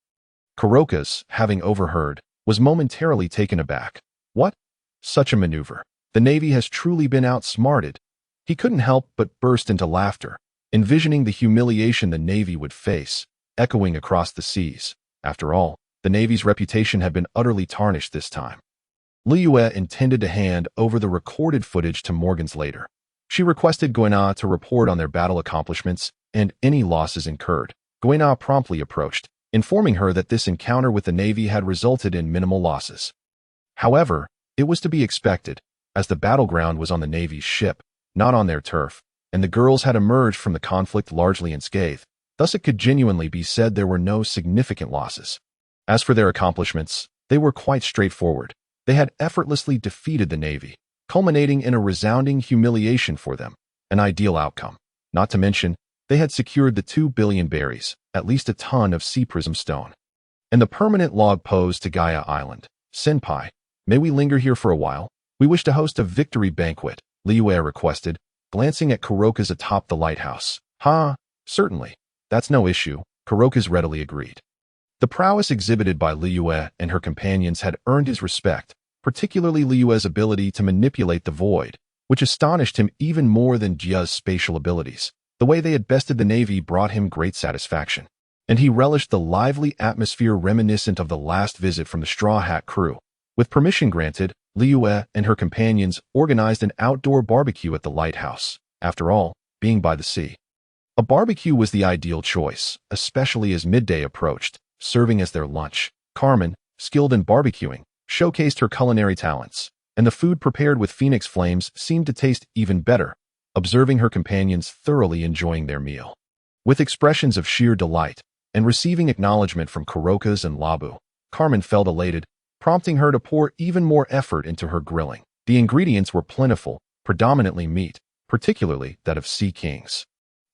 Kurokas, having overheard, was momentarily taken aback. What? Such a maneuver. The Navy has truly been outsmarted. He couldn't help but burst into laughter, envisioning the humiliation the Navy would face, echoing across the seas. After all, the Navy's reputation had been utterly tarnished this time. Liyue intended to hand over the recorded footage to Morgans later. She requested Guina to report on their battle accomplishments and any losses incurred. Guina promptly approached, informing her that this encounter with the Navy had resulted in minimal losses. However, it was to be expected, as the battleground was on the Navy's ship, not on their turf, and the girls had emerged from the conflict largely unscathed. Thus it could genuinely be said there were no significant losses. As for their accomplishments, they were quite straightforward. They had effortlessly defeated the Navy, culminating in a resounding humiliation for them, an ideal outcome. Not to mention, they had secured the 2 billion berries, at least a ton of sea prism stone, and the permanent log posed to Gaia Island. Senpai, may we linger here for a while? We wish to host a victory banquet, Luyue requested, glancing at Kuroka's atop the lighthouse. Certainly. That's no issue, Kuroka's readily agreed. The prowess exhibited by Luyue and her companions had earned his respect, particularly Liyue's ability to manipulate the void, which astonished him even more than Jia's spatial abilities. The way they had bested the Navy brought him great satisfaction, and he relished the lively atmosphere reminiscent of the last visit from the Straw Hat crew. With permission granted, Liyue and her companions organized an outdoor barbecue at the lighthouse, after all, being by the sea. A barbecue was the ideal choice, especially as midday approached, serving as their lunch. Carmen, skilled in barbecuing, showcased her culinary talents, and the food prepared with phoenix flames seemed to taste even better, observing her companions thoroughly enjoying their meal. With expressions of sheer delight, and receiving acknowledgement from Kuroka's and Labu, Carmen felt elated, prompting her to pour even more effort into her grilling. The ingredients were plentiful, predominantly meat, particularly that of sea kings,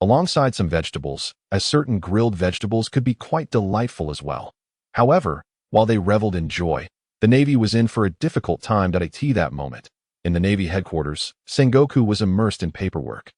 alongside some vegetables, as certain grilled vegetables could be quite delightful as well. However, while they reveled in joy, the Navy was in for a difficult time that moment. In the Navy headquarters, Sengoku was immersed in paperwork,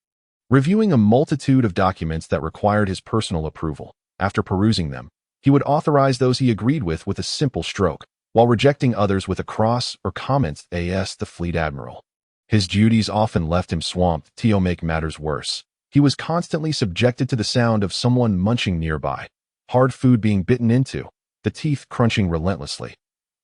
reviewing a multitude of documents that required his personal approval. After perusing them, he would authorize those he agreed with a simple stroke, while rejecting others with a cross or comment as the fleet admiral. His duties often left him swamped. To make matters worse, he was constantly subjected to the sound of someone munching nearby, hard food being bitten into, the teeth crunching relentlessly.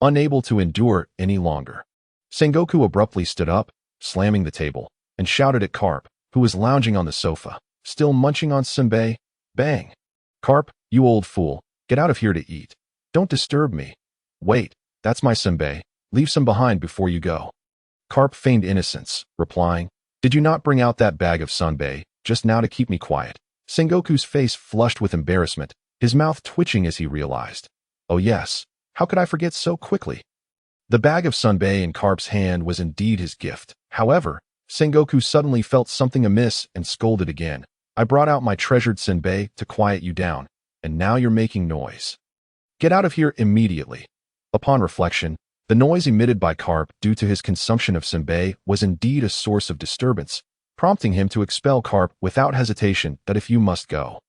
Unable to endure any longer, Sengoku abruptly stood up, slamming the table, and shouted at Carp, who was lounging on the sofa, still munching on senbei. Bang! Carp, you old fool, get out of here to eat. Don't disturb me. Wait, that's my senbei. Leave some behind before you go. Carp feigned innocence, replying, Did you not bring out that bag of senbei just now to keep me quiet? Sengoku's face flushed with embarrassment, his mouth twitching as he realized. Oh yes, how could I forget so quickly? The bag of senbei in Carp's hand was indeed his gift. However, Sengoku suddenly felt something amiss and scolded again. I brought out my treasured senbei to quiet you down, and now you're making noise. Get out of here immediately. Upon reflection, the noise emitted by Carp due to his consumption of senbei was indeed a source of disturbance, prompting him to expel Carp without hesitation. That if you must go,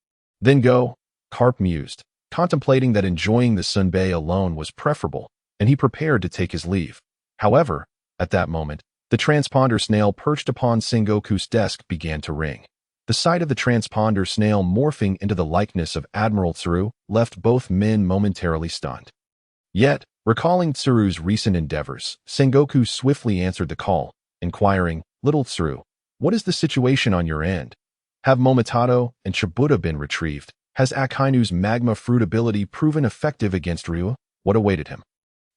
then go, Carp mused, contemplating that enjoying the senbei alone was preferable, and he prepared to take his leave. However, at that moment, the transponder snail perched upon Sengoku's desk began to ring. The sight of the transponder snail morphing into the likeness of Admiral Tsuru left both men momentarily stunned. Yet, recalling Tsuru's recent endeavors, Sengoku swiftly answered the call, inquiring, Little Tsuru, what is the situation on your end? Have Momotaro and Chibuta been retrieved? Has Akainu's magma fruit ability proven effective against Ryu? What awaited him,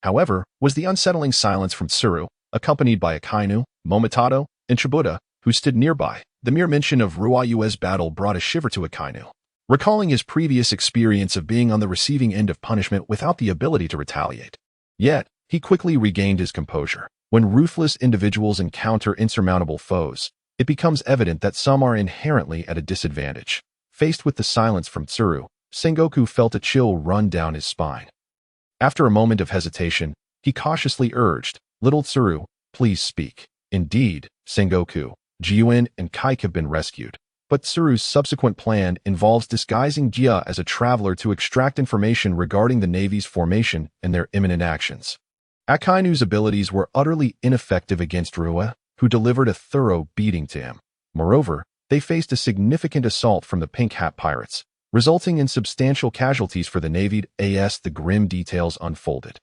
however, was the unsettling silence from Tsuru, accompanied by Akainu, Momotaro, and Chibuta, who stood nearby. The mere mention of Ryu's battle brought a shiver to Akainu, recalling his previous experience of being on the receiving end of punishment without the ability to retaliate. Yet, he quickly regained his composure. When ruthless individuals encounter insurmountable foes, it becomes evident that some are inherently at a disadvantage. Faced with the silence from Tsuru, Sengoku felt a chill run down his spine. After a moment of hesitation, he cautiously urged, Little Tsuru, please speak. Indeed, Sengoku, Jiuin and Kaik have been rescued, but Tsuru's subsequent plan involves disguising Jia as a traveler to extract information regarding the Navy's formation and their imminent actions. Akainu's abilities were utterly ineffective against Ryu, who delivered a thorough beating to him. Moreover, they faced a significant assault from the Pink Hat Pirates, resulting in substantial casualties for the Navy as the grim details unfolded.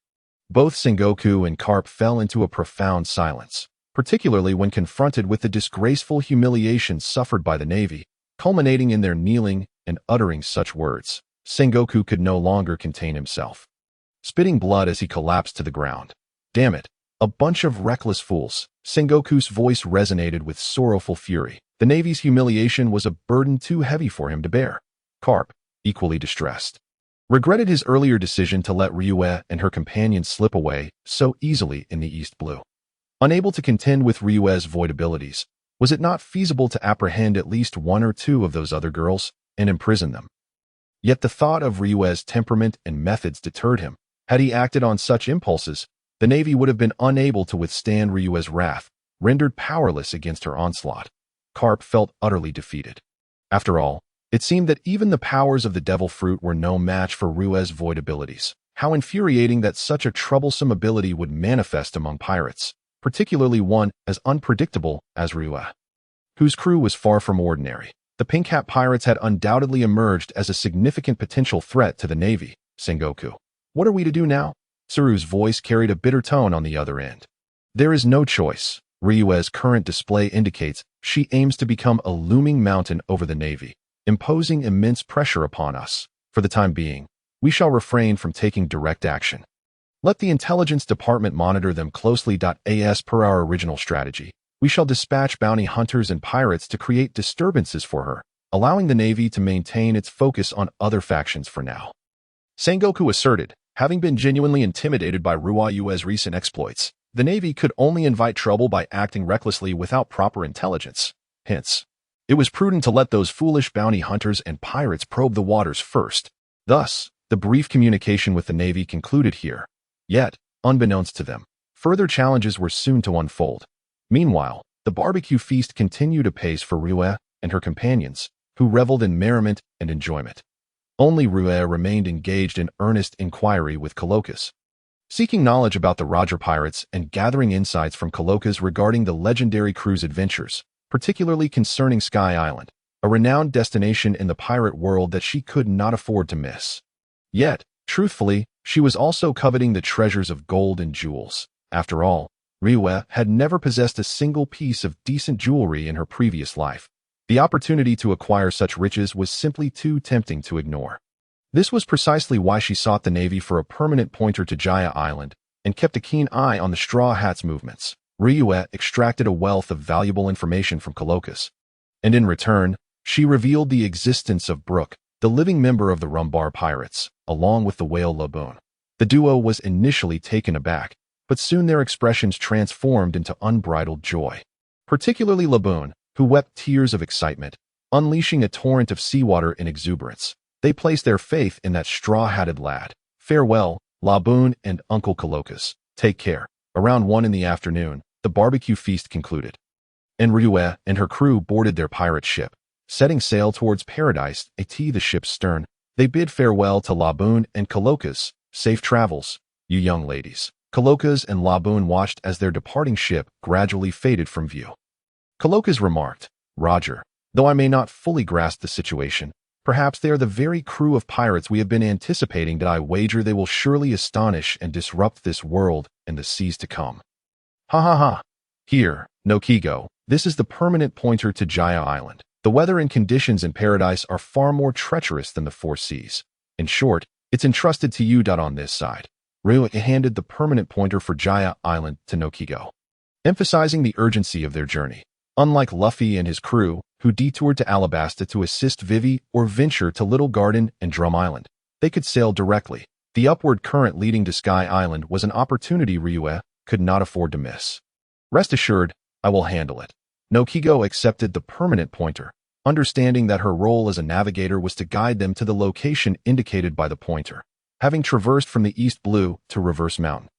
Both Sengoku and Carp fell into a profound silence, particularly when confronted with the disgraceful humiliation suffered by the Navy, culminating in their kneeling and uttering such words. Sengoku could no longer contain himself, spitting blood as he collapsed to the ground. Damn it, a bunch of reckless fools. Sengoku's voice resonated with sorrowful fury. The Navy's humiliation was a burden too heavy for him to bear. Carp, equally distressed, regretted his earlier decision to let Luyue and her companions slip away so easily in the East Blue. Unable to contend with Ryue's void abilities, was it not feasible to apprehend at least one or two of those other girls and imprison them? Yet the thought of Ryue's temperament and methods deterred him. Had he acted on such impulses, the Navy would have been unable to withstand Ryue's wrath, rendered powerless against her onslaught. Karp felt utterly defeated. After all, it seemed that even the powers of the devil fruit were no match for Ryue's void abilities. How infuriating that such a troublesome ability would manifest among pirates, particularly one as unpredictable as Ryue, whose crew was far from ordinary. The Pink Hat pirates had undoubtedly emerged as a significant potential threat to the Navy. Sengoku, what are we to do now? Tsuru's voice carried a bitter tone on the other end. There is no choice. Ryue's current display indicates she aims to become a looming mountain over the Navy, imposing immense pressure upon us. For the time being, we shall refrain from taking direct action. Let the intelligence department monitor them closely. As per our original strategy, we shall dispatch bounty hunters and pirates to create disturbances for her, allowing the Navy to maintain its focus on other factions for now. Sengoku asserted, having been genuinely intimidated by Ryue's recent exploits, the Navy could only invite trouble by acting recklessly without proper intelligence. Hence, it was prudent to let those foolish bounty hunters and pirates probe the waters first. Thus, the brief communication with the Navy concluded here. Yet, unbeknownst to them, further challenges were soon to unfold. Meanwhile, the barbecue feast continued apace for Ryue and her companions, who reveled in merriment and enjoyment. Only Ryue remained engaged in earnest inquiry with Coloccus, seeking knowledge about the Roger pirates and gathering insights from Coloccus regarding the legendary crew's adventures, particularly concerning Sky Island, a renowned destination in the pirate world that she could not afford to miss. Yet, truthfully, she was also coveting the treasures of gold and jewels. After all, Ryue had never possessed a single piece of decent jewelry in her previous life. The opportunity to acquire such riches was simply too tempting to ignore. This was precisely why she sought the Navy for a permanent pointer to Gaia Island and kept a keen eye on the Straw Hat's movements. Ryue extracted a wealth of valuable information from Coloccus, and in return, she revealed the existence of Brook, the living member of the Rumbar pirates, along with the whale Laboon. The duo was initially taken aback, but soon their expressions transformed into unbridled joy. Particularly Laboon, who wept tears of excitement, unleashing a torrent of seawater in exuberance. They placed their faith in that straw-hatted lad. Farewell, Laboon and Uncle Coloccus. Take care. Around 1 in the afternoon, the barbecue feast concluded, and Ryue and her crew boarded their pirate ship. Setting sail towards Paradise, the ship's stern, they bid farewell to Laboon and Coloccus. Safe travels, you young ladies. Coloccus and Laboon watched as their departing ship gradually faded from view. Coloccus remarked, Roger, though I may not fully grasp the situation, perhaps they are the very crew of pirates we have been anticipating. I wager they will surely astonish and disrupt this world and the seas to come. Ha ha ha. Here, Noqigao, this is the permanent pointer to Gaia Island. The weather and conditions in Paradise are far more treacherous than the four seas. In short, it's entrusted to you. On this side, Ryue handed the permanent pointer for Gaia Island to Noqigao, emphasizing the urgency of their journey. Unlike Luffy and his crew, who detoured to Alabasta to assist Vivi or venture to Little Garden and Drum Island, they could sail directly. The upward current leading to Sky Island was an opportunity Ryue could not afford to miss. Rest assured, I will handle it. Noqigao accepted the permanent pointer, understanding that her role as a navigator was to guide them to the location indicated by the pointer. Having traversed from the East Blue to Reverse Mountain,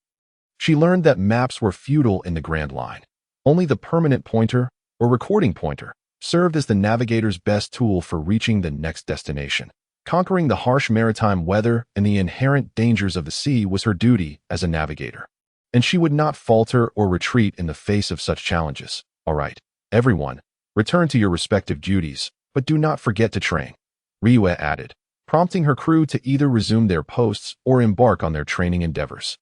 she learned that maps were futile in the Grand Line. Only the permanent pointer, or recording pointer, served as the navigator's best tool for reaching the next destination. Conquering the harsh maritime weather and the inherent dangers of the sea was her duty as a navigator, and she would not falter or retreat in the face of such challenges. All right, everyone, return to your respective duties, but do not forget to train, Ryue added, prompting her crew to either resume their posts or embark on their training endeavors.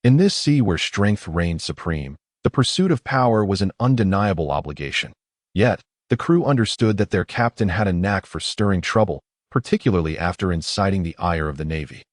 In this sea where strength reigned supreme, the pursuit of power was an undeniable obligation. Yet, the crew understood that their captain had a knack for stirring trouble, particularly after inciting the ire of the Navy.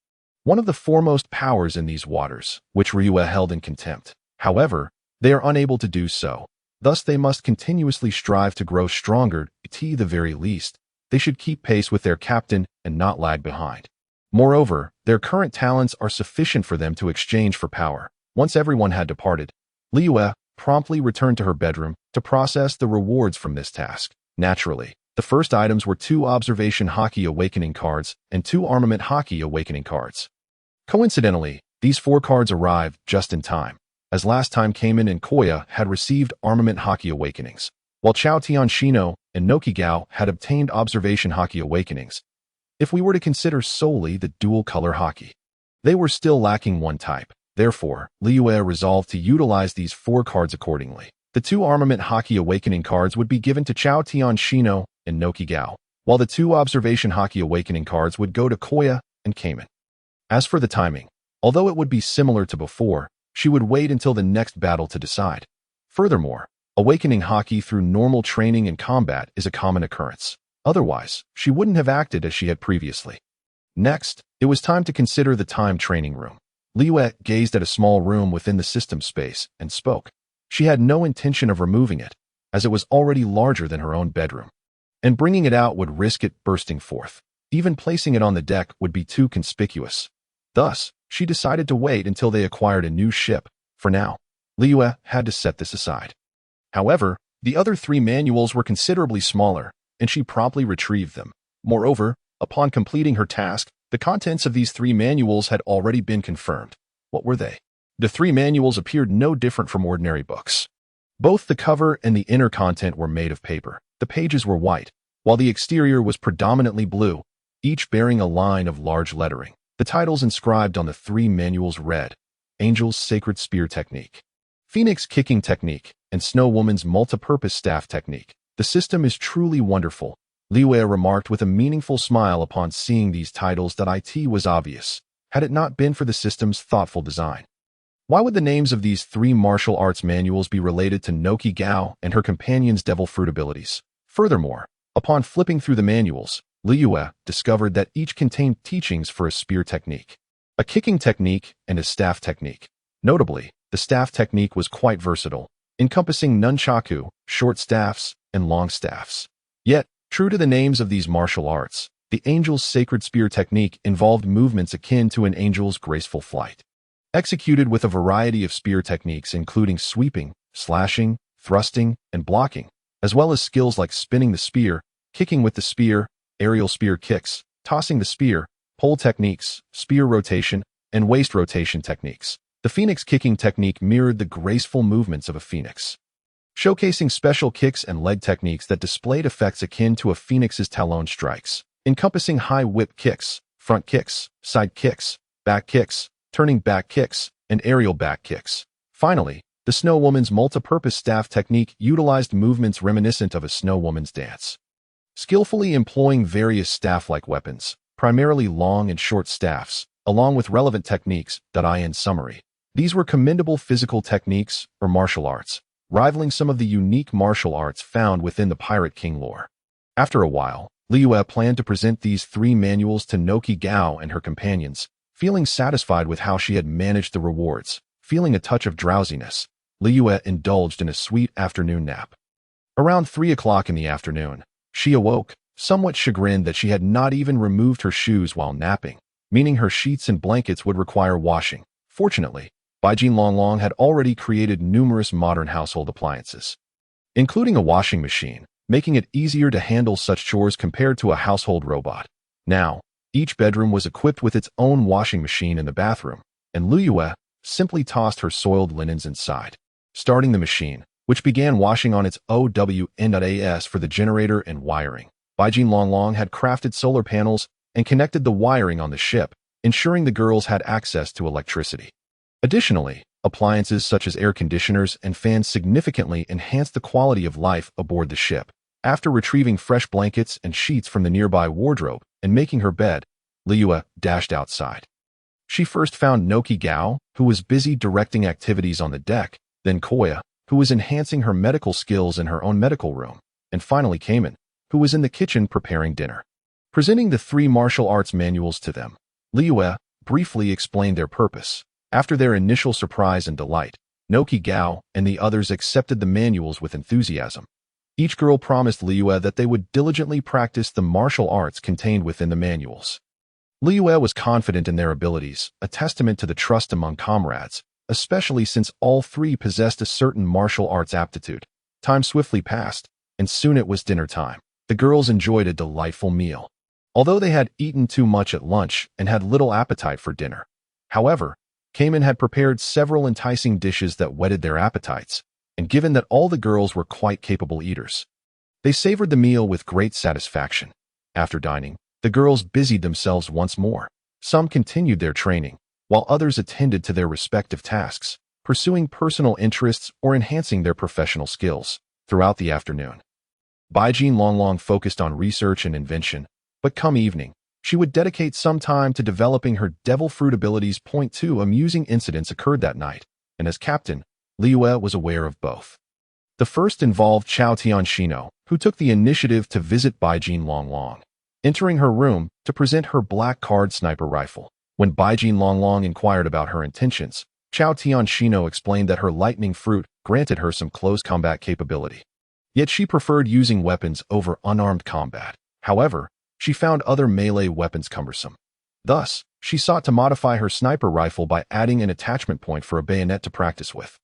One of the foremost powers in these waters, which Ryue held in contempt. However, they are unable to do so. Thus they must continuously strive to grow stronger. At the very least, they should keep pace with their captain and not lag behind. Moreover, their current talents are sufficient for them to exchange for power. Once everyone had departed, Liyue promptly returned to her bedroom to process the rewards from this task. Naturally, the first items were 2 observation Haki awakening cards and 2 armament Haki awakening cards. Coincidentally, these 4 cards arrived just in time, as last time Kamen and Koya had received armament Haki awakenings, while Chao Tianshino and Noqigao had obtained observation Haki awakenings. If we were to consider solely the dual-color Haki, they were still lacking one type. Therefore, Liyue resolved to utilize these 4 cards accordingly. The 2 armament Haki awakening cards would be given to Chao Tianshino and Noqigao, while the 2 observation Haki awakening cards would go to Koya and Kamen. As for the timing, although it would be similar to before, she would wait until the next battle to decide. Furthermore, awakening Haki through normal training and combat is a common occurrence. Otherwise, she wouldn't have acted as she had previously. Next, it was time to consider the time training room. Liyue gazed at a small room within the system space and spoke. She had no intention of removing it, as it was already larger than her own bedroom. And bringing it out would risk it bursting forth. Even placing it on the deck would be too conspicuous. Thus, she decided to wait until they acquired a new ship. For now, Liyue had to set this aside. However, the other 3 manuals were considerably smaller, and she promptly retrieved them. Moreover, upon completing her task, the contents of these 3 manuals had already been confirmed. What were they? The 3 manuals appeared no different from ordinary books. Both the cover and the inner content were made of paper. The pages were white, while the exterior was predominantly blue, each bearing a line of large lettering. The titles inscribed on the 3 manuals read, Angel's Sacred Spear Technique, Phoenix Kicking Technique, and Snow Woman's Multipurpose Staff Technique. The system is truly wonderful, Liyue remarked with a meaningful smile upon seeing these titles. That it was obvious, had it not been for the system's thoughtful design. Why would the names of these 3 martial arts manuals be related to Noqigao and her companion's devil fruit abilities? Furthermore, upon flipping through the manuals, Liyue discovered that each contained teachings for a spear technique, a kicking technique, and a staff technique. Notably, the staff technique was quite versatile, encompassing nunchaku, short staffs, and long staffs. Yet, true to the names of these martial arts, the Angel's Sacred Spear Technique involved movements akin to an angel's graceful flight, executed with a variety of spear techniques including sweeping, slashing, thrusting, and blocking, as well as skills like spinning the spear, kicking with the spear, aerial spear kicks, tossing the spear, pole techniques, spear rotation, and waist rotation techniques. The Phoenix Kicking Technique mirrored the graceful movements of a phoenix, showcasing special kicks and leg techniques that displayed effects akin to a phoenix's talon strikes, encompassing high whip kicks, front kicks, side kicks, back kicks, turning back kicks, and aerial back kicks. Finally, the Snow Woman's Multipurpose Staff Technique utilized movements reminiscent of a snow woman's dance, skillfully employing various staff-like weapons, primarily long and short staffs, along with relevant techniques. In summary, these were commendable physical techniques or martial arts, rivaling some of the unique martial arts found within the Pirate King lore. After a while, Liyue planned to present these 3 manuals to Noqigao and her companions. Feeling satisfied with how she had managed the rewards, feeling a touch of drowsiness, Liyue indulged in a sweet afternoon nap. Around 3 o'clock in the afternoon, she awoke, somewhat chagrined that she had not even removed her shoes while napping, meaning her sheets and blankets would require washing. Fortunately, Baijin Longlong had already created numerous modern household appliances, including a washing machine, making it easier to handle such chores compared to a household robot. Now, each bedroom was equipped with its own washing machine in the bathroom, and Liyue simply tossed her soiled linens inside, starting the machine, which began washing on its OWN.AS for the generator and wiring. Baijin Longlong had crafted solar panels and connected the wiring on the ship, ensuring the girls had access to electricity. Additionally, appliances such as air conditioners and fans significantly enhanced the quality of life aboard the ship. After retrieving fresh blankets and sheets from the nearby wardrobe and making her bed, Liyue dashed outside. She first found Noqigao, who was busy directing activities on the deck, then Koya, who was enhancing her medical skills in her own medical room, and finally Kamen, who was in the kitchen preparing dinner. Presenting the 3 martial arts manuals to them, Liyue briefly explained their purpose. After their initial surprise and delight, Noqigao and the others accepted the manuals with enthusiasm. Each girl promised Liyue that they would diligently practice the martial arts contained within the manuals. Liyue was confident in their abilities, a testament to the trust among comrades, especially since all three possessed a certain martial arts aptitude. Time swiftly passed, and soon it was dinner time. The girls enjoyed a delightful meal, although they had eaten too much at lunch and had little appetite for dinner. However, Kamen had prepared several enticing dishes that whetted their appetites, and given that all the girls were quite capable eaters, they savored the meal with great satisfaction. After dining, the girls busied themselves once more. Some continued their training, while others attended to their respective tasks, pursuing personal interests or enhancing their professional skills. Throughout the afternoon, Baijin Longlong focused on research and invention, but come evening, she would dedicate some time to developing her devil fruit abilities. Two amusing incidents occurred that night, and as captain, Liyue was aware of both. The first involved Chao Tianxino, who took the initiative to visit Baijin Longlong, entering her room to present her black card sniper rifle. When Baijin Longlong inquired about her intentions, Chao Tianxino explained that her lightning fruit granted her some close combat capability. Yet she preferred using weapons over unarmed combat. However, she found other melee weapons cumbersome. Thus, she sought to modify her sniper rifle by adding an attachment point for a bayonet to practice with.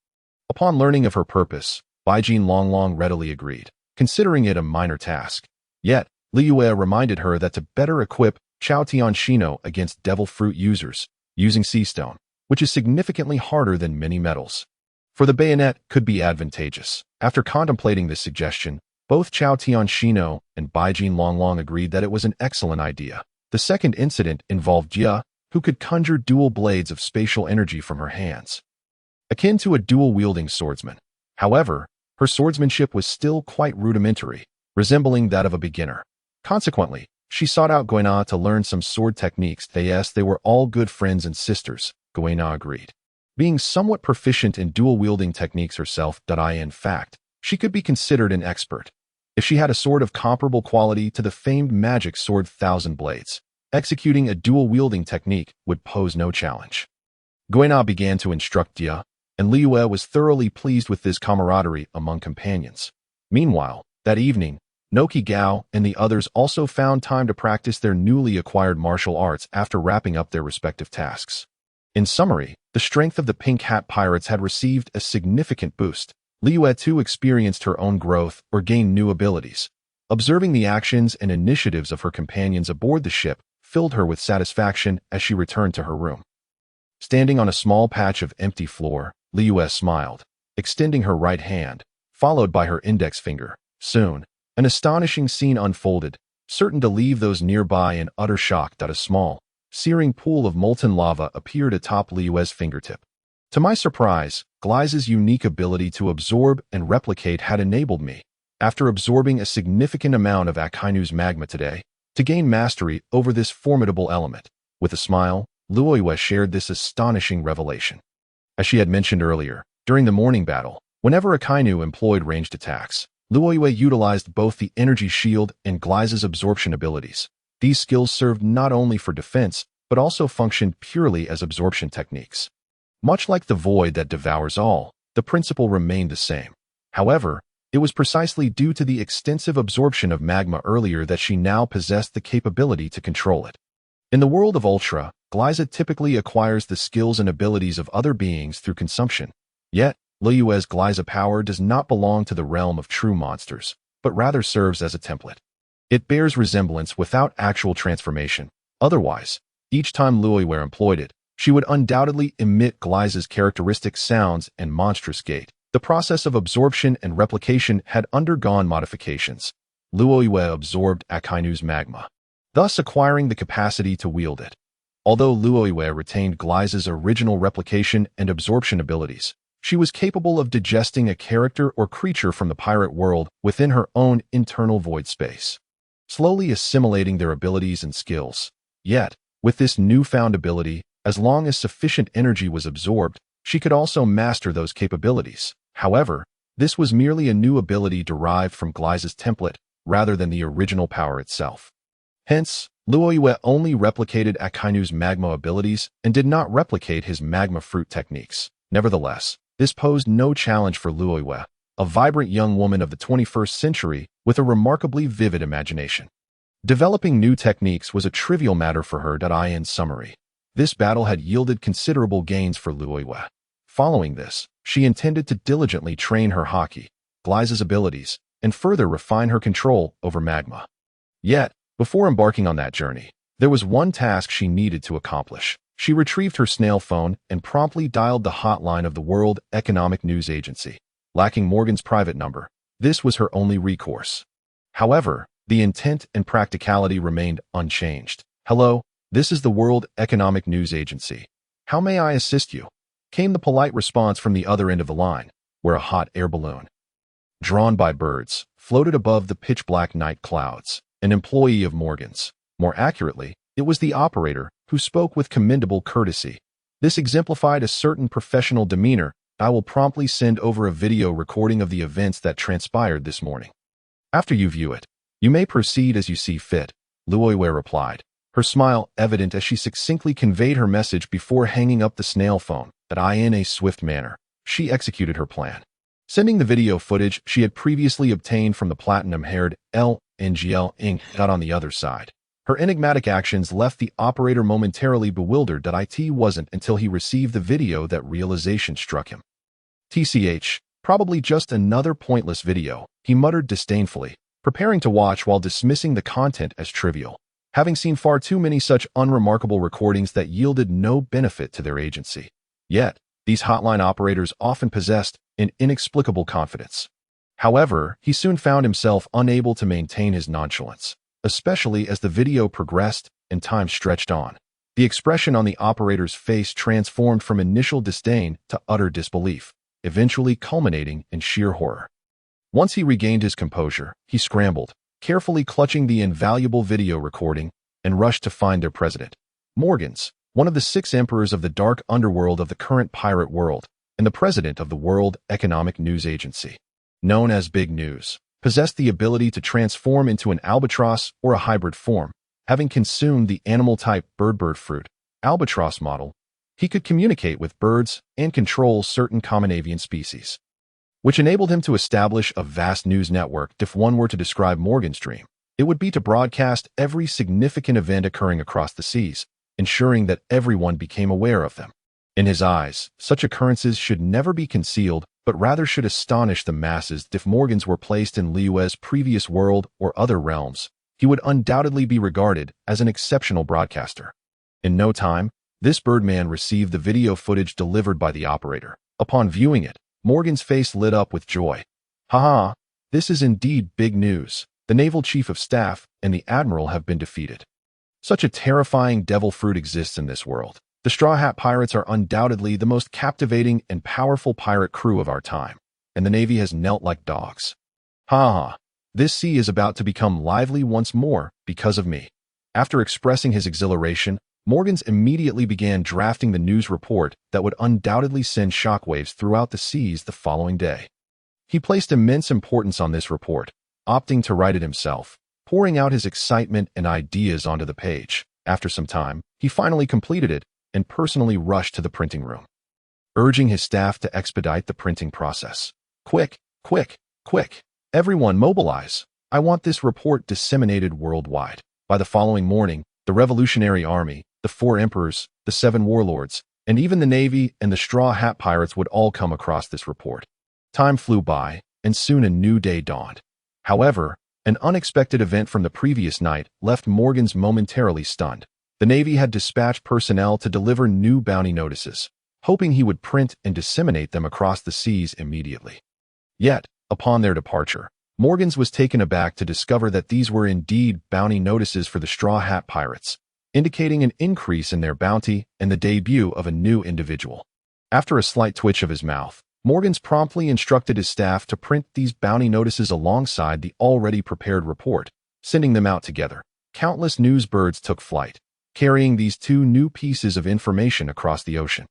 Upon learning of her purpose, Baijin Longlong readily agreed, considering it a minor task. Yet, Liyue reminded her that to better equip Chao Tianxino against devil fruit users, using sea stone, which is significantly harder than many metals, for the bayonet could be advantageous. After contemplating this suggestion, both Chao Tianxino and Baijin Longlong agreed that it was an excellent idea. The second incident involved Jia, who could conjure dual blades of spatial energy from her hands, akin to a dual-wielding swordsman. However, her swordsmanship was still quite rudimentary, resembling that of a beginner. Consequently, she sought out Guina to learn some sword techniques. They were all good friends and sisters, Guina agreed. Being somewhat proficient in dual-wielding techniques herself, in fact, she could be considered an expert. If she had a sword of comparable quality to the famed magic sword Thousand Blades, executing a dual-wielding technique would pose no challenge. Guina began to instruct Jia, and Liyue was thoroughly pleased with this camaraderie among companions. Meanwhile, that evening, Noqigao and the others also found time to practice their newly acquired martial arts after wrapping up their respective tasks. In summary, the strength of the Pink Hat Pirates had received a significant boost. Liyue too experienced her own growth or gained new abilities. Observing the actions and initiatives of her companions aboard the ship filled her with satisfaction as she returned to her room. Standing on a small patch of empty floor, Liyue smiled, extending her right hand, followed by her index finger. Soon, an astonishing scene unfolded, certain to leave those nearby in utter shock. A small, searing pool of molten lava appeared atop Liyue's fingertip. To my surprise, Gliza's unique ability to absorb and replicate had enabled me, after absorbing a significant amount of Akainu's magma today, to gain mastery over this formidable element. With a smile, Liyue shared this astonishing revelation. As she had mentioned earlier, during the morning battle, whenever Akainu employed ranged attacks, Liyue utilized both the energy shield and Gliza's absorption abilities. These skills served not only for defense, but also functioned purely as absorption techniques. Much like the void that devours all, the principle remained the same. However, it was precisely due to the extensive absorption of magma earlier that she now possessed the capability to control it. In the world of Ultra, Gliza typically acquires the skills and abilities of other beings through consumption. Yet, Liyue's Gliza power does not belong to the realm of true monsters, but rather serves as a template. It bears resemblance without actual transformation. Otherwise, each time Liyue employed it, she would undoubtedly emit Gliza's characteristic sounds and monstrous gait. The process of absorption and replication had undergone modifications. Liyue absorbed Akainu's magma, thus acquiring the capacity to wield it. Although Liyue retained Gliza's original replication and absorption abilities, she was capable of digesting a character or creature from the pirate world within her own internal void space, slowly assimilating their abilities and skills. Yet, with this newfound ability, as long as sufficient energy was absorbed, she could also master those capabilities. However, this was merely a new ability derived from Gliza's template rather than the original power itself. Hence, Liyue only replicated Akainu's magma abilities and did not replicate his magma fruit techniques. Nevertheless, this posed no challenge for Liyue, a vibrant young woman of the 21st century with a remarkably vivid imagination. Developing new techniques was a trivial matter for her. In summary, this battle had yielded considerable gains for Luyue. Following this, she intended to diligently train her Haki, Gliza's abilities, and further refine her control over magma. Yet, before embarking on that journey, there was one task she needed to accomplish. She retrieved her snail phone and promptly dialed the hotline of the World Economic News Agency. Lacking Morgan's private number, this was her only recourse. However, the intent and practicality remained unchanged. "Hello, this is the World Economic News Agency. How may I assist you?" came the polite response from the other end of the line, where a hot air balloon, drawn by birds, floated above the pitch-black night clouds. An employee of Morgan's. More accurately, it was the operator, who spoke with commendable courtesy. This exemplified a certain professional demeanor. "I will promptly send over a video recording of the events that transpired this morning. After you view it, you may proceed as you see fit," Luyue replied, her smile evident as she succinctly conveyed her message before hanging up the snail phone. In a swift manner, she executed her plan, sending the video footage she had previously obtained from the platinum-haired LNGL Inc. on the other side. Her enigmatic actions left the operator momentarily bewildered. It wasn't until he received the video that realization struck him. "TCH, probably just another pointless video," he muttered disdainfully, preparing to watch while dismissing the content as trivial, having seen far too many such unremarkable recordings that yielded no benefit to their agency. Yet, these hotline operators often possessed an inexplicable confidence. However, he soon found himself unable to maintain his nonchalance, especially as the video progressed and time stretched on. The expression on the operator's face transformed from initial disdain to utter disbelief, eventually culminating in sheer horror. Once he regained his composure, he scrambled, carefully clutching the invaluable video recording, and rushed to find their president. Morgan's, one of the 6 emperors of the dark underworld of the current pirate world, and the president of the World Economic News Agency, known as Big News, possessed the ability to transform into an albatross or a hybrid form. Having consumed the animal-type bird fruit, albatross model, he could communicate with birds and control certain common avian species, which enabled him to establish a vast news network. If one were to describe Morgan's dream, it would be to broadcast every significant event occurring across the seas, ensuring that everyone became aware of them. In his eyes, such occurrences should never be concealed, but rather should astonish the masses. If Morgan's were placed in Liyue's previous world or other realms, he would undoubtedly be regarded as an exceptional broadcaster. In no time, this Birdman received the video footage delivered by the operator. Upon viewing it, Morgan's face lit up with joy. "Haha, this is indeed big news. The naval chief of staff and the admiral have been defeated. Such a terrifying devil fruit exists in this world. The Straw Hat Pirates are undoubtedly the most captivating and powerful pirate crew of our time, and the Navy has knelt like dogs. Ha! This sea is about to become lively once more because of me." After expressing his exhilaration, Morgan's immediately began drafting the news report that would undoubtedly send shockwaves throughout the seas the following day. He placed immense importance on this report, opting to write it himself, pouring out his excitement and ideas onto the page. After some time, he finally completed it and personally rushed to the printing room, urging his staff to expedite the printing process. Quick, quick, quick. Everyone mobilize. I want this report disseminated worldwide." By the following morning, the Revolutionary Army, the 4 emperors, the 7 warlords, and even the Navy and the Straw Hat Pirates would all come across this report. Time flew by, and soon a new day dawned. However, an unexpected event from the previous night left Morgan's momentarily stunned. The Navy had dispatched personnel to deliver new bounty notices, hoping he would print and disseminate them across the seas immediately. Yet, upon their departure, Morgan's was taken aback to discover that these were indeed bounty notices for the Straw Hat Pirates, indicating an increase in their bounty and the debut of a new individual. After a slight twitch of his mouth, Morgan's promptly instructed his staff to print these bounty notices alongside the already prepared report, sending them out together. Countless news birds took flight, carrying these 2 new pieces of information across the ocean.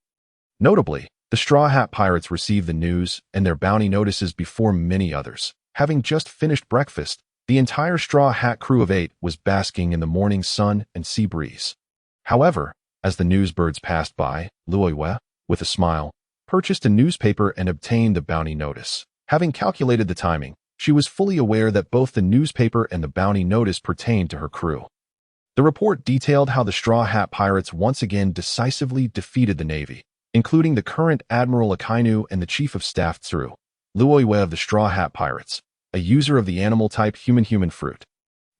Notably, the Straw Hat Pirates received the news and their bounty notices before many others. Having just finished breakfast, the entire Straw Hat crew of 8 was basking in the morning sun and sea breeze. However, as the news birds passed by, Luyue, with a smile, purchased a newspaper and obtained the bounty notice. Having calculated the timing, She was fully aware that both the newspaper and the bounty notice pertained to her crew. The report detailed how the Straw Hat Pirates once again decisively defeated the Navy, including the current Admiral Akainu and the Chief of Staff Tsuru, Luyue of the Straw Hat Pirates, a user of the animal-type human-human fruit.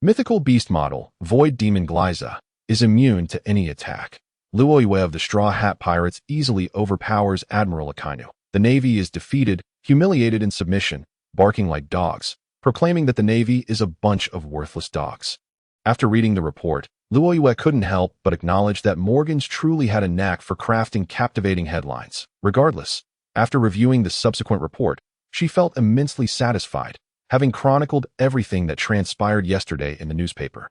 Mythical beast model, Void Demon Gliza, is immune to any attack. Luyue of the Straw Hat Pirates easily overpowers Admiral Akainu. The Navy is defeated, humiliated in submission, barking like dogs, proclaiming that the Navy is a bunch of worthless dogs. After reading the report, Luyue couldn't help but acknowledge that Morgans truly had a knack for crafting captivating headlines. Regardless, after reviewing the subsequent report, she felt immensely satisfied, having chronicled everything that transpired yesterday in the newspaper.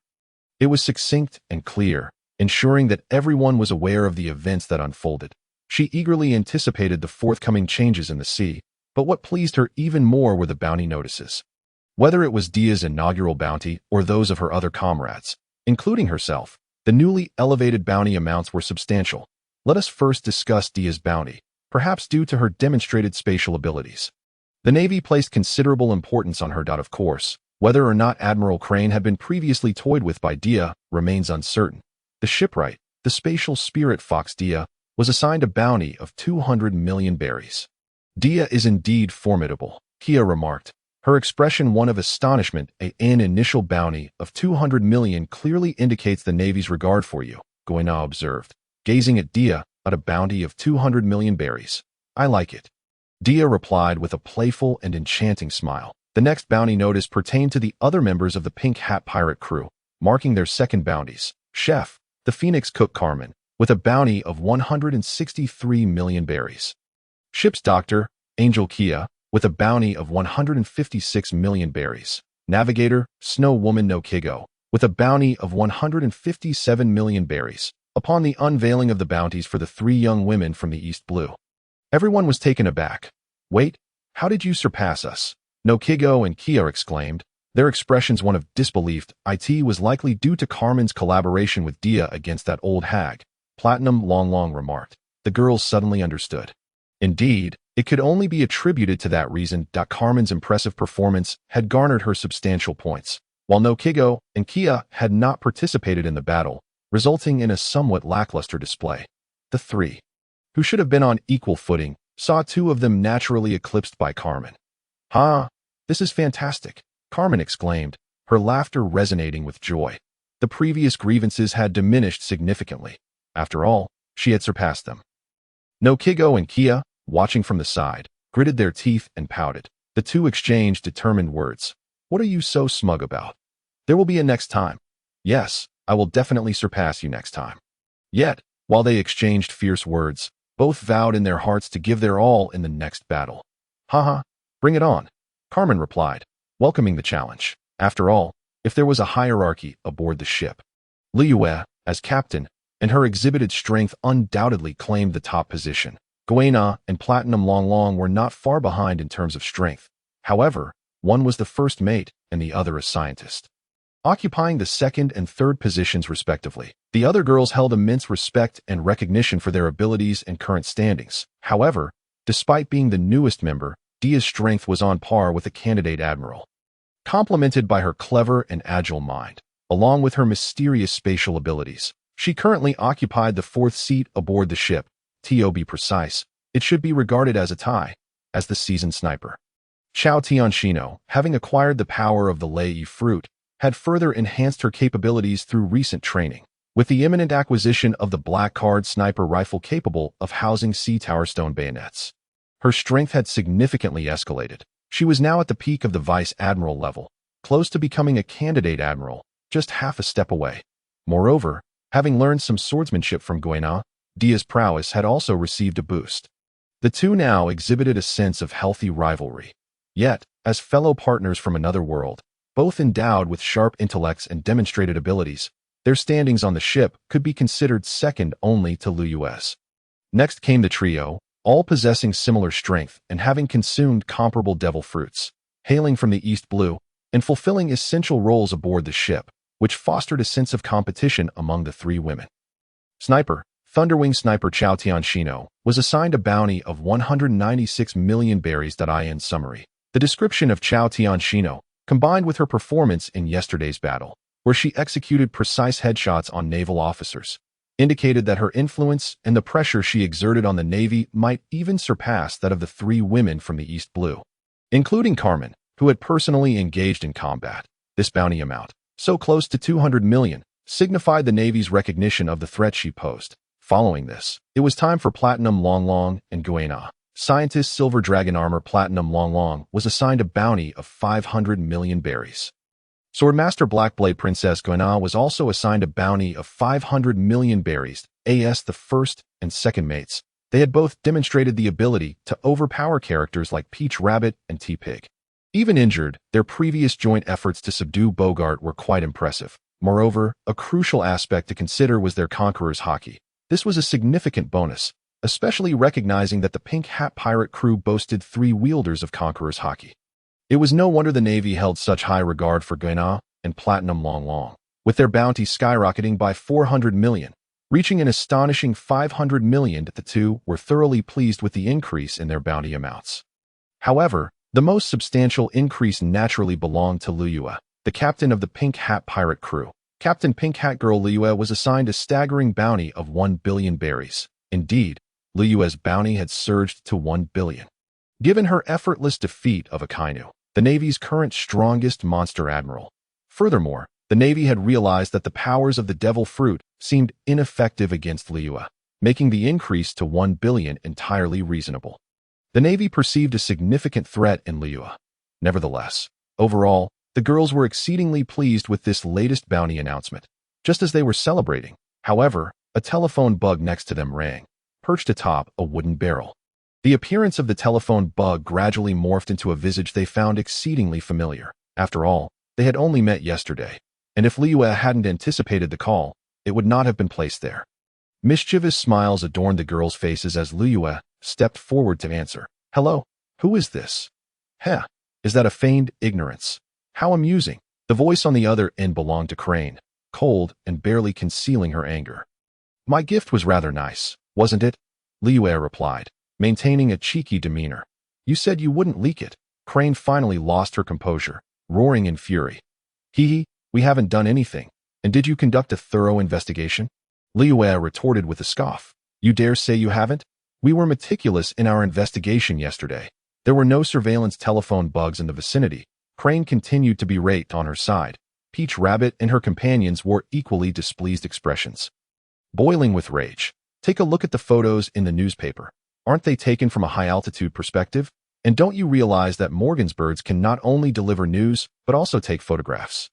It was succinct and clear, ensuring that everyone was aware of the events that unfolded. She eagerly anticipated the forthcoming changes in the sea, but what pleased her even more were the bounty notices. Whether it was Dia's inaugural bounty or those of her other comrades, including herself, the newly elevated bounty amounts were substantial. Let us first discuss Dia's bounty, perhaps due to her demonstrated spatial abilities. The Navy placed considerable importance on her. Of course, whether or not Admiral Crane had been previously toyed with by Dia remains uncertain. The shipwright, the spatial spirit fox Dia, was assigned a bounty of 200 million berries. Dia is indeed formidable, Kia remarked, her expression one of astonishment. An initial bounty of 200 million clearly indicates the Navy's regard for you, Guina observed, gazing at Dia at a bounty of 200 million berries. I like it. Dia replied with a playful and enchanting smile. The next bounty notice pertained to the other members of the Pink Hat Pirate crew, marking their second bounties. Chef, the Phoenix cook Kamen, with a bounty of 163 million berries. Ship's doctor, Angel Kia, with a bounty of 156 million berries. Navigator, Snow Woman Noqigao, with a bounty of 157 million berries. Upon the unveiling of the bounties for the three young women from the East Blue, everyone was taken aback. Wait, how did you surpass us? Noqigao and Kia exclaimed, their expressions one of disbelief. It was likely due to Carmen's collaboration with Dia against that old hag, Platinum Long remarked. The girls suddenly understood. Indeed, it could only be attributed to that reason. Carmen's impressive performance had garnered her substantial points, while Noqigao and Kia had not participated in the battle, resulting in a somewhat lackluster display. The three, who should have been on equal footing, saw two of them naturally eclipsed by Carmen. This is fantastic, Carmen exclaimed, her laughter resonating with joy. The previous grievances had diminished significantly. After all, she had surpassed them. Noqigao and Kia, watching from the side, gritted their teeth and pouted. The two exchanged determined words. What are you so smug about? There will be a next time. Yes, I will definitely surpass you next time. Yet, while they exchanged fierce words, both vowed in their hearts to give their all in the next battle. Bring it on, Carmen replied, welcoming the challenge. After all, if there was a hierarchy aboard the ship, Luyue, as captain, and her exhibited strength undoubtedly claimed the top position. Guina and Platinum Long were not far behind in terms of strength. However, one was the first mate and the other a scientist, occupying the second and third positions respectively. The other girls held immense respect and recognition for their abilities and current standings. However, despite being the newest member, Dia's strength was on par with the candidate Admiral, complemented by her clever and agile mind, along with her mysterious spatial abilities. She currently occupied the fourth seat aboard the ship. To be precise, it should be regarded as a tie, as the seasoned sniper. Chao Tianxino, having acquired the power of the Lei fruit, had further enhanced her capabilities through recent training, with the imminent acquisition of the black card sniper rifle capable of housing sea tower stone bayonets. Her strength had significantly escalated. She was now at the peak of the vice admiral level, close to becoming a candidate admiral, just half a step away. Moreover, having learned some swordsmanship from Guina, Dia's prowess had also received a boost. The two now exhibited a sense of healthy rivalry. Yet, as fellow partners from another world, both endowed with sharp intellects and demonstrated abilities, their standings on the ship could be considered second only to Luyue's. Next came the trio, all possessing similar strength and having consumed comparable devil fruits, hailing from the East Blue, and fulfilling essential roles aboard the ship, which fostered a sense of competition among the three women. Sniper, Thunderwing Sniper Chao Tianxino, was assigned a bounty of 196 million berries. In summary, The description of Chao Tianxino, combined with her performance in yesterday's battle, where she executed precise headshots on naval officers, indicated that her influence and the pressure she exerted on the Navy might even surpass that of the 3 women from the East Blue, including Kamen, who had personally engaged in combat. This bounty amount, so close to 200 million, signified the Navy's recognition of the threat she posed. Following this, it was time for Platinum Long Long and Guina. Scientist Silver Dragon Armor Platinum Long Long was assigned a bounty of 500 million berries. Swordmaster Blackblade Princess Guina was also assigned a bounty of 500 million berries. As the first and second mates, they had both demonstrated the ability to overpower characters like Peach Rabbit and T-Pig. Even injured, their previous joint efforts to subdue Bogart were quite impressive. Moreover, a crucial aspect to consider was their conqueror's Haki. This was a significant bonus, especially recognizing that the Pink Hat pirate crew boasted 3 wielders of conqueror's Haki. It was no wonder the Navy held such high regard for Guina and Platinum Long Long, with their bounty skyrocketing by 400 million, reaching an astonishing 500 million. The 2 were thoroughly pleased with the increase in their bounty amounts. However, the most substantial increase naturally belonged to Luyue, the captain of the Pink Hat pirate crew. Captain Pink Hat Girl Luyue was assigned a staggering bounty of 1 billion berries. Indeed, Luyue's bounty had surged to 1 billion. Given her effortless defeat of Akainu, the Navy's current strongest monster admiral. Furthermore, the Navy had realized that the powers of the Devil Fruit seemed ineffective against Luyue, making the increase to 1 billion entirely reasonable. The Navy perceived a significant threat in Luyue. Nevertheless, overall, the girls were exceedingly pleased with this latest bounty announcement. Just as they were celebrating, however, a telephone bug next to them rang, perched atop a wooden barrel. The appearance of the telephone bug gradually morphed into a visage they found exceedingly familiar. After all, they had only met yesterday, and if Luyue hadn't anticipated the call, it would not have been placed there. Mischievous smiles adorned the girls' faces as Luyue stepped forward to answer. "Hello, who is this?" "Heh, is that a feigned ignorance? How amusing." The voice on the other end belonged to Crane, cold and barely concealing her anger. "My gift was rather nice, wasn't it?" Luyue replied, maintaining a cheeky demeanor. "You said you wouldn't leak it." Crane finally lost her composure, roaring in fury. "Hee, we haven't done anything. And did you conduct a thorough investigation?" Luyue retorted with a scoff. "You dare say you haven't? We were meticulous in our investigation yesterday. There were no surveillance telephone bugs in the vicinity." Crane continued to berate on her side. Peach Rabbit and her companions wore equally displeased expressions. Boiling with rage, "Take a look at the photos in the newspaper. Aren't they taken from a high-altitude perspective? And don't you realize that Morgan's birds can not only deliver news, but also take photographs?"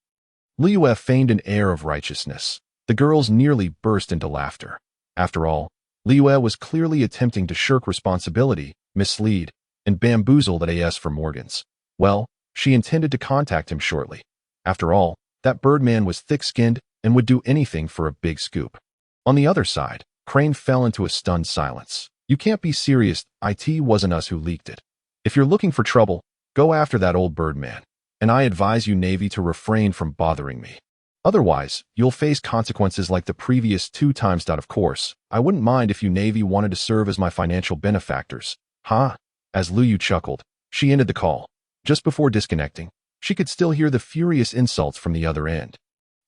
Luyue feigned an air of righteousness. The girls nearly burst into laughter. After all, Luyue was clearly attempting to shirk responsibility, mislead, and bamboozle that AS for Morgan's. Well, she intended to contact him shortly. After all, that Birdman was thick-skinned and would do anything for a big scoop. On the other side, Crane fell into a stunned silence. "You can't be serious. It wasn't us who leaked it. If you're looking for trouble, go after that old Birdman. And I advise you Navy to refrain from bothering me. Otherwise, you'll face consequences like the previous 2 times. Of course, I wouldn't mind if you Navy wanted to serve as my financial benefactors." "Huh?" As Luyue chuckled, she ended the call. Just before disconnecting, she could still hear the furious insults from the other end,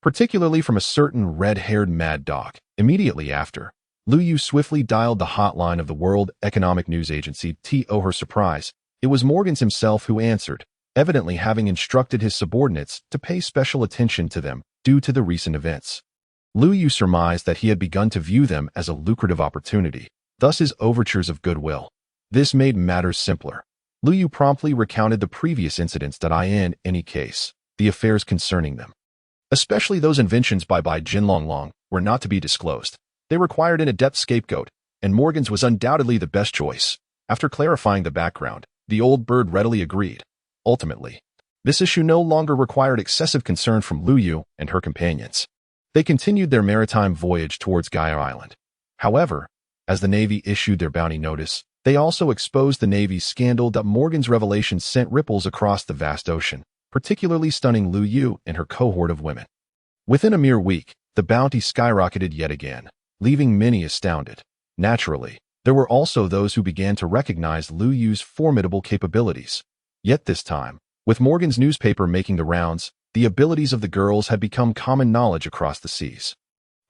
particularly from a certain red-haired mad dog. Immediately after, Luyue swiftly dialed the hotline of the World Economic News Agency. To her surprise, it was Morgans himself who answered, evidently having instructed his subordinates to pay special attention to them due to the recent events. Luyue surmised that he had begun to view them as a lucrative opportunity, thus his overtures of goodwill. This made matters simpler. Luyue promptly recounted the previous incidents that in any case, the affairs concerning them, especially those inventions by Jin Long Long, were not to be disclosed. They required an adept scapegoat, and Morgan's was undoubtedly the best choice. After clarifying the background, the old bird readily agreed. Ultimately, this issue no longer required excessive concern from Luyue and her companions. They continued their maritime voyage towards Gaia Island. However, as the Navy issued their bounty notice, they also exposed the Navy's scandal that Morgan's revelations sent ripples across the vast ocean, particularly stunning Luyue and her cohort of women. Within a mere week, the bounty skyrocketed yet again, leaving many astounded. Naturally, there were also those who began to recognize Luyue's formidable capabilities. Yet this time, with Morgan's newspaper making the rounds, the abilities of the girls had become common knowledge across the seas.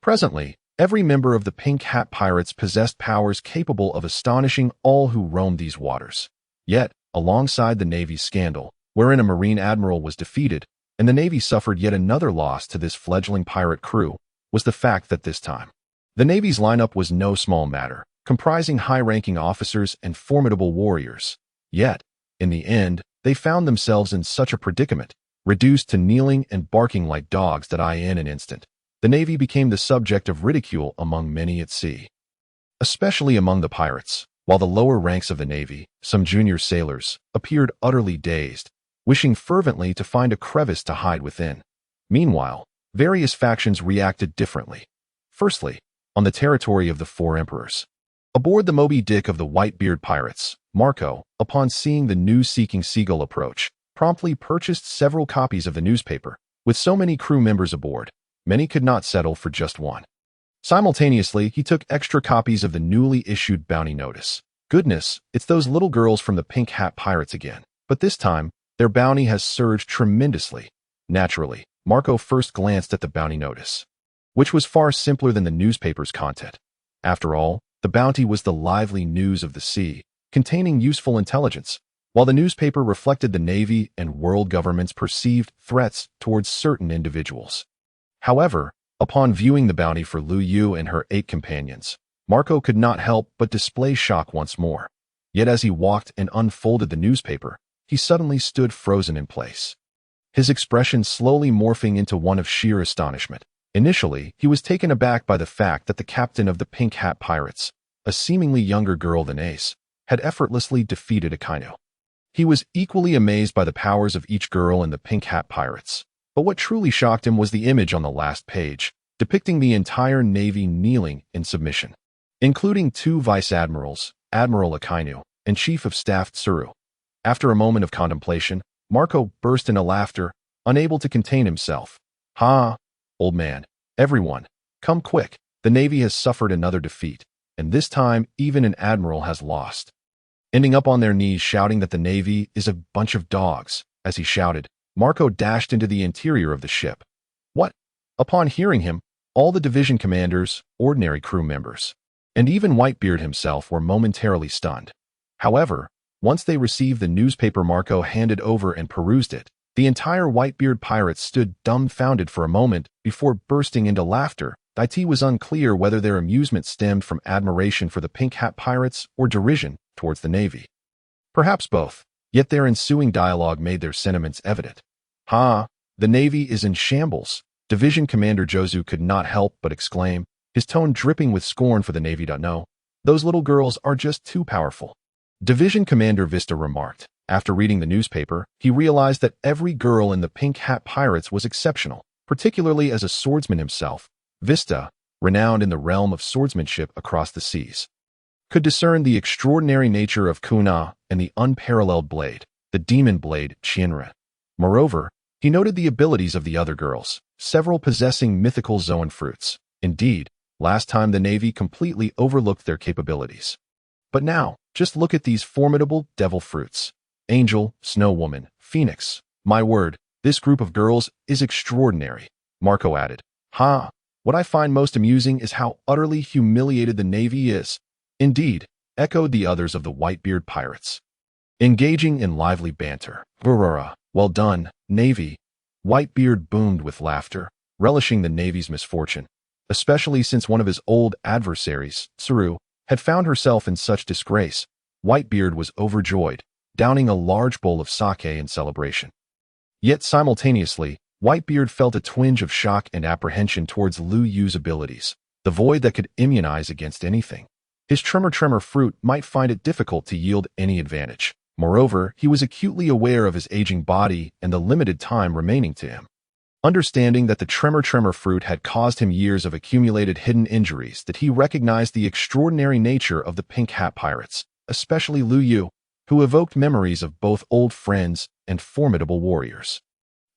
Presently, every member of the Pink Hat Pirates possessed powers capable of astonishing all who roamed these waters. Yet, alongside the Navy's scandal, wherein a Marine admiral was defeated, and the Navy suffered yet another loss to this fledgling pirate crew, was the fact that this time, the Navy's lineup was no small matter, comprising high-ranking officers and formidable warriors. Yet, in the end, they found themselves in such a predicament, reduced to kneeling and barking like dogs that in an instant, the Navy became the subject of ridicule among many at sea. Especially among the pirates, while the lower ranks of the Navy, some junior sailors, appeared utterly dazed, wishing fervently to find a crevice to hide within. Meanwhile, various factions reacted differently. Firstly, on the territory of the Four Emperors. Aboard the Moby Dick of the Whitebeard pirates, Marco, upon seeing the news-seeking seagull approach, promptly purchased several copies of the newspaper. With so many crew members aboard, many could not settle for just one. Simultaneously, he took extra copies of the newly issued bounty notice. Goodness, it's those little girls from the Pink Hat Pirates again. But this time, their bounty has surged tremendously. Naturally, Marco first glanced at the bounty notice, which was far simpler than the newspaper's content. After all, the bounty was the lively news of the sea, containing useful intelligence, while the newspaper reflected the Navy and world government's perceived threats towards certain individuals. However, upon viewing the bounty for Luyue and her 8 companions, Marco could not help but display shock once more. Yet as he walked and unfolded the newspaper, he suddenly stood frozen in place, his expression slowly morphing into one of sheer astonishment. Initially, he was taken aback by the fact that the captain of the Pink Hat Pirates, a seemingly younger girl than Ace, had effortlessly defeated Kuina. He was equally amazed by the powers of each girl in the Pink Hat Pirates. But what truly shocked him was the image on the last page, depicting the entire Navy kneeling in submission, including 2 vice admirals, Admiral Akainu, and Chief of Staff Tsuru. After a moment of contemplation, Marco burst into laughter, unable to contain himself. "Ha! Old man, everyone, come quick. The Navy has suffered another defeat, and this time even an admiral has lost." Ending up on their knees shouting that the Navy is a bunch of dogs. As he shouted, Marco dashed into the interior of the ship. What? Upon hearing him, all the division commanders, ordinary crew members, and even Whitebeard himself were momentarily stunned. However, once they received the newspaper Marco handed over and perused it, the entire Whitebeard pirates stood dumbfounded for a moment before bursting into laughter. It was unclear whether their amusement stemmed from admiration for the Pink Hat Pirates or derision towards the Navy. Perhaps both, yet their ensuing dialogue made their sentiments evident. "Ha! The Navy is in shambles," Division Commander Jozu could not help but exclaim, his tone dripping with scorn for the Navy. "No, those little girls are just too powerful." Division Commander Vista remarked. After reading the newspaper, he realized that every girl in the Pink Hat Pirates was exceptional, particularly as a swordsman himself. Vista, renowned in the realm of swordsmanship across the seas, could discern the extraordinary nature of Kuina and the unparalleled blade, the demon blade Shinra. Moreover, he noted the abilities of the other girls, several possessing mythical zoan fruits. Indeed, last time the Navy completely overlooked their capabilities. But now, just look at these formidable devil fruits. Angel, Snow Woman, Phoenix. My word, this group of girls is extraordinary, Marco added. Ha! What I find most amusing is how utterly humiliated the Navy is. Indeed, echoed the others of the Whitebeard pirates, engaging in lively banter. Brrrra, well done, Navy. Whitebeard boomed with laughter, relishing the Navy's misfortune, especially since one of his old adversaries, Tsuru, had found herself in such disgrace. Whitebeard was overjoyed, downing a large bowl of sake in celebration. Yet simultaneously, Whitebeard felt a twinge of shock and apprehension towards Luyue's abilities, the void that could immunize against anything. His tremor fruit might find it difficult to yield any advantage. Moreover, he was acutely aware of his aging body and the limited time remaining to him. Understanding that the tremor fruit had caused him years of accumulated hidden injuries, that he recognized the extraordinary nature of the Pink Hat Pirates, especially Luyue, who evoked memories of both old friends and formidable warriors.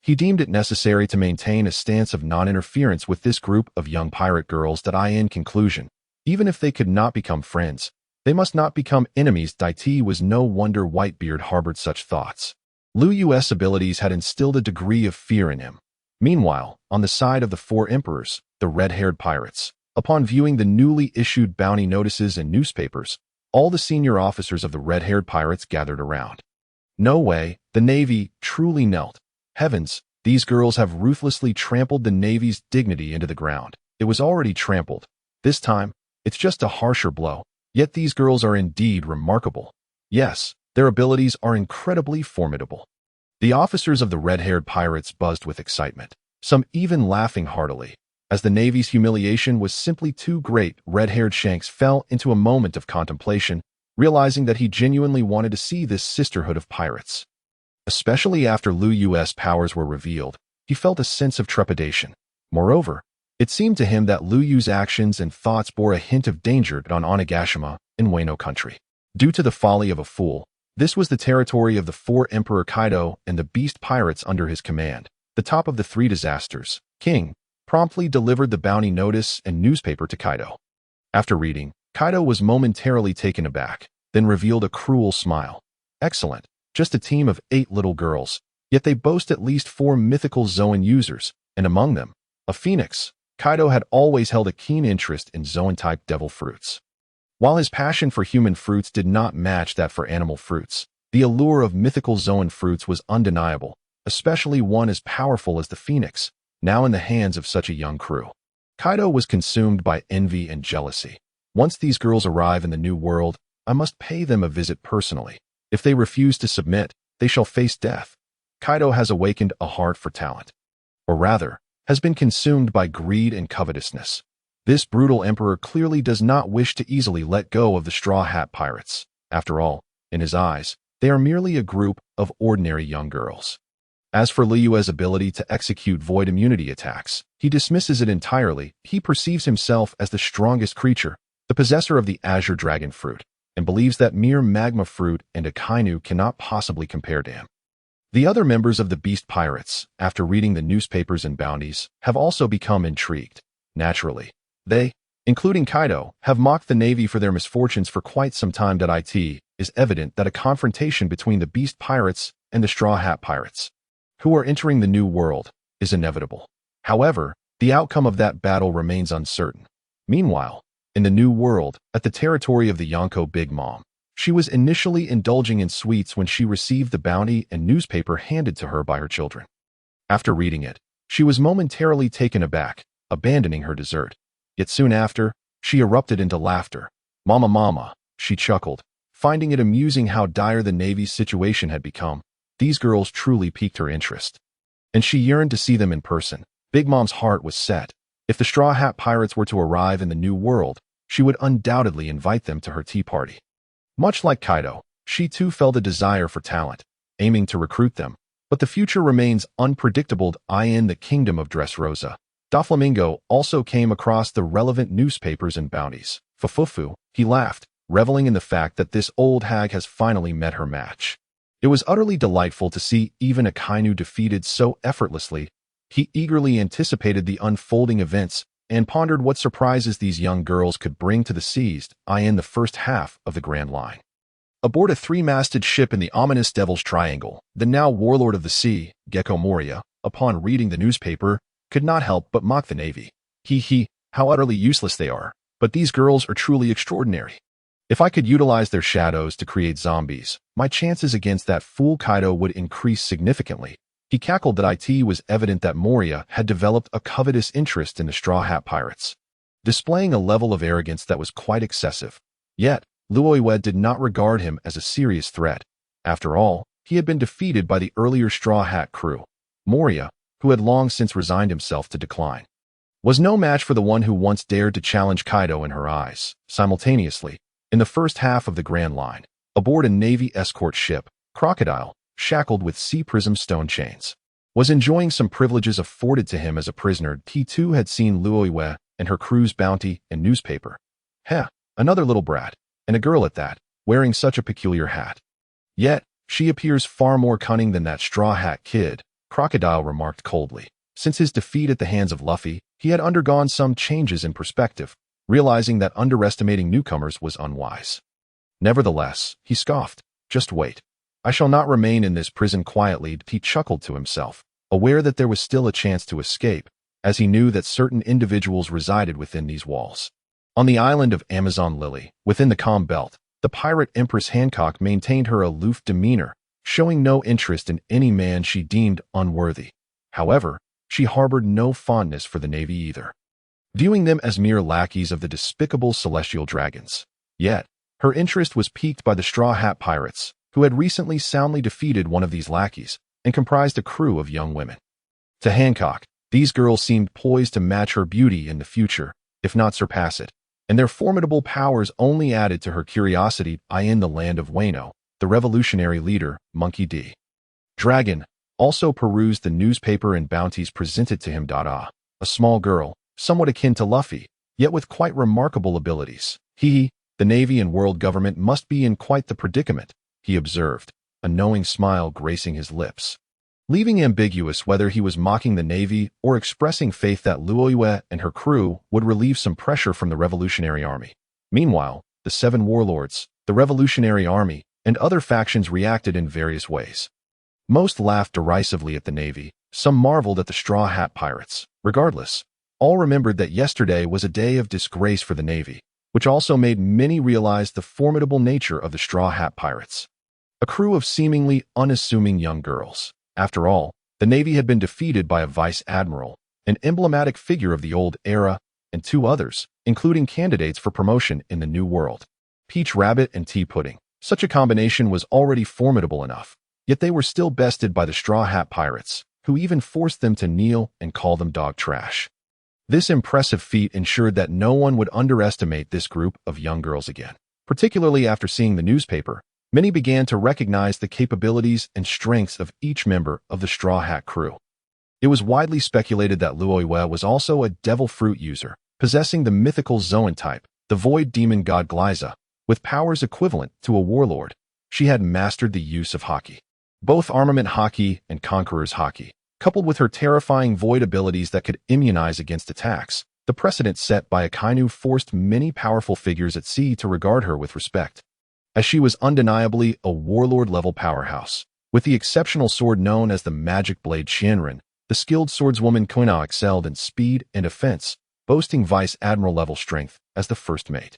He deemed it necessary to maintain a stance of non-interference with this group of young pirate girls. In conclusion, even if they could not become friends, they must not become enemies. It was no wonder Whitebeard harbored such thoughts. Luyue's abilities had instilled a degree of fear in him. Meanwhile, on the side of the four emperors, the red-haired pirates, upon viewing the newly issued bounty notices and newspapers, all the senior officers of the red-haired pirates gathered around. No way, the Navy truly knelt. Heavens, these girls have ruthlessly trampled the Navy's dignity into the ground. It was already trampled. This time, it's just a harsher blow. Yet these girls are indeed remarkable. Yes, their abilities are incredibly formidable. The officers of the red-haired pirates buzzed with excitement, some even laughing heartily. As the Navy's humiliation was simply too great, red-haired Shanks fell into a moment of contemplation, realizing that he genuinely wanted to see this sisterhood of pirates. Especially after Luyue's powers were revealed, he felt a sense of trepidation. Moreover, it seemed to him that Luyue's actions and thoughts bore a hint of danger on Onigashima in Wano country. Due to the folly of a fool, this was the territory of the four Emperor Kaido and the beast pirates under his command. The top of the three disasters, King, promptly delivered the bounty notice and newspaper to Kaido. After reading, Kaido was momentarily taken aback, then revealed a cruel smile. Excellent. Just a team of 8 little girls, yet they boast at least 4 mythical Zoan users, and among them, a phoenix. Kaido had always held a keen interest in Zoan-type devil fruits. While his passion for human fruits did not match that for animal fruits, the allure of mythical Zoan fruits was undeniable, especially one as powerful as the phoenix, now in the hands of such a young crew. Kaido was consumed by envy and jealousy. Once these girls arrive in the new world, I must pay them a visit personally. If they refuse to submit, they shall face death. Kaido has awakened a heart for talent. Or rather, has been consumed by greed and covetousness. This brutal emperor clearly does not wish to easily let go of the Straw Hat Pirates. After all, in his eyes, they are merely a group of ordinary young girls. As for Liyue's ability to execute void immunity attacks, he dismisses it entirely. He perceives himself as the strongest creature, the possessor of the Azure Dragon Fruit, and believes that mere magma fruit and a kainu cannot possibly compare to him. The other members of the Beast Pirates, after reading the newspapers and bounties, have also become intrigued. Naturally, they, including Kaido, have mocked the Navy for their misfortunes for quite some time. It is evident that a confrontation between the Beast Pirates and the Straw Hat Pirates, who are entering the new world, is inevitable. However, the outcome of that battle remains uncertain. Meanwhile, in the new world, at the territory of the Yonko Big Mom, she was initially indulging in sweets when she received the bounty and newspaper handed to her by her children. After reading it, she was momentarily taken aback, abandoning her dessert. Yet soon after, she erupted into laughter. Mama, she chuckled, finding it amusing how dire the Navy's situation had become. These girls truly piqued her interest, and she yearned to see them in person. Big Mom's heart was set. If the Straw Hat Pirates were to arrive in the new world, she would undoubtedly invite them to her tea party. Much like Kaido, she too felt a desire for talent, aiming to recruit them. But the future remains unpredictable. In the kingdom of Dressrosa, Doflamingo also came across the relevant newspapers and bounties. Fufufu, he laughed, reveling in the fact that this old hag has finally met her match. It was utterly delightful to see even a kainu defeated so effortlessly. He eagerly anticipated the unfolding events and pondered what surprises these young girls could bring to the seas in the first half of the Grand Line. Aboard a 3-masted ship in the ominous Devil's Triangle, the now warlord of the sea, Gecko Moria, upon reading the newspaper, could not help but mock the Navy. How utterly useless they are, but these girls are truly extraordinary. If I could utilize their shadows to create zombies, my chances against that fool Kaido would increase significantly. He cackled. It was evident that Moria had developed a covetous interest in the Straw Hat Pirates, displaying a level of arrogance that was quite excessive. Yet, Luyue did not regard him as a serious threat. After all, he had been defeated by the earlier Straw Hat crew. Moria, who had long since resigned himself to decline, was no match for the one who once dared to challenge Kaido in her eyes. Simultaneously, in the first half of the Grand Line, aboard a Navy escort ship, Crocodile, shackled with sea prism stone chains, was enjoying some privileges afforded to him as a prisoner. He too had seen Luyue and her crew's bounty and newspaper. Another little brat, and a girl at that, wearing such a peculiar hat. Yet, she appears far more cunning than that Straw Hat kid, Crocodile remarked coldly. Since his defeat at the hands of Luffy, he had undergone some changes in perspective, realizing that underestimating newcomers was unwise. Nevertheless, he scoffed. Just wait. I shall not remain in this prison quietly, he chuckled to himself, aware that there was still a chance to escape, as he knew that certain individuals resided within these walls. On the island of Amazon Lily, within the calm belt, the pirate Empress Hancock maintained her aloof demeanor, showing no interest in any man she deemed unworthy. However, she harbored no fondness for the Navy either, viewing them as mere lackeys of the despicable celestial dragons. Yet, her interest was piqued by the Straw Hat Pirates, who had recently soundly defeated one of these lackeys and comprised a crew of young women. To Hancock, these girls seemed poised to match her beauty in the future, if not surpass it, and their formidable powers only added to her curiosity. In the land of Wano, the revolutionary leader, Monkey D. Dragon, also perused the newspaper and bounties presented to him. A small girl, somewhat akin to Luffy, yet with quite remarkable abilities. The Navy and world government must be in quite the predicament, he observed, a knowing smile gracing his lips, leaving ambiguous whether he was mocking the Navy or expressing faith that Luyue and her crew would relieve some pressure from the Revolutionary Army. Meanwhile, the 7 warlords, the Revolutionary Army, and other factions reacted in various ways. Most laughed derisively at the Navy, some marveled at the Straw Hat Pirates. Regardless, all remembered that yesterday was a day of disgrace for the Navy, which also made many realize the formidable nature of the Straw Hat Pirates. A crew of seemingly unassuming young girls. After all, the Navy had been defeated by a Vice Admiral, an emblematic figure of the old era, and 2 others, including candidates for promotion in the New World. Peach Rabbit and Tea Pudding. Such a combination was already formidable enough, yet they were still bested by the Straw Hat Pirates, who even forced them to kneel and call them dog trash. This impressive feat ensured that no one would underestimate this group of young girls again. Particularly after seeing the newspaper, many began to recognize the capabilities and strengths of each member of the Straw Hat crew. It was widely speculated that Luyue was also a devil fruit user, possessing the mythical Zoan type, the void demon god Gliza, with powers equivalent to a warlord. She had mastered the use of Haki, both armament Haki and conqueror's Haki, coupled with her terrifying void abilities that could immunize against attacks. The precedent set by Akainu forced many powerful figures at sea to regard her with respect, as she was undeniably a warlord-level powerhouse. With the exceptional sword known as the Magic Blade Shinrin, the skilled swordswoman Kuina excelled in speed and defense, boasting Vice Admiral-level strength as the first mate.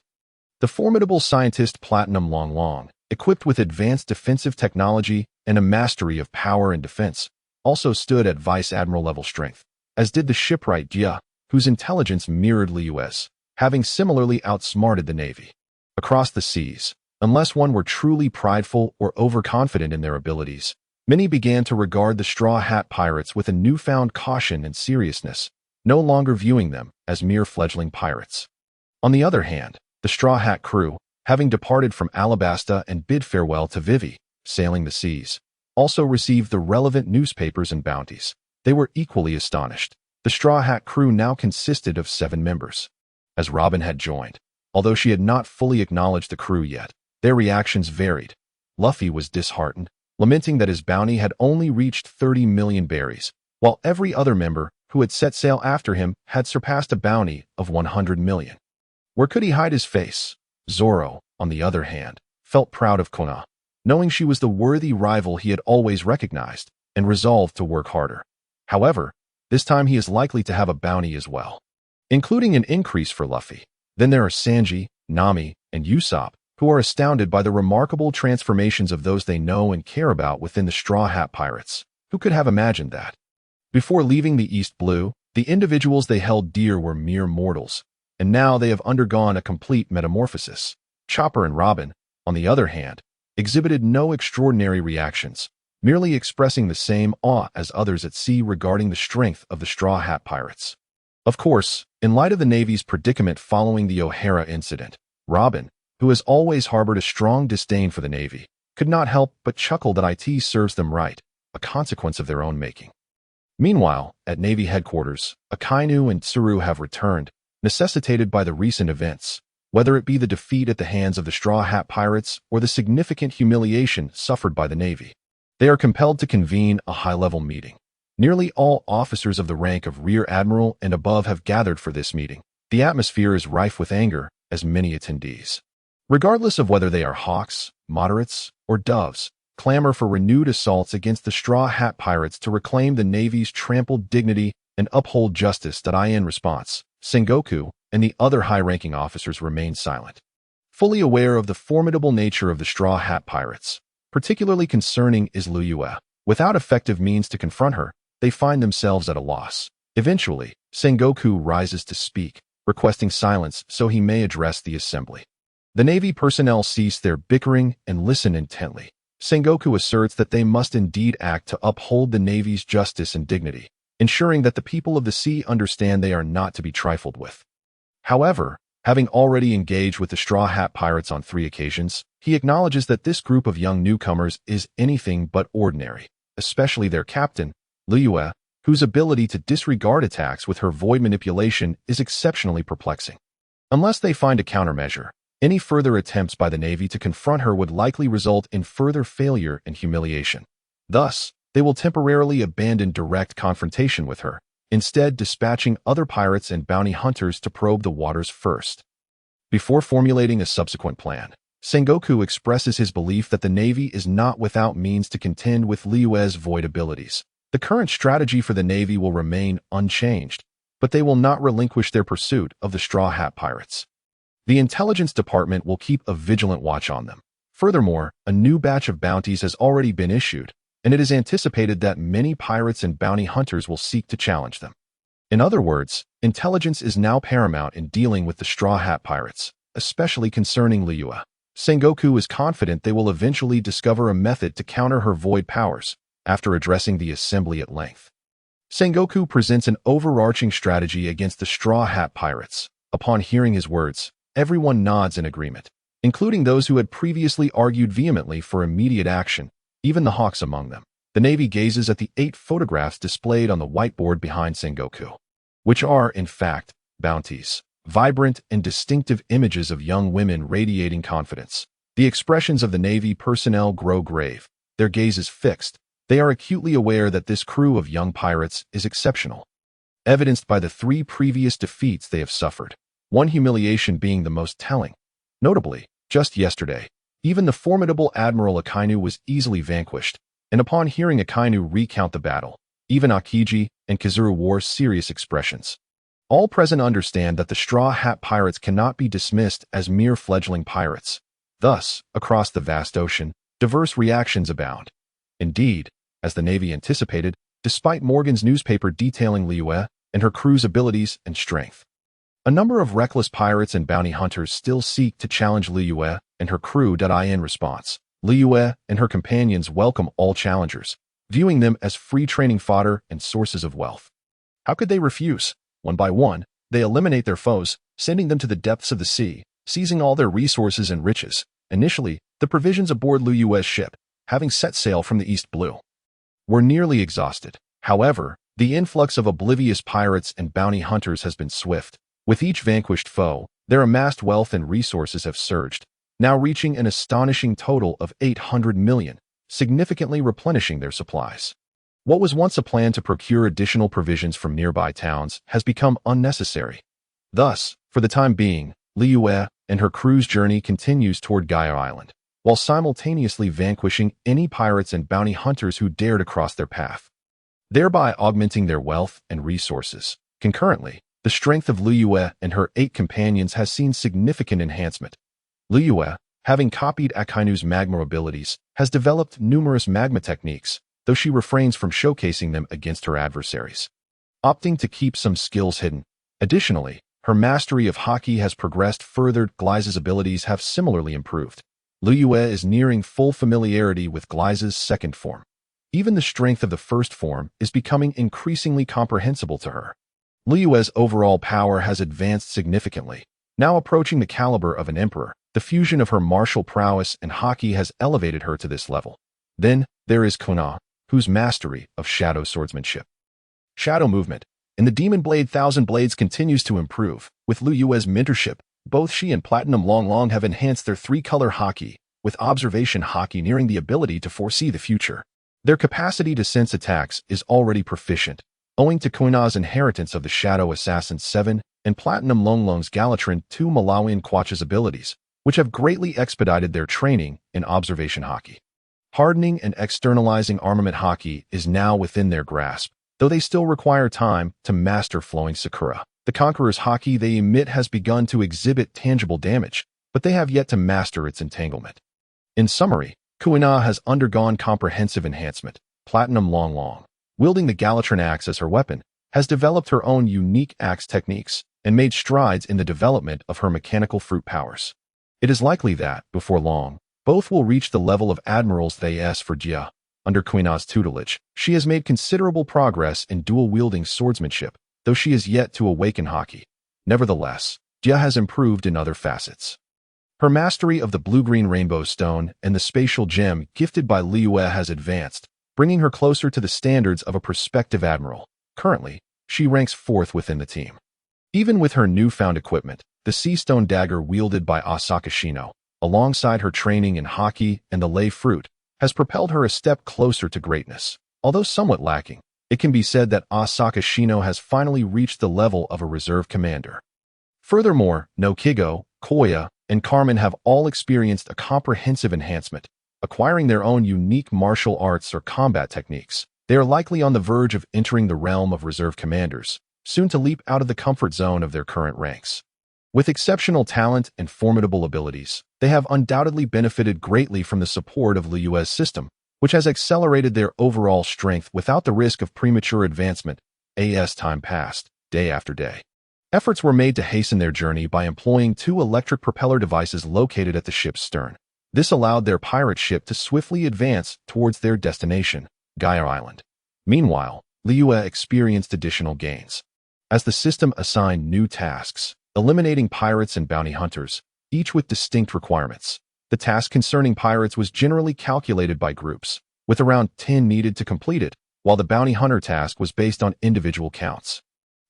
The formidable scientist Platinum Long Long, equipped with advanced defensive technology and a mastery of power and defense, also stood at Vice Admiral-level strength, as did the shipwright Gaia, whose intelligence mirrored Liyue's, having similarly outsmarted the Navy. Across the seas, unless one were truly prideful or overconfident in their abilities, many began to regard the Straw Hat Pirates with a newfound caution and seriousness, no longer viewing them as mere fledgling pirates. On the other hand, the Straw Hat crew, having departed from Alabasta and bid farewell to Vivi, sailing the seas, also received the relevant newspapers and bounties. They were equally astonished. The Straw Hat crew now consisted of 7 members. As Robin had joined, although she had not fully acknowledged the crew yet, their reactions varied. Luffy was disheartened, lamenting that his bounty had only reached 30 million berries, while every other member who had set sail after him had surpassed a bounty of 100 million. Where could he hide his face? Zoro, on the other hand, felt proud of Koya, knowing she was the worthy rival he had always recognized, and resolved to work harder. However, this time he is likely to have a bounty as well, including an increase for Luffy. Then there are Sanji, Nami, and Usopp, who are astounded by the remarkable transformations of those they know and care about within the Straw Hat Pirates. Who could have imagined that? Before leaving the East Blue, the individuals they held dear were mere mortals, and now they have undergone a complete metamorphosis. Chopper and Robin, on the other hand, exhibited no extraordinary reactions, merely expressing the same awe as others at sea regarding the strength of the Straw Hat Pirates. Of course, in light of the Navy's predicament following the O'Hara incident, Robin, who has always harbored a strong disdain for the Navy, could not help but chuckle that it serves them right, a consequence of their own making. Meanwhile, at Navy headquarters, Akainu and Tsuru have returned, necessitated by the recent events, whether it be the defeat at the hands of the Straw Hat Pirates or the significant humiliation suffered by the Navy. They are compelled to convene a high-level meeting. Nearly all officers of the rank of Rear Admiral and above have gathered for this meeting. The atmosphere is rife with anger, as many attendees, regardless of whether they are hawks, moderates, or doves, clamor for renewed assaults against the Straw Hat Pirates to reclaim the Navy's trampled dignity and uphold justice. In response, Sengoku and the other high-ranking officers remained silent, fully aware of the formidable nature of the Straw Hat Pirates. Particularly concerning is Luyue. Without effective means to confront her, they find themselves at a loss. Eventually, Sengoku rises to speak, requesting silence so he may address the assembly. The Navy personnel cease their bickering and listen intently. Sengoku asserts that they must indeed act to uphold the Navy's justice and dignity, ensuring that the people of the sea understand they are not to be trifled with. However, having already engaged with the Straw Hat Pirates on 3 occasions, he acknowledges that this group of young newcomers is anything but ordinary, especially their captain, Luyue, whose ability to disregard attacks with her void manipulation is exceptionally perplexing. Unless they find a countermeasure, any further attempts by the Navy to confront her would likely result in further failure and humiliation. Thus, they will temporarily abandon direct confrontation with her, instead dispatching other pirates and bounty hunters to probe the waters first. Before formulating a subsequent plan, Sengoku expresses his belief that the Navy is not without means to contend with Liyue's void abilities. The current strategy for the Navy will remain unchanged, but they will not relinquish their pursuit of the Straw Hat Pirates. The Intelligence Department will keep a vigilant watch on them. Furthermore, a new batch of bounties has already been issued, and it is anticipated that many pirates and bounty hunters will seek to challenge them. In other words, intelligence is now paramount in dealing with the Straw Hat Pirates, especially concerning Liyue. Sengoku is confident they will eventually discover a method to counter her void powers, after addressing the assembly at length. Sengoku presents an overarching strategy against the Straw Hat Pirates. Upon hearing his words, everyone nods in agreement, including those who had previously argued vehemently for immediate action, even the hawks among them. The Navy gazes at the 8 photographs displayed on the whiteboard behind Sengoku, which are, in fact, bounties, vibrant and distinctive images of young women radiating confidence. The expressions of the Navy personnel grow grave, their gaze is fixed. They are acutely aware that this crew of young pirates is exceptional, evidenced by the 3 previous defeats they have suffered, one humiliation being the most telling. Notably, just yesterday, even the formidable Admiral Akainu was easily vanquished, and upon hearing Akainu recount the battle, even Akiji and Kazuru wore serious expressions. All present understand that the Straw Hat Pirates cannot be dismissed as mere fledgling pirates. Thus, across the vast ocean, diverse reactions abound. Indeed, as the Navy anticipated, despite Morgan's newspaper detailing Liyue and her crew's abilities and strength, a number of reckless pirates and bounty hunters still seek to challenge Liyue and her crew. In response, Liyue and her companions welcome all challengers, viewing them as free training fodder and sources of wealth. How could they refuse? One by one, they eliminate their foes, sending them to the depths of the sea, seizing all their resources and riches. Initially, the provisions aboard Liyue's ship, having set sail from the East Blue, were nearly exhausted. However, the influx of oblivious pirates and bounty hunters has been swift. With each vanquished foe, their amassed wealth and resources have surged, now reaching an astonishing total of 800 million, significantly replenishing their supplies. What was once a plan to procure additional provisions from nearby towns has become unnecessary. Thus, for the time being, Liyue and her crew's journey continues toward Gaia Island, while simultaneously vanquishing any pirates and bounty hunters who dare to cross their path, thereby augmenting their wealth and resources. Concurrently, the strength of Liyue and her 8 companions has seen significant enhancement. Liyue, having copied Akainu's magma abilities, has developed numerous magma techniques, though she refrains from showcasing them against her adversaries, opting to keep some skills hidden. Additionally, her mastery of Haki has progressed further. Gliza's abilities have similarly improved. Liyue is nearing full familiarity with Gliza's second form. Even the strength of the first form is becoming increasingly comprehensible to her. Liyue's overall power has advanced significantly, now approaching the caliber of an emperor. The fusion of her martial prowess and Haki has elevated her to this level. Then, there is Kuina, whose mastery of shadow swordsmanship, shadow movement, and the Demon Blade Thousand Blades continues to improve. With Liyue's mentorship, both she and Platinum Long have enhanced their 3-color Haki, with observation Haki nearing the ability to foresee the future. Their capacity to sense attacks is already proficient, owing to Kuina's inheritance of the Shadow Assassin 7 and Platinum Longlong's Galatrin 2 Malawian Quatch's abilities, which have greatly expedited their training in observation Haki. Hardening and externalizing armament Haki is now within their grasp, though they still require time to master flowing Sakura. The Conqueror's Haki they emit has begun to exhibit tangible damage, but they have yet to master its entanglement. In summary, Kuina has undergone comprehensive enhancement. Platinum Long, wielding the Galatron axe as her weapon, has developed her own unique axe techniques and made strides in the development of her mechanical fruit powers. It is likely that, before long, both will reach the level of admirals they s for Gaia. Under Kuina's tutelage, she has made considerable progress in dual-wielding swordsmanship, though she is yet to awaken Haki. Nevertheless, Gaia has improved in other facets. Her mastery of the blue-green rainbow stone and the spatial gem gifted by Luyue has advanced, bringing her closer to the standards of a prospective admiral. Currently, she ranks 4th within the team. Even with her newfound equipment, the sea stone dagger wielded by Asaka Shino, alongside her training in Haki and the lei fruit, has propelled her a step closer to greatness. Although somewhat lacking, it can be said that Asaka Shino has finally reached the level of a reserve commander. Furthermore, Noqigao, Koya, and Kamen have all experienced a comprehensive enhancement, acquiring their own unique martial arts or combat techniques. They are likely on the verge of entering the realm of reserve commanders, soon to leap out of the comfort zone of their current ranks. With exceptional talent and formidable abilities, they have undoubtedly benefited greatly from the support of Liyue's system, which has accelerated their overall strength without the risk of premature advancement. As time passed, day after day, efforts were made to hasten their journey by employing 2 electric propeller devices located at the ship's stern. This allowed their pirate ship to swiftly advance towards their destination, Gaia Island. Meanwhile, Liyue experienced additional gains. As the system assigned new tasks, eliminating pirates and bounty hunters, each with distinct requirements. The task concerning pirates was generally calculated by groups, with around 10 needed to complete it, while the bounty hunter task was based on individual counts.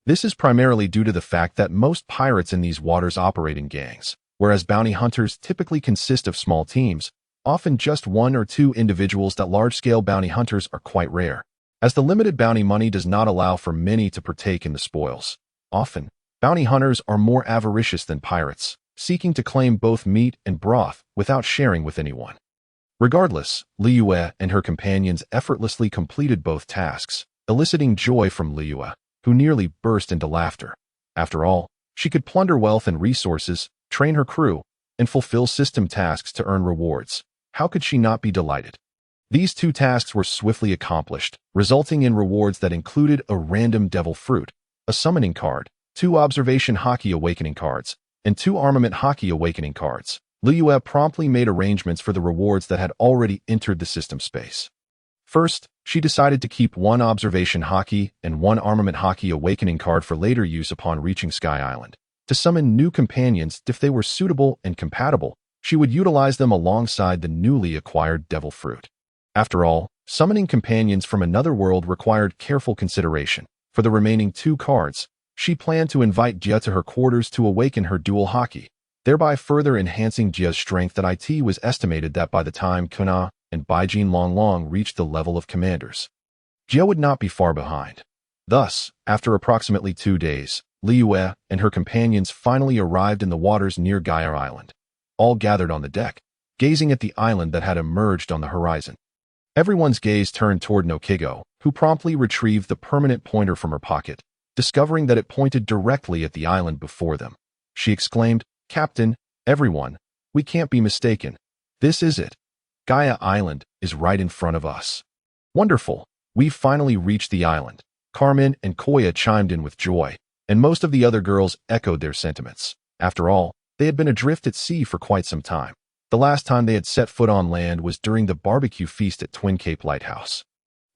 This is primarily due to the fact that most pirates in these waters operate in gangs, whereas bounty hunters typically consist of small teams, often just 1 or 2 individuals. That large-scale bounty hunters are quite rare, as the limited bounty money does not allow for many to partake in the spoils. Often, bounty hunters are more avaricious than pirates, seeking to claim both meat and broth without sharing with anyone. Regardless, Liyue and her companions effortlessly completed both tasks, eliciting joy from Liyue, who nearly burst into laughter. After all, she could plunder wealth and resources, train her crew, and fulfill system tasks to earn rewards. How could she not be delighted? These 2 tasks were swiftly accomplished, resulting in rewards that included a random devil fruit, a summoning card, 2 observation Haki awakening cards, and 2 armament Haki awakening cards. Liyue promptly made arrangements for the rewards that had already entered the system space. First, she decided to keep 1 observation Haki and 1 armament Haki awakening card for later use upon reaching Sky Island. To summon new companions if they were suitable and compatible, she would utilize them alongside the newly acquired devil fruit. After all, summoning companions from another world required careful consideration. For the remaining 2 cards, she planned to invite Gaia to her quarters to awaken her dual Haki, thereby further enhancing Gaia's strength. It was estimated that by the time Kuina and Baijin Long reached the level of commanders, Gaia would not be far behind. Thus, after approximately 2 days, Liyue and her companions finally arrived in the waters near Gaia Island. All gathered on the deck, gazing at the island that had emerged on the horizon. Everyone's gaze turned toward Noqigao, who promptly retrieved the permanent pointer from her pocket, discovering that it pointed directly at the island before them. She exclaimed, "Captain, everyone, we can't be mistaken. This is it. Gaia Island is right in front of us. Wonderful, we've finally reached the island." Kamen and Koya chimed in with joy, and most of the other girls echoed their sentiments. After all, they had been adrift at sea for quite some time. The last time they had set foot on land was during the barbecue feast at Twin Cape Lighthouse.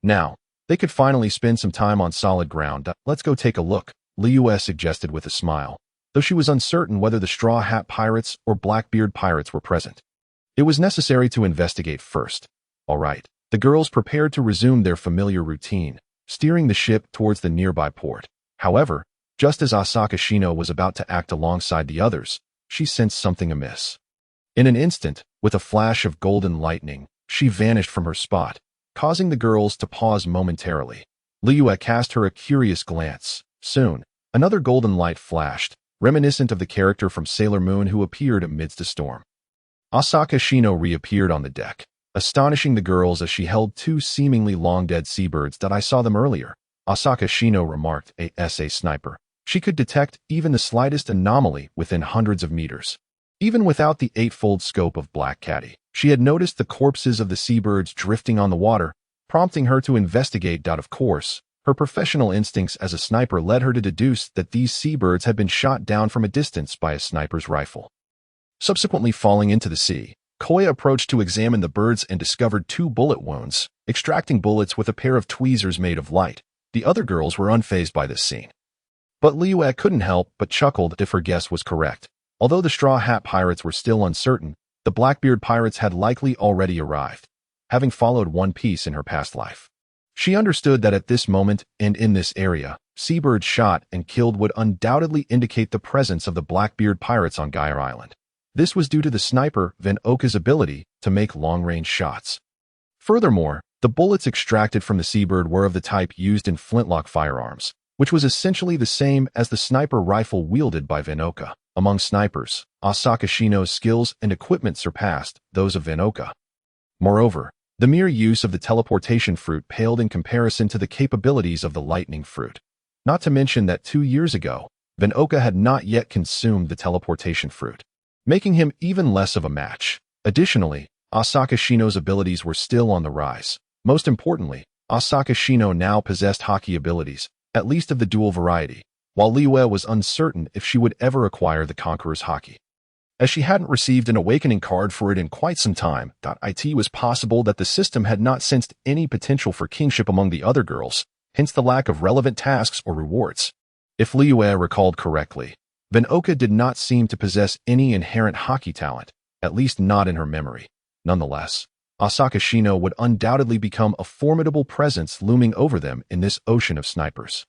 Now, they could finally spend some time on solid ground. "Let's go take a look," Liyue suggested with a smile, though she was uncertain whether the Straw Hat Pirates or Blackbeard Pirates were present. It was necessary to investigate first. All right, the girls prepared to resume their familiar routine, steering the ship towards the nearby port. However, just as Asaka Shino was about to act alongside the others, she sensed something amiss. In an instant, with a flash of golden lightning, she vanished from her spot, causing the girls to pause momentarily. Liyue cast her a curious glance. Soon, another golden light flashed, reminiscent of the character from Sailor Moon who appeared amidst a storm. Asaka Shino reappeared on the deck. astonishing the girls as she held two seemingly long-dead seabirds that I saw them earlier. Asaka Shino remarked, a sniper. She could detect even the slightest anomaly within hundreds of meters. Even without the eightfold scope of Black Caddy, she had noticed the corpses of the seabirds drifting on the water, prompting her to investigate. Of course, her professional instincts as a sniper led her to deduce that these seabirds had been shot down from a distance by a sniper's rifle. Subsequently falling into the sea, Koya approached to examine the birds and discovered two bullet wounds, extracting bullets with a pair of tweezers made of light. The other girls were unfazed by this scene. But Luyue couldn't help but chuckled if her guess was correct. Although the Straw Hat Pirates were still uncertain, the Blackbeard Pirates had likely already arrived, having followed One Piece in her past life. She understood that at this moment and in this area, seabirds shot and killed would undoubtedly indicate the presence of the Blackbeard Pirates on Gaia Island. This was due to the sniper Venoka's ability to make long-range shots. Furthermore, the bullets extracted from the seabird were of the type used in flintlock firearms, which was essentially the same as the sniper rifle wielded by Venoka. Among snipers, Asaka Shino's skills and equipment surpassed those of Venoka. Moreover, the mere use of the teleportation fruit paled in comparison to the capabilities of the lightning fruit. Not to mention that 2 years ago, Venoka had not yet consumed the teleportation fruit, making him even less of a match. Additionally, Asaka Shino's abilities were still on the rise. Most importantly, Asaka Shino now possessed Haki abilities, at least of the dual variety, while Liyue was uncertain if she would ever acquire the Conqueror's Haki. As she hadn't received an awakening card for it in quite some time, it was possible that the system had not sensed any potential for kingship among the other girls, hence the lack of relevant tasks or rewards. If Liyue recalled correctly, Venoka did not seem to possess any inherent Haki talent, at least not in her memory. Nonetheless, Asaka Shino would undoubtedly become a formidable presence looming over them in this ocean of snipers.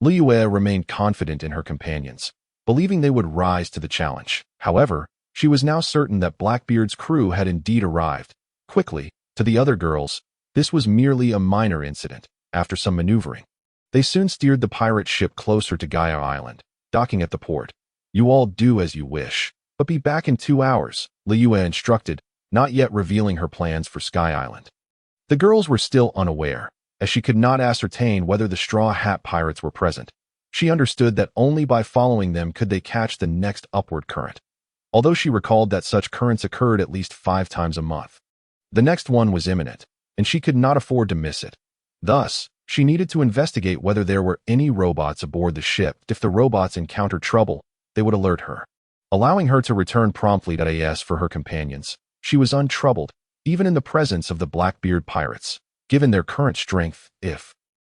Liyue remained confident in her companions, believing they would rise to the challenge. However, she was now certain that Blackbeard's crew had indeed arrived. Quickly, to the other girls, this was merely a minor incident. After some maneuvering, they soon steered the pirate ship closer to Gaia Island, docking at the port. "You all do as you wish, but be back in 2 hours," Liyue instructed, not yet revealing her plans for Sky Island. The girls were still unaware, as she could not ascertain whether the Straw Hat Pirates were present. She understood that only by following them could they catch the next upward current, although she recalled that such currents occurred at least 5 times a month. The next one was imminent, and she could not afford to miss it. Thus, she needed to investigate whether there were any robots aboard the ship. If the robots encountered trouble, they would alert her, allowing her to return promptly to AS for her companions. She was untroubled, even in the presence of the Blackbeard Pirates. Given their current strength, if